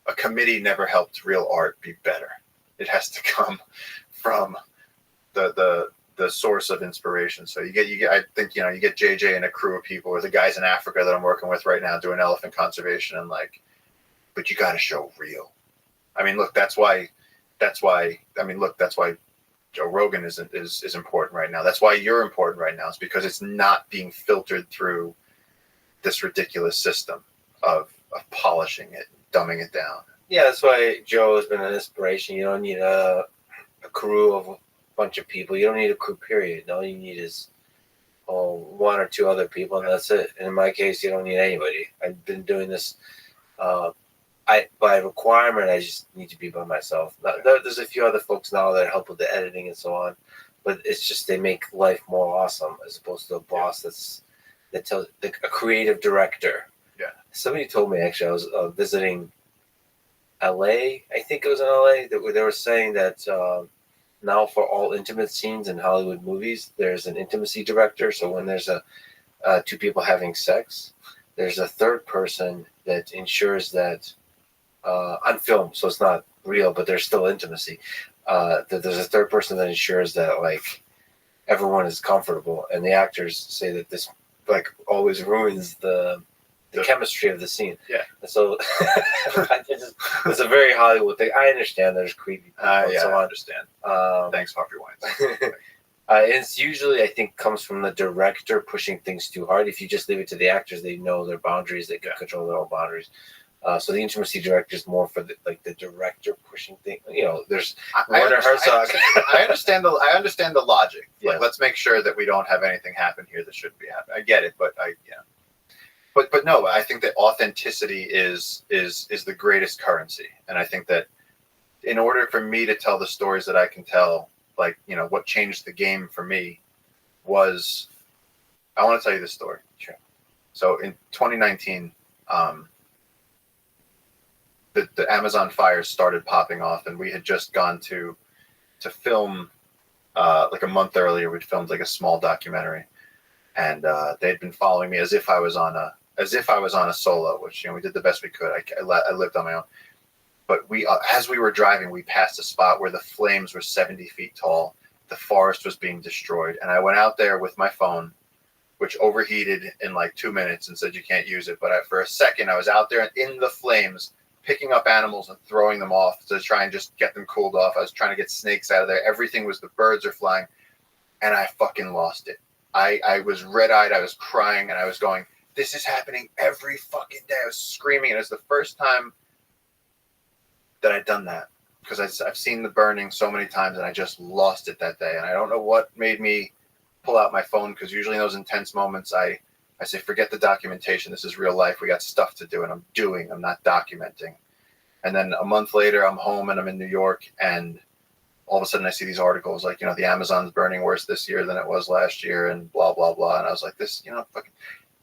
a committee never helped real art be better. It has to come from the source of inspiration. So you get I think, you know, you get JJ and a crew of people, or the guys in Africa that I'm working with right now doing elephant conservation, and like, but you got to show real. I mean, look, that's why Joe Rogan is important right now. That's why you're important right now. It's because it's not being filtered through this ridiculous system of polishing it, dumbing it down. Yeah, that's why Joe has been an inspiration. You don't need a crew of a bunch of people. You don't need a crew, period. All you need is one or two other people, and that's it. And in my case, you don't need anybody. I've been doing this by requirement. I just need to be by myself. There's a few other folks now that help with the editing and so on, but it's just they make life more awesome as opposed to a boss that tells a creative director. Yeah. Somebody told me, actually, I was visiting LA. I think it was in LA. They were saying that now for all intimate scenes in Hollywood movies, there's an intimacy director. So when there's two people having sex, there's a third person that ensures that on film, so it's not real, but there's still intimacy. That there's a third person that ensures that like everyone is comfortable, and the actors say that this like always ruins the chemistry of the scene. Yeah. And so it's a very Hollywood thing. I understand there's creepy people and so on. I understand. Thanks, Harvey Weinstein. It's usually, I think, comes from the director pushing things too hard. If you just leave it to the actors, they know their boundaries. They can control their own boundaries. So the intimacy director is more for the director pushing things. There's I Werner Herzog. I understand the logic. Yes. Like, let's make sure that we don't have anything happen here that shouldn't be happening. I get it, but But no, I think that authenticity is the greatest currency, and I think that in order for me to tell the stories that I can tell, what changed the game for me was, I want to tell you this story. Sure. So in 2019, the Amazon fires started popping off, and we had just gone to film like a month earlier. We'd filmed like a small documentary, and they'd been following me as if I was on a solo, which we did the best we could. I lived on my own, but as we were driving, we passed a spot where the flames were 70 feet tall. The forest was being destroyed, and I went out there with my phone, which overheated in like 2 minutes, and said you can't use it. But for a second, I was out there in the flames, picking up animals and throwing them off to try and just get them cooled off. I was trying to get snakes out of there. Everything was, the birds are flying, and I fucking lost it. I was red-eyed. I was crying, and I was going, this is happening every fucking day. I was screaming, and it was the first time that I'd done that, because I've seen the burning so many times, and I just lost it that day. And I don't know what made me pull out my phone, because usually in those intense moments, I say, forget the documentation. This is real life. We got stuff to do, and I'm not documenting. And then a month later, I'm home, and I'm in New York, and all of a sudden I see these articles like, the Amazon's burning worse this year than it was last year, and blah, blah, blah. And I was like, fucking,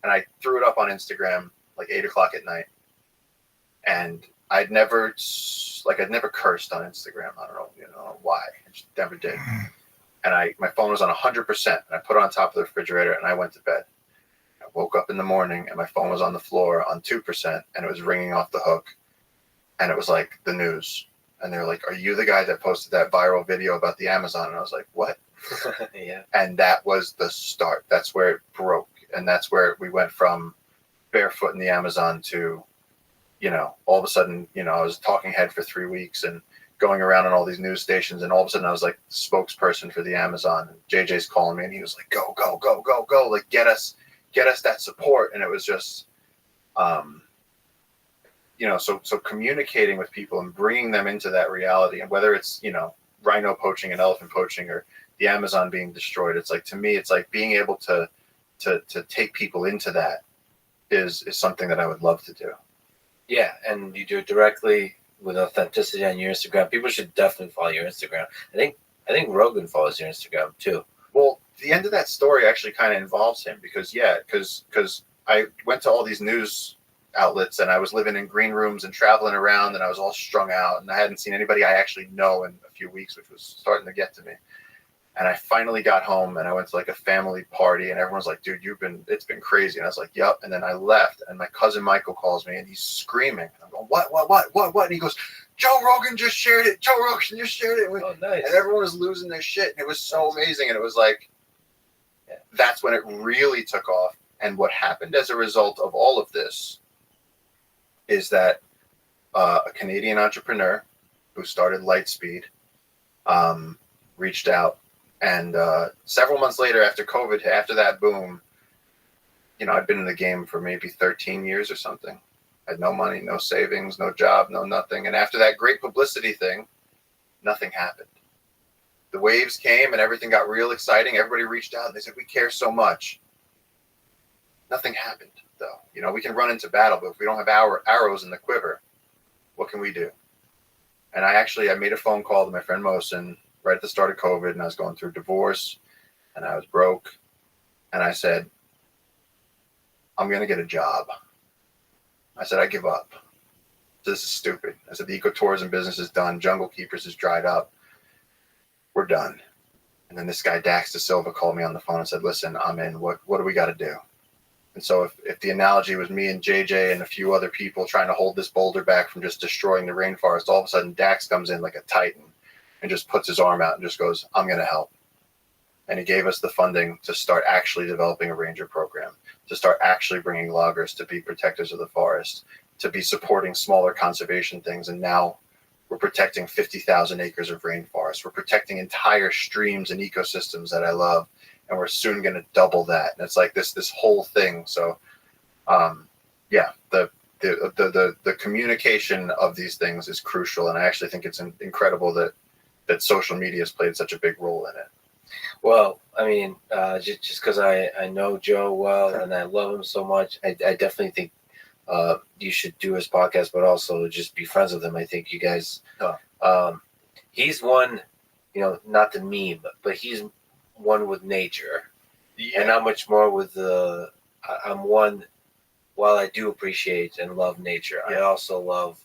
and I threw it up on Instagram like 8:00 at night. And I'd never cursed on Instagram. I don't know why. I just never did. And my phone was on 100%, and I put it on top of the refrigerator, and I went to bed. I woke up in the morning, and my phone was on the floor on 2%, and it was ringing off the hook. And it was like the news. And they were like, are you the guy that posted that viral video about the Amazon? And I was like, what? Yeah. And that was the start. That's where it broke. And that's where we went from barefoot in the Amazon to, all of a sudden, I was a talking head for 3 weeks and going around on all these news stations. And all of a sudden I was like the spokesperson for the Amazon. And JJ's calling me, and he was like, go, go, go, go, go. Like, get us that support. And it was just, so communicating with people and bringing them into that reality, and whether it's, rhino poaching and elephant poaching or the Amazon being destroyed, it's like, to me, it's like being able to take people into that is something that I would love to do. Yeah, and you do it directly with authenticity on your Instagram. People should definitely follow your Instagram. I think Rogan follows your Instagram too. Well, the end of that story actually kind of involves him, because I went to all these news outlets, and I was living in green rooms and traveling around, and I was all strung out, and I hadn't seen anybody I actually know in a few weeks, which was starting to get to me. And I finally got home, and I went to like a family party, and everyone's like, dude, it's been crazy. And I was like, yep. And then I left, and my cousin Michael calls me, and he's screaming. And I'm going, what? And he goes, Joe Rogan just shared it. Oh, nice. And everyone was losing their shit. And it was so amazing. And it was like, that's when it really took off. And what happened as a result of all of this is that a Canadian entrepreneur who started Lightspeed reached out, and several months later, after COVID, after that boom, I'd been in the game for maybe 13 years or something. I had no money, no savings, no job, no nothing. And after that great publicity thing, nothing happened. The waves came, and everything got real exciting. Everybody reached out, and they said, we care so much. Nothing happened, though. We can run into battle, but if we don't have arrows in the quiver, what can we do? And I made a phone call to my friend Mohsen right at the start of COVID, and I was going through divorce, and I was broke. And I said, I'm going to get a job. I said, I give up. This is stupid. I said, the ecotourism business is done. Jungle Keepers is dried up. We're done. And then this guy, Dax Da Silva, called me on the phone and said, listen, I'm in. What do we got to do? And so if the analogy was me and JJ and a few other people trying to hold this boulder back from just destroying the rainforest, all of a sudden Dax comes in like a titan and just puts his arm out and just goes, I'm going to help. And he gave us the funding to start actually developing a ranger program, to start actually bringing loggers to be protectors of the forest, to be supporting smaller conservation things. And now we're protecting 50,000 acres of rainforest. We're protecting entire streams and ecosystems that I love. And we're soon going to double that. And it's like this whole thing. So, the the communication of these things is crucial, and I actually think it's incredible that social media has played such a big role in it. Well, I mean, just because I know Joe well and I love him so much, I definitely think you should do his podcast, but also just be friends with him. I think you guys, he's one, not the meme, but he's one with nature, and not much more with I'm one. While I do appreciate and love nature, I also love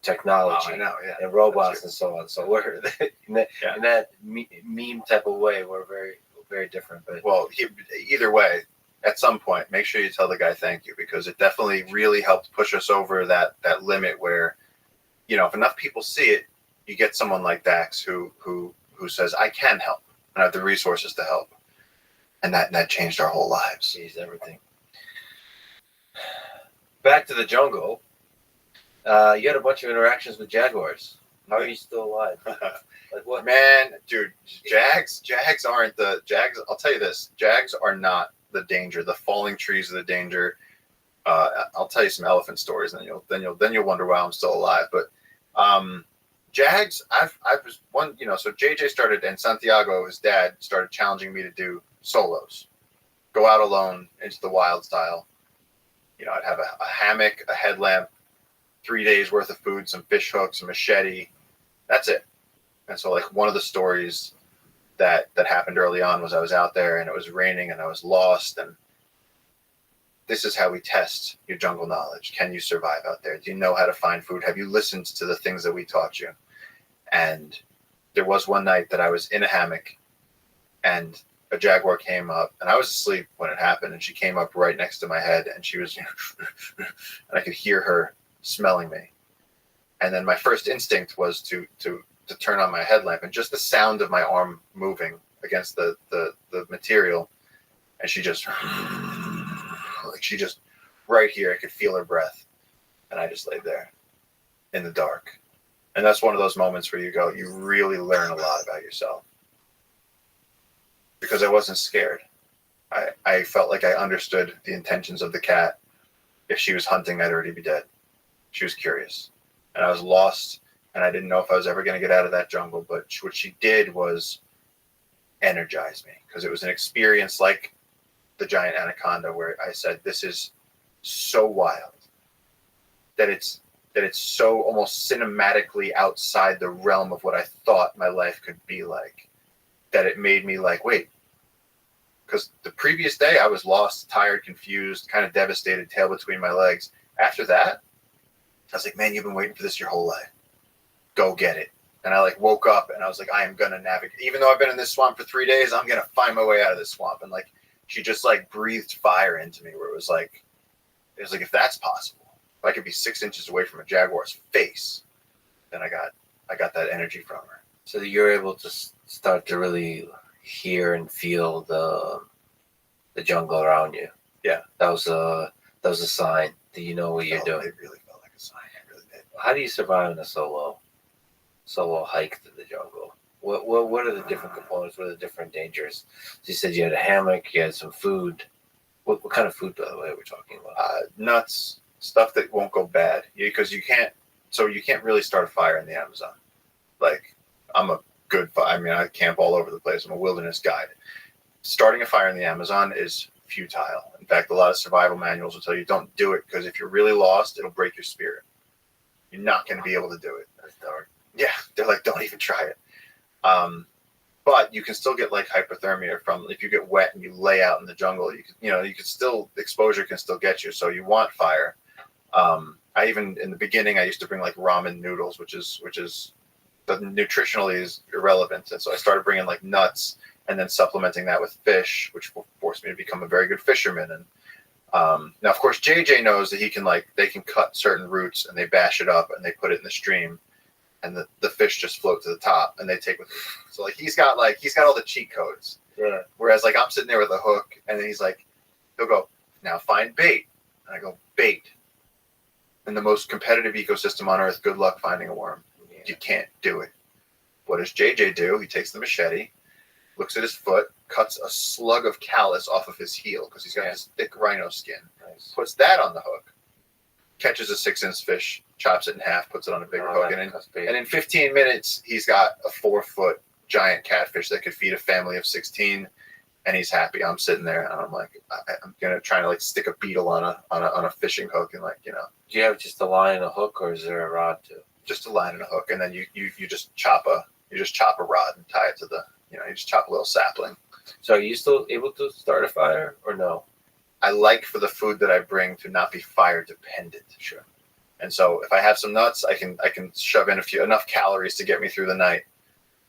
technology and robots and so on. So we're in that meme type of way. We're very, very different. But either way, at some point, make sure you tell the guy thank you, because it definitely really helped push us over that limit where, if enough people see it, you get someone like Dax who says, I can help and I have the resources to help. And that changed our whole lives. Changed everything. Back to the jungle. You had a bunch of interactions with jaguars. How are you still alive? Like what? Man, dude, Jags aren't the Jags. I'll tell you this: Jags are not the danger. The falling trees are the danger. I'll tell you some elephant stories, and then you'll wonder why I'm still alive. But Jags, I was one. So JJ started, and Santiago, his dad, started challenging me to do solos, go out alone into the wild style. I'd have a hammock, a headlamp, 3 days worth of food, some fish hooks, a machete. That's it. And so, like, one of the stories that happened early on was I was out there and it was raining and I was lost. And this is how we test your jungle knowledge. Can you survive out there? Do you know how to find food? Have you listened to the things that we taught you? And there was one night that I was in a hammock and a jaguar came up, and I was asleep when it happened, and she came up right next to my head, and she was, and I could hear her smelling me. And then my first instinct was to turn on my headlamp, and just the sound of my arm moving against the material, and she just right here, I could feel her breath, and I just laid there in the dark. And that's one of those moments where you really learn a lot about yourself. Because I wasn't scared. I felt like I understood the intentions of the cat. If she was hunting, I'd already be dead. She was curious. And I was lost, and I didn't know if I was ever going to get out of that jungle. But what she did was energize me, because it was an experience like the giant anaconda, where I said, this is so wild that it's so almost cinematically outside the realm of what I thought my life could be like, that it made me like, wait, because the previous day I was lost, tired, confused, kind of devastated, tail between my legs. After that, I was like, man, you've been waiting for this your whole life. Go get it. And I woke up and I was like, I am going to navigate. Even though I've been in this swamp for 3 days, I'm going to find my way out of this swamp. And she just breathed fire into me, where it was like, if that's possible, if I could be 6 inches away from a jaguar's face, then I got that energy from her. So that you're able to start to really hear and feel the jungle around you. Yeah, that was a sign that you know what you're doing. It really felt like a sign. It really did. How do you survive in a solo hike through the jungle? What are the different components? What are the different dangers? So you said you had a hammock, you had some food. What kind of food, by the way, are we talking about? Nuts, stuff that won't go bad, because you can't really start a fire in the Amazon. I'm a good I camp all over the place. I'm a wilderness guide. Starting a fire in the Amazon is futile. In fact, a lot of survival manuals will tell you don't do it, because if you're really lost, it'll break your spirit. You're not going to be able to do it. That's dark. Yeah, they're like, don't even try it. But you can still get hypothermia from if you get wet and you lay out in the jungle. You could still, exposure can still get you. So you want fire. I even in the beginning I used to bring ramen noodles, which is nutritionally is irrelevant, and so I started bringing nuts and then supplementing that with fish, which forced me to become a very good fisherman. And now, of course, JJ knows that he can they can cut certain roots and they bash it up and they put it in the stream, and the fish just float to the top and they take with it. So he's got all the cheat codes. Yeah. Whereas I'm sitting there with a hook, and then he'll go, now find bait, and I go, bait. In the most competitive ecosystem on earth, good luck finding a worm. You can't do it. What does JJ do? He takes the machete, looks at his foot, cuts a slug of callus off of his heel, because he's got this thick rhino skin, puts that on the hook, catches a 6-inch fish, chops it in half, puts it on a bigger Oh, hook, and that's big. in 15 minutes, he's got a 4-foot giant catfish that could feed a family of 16, and he's happy. I'm sitting there, and I'm like, I'm gonna try to like stick a beetle on a fishing hook, and like, you know. Do you have just a line and a hook, or is there a rod too? Just a line and a hook, and then you just chop a rod and tie it to the, you know, you just chop a little sapling. So are you still able to start a fire, or no? I like for the food that I bring to not be fire dependent. Sure. And so if I have some nuts, I can shove in enough calories to get me through the night,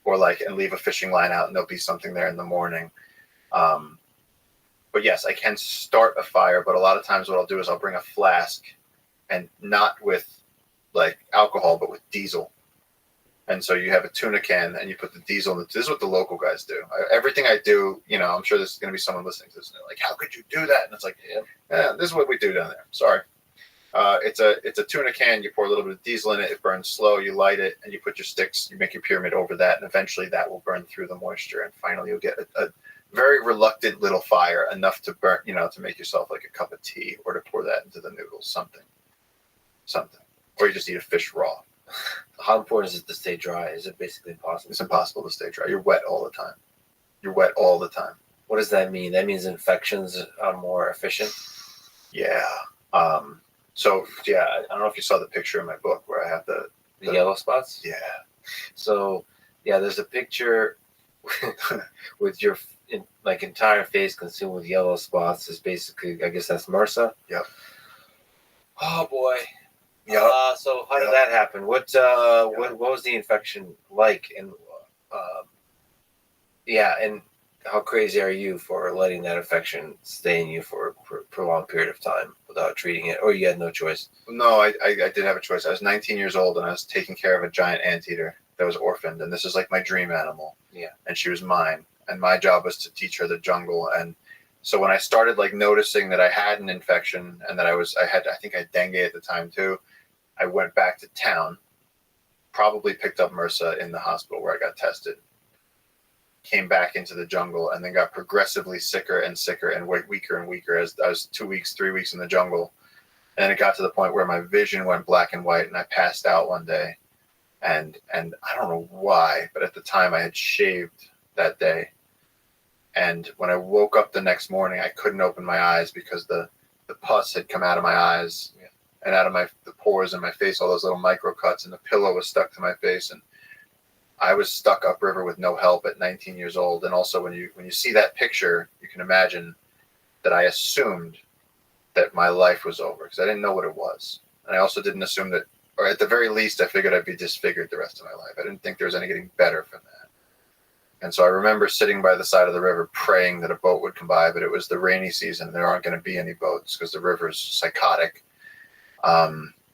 or like, and leave a fishing line out, and there'll be something there in the morning. But yes, I can start a fire, but a lot of times what I'll do is I'll bring a flask, and not with like alcohol, but with diesel. And so you have a tuna can, and you put the diesel in. This is what the local guys do. Everything I do, you know, I'm sure there's going to be someone listening to this, and they're like, how could you do that? And it's like, yeah, this is what we do down there. Sorry. It's a tuna can. You pour a little bit of diesel in it. It burns slow. You light it, and you put your sticks. You make your pyramid over that, and eventually that will burn through the moisture. And finally, you'll get a very reluctant little fire, enough to burn, you know, to make yourself like a cup of tea, or to pour that into the noodles, something. Or you just eat a fish raw. How important is it to stay dry? Is it basically impossible? It's impossible to stay dry. You're wet all the time. What does that mean? That means infections are more efficient? Yeah. So, yeah, I don't know if you saw the picture in my book where I have the yellow spots? Yeah. So, yeah, there's a picture with your entire face consumed with yellow spots. Is basically, I guess that's MRSA. Yep. Oh, boy. Yeah. So how did that happen? What was the infection like? And and how crazy are you for letting that infection stay in you for a prolonged period of time without treating it, or you had no choice? No, I did have a choice. I was 19 years old, and I was taking care of a giant anteater that was orphaned, and this is like my dream animal. Yeah. And she was mine, and my job was to teach her the jungle. And so when I started like noticing that I had an infection, and that I think I had dengue at the time too, I went back to town, probably picked up MRSA in the hospital where I got tested, came back into the jungle, and then got progressively sicker and sicker and weaker and weaker as I was 2 weeks, 3 weeks in the jungle. And it got to the point where my vision went black and white, and I passed out one day. And I don't know why, but at the time I had shaved that day. And when I woke up the next morning, I couldn't open my eyes because the pus had come out of my eyes. And out of the pores in my face, all those little micro cuts, and the pillow was stuck to my face, and I was stuck upriver with no help at 19 years old. And also, when you see that picture, you can imagine that I assumed that my life was over because I didn't know what it was, and I also didn't assume that, or at the very least, I figured I'd be disfigured the rest of my life. I didn't think there was any getting better from that. And so I remember sitting by the side of the river praying that a boat would come by, but it was the rainy season. There aren't going to be any boats because the river's psychotic.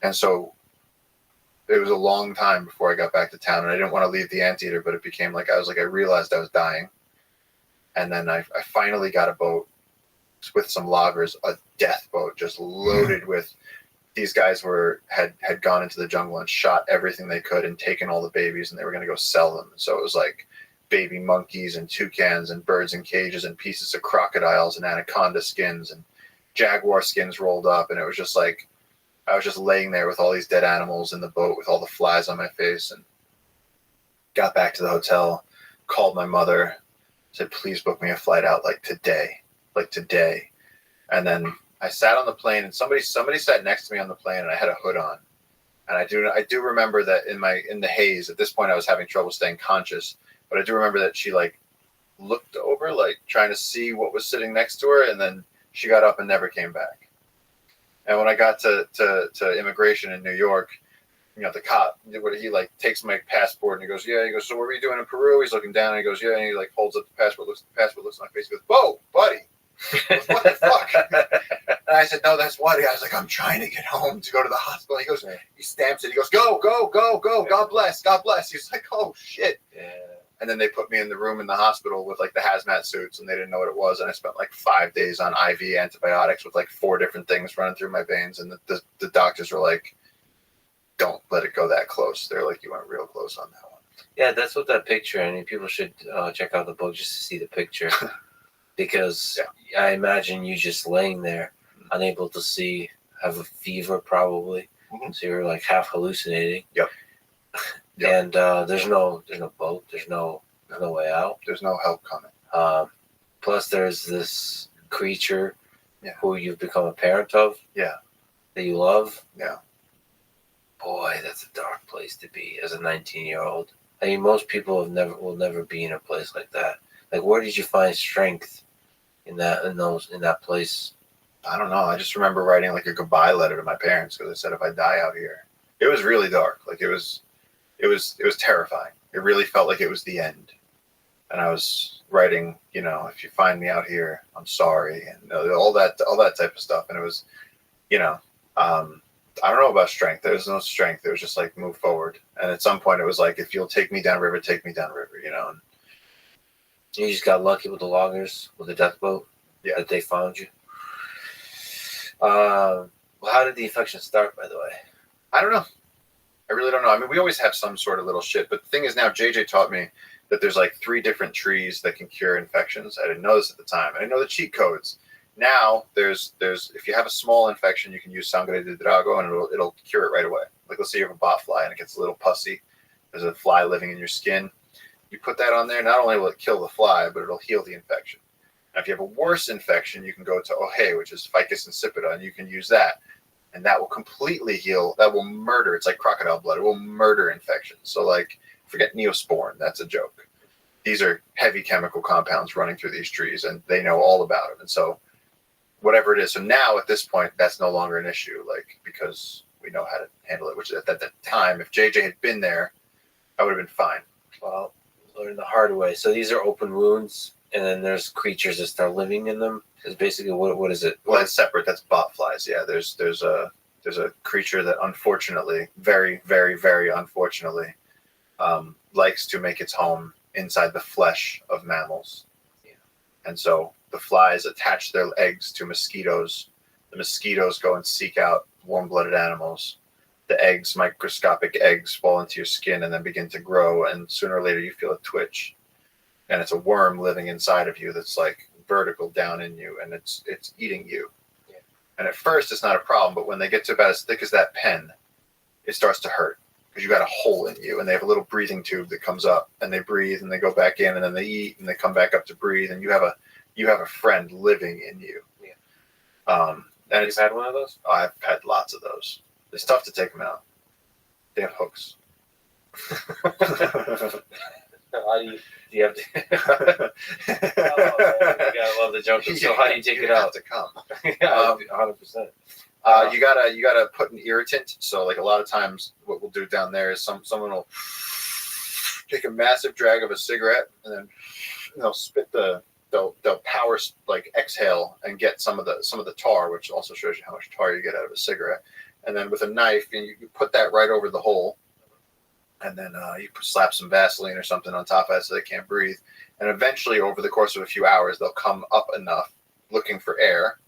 And so it was a long time before I got back to town, and I didn't want to leave the anteater, but it became like I realized I was dying. And then I finally got a boat with some loggers, a death boat just loaded with, these guys had gone into the jungle and shot everything they could and taken all the babies, and they were going to go sell them. So it was like baby monkeys and toucans and birds in cages and pieces of crocodiles and anaconda skins and jaguar skins rolled up. And it was just like, I was just laying there with all these dead animals in the boat with all the flies on my face, and got back to the hotel, called my mother, said, please book me a flight out like today. And then I sat on the plane, and somebody sat next to me on the plane, and I had a hood on. And I do remember that in the haze, at this point I was having trouble staying conscious, but I do remember that she like looked over, like trying to see what was sitting next to her, and then she got up and never came back. And when I got to immigration in New York, you know, the cop, he like takes my passport and he goes, so what were you doing in Peru? He's looking down and he goes, yeah, and he like holds up the passport, looks at my face, he goes, whoa, buddy. What the fuck? And I said, no, that's Waddy. I was like, I'm trying to get home to go to the hospital. He goes, he stamps it. He goes, go. God bless. He's like, oh shit. Yeah. And then they put me in the room in the hospital with like the hazmat suits, and they didn't know what it was. And I spent like 5 days on IV antibiotics with like 4 different things running through my veins. And the doctors were like, don't let it go that close. They're like, you went real close on that one. Yeah, that's what that picture. I mean, people should check out the book just to see the picture. Because I imagine you just laying there, unable to see, have a fever probably. Mhm. So you're like half hallucinating. Yep. And there's no boat. There's no way out. There's no help coming. Plus, there's this creature Yeah. who you've become a parent of. Yeah. That you love. Yeah. Boy, that's a dark place to be as a 19-year-old. I mean, most people will never be in a place like that. Like, where did you find strength in that place? I don't know. I just remember writing like a goodbye letter to my parents because I said if I die out here, it was really dark. Like it was terrifying. It really felt like it was the end. And I was writing, if you find me out here, I'm sorry, and all that type of stuff. And it was, I don't know about strength. There was no strength. It was just like move forward. And at some point, it was like, if you'll take me downriver, take me downriver. And you just got lucky with the loggers, with the death boat. Yeah. That they found you. Well, how did the infection start, by the way? I don't know. I really don't know. I mean, we always have some sort of little shit. But the thing is, now JJ taught me that there's like 3 different trees that can cure infections. I didn't know this at the time. I didn't know the cheat codes. Now there's if you have a small infection, you can use sangre de drago and it'll cure it right away. Like let's say you have a bot fly and it gets a little pussy. There's a fly living in your skin. You put that on there. Not only will it kill the fly, but it'll heal the infection. Now, if you have a worse infection, you can go to Ohe, which is ficus insipida, and you can use that. And that will completely heal. That will murder. It's like crocodile blood. It will murder infections. So, like, forget Neosporin. That's a joke. These are heavy chemical compounds running through these trees, and they know all about it. And so, whatever it is. So now, at this point, that's no longer an issue, like, because we know how to handle it. Which at that time, if JJ had been there, I would have been fine. Well, learn the hard way. So these are open wounds, and then there's creatures that start living in them. Is basically what is it? Well, that's separate. That's bot flies. Yeah, there's a creature that unfortunately, very, very, very unfortunately, likes to make its home inside the flesh of mammals. Yeah. And so the flies attach their eggs to mosquitoes. The mosquitoes go and seek out warm-blooded animals. The eggs, microscopic eggs, fall into your skin and then begin to grow. And sooner or later, you feel a twitch. And it's a worm living inside of you that's like vertical down in you, and it's eating you. Yeah. And at first, it's not a problem, but when they get to about as thick as that pen, it starts to hurt because you got a hole in you, and they have a little breathing tube that comes up, and they breathe, and they go back in, and then they eat, and they come back up to breathe, and you have a friend living in you. Yeah. And you've had one of those? I've had lots of those. It's tough to take them out. They have hooks. How do you have to? I gotta love the joke. So how do you take it out? To come. 100%. You gotta put an irritant. So like a lot of times, what we'll do down there is someone will take a massive drag of a cigarette and then they'll spit they'll power like exhale and get some of the tar, which also shows you how much tar you get out of a cigarette. And then with a knife, you put that right over the hole. And then you slap some Vaseline or something on top of it so they can't breathe. And eventually, over the course of a few hours, they'll come up enough looking for air.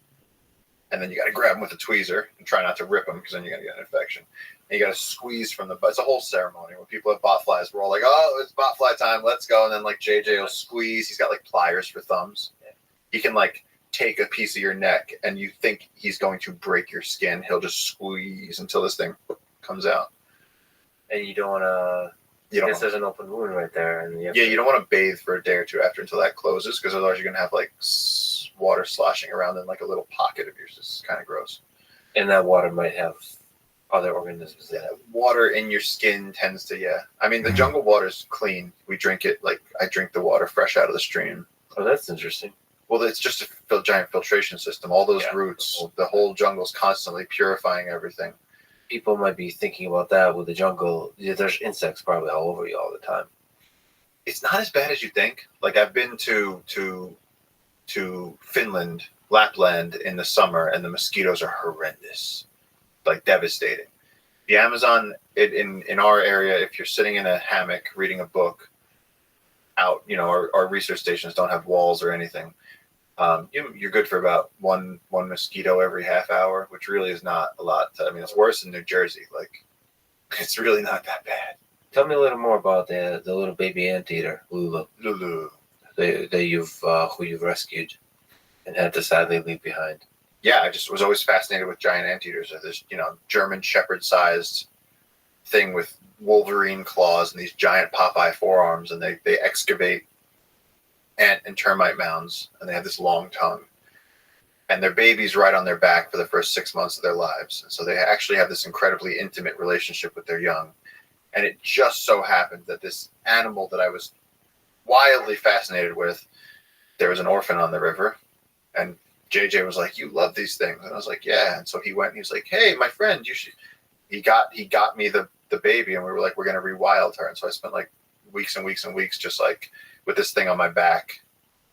And then you got to grab them with a tweezer and try not to rip them because then you're going to get an infection. And you got to squeeze from the butt. It's a whole ceremony. When people have bot flies, we're all like, oh, it's bot fly time. Let's go. And then like JJ will squeeze. He's got like pliers for thumbs. He can like take a piece of your neck and you think he's going to break your skin. He'll just squeeze until this thing comes out. And you don't want to. Guess there's an open wound right there, and you don't want to bathe for a day or two after until that closes, because otherwise you're gonna have like water sloshing around in like a little pocket of yours. It's kind of gross. And that water might have other organisms in it. Water in your skin tends to, yeah. I mean, the jungle water's clean. We drink it like I drink the water fresh out of the stream. Oh, that's interesting. Well, it's just a giant filtration system. All those roots, the whole jungle's constantly purifying everything. People might be thinking about that with the jungle. There's insects probably all over you all the time. It's not as bad as you think. Like I've been to Finland, Lapland in the summer, and the mosquitoes are horrendous, like devastating. The Amazon in our area, if you're sitting in a hammock reading a book, out, our research stations don't have walls or anything. You're good for about one mosquito every half hour, which really is not a lot. It's worse in New Jersey. Like, it's really not that bad. Tell me a little more about the little baby anteater, Lulu. Lulu. Who you've rescued and had to sadly leave behind. yeah, I just was always fascinated with giant anteaters. This, German Shepherd sized thing with Wolverine claws and these giant Popeye forearms, and they excavate ant and termite mounds, and they have this long tongue. And their babies ride on their back for the first 6 months of their lives. And so they actually have this incredibly intimate relationship with their young. And it just so happened that this animal that I was wildly fascinated with, there was an orphan on the river, and JJ was like, "You love these things," and I was like, "Yeah." And so he went and he was like, "Hey, my friend, you should." He got me the baby, and we were like, "We're gonna rewild her." And so I spent like weeks and weeks and weeks just like with this thing on my back,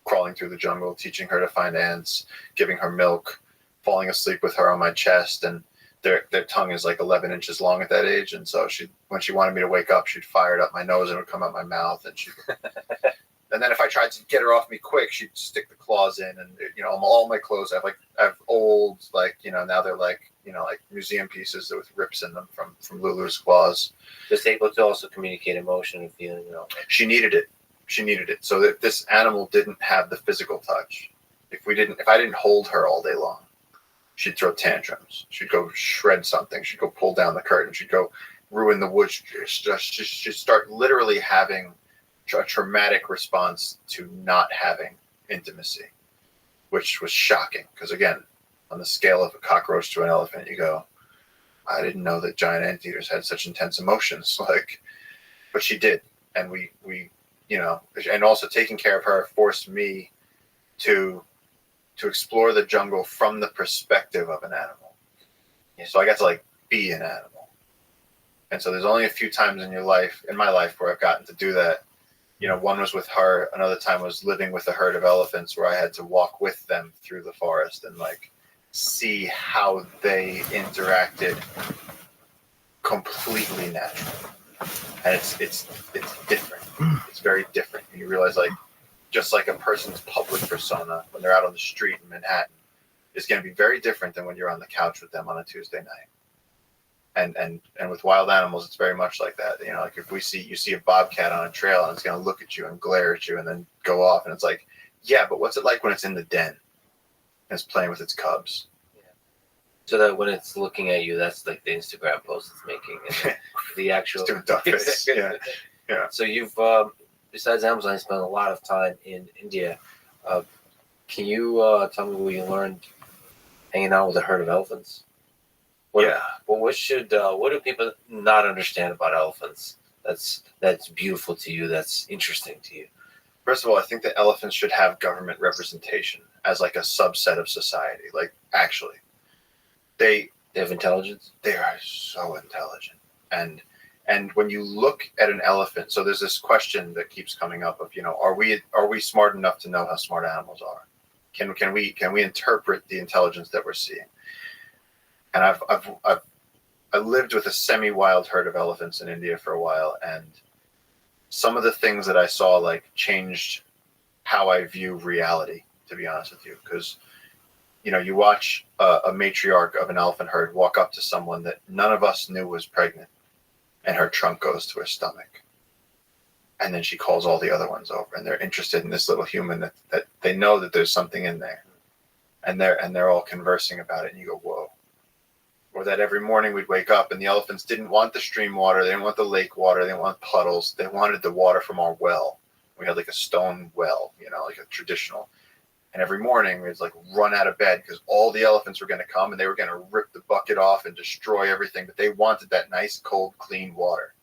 crawling through the jungle, teaching her to find ants, giving her milk, falling asleep with her on my chest, and their tongue is like 11 inches long at that age, and so when she wanted me to wake up, she'd fire it up my nose and it would come out my mouth, and and then if I tried to get her off me quick, she'd stick the claws in, and all my clothes I have old now they're like museum pieces with rips in them from Lulu's claws. Just able to also communicate emotion and feeling. She needed it. So that this animal didn't have the physical touch. If I didn't hold her all day long, she'd throw tantrums. She'd go shred something. She'd go pull down the curtain. She'd go ruin the woods. She'd start literally having a traumatic response to not having intimacy, which was shocking. Because again, on the scale of a cockroach to an elephant, you go, I didn't know that giant anteaters had such intense emotions. But she did, and we and also taking care of her forced me to explore the jungle from the perspective of an animal. So I got to be an animal. And so there's only a few times in my life where I've gotten to do that. One was with her. Another time was living with a herd of elephants where I had to walk with them through the forest and see how they interacted completely natural. And it's different. It's very different. And you realize just like a person's public persona when they're out on the street in Manhattan is going to be very different than when you're on the couch with them on a Tuesday night. And with wild animals, it's very much like that. If you see a bobcat on a trail and it's going to look at you and glare at you and then go off, and it's like, yeah, but what's it like when it's in the den and it's playing with its cubs? Yeah. So that when it's looking at you, that's like the Instagram post it's making, and the actual it's doing duck face. Yeah. So you've besides Amazon, you spent a lot of time in India. Can you tell me what you learned hanging out with a herd of elephants? What do people not understand about elephants? That's beautiful to you. That's interesting to you. First of all, I think that elephants should have government representation as a subset of society. Actually, they have intelligence. They are so intelligent, and when you look at an elephant, so there's this question that keeps coming up of are we smart enough to know how smart animals are? Can we interpret the intelligence that we're seeing? And I lived with a semi-wild herd of elephants in India for a while, and some of the things that I saw changed how I view reality, to be honest with you. Because you watch a matriarch of an elephant herd walk up to someone that none of us knew was pregnant, and her trunk goes to her stomach, and then she calls all the other ones over, and they're interested in this little human that they know that there's something in there, and they're all conversing about it, and you go, whoa. Or that every morning we'd wake up and the elephants didn't want the stream water, they didn't want the lake water, they didn't want puddles, they wanted the water from our well. We had a stone well, a traditional. And every morning we'd run out of bed because all the elephants were going to come and they were going to rip the bucket off and destroy everything, but they wanted that nice, cold, clean water.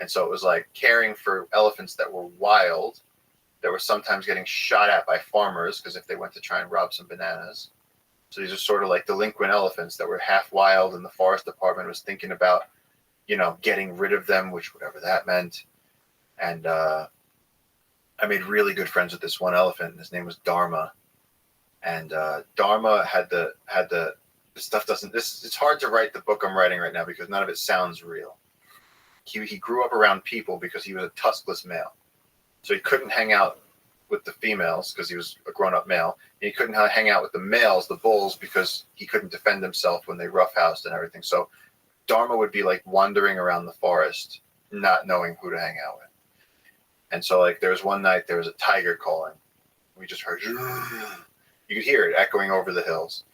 And so it was caring for elephants that were wild, that were sometimes getting shot at by farmers because if they went to try and rob some bananas. So these are sort of delinquent elephants that were half wild, and the forest department was thinking about, getting rid of them, which whatever that meant. And I made really good friends with this one elephant. His name was Dharma, and Dharma had the this stuff doesn't. It's hard to write the book I'm writing right now because none of it sounds real. He grew up around people because he was a tuskless male, so he couldn't hang out with the females because he was a grown-up male. And he couldn't hang out with the males, the bulls, because he couldn't defend himself when they roughhoused and everything. So Dharma would be wandering around the forest, not knowing who to hang out with. And so there was one night there was a tiger calling. We just heard, you could hear it echoing over the hills.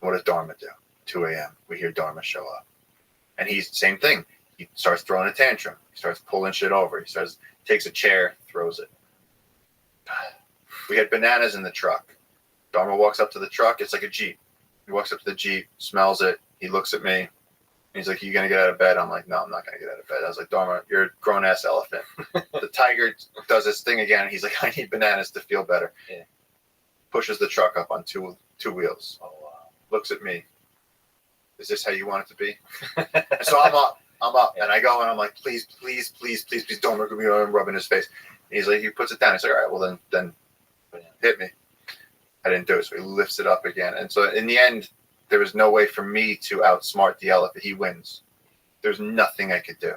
What does Dharma do? 2 a.m. We hear Dharma show up. And he's the same thing. He starts throwing a tantrum. He starts pulling shit over. He takes a chair, throws it. We had bananas in the truck. Dharma walks up to the truck. It's like a Jeep. He walks up to the Jeep, smells it. He looks at me. And he's like, you going to get out of bed? I'm like, no, I'm not going to get out of bed. I was like, Dharma, you're a grown-ass elephant. The tiger does his thing again. He's like, I need bananas to feel better. Yeah. Pushes the truck up on two wheels. Oh, wow. Looks at me. Is this how you want it to be? So I'm up, and I go, and I'm like, please, don't look at me. I'm rubbing his face. And he's like, he puts it down. He's like, all right, well, then hit me. I didn't do it, so he lifts it up again. And so in the end, there was no way for me to outsmart the elephant. He wins. There's nothing I could do.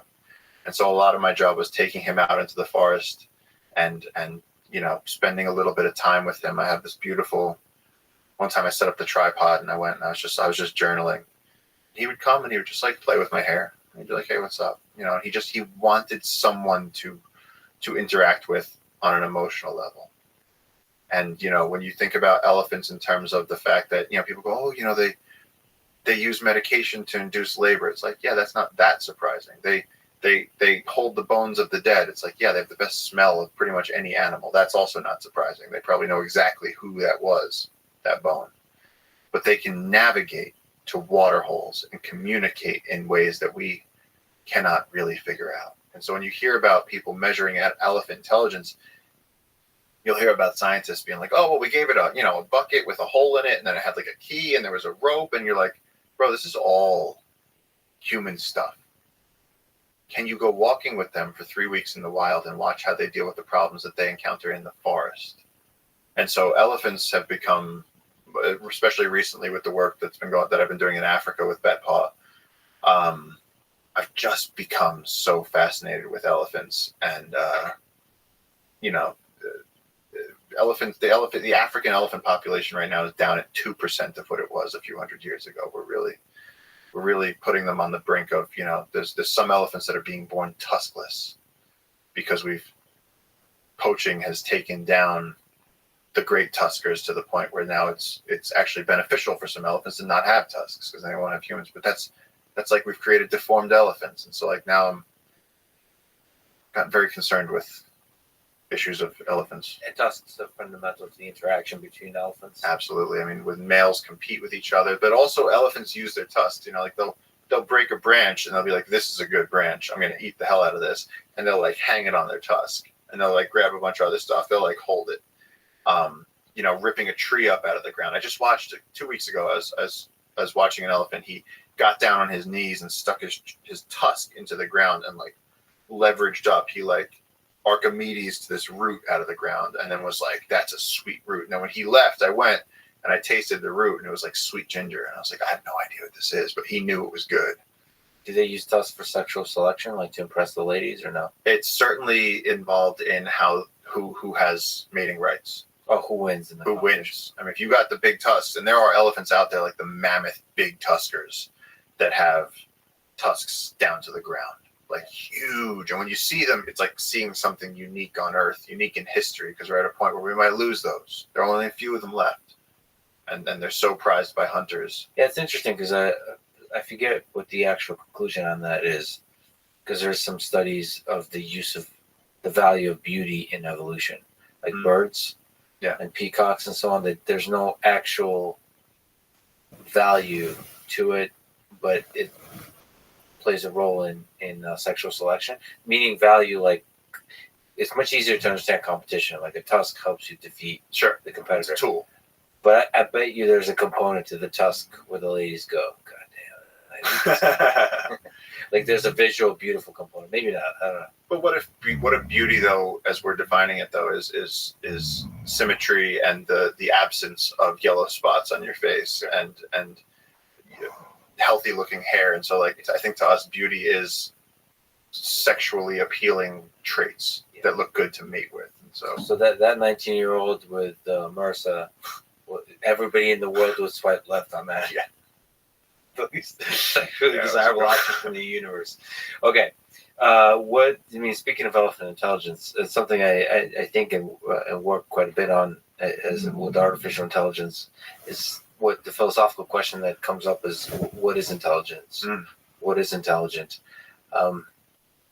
And so a lot of my job was taking him out into the forest and spending a little bit of time with him. I have this beautiful, one time I set up the tripod and I went and I was just journaling. He would come and he would just like play with my hair. And he'd be like, hey, what's up? He wanted someone to interact with on an emotional level. And, when you think about elephants in terms of the fact that, people go, oh, they use medication to induce labor. It's like, yeah, that's not that surprising. They hold the bones of the dead. It's like, yeah, they have the best smell of pretty much any animal. That's also not surprising. They probably know exactly who that was, that bone. But they can navigate to water holes and communicate in ways that we cannot really figure out. And so when you hear about people measuring elephant intelligence, you'll hear about scientists being like, oh, well, we gave it a bucket with a hole in it, and then it had like a key, and there was a rope, and you're like, bro, this is all human stuff. Can you go walking with them for 3 weeks in the wild and watch how they deal with the problems that they encounter in the forest? And so elephants have become, especially recently with the work that I've been doing in Africa with Betpaw, I've just become so fascinated with elephants. And the African elephant population right now is down at 2% of what it was a few hundred years ago. We're really putting them on the brink of, there's some elephants that are being born tuskless because poaching has taken down the great tuskers to the point where now it's actually beneficial for some elephants to not have tusks because they won't have humans. But that's like we've created deformed elephants. And so like now I'm gotten very concerned with issues of elephants. And tusks are fundamental to the interaction between elephants. Absolutely. I mean, when males compete with each other, but also elephants use their tusks. Like they'll break a branch and they'll be like, this is a good branch. I'm going to eat the hell out of this. And they'll like hang it on their tusk. And they'll like grab a bunch of other stuff. They'll like hold it. Ripping a tree up out of the ground. I just watched it 2 weeks ago. I was watching an elephant. He got down on his knees and stuck his tusk into the ground and like leveraged up. He like Archimedes to this root out of the ground and then was like, that's a sweet root. And then when he left, I went and I tasted the root and it was like sweet ginger. And I was like, I have no idea what this is, but he knew it was good. Do they use tusks for sexual selection, like to impress the ladies or no? It's certainly involved in who has mating rights. Oh, who wins? Who wins? I mean, if you got the big tusks, and there are elephants out there like the mammoth big tuskers that have tusks down to the ground, like huge. And when you see them, it's like seeing something unique on Earth, unique in history, because we're at a point where we might lose those. There are only a few of them left, and they're so prized by hunters. Yeah, it's interesting because I forget what the actual conclusion on that is, because there's some studies of the use of the value of beauty in evolution, like birds. Yeah. And peacocks and so on, that there's no actual value to it, but it plays a role in sexual selection. Meaning value, like it's much easier to understand competition. Like a tusk helps you defeat the competitor. It's a tool. But I bet you there's a component to the tusk where the ladies go, God damn, like there's a visual, beautiful component. Maybe not. I don't know. But what if beauty, though, as we're defining it, though, is symmetry and the absence of yellow spots on your face and healthy looking hair. And so, like, I think to us, beauty is sexually appealing traits that look good to mate with. And so that 19-year-old with MRSA, everybody in the world would swipe left on that. Yeah. The least sexually desirable object in the universe. Okay. Speaking of elephant intelligence, it's something I think and work quite a bit on as with artificial intelligence is what the philosophical question that comes up is, what is intelligence? What is intelligent?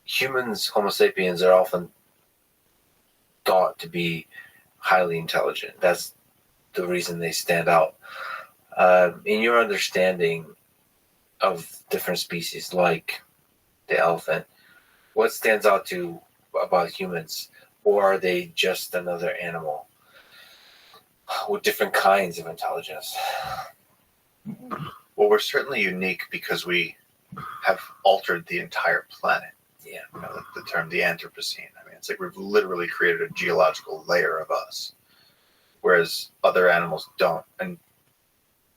Humans, Homo sapiens, are often thought to be highly intelligent. That's the reason they stand out. In your understanding of different species, like the elephant, what stands out to about humans, or are they just another animal with different kinds of intelligence? Well, we're certainly unique because we have altered the entire planet. Yeah. You know, the term the Anthropocene. I mean, it's like we've literally created a geological layer of us, whereas other animals don't. And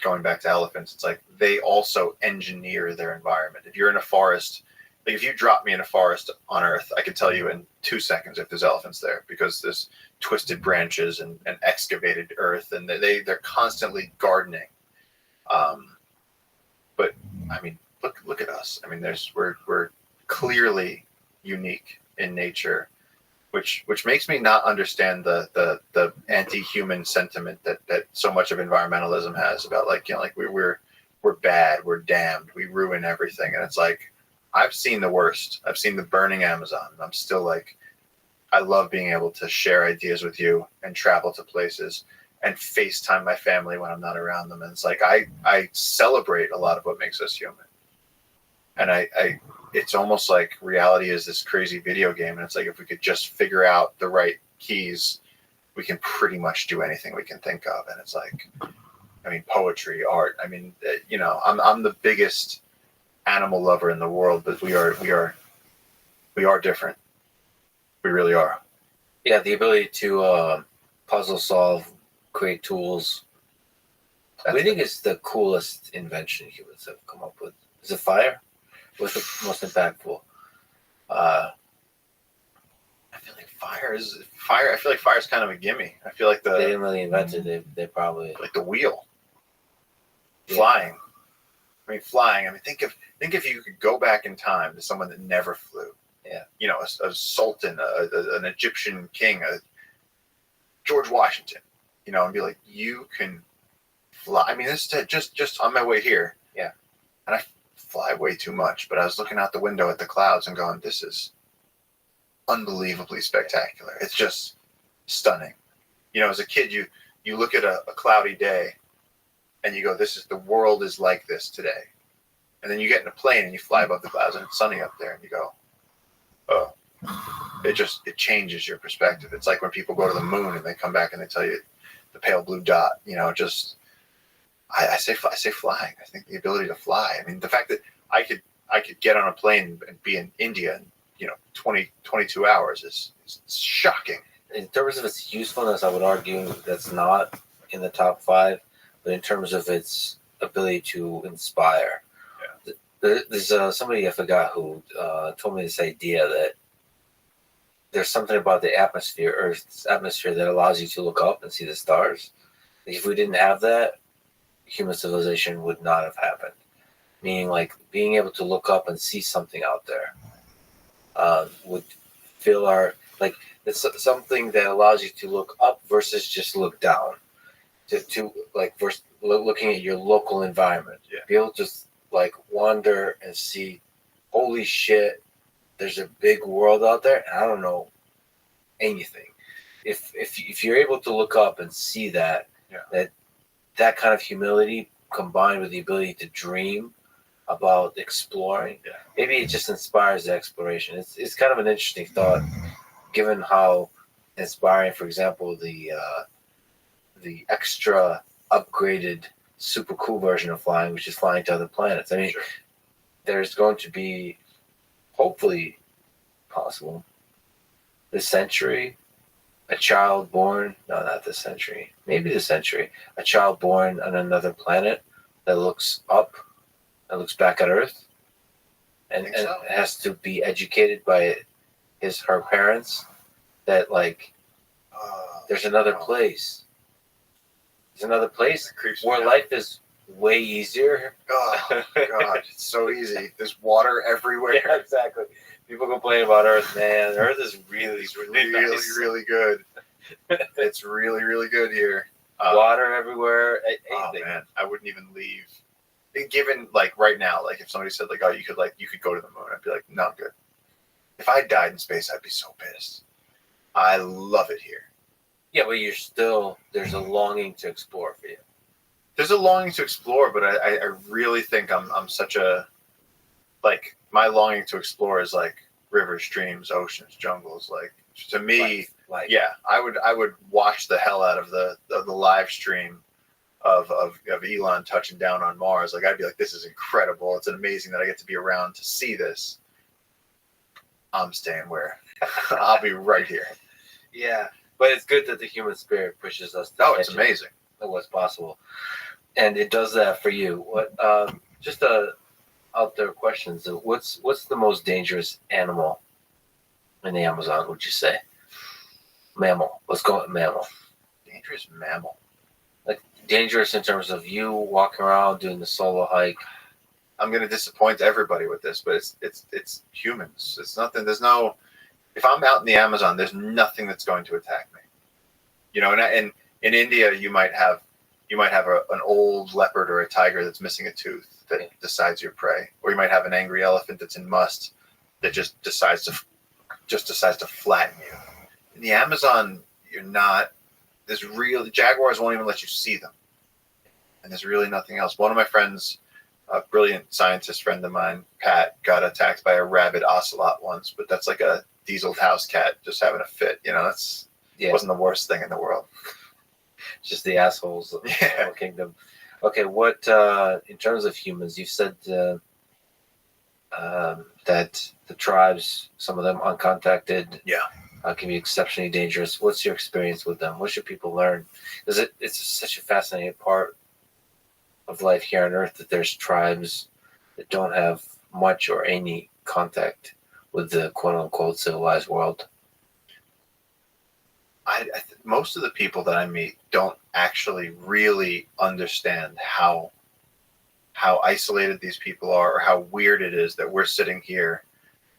going back to elephants, it's like they also engineer their environment. If you're in a forest, like if you drop me in a forest on Earth, I can tell you in 2 seconds if there's elephants there, because there's twisted branches and excavated earth, and they're constantly gardening. But I mean, look at us. I mean, we're clearly unique in nature, which makes me not understand the anti-human sentiment that so much of environmentalism has about, like, you know, like we're bad, we're damned, we ruin everything. And it's like, I've seen the worst. I've seen the burning Amazon, and I'm still like, I love being able to share ideas with you and travel to places and FaceTime my family when I'm not around them. And it's like, I celebrate a lot of what makes us human. And it's almost like reality is this crazy video game. And it's like, if we could just figure out the right keys, we can pretty much do anything we can think of. And it's like, I mean, poetry, art. I mean, you know, I'm the biggest animal lover in the world, but we are different. We really are. Yeah, the ability to puzzle solve, create tools. What do you think is the coolest invention humans have come up with? Is it fire? What's the most impactful? I feel like fire. I feel like fire is kind of a gimme. I feel like they didn't really invent it. They probably like the wheel. Yeah. Flying. I mean, flying. I mean, think if you could go back in time to someone that never flew. Yeah. You know, a sultan, an Egyptian king, a George Washington. You know, and be like, you can fly. I mean, this is just on my way here. Yeah. And I fly way too much, but I was looking out the window at the clouds and going, this is unbelievably spectacular. It's just stunning. You know, as a kid, you look at a cloudy day and you go, the world is like this today. And then you get in a plane and you fly above the clouds and it's sunny up there and you go, oh, it changes your perspective. It's like when people go to the moon and they come back and they tell you the pale blue dot, you know, just, I say flying. I think the ability to fly. I mean, the fact that I could get on a plane and be in India in, you know, 22 hours is shocking. In terms of its usefulness, I would argue that's not in the top 5, but in terms of its ability to inspire. Yeah. There's somebody, I forgot who, told me this idea that there's something about the atmosphere, Earth's atmosphere, that allows you to look up and see the stars. If we didn't have that, human civilization would not have happened. Meaning, like, being able to look up and see something out there would fill our, like, it's something that allows you to look up versus just look down. To like, versus looking at your local environment. Yeah. Be able to, like, wander and see, holy shit, there's a big world out there, and I don't know anything. If you're able to look up and see that, yeah. that kind of humility combined with the ability to dream about exploring, yeah. maybe it just inspires the exploration. It's kind of an interesting thought, given how inspiring, for example, the extra upgraded super cool version of flying, which is flying to other planets. I mean, sure. There's going to be, hopefully possible, this century, a child born, no, not this century, maybe this century, a child born on another planet that looks up, that looks back at Earth, and has to be educated by her parents that, like, there's another place. There's another place where life is way easier. Oh, God, it's so easy. There's water everywhere. Yeah, exactly. People complain about Earth, man. Earth is really, really nice. Really good. It's really, really good here. water everywhere. Oh man, I wouldn't even leave. Given like right now, like if somebody said like, oh, you could go to the moon, I'd be like, no, I'm good. If I died in space, I'd be so pissed. I love it here. Yeah, but there's a longing to explore for you. There's a longing to explore, but I really think I'm such a, like, my longing to explore is like rivers, streams, oceans, jungles. Like, to me, yeah, I would watch the hell out of the live stream of Elon touching down on Mars. Like, I'd be like, this is incredible. It's amazing that I get to be around to see this. I'm staying where? I'll be right here. Yeah, but it's good that the human spirit pushes us to it's amazing. What's possible. And it does that for you. What? Just out there questions. What's the most dangerous animal in the Amazon? Would you say? Mammal. Let's go with mammal. Dangerous mammal. Like dangerous in terms of you walking around doing the solo hike. I'm gonna disappoint everybody with this, but it's humans. It's nothing. There's no. If I'm out in the Amazon, there's nothing that's going to attack me. You know, and in India, you might have an old leopard or a tiger that's missing a tooth that decides your prey, or you might have an angry elephant that's in must that just decides to flatten you. In the Amazon, you're not. The jaguars won't even let you see them, and there's really nothing else. One of my friends, a brilliant scientist friend of mine, Pat, got attacked by a rabid ocelot once, but that's like a dieseled house cat just having a fit. You know, wasn't the worst thing in the world. Just the assholes of the animal kingdom. Okay, what in terms of humans, you said that the tribes, some of them uncontacted, can be exceptionally dangerous. What's your experience with them? What should people learn? Because it's such a fascinating part of life here on Earth that there's tribes that don't have much or any contact with the quote-unquote civilized world. Most of the people that I meet don't actually really understand how isolated these people are, or how weird it is that we're sitting here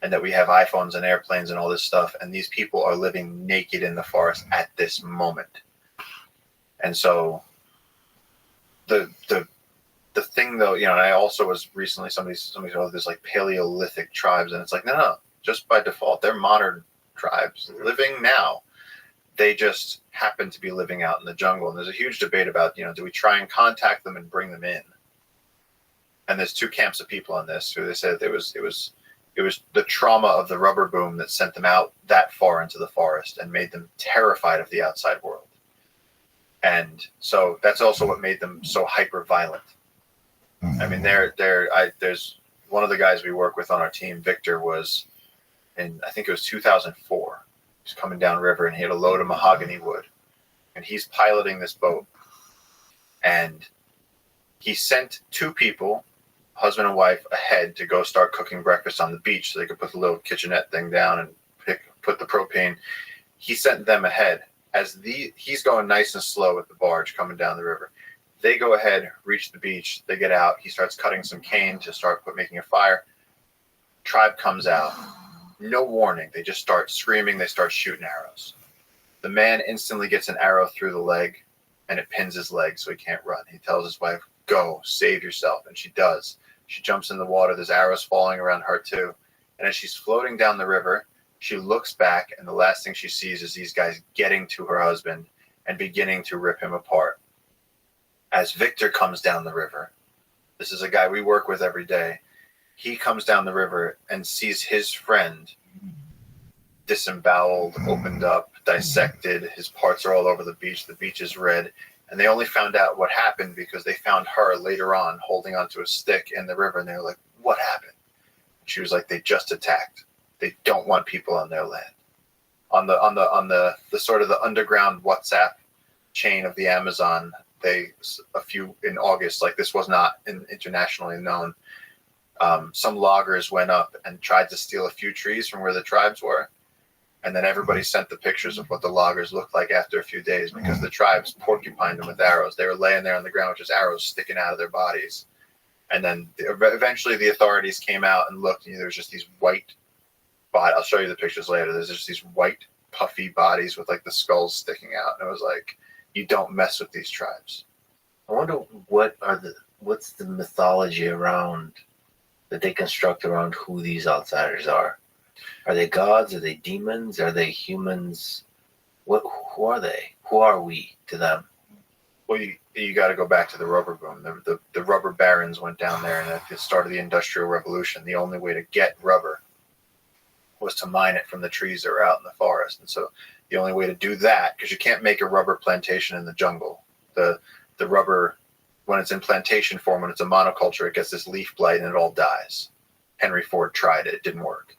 and that we have iPhones and airplanes and all this stuff, and these people are living naked in the forest at this moment. And so the thing, though, you know, and I also was recently, somebody said, oh, there's like Paleolithic tribes, and it's like, no, just by default, they're modern tribes living now. They just happen to be living out in the jungle. And there's a huge debate about, you know, do we try and contact them and bring them in? And there's two camps of people on this who they said it was the trauma of the rubber boom that sent them out that far into the forest and made them terrified of the outside world. And so that's also what made them so hyper violent. I mean, there's one of the guys we work with on our team, Victor, was in, I think it was 2004. He's coming down river and he had a load of mahogany wood, and he's piloting this boat, and he sent two people, husband and wife, ahead to go start cooking breakfast on the beach so they could put the little kitchenette thing down and put the propane. He sent them ahead as he's going nice and slow with the barge coming down the river. They go ahead, reach the beach, they get out. He starts cutting some cane to start making a fire. Tribe comes out. No warning. They just start screaming. They start shooting arrows. The man instantly gets an arrow through the leg, and it pins his leg so he can't run. He tells his wife, go, save yourself. And she does. She jumps in the water. There's arrows falling around her too. And as she's floating down the river, she looks back, and the last thing she sees is these guys getting to her husband and beginning to rip him apart. As Victor comes down the river, this is a guy we work with every day, he comes down the river and sees his friend disemboweled, opened up, dissected. His parts are all over the beach. The beach is red. And they only found out what happened because they found her later on holding onto a stick in the river. And they were like, what happened? She was like, they just attacked. They don't want people on their land. On the sort of the underground WhatsApp chain of the Amazon, in August, like this was not internationally known. Some loggers went up and tried to steal a few trees from where the tribes were. And then everybody sent the pictures of what the loggers looked like after a few days because the tribes porcupined them with arrows. They were laying there on the ground with just arrows sticking out of their bodies. And then eventually the authorities came out and looked, and there was just these white bodies. I'll show you the pictures later. There's just these white, puffy bodies with like the skulls sticking out. And it was like, you don't mess with these tribes. I wonder what's the mythology around that they construct around who these outsiders are. Are they gods? Are they demons? Are they humans? Who are they? Who are we to them? Well, you got to go back to the rubber boom. The rubber barons went down there, and at the start of the Industrial Revolution, the only way to get rubber was to mine it from the trees that were out in the forest. And so the only way to do that, because you can't make a rubber plantation in the jungle. The rubber, when it's in plantation form, when it's a monoculture, it gets this leaf blight and it all dies. Henry Ford tried it. It didn't work.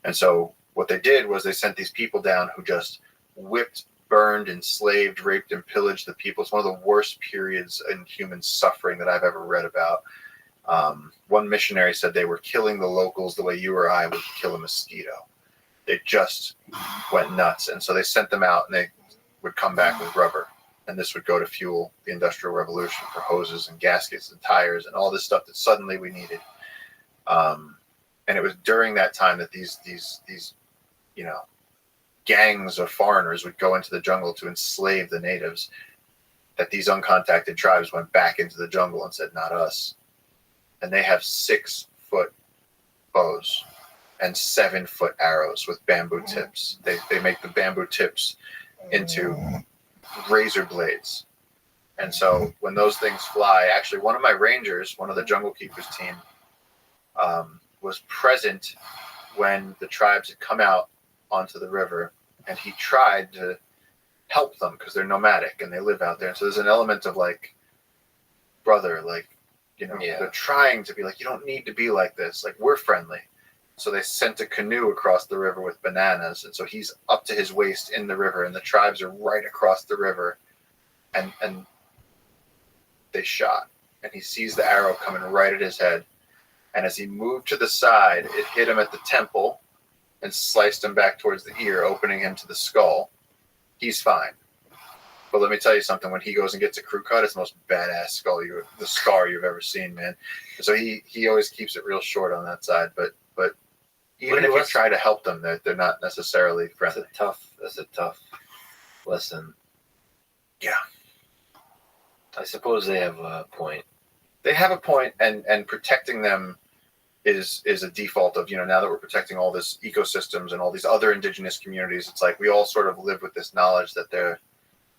And so what they did was they sent these people down who just whipped, burned, enslaved, raped, and pillaged the people. It's one of the worst periods in human suffering that I've ever read about. One missionary said they were killing the locals the way you or I would kill a mosquito. They just went nuts. And so they sent them out, and they would come back with rubber. And this would go to fuel the Industrial Revolution for hoses and gaskets and tires and all this stuff that suddenly we needed. And it was during that time that these gangs of foreigners would go into the jungle to enslave the natives, that these uncontacted tribes went back into the jungle and said, not us. And they have 6-foot bows and 7-foot arrows with bamboo tips. They make the bamboo tips into razor blades. And so when those things fly, actually one of my rangers, one of the Jungle Keepers team, was present when the tribes had come out onto the river, and he tried to help them because they're nomadic and they live out there. And so there's an element of like, brother, like, they're trying to be like, you don't need to be like this. Like, we're friendly. So they sent a canoe across the river with bananas. And so he's up to his waist in the river, and the tribes are right across the river. And they shot. And he sees the arrow coming right at his head. And as he moved to the side, it hit him at the temple and sliced him back towards the ear, opening him to the skull. He's fine. But let me tell you something, when he goes and gets a crew cut, it's the most badass the scar you've ever seen, man. So he always keeps it real short on that side. But even if you try to help them, they're not necessarily friendly. That's a tough lesson. Yeah. I suppose they have a point. They have a point, and protecting them is a default of, now that we're protecting all this ecosystems and all these other indigenous communities, it's like we all sort of live with this knowledge that they're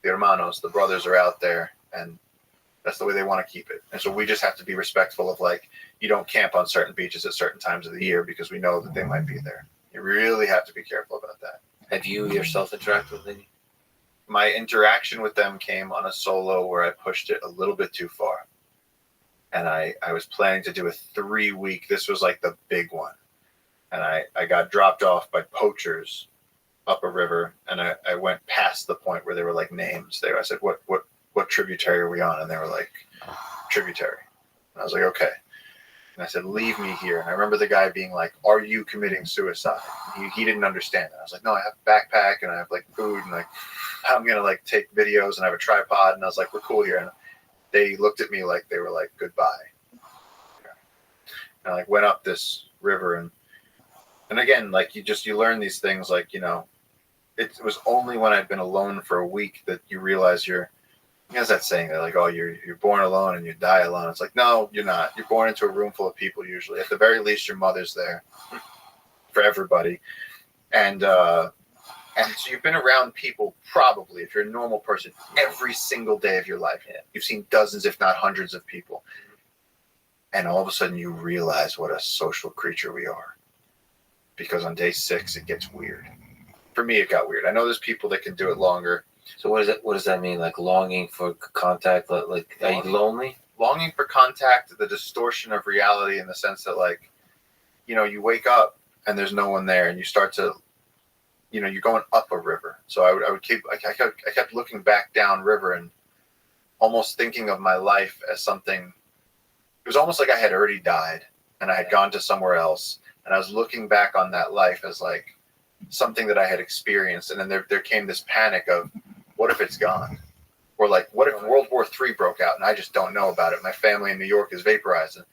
the hermanos, the brothers are out there, and that's the way they want to keep it. And so we just have to be respectful of, like, you don't camp on certain beaches at certain times of the year because we know that they might be there. You really have to be careful about that. Have you yourself interacted with any? My interaction with them came on a solo where I pushed it a little bit too far. And I was planning to do a 3-week, this was like the big one. And I got dropped off by poachers up a river, and I went past the point where they were like names. I said, what tributary are we on? And they were like, tributary. And I was like, okay. And I said, leave me here. And I remember the guy being like, are you committing suicide? He didn't understand it. I was like, no, I have a backpack and I have like food, and like I'm gonna like take videos, and I have a tripod. And I was like, we're cool here. And they looked at me like they were like, goodbye. And I like went up this river, and again, like you learn these things, like, it was only when I'd been alone for a week that you realize there's that saying that like, oh, you're born alone and you die alone. It's like, no, you're not. You're born into a room full of people usually. At the very least, your mother's there for everybody. And so you've been around people probably, if you're a normal person, every single day of your life. You've seen dozens, if not hundreds of people. And all of a sudden you realize what a social creature we are. Because on day 6, it gets weird. For me, it got weird. I know there's people that can do it longer. So what does that mean? Like longing for contact? Like, are you lonely? Longing for contact, the distortion of reality in the sense that, like, you wake up and there's no one there, and you start to, you're going up a river. So I kept looking back down river and almost thinking of my life as something. It was almost like I had already died and I had gone to somewhere else, and I was looking back on that life as like something that I had experienced. And then there came this panic of, what if it's gone? Or like, what if World War III broke out and I just don't know about it? My family in New York is vaporized. And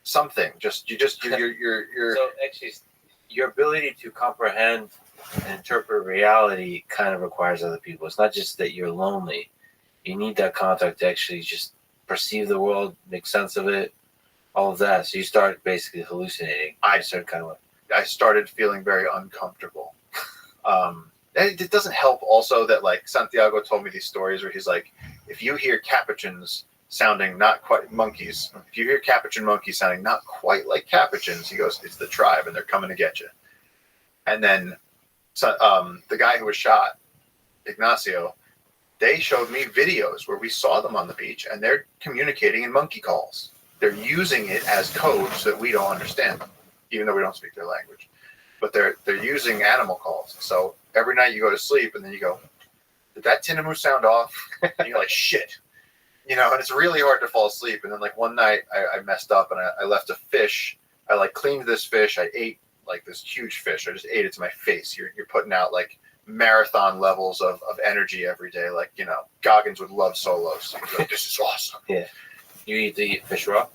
something. You're. So actually, your ability to comprehend interpret reality kind of requires other people. It's not just that you're lonely. You need that contact to actually just perceive the world, make sense of it, all of that. So you start basically hallucinating. I started kind of like, I started feeling very uncomfortable. It doesn't help also that like Santiago told me these stories where he's like, if you hear capuchins sounding not quite monkeys, if you hear capuchin monkeys sounding not quite like capuchins, he goes, it's the tribe and they're coming to get you. And then the guy who was shot, Ignacio, they showed me videos where we saw them on the beach and they're communicating in monkey calls. They're using it as code so that we don't understand them, even though we don't speak their language. But they're using animal calls. So every night you go to sleep and then you go, did that tinamou sound off? And you're like, shit. You know, and it's really hard to fall asleep. And then like one night I messed up and I left a fish. I like cleaned this fish. I ate like this huge fish. I just ate it to my face. You're putting out like marathon levels of energy every day. Like, you know, Goggins would love solos. Like, this is awesome. Yeah. You eat the fish raw?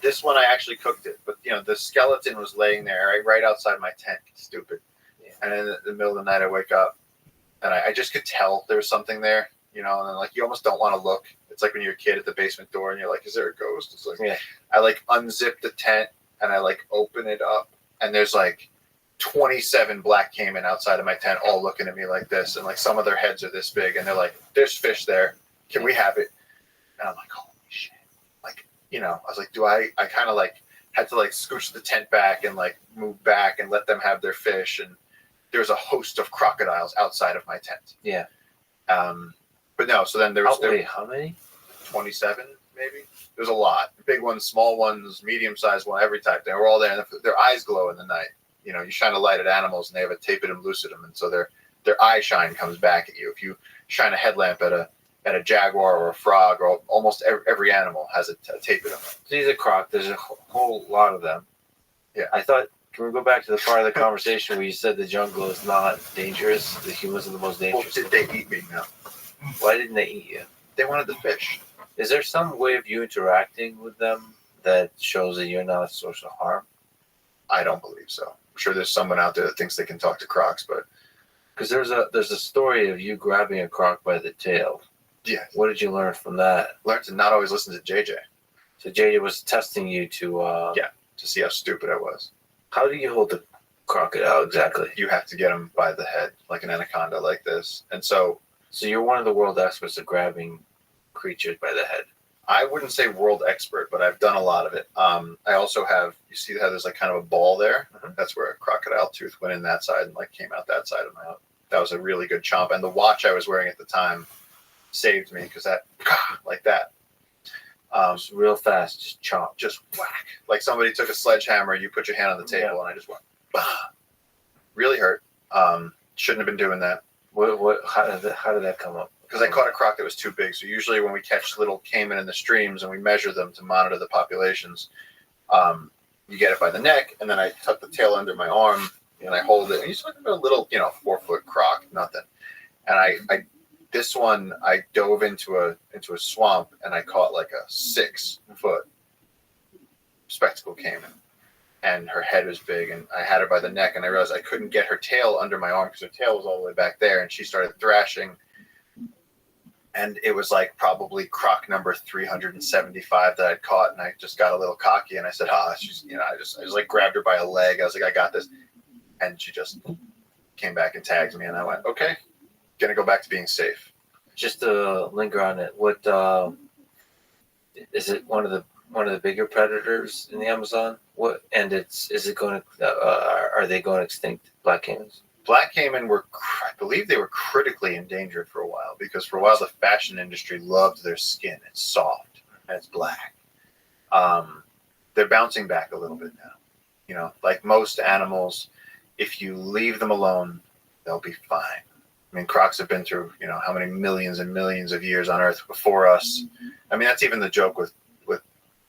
This one I actually cooked it, but you know the skeleton was laying there right outside my tent. Stupid. Yeah. And in the middle of the night, I wake up, and I just could tell there was something there. You know, and then like you almost don't want to look. It's like when you're a kid at the basement door, and you're like, "Is there a ghost?" It's like, yeah. I like unzip the tent and I like open it up, and there's like 27 black caiman outside of my tent, all looking at me like this, and like some of their heads are this big, and they're like, "There's fish there. Can we have it?" And I'm like, "Oh." You know, I was like, I kind of like had to like scooch the tent back and like move back and let them have their fish. And there's a host of crocodiles outside of my tent. Yeah. But no, so then there was how many? 27 maybe. There's a lot. Big ones, small ones, medium-sized one, every type. They were all there. And their eyes glow in the night. You know, you shine a light at animals and they have a tapetum lucidum. And so their eye shine comes back at you. If you shine a headlamp at a jaguar or a frog, or almost every animal has a tapetum. So these are croc. There's a whole lot of them. Yeah. I thought, can we go back to the part of the conversation where you said the jungle is not dangerous? The humans are the most dangerous. Well, did they eat me? No. Why didn't they eat you? They wanted the fish. Is there some way of you interacting with them that shows that you're not a source of harm? I don't believe so. I'm sure there's someone out there that thinks they can talk to crocs, but because there's a story of you grabbing a croc by the tail. Yeah. What did you learn from that? Learned to not always listen to JJ. So JJ was testing you to to see how stupid I was. How do you hold the crocodile exactly? You have to get him by the head, like an anaconda, like this. And so you're one of the world experts at grabbing creatures by the head. I wouldn't say world expert, but I've done a lot of it. I also have, you see how there's like kind of a ball there? Mm-hmm. That's where a crocodile tooth went in that side and like came out that side of my mouth. That was a really good chomp. And the watch I was wearing at the time saved me because that, like that. Just real fast, just chomp. Just whack. Like somebody took a sledgehammer, you put your hand on the table, and I just went, bah. Really hurt. Shouldn't have been doing that. How did that come up? Because I caught a croc that was too big. So usually when we catch little caiman in the streams and we measure them to monitor the populations, you get it by the neck, and then I tuck the tail under my arm and I hold it. And you're talking about a little, 4-foot croc, nothing. And I this one I dove into a swamp and I caught like a 6-foot spectacle caiman, and her head was big, and I had her by the neck, and I realized I couldn't get her tail under my arm because her tail was all the way back there, and she started thrashing. And it was like probably croc number 375 that I'd caught, and I just got a little cocky, and I said, she's, I just like grabbed her by a leg. I was like, I got this. And she just came back and tagged me, and I went, okay, gonna go back to being safe. Just to linger on it, what is it? One of the bigger predators in the Amazon? What? And is it going to? Are they going extinct? Black caimans. Black caiman I believe they were critically endangered for a while, because for a while the fashion industry loved their skin. It's soft and it's black. They're bouncing back a little bit now. Like most animals, if you leave them alone, they'll be fine. I mean, crocs have been through, how many millions and millions of years on Earth before us. I mean, that's even the joke with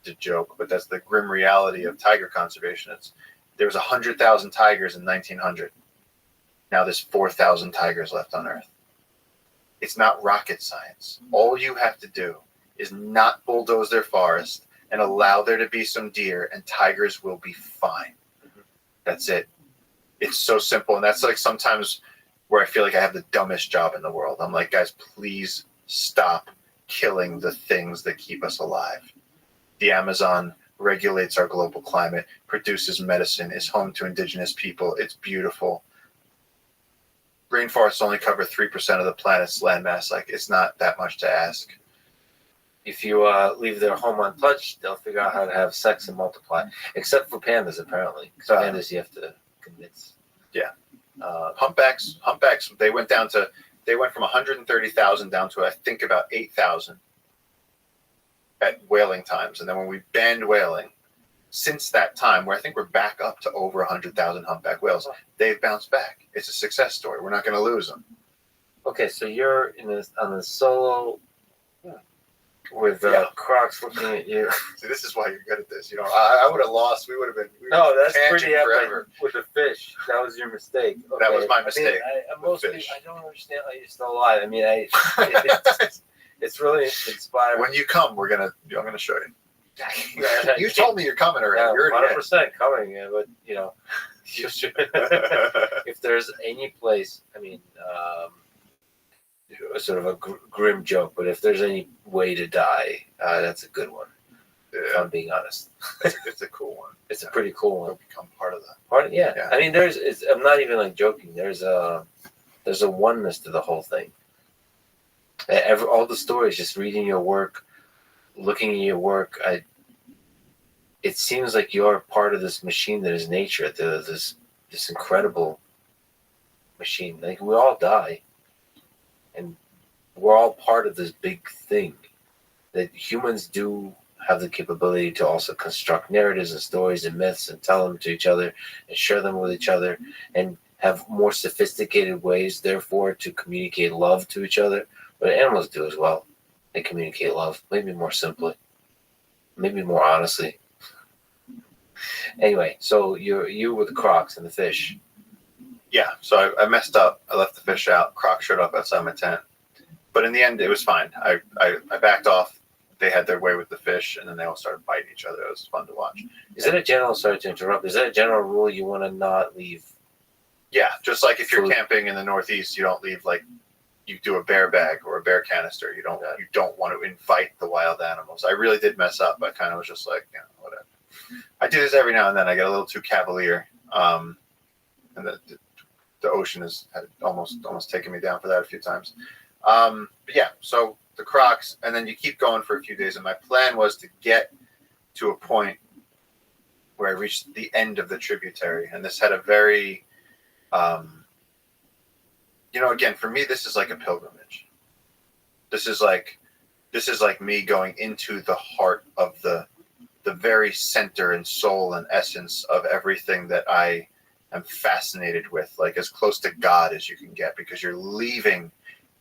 the joke, but that's the grim reality of tiger conservation. There was 100,000 tigers in 1900. Now there's 4,000 tigers left on Earth. It's not rocket science. All you have to do is not bulldoze their forest and allow there to be some deer, and tigers will be fine. That's it. it's so simple. And that's like sometimes where I feel like I have the dumbest job in the world. I'm like, guys, please stop killing the things that keep us alive. The Amazon regulates our global climate, produces medicine, is home to indigenous people. It's beautiful. Rainforests only cover 3% of the planet's landmass. Like, it's not that much to ask. If you leave their home untouched, they'll figure out how to have sex and multiply. Except for pandas, apparently. Because pandas you have to convince. Yeah. Humpbacks, they went from 130,000 down to, I think, about 8,000 at whaling times. And then when we banned whaling, since that time, where I think we're back up to over 100,000 humpback whales, they've bounced back. It's a success story. We're not going to lose them. Okay, so you're on the solo with Crocs looking at you. See, this is why you're good at this. I would have lost. We would have been. No, that's pretty epic forever. with the fish. That was your mistake. Okay. That was my mistake. I don't understand how you're still alive. I mean, it's really inspiring. When you come, I'm gonna show you. You told me you're coming already. Yeah, You're 100% coming. Yeah, but if there's any place, I mean, sort of a grim joke, but if there's any way to die, that's a good one. If I'm being honest, it's a cool one. It's a pretty cool one. It'll become part of that. Yeah. I mean, I'm not even like joking. There's a oneness to the whole thing. All the stories, just reading your work, looking at your work, it seems like you're part of this machine that is nature. This incredible machine. Like, we all die, and we're all part of this big thing. That humans do have the capability to also construct narratives and stories and myths and tell them to each other and share them with each other and have more sophisticated ways, therefore, to communicate love to each other. But animals do as well. They communicate love, maybe more simply, maybe more honestly. Anyway, so you with the Crocs and the fish. Yeah, so I messed up. I left the fish out. Crocs showed up outside my tent. But in the end, it was fine. I backed off. They had their way with the fish, and then they all started biting each other. It was fun to watch. Sorry to interrupt, is that a general rule you want to not leave? Yeah, just like if you're camping in the Northeast, you don't leave, like, you do a bear bag or a bear canister. You don't want to invite the wild animals. I really did mess up. I kind of was just like, whatever. I do this every now and then. I get a little too cavalier. And the ocean has almost taken me down for that a few times. But yeah, so the Crocs, and then you keep going for a few days. And my plan was to get to a point where I reached the end of the tributary. And this had a very, again, for me, this is like a pilgrimage. This is like me going into the heart of the very center and soul and essence of everything that I am fascinated with, like as close to God as you can get, because you're leaving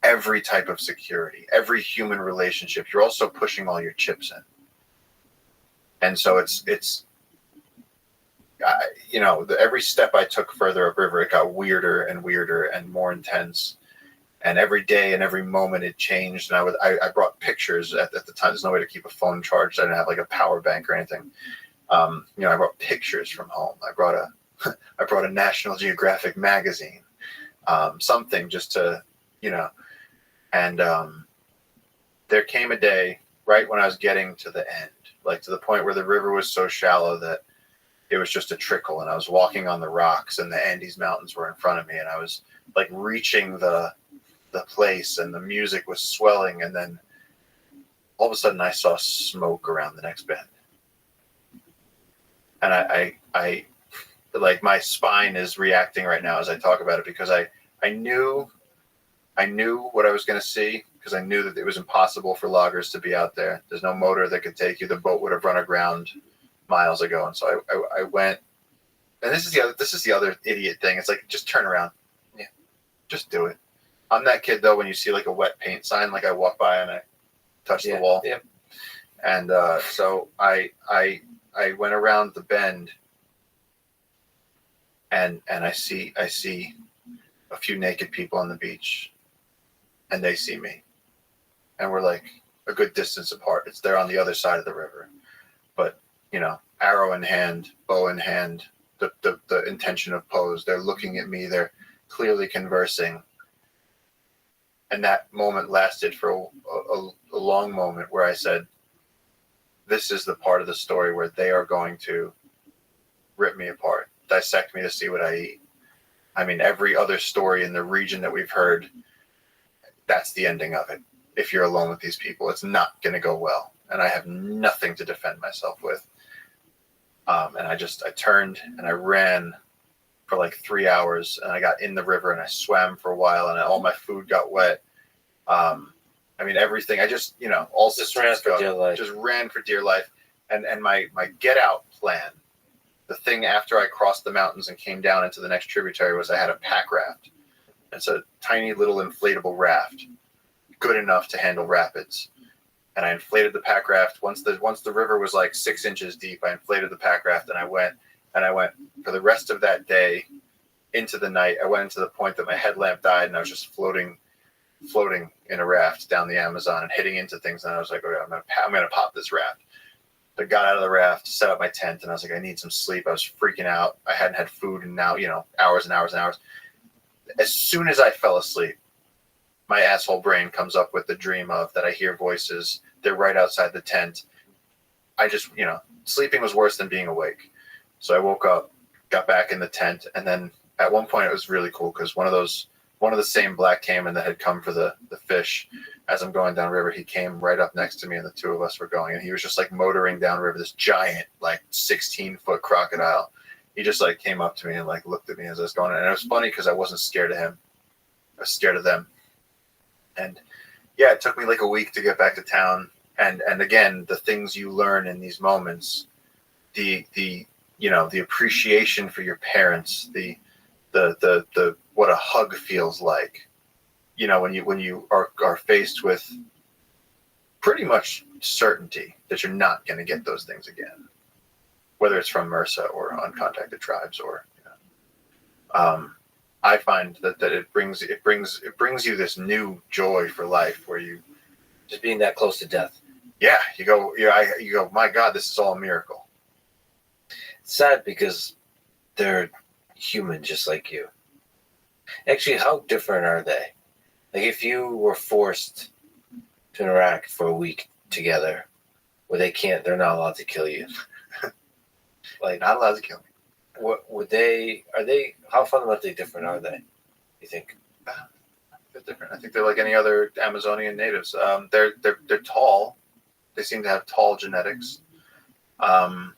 every type of security, every human relationship. You're also pushing all your chips in. And so every step I took further upriver, it got weirder and weirder and more intense. And every day and every moment it changed. And I brought pictures at the time. There's no way to keep a phone charged. I didn't have like a power bank or anything. I brought pictures from home. I brought a National Geographic magazine, something just to, and there came a day right when I was getting to the end, like to the point where the river was so shallow that it was just a trickle, and I was walking on the rocks, and the Andes Mountains were in front of me, and I was like reaching the place, and the music was swelling, and then all of a sudden I saw smoke around the next bend, and I like my spine is reacting right now as I talk about it, because I knew what I was going to see, because I knew that it was impossible for loggers to be out there. There's no motor that could take you. The boat would have run aground miles ago. And so I went, and this is the other idiot thing. It's like, just turn around. Yeah, just do it. I'm that kid though, when you see like a wet paint sign, like I walk by and I touch the wall. Yeah. And so I went around the bend, and I see a few naked people on the beach, and they see me, and we're like a good distance apart. They're on the other side of the river, but arrow in hand, bow in hand, the intention of pose. They're looking at me. They're clearly conversing. And that moment lasted for a long moment where I said, this is the part of the story where they are going to rip me apart, dissect me to see what I eat. I mean, every other story in the region that we've heard, that's the ending of it. If you're alone with these people, it's not going to go well. And I have nothing to defend myself with. And I turned and I ran for like 3 hours, and I got in the river and I swam for a while, and all my food got wet. I mean, everything. I just, all Just ran for dear life. Just ran for dear life. And my get out plan, the thing after I crossed the mountains and came down into the next tributary, was I had a pack raft. It's a tiny little inflatable raft, good enough to handle rapids. And I inflated the pack raft. Once the river was like 6 inches deep, I inflated the pack raft, and I went for the rest of that day into the night. I went into the point that my headlamp died, and I was just floating in a raft down the Amazon and hitting into things. And I was like, okay, I'm gonna pop this raft. I got out of the raft, set up my tent, and I was like, I need some sleep. I was freaking out. I hadn't had food in now, hours and hours and hours. As soon as I fell asleep, my asshole brain comes up with the dream of that I hear voices. They're right outside the tent. I just, sleeping was worse than being awake. So I woke up, got back in the tent, and then at one point it was really cool because one of the same black caiman that had come for the fish, as I'm going downriver, he came right up next to me, and the two of us were going, and he was just like motoring downriver, this giant, like 16-foot crocodile. He just like came up to me and like looked at me as I was going, and it was funny because I wasn't scared of him. I was scared of them. And yeah, it took me like a week to get back to town. And again, the things you learn in these moments, the appreciation for your parents, the what a hug feels like, when you are faced with pretty much certainty that you're not going to get those things again, whether it's from MRSA or uncontacted tribes or, I find that it brings you this new joy for life where you just being that close to death. Yeah, you go, my God, this is all a miracle. It's sad because they're human just like you. Actually, how different are they? Like if you were forced to interact for a week together, where they're not allowed to kill you. Like not allowed to kill me. What how fundamentally different are they, you think? They're different. I think they're like any other Amazonian natives. They're tall. They seem to have tall genetics. And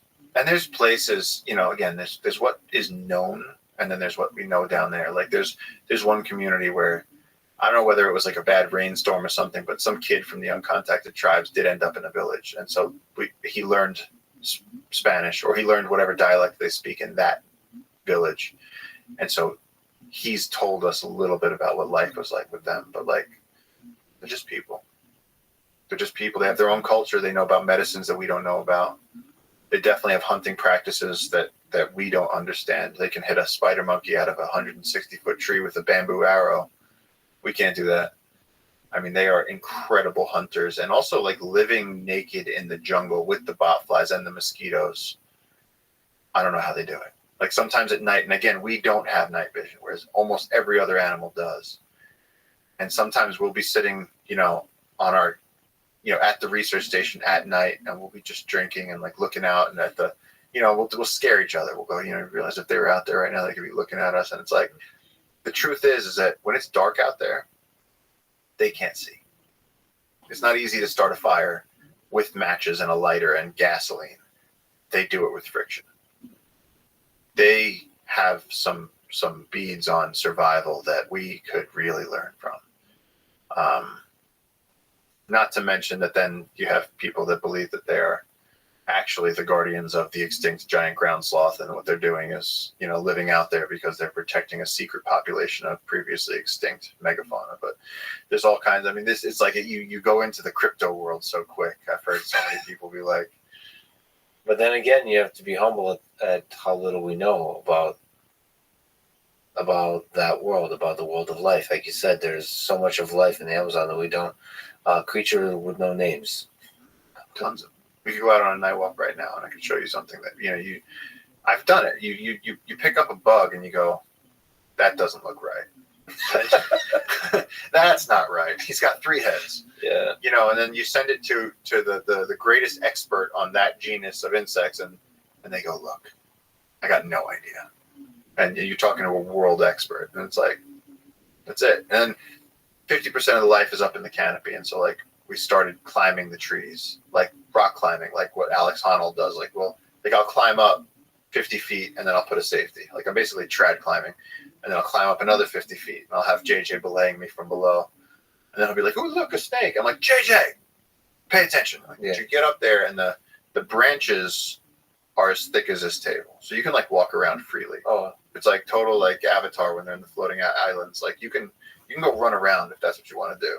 there's places, again, there's what is known, and then there's what we know down there. Like there's one community where I don't know whether it was like a bad rainstorm or something, but some kid from the uncontacted tribes did end up in a village, and so he learned Spanish, or he learned whatever dialect they speak in that village, and so he's told us a little bit about what life was like with them. But like, they're just people. They're just people. They have their own culture. They know about medicines that we don't know about. They definitely have hunting practices that we don't understand. They can hit a spider monkey out of a 160-foot tree with a bamboo arrow. We can't do that. I mean, they are incredible hunters, and also like living naked in the jungle with the botflies and the mosquitoes. I don't know how they do it. Like sometimes at night, and again, we don't have night vision, whereas almost every other animal does. And sometimes we'll be sitting, on our, at the research station at night, and we'll be just drinking and like looking out, and at the, we'll scare each other. We'll go, realize if they were out there right now, they could be looking at us. And it's like, the truth is that when it's dark out there, they can't see. It's not easy to start a fire with matches and a lighter and gasoline. They do it with friction. They have some beads on survival that we could really learn from. Not to mention that then you have people that believe that they are actually the guardians of the extinct giant ground sloth, and what they're doing is, living out there because they're protecting a secret population of previously extinct megafauna. But there's all kinds. I mean, it's like you go into the crypto world so quick. I've heard so many people be like. But then again, you have to be humble at how little we know about that world, about the world of life. Like you said, there's so much of life in the Amazon that we don't. Creature with no names. Tons of. We could go out on a night walk right now, and I could show you something that I've done it. You pick up a bug and you go, that doesn't look right. That's not right. He's got 3 heads. Yeah. You know, and then you send it to the greatest expert on that genus of insects, and they go, look, I got no idea. And you're talking to a world expert, and it's like, that's it. And 50% of the life is up in the canopy, and so like we started climbing the trees, like rock climbing, like what Alex Honnold does. Like, well, like I'll climb up 50 feet and then I'll put a safety. Like I'm basically trad climbing, and then I'll climb up another 50 feet, and I'll have JJ belaying me from below, and then I'll be like, oh look, a snake. I'm like, JJ, pay attention. Like, you get up there, and the branches are as thick as this table, so you can like walk around freely. Oh, it's like total like Avatar when they're in the floating islands. Like you can go run around if that's what you want to do.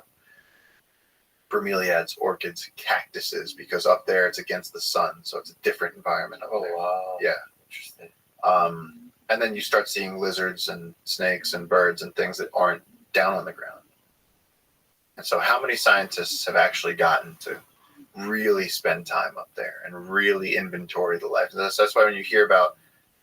Bromeliads, orchids, cactuses, because up there it's against the sun, so it's a different environment up there. Wow. Yeah. Interesting. And then you start seeing lizards and snakes and birds and things that aren't down on the ground. And so how many scientists have actually gotten to really spend time up there and really inventory the life? And that's why when you hear about,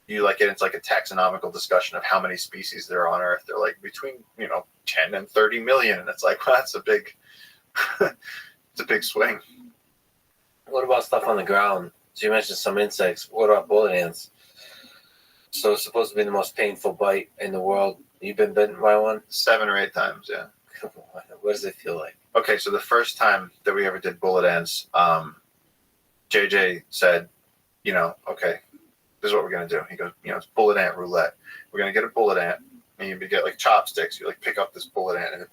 you like it, it's like a taxonomical discussion of how many species there are on Earth. They're like between 10 and 30 million, and it's like, well, that's a big, it's a big swing. What about stuff on the ground? So you mentioned some insects. What about bullet ants? So it's supposed to be the most painful bite in the world. You've been bitten by one? 7 or 8 times, yeah. What does it feel like? Okay, so the first time that we ever did bullet ants, JJ said, okay, this is what we're going to do. He goes, it's bullet ant roulette. We're going to get a bullet ant, and you get like chopsticks. You like pick up this bullet ant, and they're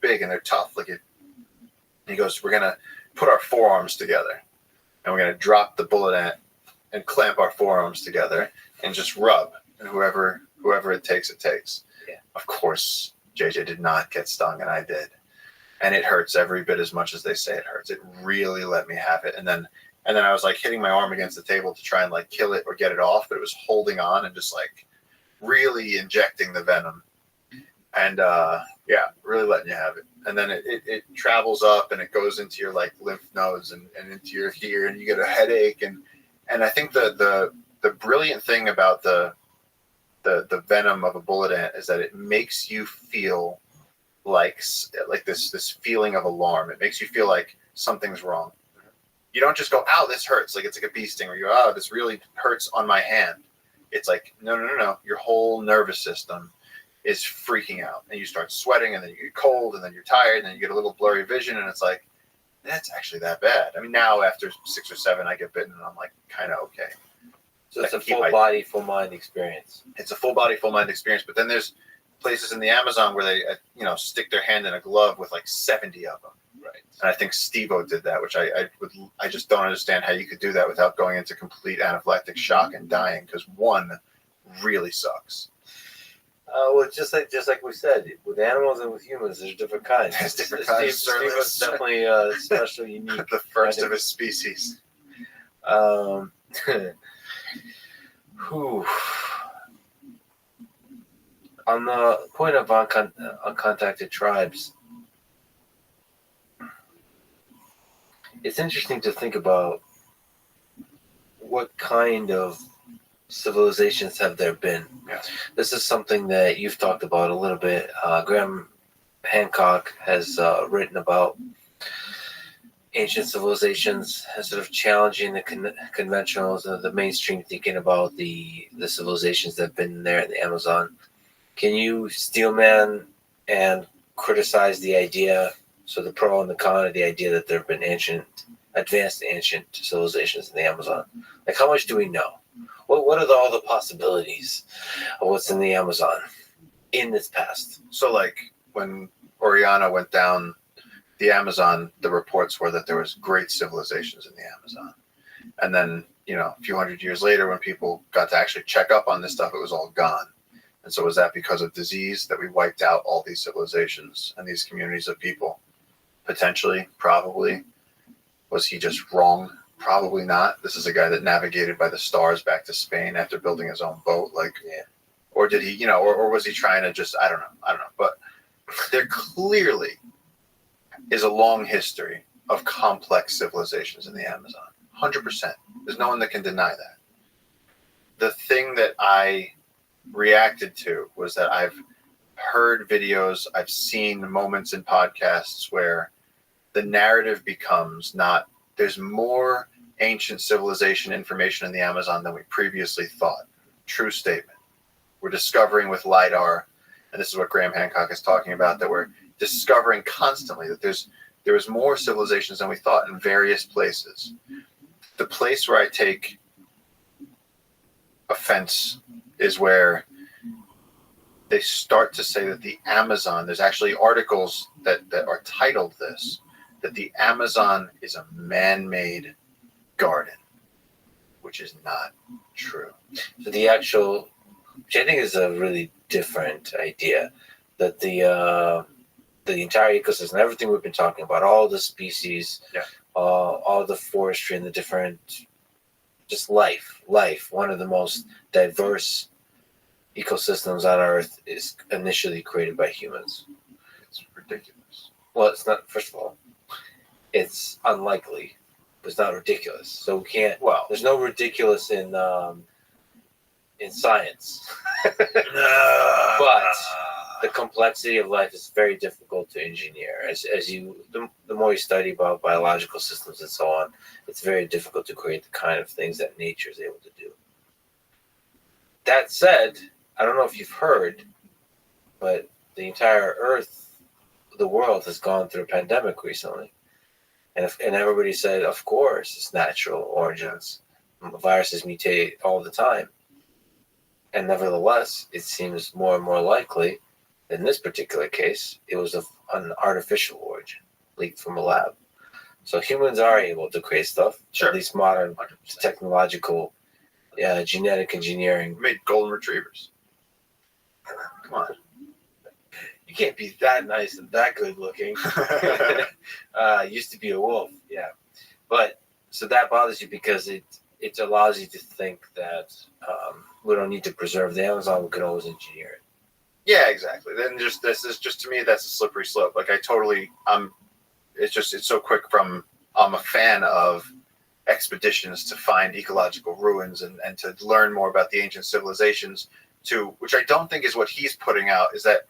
big and they're tough. And he goes, we're going to put our forearms together, and we're going to drop the bullet ant and clamp our forearms together and just rub. And whoever it takes, it takes. Yeah. Of course, JJ did not get stung, and I did. And it hurts every bit as much as they say it hurts. It really let me have it. And then I was like hitting my arm against the table to try and like kill it or get it off, but it was holding on and just like really injecting the venom. And really letting you have it. And then it travels up and it goes into your like lymph nodes and into your ear, and you get a headache. And I think the brilliant thing about the venom of a bullet ant is that it makes you feel like this feeling of alarm. It makes you feel like something's wrong. You don't just go, ow, this hurts. Like it's like a bee sting, or you go, oh, this really hurts on my hand. It's like, no. Your whole nervous system is freaking out, and you start sweating, and then you get cold, and then you're tired, and then you get a little blurry vision, and it's like, that's actually that bad. I mean, now after 6 or 7, I get bitten, and I'm like, kind of okay. So it's a full body, full mind experience. It's a full body, full mind experience. But then there's places in the Amazon where they, stick their hand in a glove with like 70 of them. Right. And I think Steve-O did that, which I just don't understand how you could do that without going into complete anaphylactic shock and dying, because one really sucks. Well, just like we said, with animals and with humans, there's different kinds. There's different kinds. Steve-O's definitely special, unique. The first of his species. Whew. On the point of uncontacted tribes, it's interesting to think about what kind of civilizations have there been. Yes. This is something that you've talked about a little bit. Graham Hancock has written about ancient civilizations, sort of challenging the conventionals and the mainstream thinking about the civilizations that have been there in the Amazon. Can you steelman and criticize the idea, so the pro and the con of the idea that there have been advanced ancient civilizations in the Amazon? Like, how much do we know? What are all the possibilities of what's in the Amazon in this past? So, like, when Oriana went down the Amazon, the reports were that there was great civilizations in the Amazon. And then, a few hundred years later, when people got to actually check up on this stuff, it was all gone. And so was that because of disease that we wiped out all these civilizations and these communities of people? Potentially, probably. Was he just wrong? Probably not. This is a guy that navigated by the stars back to Spain after building his own boat. Or did he, or was he trying to just, I don't know. But there clearly is a long history of complex civilizations in the Amazon. 100%. There's no one that can deny that. the thing that I reacted to was that I've heard videos, I've seen moments in podcasts where the narrative becomes not, there's more ancient civilization information in the Amazon than we previously thought. True statement. We're discovering with LiDAR, and this is what Graham Hancock is talking about, that we're discovering constantly that there is more civilizations than we thought in various places. The place where I take offense is where they start to say that the Amazon, there's actually articles that are titled this, that the Amazon is a man-made garden, which is not true. So the actual, which I think is a really different idea, that the entire ecosystem, everything we've been talking about, all the species, all the forestry and the different, just life, one of the most diverse ecosystems on Earth is initially created by humans. It's ridiculous. Well, it's not, first of all, it's unlikely, but it's not ridiculous. So we can't, there's no ridiculous in science. But the complexity of life is very difficult to engineer. As you, the more you study about biological systems and so on, it's very difficult to create the kind of things that nature is able to do. That said, I don't know if you've heard, but the entire Earth, the world has gone through a pandemic recently. And everybody said, of course, it's natural origins. Viruses mutate all the time. And nevertheless, it seems more and more likely, in this particular case, it was an artificial origin, leaked from a lab. So humans are able to create stuff, at least modern 100%. Technological genetic engineering. We made golden retrievers. Come on. You can't be that nice and that good looking. Used to be a wolf, yeah. But so that bothers you because it allows you to think that we don't need to preserve the Amazon. We can always engineer it. Yeah, exactly. Then this is just, to me, that's a slippery slope. Like it's so quick from, I'm a fan of expeditions to find ecological ruins and to learn more about the ancient civilizations, to which I don't think is what he's putting out, is that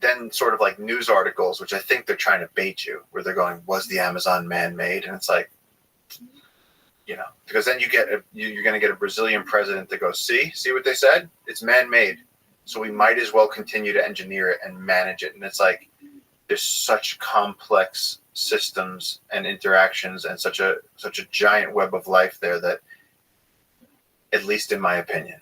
then sort of like news articles, which I think they're trying to bait you, where they're going, was the Amazon man-made? And it's like, because then you're going to get a Brazilian president that goes, see what they said? It's man-made. So we might as well continue to engineer it and manage it. And it's like, there's such complex systems and interactions and such a giant web of life there that, at least in my opinion,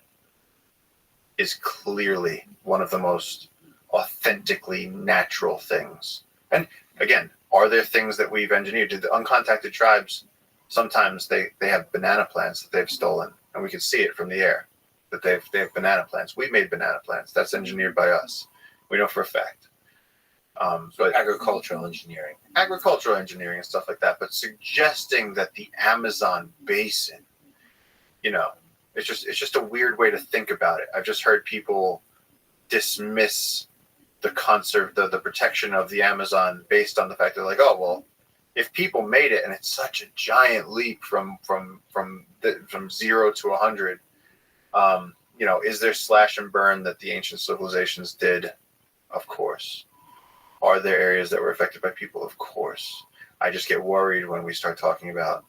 is clearly one of the most authentically natural things. And again, are there things that we've engineered? Did the uncontacted tribes, sometimes they have banana plants that they've stolen, and we can see it from the air that they have banana plants. We made banana plants. That's engineered by us. We know for a fact. But agricultural engineering and stuff like that. But suggesting that the Amazon basin, it's just a weird way to think about it. I've just heard people dismiss the protection of the Amazon based on the fact that, like, oh well, if people made it and it's such a giant leap from 0 to 100, is there slash and burn that the ancient civilizations did? Of course. Are there areas that were affected by people? Of course. I just get worried when we start talking about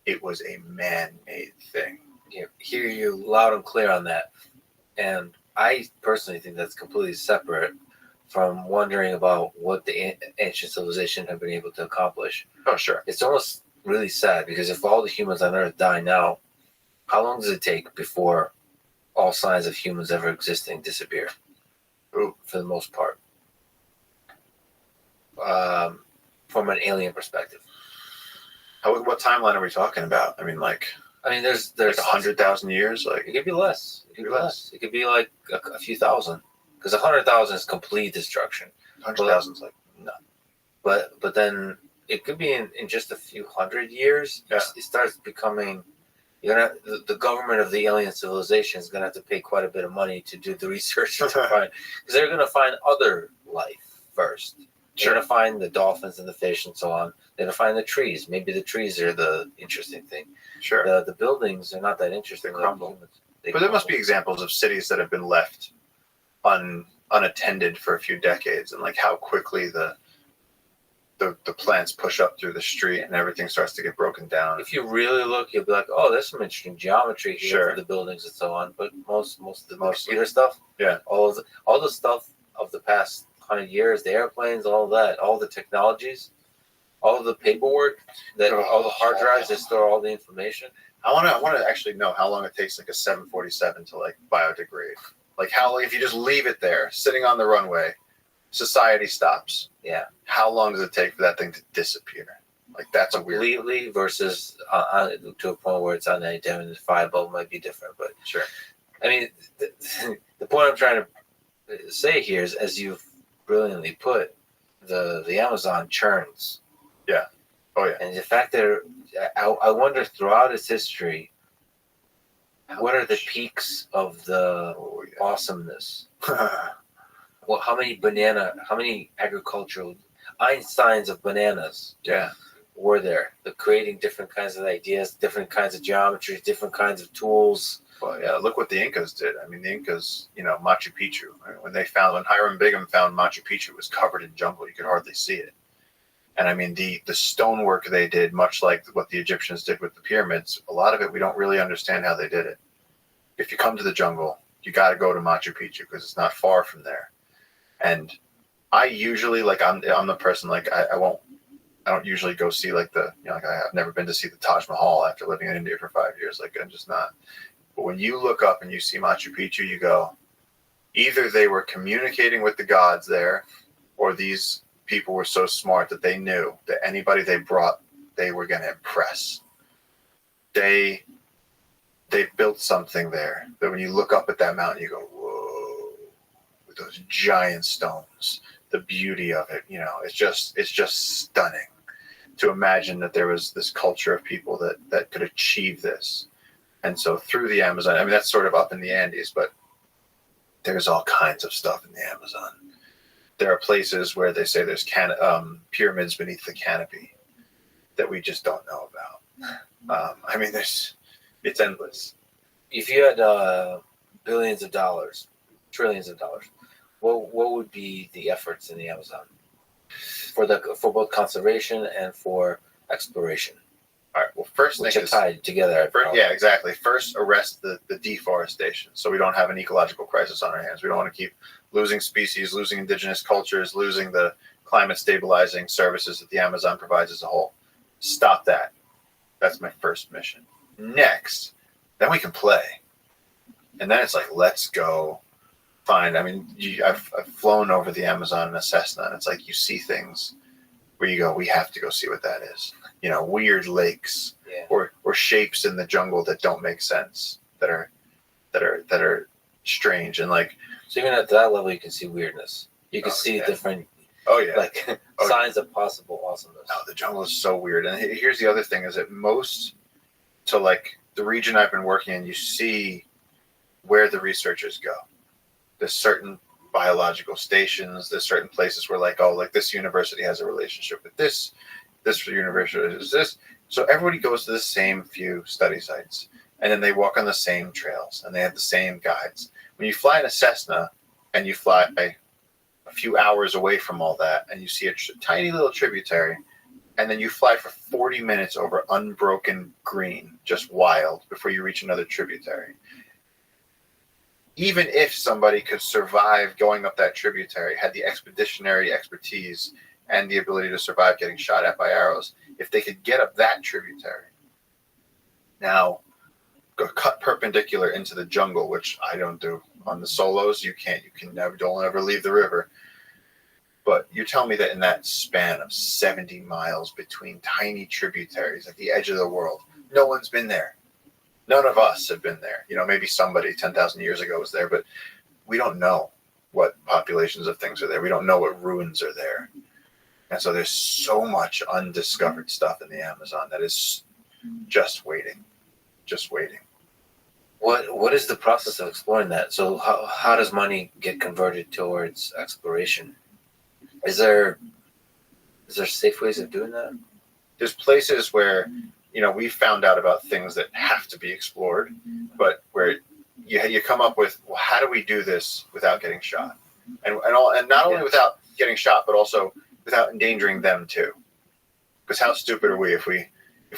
it was a man-made thing. Yeah, hear you loud and clear on that. And I personally think that's completely separate from wondering about what the ancient civilization have been able to accomplish. Oh, sure. It's almost really sad because if all the humans on Earth die now, how long does it take before all signs of humans ever existing disappear? Ooh. For the most part. From an alien perspective. What timeline are we talking about? I mean, there's 100,000 years. Like, it could be less. It could be less. It could be like a few thousand. Because 100,000 is complete destruction. 100,000 is like none. But then it could be in just a few hundred years. Yeah. It starts becoming. The government of the alien civilization is gonna have to pay quite a bit of money to do the research to find, because they're gonna find other life first. They're gonna find the dolphins and the fish and so on. They're gonna find the trees. Maybe the trees are the interesting thing. Sure. The buildings are not that interesting. They crumble. But there must be examples of cities that have been left unattended for a few decades, and like how quickly the plants push up through the street and everything starts to get broken down. If you really look, you'll be like, oh, there's some interesting geometry here Sure. for the buildings and so on. But most of the computer stuff, Yeah. all the stuff of the past 100 years, the airplanes, all that, all the technologies, all of the paperwork, that all the hard drives that store all the information. I want to actually know how long it takes like a 747 to like biodegrade. Like how long, if you just leave it there sitting on the runway, society stops. Yeah. How long does it take for that thing to disappear? Like that's a weird. Completely versus to a point where it's unidentifiable might be different, but sure. I mean, the point I'm trying to say here is, as you've brilliantly put, the Amazon churns. Yeah. Oh yeah. And the fact that I wonder throughout its history, what are the peaks of the awesomeness? Well, how many agricultural Einsteins of bananas were there? The creating different kinds of ideas, different kinds of geometries, different kinds of tools. Well, yeah, look what the Incas did. I mean, the Incas, Machu Picchu, right? When Hiram Bingham found Machu Picchu, it was covered in jungle. You could hardly see it. And I mean, the stonework they did, much like what the Egyptians did with the pyramids, a lot of it, we don't really understand how they did it. If you come to the jungle, you got to go to Machu Picchu because it's not far from there. And I usually, like, I'm the person, like, I don't usually go see, like, like, I've never been to see the Taj Mahal after living in India for 5 years. Like, I'm just not. But when you look up and you see Machu Picchu, you go, either they were communicating with the gods there, or these people were so smart that they knew that anybody they brought, they were going to impress. They built something there that when you look up at that mountain, you go, whoa, with those giant stones, the beauty of it, it's just stunning to imagine that there was this culture of people that could achieve this. And so through the Amazon, I mean, that's sort of up in the Andes, but there's all kinds of stuff in the Amazon. There are places where they say there's pyramids beneath the canopy that we just don't know about. I mean, it's endless. If you had billions of dollars, trillions of dollars, what would be the efforts in the Amazon for both conservation and for exploration? All right. Well, first which thing are tied together. Yeah, exactly. First, arrest the deforestation, so we don't have an ecological crisis on our hands. We don't want to keep losing species, losing indigenous cultures, losing the climate stabilizing services that the Amazon provides as a whole. Stop that. That's my first mission. Next, then we can play, and then it's like, let's go find. I mean, I've flown over the Amazon in a Cessna, and it's like you see things where you go, we have to go see what that is. Weird lakes or shapes in the jungle that don't make sense, that are strange, and like. So even at that level, you can see weirdness. You can see different. Oh yeah. Like signs of possible awesomeness. No, the jungle is so weird. And here's the other thing: is that to like the region I've been working in, you see where the researchers go. There's certain biological stations. There's certain places where like this university has a relationship with this university is this. So everybody goes to the same few study sites, and then they walk on the same trails, and they have the same guides. When you fly in a Cessna and you fly a few hours away from all that, and you see a tiny little tributary, and then you fly for 40 minutes over unbroken green, just wild, before you reach another tributary. Even if somebody could survive going up that tributary, had the expeditionary expertise and the ability to survive getting shot at by arrows, if they could get up that tributary, now go cut perpendicular into the jungle, which I don't do. On the solos, you don't ever leave the river. But you tell me that in that span of 70 miles between tiny tributaries at the edge of the world, no one's been there. None of us have been there. Maybe somebody 10,000 years ago was there, but we don't know what populations of things are there. We don't know what ruins are there. And so there's so much undiscovered stuff in the Amazon that is just waiting. What is the process of exploring that? So how does money get converted towards exploration? Is there safe ways of doing that? There's places where we found out about things that have to be explored, but where you come up with, well, how do we do this without getting shot, and not only without getting shot, but also without endangering them too. Because how stupid are we if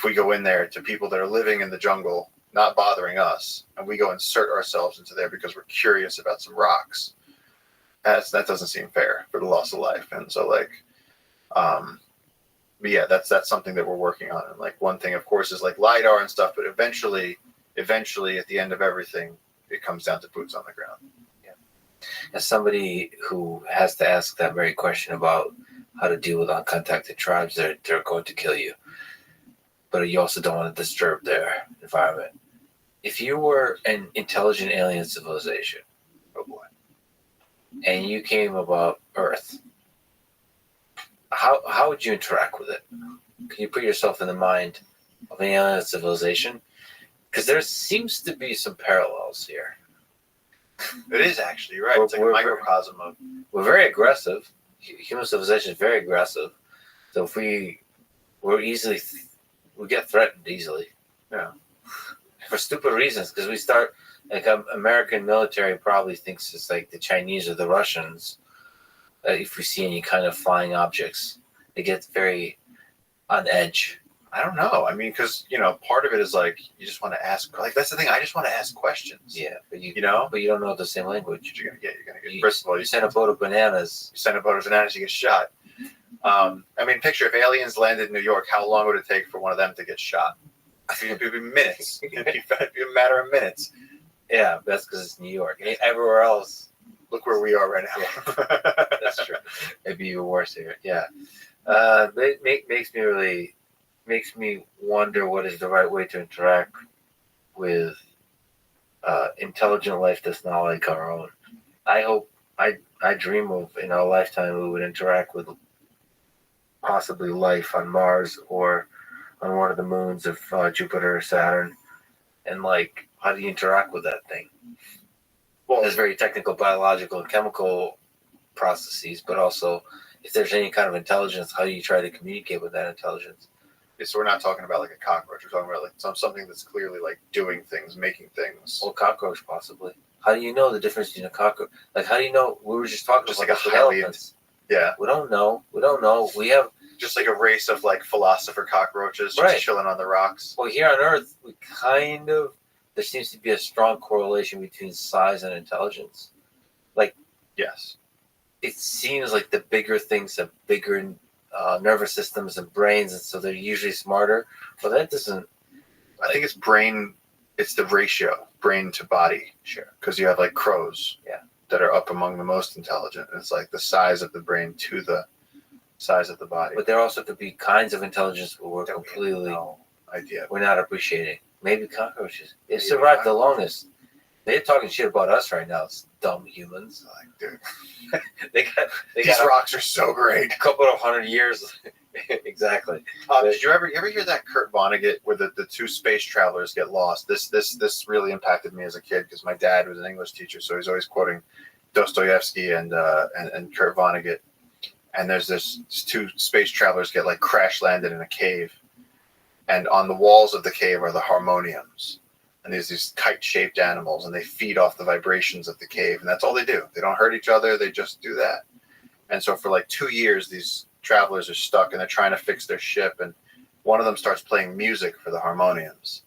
we go in there to people that are living in the jungle, not bothering us, and we go insert ourselves into there because we're curious about some rocks? That doesn't seem fair for the loss of life. And so but yeah, that's something that we're working on. And like one thing, of course, is like LiDAR and stuff, but eventually at the end of everything, it comes down to boots on the ground. As somebody who has to ask that very question about how to deal with uncontacted tribes, they're going to kill you. But you also don't want to disturb their environment. If you were an intelligent alien civilization, oh boy, and you came about Earth, how would you interact with it? Can you put yourself in the mind of an alien civilization? Because there seems to be some parallels here. It is actually, right. It's like a microcosm of... We're very aggressive. Human civilization is very aggressive. So if we get threatened easily. Yeah. For stupid reasons, because we start, like, American military probably thinks it's like the Chinese or the Russians. If we see any kind of flying objects, they get very on edge. I don't know. I mean, because, part of it is like, you just want to ask, like, that's the thing. I just want to ask questions. Yeah, but you don't know the same language. You're going to get, first of all, you send a boat of bananas. You send a boat of bananas, you get shot. I mean, picture if aliens landed in New York, how long would it take for one of them to get shot? It would be minutes. It'd be a matter of minutes. Yeah, that's because it's New York. Everywhere else, look where we are right now. Yeah, that's true. It'd be even worse here. Yeah. It makes me wonder what is the right way to interact with intelligent life that's not like our own. I dream of in our lifetime we would interact with possibly life on Mars or on one of the moons of Jupiter or Saturn. And like, how do you interact with that thing? Well, there's very technical, biological, and chemical processes, but also if there's any kind of intelligence, how do you try to communicate with that intelligence? So we're not talking about like a cockroach. We're talking about like something that's clearly like doing things, making things. Well, cockroach possibly. How do you know the difference between a cockroach? Like, how do you know? We were just talking just about like a highly, yeah. We don't know. We have just like a race of like philosopher cockroaches just chilling on the rocks. Well, here on Earth, there seems to be a strong correlation between size and intelligence. Like, yes, it seems like the bigger things have bigger nervous systems and brains, and so they're usually smarter. But that doesn't. I think it's brain. It's the ratio, brain to body. Sure. Because you have like crows. Yeah. That are up among the most intelligent. It's like the size of the brain to the size of the body. But there also could be kinds of intelligence where we're completely no idea. We're not appreciating. Maybe cockroaches. They survived the longest. They're talking shit about us right now. It's dumb humans. Like, dude. These rocks are so great. A couple of 100 years. Exactly. Did you ever hear that Kurt Vonnegut where the two space travelers get lost? This really impacted me as a kid because my dad was an English teacher, so he's always quoting Dostoevsky and Kurt Vonnegut. And there's this two space travelers get like crash landed in a cave, and on the walls of the cave are the harmoniums. And there's these kite-shaped animals, and they feed off the vibrations of the cave, and that's all they do. They don't hurt each other; they just do that. And so, for like 2 years, these travelers are stuck, and they're trying to fix their ship. And one of them starts playing music for the harmoniums,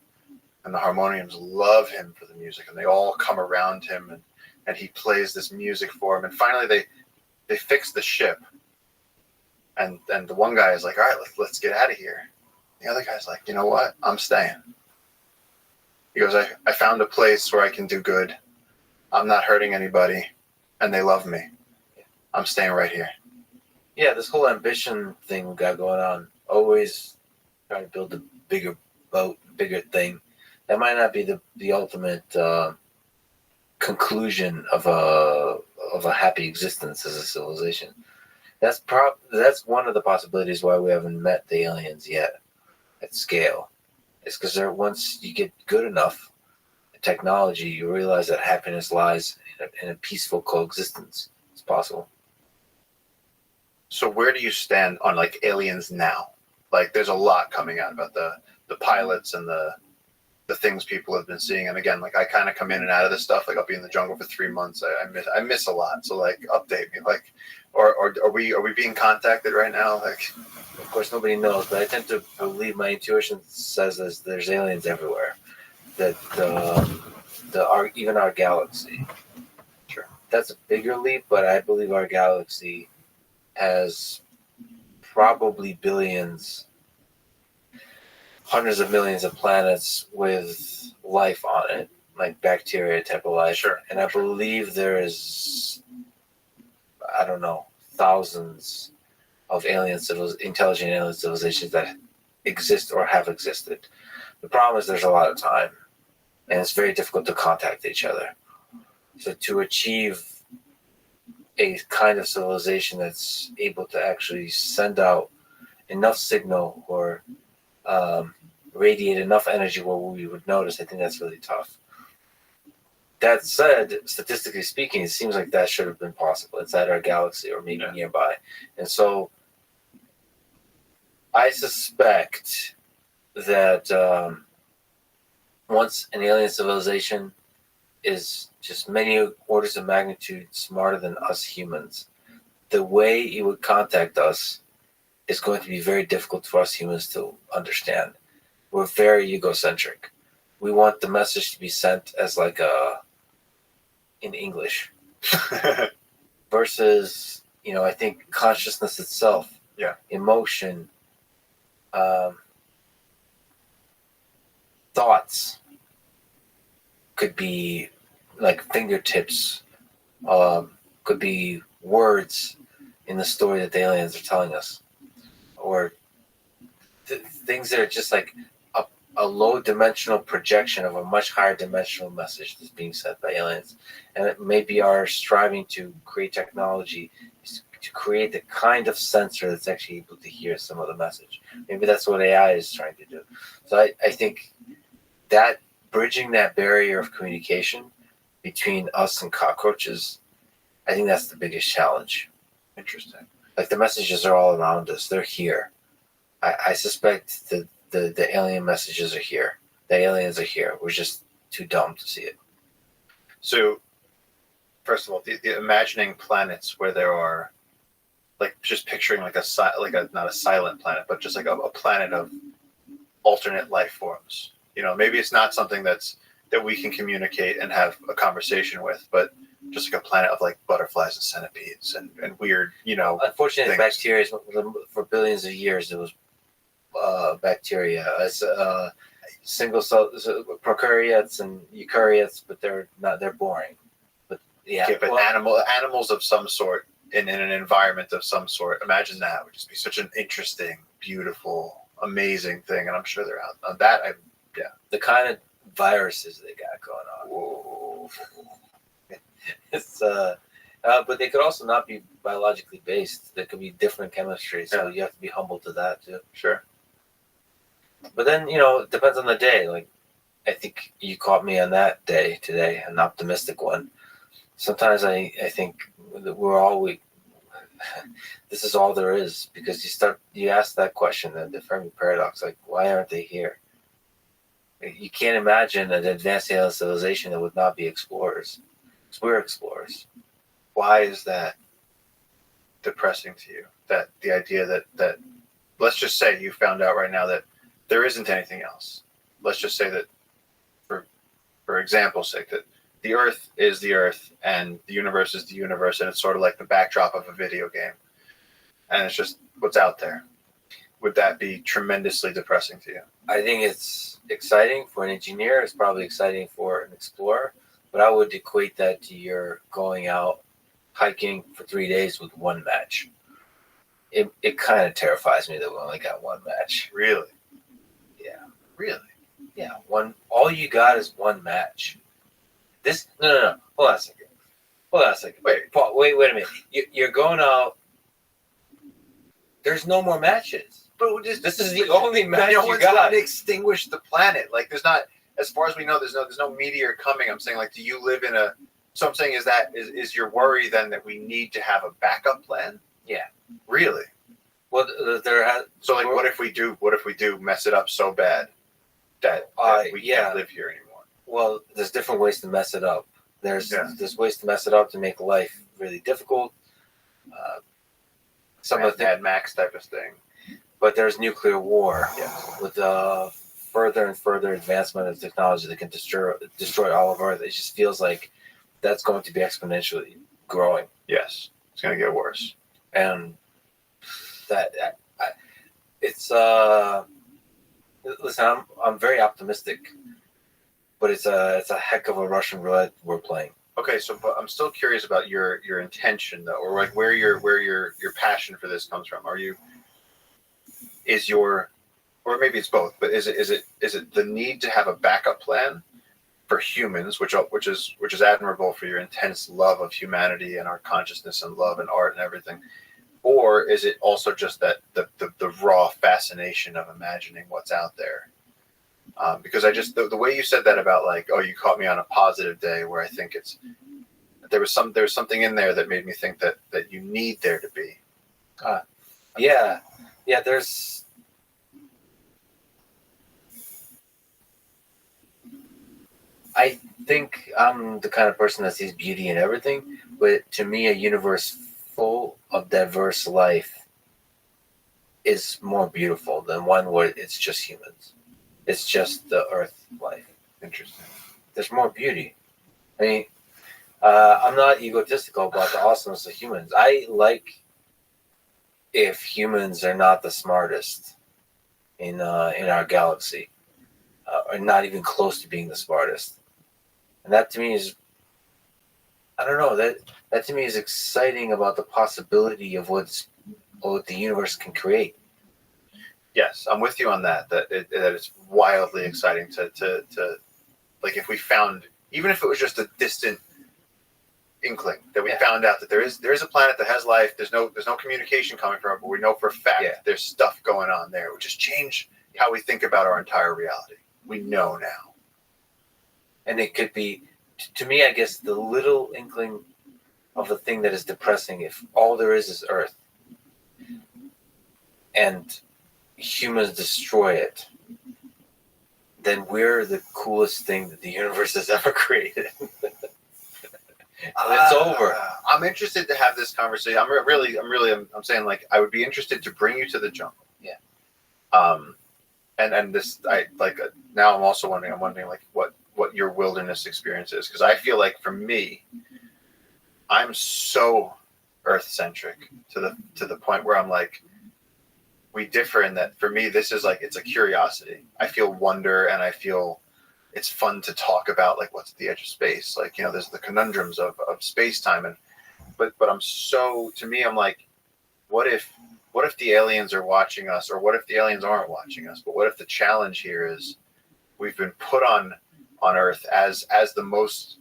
and the harmoniums love him for the music, and they all come around him, and he plays this music for them. And finally, they fix the ship, and the one guy is like, "All right, let's get out of here." The other guy's like, "You know what? I'm staying." He goes, I found a place where I can do good. I'm not hurting anybody, and they love me. I'm staying right here. Yeah, this whole ambition thing we got going on, always trying to build a bigger boat, bigger thing. That might not be the ultimate conclusion of a happy existence as a civilization. That's one of the possibilities why we haven't met the aliens yet at scale. It's because once you get good enough at technology, you realize that happiness lies in a peaceful coexistence. It's possible. So where do you stand on like aliens now? Like there's a lot coming out about the pilots and the the things people have been seeing. And again, like I kind of come in and out of this stuff. Like I'll be in the jungle for 3 months. I miss a lot. So like update me. Like, or are we being contacted right now? Like, Of course, nobody knows, but I tend to believe my intuition says there's aliens everywhere. That even our galaxy. Sure. That's a bigger leap, but I believe our galaxy has probably billions, hundreds of millions of planets with life on it, like bacteria type of life. Sure. And I believe there is, I don't know, thousands of intelligent alien civilizations that exist or have existed. The problem is there's a lot of time, and it's very difficult to contact each other. So to achieve a kind of civilization that's able to actually send out enough signal or radiate enough energy where we would notice, I think that's really tough. That said, statistically speaking, it seems like that should have been possible inside our galaxy or maybe nearby. And so I suspect that once an alien civilization is just many orders of magnitude smarter than us humans, the way it would contact us is going to be very difficult for us humans to understand. We're very egocentric. We want the message to be sent as like in English versus, I think consciousness itself, emotion, thoughts could be like fingertips, could be words in the story that the aliens are telling us, or things that are just like a low dimensional projection of a much higher dimensional message that's being sent by aliens. And it may be our striving to create technology to create the kind of sensor that's actually able to hear some of the message. Maybe that's what AI is trying to do. So I think that bridging that barrier of communication between us and cockroaches, I think that's the biggest challenge. Interesting. Like the messages are all around us. They're here. I suspect that the alien messages are here. The aliens are here. We're just too dumb to see it. So, first of all, the imagining planets where there are, like, just picturing like not a silent planet, but just like a planet of alternate life forms. Maybe it's not something that we can communicate and have a conversation with, but just like a planet of like butterflies and centipedes and weird, Unfortunately, things. bacteria for billions of years it was bacteria as single cell prokaryotes and eukaryotes, but they're boring. But animals of some sort in an environment of some sort. Imagine that would just be such an interesting, beautiful, amazing thing, and I'm sure they're out on that. The kind of viruses they got going on. Whoa. It's but they could also not be biologically based. There could be different chemistry, so you have to be humble to that too. Sure. But then it depends on the day. Like I think you caught me on that day today, an optimistic one. Sometimes I think that we're all weak. This is all there is, because you ask that question, the Fermi paradox, like why aren't they here? You can't imagine an advanced alien civilization that would not be explorers. Because we're explorers. Why is that depressing to you? That the idea that let's just say you found out right now that there isn't anything else. Let's just say that, for example's sake, that the Earth is the Earth and the universe is the universe, and it's sort of like the backdrop of a video game, and it's just what's out there. Would that be tremendously depressing to you? I think it's exciting for an engineer. It's probably exciting for an explorer, but I would equate that to your going out hiking for 3 days with one match. It kind of terrifies me that we only got one match. Really? Yeah. Really? Yeah. All you got is one match. No. Hold on a second. Wait, Paul. Wait a minute. You're going out. There's no more matches. But this is the only match no you one's got. going to extinguish the planet. Like there's not, as far as we know, there's no meteor coming. I'm saying, like, do you live in a? So I'm saying, is your worry then that we need to have a backup plan? Yeah. Really? Well, So like, what if we do mess it up so bad that we can't live here anymore. Well, there's different ways to mess it up. There's ways to mess it up to make life really difficult. Some of the Mad Max type of thing. But there's nuclear war with further and further advancement of technology that can destroy all of Earth. It just feels like that's going to be exponentially growing. Yes, it's going to get worse. And it's listen, I'm very optimistic, but it's a heck of a Russian roulette we're playing. Okay, so but I'm still curious about your intention though, or like where your passion for this comes from. Or maybe it's both, but is it the need to have a backup plan for humans, which is admirable for your intense love of humanity and our consciousness and love and art and everything, or is it also just that the raw fascination of imagining what's out there? Because I just the way you said that about like, oh, you caught me on a positive day, where I think there was something in there that made me think that you need there to be. Yeah, there's. I think I'm the kind of person that sees beauty in everything, but to me, a universe full of diverse life is more beautiful than one where it's just humans. It's just the Earth life. Interesting. There's more beauty. I mean, I'm not egotistical about the awesomeness of humans. I like if humans are not the smartest in our galaxy, or not even close to being the smartest. And that to me is, I don't know, that to me is exciting about the possibility of what the universe can create. Yes, I'm with you on that. That it's wildly exciting to like, if we found, even if it was just a distant inkling that we found out that there is a planet that has life. There's no communication coming from it, but we know for a fact there's stuff going on there. It would just change how we think about our entire reality. We know now. And it could be, to me, I guess, the little inkling of a thing that is depressing. If all there is Earth, and humans destroy it, then we're the coolest thing that the universe has ever created. It's over. I'm interested to have this conversation. I'm saying, like, I would be interested to bring you to the jungle. Yeah. And this, now I'm also wondering like what your wilderness experience is, because I feel like for me, I'm so Earth-centric to the point where I'm like, we differ in that for me, this is like, it's a curiosity. I feel wonder, and I feel it's fun to talk about, like, what's at the edge of space. Like, there's the conundrums of space-time. But I'm so, to me, I'm like, what if the aliens are watching us, or what if the aliens aren't watching us? But what if the challenge here is we've been put on Earth as the most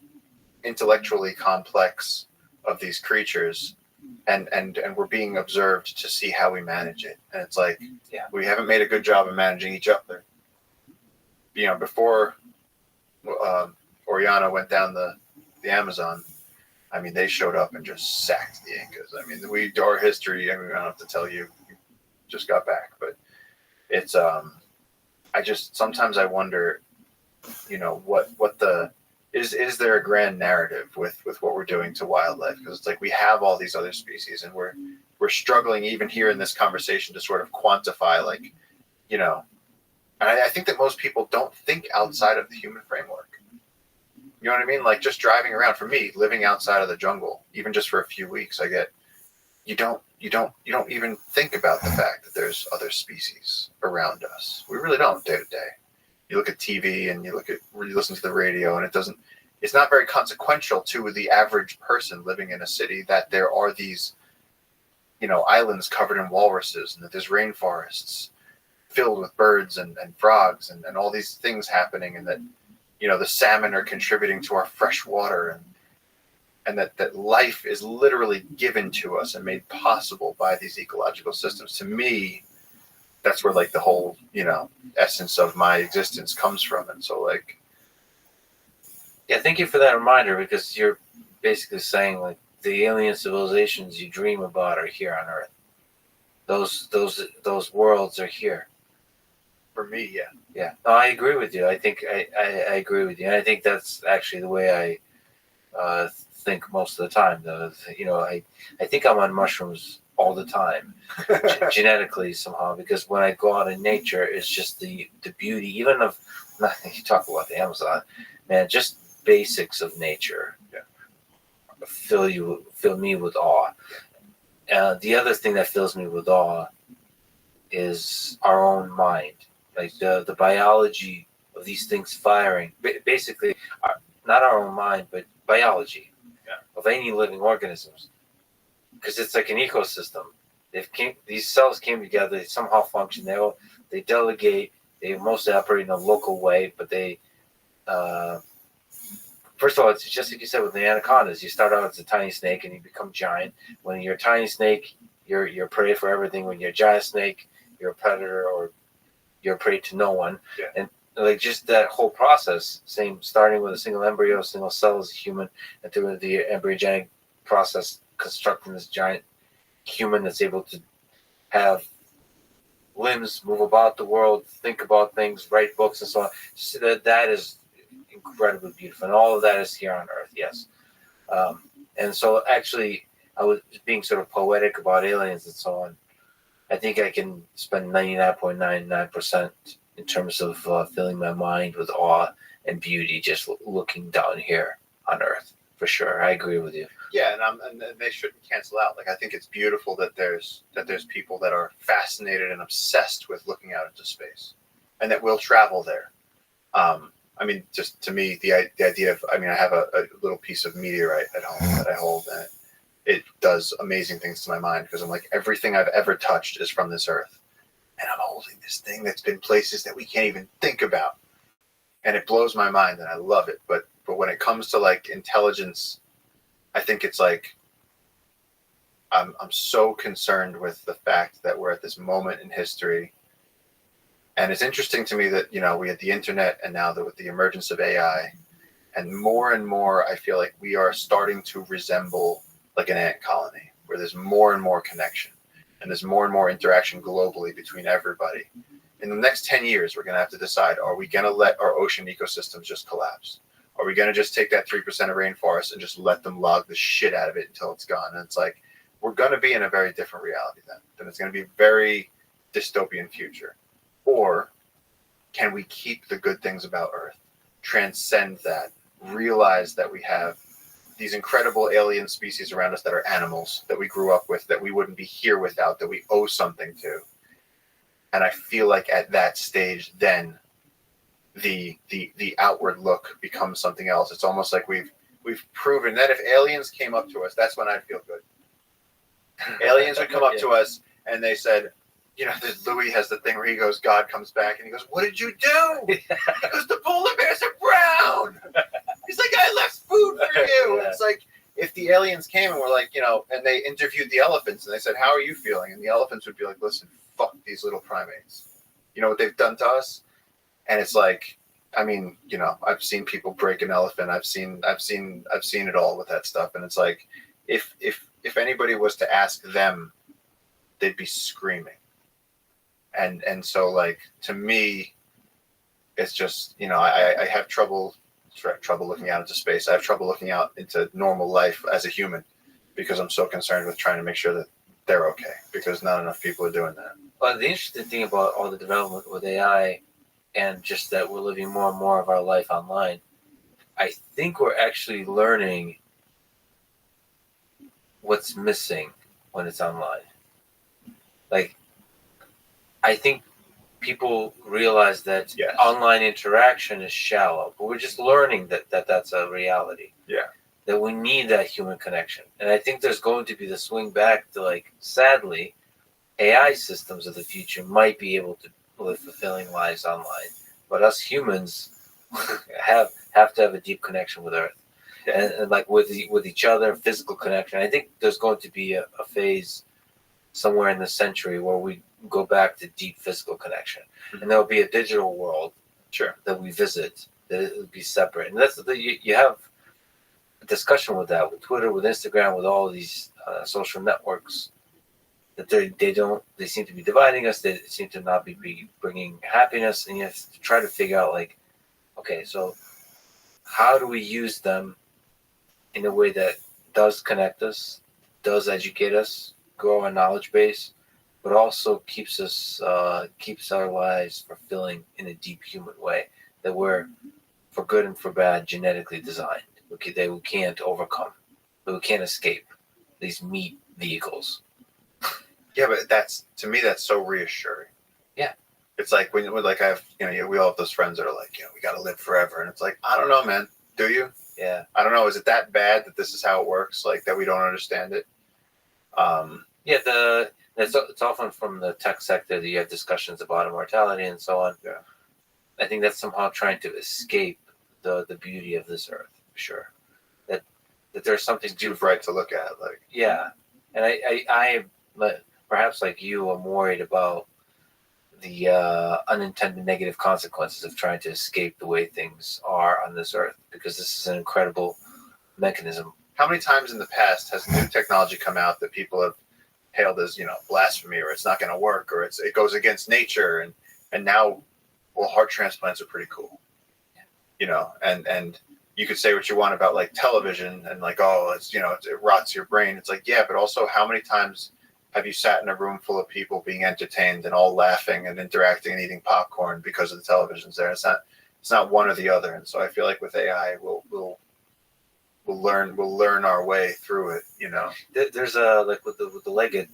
intellectually complex of these creatures, and we're being observed to see how we manage it. And it's like, we haven't made a good job of managing each other. Before Oriana went down the Amazon, I mean, they showed up and just sacked the Incas. I mean, our history, I mean, I don't have to tell you, just got back, but it's, sometimes I wonder, what is there a grand narrative with what we're doing to wildlife? Because it's like, we have all these other species, and we're struggling even here in this conversation to sort of quantify, like, and I think that most people don't think outside of the human framework. You know what I mean? Like, just driving around, for me, living outside of the jungle, even just for a few weeks, you don't even think about the fact that there's other species around us. We really don't, day to day. You look at TV and you listen to the radio, and it's not very consequential to the average person living in a city that there are these, islands covered in walruses, and that there's rainforests filled with birds and frogs and all these things happening, and that, the salmon are contributing to our fresh water, and that life is literally given to us and made possible by these ecological systems. To me, that's where, like, the whole, essence of my existence comes from. And so, like, yeah, thank you for that reminder, because you're basically saying, like, the alien civilizations you dream about are here on Earth. Those worlds are here. For me, yeah. Yeah, no, I agree with you. I think I agree with you, and I think that's actually the way I think most of the time. Though, I think I'm on mushrooms all the time, genetically somehow, because when I go out in nature, it's just the beauty, even of nothing. You talk about the Amazon, man, just basics of nature. Yeah. Fill me with awe. The other thing that fills me with awe is our own mind, like the biology of these things firing. Basically, not our own mind, but biology of any living organisms, because it's like an ecosystem. These cells came together, they somehow function. They delegate. They mostly operate in a local way, but they. First of all, it's just like you said with the anacondas. You start out as a tiny snake and you become giant. When you're a tiny snake, you're prey for everything. When you're a giant snake, you're a predator or you're a prey to no one. Yeah. And like just that whole process, starting with a single embryo, single cell as a human, and through the embryogenic process, constructing this giant human that's able to have limbs, move about the world, think about things, write books, and so on. So that is incredibly beautiful, and all of that is here on Earth, yes. And so actually, I was being sort of poetic about aliens and so on. I think I can spend 99.99% in terms of filling my mind with awe and beauty just looking down here on Earth, for sure. I agree with you. Yeah, and they shouldn't cancel out. Like, I think it's beautiful that there's people that are fascinated and obsessed with looking out into space, and that will travel there. I mean, just to me, the idea of, I have a little piece of meteorite at home that I hold, and it does amazing things to my mind, because I'm like, everything I've ever touched is from this Earth, and I'm holding this thing that's been places that we can't even think about, and it blows my mind, and I love it. But when it comes to like intelligence, I think it's like I'm so concerned with the fact that we're at this moment in history. And it's interesting to me that, we had the internet, and now that with the emergence of AI, and more I feel like we are starting to resemble like an ant colony, where there's more and more connection, and there's more and more interaction globally between everybody. In the next 10 years, we're going to have to decide, are we going to let our ocean ecosystems just collapse? Are we going to just take that 3% of rainforest and just let them log the shit out of it until it's gone? And it's like, we're going to be in a very different reality then. Then it's going to be a very dystopian future. Or can we keep the good things about Earth, transcend that, realize that we have these incredible alien species around us that are animals that we grew up with, that we wouldn't be here without, that we owe something to? And I feel like at that stage, then the outward look becomes something else. It's almost like we've proven that if aliens came up to us, that's when I'd feel good. Aliens would come up to us and they said, Louis has the thing where he goes, God comes back and he goes, what did you do? He goes, the polar bears are brown. He's like, I left food for you. And it's like, if the aliens came and were like, and they interviewed the elephants and they said, how are you feeling? And the elephants would be like, listen, fuck these little primates. You know what they've done to us? And it's like, I've seen people break an elephant. I've seen it all with that stuff. And it's like, if anybody was to ask them, they'd be screaming. And so, like, to me, it's just, I have trouble looking out into space. I have trouble looking out into normal life as a human, because I'm so concerned with trying to make sure that they're okay, because not enough people are doing that. Well, the interesting thing about all the development with AI, and just that we're living more and more of our life online, I think we're actually learning what's missing when it's online. Like, I think people realize that online interaction is shallow, but we're just learning that that's a reality. Yeah. That we need that human connection. And I think there's going to be the swing back to, like, sadly, AI systems of the future might be able to live fulfilling lives online. But us humans have to have a deep connection with Earth. And like with each other, physical connection. I think there's going to be a phase somewhere in the century where we go back to deep physical connection, and there'll be a digital world that we visit that it will be separate. And that's you have a discussion with that, with Twitter, with Instagram, with all of these social networks. that they seem to be dividing us. They seem to not be bringing happiness, and you have to try to figure out like, okay, so how do we use them in a way that does connect us, does educate us, grow our knowledge base, but also keeps our lives fulfilling in a deep human way that we're, for good and for bad, genetically designed. Okay, that we can't overcome, that we can't escape these meat vehicles. Yeah, but to me that's so reassuring. Yeah, it's like when like I have we all have those friends that are like we got to live forever, and it's like I don't know, man. Do you? Yeah. I don't know. Is it that bad that this is how it works? Like that we don't understand it? Yeah, it's often from the tech sector that you have discussions about immortality and so on. Yeah. I think that's somehow trying to escape the beauty of this earth, for sure. That there's something too bright to look at, like. Yeah, and I perhaps like you, I'm worried about the unintended negative consequences of trying to escape the way things are on this earth, because this is an incredible mechanism. How many times in the past has new technology come out that people have hailed as blasphemy, or it's not going to work, or it goes against nature, and now, well, heart transplants are pretty cool, and you could say what you want about like television and like, oh, it's it rots your brain. It's like, yeah, but also how many times have you sat in a room full of people being entertained and all laughing and interacting and eating popcorn because of the televisions there? It's not one or the other. And so I feel like with AI, we'll learn our way through it. There's like with the legged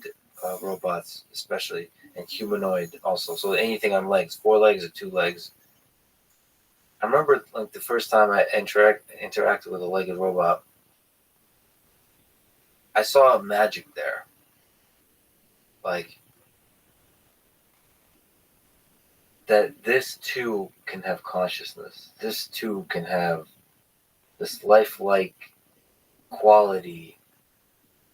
robots especially, and humanoid also. So anything on legs, 4 legs or 2 legs. I remember like the first time I interacted with a legged robot, I saw a magic there. Like that this too can have consciousness. This too can have this lifelike quality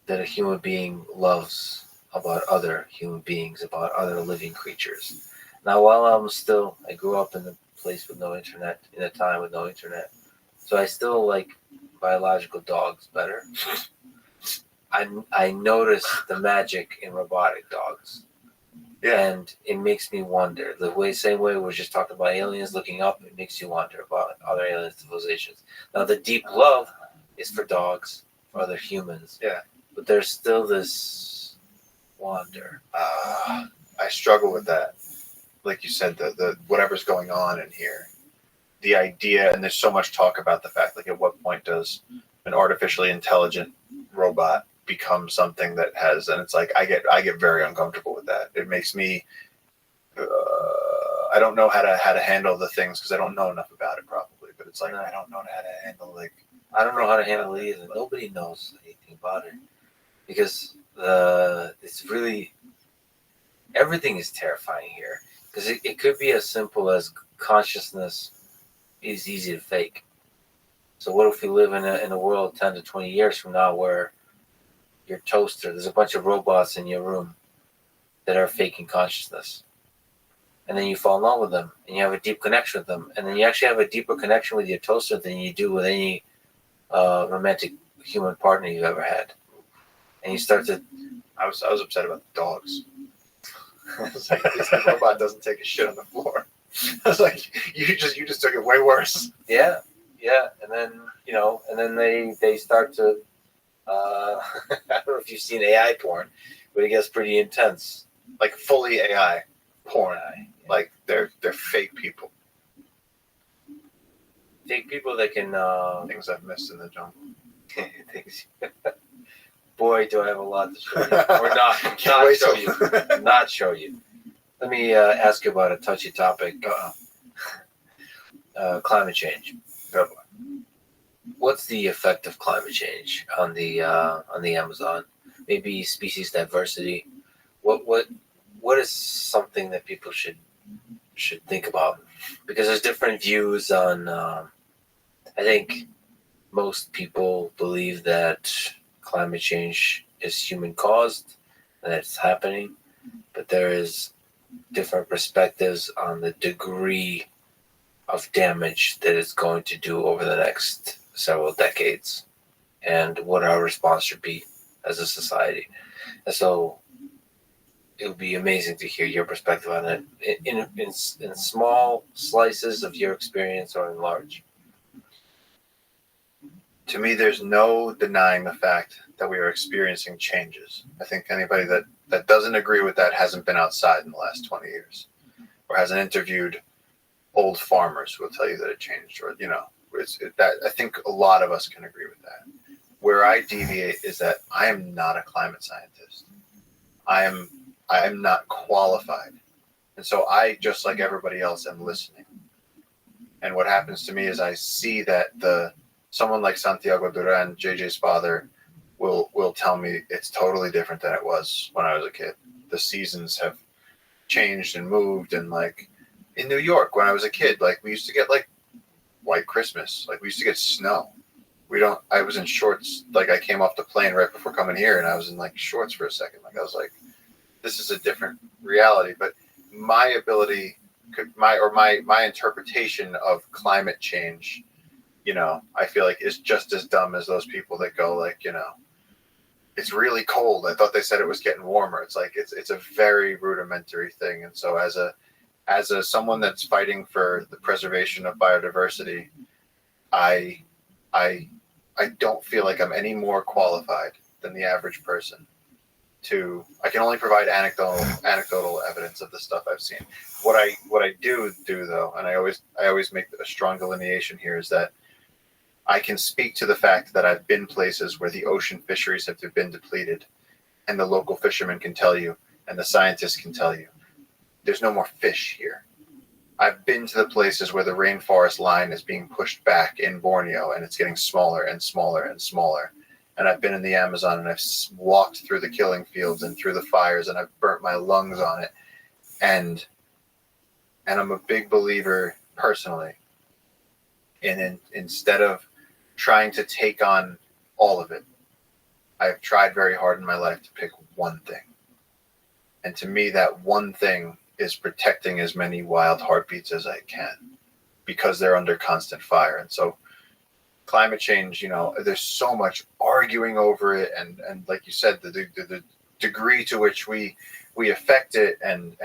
that a human being loves about other human beings, about other living creatures. Now, while I grew up in a place with no internet, in a time with no internet, so I still like biological dogs better. I notice the magic in robotic dogs. Yeah. And it makes me wonder. Same way we were just talking about aliens looking up, it makes you wonder about other alien civilizations. Now, the deep love is for dogs, for other humans. Yeah. But there's still this wonder. I struggle with that. Like you said, the whatever's going on in here. The idea, and there's so much talk about the fact, like at what point does an artificially intelligent robot become something that has, and it's like I get very uncomfortable with that. It makes me I don't know how to handle the things because I don't know enough about it probably, but it's like I don't know how to handle I don't know how to handle it either. Nobody knows anything about it because it's really, everything is terrifying here, because it could be as simple as consciousness is easy to fake. So what if we live in a world 10 to 20 years from now where your toaster, there's a bunch of robots in your room that are faking consciousness. And then you fall in love with them and you have a deep connection with them. And then you actually have a deeper connection with your toaster than you do with any romantic human partner you've ever had. And you start to... I was upset about the dogs. I was like, this robot doesn't take a shit on the floor. I was like, you just took it way worse. Yeah. And then, they start to... I don't know if you've seen AI porn, but it gets pretty intense. Like fully AI porn. Yeah. Like they're fake people. Fake people that can... things I've missed in the jungle. Things. Boy, do I have a lot to show you. Or not show you. Let me ask you about a touchy topic. Climate change. What's the effect of climate change on the Amazon? Maybe species diversity. What is something that people should think about? Because there's different views on. I think most people believe that climate change is human caused and that it's happening, but there is different perspectives on the degree of damage that it's going to do over the next several decades and what our response should be as a society. And so it would be amazing to hear your perspective on it in small slices of your experience or in large. To me, there's no denying the fact that we are experiencing changes. I think anybody that doesn't agree with that hasn't been outside in the last 20 years or hasn't interviewed old farmers who will tell you that it changed, or, you know, I think a lot of us can agree with that. Where I deviate is that I am not a climate scientist. I am not qualified. And so I, just like everybody else, am listening. And what happens to me is I see that someone like Santiago Duran, JJ's father, will tell me it's totally different than it was when I was a kid. The seasons have changed and moved, and like in New York when I was a kid, like we used to get like White Christmas, like we used to get snow. I was in shorts, like I came off the plane right before coming here and I was in like shorts for a second. Like I was like, this is a different reality. But my ability, my interpretation of climate change, you know, I feel like is just as dumb as those people that go like, you know, it's really cold. I thought they said it was getting warmer. It's like it's a very rudimentary thing. And so as a someone that's fighting for the preservation of biodiversity, I don't feel like I'm any more qualified than the average person. I can only provide anecdotal evidence of the stuff I've seen. What I do though, and I always make a strong delineation here, is that I can speak to the fact that I've been places where the ocean fisheries have been depleted, and the local fishermen can tell you, and the scientists can tell you, there's no more fish here. I've been to the places where the rainforest line is being pushed back in Borneo, and it's getting smaller and smaller and smaller. And I've been in the Amazon, and I've walked through the killing fields and through the fires, and I've burnt my lungs on it. And I'm a big believer personally in instead of trying to take on all of it, I've tried very hard in my life to pick one thing. And to me, that one thing is protecting as many wild heartbeats as I can, because they're under constant fire. And so climate change, you know, there's so much arguing over it, and like you said, the degree to which we affect it, and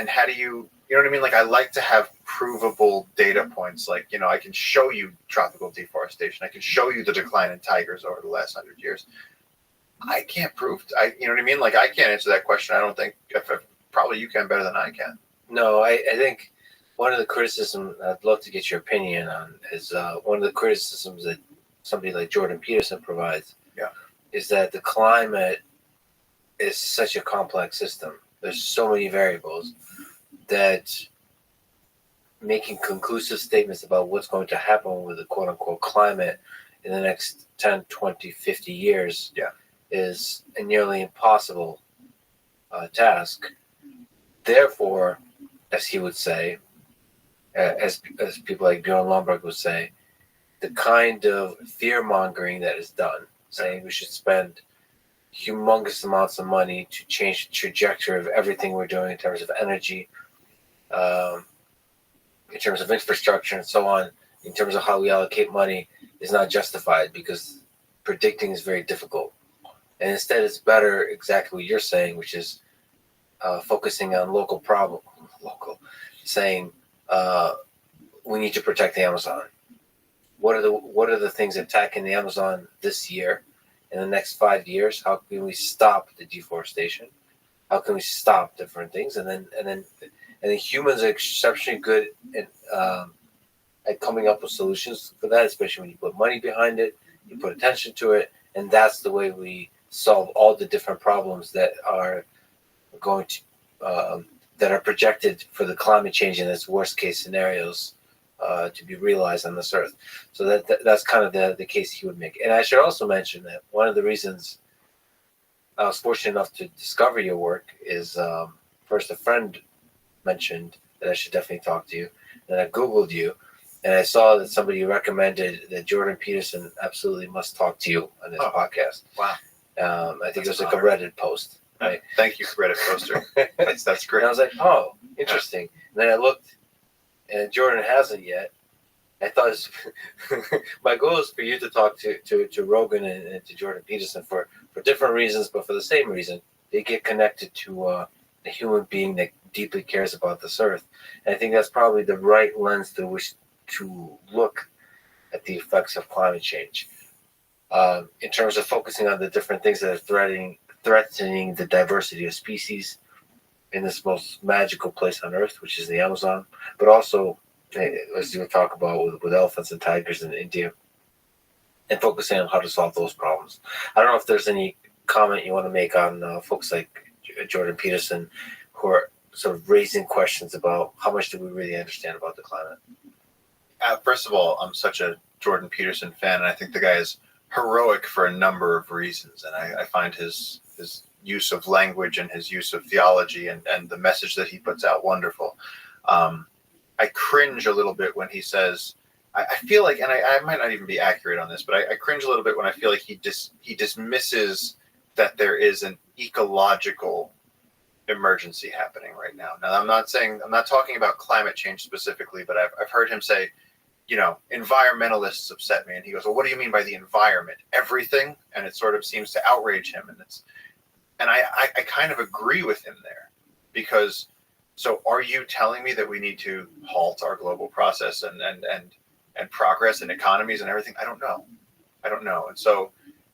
how do you know what I mean? Like, I like to have provable data points. Like, you know, I can show you tropical deforestation. I can show you the decline in tigers over the last 100 years. I can't prove. You know what I mean? Like, I can't answer that question. I don't think. Probably you can better than I can. No, I think one of the criticisms I'd love to get your opinion on is one of the criticisms that somebody like Jordan Peterson provides. Yeah, is that the climate is such a complex system. There's so many variables that making conclusive statements about what's going to happen with the quote-unquote climate in the next 10, 20, 50 years is a nearly impossible task. Therefore, as he would say, as people like Bjorn Lomborg would say, the kind of fear-mongering that is done, saying we should spend humongous amounts of money to change the trajectory of everything we're doing in terms of energy, in terms of infrastructure and so on, in terms of how we allocate money, is not justified, because predicting is very difficult. And instead, it's better exactly what you're saying, which is focusing on local, saying we need to protect the Amazon. What are the things attacking the Amazon this year? In the next 5 years, how can we stop the deforestation? How can we stop different things? And then humans are exceptionally good at coming up with solutions for that, especially when you put money behind it, you put attention to it, and that's the way we solve all the different problems that are going to that are projected for the climate change in its worst case scenarios to be realized on this earth. So that's kind of the case he would make. And I should also mention that one of the reasons I was fortunate enough to discover your work is first a friend mentioned that I should definitely talk to you. Then I Googled you, and I saw that somebody recommended that Jordan Peterson absolutely must talk to you on this podcast. Wow. I think it was like a Reddit post. Right? Thank you, Reddit poster. That's great. And I was like, oh, interesting. And then I looked, and Jordan hasn't yet. I thought my goal is for you to talk to Rogan and to Jordan Peterson for different reasons, but for the same reason, they get connected to a human being that deeply cares about this earth. And I think that's probably the right lens through which to look at the effects of climate change. In terms of focusing on the different things that are threatening the diversity of species in this most magical place on earth, which is the Amazon, but also, as you talk about with elephants and tigers in India, and focusing on how to solve those problems. I don't know if there's any comment you want to make on folks like Jordan Peterson who are sort of raising questions about how much do we really understand about the climate. First of all, I'm such a Jordan Peterson fan, and I think the guy is heroic for a number of reasons. And I find his use of language and his use of theology and the message that he puts out wonderful. I cringe a little bit when he says, I feel like, and I might not even be accurate on this, but I cringe a little bit when I feel like he dismisses that there is an ecological emergency happening right now. Now, I'm not talking about climate change specifically, but I've heard him say, you know, environmentalists upset me. And he goes, well, what do you mean by the environment? Everything? And it sort of seems to outrage him. And I kind of agree with him there, because so are you telling me that we need to halt our global process and progress and economies and everything? I don't know. And so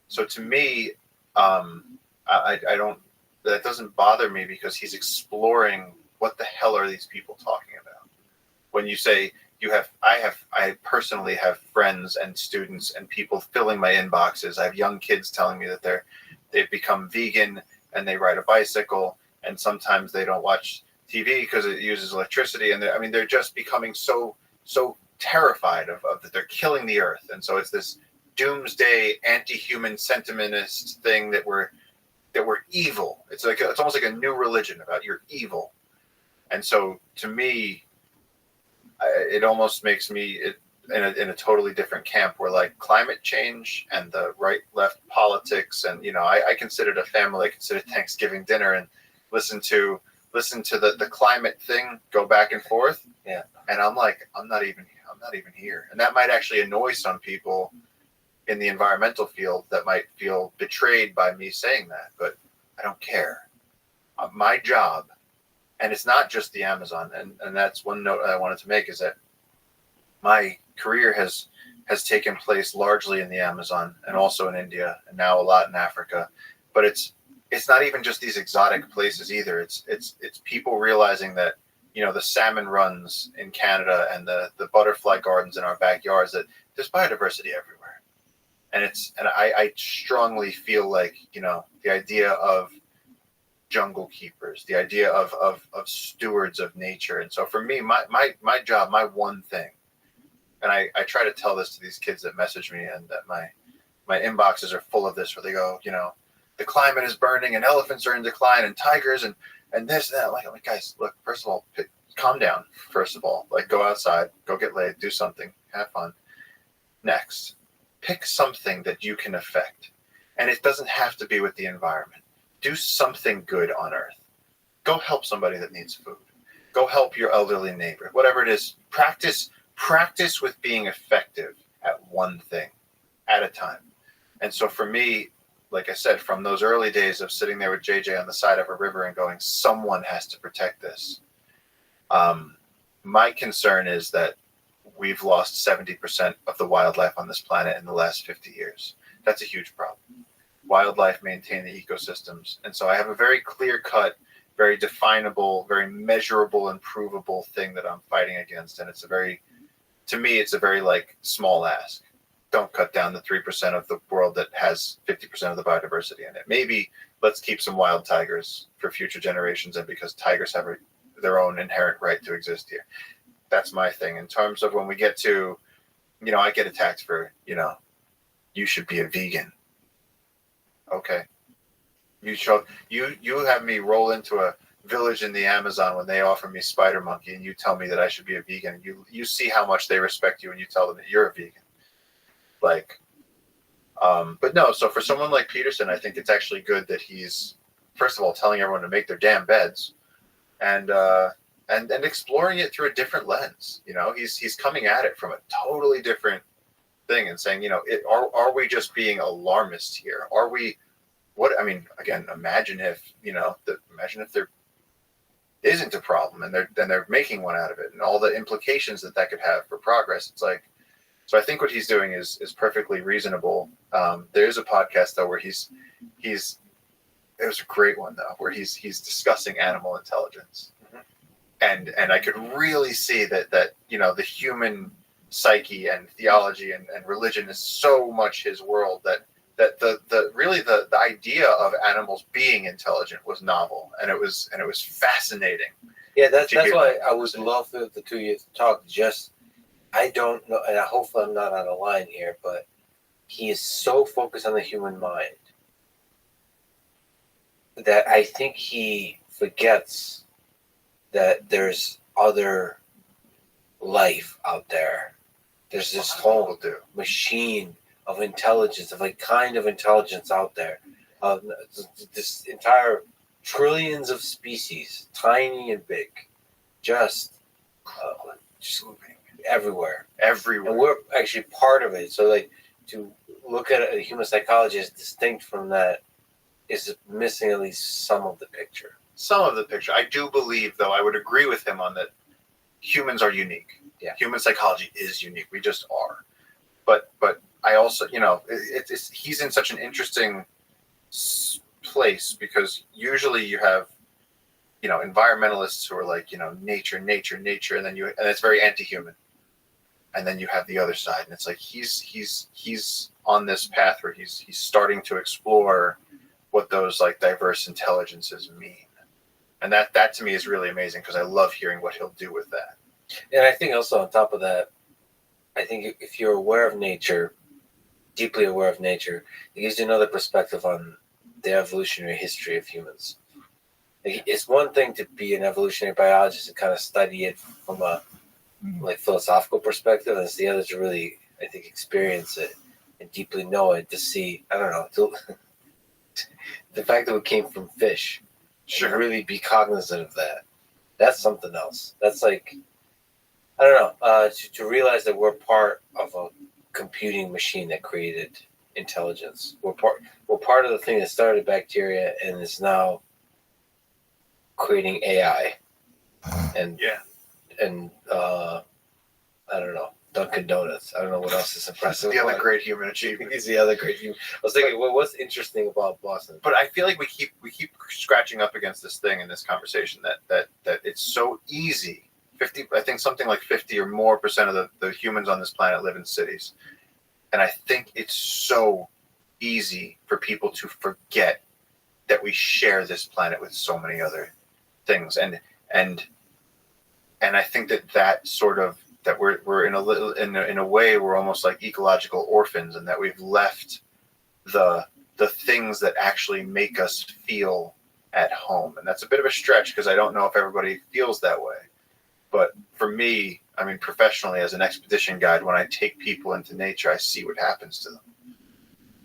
to me, I don't, that doesn't bother me, because he's exploring what the hell are these people talking about. When you say I personally have friends and students and people filling my inboxes. I have young kids telling me that they've become vegan and they ride a bicycle, and sometimes they don't watch TV because it uses electricity. And they're just becoming so terrified of that they're killing the earth. And so it's this doomsday anti-human sentimentist thing that we're evil. It's almost like a new religion about you're evil. And so to me, it almost makes me in a totally different camp, where like climate change and the right-left politics, and I considered a family. I considered Thanksgiving dinner and listen to the climate thing go back and forth. Yeah. And I'm like, I'm not even here. And that might actually annoy some people in the environmental field that might feel betrayed by me saying that, but I don't care. My job, and it's not just the Amazon, and that's one note I wanted to make, is that my career has taken place largely in the Amazon and also in India and now a lot in Africa. But it's not even just these exotic places either. It's people realizing that, the salmon runs in Canada and the butterfly gardens in our backyards, that there's biodiversity everywhere. And I strongly feel like, the idea of jungle keepers, the idea of stewards of nature. And so for me, my job, my one thing, and I try to tell this to these kids that message me, and that my inboxes are full of this, where they go, the climate is burning and elephants are in decline and tigers and this and that. I'm like, guys, look, first of all, calm down. First of all, like, go outside, go get laid, do something, have fun. Next, pick something that you can affect. And it doesn't have to be with the environment. Do something good on earth. Go help somebody that needs food. Go help your elderly neighbor. Whatever it is, practice with being effective at one thing at a time. And so for me, like I said, from those early days of sitting there with JJ on the side of a river and going, someone has to protect this. My concern is that we've lost 70% of the wildlife on this planet in the last 50 years. That's a huge problem. Wildlife maintain the ecosystems. And so I have a very clear-cut, very definable, very measurable and provable thing that I'm fighting against. And to me, it's a very like small ask. Don't cut down the 3% of the world that has 50% of the biodiversity in it. Maybe let's keep some wild tigers for future generations, and because tigers have their own inherent right to exist here. That's my thing. In terms of when we get to, I get attacked for, you should be a vegan. Okay. You have me roll into a village in the Amazon when they offer me spider monkey, and you tell me that I should be a vegan. You see how much they respect you, and you tell them that you're a vegan. But no, so for someone like Peterson, I think it's actually good that he's, first of all, telling everyone to make their damn beds, and exploring it through a different lens. He's coming at it from a totally different thing and saying, are we just being alarmist here? Are we what I mean, again, imagine if there isn't a problem and they're making one out of it, and all the implications that could have for progress. It's like, so I think what he's doing is perfectly reasonable. There is a podcast though where he's it was a great one though where he's discussing animal intelligence, and I could really see that the human psyche and theology and religion is so much his world that the idea of animals being intelligent was novel, and it was fascinating. Yeah, that's why I would love for the two of you to talk. I don't know, and hopefully I'm not out of line here, but he is so focused on the human mind that I think he forgets that there's other life out there. There's this whole machine of intelligence, of a kind of intelligence out there. This entire trillions of species, tiny and big, just everywhere. And we're actually part of it. So, like, to look at a human psychology as distinct from that is missing at least some of the picture. Some of the picture. I do believe, though, I would agree with him on that. Humans are unique. Yeah. Human psychology is unique. We just are. But I also, he's in such an interesting place because usually you have, environmentalists who are like, nature, and then it's very anti-human. And then you have the other side, and it's like he's on this path where he's starting to explore what those like diverse intelligences mean. And that to me is really amazing because I love hearing what he'll do with that. And I think also on top of that, I think if you're aware of nature, deeply aware of nature, it gives you another perspective on the evolutionary history of humans. Like, it's one thing to be an evolutionary biologist and kind of study it from a philosophical perspective, and it's the other to really, I think, experience it and deeply know it, to see, I don't know, the fact that we came from fish, and really be cognizant of that. That's something else. That's like, I don't know, to realize that we're part of a computing machine that created intelligence. We're part of the thing that started bacteria and is now creating AI. And I don't know, Dunkin' Donuts. I don't know what else is impressive. The other great human achievement. He's the other great human. I was thinking, what's interesting about Boston? But I feel like we keep scratching up against this thing in this conversation that it's so easy. I think something like 50 or more % of the humans on this planet live in cities. And I think it's so easy for people to forget that we share this planet with so many other things. And I think that sort of, that we're in a way we're almost like ecological orphans, and that we've left the things that actually make us feel at home. And that's a bit of a stretch because I don't know if everybody feels that way. But for me, I mean, professionally as an expedition guide, when I take people into nature, I see what happens to them.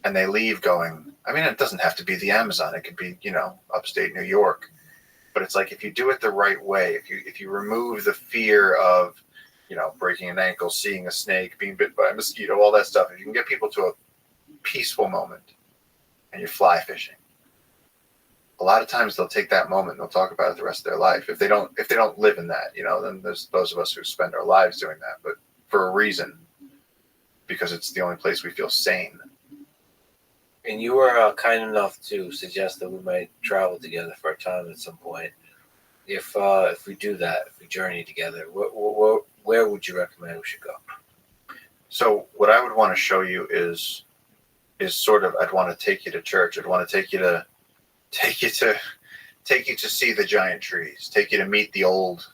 And they leave going, I mean, it doesn't have to be the Amazon. It could be, upstate New York. But it's like, if you do it the right way, if you remove the fear of, breaking an ankle, seeing a snake, being bit by a mosquito, all that stuff, if you can get people to a peaceful moment and you're fly fishing, a lot of times they'll take that moment and they'll talk about it the rest of their life. If they don't live in that, then there's those of us who spend our lives doing that, but for a reason, because it's the only place we feel sane. And you were kind enough to suggest that we might travel together for a time at some point. If we do that, if we journey together, where would you recommend we should go? So what I would want to show you is sort of, I'd want to take you to church. I'd want to take you to see the giant trees, take you to meet the old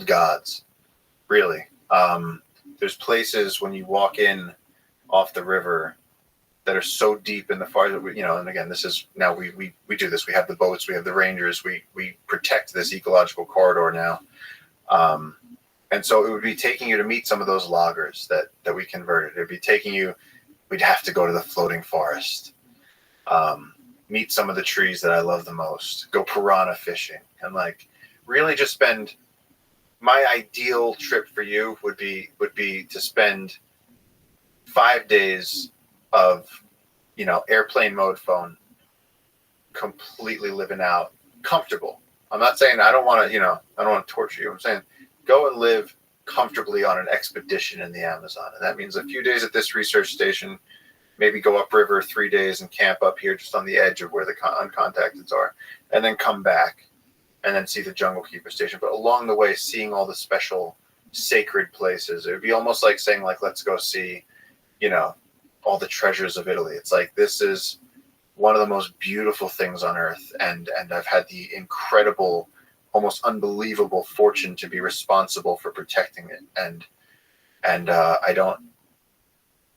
gods. Really. There's places when you walk in off the river that are so deep in the far, and again, this is now we do this. We have the boats, we have the rangers, we protect this ecological corridor now. And so it would be taking you to meet some of those loggers that we converted. It'd be taking you, we'd have to go to the floating forest, meet some of the trees that I love the most, go piranha fishing, and like really just spend, my ideal trip for you would be to spend 5 days of, airplane mode phone, completely living out comfortable. I'm not saying I don't want to, I don't want to torture you. I'm saying go and live comfortably on an expedition in the Amazon. And that means a few days at this research station, maybe go upriver 3 days and camp up here just on the edge of where the uncontacteds are, and then come back and then see the Jungle Keeper station. But along the way, seeing all the special sacred places. It would be almost like saying, like, let's go see, all the treasures of Italy. It's like, this is one of the most beautiful things on earth. And I've had the incredible, almost unbelievable fortune to be responsible for protecting it. And I don't,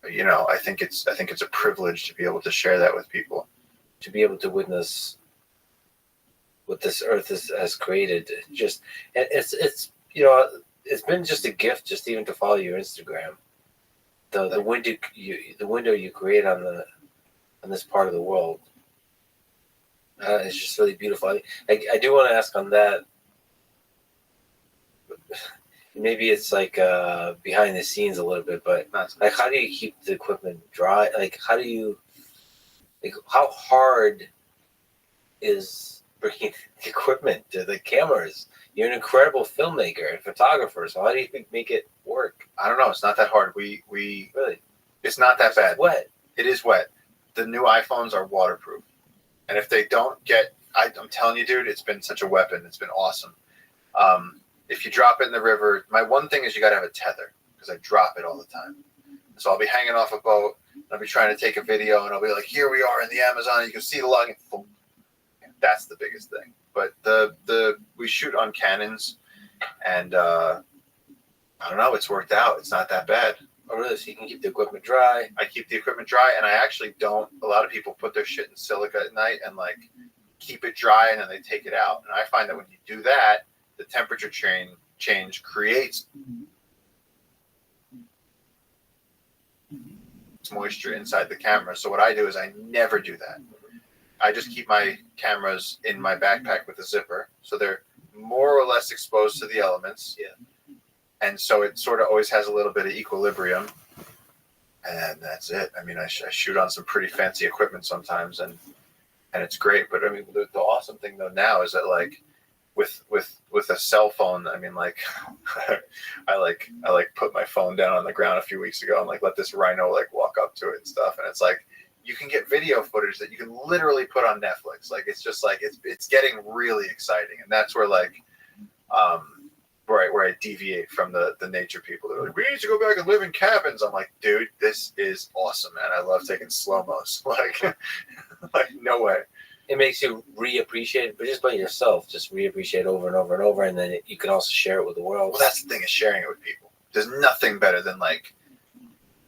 I think it's a privilege to be able to share that with people. To be able to witness what this earth has created. Just, it's been just a gift just even to follow your Instagram. The window you create on this part of the world. It's just really beautiful. I do want to ask on that. Maybe it's like behind the scenes a little bit, but like, how do you keep the equipment dry? Like, how hard is bringing the equipment to the cameras? You're an incredible filmmaker and photographer, so how do you make it work? I don't know. It's not that hard. We really, it's not that bad. It's wet. It is wet. The new iPhones are waterproof, and if they don't get, I'm telling you, dude, it's been such a weapon. It's been awesome. If you drop it in the river, my one thing is you got to have a tether, because I drop it all the time. So I'll be hanging off a boat, and I'll be trying to take a video, and I'll be like, here we are in the Amazon. You can see the logging. Boom. That's the biggest thing. But we shoot on Canons, and I don't know, it's worked out. It's not that bad. Oh, really? So you can keep the equipment dry? I keep the equipment dry, and I actually don't. A lot of people put their shit in silica at night and like keep it dry, and then they take it out. And I find that when you do that, the temperature change creates moisture inside the camera. So what I do is I never do that. I just keep my cameras in my backpack with a zipper, so they're more or less exposed to the elements. Yeah. And so it sort of always has a little bit of equilibrium, and that's it. I mean, I shoot on some pretty fancy equipment sometimes, and it's great. But I mean, the awesome thing though now is that like with a cell phone, I mean, like I put my phone down on the ground a few weeks ago and like let this rhino like walk up to it and stuff, and it's like, you can get video footage that you can literally put on Netflix. Like, it's just like, it's getting really exciting. And that's where like, where I deviate from the nature people. They're like, we need to go back and live in cabins. I'm like, dude, this is awesome, man. I love taking slow-mos. Like no way. It makes you reappreciate it, but just by yourself, just reappreciate over and over and over. And then you can also share it with the world. Well, that's the thing, is sharing it with people. There's nothing better than like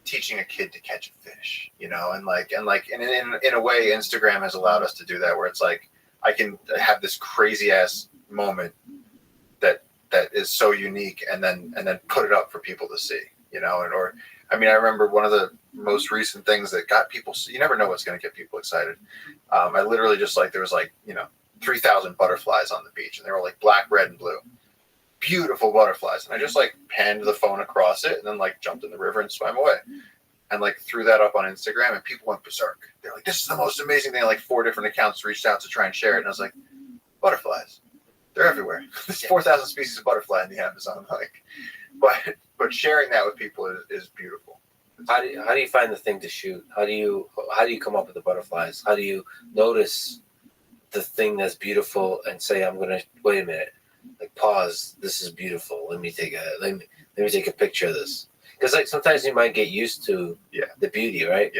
teaching a kid to catch a fish, and in a way, Instagram has allowed us to do that, where it's like I can have this crazy ass moment that is so unique, and then put it up for people to see, or I mean, I remember one of the most recent things that got people. You never know what's going to get people excited. I literally just there was 3,000 butterflies on the beach, and they were like black, red, and blue. Beautiful butterflies, and I just panned the phone across it and then jumped in the river and swam away, and threw that up on Instagram, and people went berserk. They're like, this is the most amazing thing. 4 different accounts reached out to try and share it, and I was like, butterflies, they're everywhere. There's 4,000 species of butterfly in the Amazon. But sharing that with people is beautiful. How do you find the thing to shoot? How do you come up with the butterflies? How do you notice the thing that's beautiful and say, I'm gonna wait a minute, pause, this is beautiful, let me take a picture of this? Because sometimes you might get used to the beauty, right?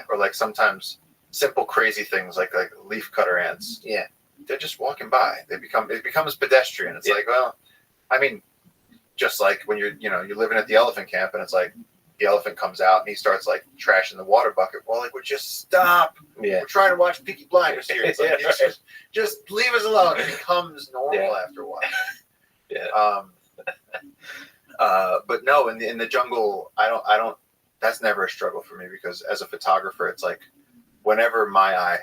Or sometimes simple crazy things like leaf cutter ants, they're just walking by, it becomes pedestrian. It's well, I mean, just like when you're living at the elephant camp, and it's like the elephant comes out and he starts trashing the water bucket. Well, would you stop? We're trying to watch Peaky Blinders here. It's just leave us alone. It becomes normal after a while. But no, in the jungle, I don't. That's never a struggle for me, because as a photographer, it's whenever my eye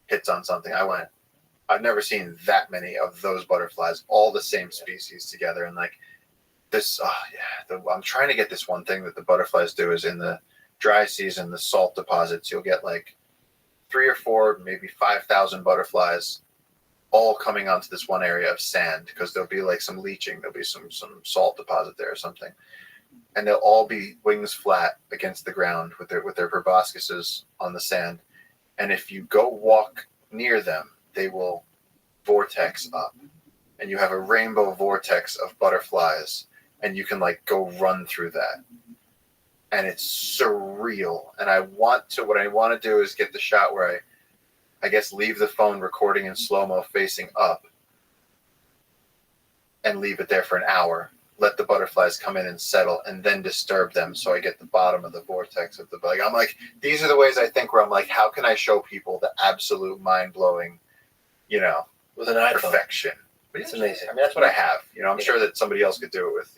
hits on something, I've never seen that many of those butterflies, all the same species together, and this. I'm trying to get this one thing that the butterflies do is in the dry season, the salt deposits, you'll get 3 or 4, maybe 5,000 butterflies all coming onto this one area of sand, because there'll be like some leaching, there'll be some salt deposit there or something, and they'll all be wings flat against the ground with their proboscises on the sand. And if you go walk near them, they will vortex up, and you have a rainbow vortex of butterflies, and you can like go run through that, and it's surreal. And what I want to do is get the shot where I guess leave the phone recording in slow-mo facing up and leave it there for an hour, let the butterflies come in and settle, and then disturb them so I get the bottom of the vortex of the bug. I'm like, these are the ways I think where I'm like, how can I show people the absolute mind-blowing, with an iPhone. perfection? But It's amazing. I mean, that's what I have. I'm sure that somebody else could do it with,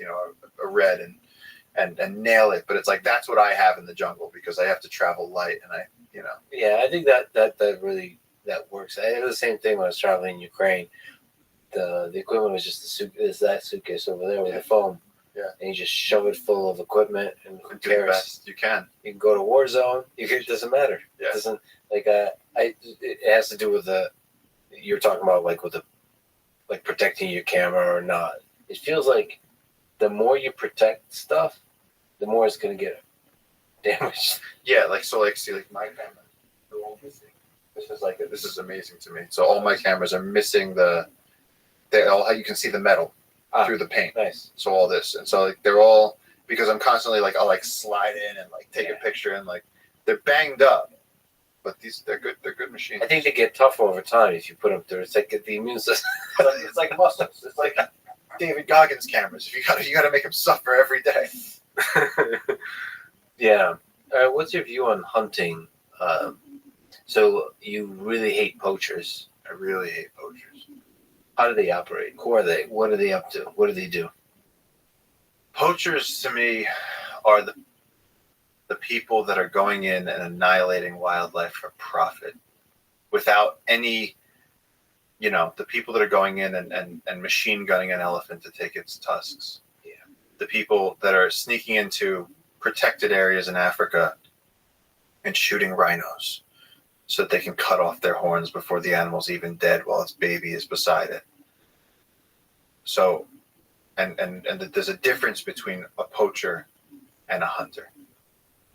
a red and nail it. But it's like, that's what I have in the jungle, because I have to travel light, and Yeah, I think that really works. I did the same thing when I was traveling in Ukraine. The equipment was just that suitcase over there with the phone. Yeah. And you just shove it full of equipment, and who do the cares? best you can. You can go to war zone. It doesn't matter. Yeah. It doesn't it has to do with you're talking about like with protecting your camera or not. It feels like the more you protect stuff, the more it's gonna get damaged. Yeah, see my camera. They're all missing. This is amazing to me. So all my cameras are missing you can see the metal through the paint. Nice. So all this, and so they're all, because I'm constantly I'll slide in and take a picture, and they're banged up, but they're good machines. I think they get tougher over time if you put them through. It's like the immune system. It's like muscles. It's like David Goggins cameras. If you gotta make them suffer every day. Yeah. What's your view on hunting? So you really hate poachers. I really hate poachers. How do they operate? Who are they? What are they up to? What do they do? Poachers, to me, are the people that are going in and annihilating wildlife for profit without any, the people that are going in and machine gunning an elephant to take its tusks. Yeah. The people that are sneaking into protected areas in Africa and shooting rhinos so that they can cut off their horns before the animal's even dead while its baby is beside it. So, and there's a difference between a poacher and a hunter.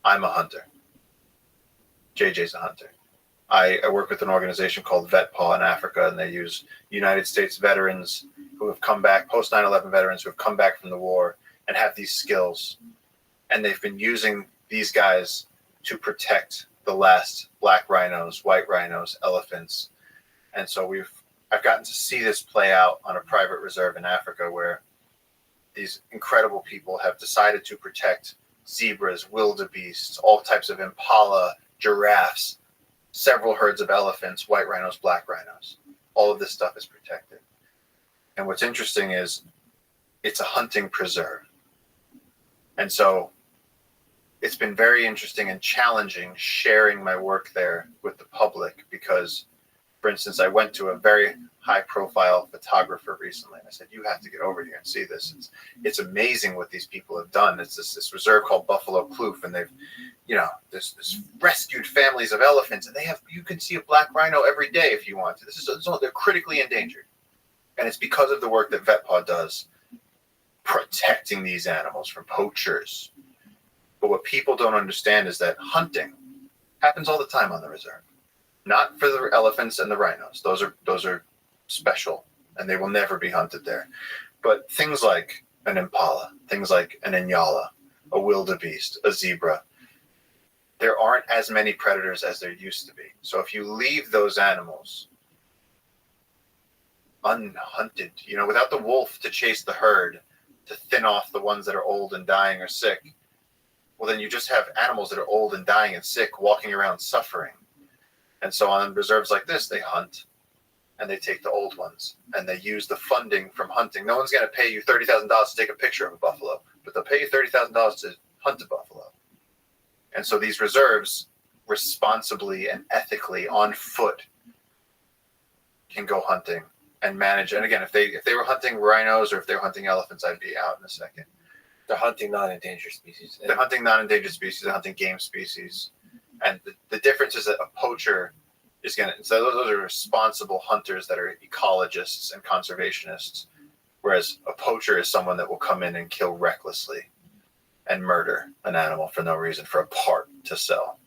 I'm a hunter. JJ's a hunter. I work with an organization called VetPaw in Africa, and they use United States veterans who have come back, post 9/11 veterans who have come back from the war and have these skills. And they've been using these guys to protect the last black rhinos, white rhinos, elephants. And so I've gotten to see this play out on a private reserve in Africa, where these incredible people have decided to protect zebras, wildebeests, all types of impala, giraffes, several herds of elephants, white rhinos, black rhinos. All of this stuff is protected. And what's interesting is it's a hunting preserve. And so it's been very interesting and challenging sharing my work there with the public, because, for instance, I went to a very high-profile photographer recently, and I said, you have to get over here and see this. It's amazing what these people have done. It's this reserve called Buffalo Kloof, and they've, this rescued families of elephants, and you can see a black rhino every day if you want to. They're critically endangered. And it's because of the work that VetPaw does, protecting these animals from poachers. But what people don't understand is that hunting happens all the time on the reserve. Not for the elephants and the rhinos. Those are special, and they will never be hunted there. But things like an impala, things like an inyala, a wildebeest, a zebra, there aren't as many predators as there used to be. So if you leave those animals unhunted, without the wolf to chase the herd, to thin off the ones that are old and dying or sick, well, then you just have animals that are old and dying and sick walking around suffering. And so on reserves like this, they hunt, and they take the old ones, and they use the funding from hunting. No one's going to pay you $30,000 to take a picture of a buffalo, but they'll pay you $30,000 to hunt a buffalo. And so these reserves, responsibly and ethically on foot, can go hunting and manage. And again, if they were hunting rhinos or if they were hunting elephants, I'd be out in a second. They're hunting non-endangered species. They're hunting non-endangered species. They're hunting game species. And the difference is that a poacher is going to. So those are responsible hunters that are ecologists and conservationists, whereas a poacher is someone that will come in and kill recklessly and murder an animal for no reason for a part to sell.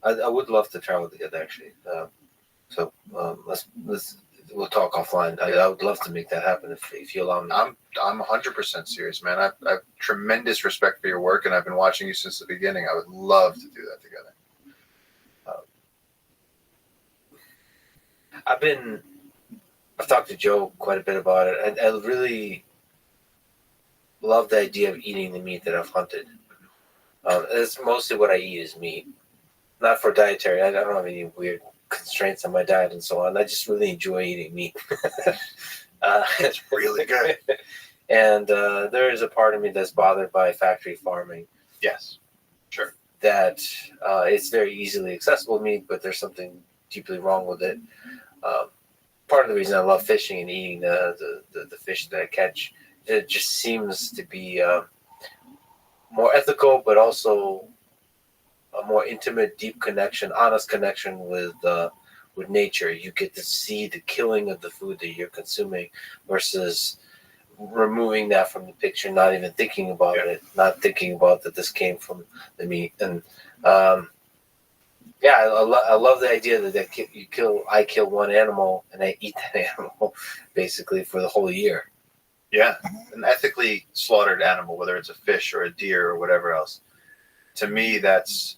I would love to travel together, actually. Let's we'll talk offline. I would love to make that happen if you allow me. I'm 100% serious, man. I've tremendous respect for your work, and I've been watching you since the beginning. I would love to do that together. I've talked to Joe quite a bit about it, and I really love the idea of eating the meat that I've hunted. It's mostly what I eat is meat, not for dietary. I don't have any weird constraints on my diet and so on. I just really enjoy eating meat. It's really good. And there is a part of me that's bothered by factory farming. Yes, sure. That it's very easily accessible meat, but there's something deeply wrong with it. Part of the reason I love fishing and eating the fish that I catch, it just seems to be more ethical, but also a more intimate, deep connection, honest connection with nature. You get to see the killing of the food that you're consuming versus removing that from the picture, not even thinking about it, not thinking about that this came from the meat. And I love the idea that I kill one animal and I eat that animal basically for the whole year. Yeah, an ethically slaughtered animal, whether it's a fish or a deer or whatever else. To me, that's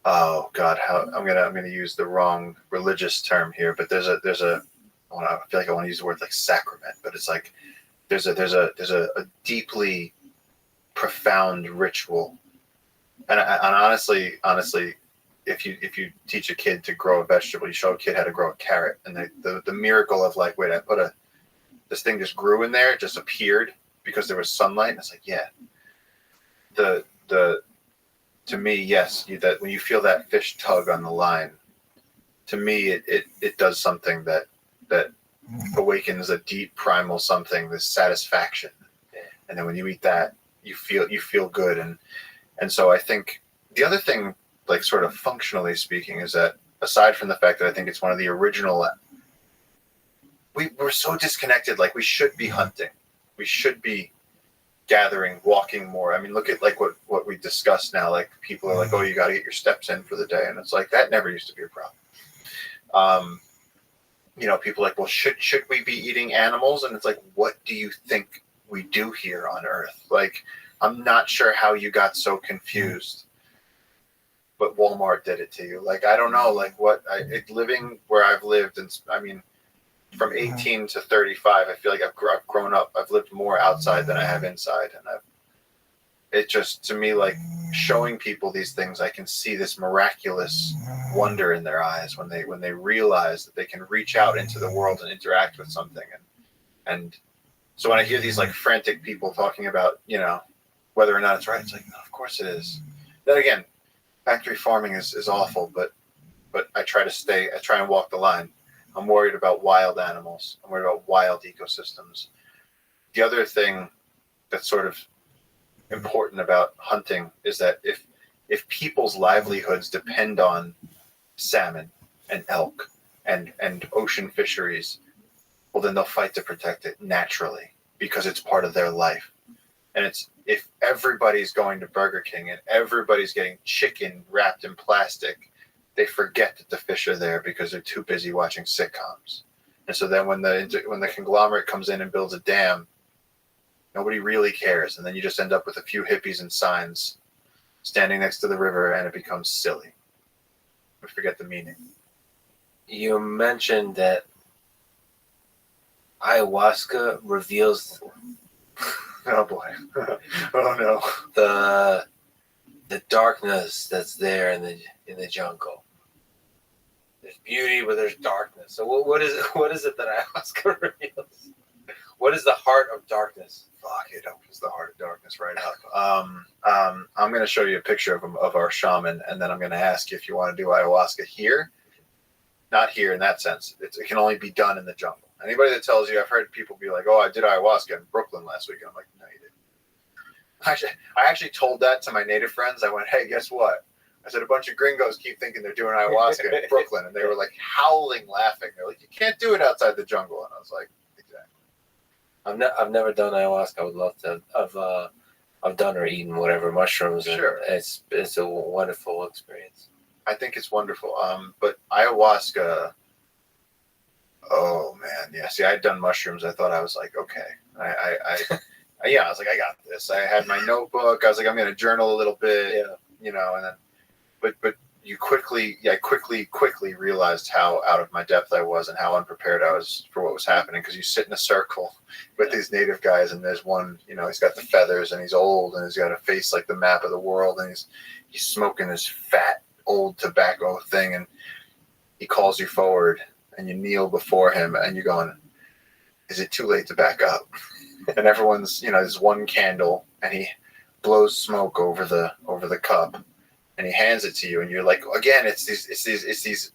I'm gonna use the wrong religious term here, but I feel like I want to use the word like sacrament, but it's like there's a deeply profound ritual, and honestly, if you teach a kid to grow a vegetable, you show a kid how to grow a carrot, and the miracle of like, wait, this thing just grew in there, it just appeared because there was sunlight. And it's like, yeah, to me, yes, that when you feel that fish tug on the line, to me, it does something that awakens a deep primal something, this satisfaction. And then when you eat that, you feel good. And so I think the other thing, like sort of functionally speaking, is that aside from the fact that I think it's one of the original, we're so disconnected. Like we should be hunting, we should be gathering, walking more. I mean, look at like what we discussed now. Like people are like, oh, you got to get your steps in for the day, and it's like that never used to be a problem. People are like, well, should we be eating animals? And it's like, what do you think we do here on Earth? Like, I'm not sure how you got so confused, but Walmart did it to you. Like, I don't know, like living where I've lived, and I mean, from 18 to 35, I feel like I've grown up. I've lived more outside than I have inside, and it just, to me, like showing people these things, I can see this miraculous wonder in their eyes when they realize that they can reach out into the world and interact with something. And so when I hear these like frantic people talking about, whether or not it's right, it's like, no, of course it is. Then again, factory farming is awful, but I try and walk the line. I'm worried about wild animals. I'm worried about wild ecosystems. The other thing that's sort of important about hunting is that if people's livelihoods depend on salmon and elk and ocean fisheries, well, then they'll fight to protect it naturally because it's part of their life. And if everybody's going to Burger King and everybody's getting chicken wrapped in plastic, they forget that the fish are there because they're too busy watching sitcoms. And so then when the conglomerate comes in and builds a dam, nobody really cares. And then you just end up with a few hippies and signs standing next to the river, and it becomes silly. We forget the meaning. You mentioned that ayahuasca reveals oh boy. Oh no. The darkness that's there in the jungle. There's beauty, but there's darkness. So what is it that ayahuasca reveals? What is the heart of darkness? Fuck, it opens the heart of darkness right up. I'm going to show you a picture of our shaman, and then I'm going to ask you if you want to do ayahuasca here. Not here in that sense. It can only be done in the jungle. Anybody that tells you, I've heard people be like, oh, I did ayahuasca in Brooklyn last week. And I'm like, no, you didn't. I actually told that to my native friends. I went, hey, guess what? I said, a bunch of gringos keep thinking they're doing ayahuasca in Brooklyn, and they were like howling, laughing. They're like, you can't do it outside the jungle. And I was like, exactly. I've never done ayahuasca. I would love to. I've done or eaten whatever mushrooms. And Sure. It's a wonderful experience. I think it's wonderful. But ayahuasca, oh man, yeah. See, I'd done mushrooms. I thought I was like, okay. I was like, I got this. I had my notebook. I was like, I'm going to journal a little bit, and then, but you quickly realized how out of my depth I was and how unprepared I was for what was happening. Cause you sit in a circle with these native guys, and there's one, he's got the feathers, and he's old, and he's got a face like the map of the world. And he's smoking this fat old tobacco thing. And he calls you forward, and you kneel before him, and you're going, is it too late to back up? And everyone's, there's one candle, and he blows smoke over the cup, and he hands it to you, and you're like, again, it's these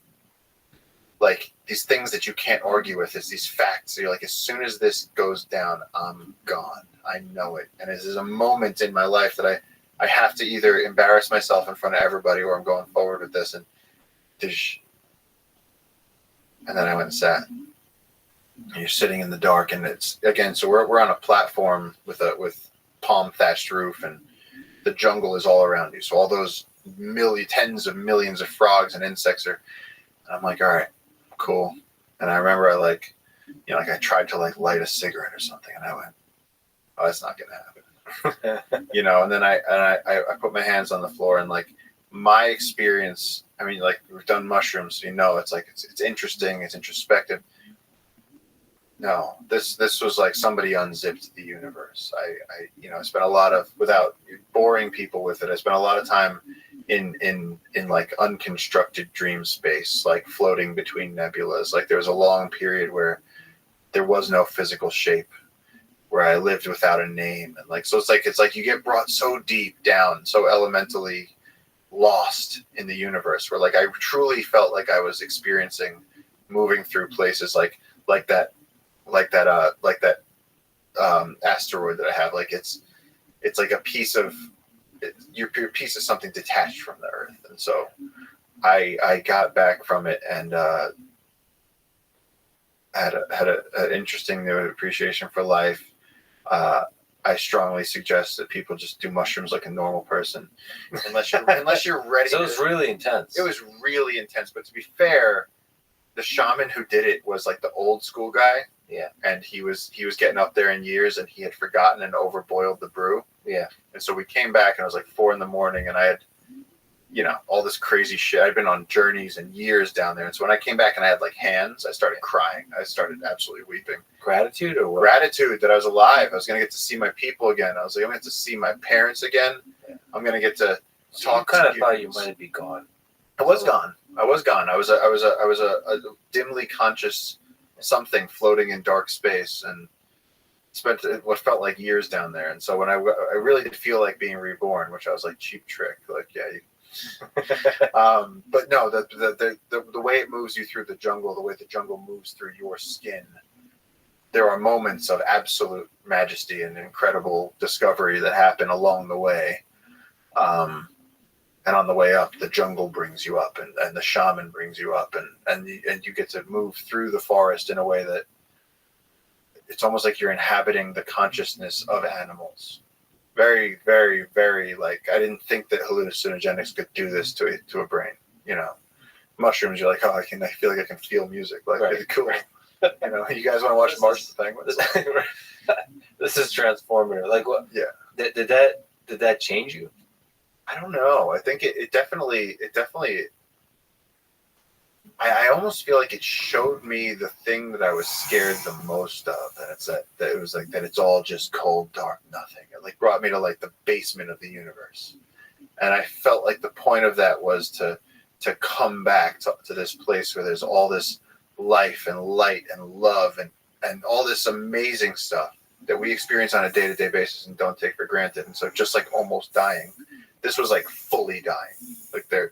like these things that you can't argue with. It's these facts. So you're like, as soon as this goes down, I'm gone. I know it. And this is a moment in my life that I have to either embarrass myself in front of everybody, or I'm going forward with this. And then I went and sat. And you're sitting in the dark, and it's again. So we're on a platform with palm thatched roof, and the jungle is all around you. So all those tens of millions of frogs and insects are. And I'm like, all right, cool. And I remember I I tried to light a cigarette or something, and I went, oh, that's not gonna happen. And then I put my hands on the floor, and my experience. I mean, we've done mushrooms, so it's interesting, it's introspective. No, this was like somebody unzipped the universe. I spent a lot of, without boring people with it, I spent a lot of time in unconstructed dream space, floating between nebulas. There was a long period where there was no physical shape, where I lived without a name, and so it's like you get brought so deep down, so elementally lost in the universe, where I truly felt like I was experiencing moving through places like that asteroid that I have. It's like a piece of you're a piece of something detached from the earth. And so I got back from it, and had an interesting new appreciation for life. I strongly suggest that people just do mushrooms like a normal person, unless you're ready. So it was really intense. It was really intense, but to be fair, the shaman who did it was the old school guy. Yeah. And he was getting up there in years, and he had forgotten and overboiled the brew. Yeah. And so we came back, and it was 4 a.m, and I had, all this crazy shit. I'd been on journeys and years down there. And so when I came back and I had hands, I started crying. I started absolutely weeping. Gratitude or what? Gratitude that I was alive. I was going to get to see my people again. I was like, I'm going to get to see my parents again. Yeah. I'm going to get to talk to you. Kind of thought you might be gone. I was gone. I was a dimly conscious something floating in dark space, and spent what felt like years down there. And so when I really did feel like being reborn, which I was like, cheap trick, but no, the way it moves you through the jungle, the way the jungle moves through your skin, there are moments of absolute majesty and incredible discovery that happen along the way. And on the way up, the jungle brings you up, and the shaman brings you up, and you get to move through the forest in a way that it's almost like you're inhabiting the consciousness of animals. Very, very, very I didn't think that hallucinogenics could do this to a brain. Mushrooms, you're like, oh, I feel like I can feel music. Right. It's cool. You guys want to watch March the Penguins? This is transformative. What? Yeah. Did that change you? I don't know. I think it definitely. I almost feel like it showed me the thing that I was scared the most of, and it's that it was that it's all just cold, dark, nothing. It brought me to the basement of the universe, and I felt like the point of that was to come back to this place where there's all this life and light and love and all this amazing stuff that we experience on a day-to-day basis and don't take for granted. And so just almost dying, this was fully dying. They're,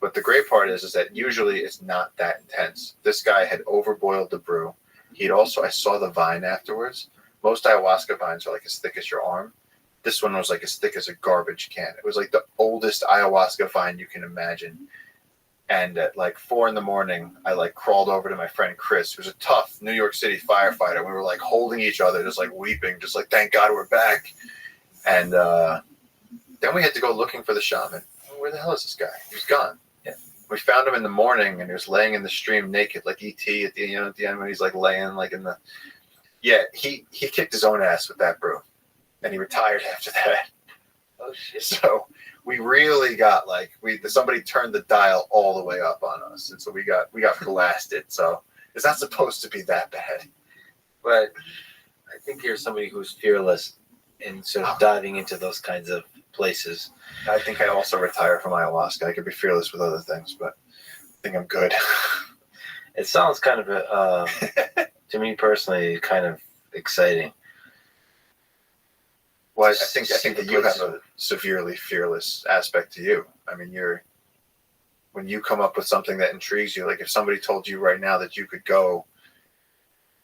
but the great part is that usually it's not that intense. This guy had overboiled the brew. I saw the vine afterwards. Most ayahuasca vines are as thick as your arm. This one was like as thick as a garbage can. It was like the oldest ayahuasca vine you can imagine. And at like 4 a.m, I like crawled over to my friend Chris, who's a tough New York City firefighter. We were like holding each other, just like weeping, just like, thank God we're back. And then we had to go looking for the shaman. Where the hell is this guy? He was gone. Yeah. We found him in the morning, and he was laying in the stream naked, like E.T. at the end when he's like laying like in the. Yeah, he kicked his own ass with that brew, and he retired after that. Oh shit! So we really got like somebody turned the dial all the way up on us, and so we got blasted. So it's not supposed to be that bad. But I think you're somebody who's fearless in sort of diving into those kinds of places. I think I also retire from ayahuasca. I could be fearless with other things, but I think I'm good. It sounds kind of to me personally, kind of exciting. Well, I think that you have a severely fearless aspect to you. I mean, when you come up with something that intrigues you, like if somebody told you right now that you could go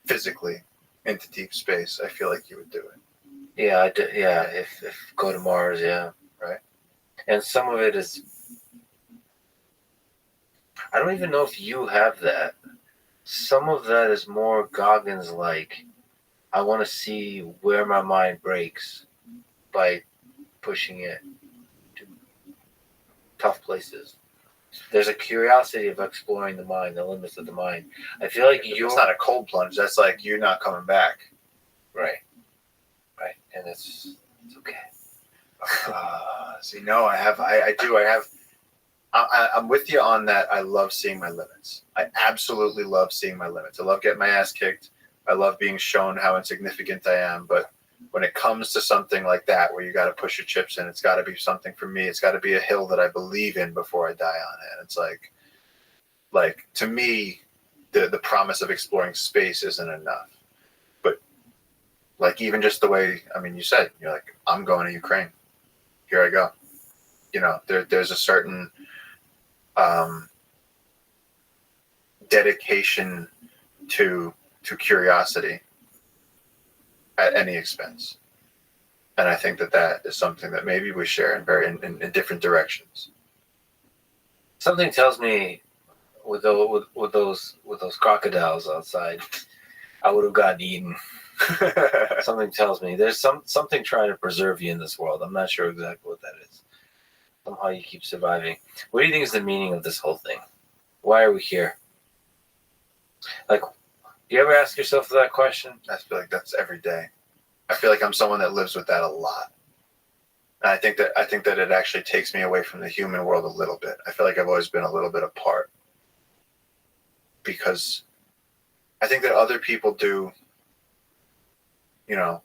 physically into deep space, I feel like you would do it. Yeah, I do, yeah. If go to Mars, yeah, right. And some of it is, I don't even know if you have that. Some of that is more Goggins like. I want to see where my mind breaks by pushing it to tough places. There's a curiosity of exploring the mind, the limits of the mind. I feel like it's not a cold plunge. That's like you're not coming back. Right. Right. And it's okay. See, no, I'm with you on that. I love seeing my limits. I absolutely love seeing my limits. I love getting my ass kicked. I love being shown how insignificant I am. But when it comes to something like that, where you got to push your chips in, it's got to be something for me. It's got to be a hill that I believe in before I die on it. It's like to me, the promise of exploring space isn't enough. But like even just the way, I mean, you said, you're like, I'm going to Ukraine. Here I go. You know, there's a certain dedication to curiosity at any expense, and I think that is something that maybe we share in different directions. Something tells me with those crocodiles outside, I would have gotten eaten. Something tells me there's something trying to preserve you in this world. I'm not sure exactly what that is. Somehow you keep surviving. What do you think is the meaning of this whole thing? Why are we here? Like, do you ever ask yourself that question? I feel like that's every day. I feel like I'm someone that lives with that a lot. And I think that it actually takes me away from the human world a little bit. I feel like I've always been a little bit apart. Because I think that other people do, you know,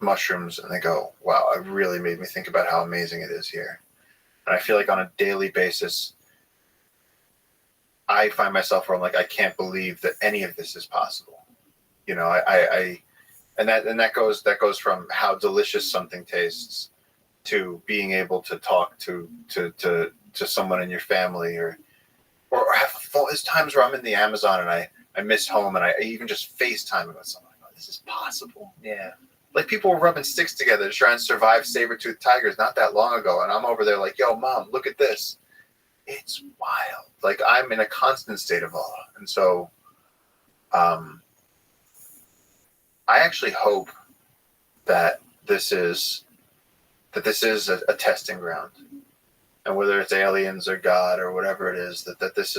mushrooms and they go, wow, it really made me think about how amazing it is here. And I feel like on a daily basis, I find myself where I'm like, I can't believe that any of this is possible. You know, and that goes from how delicious something tastes to being able to talk to someone in your family or have there's times where I'm in the Amazon and I miss home and I even just FaceTiming with someone. I go, this is possible. Yeah. Like people were rubbing sticks together to try and survive saber-toothed tigers not that long ago. And I'm over there like, yo, mom, look at this. It's wild. Like I'm in a constant state of awe. And so I actually hope that this is a testing ground. And whether it's aliens or God or whatever it is, that this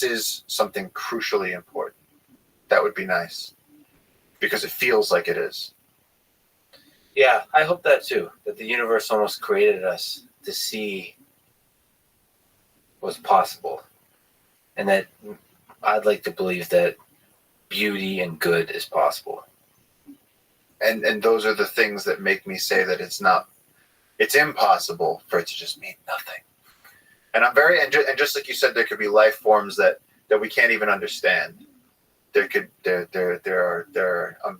is something crucially important. That would be nice. Because it feels like it is. Yeah, I hope that too. That the universe almost created us to see what's possible. And that I'd like to believe that beauty and good is possible. And those are the things that make me say that it's impossible for it to just mean nothing. And and just like you said, there could be life forms that we can't even understand. I'm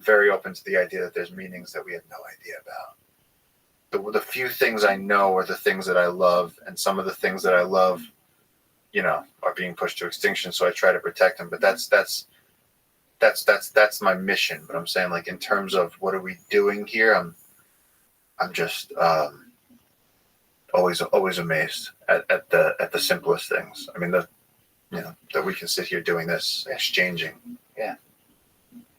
very open to the idea that there's meanings that we have no idea about. The few things I know are the things that I love, and some of the things that I love, you know, are being pushed to extinction. So I try to protect them. But that's that's my mission. But I'm saying, like, in terms of what are we doing here, I'm just always amazed at the simplest things. I mean, that we can sit here doing this, exchanging. Yeah.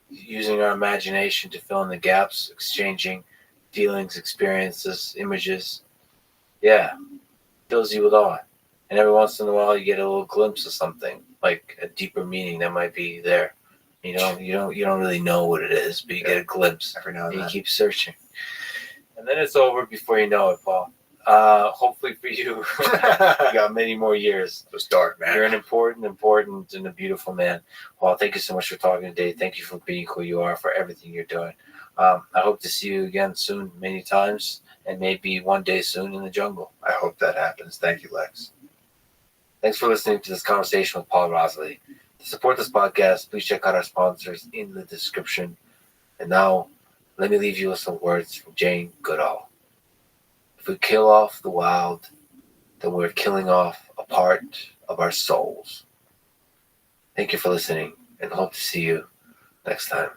Using our imagination to fill in the gaps, exchanging feelings, experiences, images. Yeah. Fills you with awe. And every once in a while you get a little glimpse of something, like a deeper meaning that might be there. You don't really know what it is, but you get a glimpse. Every now and you then. keep searching. And then it's over before you know it, Paul. Hopefully for you, you got many more years. It was dark, man. You're an important, and a beautiful man. Paul, thank you so much for talking today. Thank you for being who you are, for everything you're doing. I hope to see you again soon, many times, and maybe one day soon in the jungle. I hope that happens. Thank you, Lex. Thanks for listening to this conversation with Paul Rothschild. To support this podcast, please check out our sponsors in the description. And now, let me leave you with some words from Jane Goodall. If we kill off the wild, then we're killing off a part of our souls. Thank you for listening, and hope to see you next time.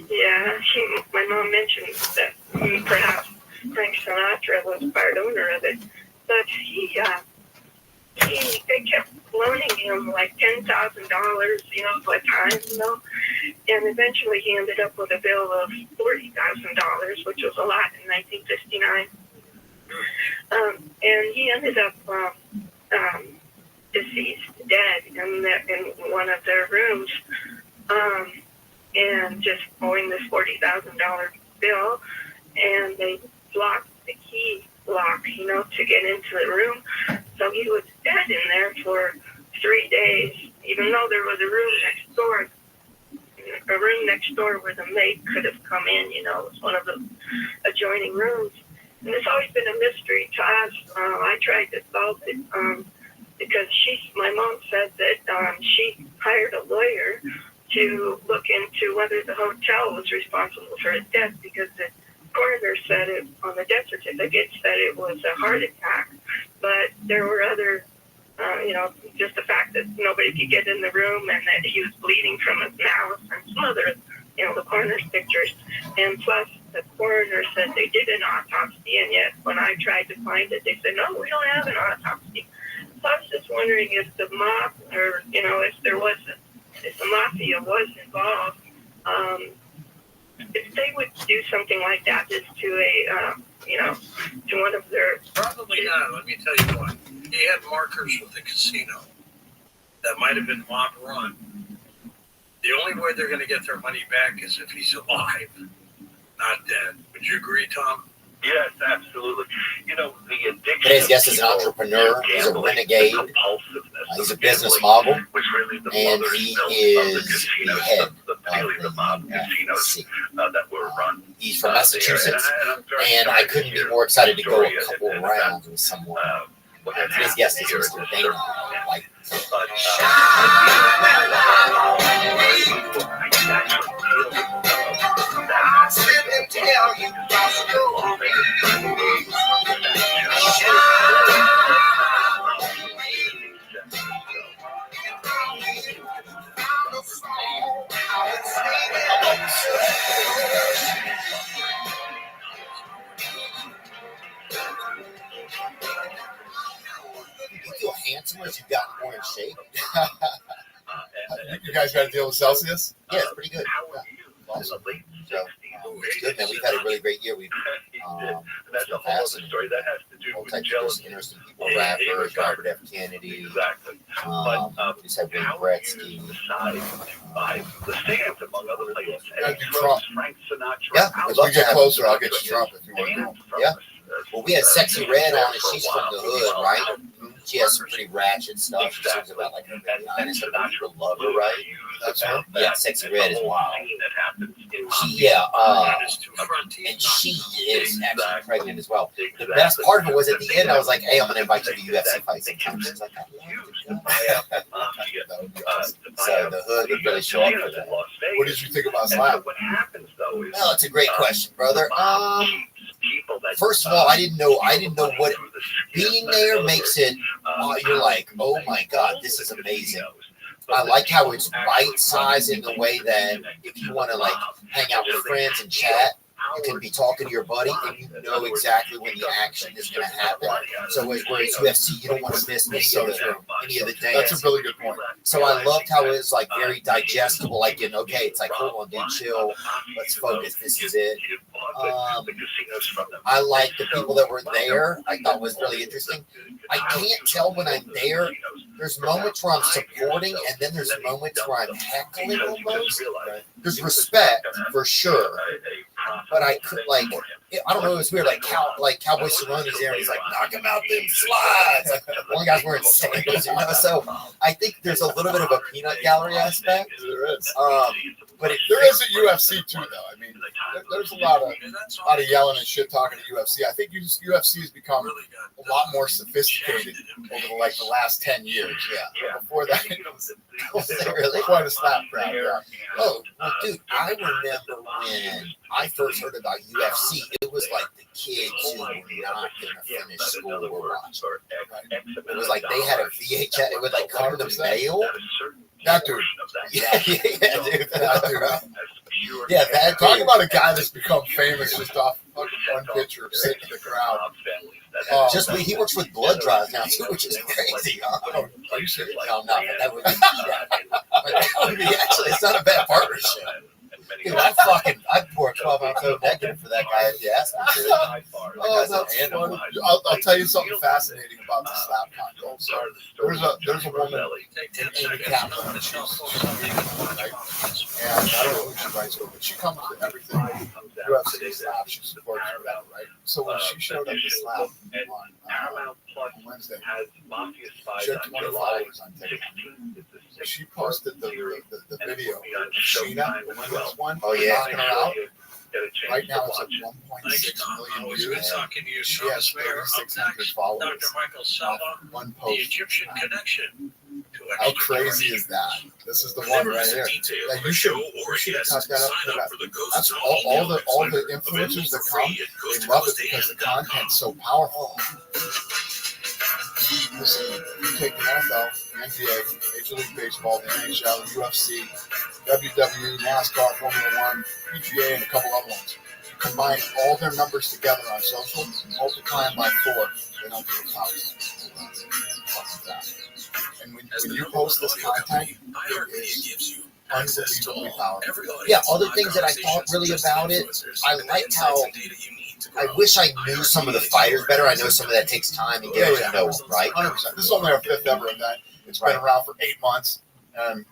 Yeah, my mom mentioned that perhaps Frank Sinatra was part owner of it, but they kept loaning him like $10,000, for a time, and eventually he ended up with a bill of $40,000, which was a lot in 1959. And he ended up deceased, dead, in one of their rooms, and just owing this $40,000 bill, and they blocked the key lock, to get into the room. So he was dead in there for 3 days, even though there was a room next door where the maid could have come in, it was one of the adjoining rooms. And it's always been a mystery to us. I tried to solve it because my mom said that she hired a lawyer to look into whether the hotel was responsible for his death, because the coroner said it on the death certificate said it was a heart attack, but there were other, just the fact that nobody could get in the room and that he was bleeding from his mouth and some other, the coroner's pictures, and plus the coroner said they did an autopsy, and yet when I tried to find it, they said, no, we don't have an autopsy. So I was just wondering if the mob, or, if the mafia was involved, if they would do something like that just to to one of their... Probably not. Let me tell you what. He had markers with the casino that might have been mob run. The only way they're going to get their money back is if he's alive, not dead. Would you agree, Tom? Yes, absolutely. The addiction. Today's guest is an entrepreneur. He's a renegade. He's a business mogul, and he is the head of the mob casinos that were run. He's from Massachusetts, and I couldn't be more excited to go a couple of rounds with someone. Today's guest is Mr. Dana White. I'll sit and tell you my story. You feel handsomer as you got more in shape. You guys got to deal with Celsius? Yeah, it's pretty good. Yeah. Awesome. So, it's good, man. We've had a really great year. We've That's a whole other story that has to do with jealousy. Interesting people, rappers, Robert F. Kennedy. Exactly. We just had Wayne Gretzky. The stands, among other places. And Trump. Frank Sinatra. Yeah, As we get closer, I'll get you Trump if you want to. Yeah. Well, we had Sexy Red on, and she's from the hood, right? She has some pretty ratchet stuff. She sings about like her honest lover, right? That's her. Yeah, Sexy Red is wild. And she is actually pregnant as well. The best part of it was at the end, I was like, hey, I'm going to invite you to UFC fight sometime. She's like, so the hood would really show up for that. What did you think about Slam? Well, it's a great question, brother. First of all, I didn't know what being there makes it. You're like, oh my god, this is amazing. I like how it's bite-sized in the way that if you want to like hang out with friends and chat, you can be talking to your buddy and you know exactly when the action is going to happen. So whereas UFC, you don't want to miss any of the day. That's a really good point. So I loved how it was like very digestible. Like, okay, it's like, hold on, dude, chill. Let's focus. This is it. I like the people that were there. I thought was really interesting. I can't tell when I'm there. There's moments where I'm supporting, and then there's moments where I'm heckling almost. There's respect for sure, but I could like, I don't know. It was weird. Like Cowboy Cerrone's there, and he's like, knock him out them slides. Like, one guy's wearing sandals, So I think there's a little bit of a peanut gallery aspect. There is. But there is a UFC too, though. I mean, there's a lot of yelling and shit talking to UFC. I think UFC has become a lot more sophisticated over the last 10 years. Yeah. Before that, it was really quite a slap crowd. Yeah. Oh, well, dude, I remember when I first heard about UFC, it was like the kids who were not going to finish school were watching. It was like they had a VHS. It would like come in the mail. That dude. Yeah, dude. Yeah, talk about a guy that's become famous just off fucking one picture of sitting in the crowd. He works with blood drives now too, which is crazy. Are you serious? No, I'm not. But that would be, actually, it's not a bad partnership. Dude, I'd pour 12 ounce of negative for that guy if you asked me to. Oh, that's funny. I'll tell you something fascinating about the slap contest. So there's a woman in Kaplan, right? And I don't know who she writes with, but she comes to everything. UFC slap, she supports whatever, right? So when she showed up to slap on Wednesday, she had 20 followers on TikTok. She posted the video of Sheena, the women's one, knocking her out. Right now it's at 1.6 million views. She has 3,600 followers. One post. The Egyptian connection. How crazy is that? This is the one right here. Like you should cut that up for that. That's all the influencers that come. They love it because the content's so powerful. Listen, you take the NFL, the NBA, Major League Baseball, the NHL, UFC, WWE, NASCAR, Formula 1, PGA, and a couple other ones. You combine all their numbers together on social, multiply them by 4, they don't do 1,000. And when you post this content, it is unbelievably powerful. Yeah, other things that I thought really about it, I liked how I wish I knew some of the fighters better. I know some of that takes time to get to know, right? 100%. This is only our 5th ever event. It's been around for 8 months. And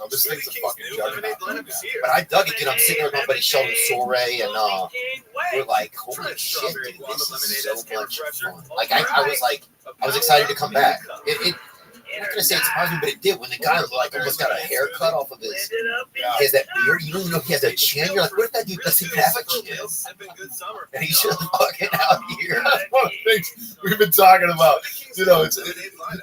this thing's a fucking juggernaut. But I dug it, dude. I'm sitting there with my buddy Sheldon Soray, and we're like, holy shit, dude, this is so much fun. Like, I was excited to come back. I'm not gonna say it surprised me, but it did. When the guy almost got a haircut off of his, he has that beard. You don't even know if he has a chin. You're like, what if that dude doesn't even have a chin? And he's just fucking out here. That's one of the things we've been talking about. You know,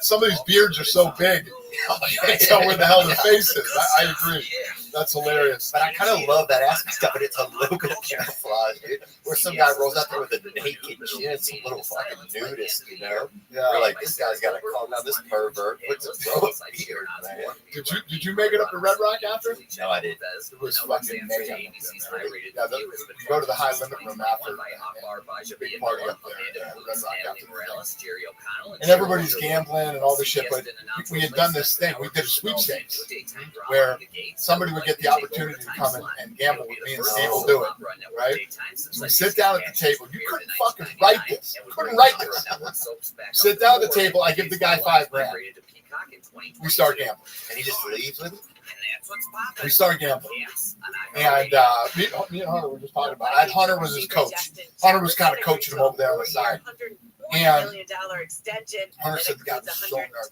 some of these beards are so big. You can't tell where the hell the face is. I agree. That's hilarious. But I kind of love that aspect of it. It's a little bit of camouflage, dude. Where some guy rolls out there with a naked chin, some little fucking nudist, you know? Yeah. We're like, this guy's got to calm down. This pervert puts a beard, man. Did you make it up to Red Rock after? No, I didn't. It was fucking mayhem. Yeah, you go to the high limit room after. Big party up there. Red Rock after the and everybody's gambling and all this shit. But we had done this thing. We did a sweepstakes where somebody would get the opportunity to come in and gamble with me, and Steve will do it, right? So we sit down at the table. You couldn't fucking write this. You couldn't write this. Sit down at the table. I give the guy $5,000. We start gambling, and he just leaves with it. We start gambling, and me and Hunter were just talking about it. Hunter was his coach. Hunter was kind of coaching him over there on the side. And Hunter said the guy was so nervous.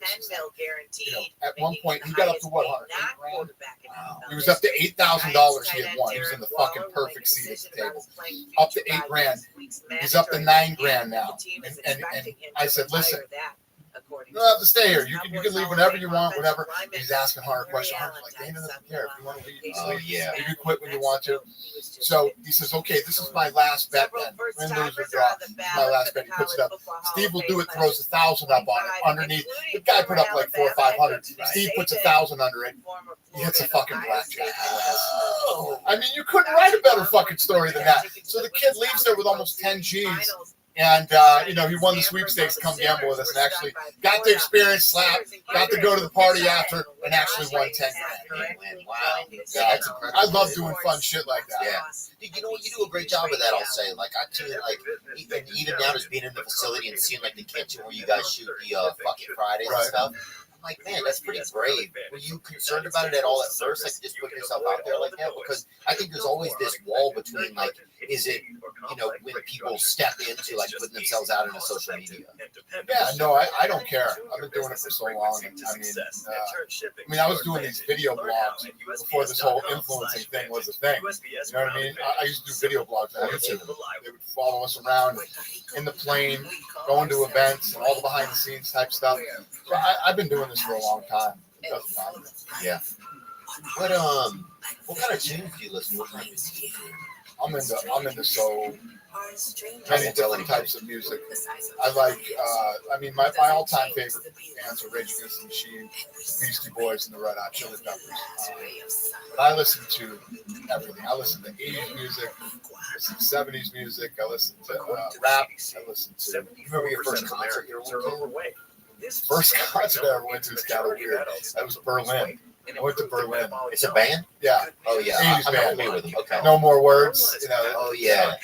You know, at one point, he got up to what, Hunter? $8,000? He was up to $8,000 he had won. He was in the fucking perfect seat at the table. Up to $8,000. He's up to $9,000 now. And I said, listen, you don't have to stay here. You can leave whenever you want, whatever. He's asking Hunter a question. Hunter's like, Dana doesn't care. If you want to leave, you leave. Yeah. You can quit when you want to. So he says, okay, this is my last bet then. Win, lose, or draw. This is my last bet. He puts it up. Steve will do it, throws $1,000 up on it underneath. The guy put up like $400 or $500. Steve puts $1,000 under it. He hits a fucking blackjack. I mean, you couldn't write a better fucking story than that. So the kid leaves there with almost 10 G's. And, he won the sweepstakes to come gamble with us and actually got to experience slap, got to go to the party after, and actually won $10,000. Wow. Yeah, I love doing fun shit like that. Yeah. You know what? You do a great job of that, I'll say. Like, I too, like, even now just being in the facility and seeing, like, the kitchen where you guys shoot the fucking Fridays and stuff. I'm like, man, that's pretty brave. Were you concerned about it at all at first, like just putting yourself out there like that? Because I think there's always this wall between, like, is it, when people step into, like, putting themselves out into social media? Yeah, no, I don't care. I've been doing it for so long. I was doing these video blogs before this whole influencing thing was a thing. You know what I mean? I used to do video blogs on YouTube. They would follow us around in the plane, going to events, and all the behind the scenes type stuff. So I've been doing this for a long time. It doesn't bother me. Yeah. But What kind of tunes do you listen to? What kind of music? I'm into so many different types of music. I like, my all-time favorite bands are Rage Against the Machine, Beastie Boys, and the Red Hot Chili Peppers. But I listen to everything. I listen to 80s music, I listen to 70s music, I listen to rap, I listen to... Remember your first concert you ever went to? First concert I ever went to was kind of weird. That was Berlin. I went to Berlin. It's a band? Yeah. Oh, yeah. 80s I'm band. familiar with them. Okay. No More Words. Oh, yeah.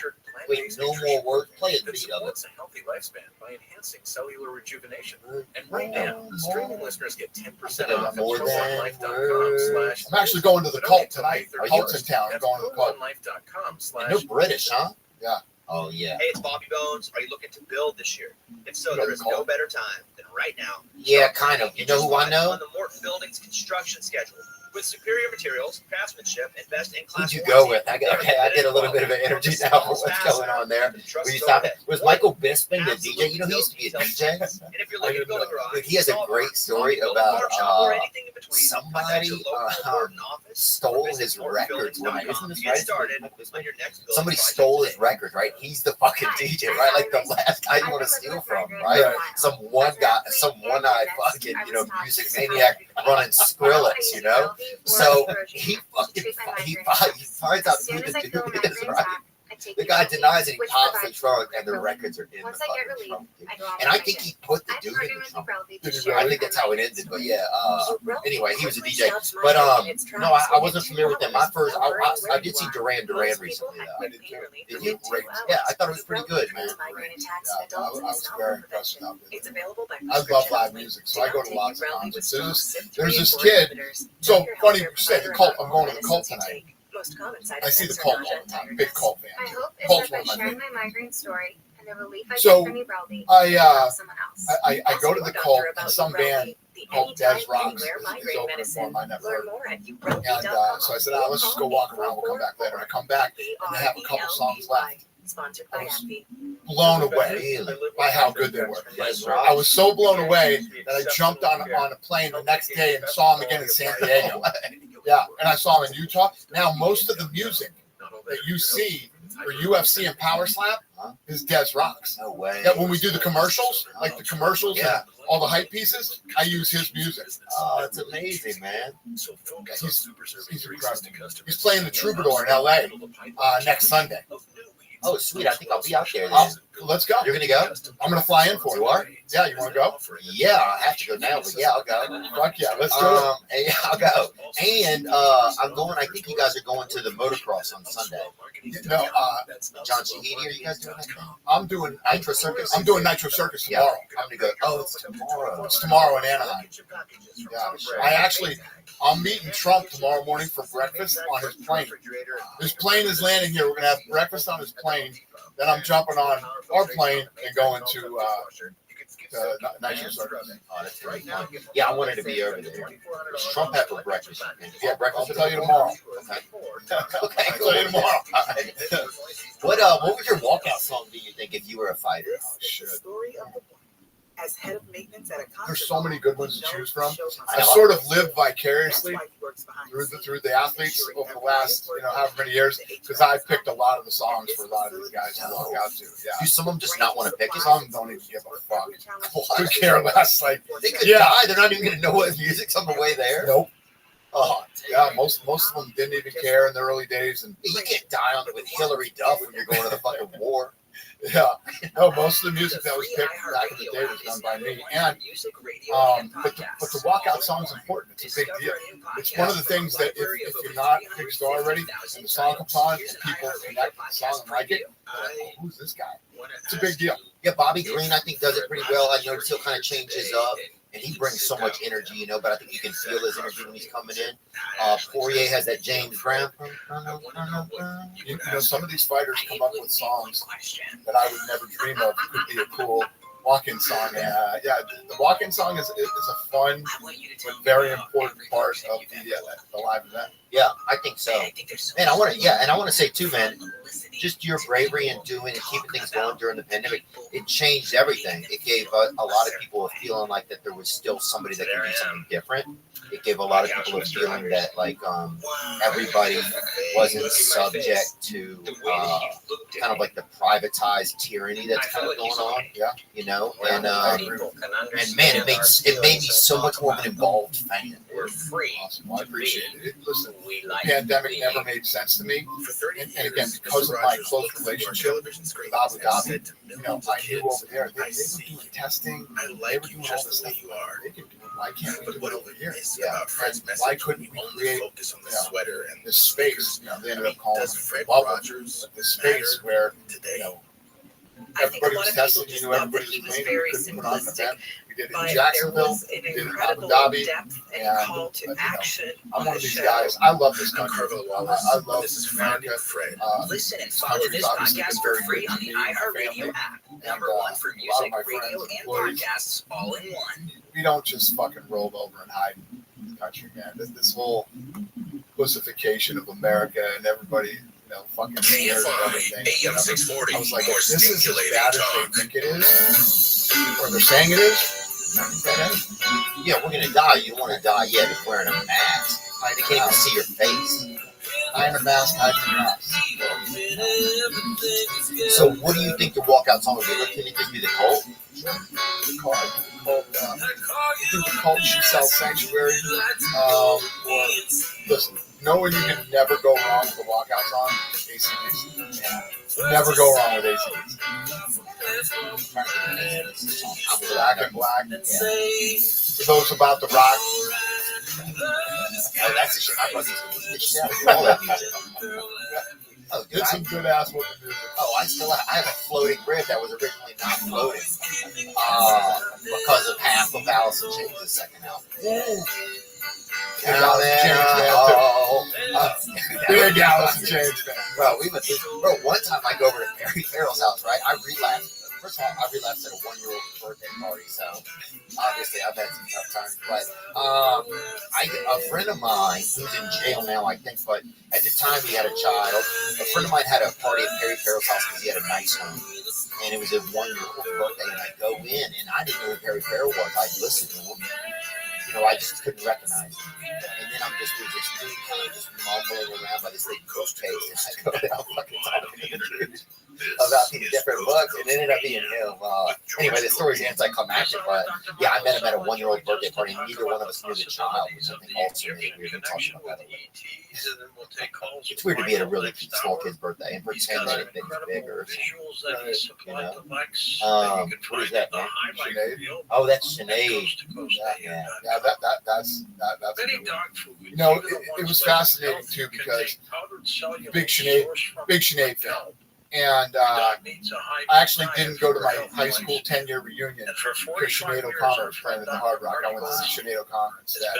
Wait, No More Words? Play it, beat of it. A healthy lifespan by enhancing cellular rejuvenation. And right now, streaming listeners get 10% off at protonlife.com/. I'm actually going to the cult tonight. Cult's in town. I'm going to the cult. protonlife.com/. You're British, huh? Yeah. Oh, yeah. Hey, it's Bobby Bones. Are you looking to build this year? If so, there is no better time than right now. Yeah, kind of. You know who I know? On the Mort Buildings construction schedule. With superior materials, craftsmanship, and best-in-class. Who'd you go with? I get a little bit of an energy now for what's going on there. Were you stopping? Was Michael Bisping the DJ? You know, he used to be a DJ. And if you're looking to build a garage, He has a great story about somebody stole his records. Isn't this right? Somebody stole his records, right? He's the fucking DJ, right? Like the last guy you want to steal from, right? Some one-eyed fucking, music maniac running Skrillex, So he finds out who the dude is, right? The guy denies it, he pops the trunk, and the records are in the fucking trunk. And I think he put the dude in the trunk. I think that's how it ended, but yeah. Anyway, he was a DJ. But no, I wasn't familiar with them. I did see Duran Duran recently. Did you? Yeah, I thought it was pretty good, man. Yeah, I was very impressed with it. I love live music, so I go to lots of concerts. There's this kid. So funny you say the cult. I'm going to the cult tonight. I see the cult all the time. Big cult fan. I hope it Cult's by one of my sharing favorites. my migraine story and the relief I So, get from Ubrelvy. I go to the cult and some band called Des Rocks is opening for them. I never heard of them. And so I said, let's just go walk around. We'll come back later. I come back and they have a couple songs left. I was blown away by how good they were. I was so blown away that I jumped on a plane the next day and saw them again in San Diego. Yeah, and I saw them in Utah. Now, most of the music that you see for UFC and Power Slap is Des Rocks. No way. Yeah, when we do the commercials, like the commercials and all the hype pieces, I use his music. Oh, that's amazing, man. He's incredible. He's playing the Troubadour in LA next Sunday. Oh, sweet. I think I'll be out there then. Let's go. You're going to go? I'm going to fly in for it. You are? Yeah, you want to go? Yeah, I have to go now, but yeah, I'll go. Fuck yeah, let's do it. Yeah, I'll go. And I'm going, I think you guys are going to the motocross on Sunday. No, John Shahidi, are you guys doing that? I'm doing Nitro Circus. I'm doing Nitro Circus tomorrow. I'm going to go. Oh, it's tomorrow. It's tomorrow in Anaheim. Yeah, I'm meeting Trump tomorrow morning for breakfast on his plane. His plane is landing here. We're going to have breakfast on his plane. Then I'm jumping on our plane and going to Nitro Circus. Oh, that's great. Yeah, I wanted to be over there. Does Trump have for breakfast? Yeah, breakfast. I'll tell you tomorrow. Okay, I'll tell you tomorrow. What was your walkout song, do you think, if you were a fighter? Oh, shit. As head of maintenance at a There's so many good ones to choose from. I sort of lived vicariously through the athletes over the last, however many years, because I picked a lot of the songs for a lot of these guys to walk out to. Yeah. Do some of them just not want to pick it? Some don't even give a fuck. Could care less. Like they could die. They're not even going to know what music's on the way there. Nope. Oh, yeah, most of them didn't even care in the early days. And you can't die on it with Hillary Duff when you're going to the fucking war. Yeah, no, most of the music that was picked back in the day was done by me. And but the walkout song is important. It's a big deal. It's one of the things that if you're not a big star already and the song comes on and people connect with the song and like it, like, who's this guy? It's a big deal. Yeah, Bobby Green I think does it pretty well. I noticed he'll kind of change his up. And he brings so much energy, but I think you can feel his energy when he's coming in. Poirier has that James Brown. Some of these fighters come up with songs that I would never dream of. It could be a cool walk-in song. Yeah, the walk-in song is a fun but very important part of the live event. Yeah, I think so. Man, I want to say too, man, just your bravery in doing and keeping things going during the pandemic, it changed everything. It gave a lot of people a feeling like that there was still somebody that could do something different. it gave a lot of people a feeling that like everybody wasn't subject to kind of like the privatized tyranny that's kind of going on. Yeah. You know, and man, it made me so much more of an involved fan. We're free. Awesome. Well, I appreciate it. Listen, the pandemic never made sense to me, and again, because of my close relationship with Abu Dhabi, you know, I knew over there they were doing testing, they were doing all this stuff. They could do it. Why can't we do it over here? Yeah. And why couldn't we create this space? You know, they ended up calling it bubble, but this space where you know everybody was testing, you knew everybody was playing, we couldn't put on an event. We did it in Jacksonville, we did it in Abu Dhabi, and you know, I'm one of these guys. I love this country. I love America. Listen and This follow country's this obviously podcast been for very free good on to the me and my iHeartRadio family. app. And Number one for a lot music, of my radio, friends, and employees, podcasts all in one. we don't just fucking roll over and hide in the country, man. This whole pussification of America and everybody, you know, fucking scared of everything. You know? I was like, if this is as bad as they think it is, or they're saying it is, yeah, we're gonna die. You don't want to die yet if wearing a mask. They can't even see your face. I'm a mask, I'm a mask. So, what do you think the walkout song would be? Can you give me the Cult? The Cult should sell Sanctuary. Or, listen, knowing you can never go wrong with a walkout song, ACDC. Never go wrong with ACDC. I'm Black and Black. Yeah. For those about the rock. Oh, that's a shit. I thought these were shit. All that music. Oh, dude, It's some good ass looking music. Oh, I have a floating bridge that was originally not floating because of half of Alice in Chains' second album. Big Alice in Chains fan. Bro, one time I go over to Perry Farrell's house, right? I relapsed. First of all, I relapsed at a 1-year-old birthday party, so obviously I've had some tough times. But a friend of mine who's in jail now, I think, but at the time he had a child. A friend of mine had a party at Perry Farrell's house because he had a nice home, and it was a 1-year-old birthday. And I go in, and I didn't know who Perry Farrell was. I listened to him. You know, I just couldn't recognize him. And then there's this dude kind of just mumbling around by this big ghost case, and I go down fucking talking to the dude about these different books, and it ended up being him. Anyway, the story's anticlimactic, but yeah, I met him at a 1-year-old birthday party, and neither one of us knew the child, which I think also made it weird. We'll talk about that later. It's weird to be at a really small kid's birthday and pretend that it's bigger. You know? What is that, man? Sinead? Oh, that's Sinead. Yeah, that's you know, it was fascinating too because big Sinead fan. And I actually didn't go to my high school 10-year reunion because Sinead O'Connor was playing at the Hard Rock. I went to see Sinead O'Connor instead.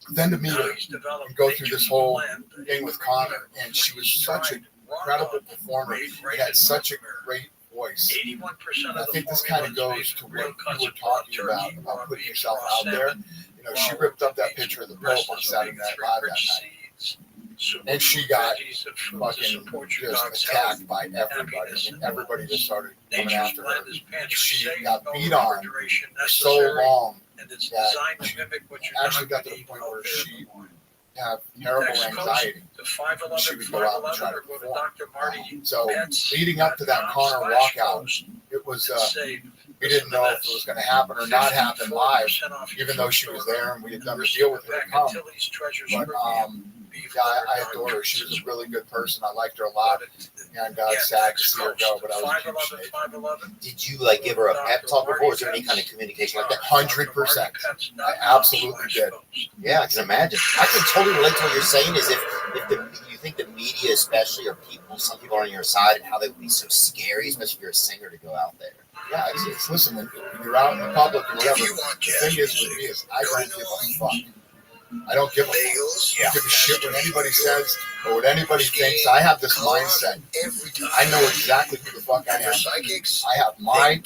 And then to meet her and go through this whole thing with Connor, and she was such an incredible performer. She had such a great voice. And I think this kind of goes to what you were talking about putting yourself out there. You know, she ripped up that picture of the Pope on Saturday Night Live that night. And she got fucking just attacked by everybody. I mean, everybody just started coming after her. She got beat on for so long that she actually got to the point where she had terrible anxiety. She would go out and try to perform. So leading up to that Connor walkout, it was we didn't know if it was going to happen or not happen live, even though she was there and we had done the deal with her to come. But yeah, I adore her. She was a really good person. I liked her a lot, and sad to see her go. But I was a huge fan. Did you like give her a pep talk before? Was there any kind of communication like that? 100%. I absolutely did. Yeah, I can imagine. I can totally relate to what you're saying. Is if you think the media, especially, or some people are on your side, and how they would be so scary, especially if you're a singer, to go out there. Yeah, it's listen, when you're out in the public or whatever, the thing is with me is I don't give a fuck. I don't give a fuck. I don't give a shit what anybody says or what anybody thinks. I have this mindset. I know exactly who the fuck I am. I have my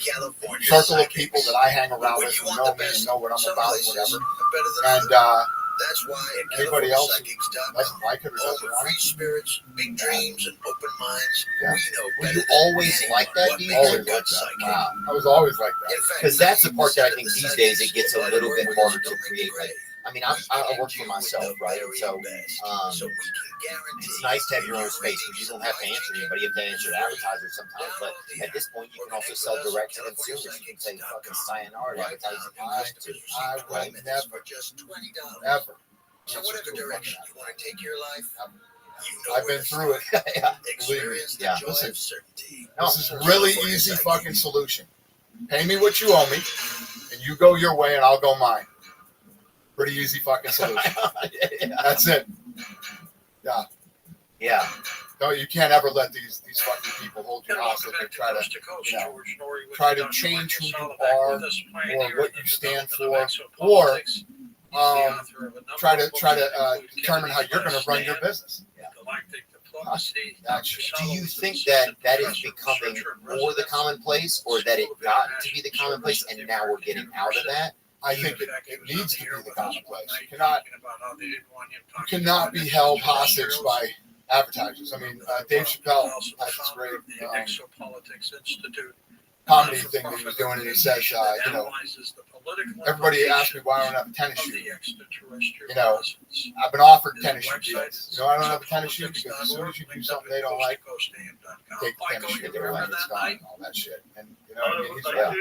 circle of people that I hang around with who know me and know what I'm about and whatever. And That's why anybody else psychics.com. doesn't like it or All doesn't with want free it. spirits, big dreams, and open minds. Yeah. We know Were better you than always anyone like that, what do you makes a Always good like that. psychic. Wow. I was always like that. In fact, Because that's the 90% part that I of think the these days it psychics gets a that little work bit with harder us to don't make create. the Like, grade. I mean, I work for myself, right? And so So we can guarantee it's nice to have your own space, but you don't have to answer anybody. You have to answer advertisers sometimes. But at this point, you can also sell direct to consumers. You can say fucking sayonara to advertising. I will never, ever. So whatever direction you want to take your life, I've been through it. Believe me. Yeah. Listen, this is a really easy fucking solution. Pay me what you owe me, and you go your way, and I'll go mine. Pretty easy fucking solution. That's it. Yeah. Yeah. No, you can't ever let these fucking people hold you hostage and try to change who you are or what you stand for, or try to determine how you're going to run your business. Do you think that is becoming more the commonplace, or that it got to be the commonplace, and now we're getting out of that? I think it needs to be the commonplace. You cannot be held hostage by advertisers. I mean, Dave Chappelle has this great comedy thing that he was doing, and he says, you know, everybody asks me why I don't have a tennis shoe. You know, I've been offered tennis shoe deals. You know, I don't have a tennis shoe because as soon as you do something they don't like, take the tennis shoe, they're like, it's gone, and all that shit. And you know, I mean, he's right.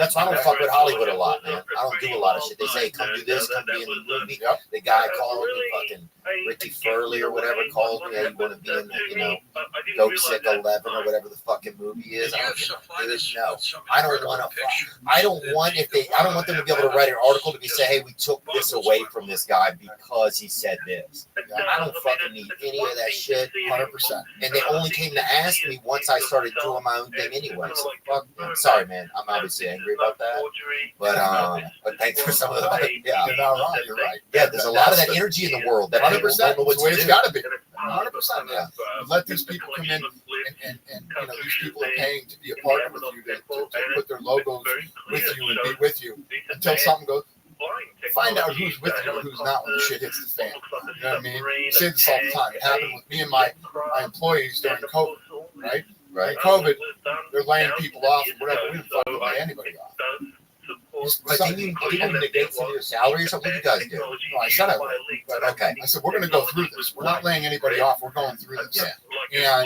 That's why I don't fuck with Hollywood a lot, man. I don't do a lot of shit. They say, come do this, come be in the movie. Yep. The guy called me, fucking Ricky Furley or whatever, called me, hey, you want to be in the, you know, Dope Sick 11 or whatever the fucking movie is. I don't give a dude, no. I don't want to. I don't want them to be able to write an article to be say, hey, we took this away from this guy because he said this. I don't fucking need any of that shit. 100%. And they only came to ask me once I started doing my own thing anyway. So fuck them. Sorry, man. I'm obviously angry about that. But thanks for some of that. Yeah. You're not wrong. You're right. Yeah, there's a lot of that energy in the world that 100%. people don't know what That's the way to it's do. got to be. 100%. Yeah. Let these people come in, and you know, these people are paying to be a partner with you, to put their logos with you and be with you until something goes. Find out who's with you and who's not when the shit hits the fan. You know what I mean? I say this all the time. It happened with me and my employees during COVID, right? Right. COVID, they're laying people off or whatever. We didn't fucking lay anybody off. But didn't you negate some of your salary or something? What did you guys do? No, I said I would. But Okay. I said, we're going to go through this. We're not laying anybody off. We're going through this. Yeah.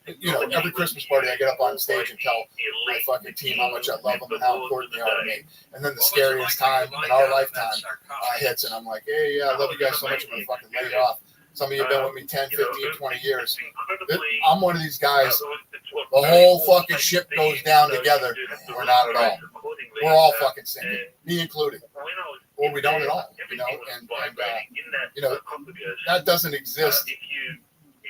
And, you know, every Christmas party I get up on stage and tell my fucking team how much I love them and how important they are to me. And then the scariest time in our lifetime hits, and I'm like, hey, I love you guys so much, I'm going to fucking lay you off. Some of you have been with me 10, 15, 20 years. I'm one of these guys. The whole fucking ship goes down together. We're not at all. We're all fucking sinking, me included. Or we don't at all, you know. And you know, that doesn't exist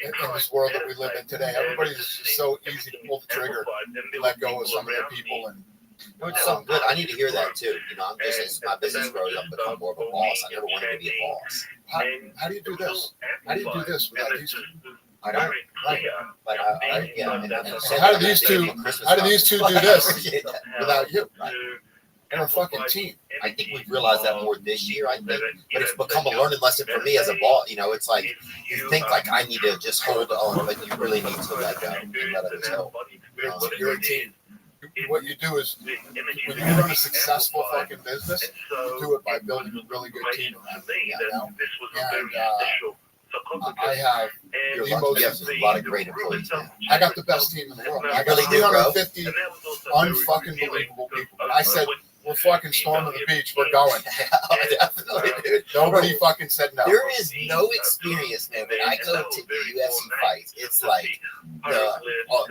in this world that we live in today. Everybody's just so easy to pull the trigger and let go of some of their people. And you know, it's something good. I need to hear that too. You know, as my business grows, I'm become more of a boss. I never wanted to be a boss. How do you do this? How do you do this without these two? I don't. Right. But how do these two do this without you? They're a fucking team. I think we've realized that more this year, I think. But it's become a learning lesson for me as a boss. You know, it's like you think like I need to just hold on, but you really need to let go and let others help. You're a team. What you do is, when you run a successful fucking business, you do it by building a really good team around you. You know? And I have a lot of great employees, man. I got the best team in the world. I got really do, bro. 350 unfucking believable people. And I said, we're fucking storming the beach. We're going. Definitely, dude. Nobody fucking said no. There is no experience, man. When I go to the UFC fights, it's like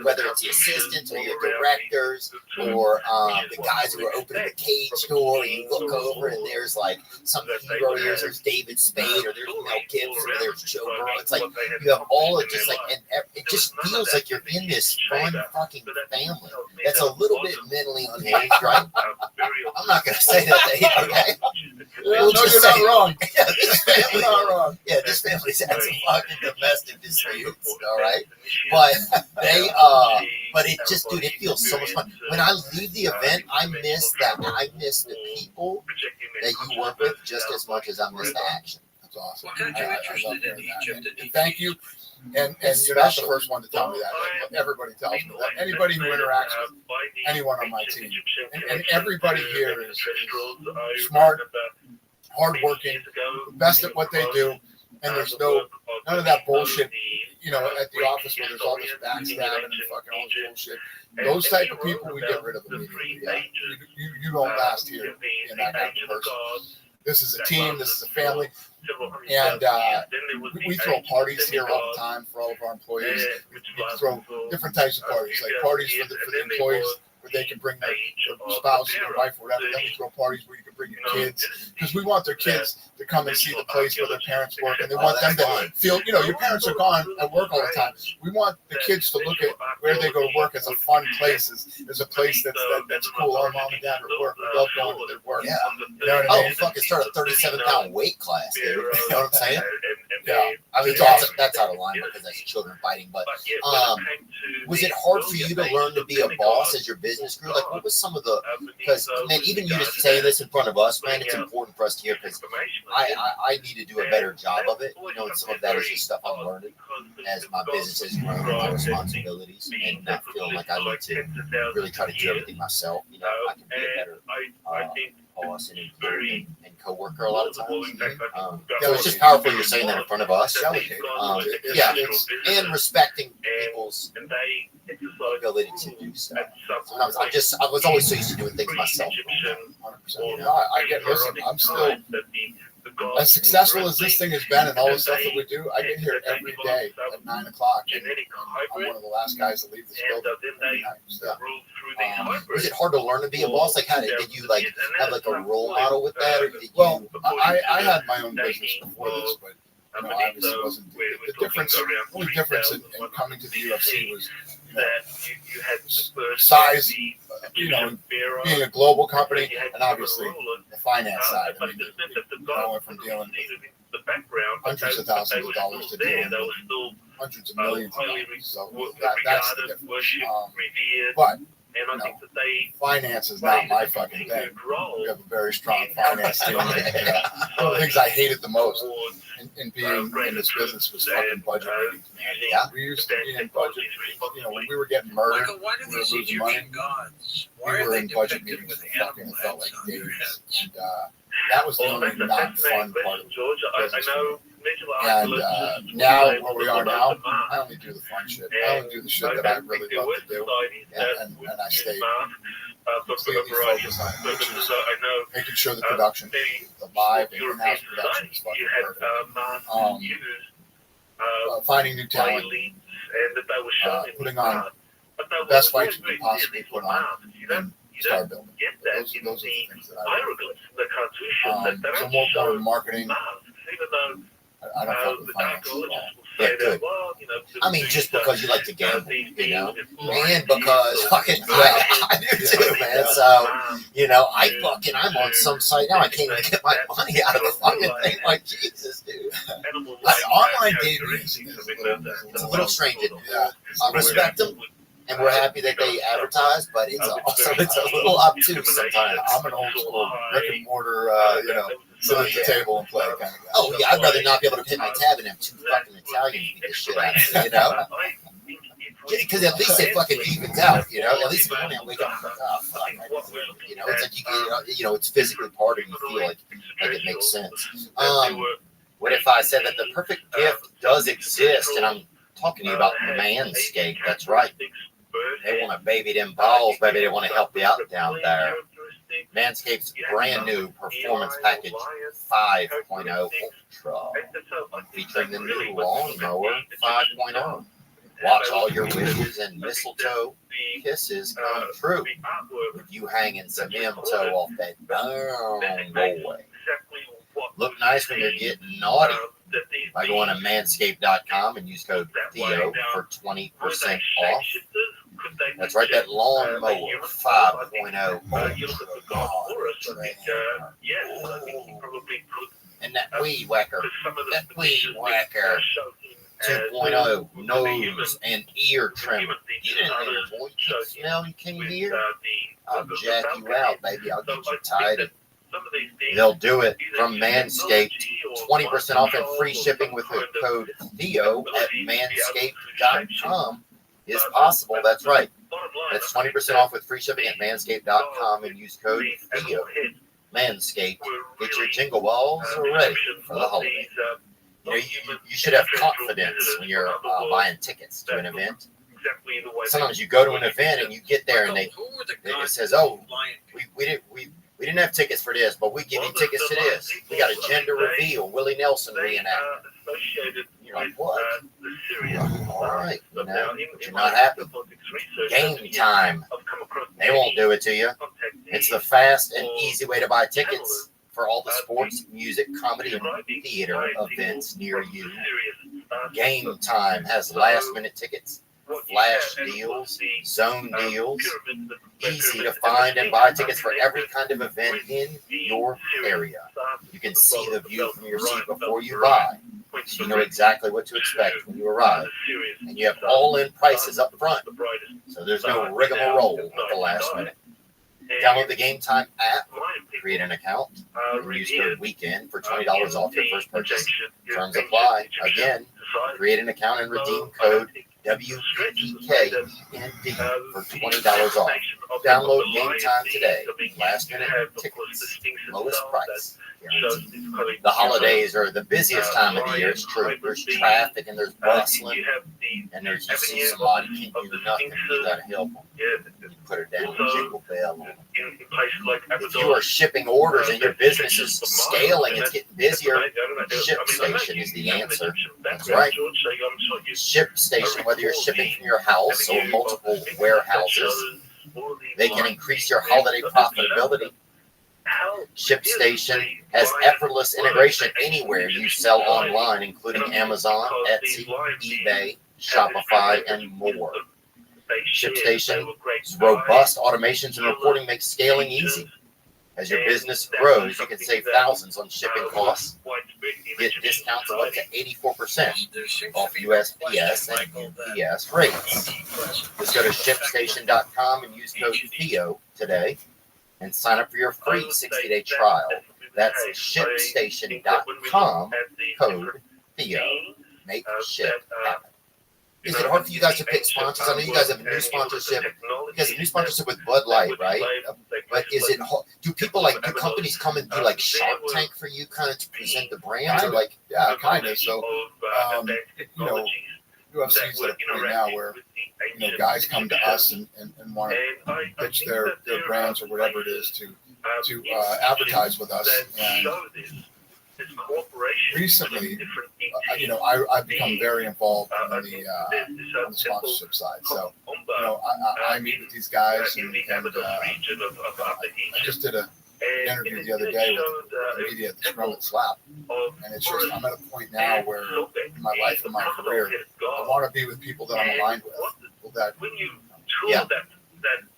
whether it's the assistants or your directors or the guys who are opening the cage door. You look over and there's like some hero here. There's David Spade or there's Mel Gibson or there's Joe Burrow. It's like you have all of just like, and it just feels like you're in this fun fucking family. That's a little bit mentally unhinged, right? I'm not going to say that, okay? No, We'll just you're say- not wrong. Yeah, this You're family, not wrong. yeah, this family's had some fucking domestic disputes, all right? But but it just, dude, it feels so much fun. When I leave the event, I miss the people that you work with just as much as I miss the action. That's awesome. What got you interested in Egypt? And thank you. And It's you're not the special. first one to tell me that. Everybody tells me that. Anybody who interacts with anyone on my team, and everybody here is smart, hardworking, best at what they do, and there's none of that bullshit. You know, at the office where there's all this backstabbing and fucking all this bullshit. Those type of people we get rid of immediately. Yeah. You don't last here in that kind of person. This is a team. This is a family. And we throw parties here all the time for all of our employees. We throw different types of parties, like parties for the employees where they can bring their spouse or their wife or whatever. Then we throw parties where you can bring your kids, because we want their kids to come and see the place where their parents work, and they want them to feel, you know, your parents are gone at work all the time. We want the kids to look at where they go to work as a fun place, as a place that's cool. Our mom and dad are at work. We love going to their work. Yeah. You know what I mean? Fucking start a 37-pound weight class, dude. You know what I'm saying? Yeah. I mean, that's out of line because that's children fighting. But was it hard for you to learn to be a boss as your business grew? Like, what was some of the? Because man, even you just saying this in front of us, man, it's important for us to hear, because I need to do a better job of it. You know, and some of that is just stuff I'm learning as my business has grown, my responsibilities, and not feeling like I need to really try to do everything myself. You know, I can be a better boss and employee and co-worker a lot of times. So it's just powerful you're saying that in front of us. Yeah, and respecting people's ability to do stuff. Sometimes I was always so used to doing things myself. 100%. No, I get. Listen, I'm still as successful as this thing has been, and all the stuff that we do. I get here every day at 9 o'clock, and I'm one of the last guys to leave this building. Was it hard to learn to be a boss? Like, how did you like have like a role model with that? Or did you, well, I had my own business before this, but you know, obviously wasn't the difference. The only difference in coming to the UFC was, you know, size, you know, being a global company, and obviously the finance side. I mean, I went from dealing with hundreds of thousands of dollars to dealing with hundreds of millions of dollars. So that's the difference. But you know, finance is not my fucking thing. We have a very strong finance team. One of the things I hated the most in being in this business was fucking budget meetings. Yeah, we used to be in budget. You know, when we were getting murdered, Michael, why do we were these losing money. Egyptian gods? We were in budget meetings for fucking, it felt like days. And that was the only not fun part of the business. And now, where we are now, I only do the fun shit. I only do the shit that I really love to do. And I stay completely focused on making sure the production, the live and in-house production is fucking perfect. Finding new talent, putting on the best fights we can possibly put on, and start building. Those are the things that I do. So more marketing. I don't fuck with finance at all. Yeah, good. I mean, just because you like to gamble, you know, and because fucking, yeah, I do too, man. So, you know, I'm on some site now. I can't even get my money out of the fucking thing. Like, Jesus, dude. Online gaming is a little strange. Yeah, I respect them, and we're happy that they advertise, but it's also a little obtuse sometimes. I'm an old school brick and mortar, you know, sit at the table and play kind of guy. Oh yeah, I'd rather not be able to pay my tab and have two fucking Italians beat the shit out of me, you know? Because at least it fucking evens out, you know? At least in the morning I wake up and I'm like, oh, fuck. You know, it's like, you know, it's physically part of you feel like it makes sense. What if I said that the perfect gift does exist, and I'm talking to you about Manscaped? That's right. They want to baby them balls, baby. They want to help you out down there. Manscaped's brand new performance package 5.0 Ultra, featuring the new lawnmower 5.0. Watch all your wishes and mistletoe kisses come true with you hanging some M-toe off that darn boy. Look nice when you're getting naughty by going to manscaped.com and use code Theo for 20% off. That's right, that lawnmower 5.0. And that weed whacker. That weed whacker 2.0 nose and ear trimmer. Get in there, boy. You can smell, you can't hear. I'll jack you out, baby. I'll get you tied. They'll do it from Manscaped. 20% off and free shipping with the code Theo at manscaped.com is possible. That's right. That's 20% off with free shipping at manscaped.com and use code Theo. Manscaped. Get your jingle balls ready for the holiday. You know, you should have confidence when you're buying tickets to an event. Sometimes you go to an event and you get there and it says, "Oh, we didn't have tickets for this, but we give you tickets to this. We got a gender reveal, Willie Nelson reenactment." You're like, "What?" All right, you know, but you're not happy. Game Time. They won't do it to you. It's the fast and easy way to buy tickets for all the sports, music, comedy, and theater events near you. Game Time has last-minute tickets, flash deals, zone deals, easy to find and buy tickets for every kind of event in your area. You can see the view from your seat before you buy, so you know exactly what to expect when you arrive, and you have all-in prices up front, so there's no rigmarole at the last minute. Download the Game Time app, create an account, and use code WEEKEND for $20 off your first purchase. Terms apply. Again, create an account and redeem code WEEKND for $20 off. Download Game Time today. Last minute tickets, lowest price. Guaranteed. The holidays are the busiest time of the year. It's true. There's traffic and there's bustling, and there's you see somebody can't do nothing. You gotta help them. You put her down, jingle bell on them. If you are shipping orders and your business is scaling, it's getting busier, ShipStation is the answer. That's right. ShipStation, whether you're shipping from your house or multiple warehouses, they can increase your holiday profitability. ShipStation has effortless integration anywhere you sell online, including Amazon, Etsy, eBay, Shopify, and more. ShipStation's robust automations and reporting make scaling easy. As your business grows, you can save thousands on shipping costs. Get discounts of up to 84% off USPS and UPS rates. Just go to ShipStation.com and use code Theo today and sign up for your free 60-day trial. That's ShipStation.com, code Theo. Make shit happen. Is it hard for you guys to pick sponsors? I know you guys have a new sponsorship. You guys have a new sponsorship with Bud Light, right? But is it hard? Do companies come and do like Shark Tank for you, kind of to present the brand? Or like, yeah, kind of. So, you know, UFC's at a point now where, you know, guys come to us and want to pitch their brands or whatever it is to advertise with us. And recently, you know, I've become very involved on the sponsorship side. So, you know, I meet with these guys, and I just did an interview the other day with the media at the Scrum and Slap, and it's just I'm at a point now where in my life and my career, I want to be with people that I'm aligned with. People that, yeah.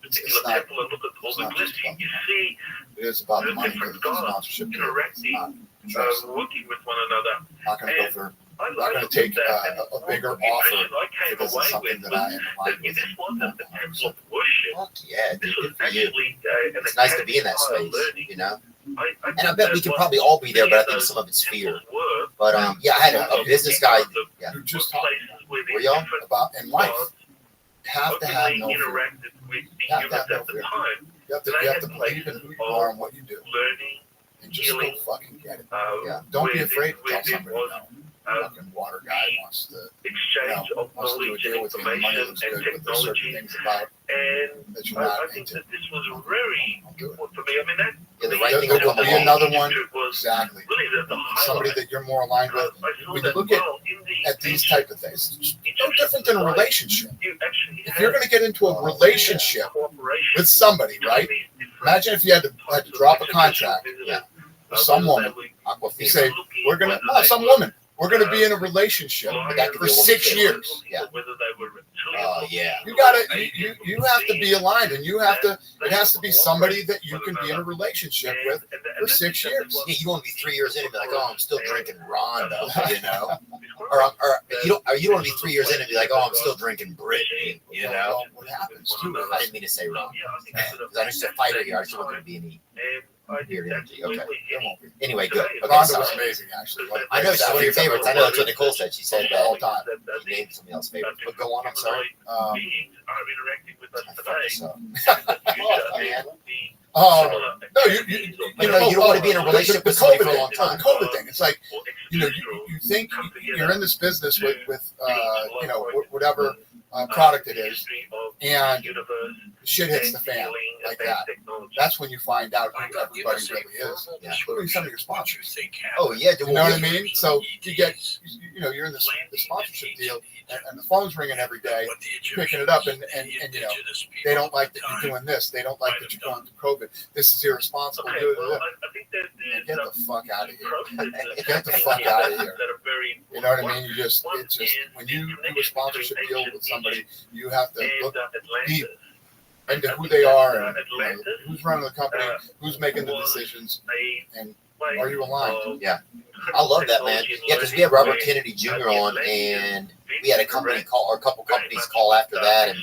It's not just about the money. It is about the money because it's sponsorship. It's not working with one another. Not going to go for. Not going to take a bigger offer if this is something that I am aligned with. Fuck yeah, dude, good for you. It's nice to be in that space, you know. And I bet we can probably all be there, but I think some of it's fear. But yeah, I had a business guy. Yeah, you just talked. Were y'all about in life? Have to have no fear. You have to have no fear. You have to believe in who you are and what you do. And just go fucking get it. Yeah. Don't be afraid to tell somebody no. Fucking water guy wants to do a deal with you and the money looks good, but there's certain things about that you're not into. Don't do it. Yeah, the right thing will be another one. Exactly. Somebody that you're more aligned with. When you look at these type of things, it's no different than a relationship. If you're going to get into a relationship with somebody, right? Imagine if you had to drop a contract with some woman. You say, we're going to, some woman. we're going to be in a relationship for 6 years. Yeah. Yeah. You got to, you have to be aligned, and you have to. It has to be somebody that you can be in a relationship with for 6 years. Yeah, you want to be 3 years in and be like, oh, I'm still drinking Rondo, you know, or you don't want to be 3 years in and be like, oh, I'm still drinking Brittany, you know. What happens too? I didn't mean to say Rondo because I just said fighter here. I just want there to be any weird energy. Okay. Anyway, good. Okay, Rondo was amazing, actually. I know it's one of your favorites. I know that's what Nicole said. She said all the time. She named somebody else's favorites. But go on. I'm sorry. No, you don't want to be in a relationship with somebody for a long time. The COVID thing. It's like, you think you're in this business with whatever product it is, and shit hits the fan like that. That's when you find out who everybody really is. Yeah. Including some of your sponsors. Oh yeah, you know what I mean? So you get, you're in this sponsorship deal, and the phone's ringing every day, picking it up, and they don't like that you're doing this. They don't like that you're going through COVID. This is irresponsible. Get the fuck out of here. Get the fuck out of here. You know what I mean? It's just when you do a sponsorship deal with somebody, you have to look deep into who they are and who's running the company, who's making the decisions, and are you aligned? Yeah. I love that, man. Yeah, because we had Robert Kennedy Jr. on, and we had a company call, or a couple companies call after that, and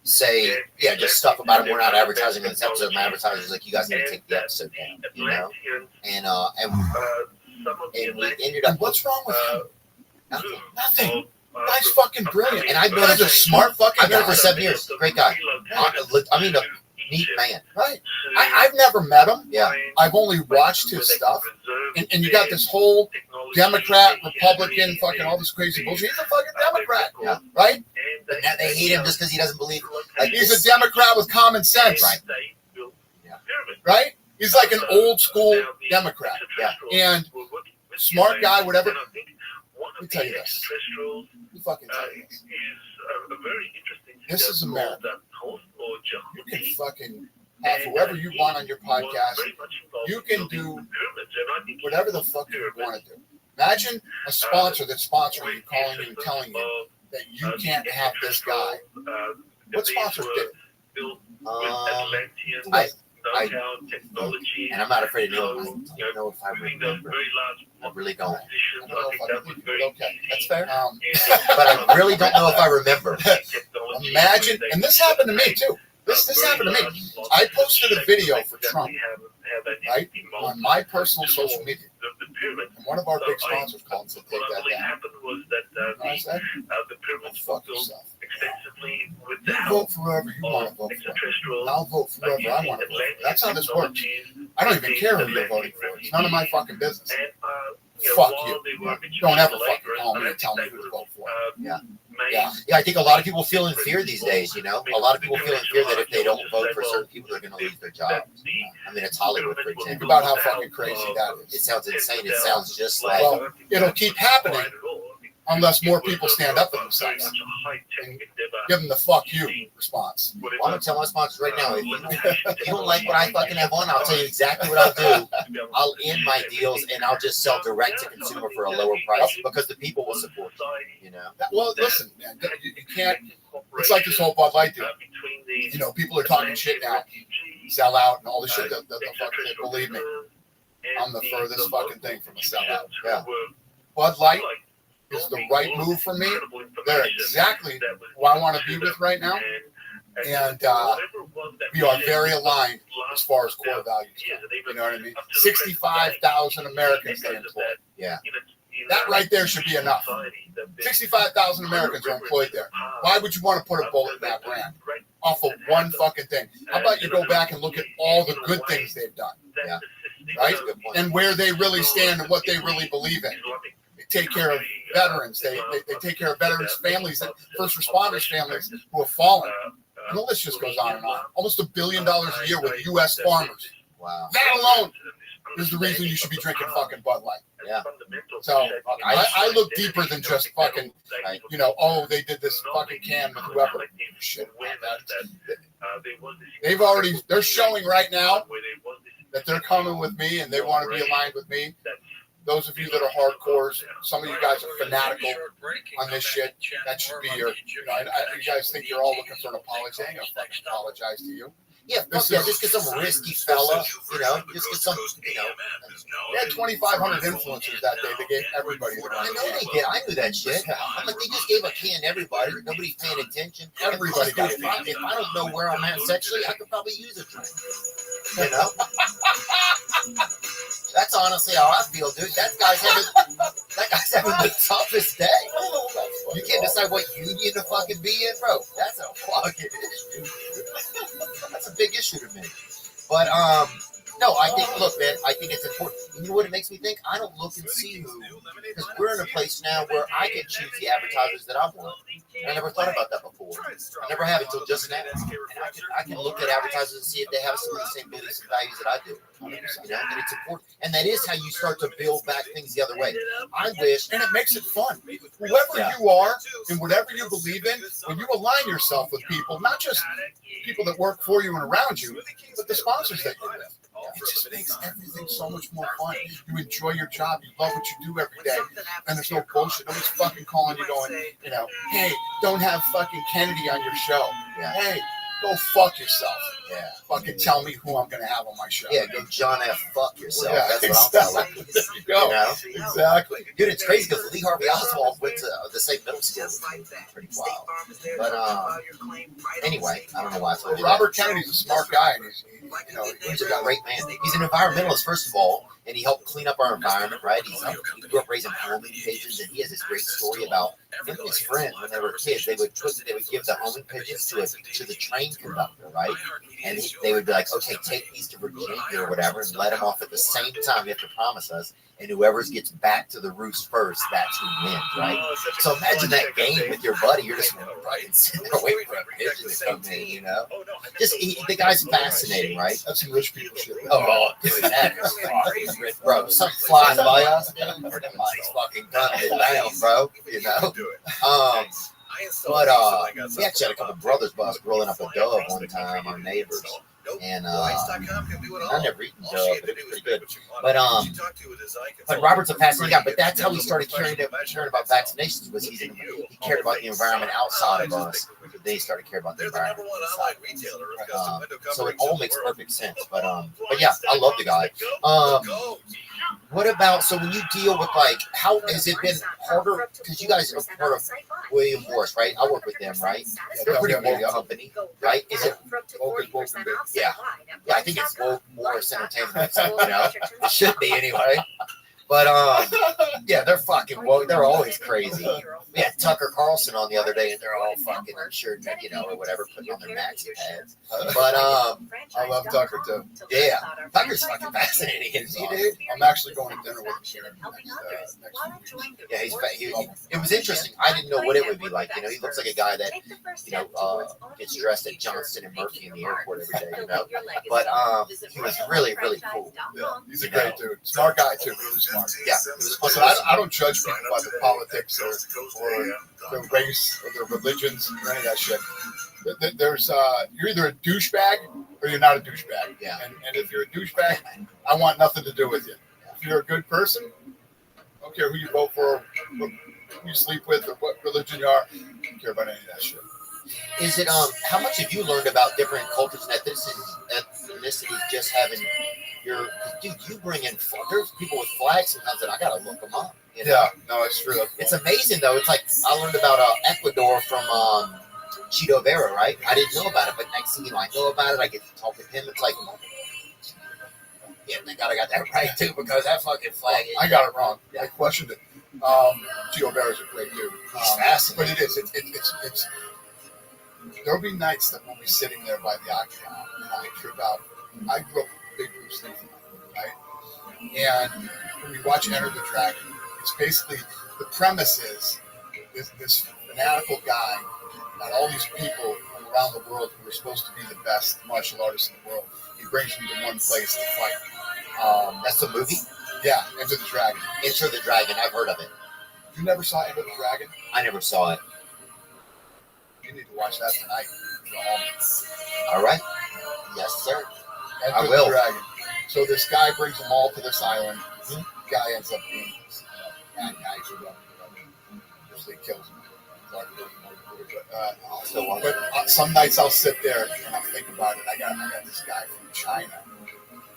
say, just stuff about him. We're not advertising in this episode. My advertiser's like, you guys need to take the episode down, you know? And we ended up. What's wrong with him? Nothing. Guy's fucking brilliant. And I've known him, a smart fucking I've known him for 7 years. Great guy. I mean, a neat man. Right. I've never met him. Yeah. I've only watched his stuff. And you got this whole Democrat, Republican, fucking all this crazy bullshit. He's a fucking Democrat. Yeah. Right? But now they hate him just because he doesn't believe. Like, he's a Democrat with common sense. Right. Yeah. Right? He's like an old school Democrat. Yeah. And smart guy, whatever. Let me tell you this. Let me fucking tell you this. This is America. You can fucking have whoever you want on your podcast. You can do whatever the fuck you want to do. Imagine a sponsor that's sponsoring you, calling you and telling you that you can't have this guy. What sponsor did it? And I'm not afraid of him. I don't know if I remember. I really don't. Okay, that's fair. But I really don't know if I remember. Imagine, and this happened to me too. This happened to me. I posted a video for Trump, right, on my personal social media. And one of our big sponsors called and said, take that down. And I said, fuck yourself. You vote for whoever you want to vote for. And I'll vote for whoever I want to vote for. That's how this works. I don't even care who you're voting for. It's none of my fucking business. Fuck you. Don't ever fucking call me and tell me who to vote for. Yeah. Yeah, I think a lot of people feel in fear these days, you know? A lot of people feel in fear that if they don't vote for certain people, they're going to lose their jobs. I mean, it's Hollywood, for example. Think about how fucking crazy that is. It sounds insane. It sounds just like... Well, it'll keep happening unless more people stand up for themselves and give them the fuck you response. Well, I'm going to tell my sponsors right now, if you don't like what I fucking have on, I'll tell you exactly what I'll do. I'll end my deals and I'll just sell direct to consumer for a lower price because the people will support you, you know? Well, listen, man, you can't, it's like this whole Bud Light deal. You know, people are talking shit now, sell out and all this shit. The fucking, believe me, I'm the furthest fucking thing from a sellout. Yeah. Bud Light is the right move for me. They're exactly who I want to be with right now. And we are very aligned as far as core values go. You know what I mean? 65,000 Americans they employ. Yeah. That right there should be enough. 65,000 Americans are employed there. Why would you want to put a bullet in that brand off of one fucking thing? How about you go back and look at all the good things they've done? Yeah. Right? And where they really stand and what they really believe in. Take care of veterans. They take care of veterans' families and first responders' families who have fallen. And the list just goes on and on. Almost $1 billion a year with U.S. farmers. Wow. That alone is the reason you should be drinking fucking Bud Light. Yeah. So I look deeper than just fucking, you know, oh, they did this fucking can with whoever. Shit about that. They're showing right now that they're coming with me and they want to be aligned with me. those of you that are hardcores, some of you guys are fanatical on this shit. That should be your. You know, you guys think you're all looking for an apology. I ain't gonna fucking apologize to you. Yeah, fuck yeah, just get some risky fella, you know, just get some, you know. They had 2,500 influencers that day. They gave everybody the I know they did. I knew that shit. I'm like, they just gave a can to everybody. Nobody's paying attention. Everybody got if I don't know where I'm at sexually, I could probably use a drink. You know? That's honestly how I feel, dude. That guy's having the toughest day. You can't decide what union to fucking be in, bro. That's a fucking issue. That's a big issue to me. But no, I think. Look, man, I think it's important. You know what it makes me think? I don't look and see who, because we're in a place now where I can choose the advertisers that I want. And I never thought about that before. I never have until just now. And I can look at advertisers and see if they have some of the same beliefs and values that I do. You know, and it's important. And that is how you start to build back things the other way. I wish, and it makes it fun. Whoever you are and whatever you believe in, when you align yourself with people, not just people that work for you and around you, but the sponsors that you're with. It just makes everything so much more fun. You enjoy your job. You love what you do every day. And there's no bullshit. Nobody's fucking calling you going, you know, hey, don't have fucking Kennedy on your show. Yeah. Hey, go fuck yourself. Yeah. Fucking tell me who I'm going to have on my show. Yeah, go John F. Fuck yourself. Yeah, That's what I'm telling you. There you go. You know? Exactly. Dude, it's crazy because Lee Harvey Oswald went to the same middle school. Pretty wild. But anyway, I don't know why I told you Robert Kennedy's a smart guy. And he's a great man. He's an environmentalist, first of all, and he helped clean up our environment, right? He grew up raising homing pigeons, and he has this great story about him and his friend when they were kids. They would give the homing pigeons to the train conductor, right? And they would be like, okay, take these to Virginia or whatever, and let them off at the same time. You have to promise us, and whoever gets back to the roost first, that's who wins, right? So imagine that game with your buddy. You're just fucking sitting there waiting for a pigeon to come in, you know? The guy's fascinating, right? That's some rich people shit. Oh, dude, that is fucking rich, bro. Something flies by us, dude, or them mics fucking gunning it down, bro. You know? But we actually had a couple brothers of us grilling up a dove one time, our neighbors. And I never eaten dove, but it was pretty good. But Robert's a fascinating guy. But that's how he started caring about vaccinations. Was he cared about the environment outside of us. Then he started caring about the environment inside. So it all makes perfect sense. But yeah, I love the guy. What about, so when you deal with, like, how has it been harder? Because you guys are part of William Morris, right? I work with them, right? They're a pretty woke company, right? Is it? Yeah. Yeah, I think it's woke Morris Entertainment, you know? It should be anyway. But, yeah, they're fucking woke. They're always crazy. We had Tucker Carlson on the other day, and they're all fucking unsure, you know, or whatever, putting on their maxi pads. But, I love Tucker, too. Yeah. Tucker's fucking fascinating, isn't he, dude? I'm actually going to dinner with him next week. Yeah, it was interesting. I didn't know what it would be like. You know, he looks like a guy that, you know, gets dressed at Johnston and Murphy in the airport every day, you know? But he was really, really cool. Yeah, he's a great dude. Smart guy, too. Really smart. Yeah. Listen, I don't judge people by the politics or their race or their religions or any of that shit. There's you're either a douchebag or you're not a douchebag. Yeah. And if you're a douchebag, I want nothing to do with you. If you're a good person, I don't care who you vote for, who you sleep with, or what religion you are. I don't care about any of that shit. Is it how much have you learned about different cultures and ethnicities just having your, dude, you bring in, there's people with flags sometimes that I gotta look them up. You know? Yeah, no, it's true. It's amazing though. It's like I learned about Ecuador from Cheeto Vera, right? I didn't know about it, but next thing you know, I know about it. I get to talk with him. It's like, yeah, thank God I got that right too, because that fucking flag. I got it wrong. Yeah. I questioned it. Cheeto Vera's a great dude. But it is. It's. There'll be nights that we'll be sitting there by the octagon, and I trip out. I grew up with big Bruce Lee, right? And when we watch Enter the Dragon, it's basically the premise is this fanatical guy got all these people from around the world who are supposed to be the best martial artists in the world. He brings them to one place to fight. That's the movie? Yeah, Enter the Dragon. Enter the Dragon. I've heard of it. You never saw Enter the Dragon? I never saw it. You need to watch that tonight. All right. Yes, sir. Enter the Dragon. So this guy brings them all to this island, guy ends up being bad guy who usually kills him. But some nights I'll sit there and I'll think about it. I got this guy from China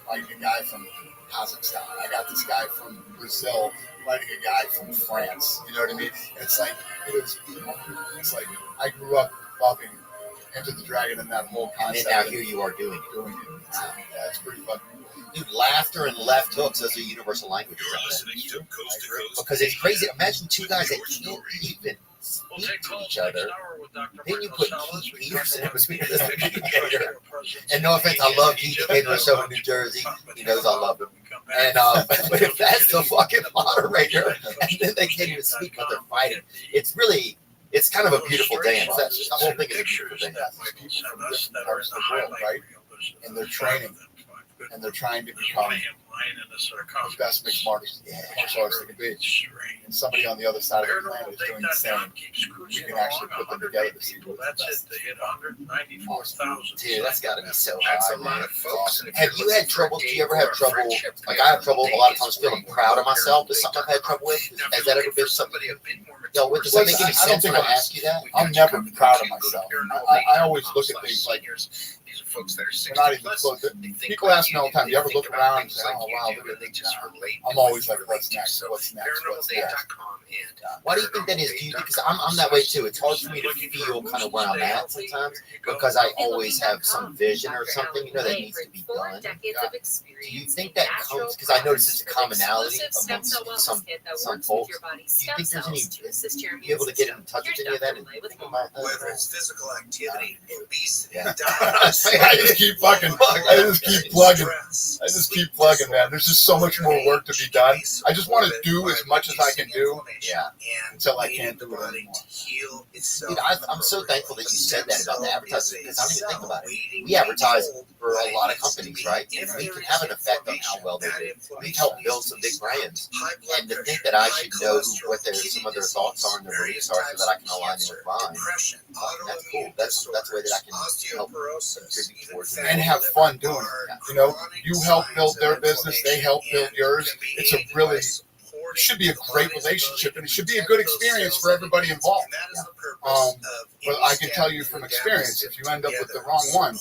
fighting a guy from Kazakhstan. I got this guy from Brazil fighting a guy from France. You know what I mean? It's like I grew up loving Enter the Dragon and that whole concept. And now here you are doing it. Yeah, it's pretty fun. Dude, laughter and left hooks, those are universal languages. Because it's crazy. Imagine two guys that can't even speak to each other. Then you put Keith Peterson in between this communicator. And no offense, I love Keith Peterson, so in New Jersey. He knows I love him. And but if that's the fucking moderator, and then they can't even speak what they're fighting, it's kind of a beautiful dance. The whole thing is a beautiful dance. People from different parts of the world, right? And they're training. And they're trying to become the best mixed martial artists they can be. And somebody on the other side of the planet is doing the same. We can actually put them together to see what's the best. Dude, that's got to be so high, man. Awesome. Have you had trouble? Do you ever have trouble? Like, I have trouble a lot of times feeling proud of myself. Is something I've had trouble with? Has that ever been something? Yo, does that make any sense when I ask you that? I'm never proud of myself. I always look at things like folks that are not even close. People ask me all the time, you ever look around and say, oh, wow, look at this. I'm always like, what's next? What's next? What's next? Why do you think that is? Because I'm that way too. It's hard for me to feel kind of where I'm at sometimes because I always have some vision or something, that needs to be done. Do you think that comes, because I notice it's a commonality amongst some folks. Do you think there's any, be able to get in touch with any of that and think about that? Whether it's physical activity, obesity, I just keep plugging. I just keep plugging, man. There's just so much more work to be done. I just want to do as much as I can do. Yeah. Until I can't do it anymore. Dude, I'm so thankful that you said that about the advertising because I don't even think about it. We advertise for a lot of companies, right? And we can have an effect on how well they do. We've helped build some big brands. And to think that I should know what some of their thoughts are and their beliefs are so that I can align them with mine. That's cool. That's the way that I can help contribute towards it. And have fun doing it. You help build their business, they help build yours. It's a really, it should be a great relationship, and it should be a good experience for everybody involved. But I can tell you from experience, if you end up with the wrong one,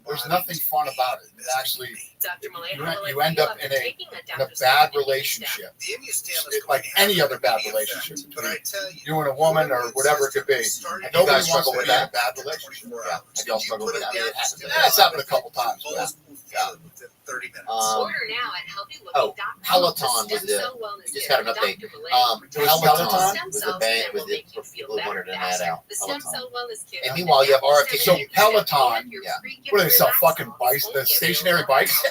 there's nothing fun about it. It actually, you end up in a bad relationship, like any other bad relationship between you and a woman or whatever it could be. Nobody wants to be in a bad relationship. Yeah. Have y'all struggled with that? It's happened a couple times. Order now at Peloton was we just got an update. Peloton was the band with the people who wanted an ad out. And meanwhile, you have RFK. So Peloton, what do they sell? Fucking bikes, the stationary bikes.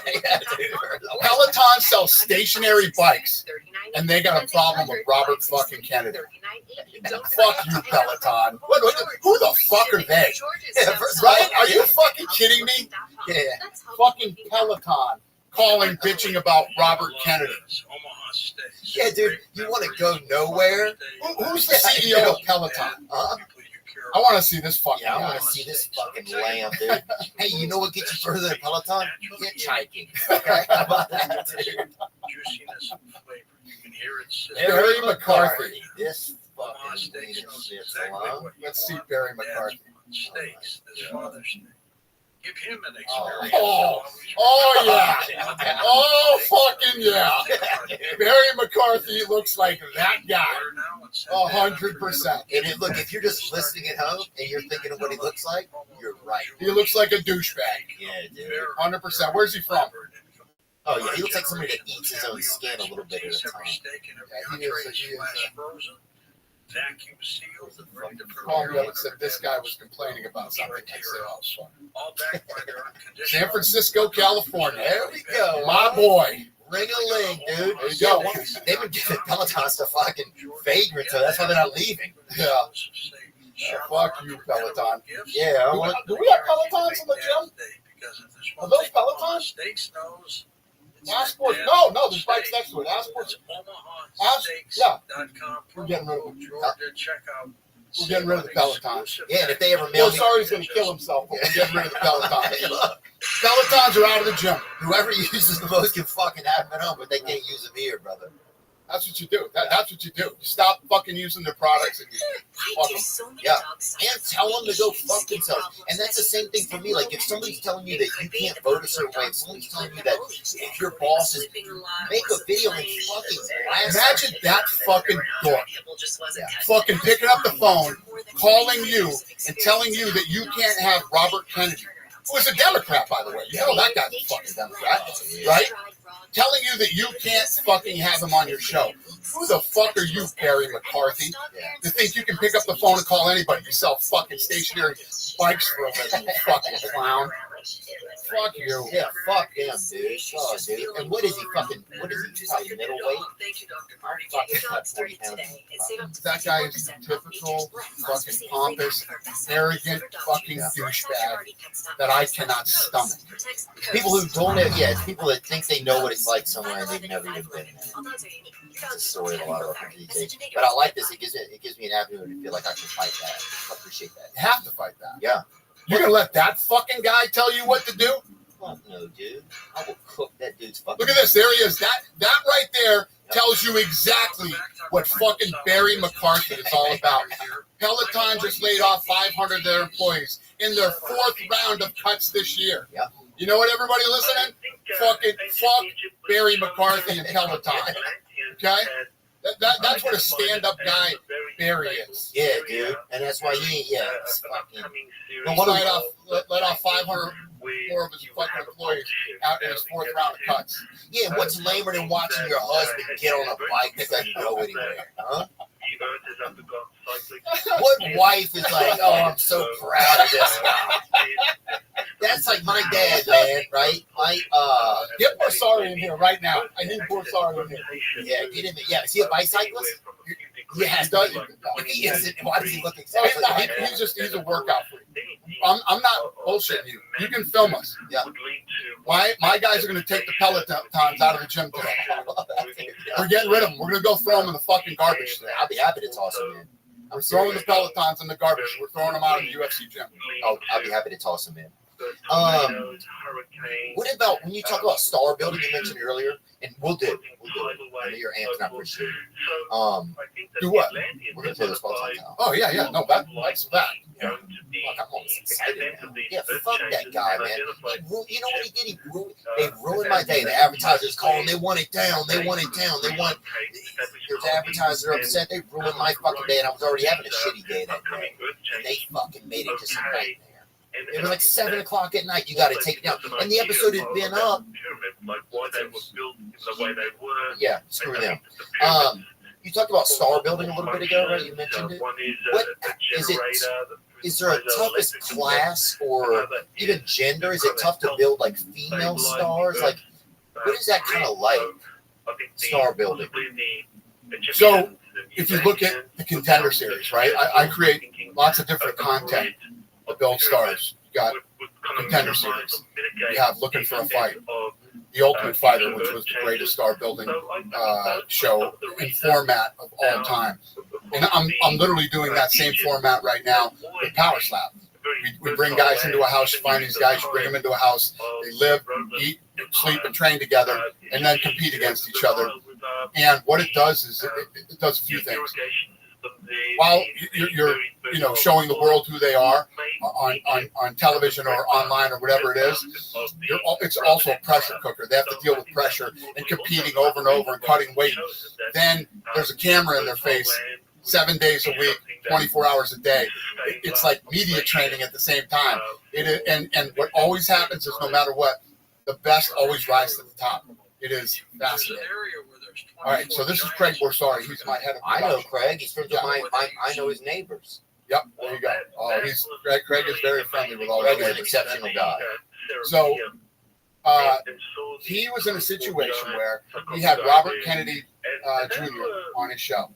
Peloton sells stationary bikes, and they got a problem with Robert fucking Kennedy. Fuck you, Peloton. Who the fuck are they? Right? Are you fucking kidding me? Yeah. Fucking Peloton calling, bitching about Robert Kennedy. Yeah, dude, you want to go nowhere? Who's the CEO of Peloton? I want to see this fucking guy. I want to see this fucking lamb, dude. Hey, you know what gets you further than Peloton? Get hiking. Okay, how about that, dude? Barry McCarthy. This fucking Let's see Barry McCarthy. Steaks this Father's Day. Give him an experience. Oh yeah. Oh fucking yeah. Barry McCarthy looks like that guy. 100%. And look, if you're just listening at home and you're thinking of what he looks like, you're right. He looks like a douchebag. Yeah, dude. 100%. Where's he from? Oh yeah, he looks like somebody that eats his own skin a little bit at a time. Yeah, he is. Vacuum sealed and ready to Called me up and said this guy was complaining about something. I said, oh, fuck. All backed by their unconditional. San Francisco, California. There we go. My boy. Ring-a-ling, dude. There you go. They've been giving Pelotons to fucking vagrants, so that's why they're not leaving. Yeah. Fuck you, Peloton. Yeah. Do we have Pelotons in the gym? Are those Pelotons? Steaks knows. Passport? No, there's bikes next to it. Passport. Yeah. We're getting rid of them. We're getting rid of the Peloton. Yeah, and if they ever mail sorry he's going to kill himself, but we're getting rid of the Peloton. Pelotons are out of the gym. Whoever uses the most can fucking have them at home, but they can't use them here, brother. That's what you do. That's what you do. You stop fucking using their products and you fuck them. Yeah, and tell them to go fuck themselves. And that's the same thing for me. Like, if somebody's telling you that you can't vote a certain way, if somebody's telling you that if your boss is, make a video and fucking blast. Imagine that fucking dork fucking picking up the phone, calling you, and telling you that you can't have Robert Kennedy, who is a Democrat, by the way. You know that guy's a fucking Democrat, right? Telling you that you can't fucking have him on your show. Who the fuck are you, Barry McCarthy, to think you can pick up the phone and call anybody? You sell fucking stationary bikes for a living, you fucking clown. Fuck you. Yeah, fuck him, dude. Oh, dude. And what is he fucking, what is he, probably middleweight? That guy is a typical fucking pompous, arrogant fucking douchebag that I cannot stomach. People who don't have, yeah, it's people that think they know what it's like somewhere and they've never even been there. It's a story of a lot of our these days. But I like this. It gives me an avenue to feel like I can fight that. I appreciate that. You have to fight that. Yeah. You're gonna let that fucking guy tell you what to do? Fuck no, dude. I will cook that dude's fucking. Look at this. There he is. That right there tells you exactly what fucking Barry McCarthy is all about. Peloton just laid off 500 of their employees in their 4th round of cuts this year. Yep. You know what, everybody listening? Fuck Barry McCarthy and Peloton. Okay? That's what a stand-up guy Barry is. Yeah, dude. And that's why he, it's fucking. Let off 500 more of his fucking employees out in his 4th round of cuts. Yeah, what's lamer than watching your husband get on a bike that doesn't go anywhere? Huh? What wife is like, oh, I'm so proud of this guy? That's like my dad, man, right? Get Borsari in here right now. I need Borsari in here. Yeah, get him. Yeah, is he a bicyclist? Yeah, does he isn't. Why does he look exactly like that? He's a workout freak. I'm not bullshitting you. You can film us. Yeah. My guys are going to take the Pelotons out of the gym today. We're getting rid of them. We're going to go throw them in the fucking garbage today. I'll be happy to toss them in. We're throwing the Pelotons in the garbage. We're throwing them out of the UFC gym. Oh, I'll be happy to toss them in. What about when you talk about star building you mentioned earlier? And we'll do. I know your aunt's not appreciate it. Do what? We're gonna play this ball time now. Oh yeah. No, that's that. Yeah. Fuck, I'm almost excited now. Yeah, fuck that guy, man. You know what he did? They ruined my day. The advertisers call him. They want it down. There's advertisers are upset. They ruined my fucking day, and I was already having a shitty day that day. And they fucking made it just a nightmare. It was like 7 o'clock at night. You got to take it down. And the episode had been up. Yeah, screw them. You talked about star building a little bit ago, right? You mentioned it. What is it? Is there a toughest class or even gender? Is it tough to build like female stars? Like, what is that kind of like? Star building. So, if you look at the Contender Series, right? I create lots of different content to build stars. You got Contender Series. You have Looking for a Fight. The Ultimate Fighter, which was the greatest star building show and format of all time. And I'm literally doing that same format right now with Power Slap. We bring guys into a house, you find these guys, you bring them into a house, they live, eat, sleep, and train together, and then compete against each other. And what it does is it does a few things. While you're showing the world who they are on television or online or whatever it is, it's also a pressure cooker. They have to deal with pressure and competing over and over and cutting weight. Then there's a camera in their face 7 days a week, 24 hours a day. It's like media training at the same time. And what always happens is no matter what, the best always rise to the top. It is fascinating. All right, so this is Craig Borsari. He's my head of production. I know Craig. He's friends with I know his neighbors. Yep, there you go. Craig is very friendly with all. Craig is an exceptional guy. So he was in a situation where he had Robert Kennedy Jr. on his show,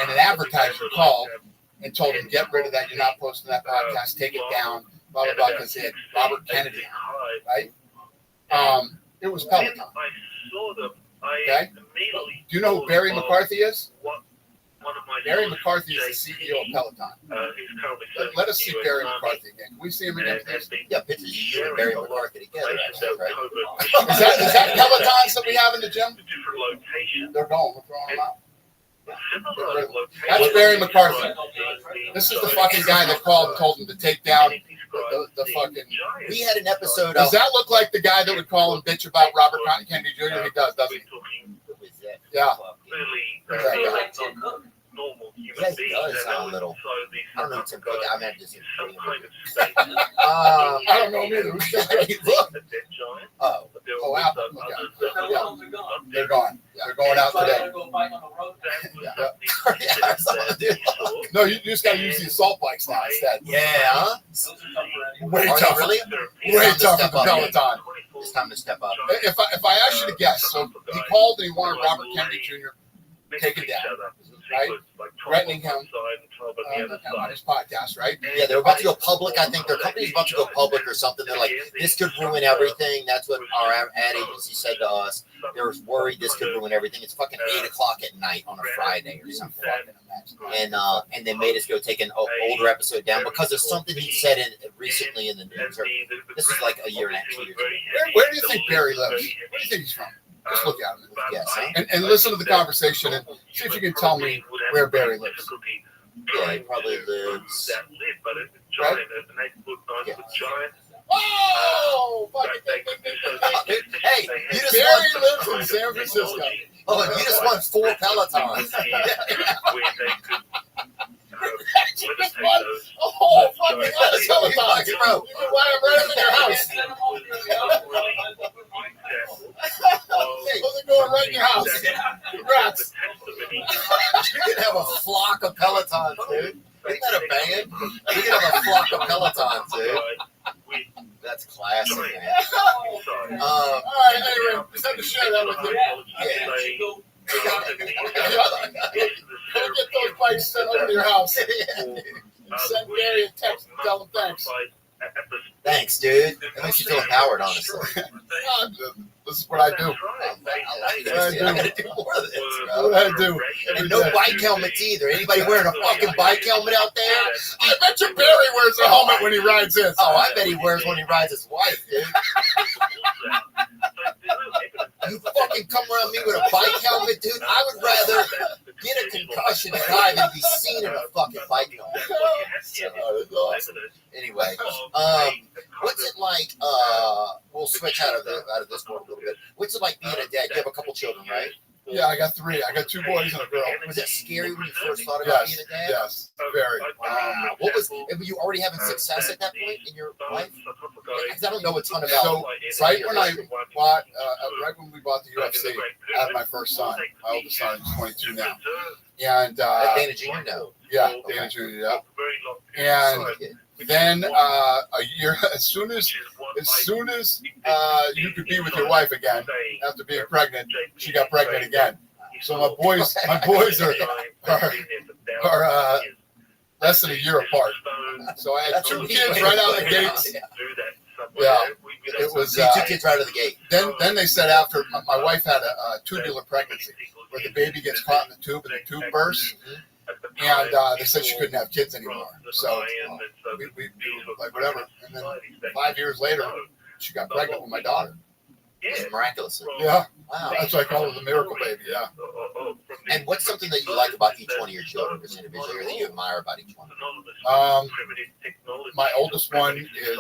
and an advertiser called and told him, "Get rid of that. You're not posting that podcast. Take it down." Blah blah blah. Because they had Robert Kennedy, right? It was Peloton. Okay. Do you know who Barry McCarthy is? Barry McCarthy is the CEO of Peloton. Let us see Barry McCarthy again. Can we see him again, please? Yeah, pictures of you and Barry McCarthy together, actually, right? Is that Pelotons that we have in the gym? They're gone. We're throwing them out. That's Barry McCarthy. This is the fucking guy that called and told him to take down the fucking. We had an episode. Does that look like the guy that would call and bitch about Robert Kennedy Jr.? He does, doesn't he? Yeah. Yeah, he does sound a little. I don't know Tim Cook. I meant just. I don't know either. Look. Oh, Apple. Yeah. They're gone. They're going out today. No, you just got to use the assault bikes now instead. Yeah. Way tougher. Really? Way tougher than Peloton. It's time to step up. If I asked you to guess, so he called and he wanted Robert Kennedy Jr. taken down, right? Threatening him on his podcast, right? Yeah, they're about to go public. I think their company's about to go public or something. They're like, this could ruin everything. That's what our ad agency said to us. They were worried this could ruin everything. It's fucking 8:00 at night on a Friday or something. And they made us go take an older episode down because of something he said recently in the news. This is like a year and a half, 2 years ago. Where do you think Barry lives? Where do you think he's from? Just look at him. Yes, and listen to the conversation and see if you can tell me where Barry lives. Yeah, he probably lives. Right? Yeah. Oh! Hey, you just Barry lives in San Francisco. Oh, and you just won 4 Pelotons. You just won a whole fucking Peloton. You can buy them right in your house. Those are going right in your house. Congrats. You can have a flock of Pelotons, dude. Isn't that a band? You can have a flock of Pelotons, dude. That's classic, man. All right, anyway, just had to share that with you. Go get those bikes sent over to your house. Send Barry a text and tell him thanks. Thanks, dude. It makes you feel empowered, honestly. This is what I do. I gotta do more of this, bro. What I do. And no bike helmets either. Anybody wearing a fucking bike helmet out there? I bet you Barry wears a helmet when he rides his. Oh, I bet he wears when he rides his wife, dude. You fucking come around me with a bike helmet, dude. I would rather get a concussion and die than be seen in a fucking bike helmet. So, anyway, what's it like? We'll switch out of this one a little bit. What's it like being a dad? You have a couple children, right? Yeah, I got 3. I got 2 boys and a girl. Was that scary when you first thought about being a dad? Yes, very. What was? Were you already having success at that point in your life? Because I don't know a ton about. So right when I bought, right when we bought the UFC, I had my first son. My oldest son is 22 now, and Dana Jr. No. Yeah, Dana Jr. Yeah, and then a year, as soon as you could be with your wife again after being pregnant, she got pregnant again. So my boys are less than a year apart. So I had 2 kids right out of the gates. Yeah, it was 2 kids right out of the gate. Then they said after my wife had a tubular pregnancy where the baby gets caught in the tube and the tube bursts. And they said she couldn't have kids anymore. So we like whatever. And then 5 years later, she got pregnant with my daughter. It's miraculous. Yeah. Wow. That's why I call her the miracle baby. Yeah. And what's something that you like about each one of your children as individually, or that you admire about each one? My oldest one is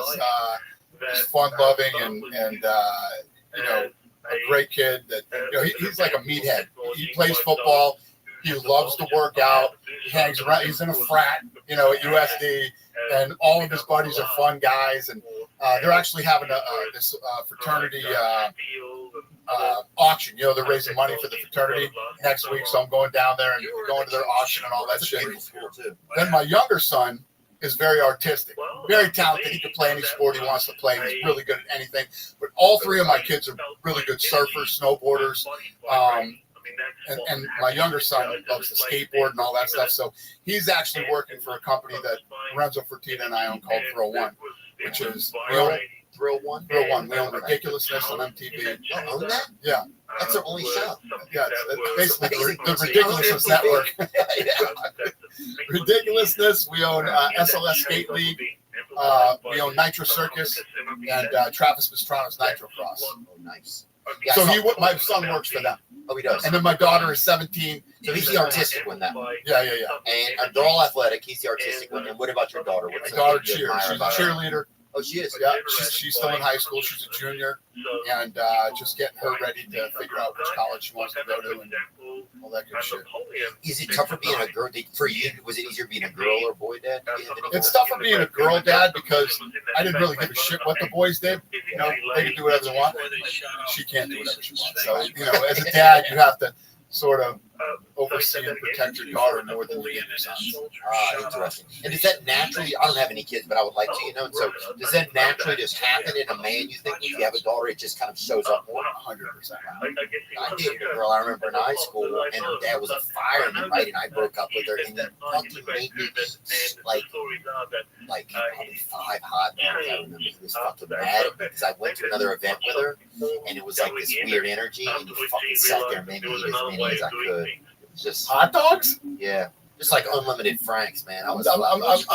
fun-loving and you know, a great kid. That you know, he's like a meathead. He plays football. He loves to work out. He hangs around. He's in a frat, you know, at USD, and all of his buddies are fun guys. And they're actually having this fraternity auction. You know, they're raising money for the fraternity next week, so I'm going down there and going to their auction and all that shit. Then my younger son is very artistic, very talented. He can play any sport he wants to play. He's really good at anything. But all 3 of my kids are really good surfers, snowboarders. And my younger son loves to skateboard and all that stuff. So he's actually working for a company that Lorenzo Fertitta and I own called Throw One, which is Thrill One? Thrill One. We own Ridiculousness on MTV. You own that? Yeah. That's their only show. Yeah, it's basically the Ridiculousness Network. Ridiculousness. We own SLS Skate League. We own Nitro Circus and Travis Pastrana's Nitro Cross. Oh, nice. So my son works for them. Oh, he does. And then my daughter is 17. So he's the artistic one, that one. Yeah. And they're all athletic. He's the artistic one. And what about your daughter? What's My daughter something you cheers. admire She's a about her? cheerleader. Oh, she is. Yeah, she's still in high school. She's a junior, and just getting her ready to figure out which college she wants to go to and all that good shit. Is it tougher being a girl? For you, was it easier being a girl or boy dad? It's tougher being a girl dad because I didn't really give a shit what the boys did. You know, they could do whatever they want. She can't do whatever she wants. So, you know, as a dad, you have to sort of oversee and protect your daughter more than you do your sons. Interesting. And does that naturally, I don't have any kids, but I would like to, you know, so does that naturally just happen in a man, you think, when you have a daughter, it just kind of shows up more? 100%. I dated a girl I remember in high school, and her dad was a fireman, right, and I broke up with her, and he fucking made me eat, like probably 5 hot dogs, I remember. He was fucking mad because I went to another event with her, and it was like this weird energy, and he fucking sat there and made me eat as many as I could. It was just hot dogs? Yeah. Just like unlimited Franks, man. I'm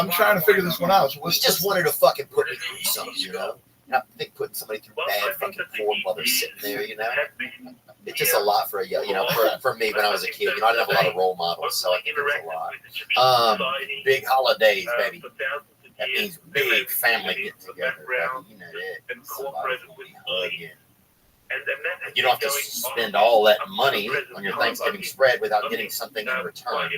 trying to figure this one out. He just wanted to fucking put me through something, you know? And I think putting somebody through bad fucking porn while they're sitting there, you know? It's just a lot for for me when I was a kid. You know, I didn't have a lot of role models, so I think it was a lot. Big holidays, baby. That means big family get together, baby. You know that. Somebody's gonna be hugging. You don't have to spend all that money on your Thanksgiving spread without getting something in return.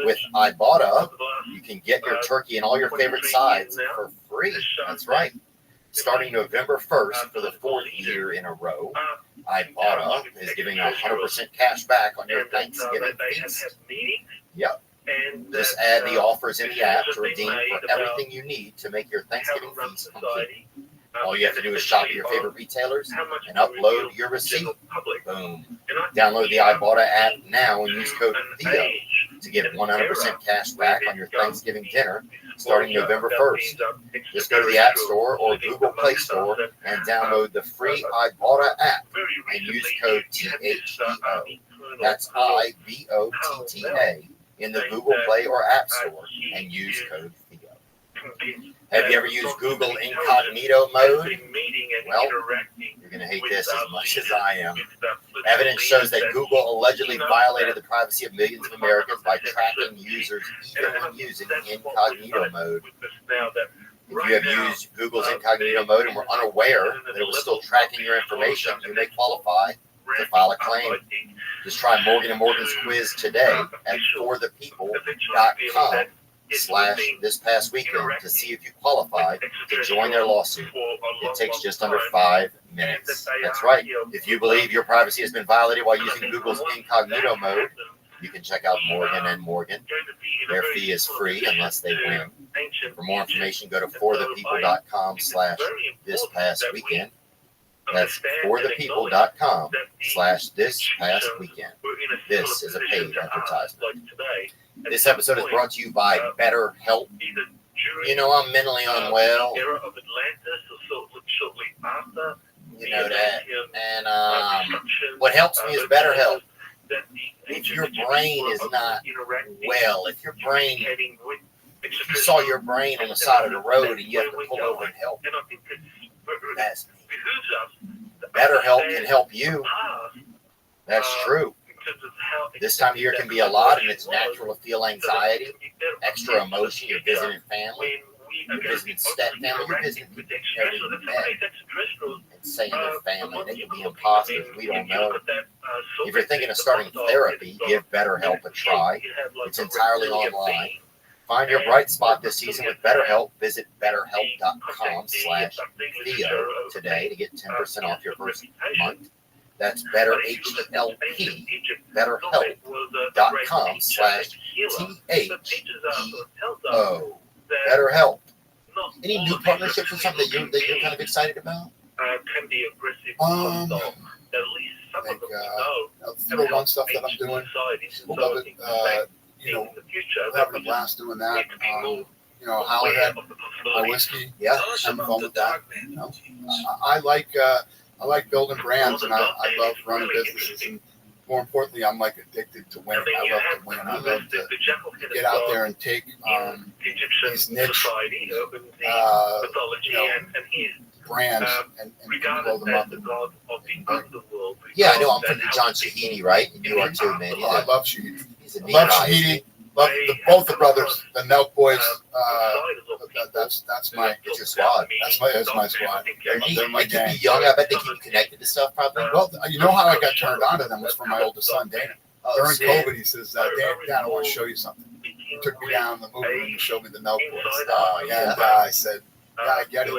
With Ibotta, you can get your turkey and all your favorite sides for free. That's right. Starting November 1st for the 4th year in a row, Ibotta is giving 100% cash back on your Thanksgiving feast. Yep. Just add the offers in the app to redeem for everything you need to make your Thanksgiving feast complete. All you have to do is shop at your favorite retailers and upload your receipt. Boom. Download the Ibotta app now and use code Theo to get 100% cash back on your Thanksgiving dinner starting November 1st. Just go to the App Store or Google Play Store and download the free Ibotta app and use code THEO. That's IBOTTA in the Google Play or App Store and use code Theo. Have you ever used Google Incognito mode? Well, you're going to hate this as much as I am. Evidence shows that Google allegedly violated the privacy of millions of Americans by tracking users even when using incognito mode. If you have used Google's incognito mode and were unaware that it was still tracking your information, you may qualify to file a claim. Just try Morgan & Morgan's quiz today at forthepeople.com/this past weekend to see if you qualify to join their lawsuit. It takes just under 5 minutes. That's right. If you believe your privacy has been violated while using Google's incognito mode, you can check out Morgan & Morgan. Their fee is free unless they win. For more information, go to forthepeople.com/this past weekend. That's forthepeople.com/this past weekend. This is a paid advertisement. This episode is brought to you by BetterHelp. You know, I'm mentally unwell. You know that. And what helps me is BetterHelp. If your brain is not well, if you saw your brain on the side of the road and you have to pull over and help, that's me. BetterHelp can help you. That's true. This time of year can be a lot, and it's natural to feel anxiety, extra emotion. You're visiting family, you're visiting step family, you're visiting people every day and saying their family. They can be imposters. We don't know. If you're thinking of starting therapy, give BetterHelp a try. It's entirely online. Find your bright spot this season with BetterHelp. Visit BetterHelp.com/Theo today to get 10% off your first month. That's BetterHelp. BetterHelp.com/THEO. BetterHelp. Any new partnerships or something that you're kind of excited about? Throw one stuff that I'm doing. Love it. You know, having a blast doing that. You know, Howard had my whiskey. Yeah, I'm fun with that. You know, I like building brands, and I love running businesses, and more importantly, I'm like addicted to winning. I love to win. I love to get out there and take these niche brands and blow them up. Yeah, I know. I'm from John Shahidi, right? And you are too, man. I love Shahidi. He's a I neat love guy. Shahidi. Love both the brothers, the Nelk boys. That's my squad. That's my squad. They're my They keep you gang. young. I bet they keep you connected to stuff, probably. Well, you know how I got turned on to them was from my oldest son, Dana. During shit. COVID, he says, Dad, I want to show you something. He took me down the movie room and showed me the Nelk boys. And I said, yeah, I get it.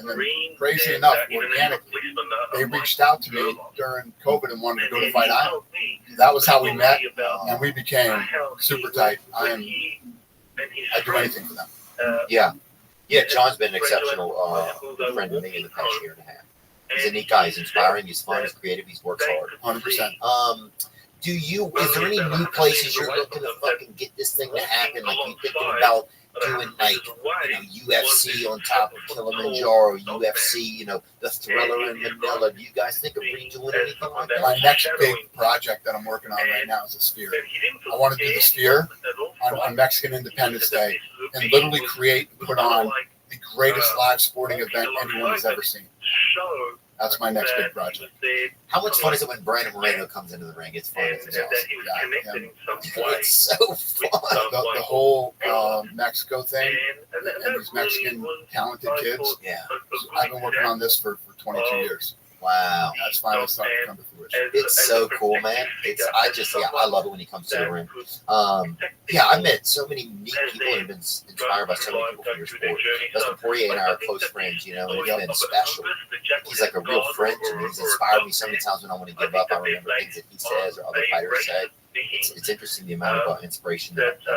And then, crazy enough, organically, they reached out to me during COVID and wanted to go to Fight Island. That was how we met, and we became super tight. I'd do anything for them. Yeah. John's been an exceptional friend to me in the past year and a half. He's a neat guy. He's inspiring. He's fun. He's creative. He works hard. 100%. Is there any new places you're looking to fucking get this thing to happen? Like you thinking about doing like, UFC on top of Kilimanjaro, UFC, the Thriller in Manila. Do you guys think of redoing anything like that? My next big project that I'm working on right now is a Sphere. I want to do the Sphere on Mexican Independence Day and literally create and put on the greatest live sporting event anyone has ever seen. That's my next big project. How much fun is it when Brandon Moreno comes into the ring? It's fun. It's awesome. It's so fun. The whole Mexico thing and these Mexican talented kids. Yeah. I've been working on this for 22 years. Wow. That's finally starting to come to fruition. It's so cool, man. I love it when he comes to the ring. I've met so many neat people and been inspired by so many people from your sport. Dustin Poirier and I are close friends, and he's been special. He's like a real friend to me. He's inspired me so many times when I want to give up. I remember things that he says or other fighters say. It's interesting the amount of inspiration that